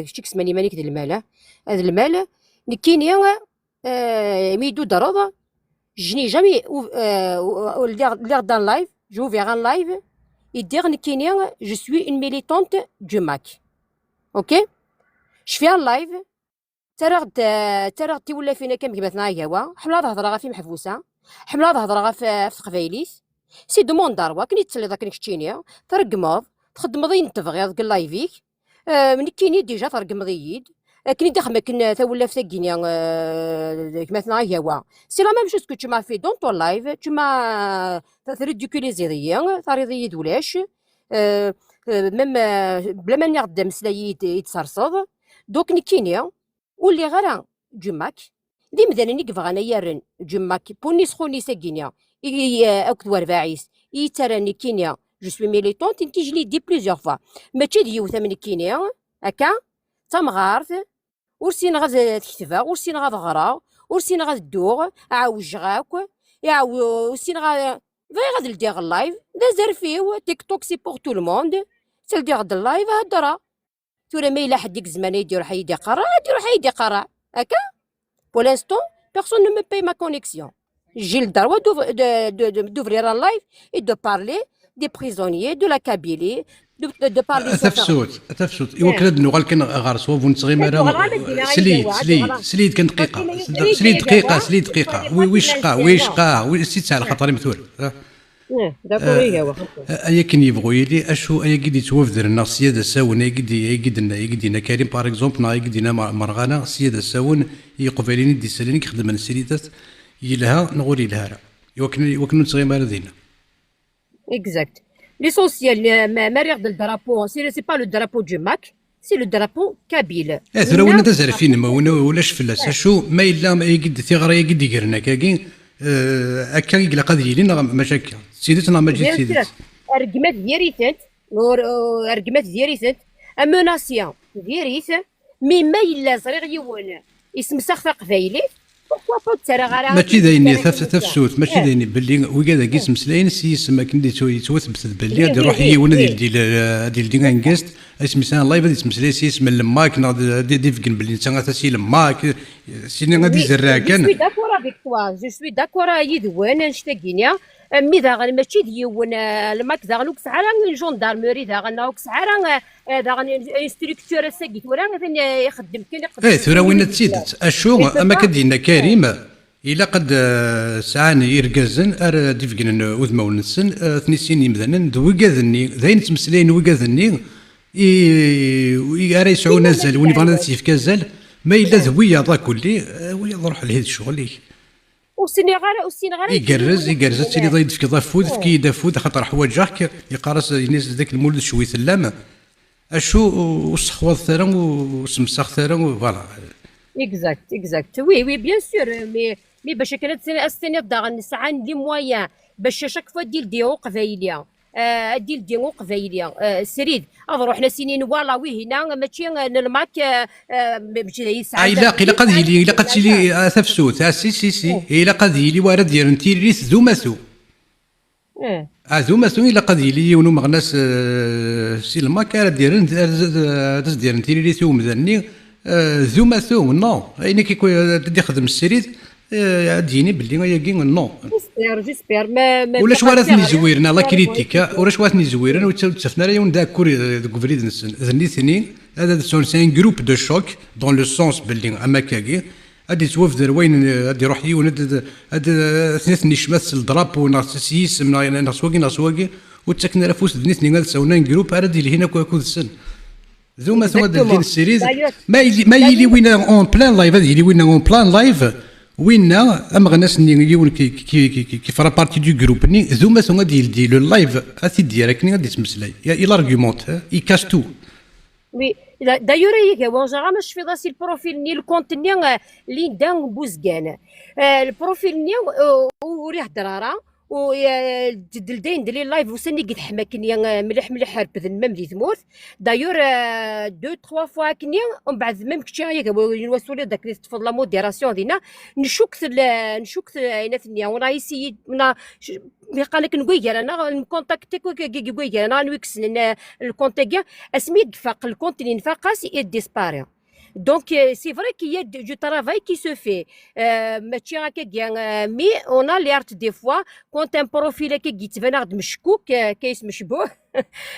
شتي كسماني مانيك ديال المال هذا المال نكينيا ميدو دار جني جامي ليغ دان لايف جو فيغ ان لايف يدير نكينيا جو سوي اون ميليتونت دو ماك اوكي شفي ان لايف ترى ولا فينا كما مثلا هوا حمله تهضر في محفوسه حمله تهضر في تقبايليس سي دومون داروا كني تسلي ذاك نكتشينيا ترقمض تخدم ضين تبغي ذاك اللايفيك من كيني ديجا ترقم ضيد كني دخمه كنا تولى في كينيا مثلا هوا سي لا ميم شوز كو تو ما في دون طون لايف تو ما تريديكوليزي ضيا تريضيد ولاش ميم بلا ما نقدم سلايد يتصرصد دوك نكينيا واللي غير جماك دي مدانني كفغانا يارن جماك بوني سخوني ساكينيا أكد ورباعيس يتراني كينيا جو سوي ميليتونت كيجلي دي بليزيوغ فوا ماشي ديوثا من كينيا هكا تمغارث ورسين غاد تكتفا ورسين غاد غرا ورسين غاد دوغ عاوج غاك ورسين غاد غاد لديغ اللايف دا زرفيو تيك توك سي بوغ تو الموند سلديغ د اللايف هدرا تورا ما إلا حد ديك الزمان يدير حيدي قرا يدير حيدي قرا هكا pour l'instant personne ne me paye ma connexion. J'ai le droit d'ouvrir un live et de parler des prisonniers, de la Kabylie, de parler de تفسوت يوكل نوغال كان غارس وفون صغير سليد كان دقيقه سليد دقيقه ويش سيت على خاطر مثول ايا كان يبغوا يلي اشو ايا قد يتوفدر لنا السياده الساون يقدنا كريم باغ اكزومبل نا يقدنا مرغانا السياده الساون يقبلين دي سالين كيخدم السيدات يلها نغوري لها وكن نصغي ماردينا exact l'essentiel مريغ ديال الدرابو سي با لو درابو دو ماك سي لو درابو كابيل ترى وين تزرفين ما ولاش فلاس شو ما الا ما يقد ثغرا يقد يقرنا كاكين هكا يقلا قادر يلينا مشاكل سيدتنا ما جيت سيدت ارقمات دياليثات ارقمات دياليثات اموناسيون دياليث مي ما الا صغير يوان يسمسخ في قبايلي ماشي دايني تفسوت ماشي دايني باللي وكذا كيس مسلاين سيسما كندي توثبت باللي غادي يروح يونا ديال دينغانكاست اسمي سان لايف غادي تمسلاي سيسما لماك دي فكن باللي انت غاتسي لماك سيني غادي يزرع كان جو سوي داكور افيك توا جو سوي داكور يدوان نشتاكينيا مي داغن ماشي ديون الماك داغن وكسعرا جوندارموري داغن وكسعرا داغن انستركتور ساكيت ورا فين يخدم كاين ثورا وين تسيدت اشو اما كدينا كريم الا قد سعاني يركزن ار ديفكن وذما ونسن ثني سنين مثلا دوكاذني ذاين تمسلين وكاذني ارا يسعو نزل وني بغا نسيف كازال ما الا ذويه ذا كلي ويا نروح لهذا الشغل والسنغال يقرز تسيلي ضايد في ضفود في كيدا فود خاطر حوايجك يقارس ينس ذاك المولد شويه اللام اشو وسخوض ثرا وسمسخ ثرا فوالا exact وي بيان سور مي باش كانت السنه داغن ساعه دي مويا باش شاك فوا ديال قبايليه ديال قبايليه سريد روحنا سنين ولا وي هنا ماشي الماك ماشي يسعى الا قد يلي الا قد تلي تفسوت سي الا قد يلي ورد ديال نتيريس ذو مسو ذو مسو الا قد يلي يونو مغناس سي الماك راه ديال نتيريس ومذني ذو مسو نو اين كيكون يخدم السريد ديني باللي ما يجي نو جيسبير ما ولاش وارثني زويرنا لا كريتيكا ولاش وارثني زويرنا وتشفنا يون داكور كوفريد ذني ثنين هذا سون جروب دو شوك دون لو سونس باللي اما كاكي غادي توفد وين غادي يروح يون هاد ثني شمس الضرب ونارسيس ناسواكي وتسكن راه فوس دنيتني غير ساونا جروب راه ديال هنا كود السن ذوما ثم دين السيريز ما يلي وين اون بلان لايف هذه يلي وين اون بلان لايف وين امغناس ني يون كي فرا بارتي دو جروب ني ذوما ثم ديال اللايف اتي ديالك ني غادي تمسلاي يا لارغيومونت اي كاش تو وي دايور هي وانجا مش في راسي البروفيل ني الكونت ني اللي دان بوزكان البروفيل ني وريه دراره ودلدين دلي لايف وسني قد حماكني مليح مليح ربذ المام دي ثموث دايور دو تخوا فوا كني ومن بعد ميم كنتي هيا نوصلوا داك تفضل لا موديراسيون دينا نشوك عيناتني وانا يسيد انا قال لك نقول انا نكونتاكتيك نقول انا نويكس الكونتاكيا اسمي فاق الكونتيني نفاقاس اي ديسباري. Donc, c'est vrai qu'il y a du travail qui se fait. Mais on a l'air des fois, quand un profil qui te vient de مشكوك كيس مشبوه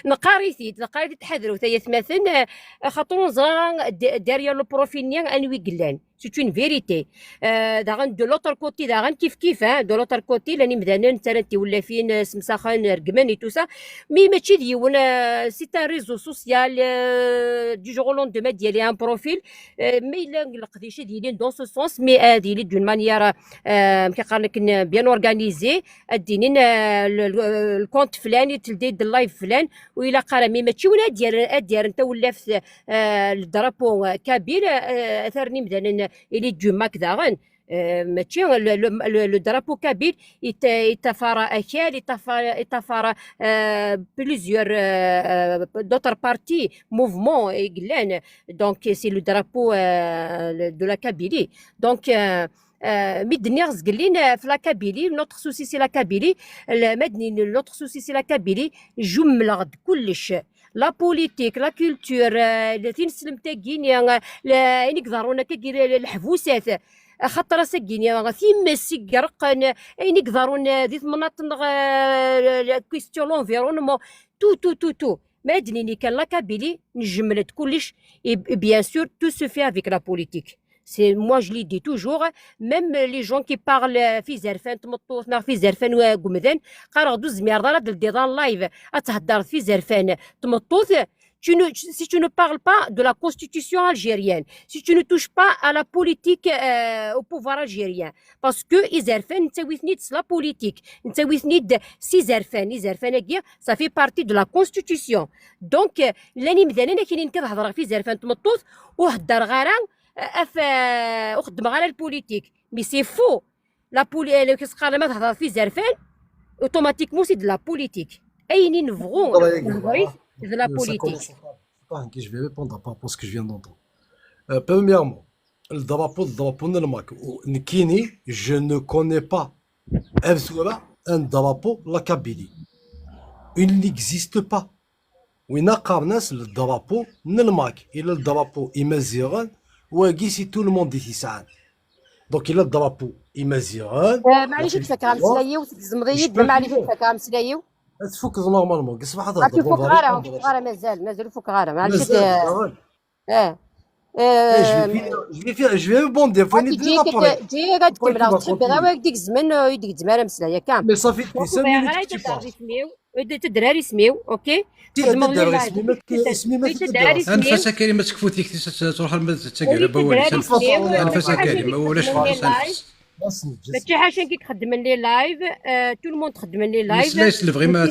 نقاريتي تحذروا ثلاث مثلا خاطر نزرا داريا لو بروفيل نيان انوي قلان سي اون فيريتي داغن دو لوتر كوتي داغن كيف دو لوتر كوتي لاني مثلا نتا ولا فين سمساخن رقماني تو سا مي ماشي ديون سي ان ريزو سوسيال دي جور لوندوما ديالي ان بروفيل مي لا نقديش ديالي دون سو سونس مي ديالي دون مانيير كيقال لك بيان اورغانيزي اديني الكونت فلاني تلدي اللايف فلان وإلا قال مي ماشي ولا ديال انت ولا في الدرابو كبير اثرني مثلا الي جماك داغن ماشي لو درابو كبير يتفارى اكال يتفارى بليزيور دوتر بارتي موفمون يقلان دونك سي لو درابو دو لا كابيلي دونك مدني قلين في لا كابيلي نوتر سوسي سي لا كابيلي مدني نوتر سوسي سي لا كابيلي جمله كلش لا بوليتيك لا كولتور التي نسلم تاكينيا يقدرونا كي الحفوسات خاطر ساكينيا في مسي قرقن اين يقدرون ذي مناطق كيستيون لونفيرونمون تو مدني كان لا كابيلي نجملت كلش بيان سور تو سو في افيك لا بوليتيك. C'est moi je le dis toujours, même les gens qui parlent في زرفان تمطوط في زرفان وقمذان قالوا غدو زمير دار ديال لايف اتهضر في زرفان تمطوط si tu ne parles pas de la constitution algérienne, si tu ne touches pas à la politique au pouvoir algérien, parce que Izerfen نتاويثنيد la politique, نتاويثنيد سي زرفان ça fait partie de la constitution. Donc لاني مثلا كاينين كنهضر في زرفان تمطوط وهضر غير وخدم على البوليتيك مي سي فو لا بولي كيسقال ما تهضر في زرفان اوتوماتيكمون سي دو لا بوليتيك ايني نبغوا de la politique. Je vais répondre par rapport à ce que je viens d'entendre. Premièrement, le drapeau de Mak, Nikini, je ne connais pas un drapeau la Kabylie. Il n'existe pas. Oui, le drapeau de Mak, il a le drapeau Imaziran, ou si tout le monde dit ça. Donc il a le drapeau Imaziran. معليش تفكر مسلايو وتزمضي معليش تفكر مسلايو تفك نورمالمون قص واحد راكي فوق غاره مازال فوق غاره معليش je vais répondre فاني دير ابري جي غاد كمل تحب غير ديك الزمان يديك الزمان مسلايا كامل مي صافي 5 مينوت الدراري سميو اوكي انفاسا كريمه تكفوتيك تروح تقرا بوالي انفاسا كريمه ولاش ماشي حاجه كي تخدم لي لايف تو الموند تخدم لي لايف مسلايس الفغي ما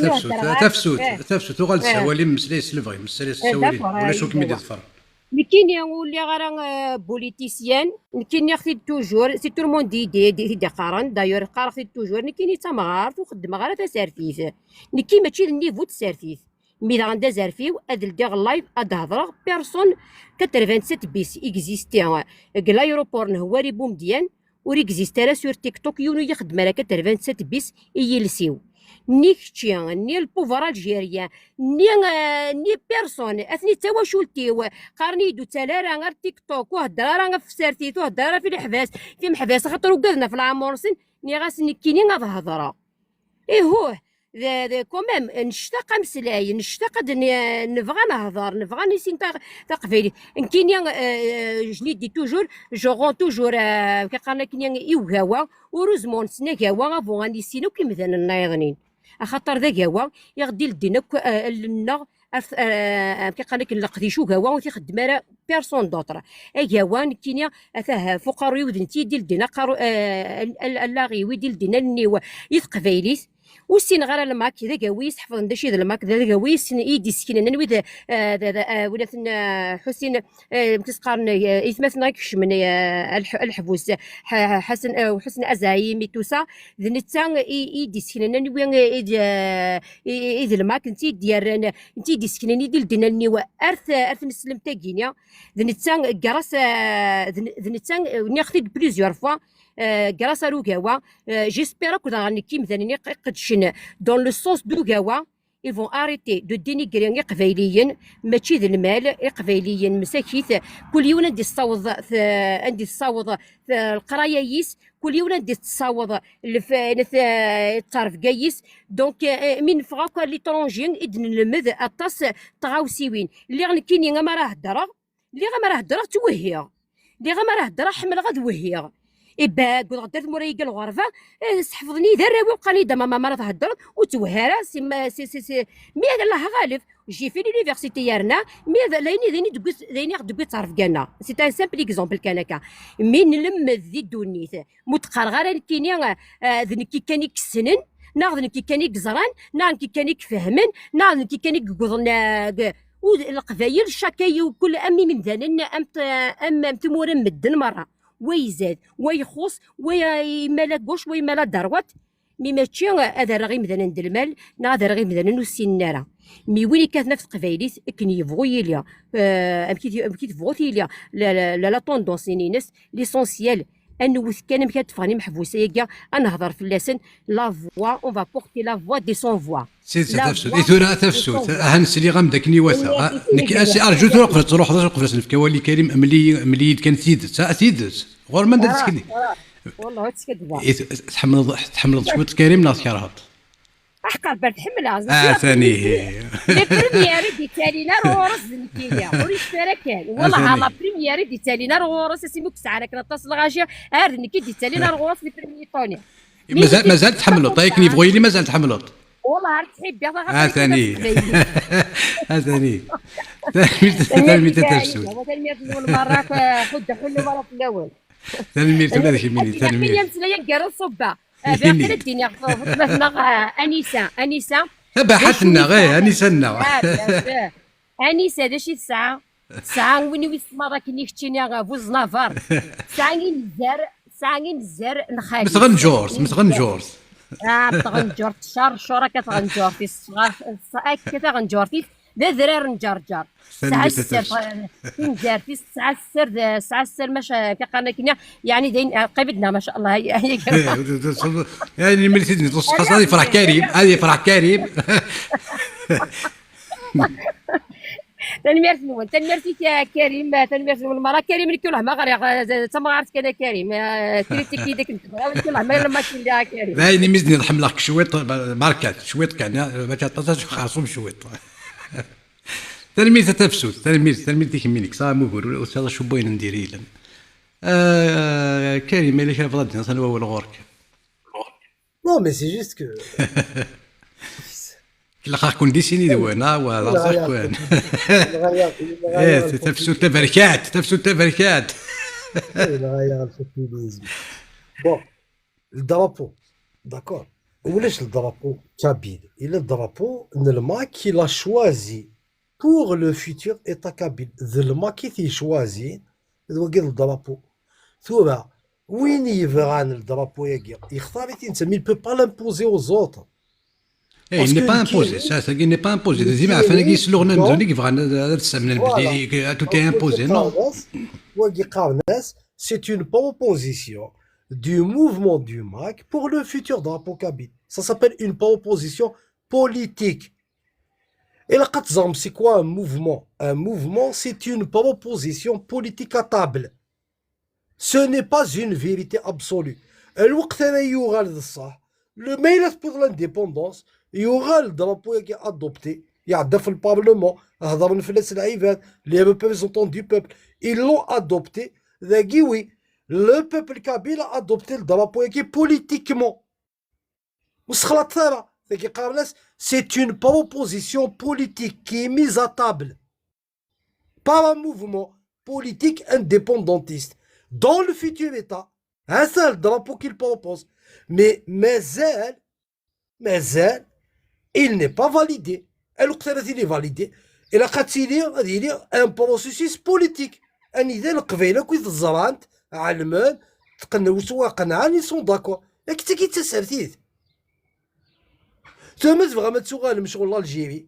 تفسوت وغال تسوالي مسلايس الفغي مسلايس السوالي ولا شو كمي ديال مي كاين يولي غير بوليتيسيان كاين ياخذ توجور سي تو الموند دي قارن دايور قارخ توجور كاين تمغار وخدم غير تا سيرفيس كي ماشي النيفو د سيرفيس مي غندا زارفيو ادل ديال لايف ادهضر بيرسون 87 بيس اكزيستي لايروبور هو ريبو مديان وريكزيست راه سور تيك توك يونو يخدم على 87 بيس يلسيو نيكتشي ني البوفر الجيريا ني بيرسون اثني تواشولتيو قارني دو تالارا غير تيك توك وهضر في سارتيتو هضر في الحباس في محباس خاطر وقدنا في العمرسن ني غاسني كيني غتهضر هو كومام نشتاق مسلاي نشتاق نبغى نهضر نبغى نسين تقفيلي كاين جنيد دي توجور جوغون توجور كيقال لك كاين يوغاوا وروزمون سناكاوا افو غنسينو كي مثلا النايضنين خاطر ذا كاوا يغدي لدينا لنا كيقال لك نقضي شو كاوا وتيخدم راه بيرسون دوطر كاوا كينيا اثاه فقراوي ودنتي ديال دينا قارو اللاغي ويديل دينا النيو يتقبايليس والسين غير الماك كذا كاويس حفظ ندا شي الماك ذا كاويس يدي سكينه نوي ولا حسين كتقارن يتمثل كش من الحبوس حسن ازايم توسا ذنتا يدي سكينه نوي يد الماك انت ديال انت دي سكينه ديال دينا النيو ارث نسلم تاكينيا ذنتا كراس ذنتا ناخذ بليزيور فوا grâce à l'Ogawa, j'espère que dans l'équipe dans le sens d'Ogawa, ils vont arrêter de dénigrer les قبايليين ماشي ذا المال قبايليين مساكيت كل يوم ندي الصوض عندي الصوض القرايايس كل يوم ندي الصوض الطرف قايس دونك من فغاكو لي طرونجين إذن المذ أطاس تغاوسيوين اللي غنكيني ما راه هدرا اللي ما راه هدرا توهيا اللي ما راه هدرا حمل غد وهيا إبا قد غدرت مورايا الغرفة سحفظني ذراوي وبقاني دما ما مرة تهدر وتوهرا سي مي الله غالب جي في لونيفرسيتي يارنا مي ليني غدوي تعرف كانا سي ان سامبل اكزومبل كان هكا مي نلم ذي دونيت متقرغره كينيا ذنكي كاني كسنن ناخذ كي كاني كزران ناخذ كي كاني كفهمن ناخذ كي كاني قضنا والقبايل شاكاي وكل امي من ذنن ام تمور مدن مره ويزاد ويخص ويمالا قوش ويمالا دروات مي ماشي هذا راه غير مثلا المال هذا راه غير مثلا السناره مي وين كانت نفس قبايليس كن يبغوا يليا كي تبغوا يليا لا طوندونس نينس ليسونسيال انه كان كتفاني محبوسه يا نهضر في اللسان لا فوا اون فا بورتي لا فوا دي سون فوا سي تفسد اثورا تفسد هانس اللي غامدك نيواتا نكي اسي ارجو تروح في كوالي كريم ملي كان سيدت غور ما ندير سكني والله تكذب تحمل شويه كريم ناس كرهت احقر بالحمله ثاني لي بريميير دي تالينا روس نكيا وريش كان والله على بريميير دي تالينا روس سيمو كسعه كنا تصل غاشيه عارف نكي دي تالينا روس لي بريميير طوني مازال تحملوا طايك ني بغيلي مازال تحملوا والله عرفت تحب يا ثاني ثاني ثاني تترسل ثاني المراك خد حلو مره في الاول ثاني ولا داك ميني ثاني ميني مسلايه كارو صبا باقي الدنيا مثلا انيسه بحثنا غير انيسنا انيسه داك شي ساعه وين ويسمر كني ختيني فوز نافار ساعه نزار نخالي متغنجورس تغنجور شهر كتغنجور في الصغار كتغنجور في ذا ذرار نجرجر ساعة السر نجار في ساعة السر ماشي كقنا كنا يعني دين قبضنا ما شاء الله هي يعني ملي تدني تصحى هذه فرح كريم هذه فرح كريم تنميرت نون تنميرتي كريم تنميرت المراه كريم اللي كلها ما غير تما عرفت كذا كريم كريتي كي ديك كلها ما لما كاين كريم بايني ميزني نحملك شويط ماركات شويط كان ما تعطاش خاصهم شويط تلميذ تفسد تلميذ ديك منك صار مقول استاذ شو بين ندير لنا كريم اللي شاف ضدنا انا اول غورك نو مي سي جوست كو كل خا كونديسيني دوينا ولا كوين تفسد تبركات غير الفوتبوليزم بون الدرابو داكور ولاش الدرابو كابيل الى الدرابو نلما كي لا شوازي pour le futur état kabyle ذلما كي choisi دوكي الدرابو ثم وين يفران الدرابو ياكي يختار انت مي بو با لامبوزي aux autres il n'est pas imposé ça il n'est pas imposé ديما عفانا كيسلوغنا نزولي كيفغان هذا السمن البديل tout est imposé non وكي قارناس c'est une proposition du mouvement du MAC pour le futur drapeau kabyle ça s'appelle une proposition politique. Et la Katzam, c'est quoi un mouvement? Un mouvement, c'est une proposition politique à table. Ce n'est pas une vérité absolue. Le mail pour l'indépendance, il y aura le drapeau qui est adopté. Il y a dans le Parlement, les représentants du peuple, ils l'ont adopté. Oui, le peuple kabyle a adopté le drapeau qui est politiquement. c'est une proposition politique qui est mise à table par un mouvement politique indépendantiste dans le futur État. Un seul drapeau qu'il propose. Mais il n'est pas validé. Il est validé. Il a un processus politique. ils sont d'accord. تمت فغا تسوغال مشغل الجيري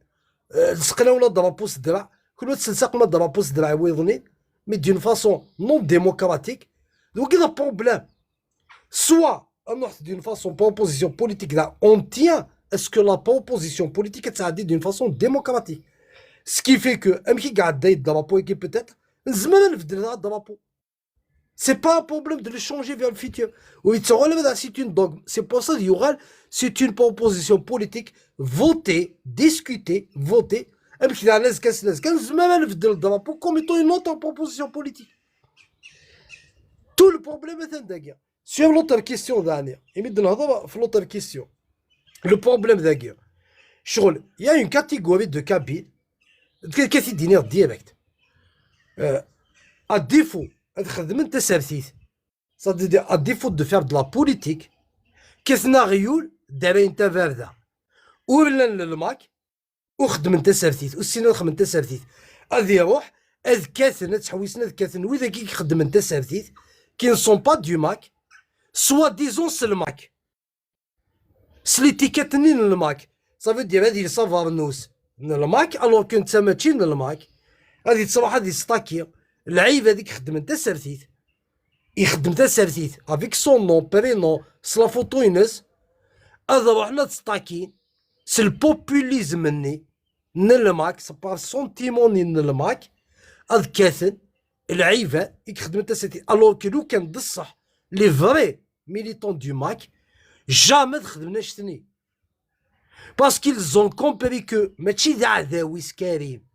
لصقنا ولا درابوس الدرع كل تسلسق ولا درابوس الدرع ويضني مي دون فاسون نون ديموكراتيك دونك كذا بروبليم سوا نروح دون فاسون بروبوزيسيون بوليتيك لا اون تيان اسكو لا بروبوزيسيون بوليتيك تعدي دون فاسون ديموكراتيك سكي في كو امشي قاعد داي الدرابو كي بوتيتر زمان نفدل هذا الدرابو C'est pas un problème de le changer vers le futur. Oui, c'est une dogme. C'est pour ça qu'il c'est une proposition politique votée, discutée, votée. Comme étant une autre proposition politique. Tout le problème est d'ailleurs. Sur l'autre question dernière, l'autre question. Le problème d'ailleurs. Il y a une catégorie de cabines qui est direct. À défaut, c'est-à-dire à défaut de faire de la politique, كسناريو دارين تا فاردا ولا للماك وخدم انت سرتيت والسينا خدم انت سرتيت غادي يروح اذكاثن تحويسنا اذكاثن وإذا كي يخدم انت سرتيت كي نسون با دو ماك سوا ديزون سلماك سليتيكاتني للماك صافي دير هادي سافار نوس للماك الوغ كنت ماشي للماك غادي تروح هادي ستاكي العيب هذيك خدم انت سرتيت يخدم تا سرتيت افيك سون نون برينون سلا فوتو ينس هذا روحنا تستاكين سي البوبوليزم ني نلماك سبار سونتيمون ني نلماك هاد كاثن العيبه يخدم تا سرتيت الوغ كو لو كان بصح لي فري ميليتون دو ماك جامي تخدمناش ثني باسكو زون كومبري كو ماشي ذا عذاويس كريم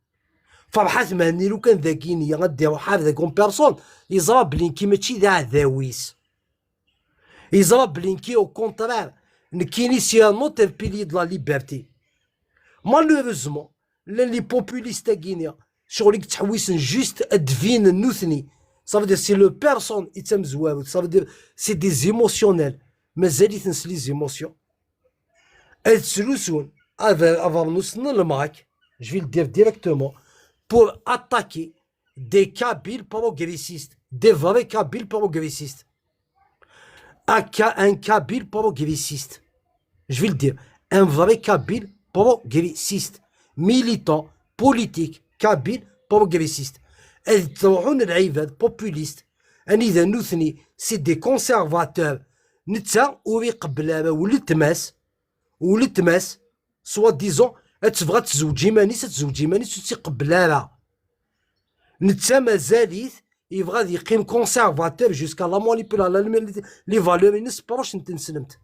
فرحات مهني لو كان ذاكيني غديرو حال ذاك اون بيرسون يزرى بلينكي ماشي ذا عذاويس يزرى بلينكي او كونترير نكيني سي ان اوتر بيلي دو لا ليبرتي مالوروزمون لي بوبوليست كينيا شغلك تحويسن جوست ادفين النوثني صافي دير سي لو بيرسون يتم زوارو صافي دير سي دي زيموسيونيل مازال يتنس لي زيموسيون السلوسون افار نوسن الماك جو في دير ديريكتومون pour attaquer des Kabyles progressistes, des vrais Kabyles progressistes. Un Kabyle progressiste, je vais le dire, un vrai Kabyle progressiste, militant, politique, Kabyle progressiste. Elles sont des populistes, c'est des conservateurs. نتا وري قبل ولي تماس سوا ديزون تبغى تزوجي مانيس تزوجي مانيس تقبلها نتا مازاليت يبغى يقيم كونسيرفاتور جوسكا لا مانيبيلا لي فالور ينس بروش نتنسلمت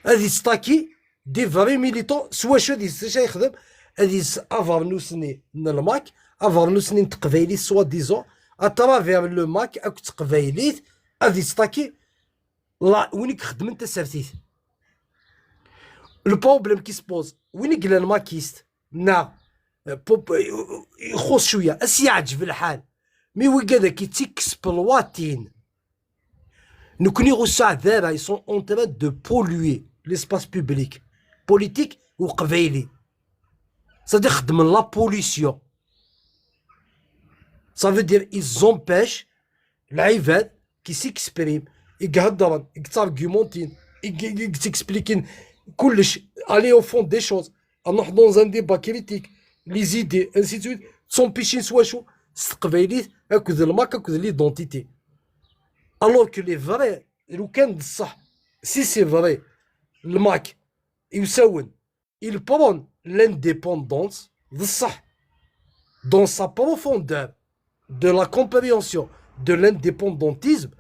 هادي ستاكي دي فري ميليتون سوا شو هادي شا يخدم هادي افار نوسني الماك افار نوسني تقبايلي سوا ديزون اترافير لو ماك اك تقبايليت هادي ستاكي لا وينك خدم انت سرتيت لو بروبليم كي سبوز وين قال الماكيست نا يخص شويه اس يعجب الحال مي وي كذا كي تيكسبلواتين نكوني غوسا ذابا يسون اون تران دو بولوي ليسباس بوبليك بوليتيك وقبايلي صافي خدم لا بوليسيون صافي دير يزومباش العباد كي سيكسبريم يقهضرن يكتارغيمونتين يكتيكسبليكين كلش aller au fond des choses نروح dans un débat critique les idées ainsi de suite تسومبيشين سوا شو استقبايليت اكد الماك اكد ليدونتيتي الوغ كو لي فري لو كان بصح سي سي فري الماك يساون il prône l'indépendance بصح dans sa profondeur de la compréhension de l'indépendantisme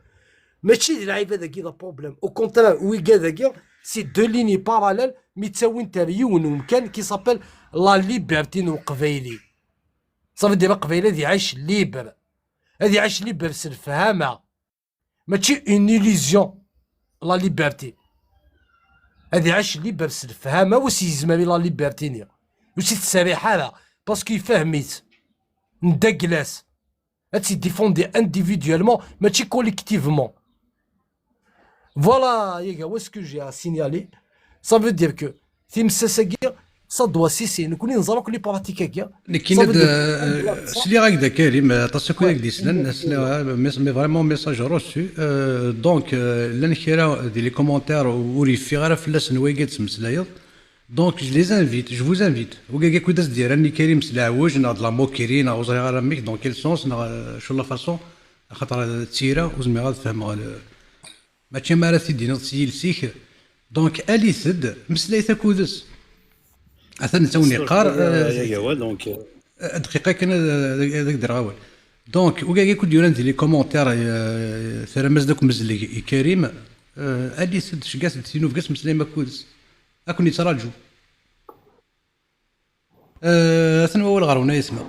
ماشي العيب هذا كي بروبليم او كونترا وي كذا سي دو ليني باراليل متساوين تريون ومكان كي سابيل لا ليبرتي نو قبايلي صافي دير قبايلي هادي عايش ليبر هادي عايش ليبر سلفهامة ماشي اون إليزيون لا ليبرتي هذه عاش اللي بس الفهامه وسيزما لا ليبرتينيا وسي تسريح هذا باسكو يفهميت ندا كلاس هاتي ديفوندي انديفيدوالمون ماشي كوليكتيفمون. فوالا يا où est-ce que j'ai à signaler ça veut dire que تيمساساكيا ça doit cesser نكوني نزرو كلي براتيكاكيا لكن هذا سلي هكذا كريم تصكو هكذا ديسلان مي فريمون ميساج روسو دونك لان كيرا دي لي كومونتير وري في غير فلاس نوايقات تمسلايض دونك جو ليز انفيت جو فوز انفيت وكاكا كوداس دير راني كريم سلاعوج نا د لا موكيري نا وزري غير ميك دون كيل سونس نا شو لا فاسون خاطر تيرا وزمي غاد فهم ماشي مارا تيدينا تسيل سيك دونك الي ثد مسلايثا كودس اثن توني قار دونك دقيقه كان هذاك دراول دونك وكاكا كود يوران دي لي كومونتير ثرا مزدك مزلي كريم الي ثد شكاس تينو فكاس مسلاي ما كودس اكون يتراجعوا اثن اول غرونا يسمع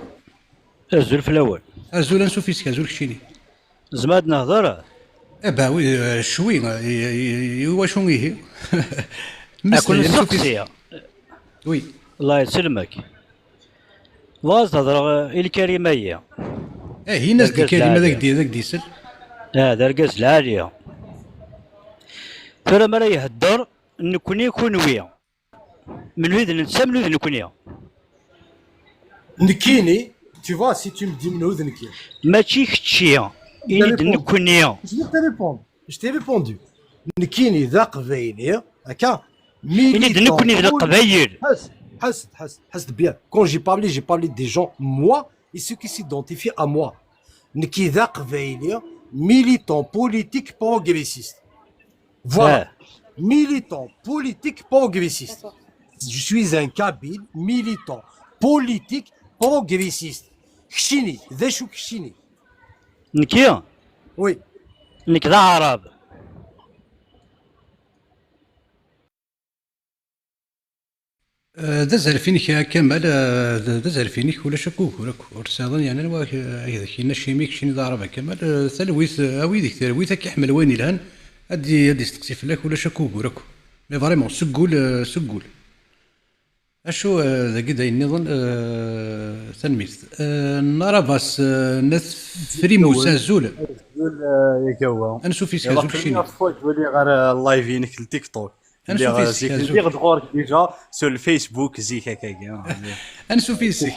الزول في الاول الزول نشوف فيسك الزول كشيني زماد نهضر باوي شوي واش هي اكون السقسيه وي الله يسلمك واز تهضر الكلمه هي هي ناس الكلمه ذاك ديسل دركز العاليه ترى ما راه يهدر نكوني كونويه من وين ننسى من وين نكوني نكيني tu vois si tu me dis من وين نكيني ماشي كتشيه إني نكوني je t'ai répondu نكيني ذا قبايلي هكا إني نكوني ذا قبايل حس bien quand j'ai parlé des gens moi et ceux qui s'identifient à moi نكي ذا قبايلي militant politique progressiste voilà militant politique progressiste. Je suis un kabyle militant politique progressiste. Kchini, ذا كشيني. نكيا؟ وي. نك ذا عرب. ذا زرفينك يا كمال ذا زرفينك ولا شكوك ولا ورسالة يعني أنا هذا كينا شيميك شيني ذا عرب كمال ثلويث أوي ذيك ثلويث كيحمل وين الآن هادي استقسي فلاك ولا شكوك وراكو مي فريمون سقول اشو ذا كدا النظام تنميت نرى باس ناس فريمو سازول يا كوا انا شوف فيسك زول شيني تولي غير اللايفينك التيك توك انا شوف فيسك اللي غدغورك ديجا سور الفيسبوك زيك هكاك انا شوف فيسك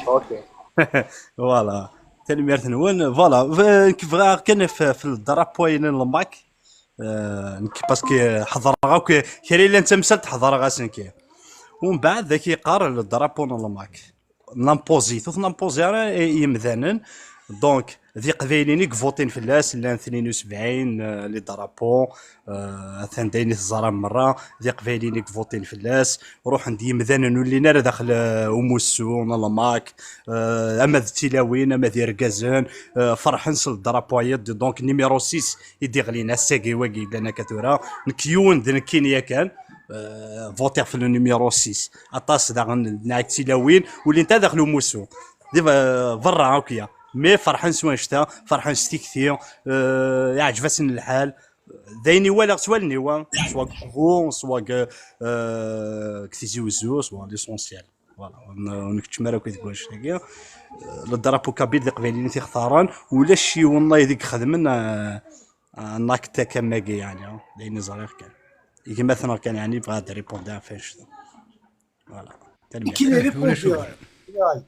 فوالا تنميرت نون فوالا كيف غير كان في الدرابوين الماك باسكو حضر كاين اللي انت مسلت حضر غاسنكي ومن بعد ذاك يقار الدرابون الماك نامبوزي راه يمذانن دونك ذي قبايلينيك فوتين في الناس لان 72 لي درابون ثان دايني الزرام مره ذي قبايلينيك فوتين في الناس روح عندي مذانن ولينا راه داخل اموسون الماك اما التلاوين اما ذي ركازان فرحن سل الدرابويات دونك نيميرو 6 يدي غلينا الساقي واقي لنا كثوره نكيون ذي كينيا كان فوتير في النيميرو 6 اطاس داغن ناك تلاوين واللي انت داخل اموسون دي برا هاكيا مي فرحان سوا شتا فرحان شتي كثير يعجبسن الحال دايني ولا سوالني سوا كفو سوا كثيزي وزو سوا ليسونسيال فوالا ونكتشف مرا كي تقول شتاكيا الدرابو كابيل اللي قبيلين تيختاران ولا شي والله يديك خدمن ناكتا كماكي يعني دايني زرير كان يجي مثلا كان يعني بغا ريبوندي فاش فوالا كي ريبوندي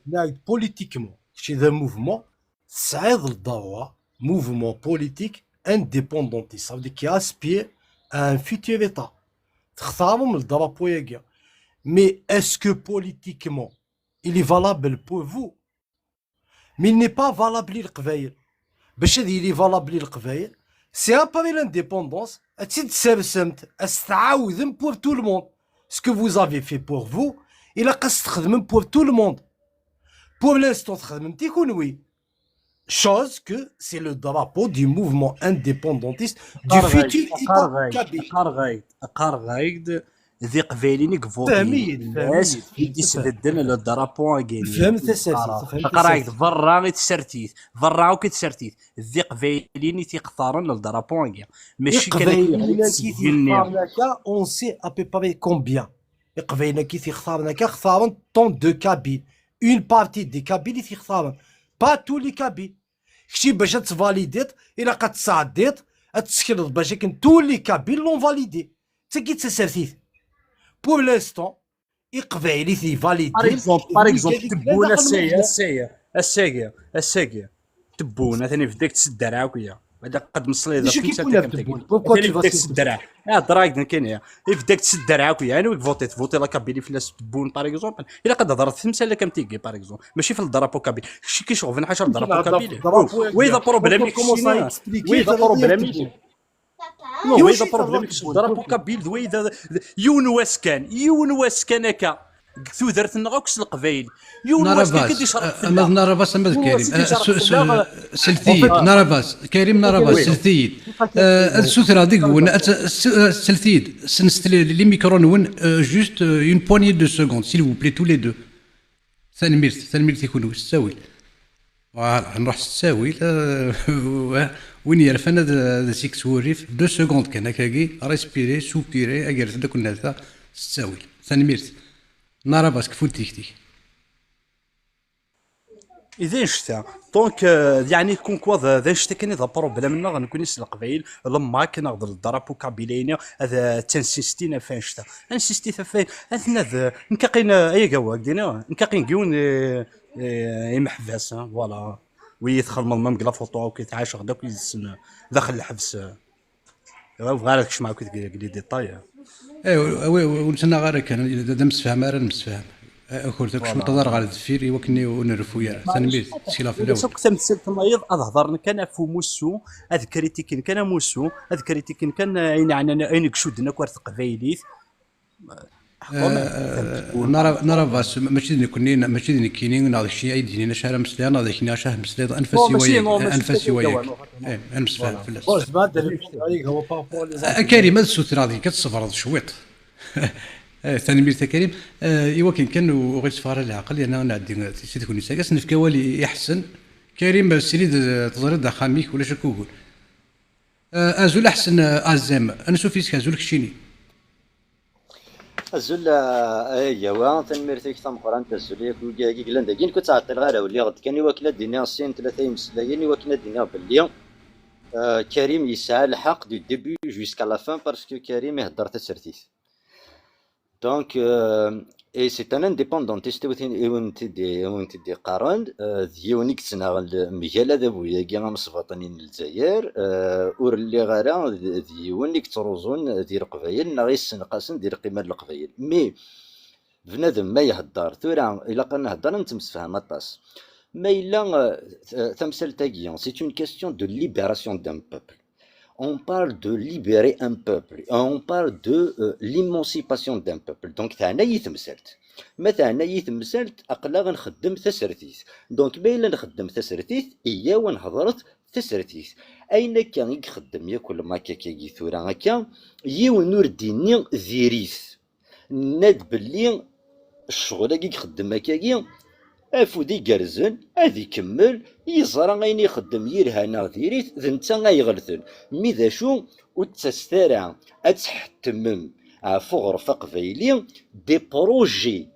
لا بوليتيكمون شي ذا موفمون تسعيد الضوء موفمون بوليتيك انديبوندونتيست ça veut dire qui aspire à un futur état تختارهم الدرابو ياكيا mais est-ce que politiquement il est valable pour vous mais il n'est pas valable للقبايل باش هذه اللي valable للقبايل سي ابري لانديبوندونس تزيد تسرسمت استعاوذم بور تو الموند سكو فوز افي في بور فو الا قص تخدم بور تو الموند بور لانستون تخدمتي كون وي chose que c'est le drapeau du mouvement indépendantiste du futur قارغايد ذي قبايلين كفوتين الناس يدي سددن الدرابون كاين فهمت اساسي فهمت قرايك برا غير تسرتيت برا وكي تسرتيت ذي قبايلين تيختارن الدرابون كاين ماشي قبايلين كي تيختارنا اون سي ابي باري كومبيان قبايلين كي تيختارنا اختارن طون دو كابيل اون بارتي دي كابيل تيختارن با تو لي كابيل كشي باش تفاليديت الا قد تصعديت تسكرد باش كن تو لي كابيل لون فاليدي تسكي تسرتيت بور لانستون يقبايلي تي فاليدي باغ اكزومبل تبونا الساقيه تبونا ثاني في ديك تسدرع وكيا هذا قد مصلي ذا كيف ثاني في ديك تسدرع درايك كاين هي في ديك تسدرع وكيا انا فوتي لا كابيلي في لاس تبون باغ اكزومبل الا قد هضرت في مساله كم تيجي باغ اكزومبل ماشي في الدرابو كابيلي شي كيشوف حاجه الدرابو كابيلي وإذا بروبليم وإذا بروبليم نو وإذا بروبليم الدرابو كابيل وإذا يون واس كان هكا ثوثرت نغوكس القبايل نرافاس أما كريم سلثيد نرافاس كريم نرافاس سلثيد السوثرة ديك ون سلثيد سنستلي لي ميكرو نون جوست اون بواني دو سكوند سيل فو بلي تو لي دو ثاني يكونوا الساويل فوالا نروح الساويل وين يرفنا ذا سيكس وريف 2 سكوند كان هكاكي ريسبيري سوبيري اجرت داك الناس الساويل ثاني نرى باسك فوتيكتي اذا شتا دونك يعني كون كوا ذا شتا كاين ذا بروبليم لنا غنكون نسل القبايل لما كناخذ الدرابو كابيلينا هذا تنسيستينا فين شتا انسيستي فين اثنا نكاقين اي كوا دينا نكاقين كيون يمحبس فوالا ويدخل من مقلا فوطو وكيتعاش غدا كيسن داخل الحبس غير كش معاك كي ديطاي ونتنا غير كان دا مسفهم راه مسفهم اخرت كش متضر غير الدفير وكني ونرفو يا ثاني شي في الاول سوق تمثل المريض اظهر كان فو موسو اذكريتي كان موسو اذكريتي كان عين عين كشودنا كوارث قبايليت نرى باس ماشي كونين ماشي كاينين ناضي شي عيدين شهر مسلي ناضي كنا شهر مسلي انفاسي وياك انفاسي في اللاس واش ما درت عليك هو بابور كريم هذا السوتر هذه كتصفر شويط ثاني ميرت كريم ايوا كان وغير صفار العقل انا نعدي سيدي كوني ساكس نفكا والي يحسن كريم سيريد تزرد دخاميك ولا شكوكول ازول احسن ازام انا شوفيت ازول كشيني الزول ايوا تنمرتيك تمقران تزوليك وكاكي كلان داكين كنت عطل غير ولي غد كان واكله دينا الصين 3 مسلايين واكله دينا باللي كريم يسعى الحق دو ديبي جوسكا لا فان باسكو كريم يهضر تسرتيت دونك اي سي ان انديبوندونتيست وانت دي قارن ديونيك تسنا مجال هذا بويا كاع مصفاطنين الجزائر اور اللي غير ديونيك تروزون ديال القبايل ناغي السنقاسن ديال قيمه القبايل مي بنادم ما يهضر ثورا الا كان نهضر نتمسفهم اطاس ما الا تمثال تاكيون سي اون كاستيون دو ليبراسيون دان بوبل. On parle de libérer un peuple, on parle de l'émancipation d'un peuple. Donc, ثانا يتمثلت. مثلا يتمثلت أقلا غنخدم تسرتيث. دونك بايلا نخدم تسرتيث إيا ونهضرت تسرتيث. أين كان يخدم ياكل ما كاكي ثورا هكا يون نور ديني ذيريث. ناد بلي الشغل كي يخدم هكاكي افودي كرزن هذي يكمل يزرى غين يخدم يرهانا ديريت ذنتا غيغلثن مي ذا شو وتستارع اتحتمم فغرفة قبايلي دي بروجي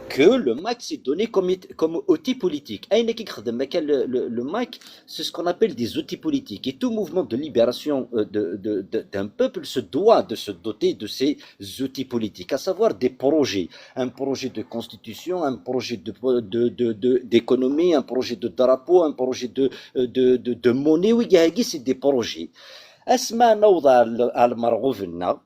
que le MAC s'est donné comme outil politique. Aïe qui خدم le MAC, c'est ce qu'on appelle des outils politiques. Et tout mouvement de libération d'un peuple se doit de se doter de ces outils politiques, à savoir des projets. Un projet de constitution, un projet d'économie, un projet de drapeau, un projet de monnaie. Oui, c'est des projets. أسمع نوضع المرغوب لنا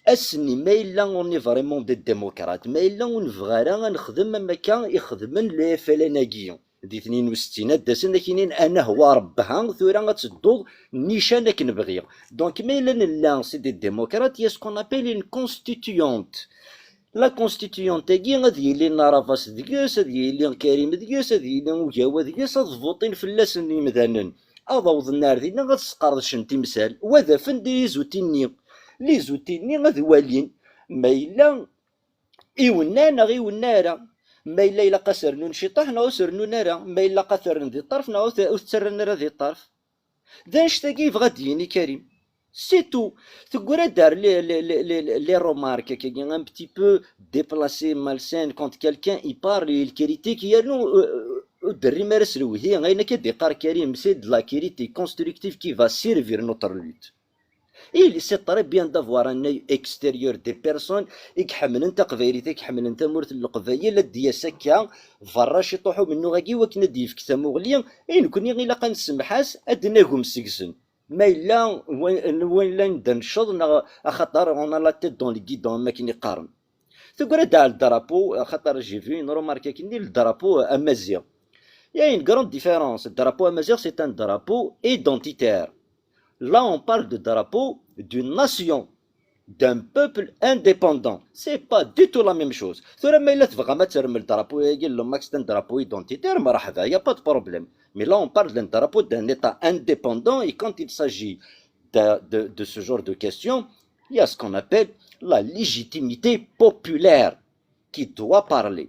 اسني ما الا اوني فريمون دي ديموقراط ما الا ونفغارا غنخدم ما كان يخدمن لي فلاناكيون دي 62 داسن كاينين انا هو ربها ثورا غتدوض نيشان كنبغي دونك ما الا لا سي دي ديموقراط يا سكون ابيل اون كونستيتيونت لا كونستيتيونت تاكي غادي يلي نرافاس ديكاس غادي يلي كريم ديكاس غادي يلي وجاوا ديكاس غفوطين فلاس ني مثلا اضوض النار دينا غتسقرض شنتي مثال وذا فندي زوتيني لي زوتيني غادي والين ما إلا إيونانا غي ونارا، ما إلا قاسرنون شطاح ناو سرنو نارا، ما إلا قاثرن ذي الطرف ناو تسرن نارا ذي الطرف. داش تاقي غاديني كريم سي تو. تقول دار لي رومارك كي ان بتي بو ديبلاسي مالسين كونت كالكان اي بارل الكريتيك هي نو دري مارس الوهي غينا كدي قار كريم سي دو لا كريتي كونستركتيف كي فا سيرفير نوتر لوت. Il c'est très bien d'avoir un œil extérieur des personnes يحملن تقبايليتك يحملن تمورت القبايل الديا سكا فراش يطوحوا منو غاكي وكنا ديف كتاموغليا اين كوني غير لاقا نسمحاس ادناهم سكسن ما الا وين لا ندنشط خاطر اون لا تيت دون لي غيدون ما كاين يقارن. تقول تاع الدرابو خاطر جي في نو روماركا كي الدرابو امازيغ يا une grande différence. Le drapeau amazigh c'est un drapeau identitaire. Là, on parle de drapeau d'une nation, d'un peuple indépendant. C'est pas du tout la même chose. Mais là, c'est un drapeau identitaire, il n'y a pas de problème. Mais là, on parle d'un drapeau d'un État indépendant et quand il s'agit de ce genre de questions, il y a ce qu'on appelle la légitimité populaire qui doit parler.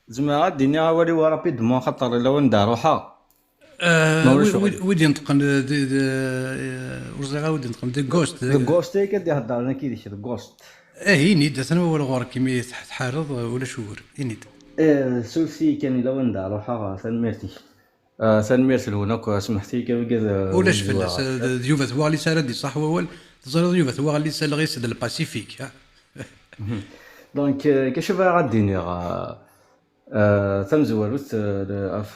زعما غاديني غاولي رابيدمون خاطر الا وين روحها ودي ينطقن ورزا ودي ينطقن دي غوست كدي يهضر لنا كي ديك غوست ينيد انا هو الغور كيما تحارض ولا شهور ينيد سولسي كان الا وين روحها سنمرتي سنمرت هناك سمحتي كذا ولاش فلاس ديوفا هو اللي سال دي صح هو تزرد ديوفا هو اللي سال غير سد الباسيفيك دونك كيفاش غاديني تمزوروت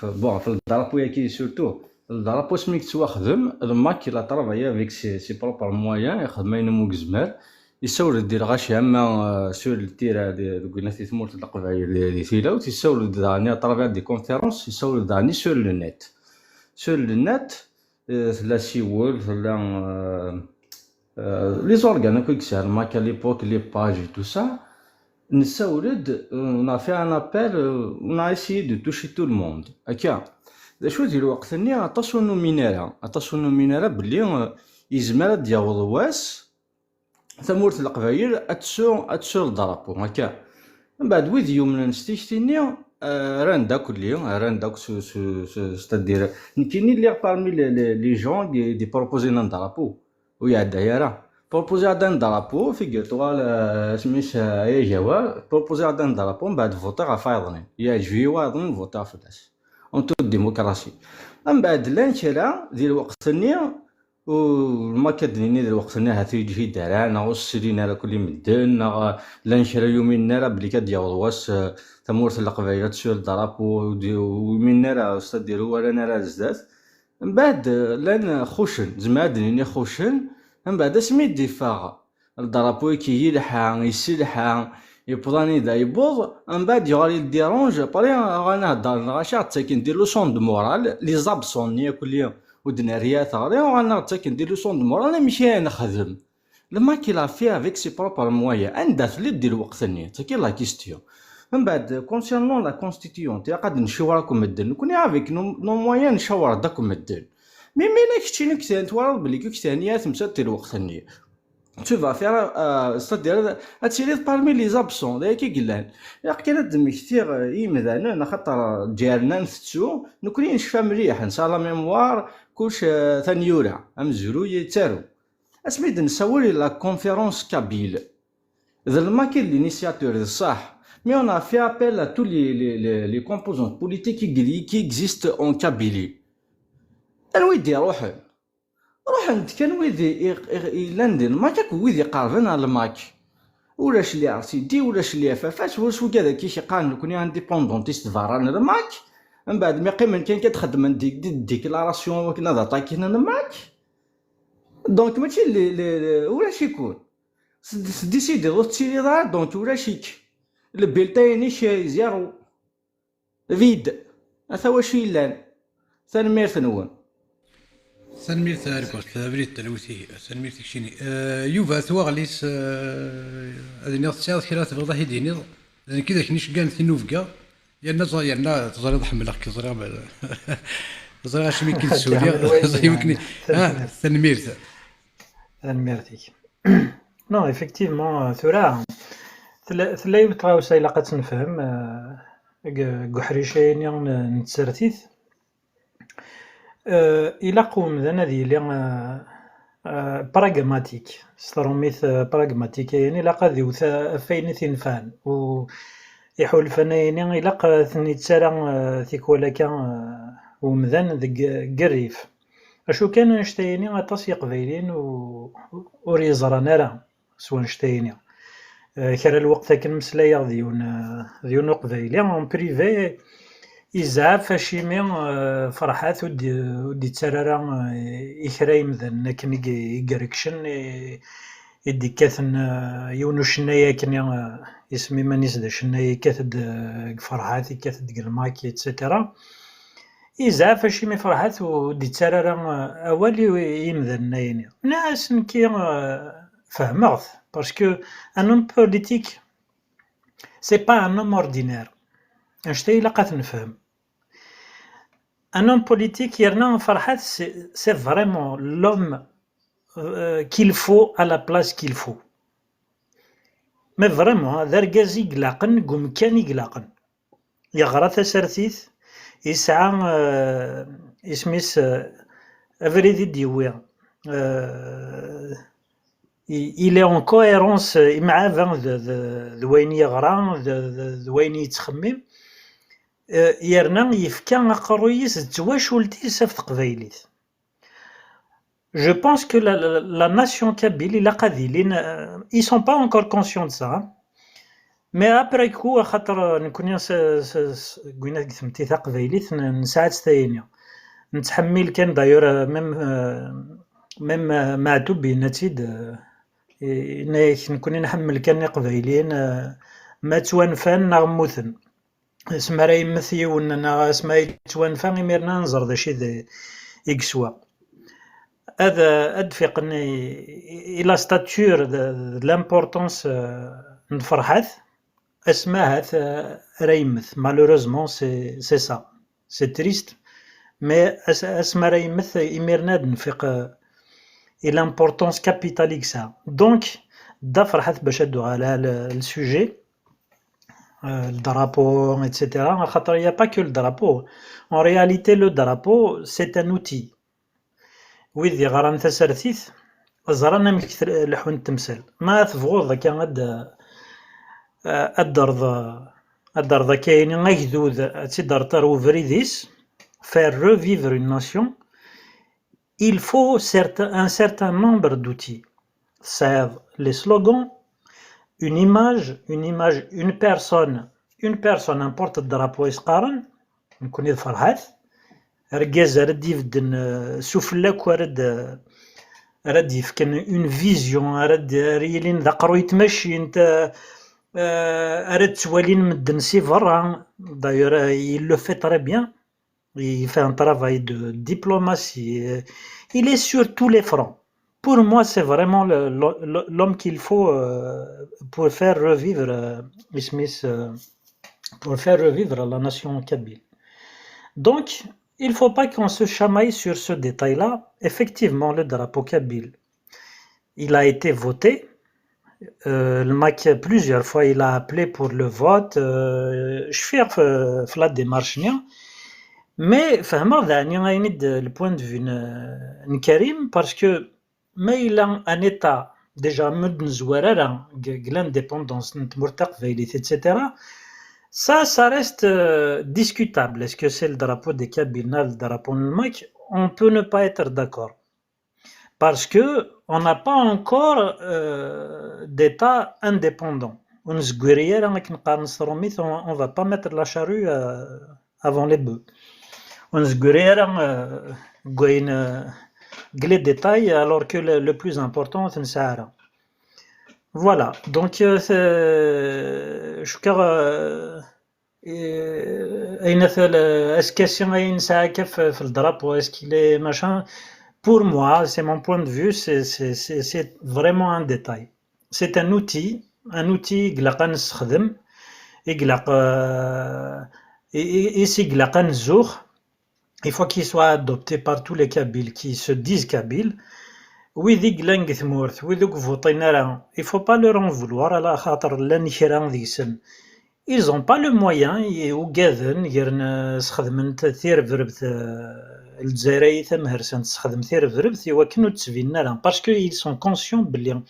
بون في الدرابو ياكي سورتو الدرابو سميك توا خدم الماك لا طرافايا افيك سي بروبر مويان يخدم ينمو كزمار يسول دير غاشي اما سور التيرا قلنا في ثمورت القبايل اللي ثيلا وتيسول داني طرافا دي كونفيرونس يسول داني سور النت لا سيول لا لي زورغان كويكسار ماك ليبوك لي باج تو سا نسولد on a fait un appel on a essayé de toucher tout le monde هكا شو ديال الوقت ني عطاسونو مينارا بلي يزمر دياوض واس ثمورت القبايل اتسو الدرابو هكا من بعد ويد يوم نستيشتيني ران داك ستادير كاينين اللي بارمي لي جون دي بروبوزي نان درابو ويا دايره بروبوزي عندنا درابو فيغورتوا سميتها يا جوا بروبوزي عندنا درابو من بعد فوتي غا فايضني يا جويوا اظن فوتي فلاس اون تو ديموكراسي من بعد لانشرا ديال الوقت النية والماكادنيني ديال الوقت النية هاتي يجي دارانا وسرينا على كل مدن لانشرا يومين راه بلي كدياوض واس تمورت القبايلات سور درابو ويومين راه استاذ ديالو ولا راه زدات من بعد لان خوشن زمادنيني خوشن من بعد سميت دفاع الدرابو كي يسلحا يبضاني دا يبوض من بعد يغالي ديرونج بري غانا هضر غاشي تاكي ندير لو سون دو مورال لي زابسون نيا كل يوم ودناريات غادي وغانا تاكي ندير لو سون دو مورال ماشي انا نخدم لما كي لا فيها افيك سي بروبر مويا عندها اللي دير الوقت نيا تاكي لا كيستيون من بعد كونسيرنون لا كونستيتيون تي قاد نشاوركم مدن كوني افيك نو مويا نشاور داكم مدن مي لا كشتي كثان توارد بلي كثانيات مسات الوقت نيا tu vas faire c'est-à-dire attirer parmi les absents داك قلان كاين دمكثير يمدانا خاطر ديالنا نفتو نكوني نشفى مليح نسى لا ميموار كلش ثاني يورع امزرو يتارو اسميد نسولي لا كونفيرونس كابيل ذا الماكين l'initiateur صح mais on a fait appel à tous les composants politiques qui existent en Kabylie الويدي روح عند كان ويدي لندن ما كاك ويدي قاربين على الماك ولاش اللي ارسيدي ولاش اللي فافاس واش كذا كي شي قال نكوني انديبوندونتيست فاران الماك من بعد ما قيم كان كتخدم ديكلاراسيون وكنا داتاكينا الماك دونك ماشي اللي ولاش يكون ديسيدي روتيري دار دونك ولاش يك البيلتاين شي زيرو فيد هذا واش يلان ثاني ثنون سنمير تاريخ بريت تلوثي سنمير تكشيني يوفا ثواغليس هذه تساعد كرا تبغى هيديني لان كذا كنيش كان في نوفكا يا تزريض حملك كزريض زرا اش يمكن تسولي يمكن تنميرت تنميرتك نو ايفيكتيفمون ثرا ثلاي بتراوسا إلا قد نفهم قحريشين نتسرتيث إلا قوم ذا ذي اللي براغماتيك ستروميث براغماتيك يعني إلا قد يوثا فين ثنفان و يحول الفنانين إلا قد نتسرى ثيكولا كان ومذن ذك قريف أشو كان نشتيني غطاس يقبيلين وريزرا نرى سوا نشتيني كرا الوقت كان مسلايا ديون قبيلين اون بريفي يزعف شيمي فرحات ودي تسرارا إكرايم ذن لكن يقركشن يدي كاثن يونو شنايا كان اسمي مانيس دا شنايا كاثد فرحات كاثد قلماكي اتسيتيرا يزعف شيمي فرحات ودي تسرارا أولي يمذن نايني ناس نكي فهمغث باسكو ان homme politique c'est pas un homme ordinaire انشتي إلا قد نفهم un homme politique يرنا فرحات c'est vraiment l'homme qu'il faut à la place qu'il faut mais vraiment ذا رقاز يقلقن قم كان يقلقن يغرى تسرثيث يسعى اسميس افريدي ديوي il est en cohérence مع ذوين يغرى ذوين يتخمم يرنا يفكا قرويس تواشولتيس في تقبايليت je pense que la nation kabyle إلا قاذلين ils sont pas encore conscients de ça mais après coup خاطر نكون قلنا ثمتي تقبايليت نساعد ثانيه نتحمل كان دايور ميم معتوب بيناتيد نكون نحمل كان قبايلين ما توانفان نغموثن اسما راهي مثي وننا اسما توانفان يميرنا ننظر ذا شي ذا يقسوا هذا ادفقني الى ستاتور لامبورطونس نفرحث اسماها رايمث مالوروزمون سي سا سي تريست مي اسما رايمث يميرنا نفق et l'importance capitale que ça. Donc, d'afrhat bachadou ala le sujet, le drapeau, etc. Il n'y a pas que le drapeau. En réalité, le drapeau, c'est un outil. Oui, il y a un تسرثيث زرنا مكثر لحون تمثال ما تفغوض كان الدرض كاين غيذوذ تدار ترو فريديس faire revivre une nation. Il faut un certain nombre d'outils. C'est les slogans, une image, une personne importe le drapeau isqaran, نكون فرحات رجاز رد يفدن سفلك رد يفكن une vision رد ريلين ذا قرو يتمشي انت رد توالين مدن سي فرا d'ailleurs il le fait très bien. Il fait un travail de diplomatie. Il est sur tous les fronts. Pour moi, c'est vraiment l'homme qu'il faut pour faire revivre la nation kabyle. Donc, il ne faut pas qu'on se chamaille sur ce détail-là. Effectivement, le drapeau kabyle, il a été voté. Le MAC, plusieurs fois, il a appelé pour le vote. Je fais la démarche. Mais فهمت ذاني غايند البوان دو فيو كريم باسكو ما إلا ان ايتا ديجا مد زوارا لانديبوندونس نتمرتق فايليت اتسيتيرا ça reste discutable. Est-ce que c'est le drapeau des Kabyles, le drapeau de Mac? On peut ne pas être d'accord parce que on n'a pas encore d'état indépendant. On va pas mettre la charrue avant les bœufs. On se les détails alors que le plus important c'est le Sahara. Voilà, donc je crois est-ce que c'est le drapeau, est-ce qu'il est machin? Pour moi, c'est mon point de vue, c'est vraiment un détail. C'est un outil يقلق نستخدم يقلق يقلق نزوخ il faut qu'il soit adopté par tous les Kabyles qui se disent Kabyles. ويذي قلان ثمورث ويذوك فوطينا راه il faut pas leur en vouloir على خاطر لان كرا ديسن ils ont pas le moyen وقاذن غير نستخدم ثير فربث الجزائري ثمهرسن تستخدم ثير فربث وكنو تسفينا راه باسكو ils sont conscients بلي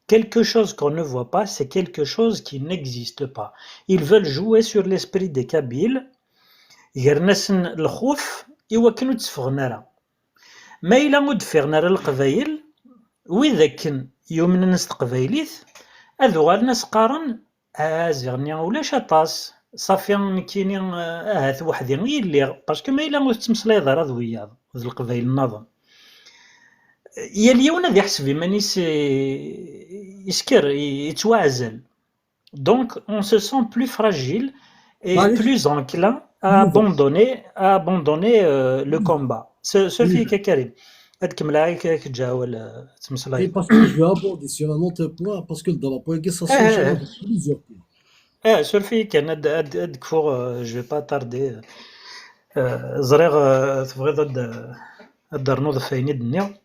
quelque chose qu'on ne voit pas c'est quelque chose qui n'existe pas ils veulent jouer sur l'esprit des Kabyles غير ناس الخوف كنو تسفغنا راه ما إلا مود فيغنا القبايل وإذا كان يومنا الناس تقبايليت هذو غير ناس قارن زغني ولاش اطاس صافي كيني هات وحدي غير اللي باسكو ما إلا مود تمسليض راه ذويا ذو القبايل النظم يا اليوم هذا يحسب مانيس يسكر يتوازل دونك اون سو سون بلو فراجيل et plus enclin à abandonner le combat. Sophie Karim, تكمل عليك تجاول تمسلاي. Et parce que je vais aborder sur un autre point, parce que dans la poésie, ça se fait sur plusieurs points. Sophie, je vais pas tarder. زريغ تبغي ضد الدرنوض فايني الدنيا.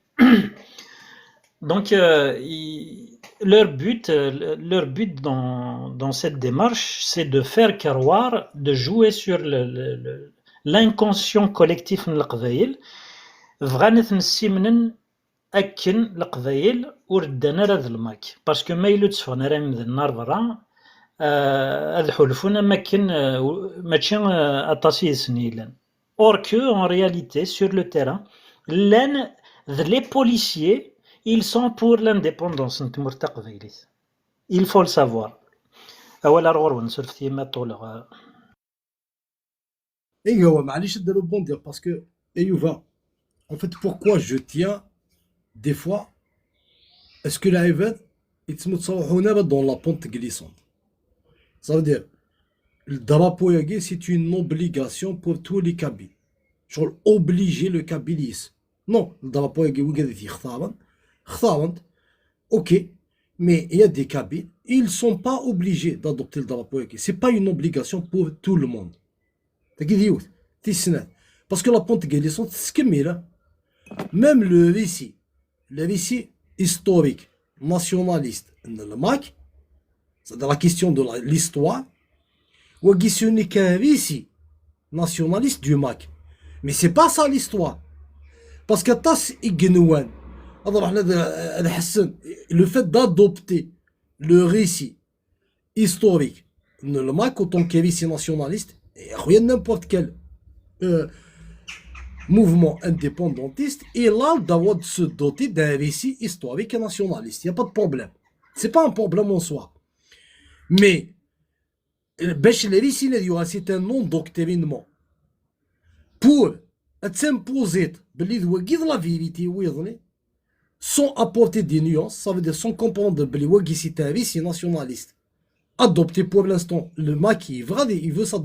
Donc, leur but dans cette démarche, c'est de faire croire, de jouer sur l'inconscient collectif de القبائل. فغانت نسيمنن أكن القبائل وردنا راه الماك باسكو ما إلا تسفغنا راه من النار برا هاد حلفونا ماشي أطاسي سنيلان or que en réalité sur le terrain les policiers ils sont pour l'indépendance نتمر تقبيليت il faut le savoir أولا رغور نسولف فيما طول ايوا معليش دارو بوندير باسكو ايوا en fait pourquoi je tiens des fois est-ce que la عباد يتصوحونا dans la pente glissante ça veut dire le drapeau yagé c'est une obligation pour tous les Kabyles genre obliger le kabylisme non le drapeau yagé وقادت يختارن ok mais il y a des Kabyles ils sont pas obligés d'adopter le drapeau yagé c'est pas une obligation pour tout le monde parce que la pente glissante c'est même le récit historique nationaliste le MAC c'est la question de l'histoire ce n'est qu'un récit nationaliste du MAC mais c'est pas ça l'histoire parce que le fait d'adopter le récit historique le MAC autant que récit nationaliste n'importe quel mouvement indépendantiste et là d'avoir de se doter d'un récit historique et nationaliste. Il n'y a pas de problème. C'est pas un problème en soi. Mais c'est un non-doctrinement. Pour s'imposer la vérité sans apporter des nuances, ça veut dire sans comprendre que c'est un récit nationaliste. Adopté pour l'instant, le maquis, il veut se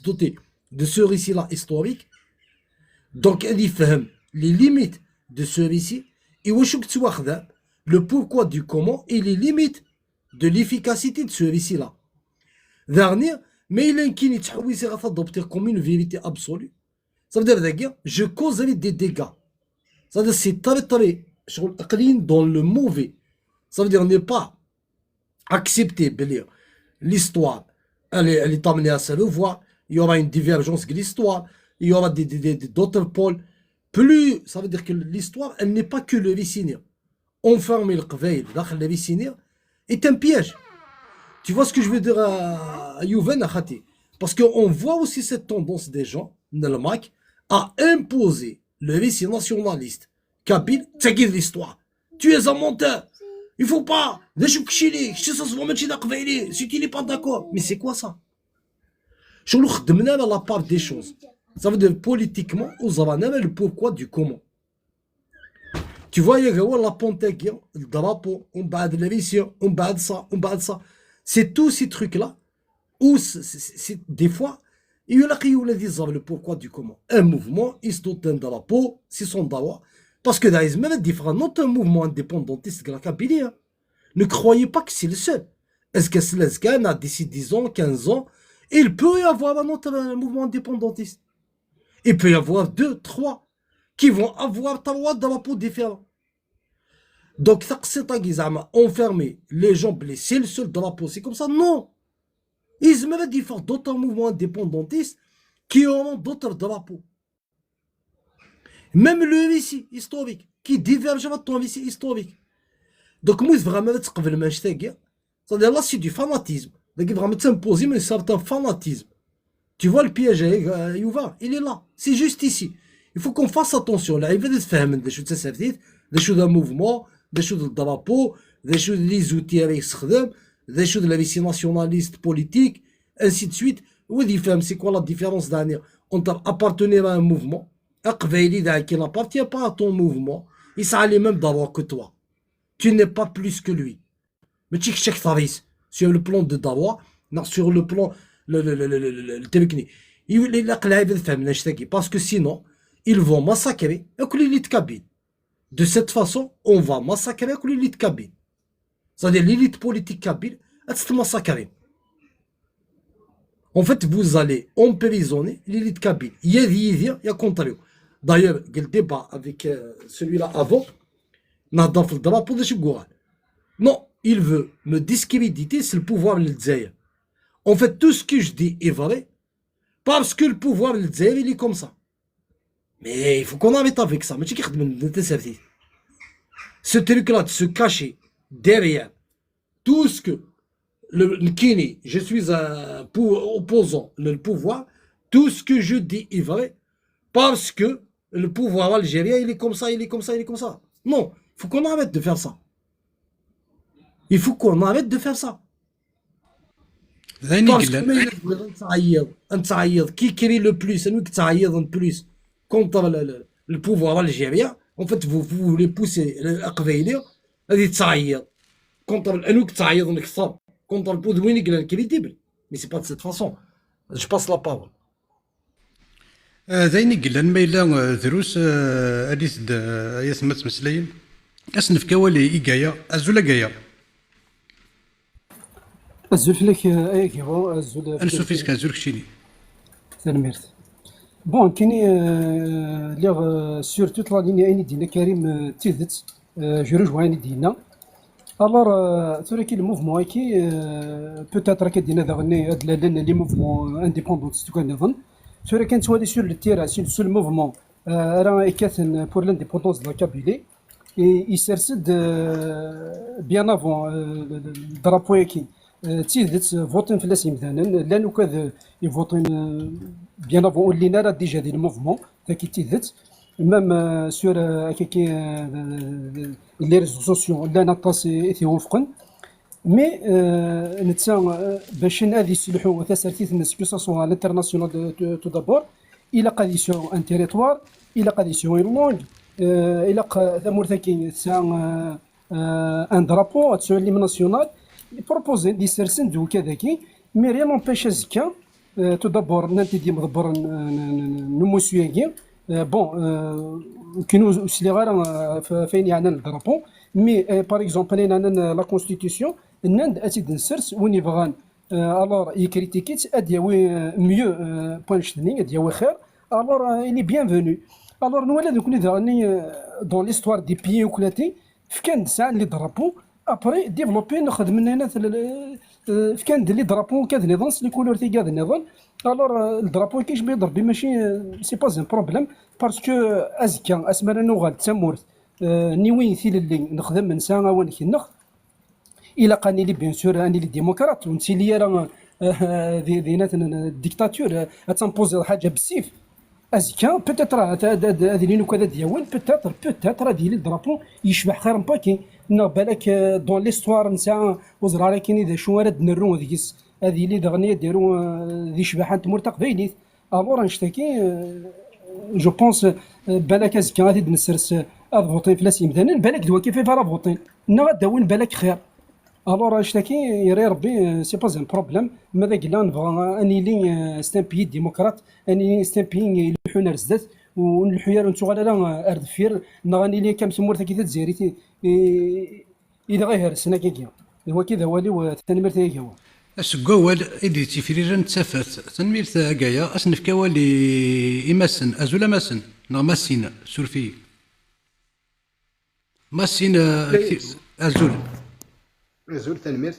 doter de ce récit-là historique. Donc, il fait les limites de ce récit et le pourquoi du comment et les limites de l'efficacité de ce récit-là. Dernier, mais il est adopté comme une vérité absolue. Ça veut dire je causerai des dégâts. Ça veut dire c'est très dans le mauvais. Ça veut dire ne pas accepter l'histoire. Elle est amenée à se revoir. Il y aura une divergence de l'histoire. Il y aura d'autres pôles. Plus, ça veut dire que l'histoire, elle n'est pas que le récit. Enfermer le qbaïl dans le récit est un piège. Tu vois ce que je veux dire à Youven, parce qu'on voit aussi cette tendance des gens, dans le MAC, à imposer le récit nationaliste. Kabyle, c'est l'histoire. Tu es un menteur. Il faut pas. Si tu n'es pas d'accord. Mais c'est quoi ça? Je vous la part des choses. Ça veut dire politiquement, vous avez le pourquoi du comment. Tu vois, il y a la pontegue, le drapeau, on bat de l'émission, on bat de ça. C'est tous ces trucs-là où, des fois, il y a qui disent le pourquoi du comment. Un mouvement, il se dote d'un drapeau, c'est son dawa. Parce que dans les mêmes différents, notre mouvement indépendantiste de la Kabylie, ne croyez pas que c'est le seul. Est-ce que c'est le a d'ici 10 ans, 15 ans, il peut y avoir un autre mouvement indépendantiste. Il peut y avoir 2, 3 qui vont avoir 3 drapeaux différents. Donc, enfermer les gens blessés, le seul drapeau, c'est comme ça. Non. Ils me disent d'autres mouvements indépendantistes qui auront d'autres drapeaux. Même le MIC historique, qui diverge avec ton MIC historique. Donc, moi, vraiment, c'est-à-dire là, c'est du fanatisme. Donc, vraiment, s'imposer un certain fanatisme. Tu vois le piège, Youva, il est là. C'est juste ici. Il faut qu'on fasse attention. Là, il va se faire des choses des choses d'un mouvement, des choses de drapeau, des choses des outils avec Srdem, des choses de la vision nationaliste politique, ainsi de suite. C'est quoi la différence dernière entre appartenir à un mouvement, qui n'appartient pas à ton mouvement, il s'allait même d'avoir que toi. Tu n'es pas plus que lui. Mais tu sais sur le plan de Dawa, non, sur le plan le technique. Parce que sinon, ils vont massacrer l'élite kabyle. De cette façon, on va massacrer l'élite kabyle. C'est-à-dire l'élite politique kabyle, elle se massacrer. En fait, vous allez emprisonner l'élite kabyle. Il y a contraire. D'ailleurs, le débat avec celui-là avant, Nadaf le drapeau de Chiboural. Non, il veut me discréditer, c'est le pouvoir de l'Dzaïr. En fait, tout ce que je dis est vrai, parce que le pouvoir de l'Dzaïr, il est comme ça. Mais il faut qu'on arrête avec ça. Mais tu sais, ce truc-là de se cacher derrière tout ce que le Kini, je suis un opposant le pouvoir, tout ce que je dis est vrai, parce que le pouvoir algérien, il est comme ça, il est comme ça, il est comme ça. Non, il faut qu'on arrête de faire ça. Il faut qu'on arrête de faire ça. Parce que qui crie le plus, c'est nous qui تعيط le plus contre le pouvoir algérien. En fait, vous voulez pousser l'Aqbaïli, هذه تعيط contre nous qui تعيط نكثر contre le Poudouini qui est crédible. Mais c'est pas de cette façon. Je passe la parole. ذاين قلنا ما إلا دروس أليس يسمى مسلاين أسنف كوالي إيجايا أزولا جايا الزول فيك اي كيغو الزول أنسو فيس كان زول كشيني سلميرت بون كيني ليغ سورتو طلع لينا اني دينا كريم تيدت جروج واني دينا الور توري كي الموفمون كي بوتيتر كدينا داغني هاد لي موفمون انديبوندونس كان نظن توري كانت ولي سور لو تيرا سور الموفمون راه كاثن بور لانديبوندونس دو كابيلي يسرسد بيان افون الدرابو كي تيدت فوتين في لاسي مثلا لانه كذا يفوتين بيان افون لينا راه ديجا ديال الموفمون كي تيدت ميم سور كي لي ريزو سوسيو لا نطاس يتوافقن مي نتا باش هذه يصلحوا تسارتيت الناس كو ساسون على الانترناسيونال تو دابور الى قادي سيون ان تيريتوار الى قادي سيون اون لونغ الى ثمورتاكي تاع ان درابو تاع لي ناسيونال بروبوزي دي سيرسن دو كذاكي مي ريان نومبيش ازكا تو دابور نانتي دي مدبر نموسياكي بون كينو سلي غير فين يعني الدرابو مي باغ اكزومبل انا لا كونستيتيسيون ناند اتيد نسرس وين يبغان الور يكريتيكيت ادياوي ميو بوانشتني ادياوي خير الور الي بيانفونو الور نولي نكون داني دون ليستوار دي بيي وكلاتي فكان ساعه لي درابو ابري ديفلوبي نخدم من هنا فكان لي درابو كاد نظام لي كولور تي كاد نظام الور الدرابو كيش بيضرب ماشي سي با ان بروبليم باسكو ازكا اسمانا نوغال تسمورت نيوين ثيل اللي نخدم من ساعه وين كنخ الى قاني لي بيان سور اني لي ديمقراط ونتي لي راه دينات الديكتاتور تنبوزي حاجه بالسيف ازكا بوتيتر هذه لي كذا ديال بوتيتر هذه لي درابو يشبح خير باكي بالك دون ليستوار نتاع وزراره كاين اذا شو راه نرو ديكس هذه لي دغنيه ديروا ذي شبحان تمرتق بينيت الور نشتكي جو بونس بالك ازكا غادي نسرس فوتين في لاسي مثلا بالك دوا كيف راه فوتين نا داون بالك خير الور نشتكي يا ربي سي با ان بروبليم ماذا قلنا نبغى اني لي ستان بيي ديمقراط اني ستان بيي يلحونا رزدات ونلحيار نتو لا اردفير نغني لي كم سمورتا كي تزيري اذا غير السنه كيكيا هو كذا والي وثاني مرتي هو اسكوال إدي تيفريران تسافت تنمير كايا أسنف كوالي إماسن أزولا ماسن ماسين سورفي ماسين أزول أزول تنمير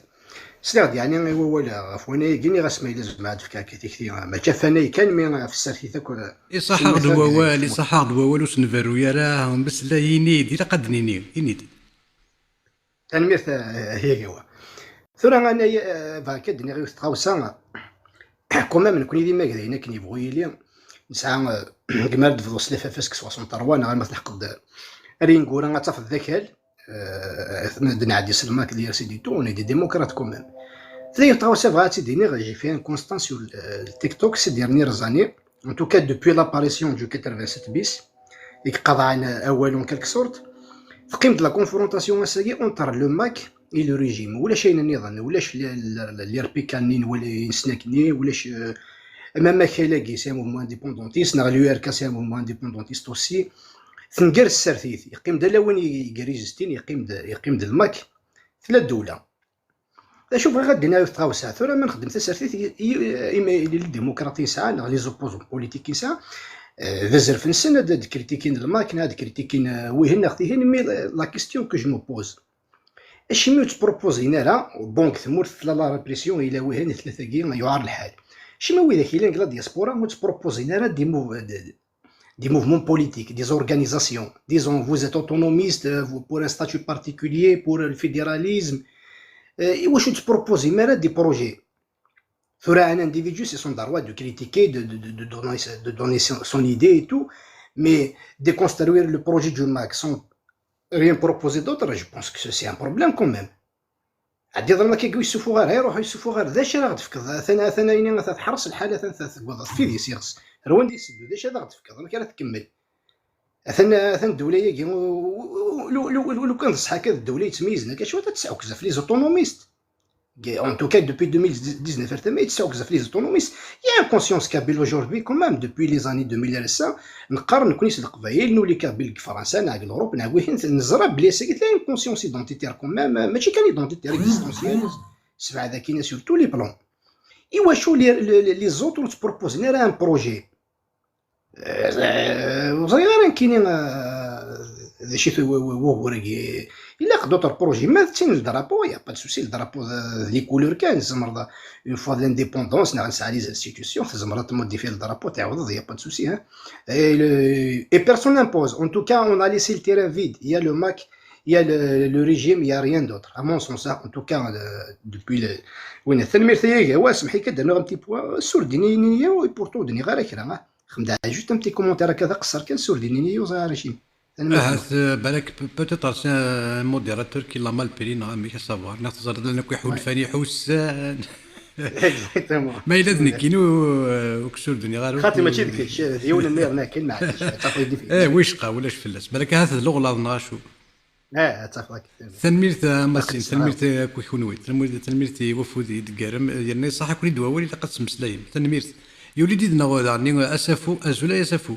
سلاغ يعني هو ولا فوانا يجيني غاس ما يلزم مع دفكا كثير ما جافاني كان مي في السرثي تاكل إصحاق دوال إصحاق دوال وسنفرو يا راه بس لا ينيد إلا قد ينيد تنمير هي جوا ثورة أنا فاكا دني غير تقاوسا كومام نكوني ديما كذا كني بغوي لي نسعى كمال دفضو سلافة فاسك 63 أنا ما تلحق رينغورا غاتاف الذكال دنا عادي سلماك اللي سيدي توني دي ديموقراط كومام ثاني تقاوسا بغات تديني غيجي فيها كونستان سور التيك توك سي ديرنيير زاني ان توكا دوبوي لاباريسيون دو 87 بيس يقضى على أول كالك سورت في قيمة لا كونفرونطاسيون اساكي اونتر لو ماك اي لو ريجيم ولاش اين النظام ولاش اللي ربيكانين ولا يسناكني ولاش امام كالاكي سي موفمون انديبوندونتيست نغ اليو ار كا سي موفمون انديبوندونتيست اوسي تنقر السرثيث يقيم دا لوين يقريزستين يقيم دا الماك ثلاث دولة شوف غادي تقاوسها ثورة ما نخدم السرثيث اما الديمقراطي ساعة نغ لي زوبوزون بوليتيكي ساعة ذا زرف نسن هاد كريتيكين الماكينة هاد كريتيكين ويهن اختيهن مي لا كيستيون كو جو مو بوز اش مي تبروبوزينا راه بونك ثمور لا ريبريسيون الى وهن ثلاثة كي يعار الحال شي ما ويداك الا لا دياسبورا مو تبروبوزينا راه des mouvements politiques, des organisations. Disons, vous êtes autonomiste pour un statut particulier, pour le fédéralisme. Et vous je propose des projets. Sur un individu, c'est son droit de critiquer, de donner son idée et tout. Mais de construire le projet du MAC sans rien proposer d'autre, je pense que c'est un problème quand même. عاد ظلنا كيقول يسوفوا غير يروحوا يسوفوا غير ذا شي راه غتفكر ثنا يني تحرص الحاله تنقض في دي سيرس روان دي سدو ذا شي راه غتفكر ظلك راه تكمل ثنا الدوله ياكي لو كان صح هكا الدوله يتميزنا كشويه تتسعكز في لي زوتونوميست en tout cas depuis 2019 فرتما يتسعكز في لي زوتونوميست يا كونسيونس كابيل aujourd'hui quand même depuis les années 2000 نقارن كونيس القبائل نولي كابيل فرنسا ناع الاوروب ناع وين نزرى بلي ساكت لا كونسيونس ايدونتيتير كومام ماشي كان ايدونتيتير اكزيستونسيال سبعه ذاكينا سور تو لي بلون ايوا شو لي زوتر تبروبوزينا راه ان بروجي صغير كاينين شي هو راكي الا دوطر بروجي ما تين الدرابو يا با دو سوسي الدرابو لي كولور كان زمر اون فوا لانديبوندونس نسعى لي انستيتيوسيون زمر تموديفي الدرابو تاعو يا با دو سوسي ها اي بيرسون امبوز ان توكا اون ا ليسي التيران فيد يا لو ماك يا لو ريجيم يا ريان دوتر ا مون سونس ان توكا دوبوي وين التنمير تاعي هو سمحي كدير ان بتي بوا سور دينيا و بورتو دني غير كرا خمدا جوست ان بتي كومونتير هكذا قصر كان سور دينيا وزاير شي بالك بوتيتر سي ان موديراتور كي لا مال بيري مي سافوار نتصدر لنا كي يحول فاني حوسان ما يلزني كينو وكسور دنيا غير خاطر ماشي ديك الشيء ديال النير ناكل مع تقليدي فيه ويش ولاش فلاس بالك هذا اللغه ناشو اتفق تنميرت ماسين تنميرت كويكونوي تنميرت وفود يدقارم يعني صح كل دواولي لقد مسلايم تنميرت يولي ديدنا غادي اسفو ازولا يسفو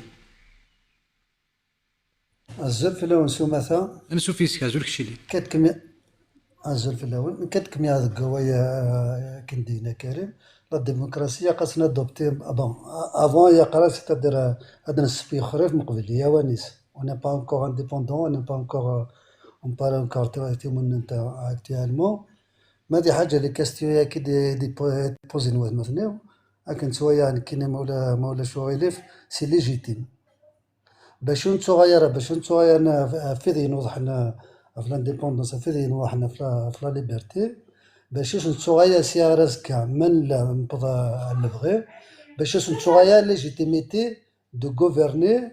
الزل في اللون سومثا انا سوفيسك ازول كشيلي كتكم الزل في اللون كتكم هذا القوايا كندينا كريم لا ديمقراطيه خاصنا دوبتي بون افون يا قرا سيتادير هذا نسبي خريف مقبل يا وانيس on n'est pas encore indépendant on n'est pas encore on parle encore تيمون نتا اكtuellement ما دي حاجه لي كاستيو يا كي دي بوزين واحد مثلا لكن شويه كاين مولا شويلف سي ليجيتيم باش نتو غير فيدي نوضحنا في لانديبوندونس فيدي نوضحنا في لا ليبرتي باش نتو غير سي راسكا من لا نبدا نبغي باش نتو غير ليجيتيميتي دو غوفرني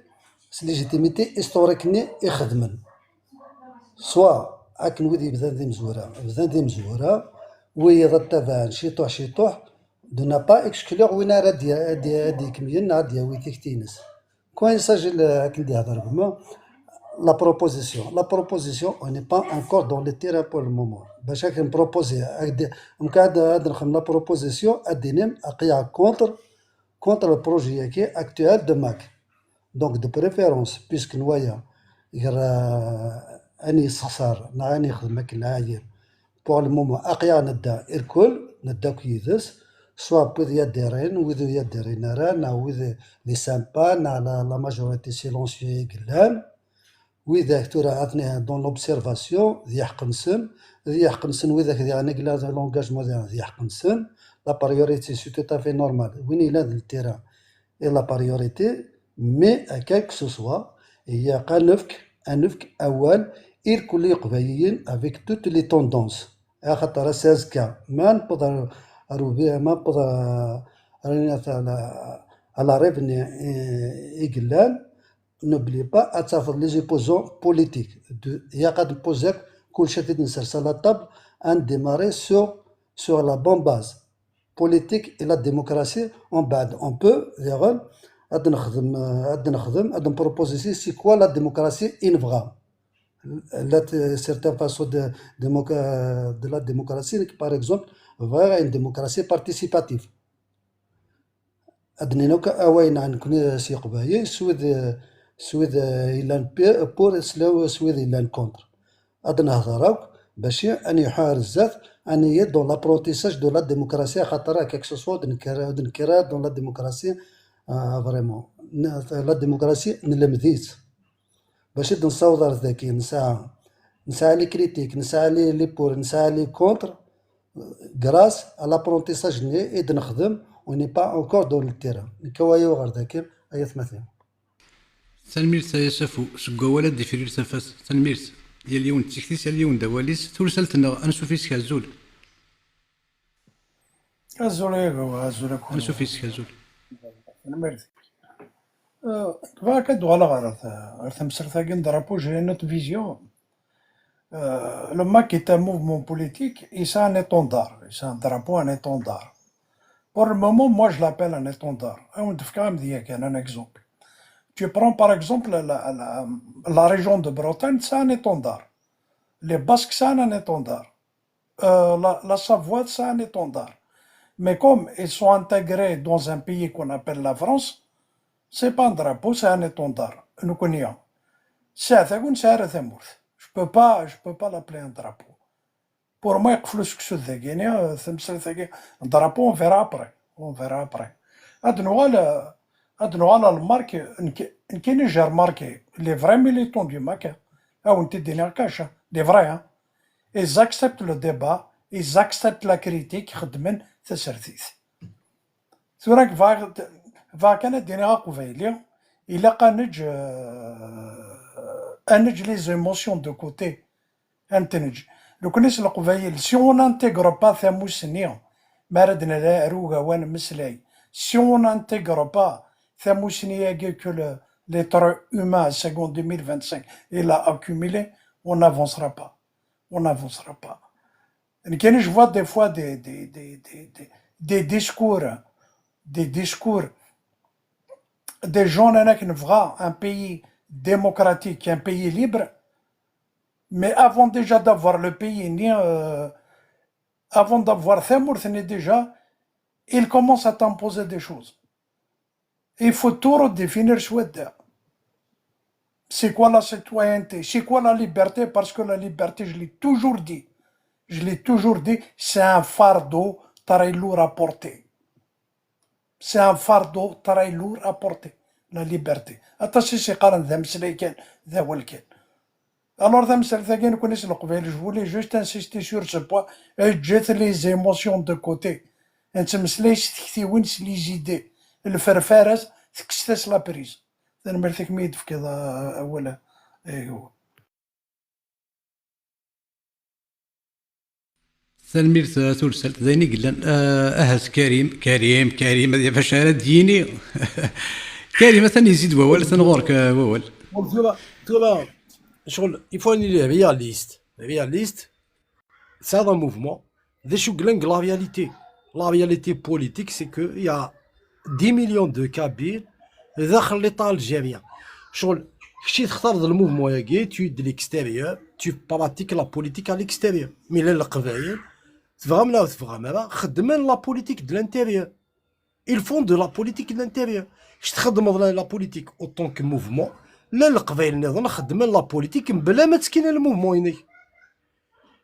ليجيتيميتي هيستوريكني يخدمن سوا اكن ودي بدا دي مزوره وي ضتبان شي طوح دو نا با اكسكلور وين راه دي كمين دي ويتي كتينس Quand il s'agit de la proposition, on n'est pas encore dans le terrain pour le moment. Chaque proposition, la proposition contre le projet actuel de MAC. Donc de préférence, puisque nous voyons pour le moment, نداك يدس سوا بوذ يديرين وذو يديرين ران أو وذ لي سامبان على لا ماجوريتي سيلونسيو قلان وإذا تورا عطني دون لوبسيرفاسيون ذي يحق نسن ذي يحق نسن وإذا كذا نقلا لونجاجمون ذي يحق نسن لا بريوريتي سي تو تافي نورمال وين إلا التيران إي لا بريوريتي مي أكاك سوسوا هي قنفك أنفك أول إير كل قبايين افيك توت لي توندونس خاطر سازكا ما نقدر روبي ما نقدر راني على ريفني إقلال n'oublie pas à savoir les opposants politiques. Il y a qu'à poser كل شيء تنسر sur la table en démarrer sur la bonne base politique et la démocratie en bas. On peut dire ad نخدم proposer c'est quoi la démocratie in vrai. Certaines façons de la démocratie, par exemple, vers une démocratie participative. أدنينو كأوين عن كنا سيقبايي سويد إلان بور سويد إلان كونتر أدنا هضراوك باش أن يحار الذات أن يدون لابروتيساج دو لا ديموكراسي خاطر كيك سوسوا دنكرا دون لا ديموكراسي فريمون لا ديموكراسي نلمذيت باش نصوضر ذاكي نسعى لي كريتيك نسعى لي بور نسعى لي كونتر غراس على لابروتيساج ني نخدم وني با اونكور دون التيران نكوايو غير ذاك ايات مثلا تنميرت يا سافو سكوا دي فرير تنفاس تنميرت ديال اليوم تكتيس اليوم دواليس تورسلتنا انا سوفيس كازول azul azul انا سوفيس كازول تنميرت فاك دوغالا غير تمسرتا كن درابو جي نوت فيزيون le MAC est un mouvement politique et c'est un étendard, c'est un drapeau, un étendard. Pour le moment, moi je l'appelle un étendard. Un exemple. Tu prends par exemple la région de Bretagne, c'est un étendard. Les Basques, c'est un étendard. La Savoie, c'est un étendard. Mais comme ils sont intégrés dans un pays qu'on appelle la France, c'est pas un drapeau, c'est un étendard. Nous connaissons. C'est un Je peux pas l'appeler un drapeau. Pour moi, un drapeau, on verra après. On verra après. Le marque, j'ai remarqué, les vrais militants du MAC, les vrais, ils acceptent le débat, ils acceptent la critique, c'est vrai que il a les émotions de côté. Si on n'intègre pas si on n'intègre pas que l'être humain, second 2025, il a accumulé, on n'avancera pas. On n'avancera pas. Je vois des fois des discours, des gens qui veulent un pays démocratique, un pays libre, mais avant déjà d'avoir le pays, avant d'avoir Thamour, déjà, il commence à t'imposer des choses. Il faut tout redéfinir. C'est quoi la citoyenneté? C'est quoi la liberté? Parce que la liberté, je l'ai toujours dit, c'est un fardeau très lourd à porter. C'est un fardeau très lourd à porter, la liberté. Attention, c'est quand même alors, je voulais juste insister sur ce point et jeter les émotions de côté. Les idées. Le faire c'est la prise. تنميرت تورسلت ذيني قلنا اهز كريم هذه فاش انا ديني كريم ثاني يزيد ووال ثنغورك ووال il faut une réaliste. C'est un mouvement. La réalité politique, c'est qu'il y a 10 millions de Kabyles dans l'État algérien. Si tu as le mouvement, tu es de l'extérieur, tu pratiques la politique à l'extérieur. Mais les Qabaïl, vraiment, la politique de l'intérieur. Ils font de la politique de l'intérieur. Je te la politique autant que mouvement. لا القبائل نظن خدمنا لا بوليتيك بلا ما تسكين الموفمون.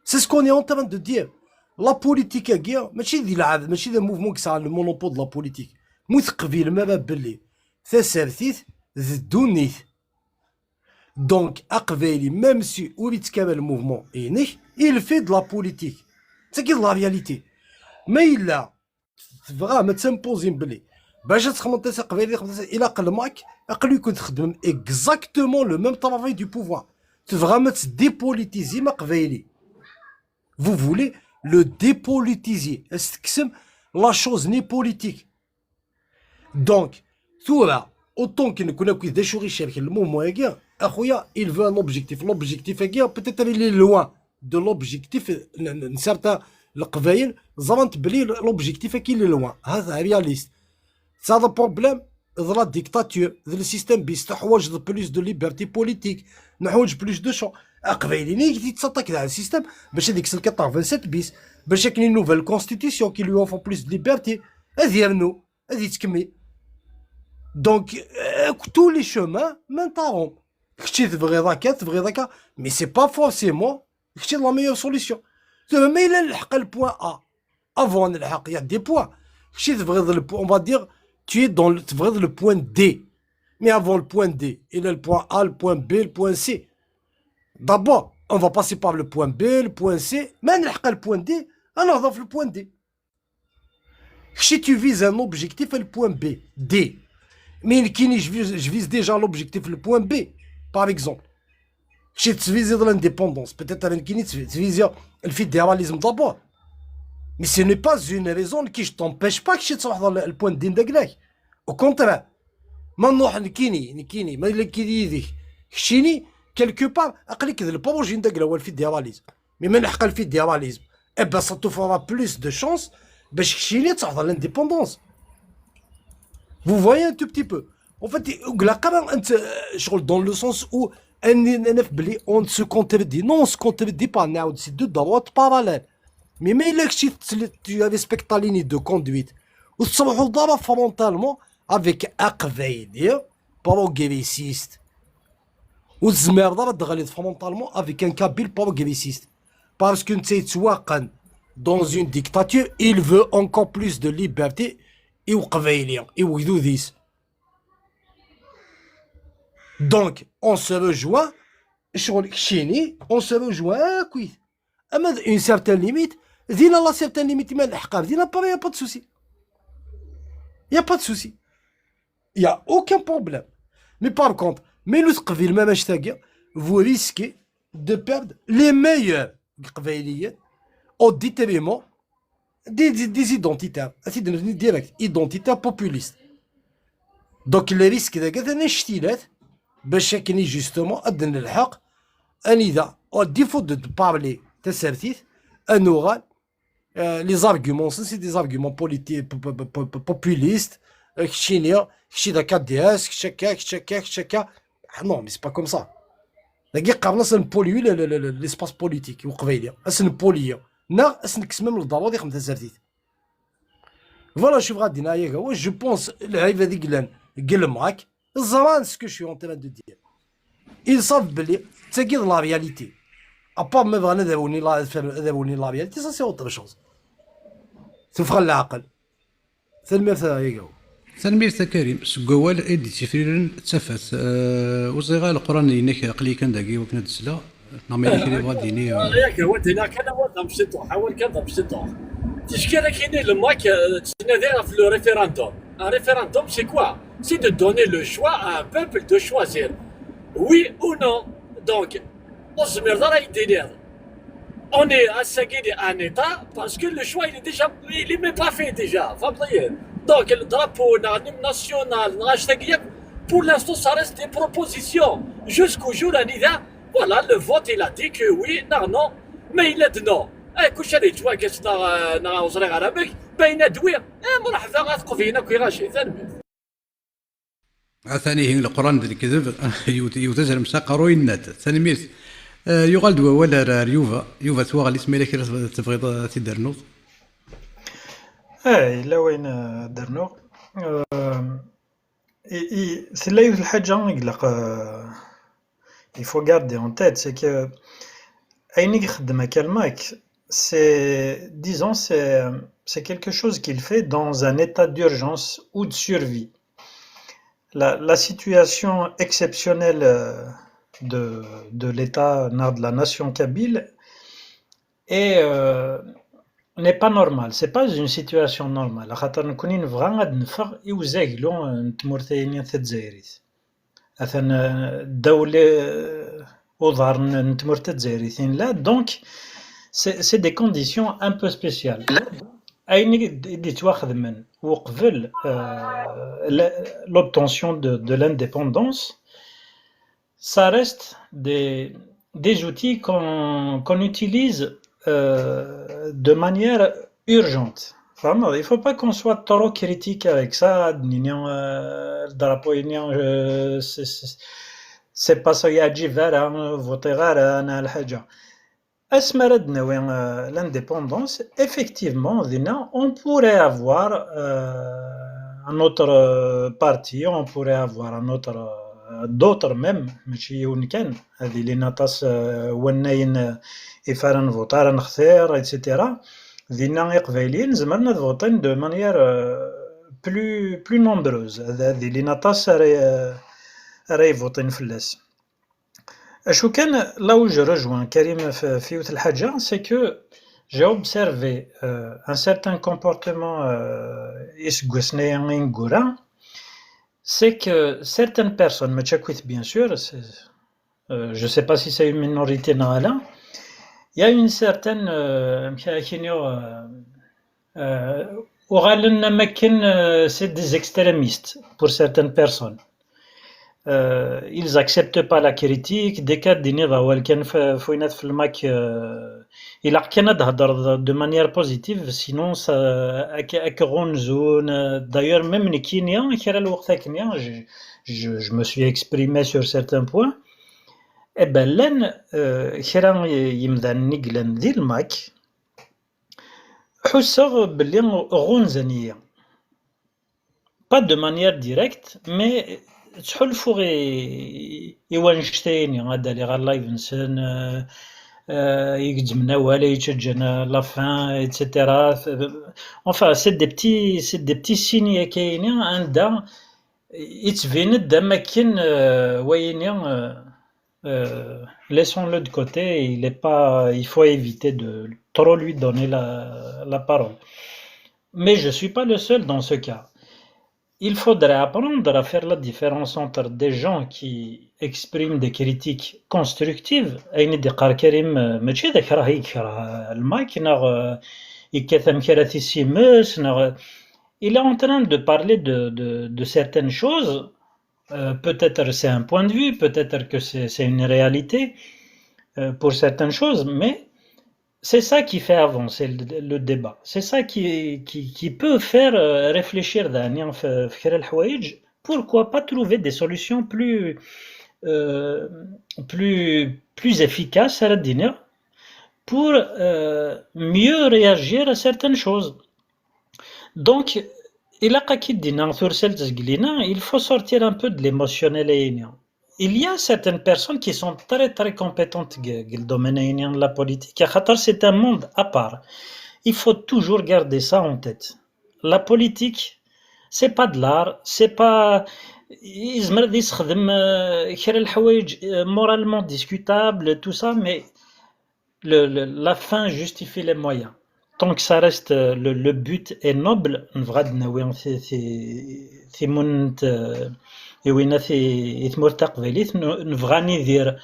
C'est ce qu'on est en train de dire. لا بوليتيك كاع ماشي ديال العاب، ماشي ذا موفمون كيسعى لو مونوبول لا بوليتيك. مثقبين ما باللي تسارتيت ذ الدونيت. دونك اقبالي ميم سي وليت كامل الموفمون إنك il fait de la politique. C'est qui la réalité. ما إلا تبغى ما تمبوزين بلي باش تخمم تسا قبالي إلا قل معك أقل يكون تخدم اكزاكتومون لو ميم طرافاي دو بوفوار. تبغى ما تديبوليتيزي ما قبالي. Vous voulez le dépolitiser. استكسم لا شوز ني بوليتيك. دونك ثورة autant كي نكون كي ذا شو غيشارك المومون هكا اخويا il veut un objectif. L'objectif هكا peut-être il est loin de l'objectif نسارتا القبايل زعما تبلي l'objectif هكا il est loin. هذا رياليست. هذا بروبليم ذا لا ديكتاتور ذا السيستم بيستحوج بلوس دو ليبرتي بوليتيك نحوج بلوس دو شو قبايلي ني تتصطك على السيستم باش هذيك 87 بيس باش كاين نوفيل كونستيتيسيون كي لو فون بلوس دو ليبرتي هذه يرنو هذه تكمل. دونك تو لي شومان مانتارون كشتي تبغي ذاكا تبغي ذاكا مي سي با فورسيمون كشتي لا ميور سوليسيون. ما إلا نلحق البوان ا افون نلحق يا دي بوان كشتي تبغي البوان اون فا دير tu es dans le, tu vas le point D. Mais avant le point D, il y a le point A, le point B, le point C. D'abord, on va passer par le point B, le point C. Mais on le point D, on va le point D. Si tu vises un objectif, le point B, D. Mais je vise déjà l'objectif, le point B, par exemple. Si tu vises l'indépendance, peut-être avec qui tu vises le fédéralisme d'abord. Mais ce n'est pas une raison qui ne t'empêche pas que tu sois dans le point d'indaglac. Au contraire, maintenant, Nikini, mais il dit Chini, quelque part, le projet d'indaglac ou le fédéralisme. Mais maintenant, le fédéralisme, eh ben, ça te fera plus de chances que Chini soit dans l'indépendance. Vous voyez un tout petit peu. En fait, dans le sens où on se contredit. Non, on ne se contredit pas. C'est deux droites parallèles. Mais là tu respectes ta ligne de conduite ou tu te frontalement avec un progressiste ou tu te frontalement avec un kabyle progressiste parce que tu es dans une dictature il veut encore plus de liberté et donc on se rejoint on se rejoint à une certaine limite. Dina la certaine limite mais l'ahqaf dina pas y a pas de souci. Il y a pas de souci. Il y a aucun problème. Mais par contre, mais le qbil même hashtag vous risquez de perdre les meilleurs qbailiens au détriment des identitaires, c'est direct, identitaires populistes. Donc le risque de gagner n'chtilat باش كني justement ادن الحق ان اذا au défaut de parler تسرتيت un oral. Les arguments, c'est des arguments politiques, populistes, chinois, chacun. Non, mais c'est pas comme ça. La guerre, c'est un polluer l'espace politique. C'est un polluer. Non, c'est même le droit de dire. Voilà, je suis vrai. Je pense, ce que je suis en train de dire. Ils savent bien, c'est la réalité. À part me voir la réalité, ça c'est autre chose. تفغل العقل. ثلميرث ياكاو. ثلميرث كريم سكوال ادي تفريرن تفات وصيغا القران ينك عقلي كان داكي وكنا تسلا نعمل لك اللي غاديني ياك هو هنا كان هو بسيطو حاول كان بسيطو تشكي كاين الماك تنادي في لو ريفيراندوم. Un référendum c'est quoi? C'est de donner le choix à un peuple de choisir oui ou non. Donc on est à un état parce que le choix il est même pas fait déjà. Donc le drapeau national, pour l'instant ça reste des propositions jusqu'au jour où voilà le vote il a dit que oui, non, mais il a dit non. كل شيء جوا كسنا نا وزرق عربي بين دوير مرحبا غتقف هنا كي غاشي ثاني ثاني القران الكذب يوتزر مساقرو ينات ثاني ميرث يقال دوا ولا يوفا تواغ اللي سمي لك تبغي تدرنوض لا وين درنوغ سي لا يوث الحاجه يقلق il faut garder en tête c'est que اين يخدم كلماك disons, c'est quelque chose qu'il fait dans un état d'urgence ou de survie. La situation exceptionnelle de l'État de la nation kabyle n'est pas normale. C'est pas une situation normale. خاطر نكوني نبغى غاد نفغ يوزاكلو نتمرتيني تزايريت. مثلا الدولة وظهر نتمرت تزايريتين لا دونك سي دي كونديسيون ان بو سبيسيال. أين اللي تواخذ من وقبل l'obtention de l'indépendance, ça reste des outils qu'on utilise de manière urgente. Vraiment, il ne faut pas qu'on soit trop critique avec ça. Le drapeau, c'est pas ça, il y a voter l'indépendance, effectivement, on pourrait avoir un autre parti, on pourrait avoir un autre, d'autres même, ماشي كان هذه اللي ناطاس وناين إفارن فوتار نختار إتسيتيرا دينا قبايليين زمرنا فوتين دو مانيير بلو نومبروز هذه اللي ناطاس راهي فوتين فلاس. أشو كان là où je rejoins كريم في وث الحاجة c'est que j'ai observé un certain comportement إسقوسنايا نقورا. C'est que certaines personnes, bien sûr, je ne sais pas si c'est une minorité, il y a une certaine c'est des extrémistes pour certaines personnes. Ils n'acceptent pas la critique. Des cas il a de manière positive, sinon ça d'ailleurs même les Kenyans, je me suis exprimé sur certains points. Et ben l'un يمدان ذي الماك حسوا باللي غونزانية pas de manière directe mais تحلفوا غي ايوانشتاين هذا اللي غالايف نسان يقدمنا ولا يتشجنا لا فان ايتترا. enfin c'est des petits signes كاينين عندها يتبين اماكن وين laissons-le de côté, il faut éviter de trop lui donner la parole. Mais je ne suis pas le seul dans ce cas. Il faudrait apprendre à faire la différence entre des gens qui expriment des critiques constructives. Il est en train de parler de certaines choses. Peut-être c'est un point de vue, peut-être que c'est une réalité pour certaines choses, mais c'est ça qui fait avancer le débat. C'est ça qui peut faire réfléchir. Pourquoi pas trouver des solutions plus efficaces à la dîner pour mieux réagir à certaines choses. Donc, il faut sortir un peu de l'émotionnel. Il y a certaines personnes qui sont très très compétentes dans le domaine de la politique. C'est un monde à part. Il faut toujours garder ça en tête. La politique, c'est pas de l'art, c'est pas moralement discutable, tout ça, mais la fin justifie les moyens. Tant que ça reste, le but est noble, وين في تقبيليت نبغى ندير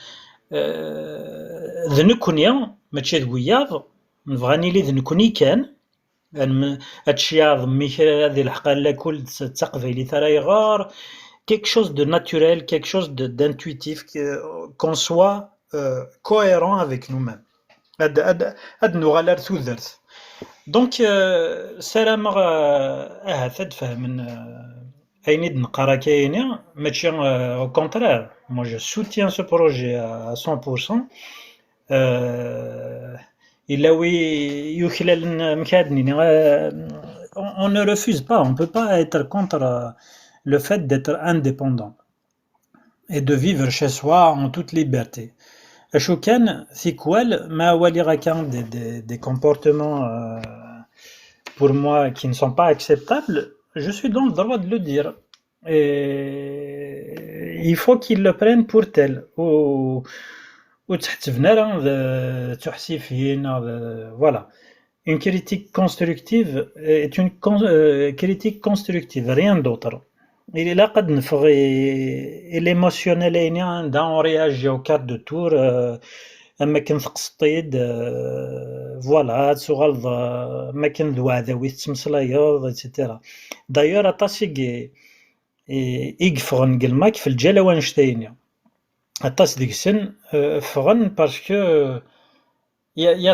ذنكونيا ماشي ذوياض نبغى نيلي ذنكوني كان هادشي عظمي هذه الحقا لا كل تقبيليت راه يغار quelque chose de naturel, quelque chose d'intuitif, qu'on soit cohérent avec nous-mêmes. هاد نغالر ثوذرت دونك سلام فهم أين نقرا كاينين ماشي au contraire. Moi je soutiens ce projet à 100%. إلا يخلل مكادني on ne refuse pas, on peut pas être contre le fait d'être indépendant et de vivre chez soi en toute liberté. اشو كان سيكوال ما ولي غا كان des comportements pour moi qui ne sont pas acceptables, je suis dans le droit de le dire. Et il faut qu'ils le prennent pour tel. وتحتفنا راه تحسي فينا voilà. Une critique constructive est une critique constructive, rien d'autre. Il est là قد نفغ et l'émotionnel يعني عندها on réagit au quart de tour اما كنثقس الطيد فوالا تسوغالض ما كندوى عداوي تمسلايض ايتترا دايور اطاسي يقفغن قلماك في الجاله وانشتينيا اطاس ديك السن فغن باسكو y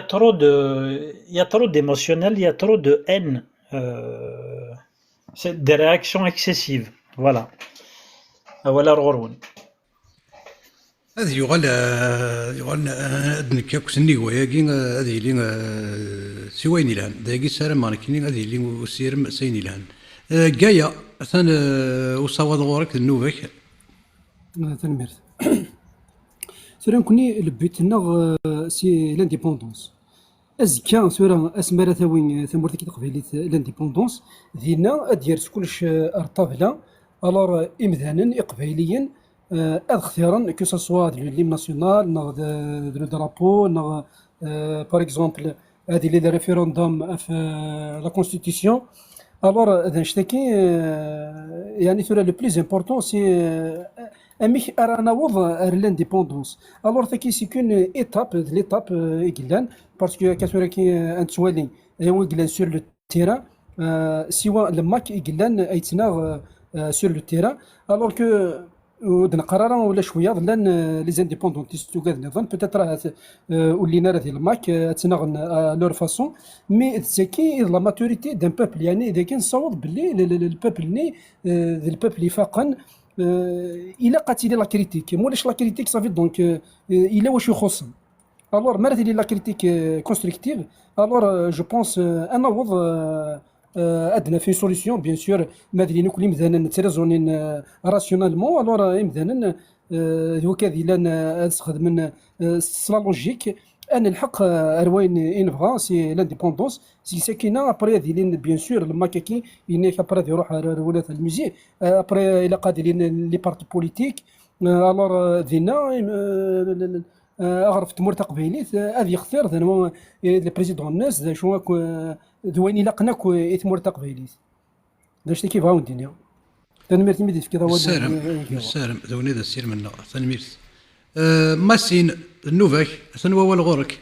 a trop d'émotionnel, il y a trop de haine, c'est des réactions excessives, voilà. ولا رغرون هذه يغال أدنك كسني وياكين هذه اللي سويني لهن داكي سارة ماركيني هذه اللي وسيرم سيني لهن جاية ثان وصواد غورك النوبك تنميرت سورا كوني لبيتنا سي لانديبوندونس ازكا سورا اسمارا ثاوين ثمورتي كي تقبيليت لانديبوندونس دينا اديرت كلش ارطابله الور امذانا اقباليا اختيارا كو سوا دو ليم ناسيونال نغ دو درابو نغ باغ اكزومبل هذه لي ريفيروندوم في لا كونستيتيسيون الور اذا نشتكي يعني سورا لو بليز امبورطون سي اميك ارانا وض لانديبوندونس الور تاكي سي كون ايتاب ليتاب يقلان باسكو كاسورا كي انتوالي هو يقلان سور لو تيران سوا لماك يقلان ايتنا سور لو تيران الور كو ودنا قرارا ولا شويه لان لي زانديبوندونتيست وكاد نظن بوتيت راه ولينا راه ديال الماك تناغن لور فاسون مي تساكي لا ماتوريتي دان بوبل يعني اذا كان نصوت باللي البوبل ني البوبل يفاقن الى قاتلي لا كريتيك مولاش لا كريتيك صافي دونك الى واش يخصم الور مرات لي لا كريتيك كونستركتيف الور جو بونس انا وض ادنا في سوليسيون بيان سور مادري نكلي مثلا نتريزونين راسيونالمون الور مثلا دوكا ديال نستخدم لا لوجيك ان الحق اروين انفغا سي لانديبوندونس سي ساكينا ابري ديالين بيان سور الماكاكي ينيك ابري يروح ولاة الميزي ابري الى قادرين لي بارتي بوليتيك الور دينا اغرف تمور تقبيليت هذه يختار ذا البريزيدون الناس ذا شو دواني لقناك تمور تقبيليت ذا شتي كيف هاو الدنيا تنميرت ميدي في كذا السلام ذوني ذا السير منا تنميرت ماسين النوفاك سنوا الغورك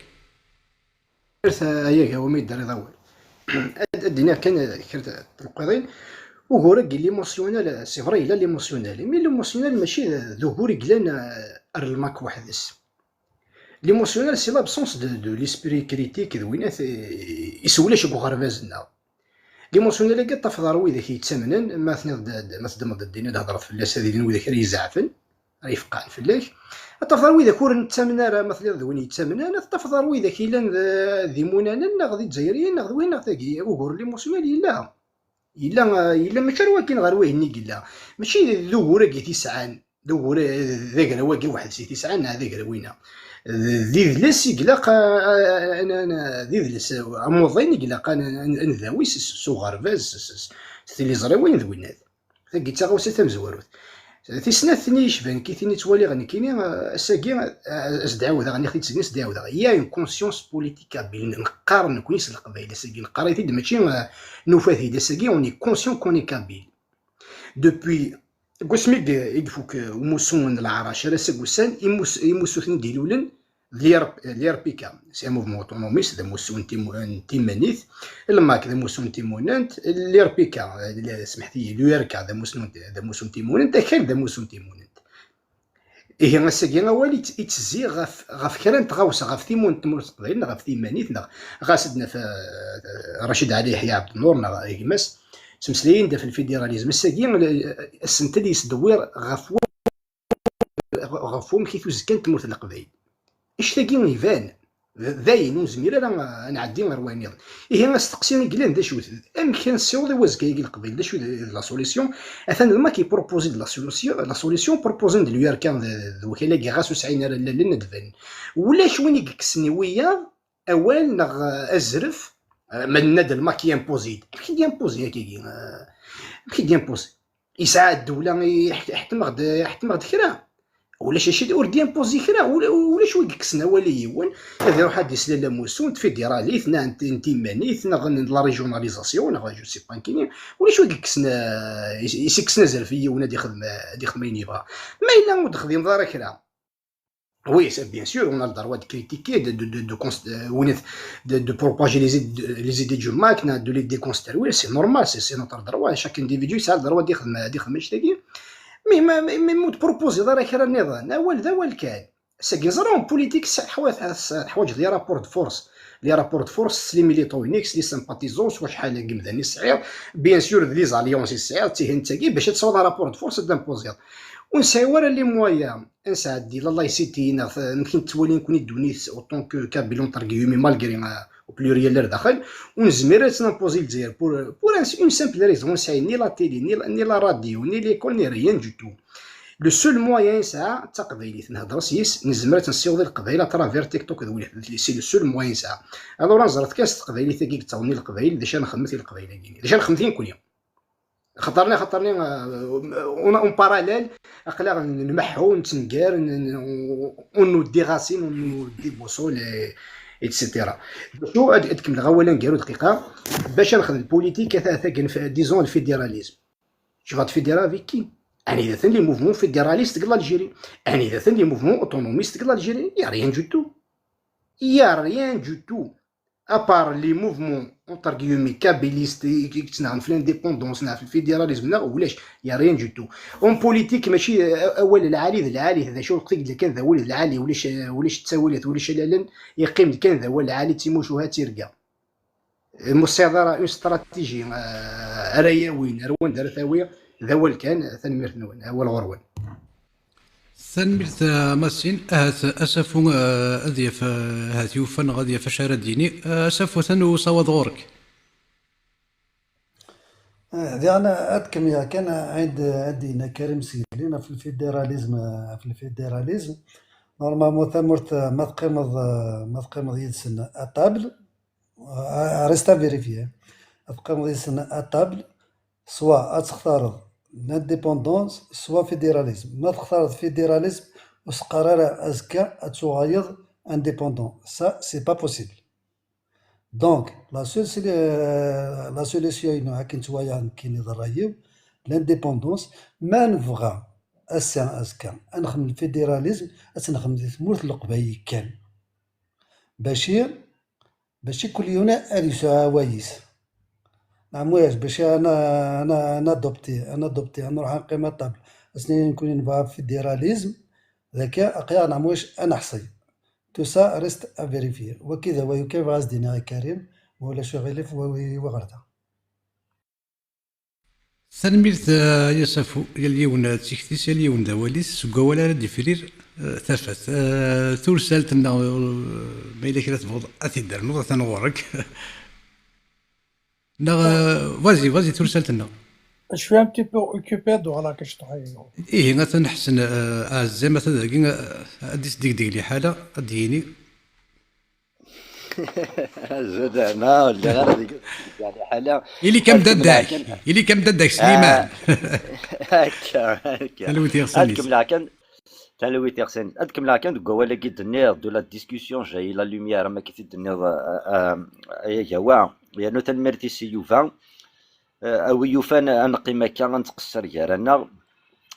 هيا هو ما يدار يضول الدنيا كان كرت القضين وغورك قال ليموسيونال سي فري لا ليموسيونال مي ليموسيونال ماشي ظهوري قلنا ارلماك وحدس ليموسيونال سي لابسونس دو ليسبري كريتيك دوينات يسولاش بغربازنا ليموسيونال كاع طفض روي ذاك يتسمنن ما تدمض الدنيا هضرت في الناس هذه وذاك راه يزعفن راه يفقع فلاش طفض روي ذاك ور نتسمن راه مثلا دوين يتسمنن طفض روي ذاك الا ذي منانا غادي جزائريين غادي وين ثاقي وغور ليموسيونال الا ماشي راه كاين غير وين قلا ماشي ذو كي تسعان ذو ذاك راه واقي واحد سي تسعان هذاك راه وينه ذي ذلس يقلق انا ذي ذلس عموضين يقلق انا نذاوي سو غرفاز ثلي زري وين ذوينات ثقي تا غوسه تمزوروت تيسنا ثني يشبان كي ثني توالي غنكيني ساكي ازدعاو ذا غني خديت سني ازدعاو ذا يا اون كونسيونس بوليتيكا بين نقارن كويس القبائل ساكي نقاريتي ماشي نوفاثي دا ساكي اوني كونسيون كوني كابيل دوبوي قسميك يدفوك وموسون العراش راه ساكوسان يموسوثن ديلولن لير بيكا سي موفمون اوتونوميست ذا موسون تيمانيث الماك ذا موسون تيمونانت لير بيكا سمحتي ليركا ذا موسون تيمونانت كان ذا موسون تيمونانت إيه غاساكي غوالي يتزي غاف كرا تغاوس غاف تيمون تمور تقبيل غاف تيمانيث غاسدنا في رشيد علي يحيى عبد النور غيماس سمسلين دا في الفيدراليزم الساكي السنتدي يسدوير غفوم كيف زكان تموت القبائل اش تاكي يبان داين ونزمير راه نعدي غير وين هي غنستقسي قلان دا شو امكن السيوط وازكا يجي القبيل دا شو لا سوليسيون اثان ما كي بروبوزي لا سوليسيون بروبوزين دو اليو ار كان الوكاله كي غاسو سعينا لا ندفن ولا شوين يكسني ويا اوال نغ ازرف من ندل ما كي امبوزي كي دي امبوزي كي دي امبوزي يسعى الدوله يحتم غد كرا ولا شي اور ديان بوزي كرا ولا شوي كسنا ولي يون هذا روح حد يسلا موسون فيدرالي ثنا انتيماني ثنا لا ريجوناليزاسيون لا جو سي با كيني ولا شوي كسنا يسكسنا زرفيه ونا دي خدمه يبغى ما الا مدخدين دار كرا وي سي بيان سور اون الدروا دو كريتيكي دو بروباجي لي زيدي دو ماكنا دو لي ديكونستر وي سي نورمال سي نوتر دروا شاك انديفيدو يسال الدروا دي خدمه شتاكي مي مود بروبوزي دار كرا النظام اول ذا وال كان ساكي زرون بوليتيك حوايج لي رابور دو فورس لي رابور دو فورس لي ميليتونيكس لي سامباتيزون سوا شحال قمداني الصعير بيان سور لي زاليونس الصعير تيهن تاكي باش تصاوب رابور دو فورس دامبوزير ونساي ورا لي مويا نساعد الله يسيتينا يمكن تولي نكون الدونيس اوطون كو كابيلون ترغيومي مالغري بلوريال داخل ونزمير تنبوزي الجزائر بور اون سامبل ريزون ساي ني لا تيلي ني لا راديو ني ليكول ني ريان دو تو لو سول موين ساعه تقبيلي نهضر سيس نزمر تنسيوض القبيله ترافير تيك توك سي لو سول موين ساعه الوغ نزرت كاس تقبيلي تاكي تعاوني القبيل داش انا خدمتي القبيله كاين داش انا خدمتي كل يوم خطرني اون باراليل اقلا نمحو نتنقار ونودي غاسين ونودي بوصول ايتترا شو نكمل اولا نديرو دقيقه باش ناخذ البوليتيك ثاثا ديزون الفيدراليزم شو غاد فيدرال فيكي يعني اذا ثاني موفمون فيدراليست قال الجيري يعني اذا ثاني موفمون اوتونوميست قال الجيري يا ريان دو تو ابار لي موفمون اونتر كيومي كابيليست كيتنعم في الانديبوندونس في الفيدراليزم ولاش يا ريان دو تو اون بوليتيك ماشي اول العالي هذا شو القيد اللي كان ذا ولد العالي ولاش تساولات ولاش لالا يقيم كان ذا ولد العالي تيموشوها تيرقا المصادره اون استراتيجي رايا وين روان دار ثاويه ذا ول كان ثنمير نوان هو الغروان ثنميرت ماسين اسفو اذيف هاتيوفن غادي فشار ديني اسفو ثنو صواد غورك هذه انا اتكم يا كان عندنا كريم سيد لينا في الفيدراليزم نورمالمون ثمرت ما تقيمض يدسن اتابل ريستا فيريفي تقيمض يدسن اتابل سوا تختار لانديبوندونس سوا فيدراليزم ما تختار فيدراليزم وسقرار ازكا تغيض انديبوندون سا سي با بوسيبل دونك لا سوليسيون هاكي نتوايا كاين ضرايب لانديبوندونس ما نبغى ازكا نخدم الفيدراليزم نخدم ثمورت القبايل كان باشي كل يوم هادي عوايس نعم واش باش انا دوبتي نروح نقيم الطابل سنين نكون نبغى فيدراليزم ذكاء اقيا نعم واش انا حصي تو سا ريست ا فيريفير وكذا ويكيف غازدينا كريم ولا شغيلف وغردا ثنميرت يسافو يليون تيكتيس يليون دواليس سكوا ولا ديفرير ثفت ثلث لنا ما الا كرا تفوض اثيدر نوض ثنورك فازي ثلث لنا Je suis un petit peu occupé de la question. إيه مثلا نحسن زي مثلا أديس ديك لي حالة أديني زدنا ولا غير يعني حالة إلي كم ددك سليمان هكا تلويتي غسانيس تلويتي غسانيس أدكم لكن دقوا قد النير دو لا ديسكوسيون جاي لا لوميير ما كيفيد النير يا جوا يعني تنمرتي سيوفا او يوفان انقي مكان نتقصر يارانا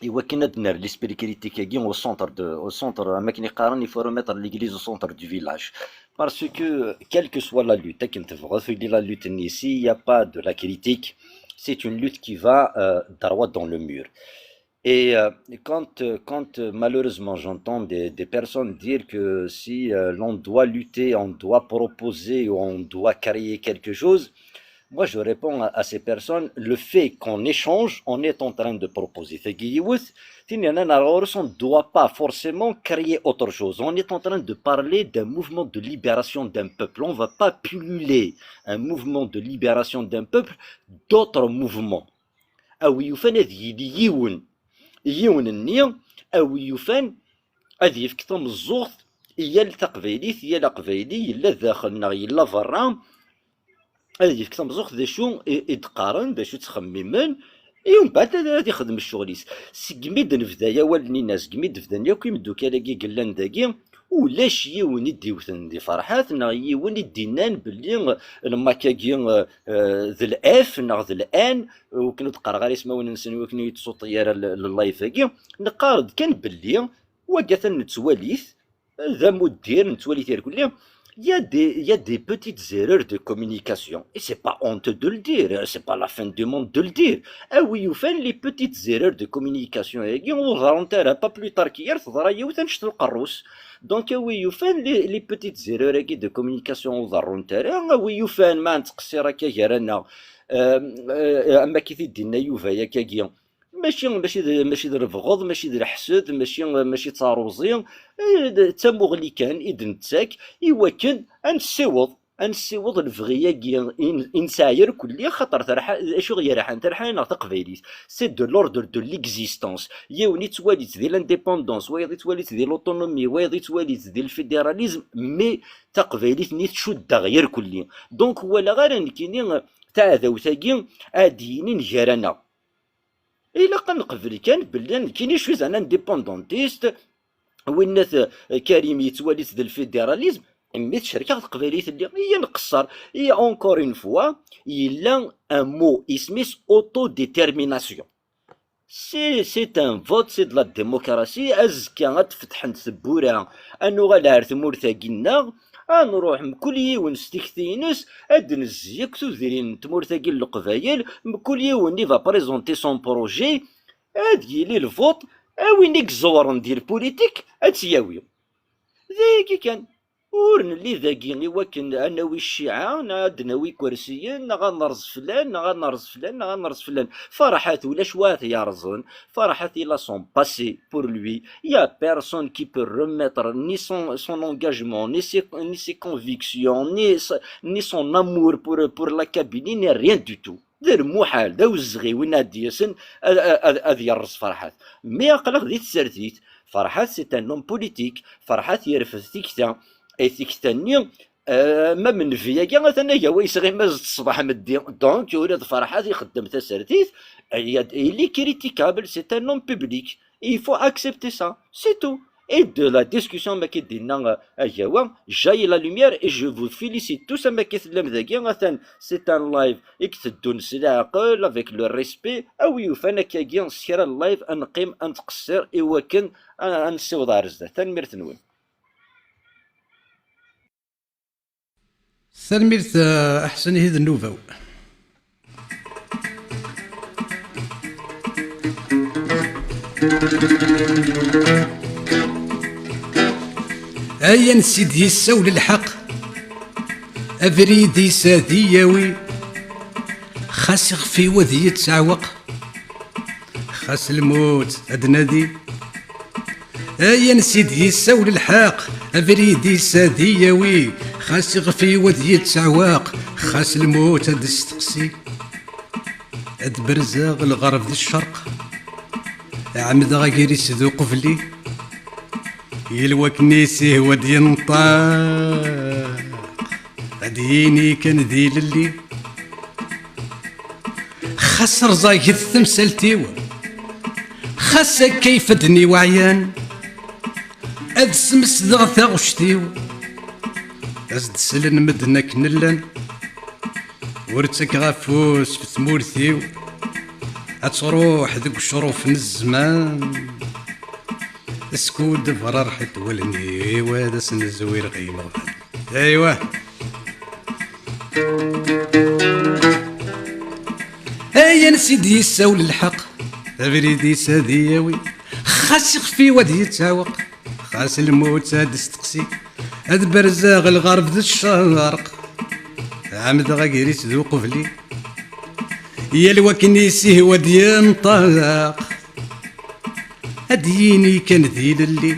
ايوا كنا دنر ليسبري كريتيك او سونتر ما كاين يقارن يفورو ميتر ليغليز او سونتر دو فيلاج باسكو كيل كو سوا لا لوت كنت في لا لوت نيسي يا با دو لا كريتيك سي اون لوت كي فا droit dans le mur. Et quand malheureusement j'entends des personnes dire que si l'on doit lutter, on doit proposer ou on doit créer quelque chose, Moi, je réponds à ces personnes, le fait qu'on échange, on est en train de proposer. On ne doit pas forcément créer autre chose. On est en train de parler d'un mouvement de libération d'un peuple. On ne va pas pulluler un mouvement de libération d'un peuple d'autres mouvements. أو يفن هذي يون النية أو يفن هذي يفك تمزوغ يا لتقبيليت يا لقبيلي يلا داخلنا يلا فرام هذي يفك تمزوغ ذا شو يتقارن ذا شو تخممن يوم بعد هذا يخدم الشغليس سقميد نفدا يا والني ناس قميد نفدا يا كي مدو كالاكي قلان داكي ولاش يون يديوثن دي فرحات نا يون يدينان باللي لما كاكي ذا الاف نا ذا الان وكنو تقرا غير اسمه وننسن وكنو يتصوت يا اللايف كي نقارد كان باللي وقاث نتواليث ذا مدير نتواليث كل il y a des petites erreurs de communication. Et c'est pas honte de le dire, c'est pas la fin du monde de le dire. Ah oui, vous faites les petites erreurs de communication. Et on va pas plus tard qu'hier, donc oui, vous faites les petites erreurs de communication. Ah oui, vous faites man تقصيرا كيرانا اما كي دينا يوفا يا كاكيا ماشي الرفغض ماشي الحسد ماشي تاروزي تموغلي كان اذن تاك يوكن انسيوض الفغيه انساير كلي خاطر ترحى شو غير راح ترحى انا تقبيليت سي دو لوردر دو ليكزيستونس يوني تواليت ديال الانديبوندونس ويضي تواليت ديال الاوتونومي ويضي تواليت ديال الفيدراليزم مي تقبيليت نيت تشد غير كلي دونك هو لا غير كاينين تاع ذوتاكي ادينين جيرانا إلا قنقبل كان بلي كاينين شويه زعما انديبوندونتيست وينات كريم يتواليت ديال الفيدراليزم مي الشركه القبيليه اللي هي نقصر هي اونكور اون فوا الا ان مو اسميس اوتو ديتيرميناسيون سي ان فوت سي دو لا ديموكراسي ازكى غتفتح نتبورا انو غالعرف مورثاكينا نروح مكل يون ستيكتينس اد نزيك تديرين تمورثاكي القبايل مكل يون اللي فا بريزونتي سون بروجي اد يلي الفوت وينيك زورن ديال البوليتيك اتياويو ذاكي كان ورن اللي ذاكي وكن انا والشيعه ناوي كرسيين غنرز فلان غنرز فلان غنرز فلان فرحات ولا شوات يا رزون فرحات لا سون باسي بور لوي يا بيرسون كي بو ريميتر ني سون انغاجمون ني سي كونفيكسيون ني سون امور بور لا كابيني ني ريان دو تو دير محال داو الزغي وين هادي ياسن هادي يرز فرحات مي اقلق ديت سرتيت فرحات سي ان نون بوليتيك فرحات يرفد تيكتا ايثيكتاني ما من فيا كاع مثلا هو يسغي ماز الصباح مدي دونك يولد فرحات يخدم تسرتيت اللي كريتيكابل سي ان نون بوبليك il faut accepter ça c'est tout et de la discussion ما كيدينا هو جاي لا لوميير et je vous félicite tous ما كيتلم ذاكي مثلا سي ان لايف يكتدون العقل افيك لو ريسبي او يوفانا كاكي سير اللايف انقيم انتقصر ايوا انسيوض عرزه تنمير تنوي سلميرت احسن هذا النوفو ايا نسيد يساول الحق افريدي سادياوي خاس يخفي وذي يتعوق خاس الموت ادنادي ايا نسيد يساول الحق افريدي سادياوي خاس يغفي وذي يتعواق خاس الموت هاد استقسي اد برزاغ الغرب ذي الشرق عمد غيري سدو قفلي يلوكني سيه ود ينطاق اديني كان ذي للي خسر زايد التمثالتيو خاس كيف دني وعيان اد سمس ذغثا غشتيو ازد سلن مدنك نلن ورتك غفوس في ثمورثيو اتروح ذوك الشروف الزمان اسكود فرار حيت ولني وهذا سن الزوير غيمة ايوه ايا نسيدي يساول الحق افريدي سادياوي خاس يخفي ودي يتعوق خاس الموت هاد استقسي هاد برزاغ الغرب ذا الشرق عمد غيري تذوق فلي يا الوكنيسي هو دينطاق أديني كان ذي للي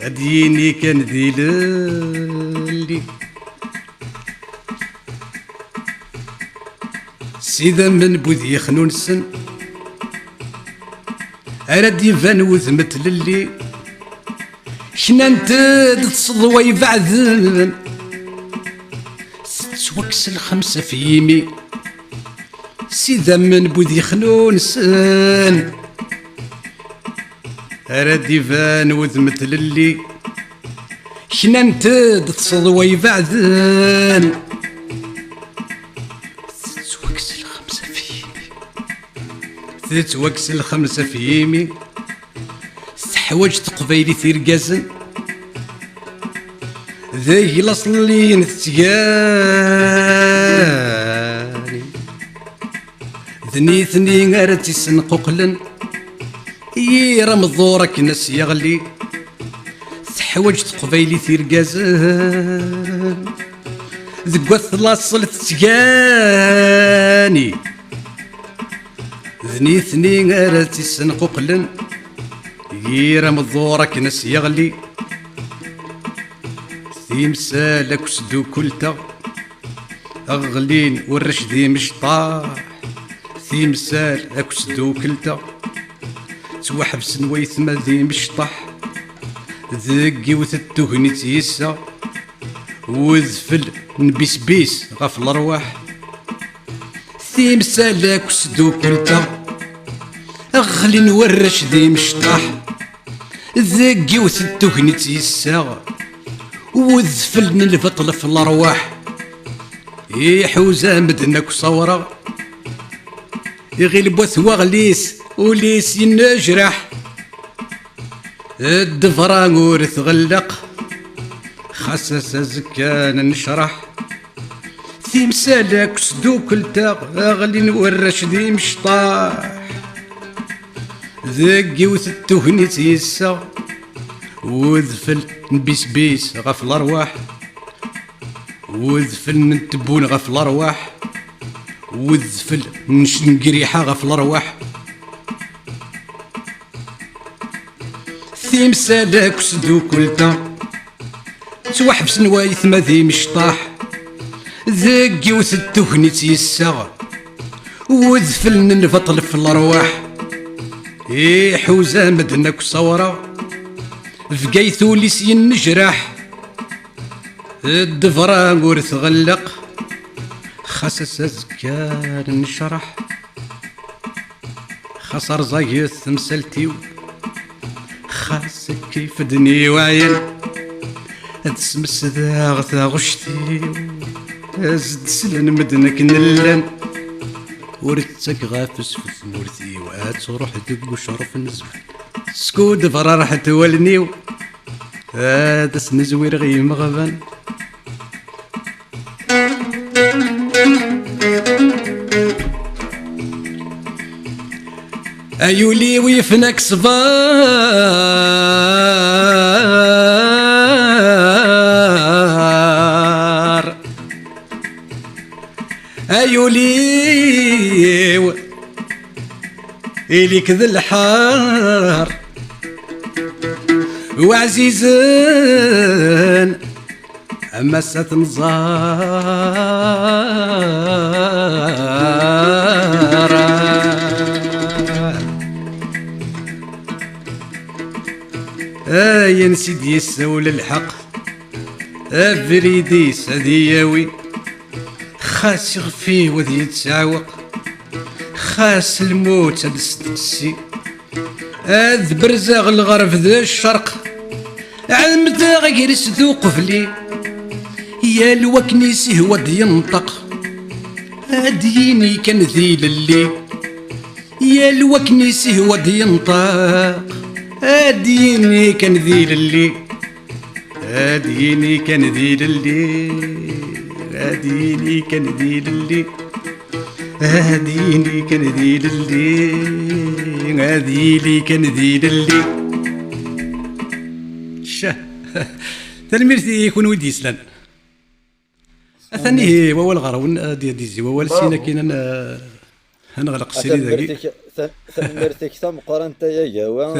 أديني كان ذي للي سيدا من بوذي خنون السن أراد يفان وذمت للي شنا انت تصدوي بعذن ستوكس الخمسة في يمي سيدا من بوذي خنون السن أراد يفان وذمت للي شنا انت تصدوي بعذن تتوكس الخمسة في يمي استحوجت قبيلي تيرقازن ذي الأصل اللي نتجاني ذني ثني غارتي سنقوقلن يرم الضورك ناس يغلي استحوجت قبيلي تيرقازن ذقوث الأصل تتجاني ذني ثني غارتي سنقوقلن يرم الضورك ناس يغلي ثيمسالك وسدو كلتا أغلين والرشدي مش طاح ثيمسالك وسدو كلتا توحبس نويثما ذي مش طاح ذقي وثتوهني تيسا وذفل نبيس بيس غف الأرواح ثيمسالك وسدو كلتا أغلي نورش ذي مشطاح ذقي وثتوهني تيسا وذفل نلفطل في الأرواح يحوزا مدنك صورة يغلب وثوى غليس وليس ينجرح الدفران ورث غلق خسس زكان نشرح ثيمسالك وسدو كلتا أغلي نورش ذي مشطاح ذقي وثتوهني تيسا وذفل نبيس بيس غف الأرواح وذفل نتبون غف الأرواح وذفل نقريحة غف الأرواح ثيمسالك وسدو كلتا توحبس نوايث ما ذي مشطاح ذقي وثتوهني تيسا وذفل ننفطل في الأرواح حوزا مدنك صورة فقيثو ليس ينجرح الدفران ورث غلق خسس زكان نشرح خسر زيث مسلتيو خاسك كيف دني وعين تسمس ذا غشتي ازد سلن مدنك نلن ورثك غافس في ثمورتي وتروح تقو شرف النزول سكود فرارح تولنيو هذا سنزوير غي مغبن أيولي ويفنك صبار أيولي إليك ذا الحار وعزيزان أما ستنزار يا نسيدي يسول الحق أفريدي سدياوي خاس يغفي وذي يتساوق خاس الموت الستسي هذ برزاغ الغرب ذا الشرق عمدا غير سذو قفلي يا الوكنيسي هو ينطق هديني كان ذي للي يا الوكنيسي هو ينطق هديني كان ذي للي هديني كان ذي للي هديني كان ذي للي هديني كان ذي للي هديني كان ذي للي تلميرتي يكون ودي يسلن ثاني هو الغرون دي زي هو السينا كاين هنغلق السيري ذاك ثمرتك ثم قرنت يا جوا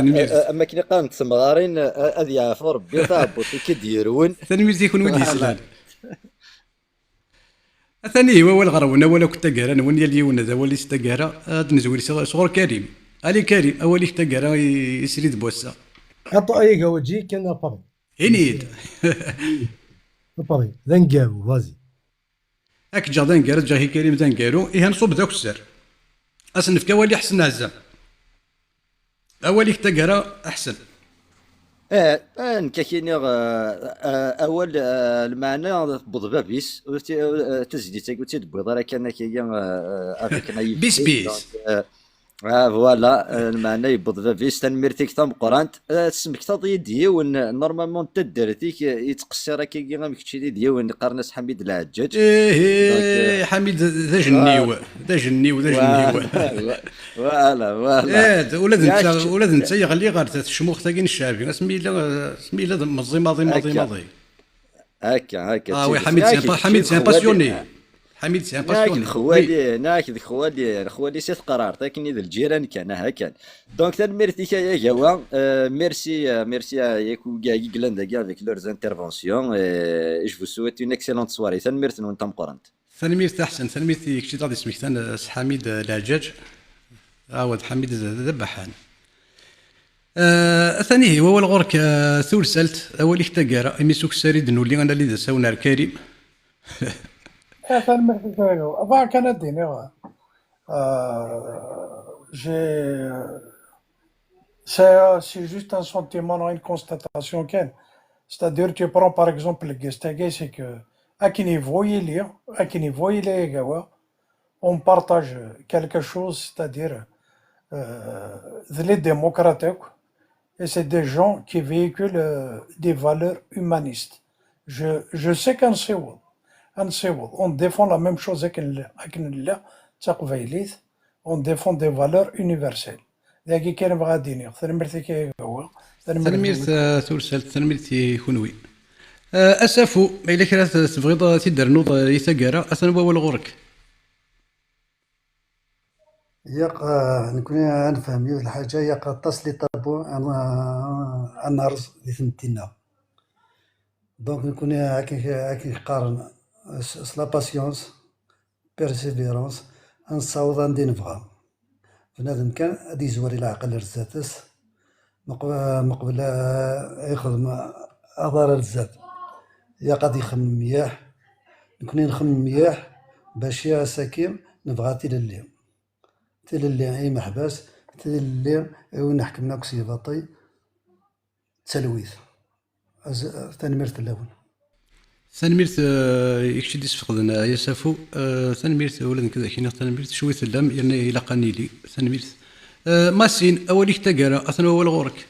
اما كي قامت تمغارين اذ يعفو ربي طابوتي كديرون ثاني يكون ولي سلال ثاني هو الغرون ولا كنت قارا نون ديال اليوم هذا ولي استقارا هاد نزولي صغور كريم علي كريم اولي استقارا يسريد بوسا حطوا اي جوجي كان بابي هنيد بابي ذنقارو فازي اك جا ذنقارو جاهي كريم ذنقارو ايه نصوب ذاك السر اصنف كوالي احسن عزام اولي استقارا احسن كاين اول المعنى بضبابيس تزدي تقول بيض راه كان كاين بيس بيس فوالا المعنى يبضبابيس تنمرتك تم قرانت سمك تضي ديون نورمالمون تدرتيك يتقصر كي مكتشي ديون قرنس حميد العجاج حميد ذا جنيو ذا جنيو ذا جنيو فوالا ولاد انت يغلي غير الشموخ تاكين الشعبي سميلا مزي ماضي هكا وي حميد سي باسيوني حميد سي باسيوني خوالي سيت قرار لكن اذا الجيران كان هكا دونك تنمرتي يا جوا ميرسي ياكو كاع كلان كاع افيك لورز انترفونسيون جو فو سويت اون اكسيلونت سواري تنمرت وانت مقرنت ثانميرت احسن ثانميرت كشي غادي سميك ثان حميد العجاج عاود حميد ذبحان ثاني هو الغرك ثول سالت اولي اختقارا اميسوك ساريد نولي انا اللي ساونا الكريم Avant Canada, c'est juste un sentiment, non, une constatation. C'est-à-dire, tu prends par exemple le Gestaguet, c'est que à quel niveau il est, on partage quelque chose, c'est-à-dire les démocrates, et c'est des gens qui véhiculent des valeurs humanistes. Je sais qu'en Séoul, on défend la même chose avec on défend des valeurs universelles. ذاك كان بغا دينير ثنمرتك هو ثنمرت ثورسالت ثنمرت يكونوي اسافو ما الا كرا تبغيض تيدار نوض يثقرا اثن هو الغرك ياق نكون نفهم الحاجه ياق التصلي طابو انا رز اللي ثمتينا دونك نكون هاكي نقارن لا باسيونس بيرسيفيرونس نصاوض عندي نبغى بنادم كان غادي يزور الى عقل رزاتس مقبل يخدم اضرار الزاد يا غادي يخمم مليح نكون نخمم مليح باش يا ساكن نبغى تيل اللي اي محباس تيل اللي وين حكمنا كسي باطي تلويث تنمرت اللون ثانميرت يكشي ديس فقدنا يا سافو ثانميرت ولد كذا كاين ثانميرت شويه اللام يعني الى قانيلي ثانميرت ماسين اولي تقرا اثنا هو الغورك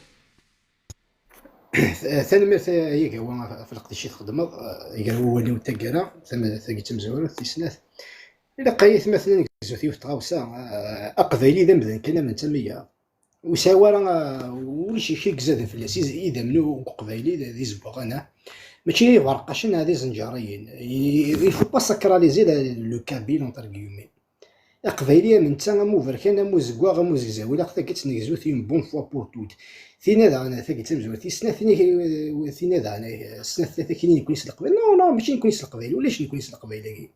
ثانميرت هي هو في القديش تخدم هو اللي تقرا ثم تمزور في سنات الا قيت مثلا زوتي في تغاوسا اقبالي ذا مدن كان من تميه وساوى ولي شي كزاد في الاساس اذا منو قبايلي ذي زبغانا ماشي ورقاشين هذه زنجاريين يفو با ساكراليزي لو كابيل اونتر كيومي قبايليه من تا مو فركان مو زكوا مو زكزاوي لا ختا كتنكزو تيم بون فوا بور توت ثينا دا انا ثاك تمزوتي سنه ثينا دا انا سنه ثلاثه كاينين يكون يسلق قبيل نو ماشي يكون يسلق قبايلي ولاش يكون يسلق قبايلي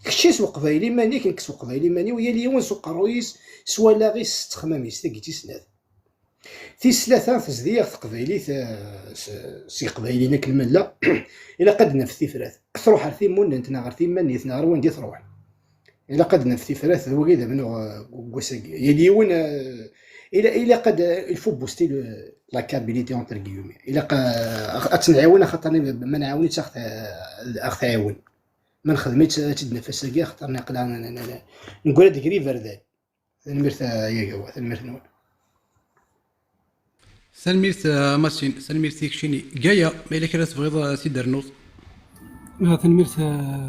كشي سوق قبايلي ماني كاين كسوق قبايلي ماني ويا اليوم سوق رويس سوا لا غير تخماميس ثاك سنه في ثلاثة فزدية قبايلي سي قبايلينا كلمة لا إلا قد نفثي فراث تروح على ثيمون أنتنا غير ثيمان يثنا روان دي تروح إلا قد نفثي فراث هو كذا منو قوساقي يليون إلا قد الفو بوستي لا كابيليتي اونتر كيومي إلا أتنعاون خاطر ما نعاونيش أخ تعاون ما نخدميتش تدنفس كاع خاطر نقلع نقول هاد كريفر ذا المرث يا هو المرث نول سلميرت ماسين سلميرت يكشيني جايه ما الا كانت تبغيض تيدار نوض تنميرت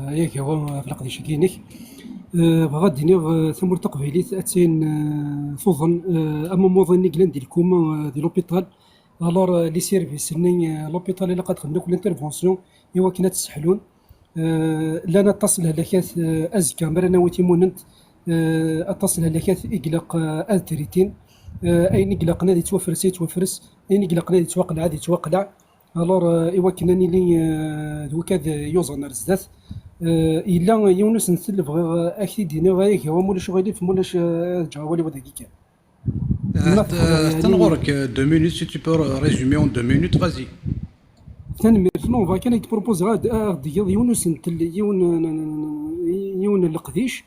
ياك هو في القديش كينك بغا دينيغ ثمور تقبيلي اتسين فوضن اما موظني كلان ديال الكوما ديال لوبيتال الور لي سيرفيس ني لوبيتال الا قد خدمنا كل انترفونسيون ايوا كاينه تسحلون لا نتصل هلاكات أزكى مرنا وتيموننت اتصل هلاكات إقلاق أذتريتين أين إقلاق نادي توفرس أين إقلاق نادي توقلع هذه توقلع الور إوا كناني لي دوكاد يوزن رزدات إلا يونس نسلف أكيد دينا غايك هو مولاش غايلف مولاش جاولي وداكي كان تنغورك 2 minutes si tu peux résumer en 2 minutes vas-y. ثاني نو فا كان يتبروبوز غاد يونس يون القديش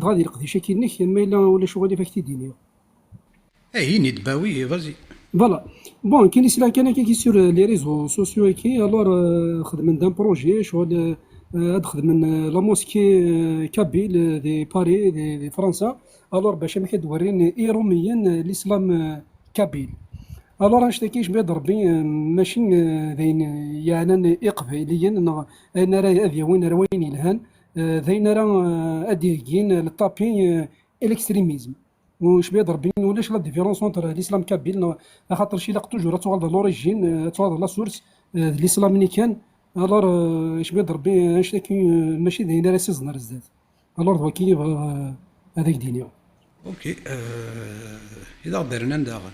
غادي القديش كاينك ما الا ولا شغل فاك تيديني اي نيد باوي فازي فوالا بون كاين سلا كان كي سور لي ريزو سوسيو كي الور خدم دان بروجي شغل خدم لا موسكي كابيل دي باري دي فرنسا الور باش ما كتورين ايروميا الاسلام كابيل الور اشتكيش بيد ربي ماشي ذين يعني اقباليا انا راه هذه وين روين الهان ذين راه اديكين للطابي الاكستريميزم واش بيد ربي ولاش لا ديفيرونس اونتر الاسلام كابيل خاطر شي لقطو جورا توغال لوريجين توغال لا سورس الاسلام اللي كان الور اش بيد ربي اشتكي ماشي ذين راه سيزنر الزاد الور دوا كي هذاك دينيو اوكي اذا درنا نداغن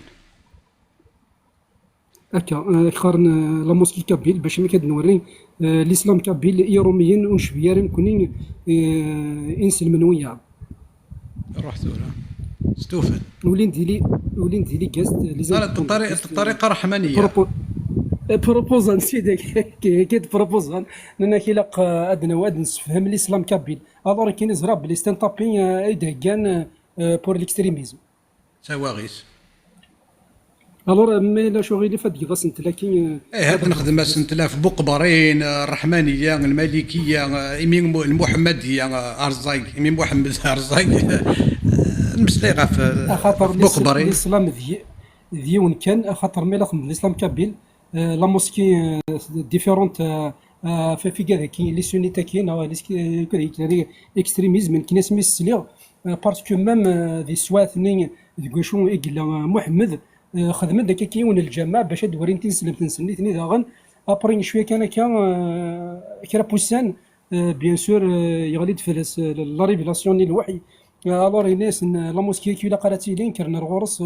هكا خارن لا موسكي كابيل باش ما كنوري الاسلام كابيل ايروميا ونشبيار نكونين انسلمن وياه رحت ولا ستوفن ولين ديلي كاست الطريقه رحمانيه بروبوزان سيدك كي بروبوزان لنا كي لاق ادنا واد نفهم الاسلام كابيل الور كاين زراب لي ستانطابي يدهكان بور ليكستريميزم سواغيس الور ما لا شغل فدي غاسنت لكن هاد نخدم سنتلا في بوقبرين الرحمانيه المالكيه يمين المحمديه ارزاق يمين محمد ارزاق المسليغه في بوقبرين الاسلام ذيون كان خاطر ملا خدم الاسلام كابيل لا موسكي ديفيرونت في كذا كاين لي سونيتا كاين كذا اكستريميزم كاين اسمي السليغ باسكو ميم ذي سواثني ذكوشون إقلا محمد خدمت داك كيون الجماعه باش دورين تنسلم ثني داغن ابري شويه كان كرا بوسان بيان سور يغلي تفلس لا ريفيلاسيون الوحي الور الناس لا موسكي كي لا قراتي لين كرنا الغرس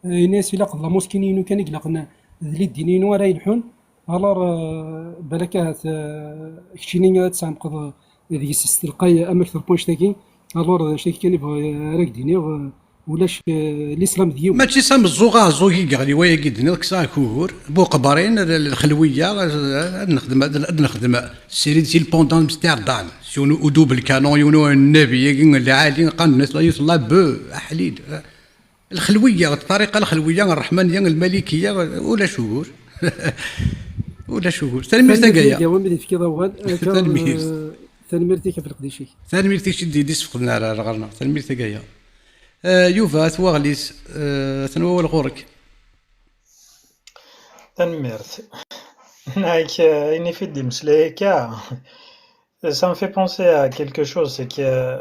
الناس الا قد لا موسكي نينو كان يقلقنا ذلي الدينين ورا يلحون الور بالك كشيني تسامقض ذيك السلقايه اما اكثر بونش تاكي الور شي كان راك ديني ولاش الاسلام ديالو ماشي سام الزوغا زوغي كاع ويا كيدنا كسا كور بوقبرين الخلويه نخدم سيريتي البوندون ستار دام شنو ادوب الكانون يونو النبي العالي قال الناس لا يطلع بو حليل الخلويه الطريقه الخلويه الرحمانيه الملكيه ولا شهور ولا شهور تلميذ تاكايا تلميذ تاكا في القديشي تلميذ تيشي دي سفقنا على غرنا تلميذ تاكايا يوفا تواغليس تنوال غورك تنميرت هاك إني في ديمسليكا ça me fait penser à quelque chose c'est que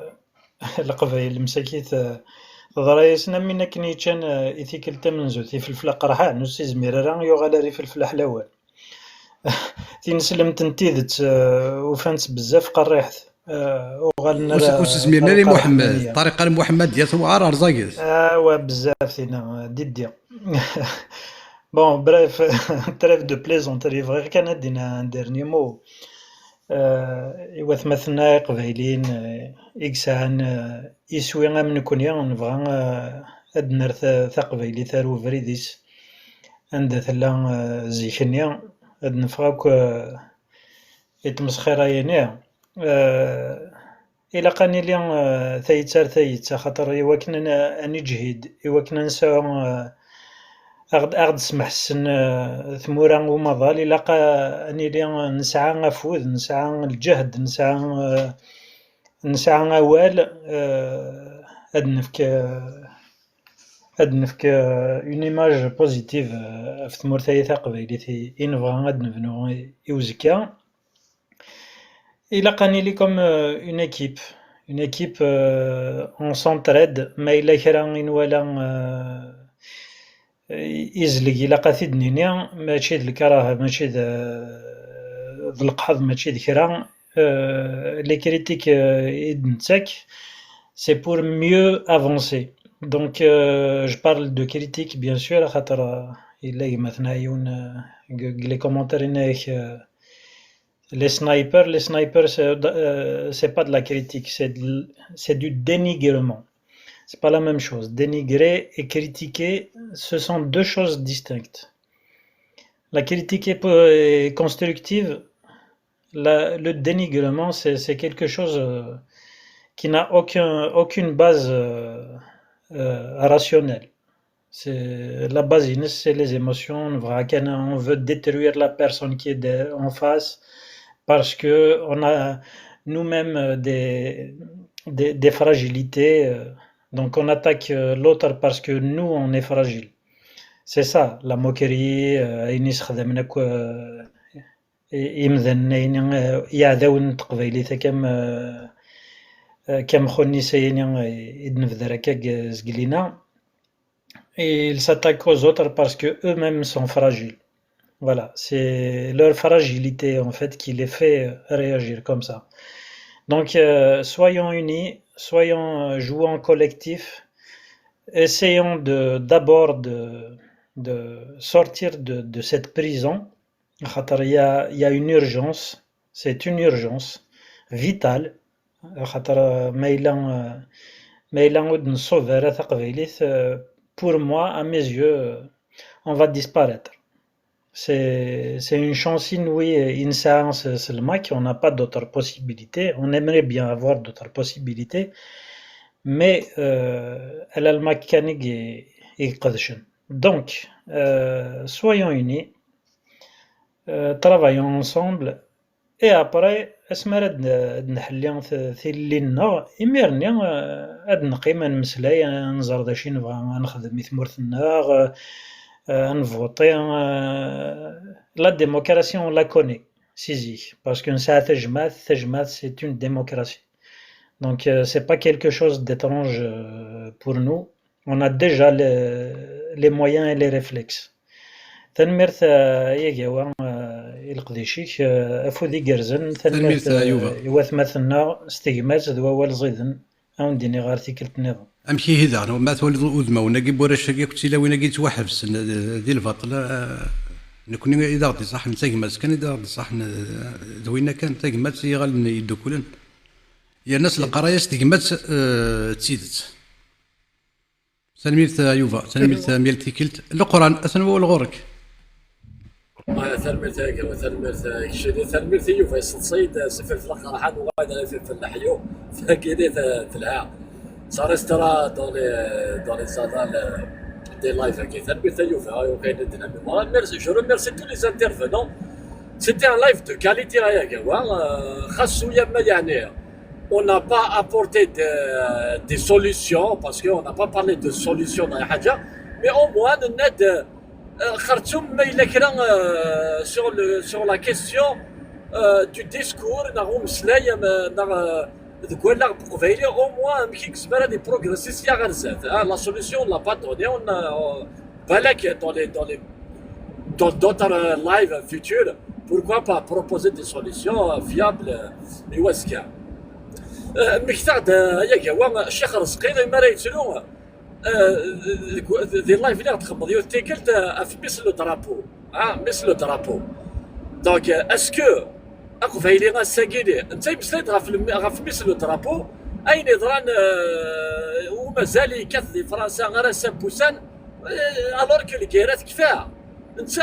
القبائل المساكيت ضرايسنا من كني كان إثيكل تمنزو في الفلاق رحان نسي زميرا يغالري في الفلاح الأول تنسلم تنتيذت وفانت بزاف قريحت وغالنا وسمينا لي محمد الطريقه المحمد ديال ثوار ارزاقيس بزاف ثينا ديدي بون بريف تريف دو بليزونتري فغير كان دينا ان ديرني مو إوا مثلنا قبايلين إكسان يسوي من كونيا نبغى هاد نرث ثقبايلي ثارو فريديس عند ثلا زيكنيا هاد نفغاك يتمسخير ينيا إلا قاني لي ثايت خاطر إوا كنا نجهد إوا كنا نساو أغد سمح السن ثمورا ومظال إلا أني لي نسعى نفوذ نسعى الجهد نسعى أوال أدنفك اون ايماج بوزيتيف في ثمور ثايثا قبايلي إنفغا غاد نبنو يوزكا إلا قاني لي كوم اون ايكيب اون سونتريد ما إلا كرا ولا يزلق إلا قاثيد نينيا ماشي د الكراهه ماشي د القحط ماشي د كرا les critiques c'est pour mieux avancer. Donc je parle de critiques bien sûr خاطر إلا مثلا les commentaires les snipers c'est pas de la critique, c'est du dénigrement. C'est pas la même chose. Dénigrer et critiquer, ce sont deux choses distinctes. La critique est constructive. Le dénigrement, c'est quelque chose qui n'a aucune base rationnelle. La base, c'est les émotions. On veut détruire la personne qui est en face parce qu'on a nous-mêmes des fragilités. Donc on attaque l'autre parce que nous, on est fragile. C'est ça, la moquerie. يعذاون تقبايليت كم خوني ساينين يدنفذر هكاك زقلينا. Ils s'attaquent aux autres parce que eux-mêmes sont fragiles. Voilà, c'est leur fragilité en fait qui les fait réagir comme ça. Donc soyons unis, jouons collectif, essayons d'abord de sortir de cette prison. Il y a une urgence, c'est une urgence vitale. Pour moi, à mes yeux, on va disparaître. C'est une chance inouïe, une séance seulement, qu'on n'a pas d'autres possibilités. On aimerait bien avoir d'autres possibilités, mais elle a le mécanique et قدشن. Donc, soyons unis, travaillons ensemble, et après, اسمر نحلي ثيلينا إميرني هاد نقيم نمسلاي نزر داشي نبغى نخدم ثمورتنا نفوطي لا démocratie on la connaît سيزي parce que ساعة تجمعات c'est une démocratie donc c'est pas quelque chose d'étrange pour nous on a déjà les moyens et les réflexes تنمرت ياكاوا القديشيك افودي قرزن تنمرت يواثمثنا استجمات ذوا زيدن او نديني غير تيكلت نظام امشي هذا ما تولد اذمونا كي بورش كنت لا وين كي توحفس ديال البطل نكون اذا غدي صح نتاكمات كان اذا غدي صح دوينا كان تاكمات يغال يدوكلن يا الناس القرايه استجمات تسيدت سلميت يوفا سلميت ميل تيكلت القران اثنوا الغورك ثلميرت هكا ثلميرت كشري ثلميرت يوفا صيد سفر في القرحان وغادا في اللحيو فكيدي تلها صار استرا dans les salles des lives هكا ثلميرت يوفا وكاين ديناميك ميرسي جو ريميرسي tous les intervenants c'était un live de qualité هكا خاصو يما يعني on n'a pas apporté des solutions parce qu'on n'a pas parlé de solutions dans حاجه mais au moins ناد خرجتم ما إلا كرا sur la question du discours نغو مسلايا تقول لك بقبيلي au moins مكي كزبره دي بروغريسيس يا غرزات la solution on l'a pas donné on بالك dans d'autres lives futurs pourquoi pas proposer des solutions fiables يواسكا مكتاد ياك هو الشيخ رزقي ما راه يتسلو دي لايف اللي غتخبط ديال تيكلت في مثل الدرابو مثل الدرابو دونك اسكو اقفايلي غاساكيلي انت مسليت غا في مثل الدرابو اين يضران ومازال يكث فرنسا غير سبوسان الوغ كو الكيرات كفاها انت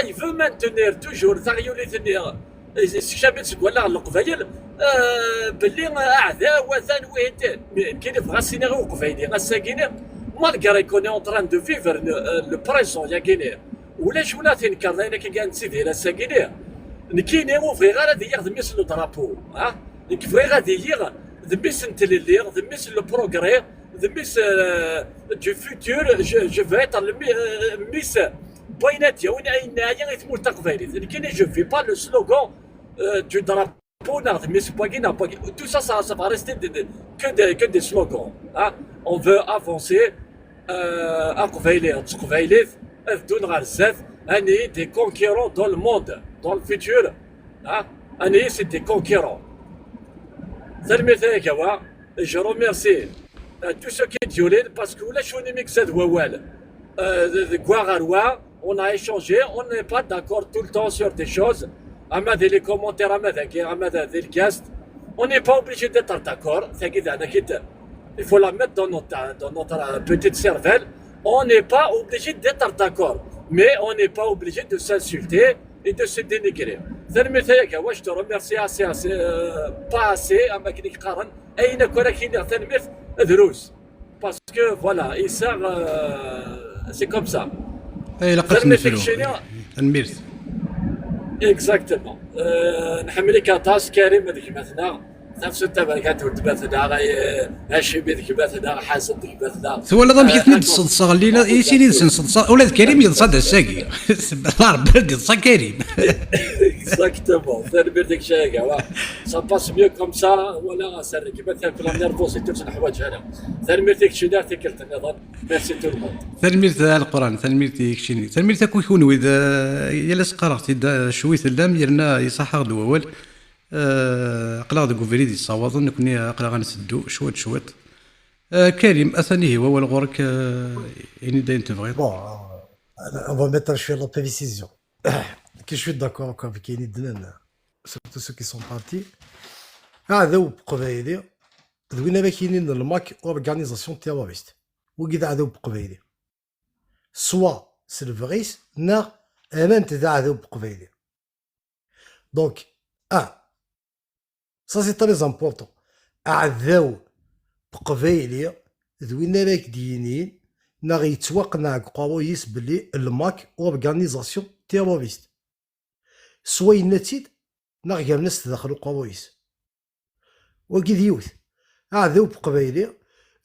يفو مانتونير توجور تاغيولي ثني شابين تقول لها القبايل باللي اعداء وثان وهدان كاين يبغى سيني وقفايلي غاساكيني malgré qu'on est en train de vivre le présent يا كيني ولاش ولا تنكر لنا كي كان سيدي لا ساكيني نكيني وفري غير هذه ياخذ ميس لو درابو نكفري غادي يغ ذميس نتليلي ذميس لو بروغري ذميس دو فيتور جو في être ميس بوينات يا وين اين هي تمور تقفايلي نكيني جو في با لو سلوغان دو درابو ناخذ ميس بوغينا tout ça va rester que des slogans on veut avancer أقفايلي أفدون غير الزاف أني دي كونكيرون دون الموند دون الفيتور أني سي دي كونكيرون تلميذ كوا جو روميرسي تو سو كي ديولين باسكو ولا شوني ميكساد ووال كوا غاروا on a échangé on n'est pas d'accord tout le temps sur des choses اما دي لي كومونتير اما ذاكي اما دي الكاست on n'est pas obligé d'être d'accord ثاكي انا كي il faut la mettre dans notre petite cervelle on n'est pas obligé d'être d'accord mais on n'est pas obligé de s'insulter et de se dénigrer. ثلميذ كوا je te remercie assez pas assez اما كي نقارن اين كون كاين تلميذ دروس باسكو فوالا يسار سي كوم سا اي لقيت نفلو الميرت اكزاكتومون نحملك طاس كريم هذيك مثلا نفس التبع كتولد مثلا هاشم هذيك مثلا حسن هذيك مثلا ثولا ضم كيف نتصدص غلينا يسيني نصدص ولاد كريم يتصدى الساقي ربي يتصدى كريم اكزاكتومون ثاني ديك الشيء سا باس ميو كوم سا ولا سر كيما في لا نيرفوسيتي تاع الحوايج هذا ثاني ديك الشيء دار تكلت النظام ميرسي تو الموند تلميذ القران تلميذ كشيني تلميذ كو يكون اذا يلا قرات شويه اللام يرنا يصحح الاول قلا دو فريدي صواب نكوني قلا غنسدو شويه كريم اثني هو الغرك يعني داين تبغي Bon, on va mettre un chouette la précision. Que je suis d'accord avec Kenny Denen, surtout ceux qui sont partis. هذا وبقبايلي دوينا باكينين الماك اورغانيزاسيون تيروريست وكذا هذا وبقبايلي سوا سيلفريس نا امانت هذا وبقبايلي دونك ça c'est très important عذاو بقبايلي دوينا باك دينين نا غيتوقنا قوايس بلي الماك اورغانيزاسيون تيروريست سوا ينتيد نا غير ناس تدخلوا قوايس وكي ديوث هذا بقبايلي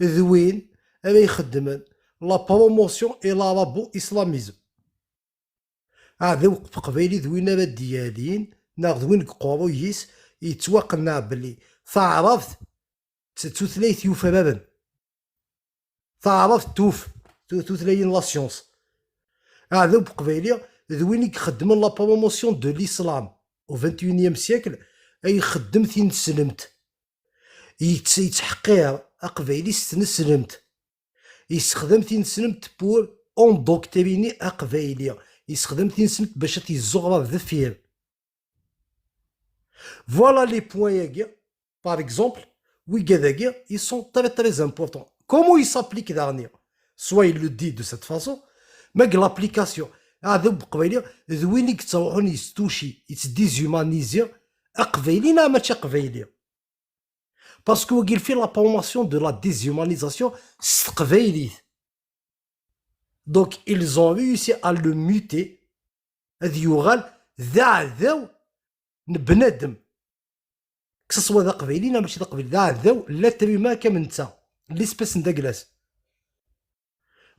ذوين اما يخدمن لا بروموسيون اي لا رابو اسلاميزم هذا بقبايلي ذوين ما ديالين ناخذوين قوايس يتوقنا بلي تعرفت تثليث يوفى بابا تعرفت تثليين لا سيونس هذا بقبايلي ذوين يخدمن لا بروموسيون دو l'islam au 21e siècle اي خدم ثين سلمت يتحقير اقبايلي ستنسلمت يستخدم ثين سلمت بور اندوكتريني اقبايلي يستخدم ثين سلمت باش تيزغرا ذفير فوالا لي بوين ياكي باغ اكزومبل وي كذاكي ils sont très très importants comment ils s'appliquent dernier soit il le dit de cette façon mais l'application هذا بقبايلي ذوين كتروحون يستوشي يتديزيومانيزي اقبايلينا ماشي قبايلي باسكو qu'il fait la promotion de la déshumanisation ستقبايليت donc ils ont réussi à le muter هذا يغال ذا عذاو بنادم كسوا ذا قبايلينا ماشي ذا قبايلي ذا عذاو لا تريما كامل نتا لي سبيس ندا كلاس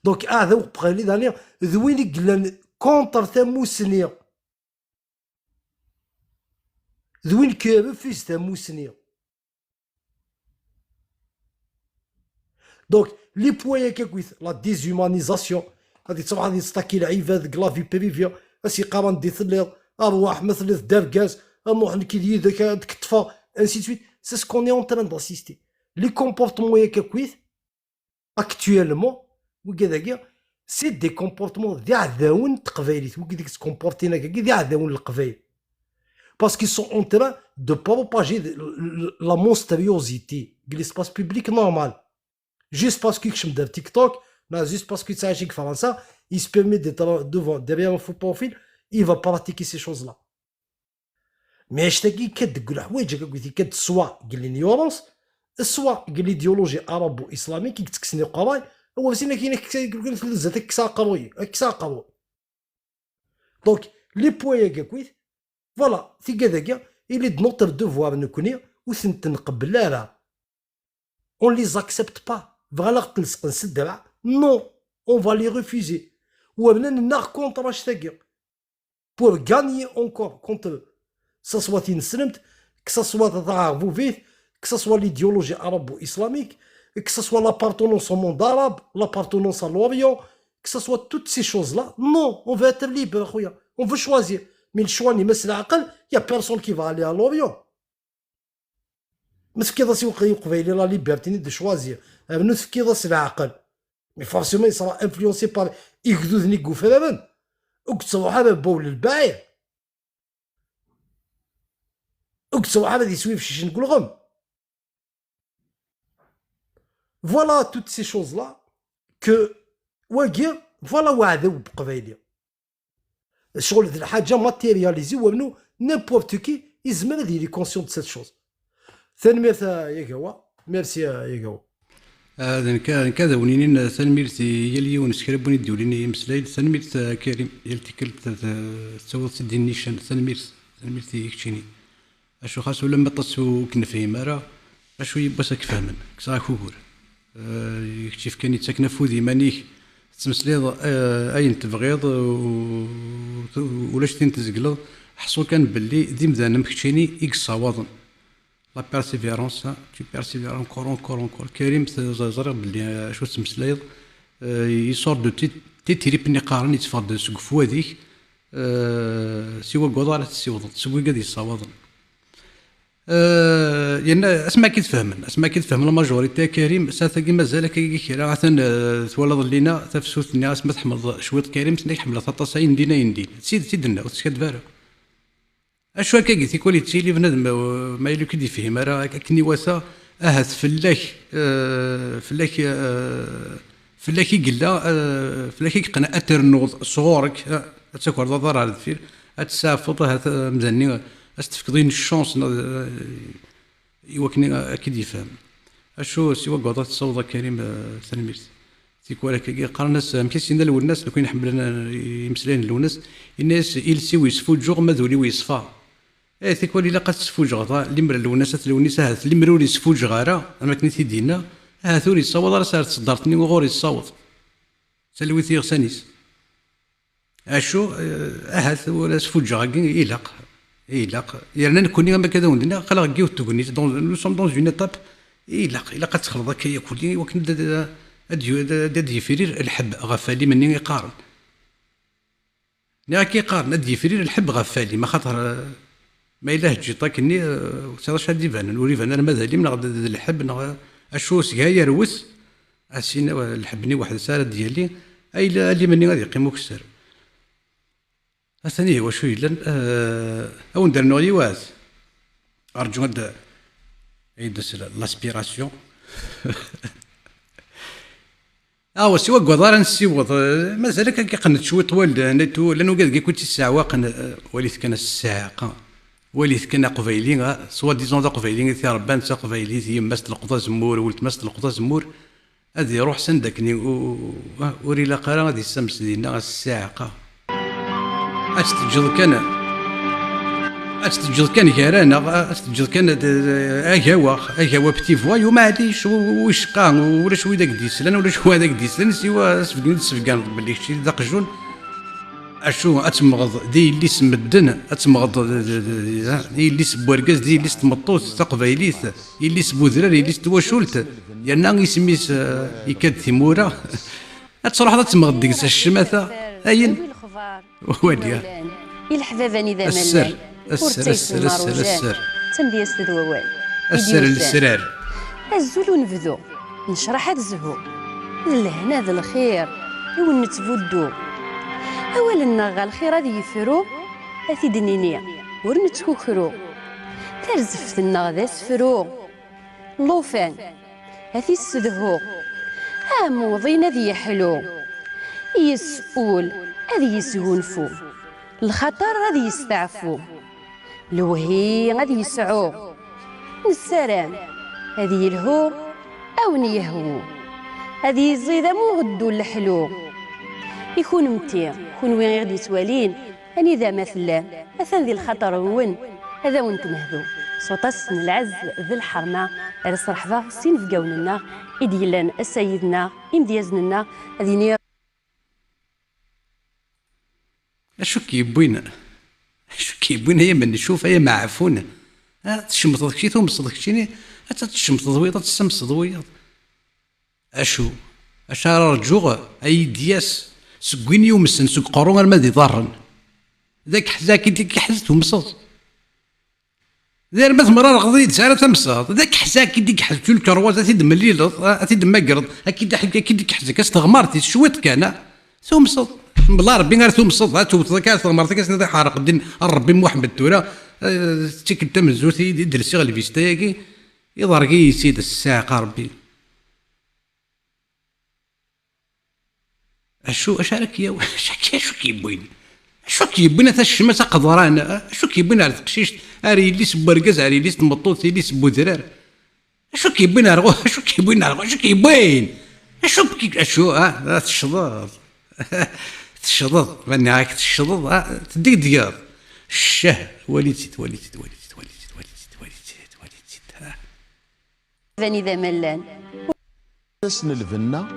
دونك هذا بقبايلي داني ذوين قلان كونتر تاموسني ذوين كيرفيز تاموسني دونك لي بويا كاكويث لا ديزومانيزاسيون غادي تروح غادي تستاكي العباد كلافي بريفيا اسي قارن دي ثليض ارواح مثل دار كاز اموح نكيدي ذاك الطفا انسي سويت سي سكون اي اون تران داسيستي لي كومبورتمون يا كاكويث اكتويلمون وكذاكيا سي دي كومبورتمون ديال عذاون تقبايليت وكي تكومبورتينا كي ديال عذاون القبايل باسكو سون اون تران دو بروباجي لا مونستريوزيتي ديال ليسباس بوبليك نورمال juste parce que je me dis TikTok, non, juste parce que ça agit comme ça, il se permet d'être devant, derrière un faux profil, il va pratiquer ces choses-là. Mais je te dis que soit l'ignorance, soit l'idéologie arabo-islamique qui تكسني قراي هو فين كاين زاد كسا قروي كسا قرو دونك لي بوين كاكويت فوالا في كذاك il est de notre devoir نكوني وثنتنقبل راه on les accepte pas فغالا تلصق نسد non on va les refuser ou bien نار contre اشتاقي pour gagner encore contre eux que ça soit تنسلمت que ça soit تعرفوا فيه que ça soit l'idéologie arabo-islamique que ça soit l'appartenance au monde arabe l'appartenance à l'Orient que ça soit toutes ces choses là non on veut être libre خويا on veut choisir mais le choix نمس العقل y a personne qui va aller à l'Orient ما تفكيض سي قبيلي لا ليبرتي دو شوازير ما تفكيض العقل مي فورسيمون يصرا انفلونسي بار يكذوذني كوفرابن وكتصوح هذا بول البعير وكتصوح هذا يسوي في شيشن كلغم. فوالا توت سي شوز لا كو واقع فوالا وعدو بقبايلي الشغل ذي الحاجه ماتيرياليزي ومنو نيمبورت كي يزمر هذه لي كونسيون دو سيت شوز. ثاني ميرثا يا كوا ميرسي يا كوا. هذا كذا ونين ثانميرت يلي ونسكربوني دوليني مسلايد ثانميرت كريم يلتكلت تصوت سدي النيشان ثانميرت يكشيني اشو خاصو لما تصو كنفهم راه اشو يباس كفهمن كصا كوكور يكتشف كان يتسكن فودي مانيك تمسليض اين تبغيض ولاش تنتزقلض حصول كان باللي ديم ذا نمكتشيني يقصاوضن لا بيرسيفيرونس تو بيرسيفير انكور كريم زرق باللي شو تمسليض يصور دو تيريب ني قارن يتفضل سوق فواديك سوا قضاء لا تسيوضن سوق قد يصاوضن يعني اسمع كي تفهمن الماجوريتي كريم ساثقي مازال كيرا عثن تولد لينا تفسوت الناس ما تحمل شويط كريم سني حمله 93 دينا يندين سيدنا وتسكد فارق اشوا كي قلت كولي تشيلي بنادم ما يلو كي يفهم راه كني واسا اهت فلاك يقلا فلاك يقنا اترنوض صغورك تسكر ضرر على الفير اتسافط هات مزني استفقدين الشونس يوكني اكيد يفهم اشو سوا قضاء الصوضه كريم ثانميرت تيكولا كي قرناس مكيسين الاول الناس لو كاين حملنا يمسلين الناس الناس يلسيو يسفوجوا مذولي ويصفا تيكولا الا قد تسفوج غضا اللي مر الوناس هات اللي مروري يسفوج غارا اما كنتي دينا هاثوري صوض راه صارت صدرتني وغوري الصوت سلويتي غسانيس اشو هات ولا سفوج غاكي يلاق يعني نكوني ما كذا وندنا قال كيو تغنيت نو سوم دون اون ايتاب الا قد تخلط هكايا كلي وكن داد يفرير الحب غفالي مني يقارن كي قارن داد يفرير الحب غفالي ما خاطر ما الا جيطا كني سيرش هادي فان نوري فان انا مازال من غد الحب اشو سكا يروس اسين الحبني واحد ساره ديالي اي اللي مني غادي يقيمو كسر الثاني هو شوي لن او ندير يواز ارجو هذا يدس لاسبيراسيون سوا قدر نسيوض مازال كيقنت شوي طوال لانه قال كنت الساعه وليت كان الساعه وليت كان قبيلي سوا ديزون ذا قبيلي ثي ربان تا قبيلي ثي مست القطا زمور ولت مست القطا زمور هذه يروح سندكني وري لا قرا غادي السمس ديالنا الساعه أستجد كان كارانا أستجد كان أجاوا بتي فوا يوم عاديش ويشقا ولا شوي داك ديسلان ولا شوي داك ديسلان سوا سفقان باللي شي داك الجون اشو اتمغض دي اللي سمدن اتمغض دي اللي سبوركاز دي اللي تمطوط تقبايليت اللي سبوذرار اللي تواشولت يعني يسميس يكاد ثموره تروح تمغض ديك الشماثه اين وديا الحباباني ذا ملاي السر تمدي استاذ ووال السرار الزول ونبدو نشرح هذا الزهو الهنا ذا الخير يون نتفدو اولا غا الخير هذا يفرو اثي دنينيا ورنتكوكرو ترزفت النغ سفرو لوفان اثي السدهو موضين ذي يحلو يسؤول هذه يسهونفو الخطر هذه يستعفو الوهي هذه يسعو السلام هذه يلهو أو نيهو هذه يزيد مو غدو الحلو يكون متي يكون وين غادي توالين أني ذا مثلا أثن ذي الخطر وين هذا وانتم هذو صوتص العز ذي الحرمة رس رحبة سين في قوننا إديلان السيدنا إمديازنا هذه اشو كيبوينا هي من نشوف هي معفونه تشمط شي ثم صدق شيني تشمط ضويضه تسمس ضويض اشو رجوع اي دياس سكويني ومسن سوق قرون المادي ضرن ذاك حزاكي ديك حزت ومصد داير ما تمرر غضيت ساره تمصاد ذاك حساك كي ديك حسيت الكروات تي دم الليل تي دم مقرض اكيد ديك حساك استغمرتي شويت كان تمصد بالله ربي غير تمصد توت كاع استغمرتي كاس حارق الدين ربي محمد تورا تيك تمزوتي يدير شغل فيستاكي يضرقي سيد الساعه ربي اش راك يا شو كيبوين شو كيبوين تا الشمس قدران شو كيبوين على القشيش اري اللي سبركاز اري اللي مطوط اللي سبودرار شو كيبوين على شو كيبوين على شو كيبوين شو تشضض تشضض ماني عاك تشضض تديك ديار الشه وليتي فاني ذا ملان سن الفنة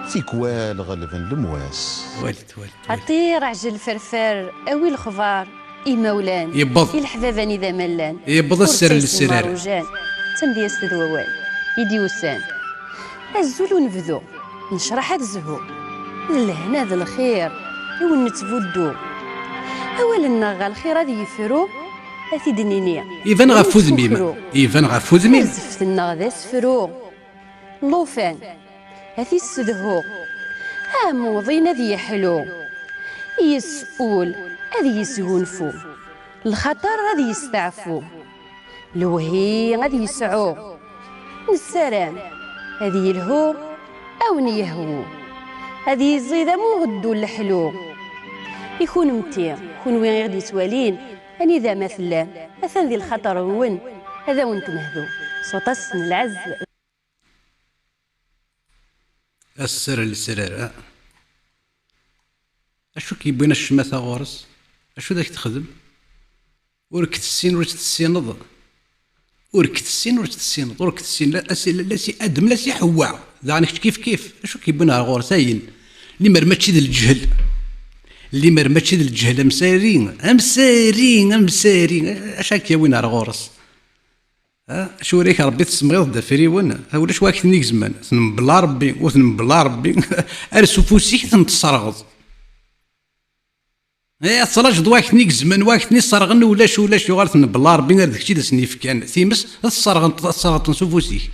في كوال غلفن المواس والد عطير عجل فرفر اوي الخضار مولان يبض الحباباني ذا ملان يبض السر للسرار تمدي استد ووال يدي وسان الزول ونبذو نشرح هذا الزهو لهنا ذا الخير يون نتفودو اولا غا الخير هذا يفرو اثي دنينيا يفان غفو ذميم يفان غفو ذميم زفتنا ذا سفرو لوفان هذي السدهو موضين ذي يحلو يسؤول هذي يسهونفو الخطر هذي يستعفو الوهي هذي يسعو السلام هذي يلهو أو نيهو هذي يزيد مو غدو الحلو يكون متي يكون وين غادي توالين أني ذا مثلا مثلا ذي الخطر ون هذا وانت مهذو صوت العز السر للسرار اشو كيبين الشماثة غورس اشو ذاك تخدم وركت السين وركت السينض وركت السين وركت السينض وركت السين لا سي ادم لا سي حواع ذانك كيف اشو كيبينها غورس اين اللي مرمتشي ذا الجهل اللي مرمتشي ذا الجهل مسارين اشاك وين غورس شو ريك ربي تسمغيض دا فريون ولا شو واك ثنيك زمان ثن بلا ربي وثن بلا ربي ارسو فوسيك ثن تصرغض يا صلاج دواك ثنيك زمان واك ثني صرغن ولا شو غير ثن بلا ربي غير داكشي دا سنيف كان ثيمس تصرغن تنسو فوسيك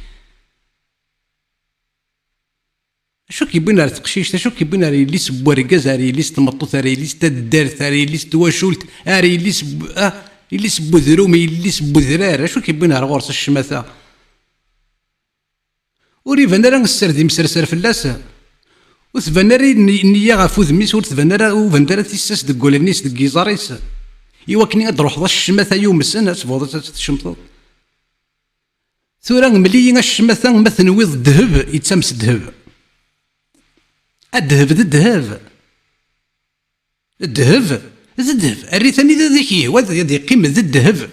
شو كيبين على تقشيش شو كيبين على اللي سبوا ركاز على اللي تمطوط على اللي تدارت على اللي تواشلت على اللي سبو ذرومي اللي سبو ذرار شو كيبين على غورس الشماثة وريفانا راه السردي مسرسر فلاسه وثبانا راه النية غافو ذميس وثبانا راه وفانا تيساس دكول النيس دك يزاريس يوكني غاد روح ذا الشماثة يوم السنة تفوض تشمطط ثورا ملي الشماثة ما تنويض الذهب يتسمس الذهب الذهب الريتاني ذا ذكي وهذا يدي قيمة ذا الذهب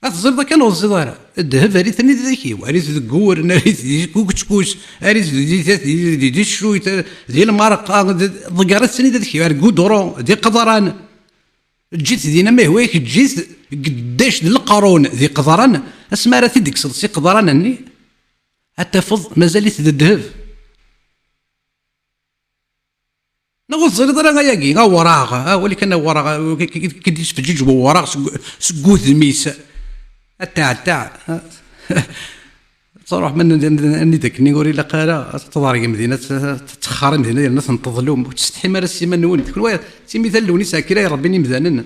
أتزرد كان الزدارة الذهب الريتاني ذا ذكي وأريد ذكور نريد كوكتشكوش أريد دي الشرويت دي المرق ضقارات سني ذا ذكي أريد قدرون دي قدران جيت دينا ما هواك جيت قداش القارون ذي قدران اسمها راه تديك صدسي قدران اني التفض مازالت ذا الذهب نقول زريد راه غاياكي وراغ ولكن وراغ كديش في الجيج وراغ سكوث ميس تاع تروح من اني ذاك نيغوري لا قالا تضارق مدينه تخارم مدينه ديال الناس تظلم وتستحي مال السيما نوني تكون واحد سي مثال لوني ساكره ربي مزانن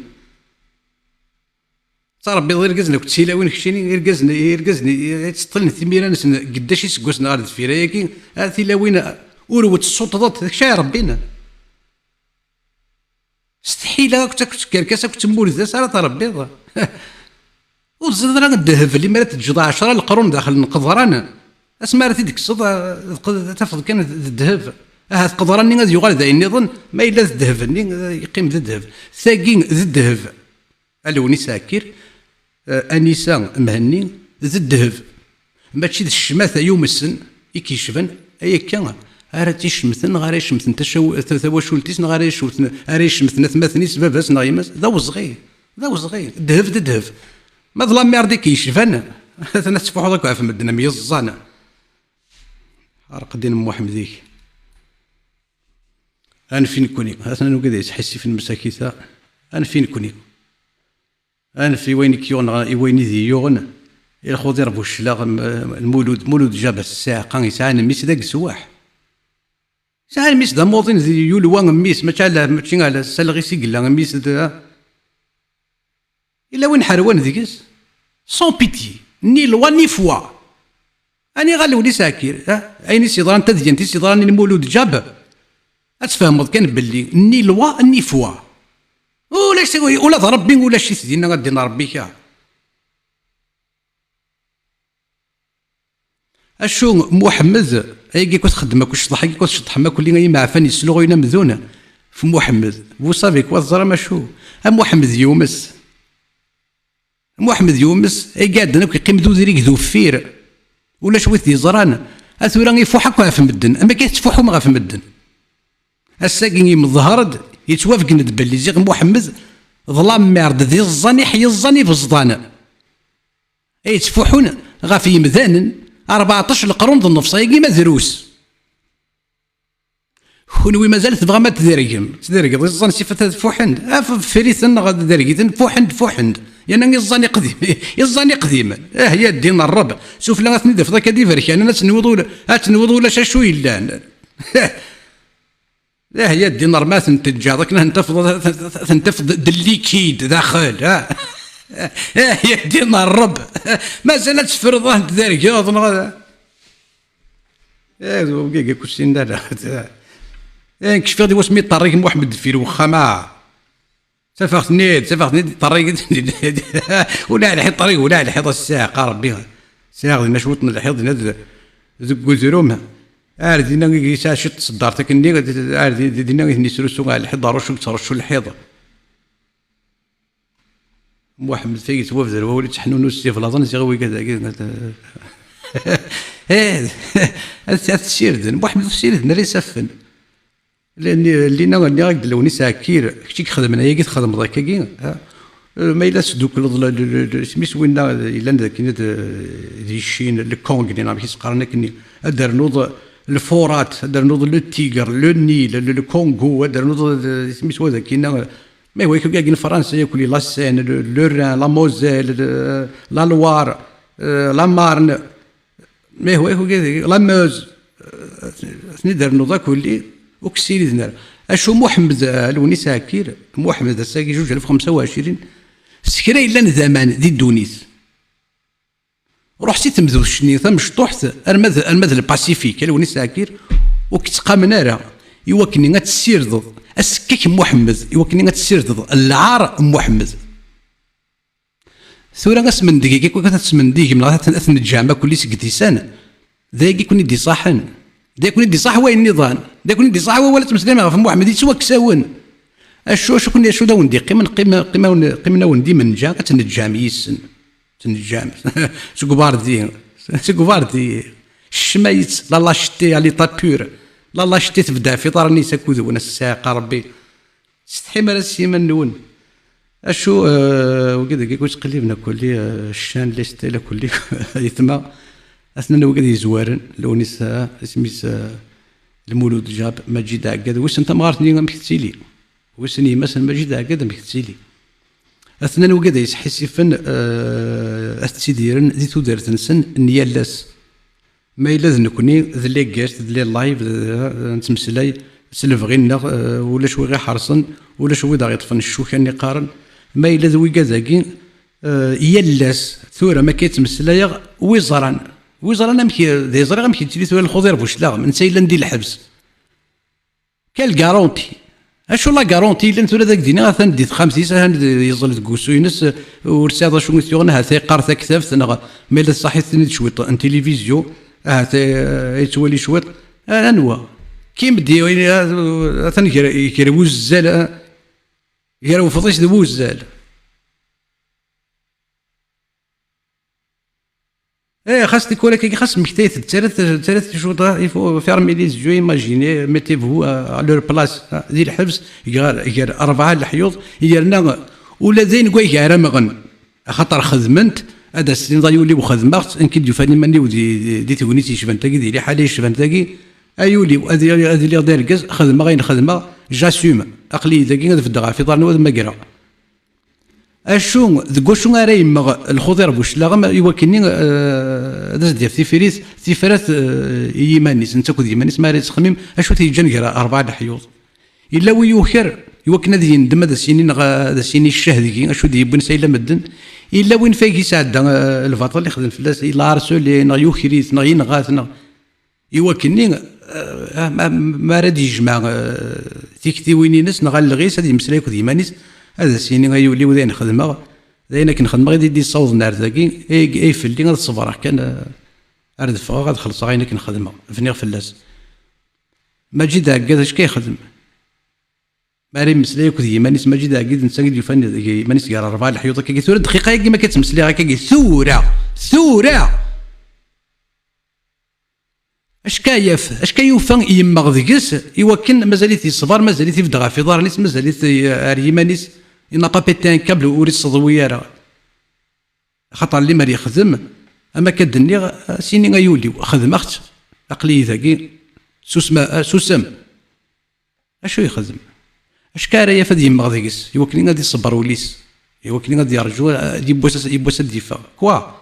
ربي غير قزنا كنت سيلا وين كشيني يرقزني تسطلني ثميران قداش يسقسنا غير الفيرايكي هاتي لا وين وروت الصوت ضد داكشي ربينا استحيلا كنت كركاسه كنت مولد صار ربي وزيد راه الذهب اللي مرات تجد 10 القرون داخل القضران اسمع راه ديك الصوت تفض كان الذهب هاد قضراني غادي يغال ذا النظام ما الا الذهب يقيم ذا الذهب ثاقين ذا الذهب الوني ساكر انسان مهني ذا الذهب ماشي ذا الشماثه يوم السن يكيشفن اي كان راه تيشمثن غير يشمثن تواشولتيس غير يشوتن راه يشمثن ثماثني سباباس نايمس ذا وصغير الذهب ذا الذهب ما ظلام ميردي كيشفن انا تفوحو ذاك في مدنا ميزانا رقدين محمد ذيك انا فين كوني انا نقدر تحسي في المساكيثه أنا فين كوني أنا في وين كيون وين ذي يون الخضير بوشلاغ المولود جاب الساقة يسعى ميس ذاك سواح يسعى ميس ذا موطن ذي يولوان ميس ماشي على السلغي سيقلا ميس ذا إلا وين حروان ذيكس سون بيتي ني لوا ني فوا أني غالولي ساكير أيني سيضران تدين تي سيضران المولود جاب أتفهمض كان باللي ني لوا ني فوا ولا شي ولا ضربي ولا شي سيدنا غادي نربيك اشو محمد ايكي كنت خدمك واش ضحك كنت شطح ما كلنا ما عفاني سلوغ ينا مذونه في محمد بو صافيك وزر ما شو محمد يومس محمد يومس اي قاعد انا كيقيم ذو ذريك ذو فير ولا شويه دي زران اثورا يفوحك في مدن اما كيتفوحوا ما في مدن الساقي مظهرد يتوافق باللي زيغ محمد ظلام مارد ذي الزاني حي الزاني في الزدان اي تفوحون غافي يمذانن 14 القرون ضمن النفصايقي ما دروس خنوي مازال تبغى ما تدرقم ذي الزان صفة فوحند فريثن غاد درقيتن فوحند يعني الزاني قديم الزاني قديما يا الدين الربع شوف لا غاتني دفضا كدي فرك انا تنوض ولا شاشو يلان يا الدين ما تنتجاضك تنتفض دليكيد داخل يا الدين الربع ما زالت تفرضه انت ذلك اظن هذا وكيكا كلشي ندار كشف غادي واش ميت طريق محمد الفيل وخما سافختني طريق ولا على حيط طريق ولا على حيط الساعه ربي ساعه غادي نشوط من الحيط ذوك زرومها عارضينا يسا شت صدارتك اني عارضينا نسرسو على الحيط ضرو ترشو الحيط محمد فايت وفد هو اللي تحنون السيف لا ظن يغوي كذا هذا السيرد محمد السيرد نري سفن اللي نغني غاك لوني ساكير كشي خدمنا هي خدم ضاك كي ما الا سدوك سميت وين الا ذاك ذي الشين الكونغ اللي نعم قارنا كني دار نوض الفورات دار نوض لو تيغر لو نيل لو كونغو دار نوض سميت هذاك ما هو كاين فرنسا ياكل لا سين لوران لا موزيل لا لوار لا مارن ما هو لا موز ندير نوضا كلي وكسيري دنار اشو محمد لوني ساكير محمد الساكي 2025 سكرا الا زمان ذي الدونيس روح سي تمذو الشنيطه مشطوحت المذ الباسيفيك لوني ساكير وكتقامنا راه يوكني غتسيرض السكاك محمد يوكني غتسيرض العار محمد ثورة غاسمن دقيقة كون كتسمن ديك من غاثن الجامع كل سكتيسان ذاك يكون يدي صاحن ذاك يكون يدي صح وين النظام ذاك يكون يدي صح ولا تمسلم في محمد يسوى كساون شو كنا شو دا وندي قيمة وندي من جا كتنجام يسن تنجام سكبار دي الشمايت لا شتي على طابور لا شتي تبدا في طار النساء كذونا الساقه ربي استحمل السيما نون اشو وكذا كيكون تقلبنا كلي الشان اللي ستيلا كلي يتما اثنا وكذا يزوارن لو نساء سميت المولود جاب مجيد عقاد واش انت مغارتني مكتسيلي وسني مثلا مجيد عقاد مكتسيلي اثنا وكذا يسحسي فن استيديرن ذي تودرت نسن نيالاس ما إلا نكوني ذلي كاس ذلي لايف نتمسلاي سلفغينا ولا شوي غير حرصن ولا شوي دا يطفن الشوكان قارن ما إلا ذوي كازاكين يلاس ثورة ما كيتمسلاي وزران امشي ذي زرا غامشي تلي ثورة الخضير بوشلاغ من سايلا ندير الحبس كال كارونتي اشو لا كارونتي الا نتورا ذاك دينا ثندي 50 سنه يظل كوسو ينس ورساده شو نسيونا هذا قارثه كتاف ما إلا صحيت شويط ان تلفزيون يتولي شويط انوا كي بدي ثاني يكربو الزال يراو فضيش ذو الزال خاص تكون كي خاص مكتيت ثلاث شوط يفو فيرمي لي جو ايماجيني ميتي فو على لور بلاص ذي الحبس يقال 4 الحيوض يرنا ولا زين كويك رمغن خاطر خدمنت هذا السن يولي وخدمت ان كي فاني ماني ودي تونيتي شفنتاكي ديالي حالي شفنتاكي ايولي هذه اللي داير كاز خدمه غير خدمه جاسوم اقلي ذاكي في الدغا في دار نواد ماكرا اشو ذكو شو غاري يمغ الخضير بوش لا غم يوكلني داز ديال تيفريت تيفرات يمانيس انت كود يمانيس ما ريت تخميم اشو تيجنكر 4 الحيوط الا ويوخر يوكنا دي ندم هذا السنين هذا السنين الشهدي اشو دي بن سايله مدن الا وين فايك يساعد الفاطر اللي خدم فلاس الا رسول اللي يوخريت ينغاتنا يوكلني ما راد يجمع تيكتي وين ناس نغال الغيس هذه مسلاي كود يمانيس هذا السنين غيولي وذا نخدمها داينا كنخدم غادي يدي الصوت نار ذاكي اي فلي غاد الصبر كان ارد فغا غاد خلص غاينا كنخدمها فنيغ فلاس ما جي داكا اش كيخدم ماري مسلاي كود يمانيس ما جي داكا انسان يفني يمانيس كاع 4 الحيوط كي ثوره دقيقه كيما كتمسلي هكا ثوره اش كيوفى يما ذكس يوكن مازاليت يصبر مازاليت يفدغ في دار نيس مازاليت يمانيس ينقى بيتان كابل وري الصدويره خاطر اللي ماري يخدم اما كدني سيني غيولي خدم اخت عقلي ذاكي سوسم اشو يخدم اش كارا فد يما ذكس يوكن غادي يصبر وليس يوكن غادي يرجو يبوس الدفاع كوا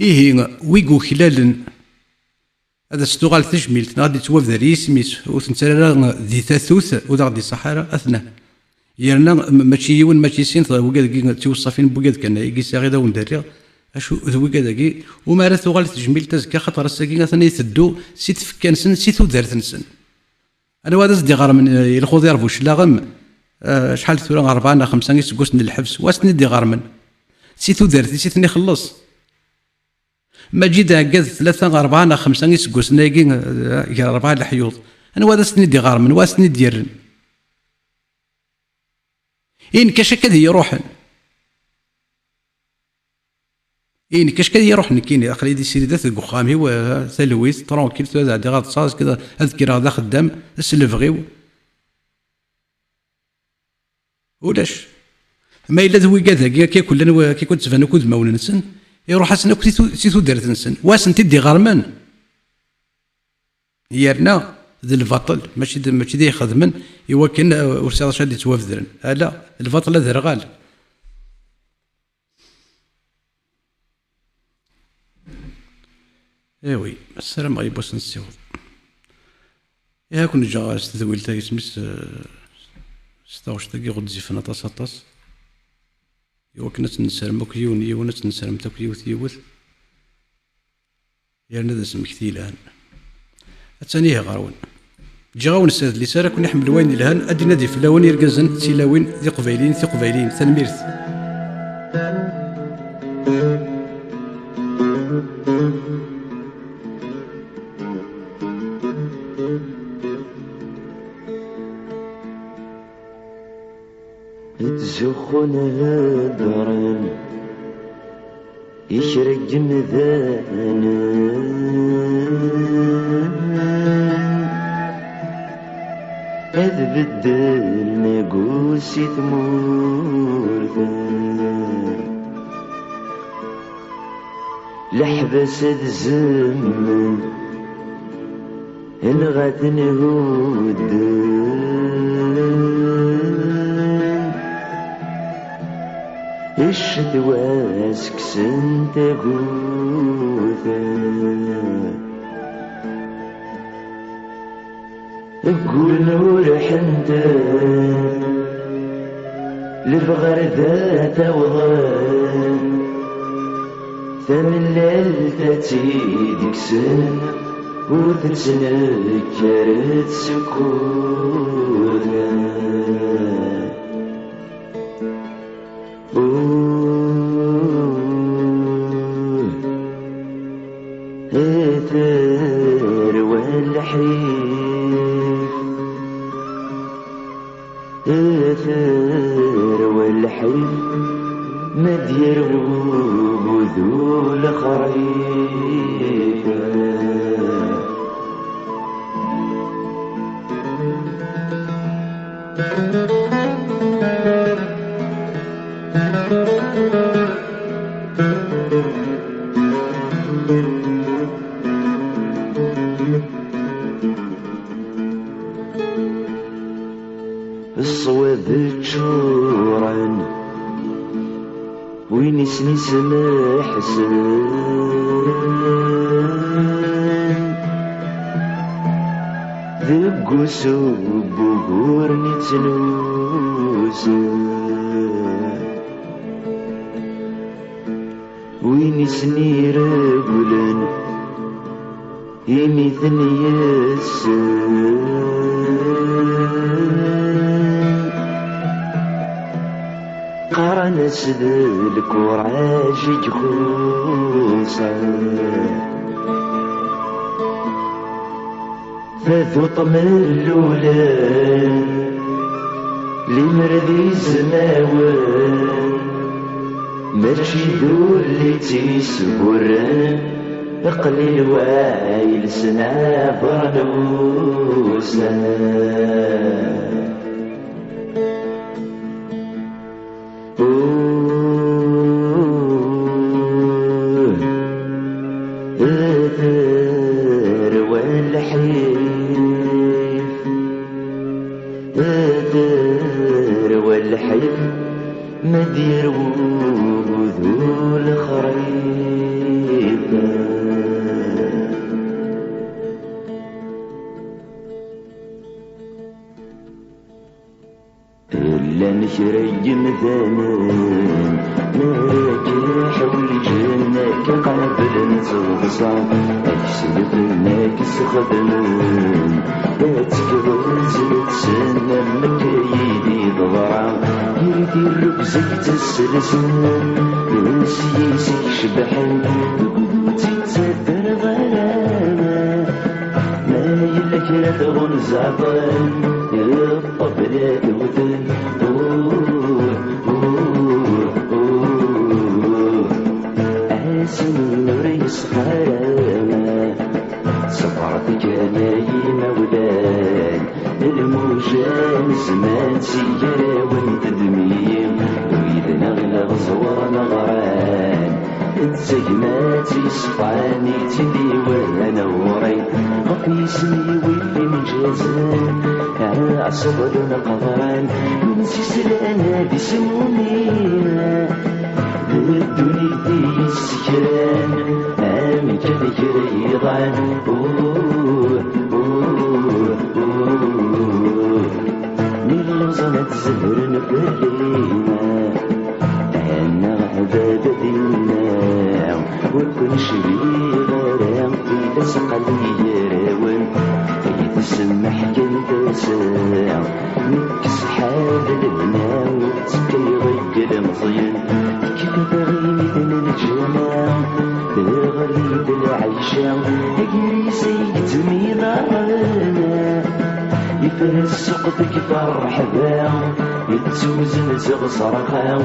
إيه ويقو خلال هذا ستوغال تجميل غادي توفد ريسميس وتنترى ذي ثاثوث وذا غادي صحارى أثناء يرنا ماشي يون ماشي سين وكاد توصفين بوكاد كان يقيس غير وندري اشو وكاد كي وما راه توغال تجميل تزكى خاطر الساكين ثاني يثدو سيت فكانسن سيت ودارت نسن انا هذا صدي غار من الخوض يربوش لا غم شحال ثورة 4 5 يسقوس من الحبس واسني دي غار من سيت ودارت سيتني خلص ما جيت هكا 3 4 5 يسقوس ناقي 4 الحيوط انا هذا سني دي غار من واسني ديرن إن كاش كذا يروحن إن كاش كذا يروحن كيني أخلي دي سيريدات القخامي وثلويس ترونكيل هذا عندي غاد صاص كذا أذكر هذا خدام السلفغيو ولاش ما إلا ذوي كذا كي كلنا كي كنت تفانو كود مول نسن يروح حسنا سيتو دارت نسن واسن تدي غرمان يرنا ذي الباطل ماشي دي يخدمن يوكن ورسالة شادي توافذرن لا الباطل هذا رغال ايوي السلام عليكم بوس نسيو يا كون جا استذويل تاعي سميس 16 تاعي غد زيفنا طاس يوكن نسرم كيون يونس نسرم تاكيوت يوث يرنا ذا اسم كثير الان الثانية غارون جاون الساد اللي سارك ونحمل وين الهان ادي نادي فلاون يرقزن سيلاوين ذي قبيلين تنميرث يتزخون هدرن يشرق مذان هذ بدل نقوسي ثمورثان لحبس الزمن انغات نهودان الشدوى سكسن تغوثان قول نور حنتان لبغر ذات وغان ثمن ليلتي ديكسن وتتنكرت سكوثان اثر والحيف اثر والحيف مدير وذو الخريف وين يسني سماح حسن ذقوسو بقور نتنوسو وين يسني رجلا يمثل يسن قرن سذلك وراجج خوصا فذو طملولا لمرذي زماوان ماشي دول تيسبران قليل وايل سنا برنوسا اثر والحيف اثر والحيف مدير وذو الخريف إلا نشرج مثلا نراجع حول الجنة كقبل نتوصل أكسد الناكس خدمون أتكبر زلت سنة مكايدي ضغرا يدي الركزك تسلسل نسيسك شبحن تقدوتي تسدر غرامة ما يلك لا تغن زعطان الطبل توتن عاسم ريس خرامة صبرتك نايم ولان الموجان زمان سيارة وانت دميم وإذا نغلى غزور نغران انتجماتي صفاني تدي وانا ورين غفي اسمي واللي من جازان على عصبر نقران نسي سلانا بسمومينا الدنيا دي السكران عامي كذكر يضعن من لوزنة زهر نفلينا أنا عبادة دينا وكل شبيه غرام في لسق اليراون يتسمح كنت ساعة نكس حال البناء وتكي غير مزين كيف تغيني دن الجماع تغريد العيشة أجري سيد ميرانا يفرس سقطك فرحبا يتوزن زغصرخا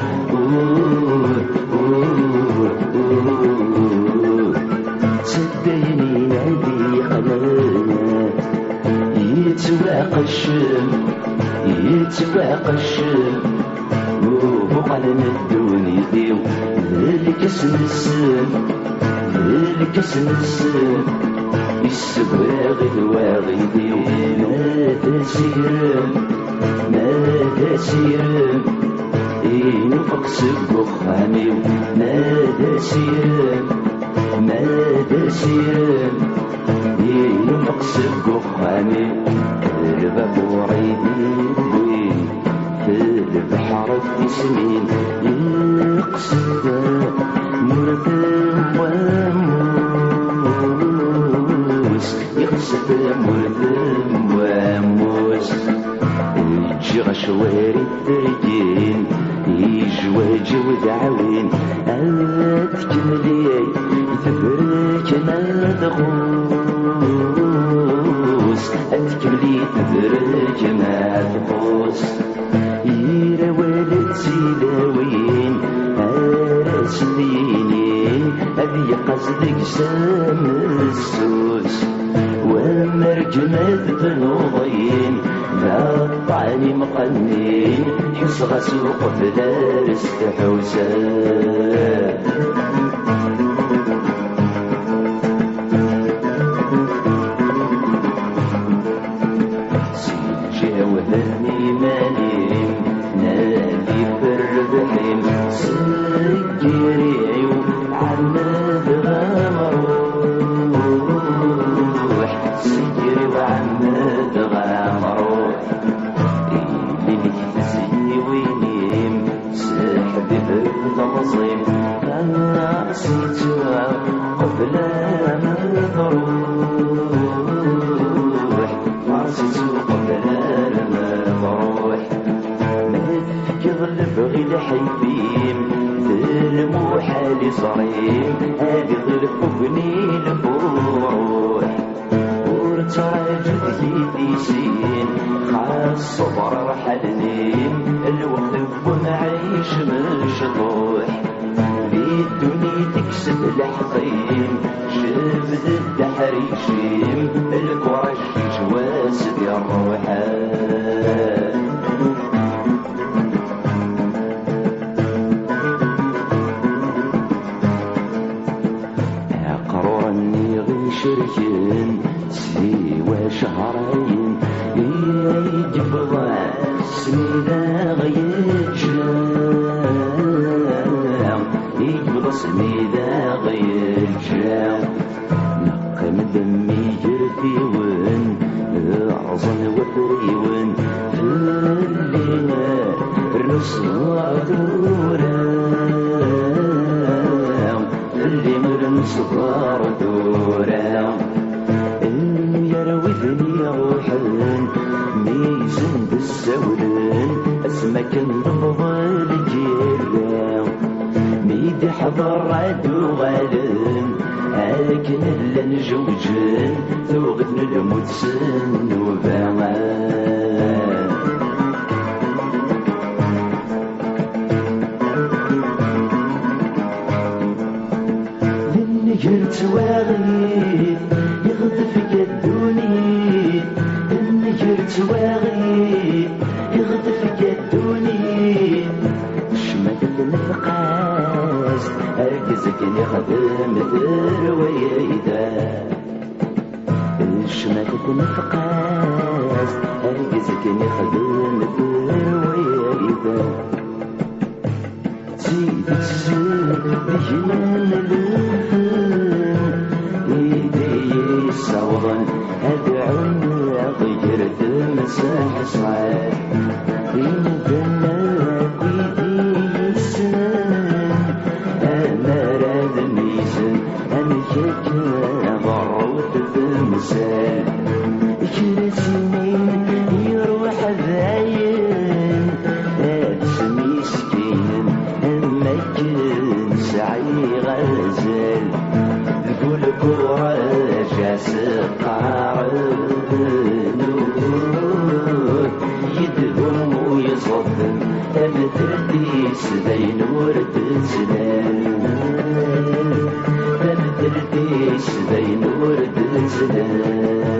صدقني نادي قنانا يتواقى الشم وبقلنا الدنيا ديو الكسن السن السباغ الواغي ديو ماذا سيرم ينفق سبخ عنيو ماذا سيرم ينفق سبخ عنيو الباب وريدي بوين في البحر التسمين يقصد مرثم واموس يقصد مرثم واموس يجي غشواري الترجين يجواج ودعوين أتكملي تبرك ما تغوص أتكملي تبرك ما تغوص يرى ولد سيلاوين أرسليني أبي قصدك سام السوس ومرجمات بنوضين فالطعني مقنين حصغ سوق فدارس تحوسات سيجاوهني مالين نادي بالربحين سيجاوهني راسيتو قبل ما نروح راسيتو قبل ما نروح ما تفكر بغي الحبيب المحال صريم هادي غلفوقني الفروح ورتراجد يدي سين خاص صبر رحلني الوقت ونعيش مشطوح في الدنيا تكسب الحطيم شبد الدحريشيم الكرش جواس ديال الروحات شركين سوى شهرين يجبض سميدا غيتشام يجبض سميدا غيتشام نقم دمي جرفيون عظن وفريون في الليلة الرسول دورام اللي مرنصدار دورام يروثني روحن ميزن بالسولن اسمك نفضل جيران ميد حضر عدو غالن لكن اللي نجوجن ثوغتن الموت سن وبان قلت واغيث يغذف قدوني قلت واغيث يغذف قدوني شمت النفقاس اركزك يخدم ثرويدا شمت النفقاس اركزك يخدم ثرويدا زيد الزيد بجنان صوضا أدعوني أغير تمسح صعب إن دمك ويدي يسنان أمارة الميزن أمكك ضروت تمسال كرسينين يروح ذاين أتسمي سكين أمكن سعي غزال الكل كورة سقار نور يدهم ويصدم تمترديس بين ورد زلال تمترديس بين ورد زلال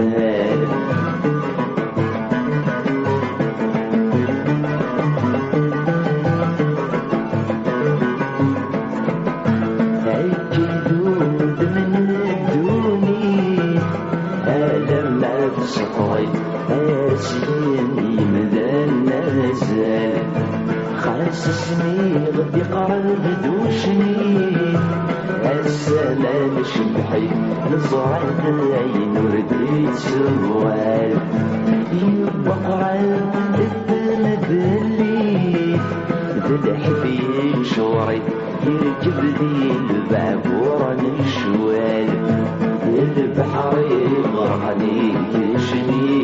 خاصسني غدي قرب دوشني السلام شبحي نزرعت العين ورديت سوال يبقى قرب التمدلي بالحفين شوري يركب لي البعبور نشوال البحر يغرقني يشني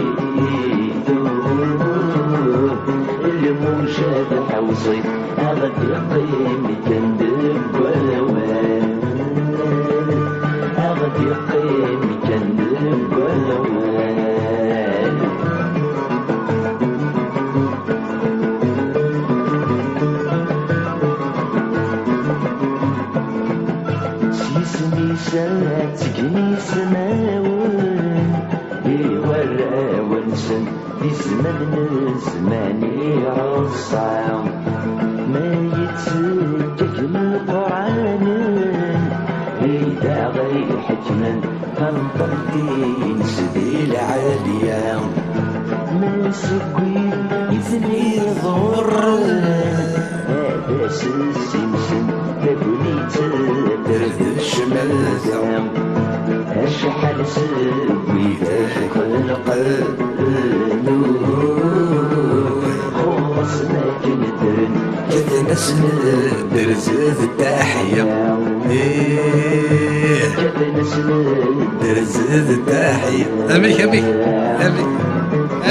المنشد حوصي أغد يقيم كندب ولوان أغد يقيم كندب ولوان سيسمي سات كنيس ماون يورا ونسن يزمن زماني رصام ما يتسكك من القرآن إذا غي حكما تنطقين سبيل عالية ما سكوي يثني ضر هذا سلسمسم تبني تدرد الشمال أشحال سوي ذاك القلب خلصنا كندرن كذا نسمر درز التحية درزد التحية أميك أميك أميك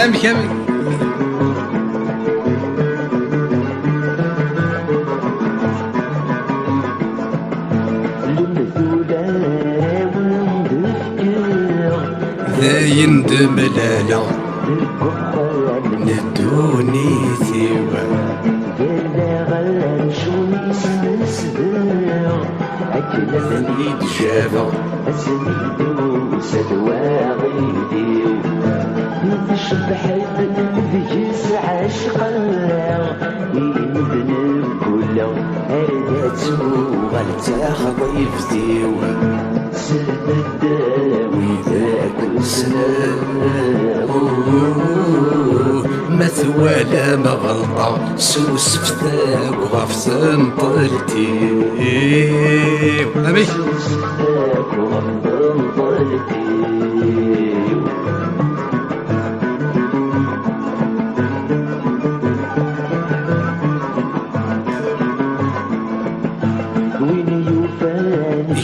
أميك أميك ذاين دملالا ندوني ثيوة أكلت جابا تشبح بجيس عشق يبني كله هردات غلتا خضيف ثيوة سلداوي ذاك السلام مثوالا ما غلطة سوس فتاك وغف سنطلتي أمي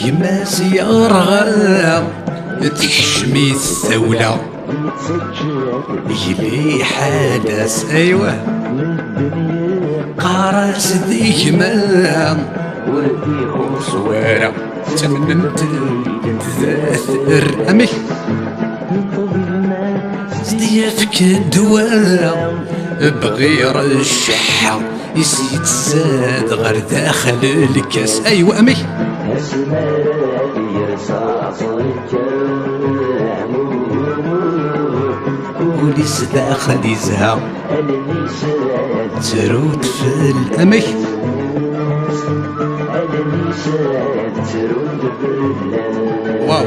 يما سيارة تحشمي الثولة يلي حدث أيوة قارس ذيك ملام وردي صوارة تمنمت تذاثر أمي ضيافك الدواء بغير الشحة يزيد زاد غير داخل الكاس أيوة أمي وليس داخل يزهق ترود في الأمي واو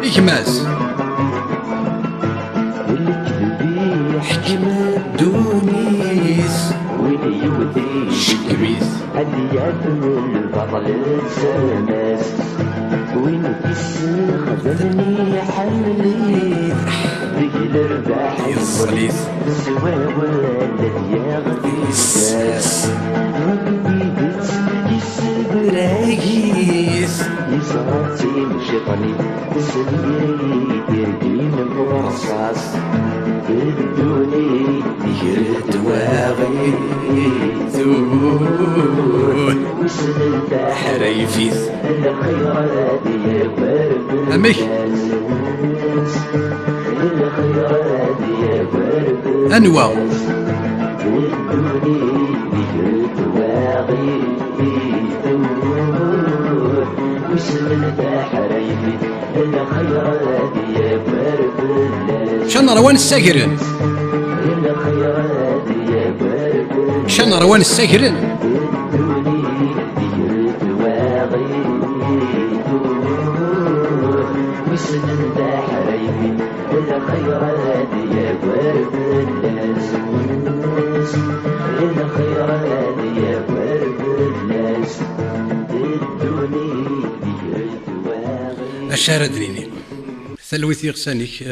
إكماس حكمة دونيس شكميس هديات من البطل السماس وين خذني حملي ذيك الرباح يصليس السواوى الذي يغذي الساس وبيدت راقيس يصراتي مشيطني سميري ترقين برصاص بدوني يرد واغي ثور وسن البحر ريفيث الخيرات يبرد أمي الخيرات يبرد أنواع بدوني يرد واغي ثور وسن البحر الخيرات يبرد شن روان الساكرين شن روان الساكرين أشاردني ثلوثي غسانيك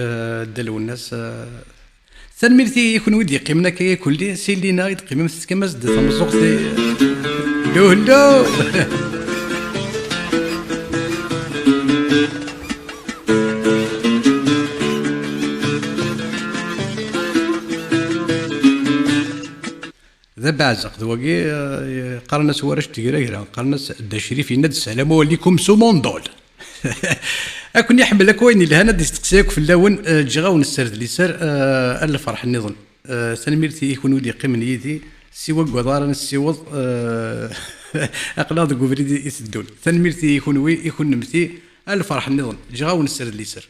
دلو الناس ثنميرتي يكون ودي يقيمنا كي كل سيلينا يقيم مثل كما زد ثمزوقتي لو لو ذا بعزق ذوقي قرنا سوارش تقرا قرنا دا شريف يناد السلام عليكم سوموندول اكون يحمل لك وين الهنا ديستقساك في اللون جغاون السرد اللي سر الفرح النظام سنميرتي يكون ودي قيمن يدي سوى قدارا السيوض اقلاض قبريدي يسدون سنميرتي يكون نمتي الفرح النظام جغاون السرد اللي سر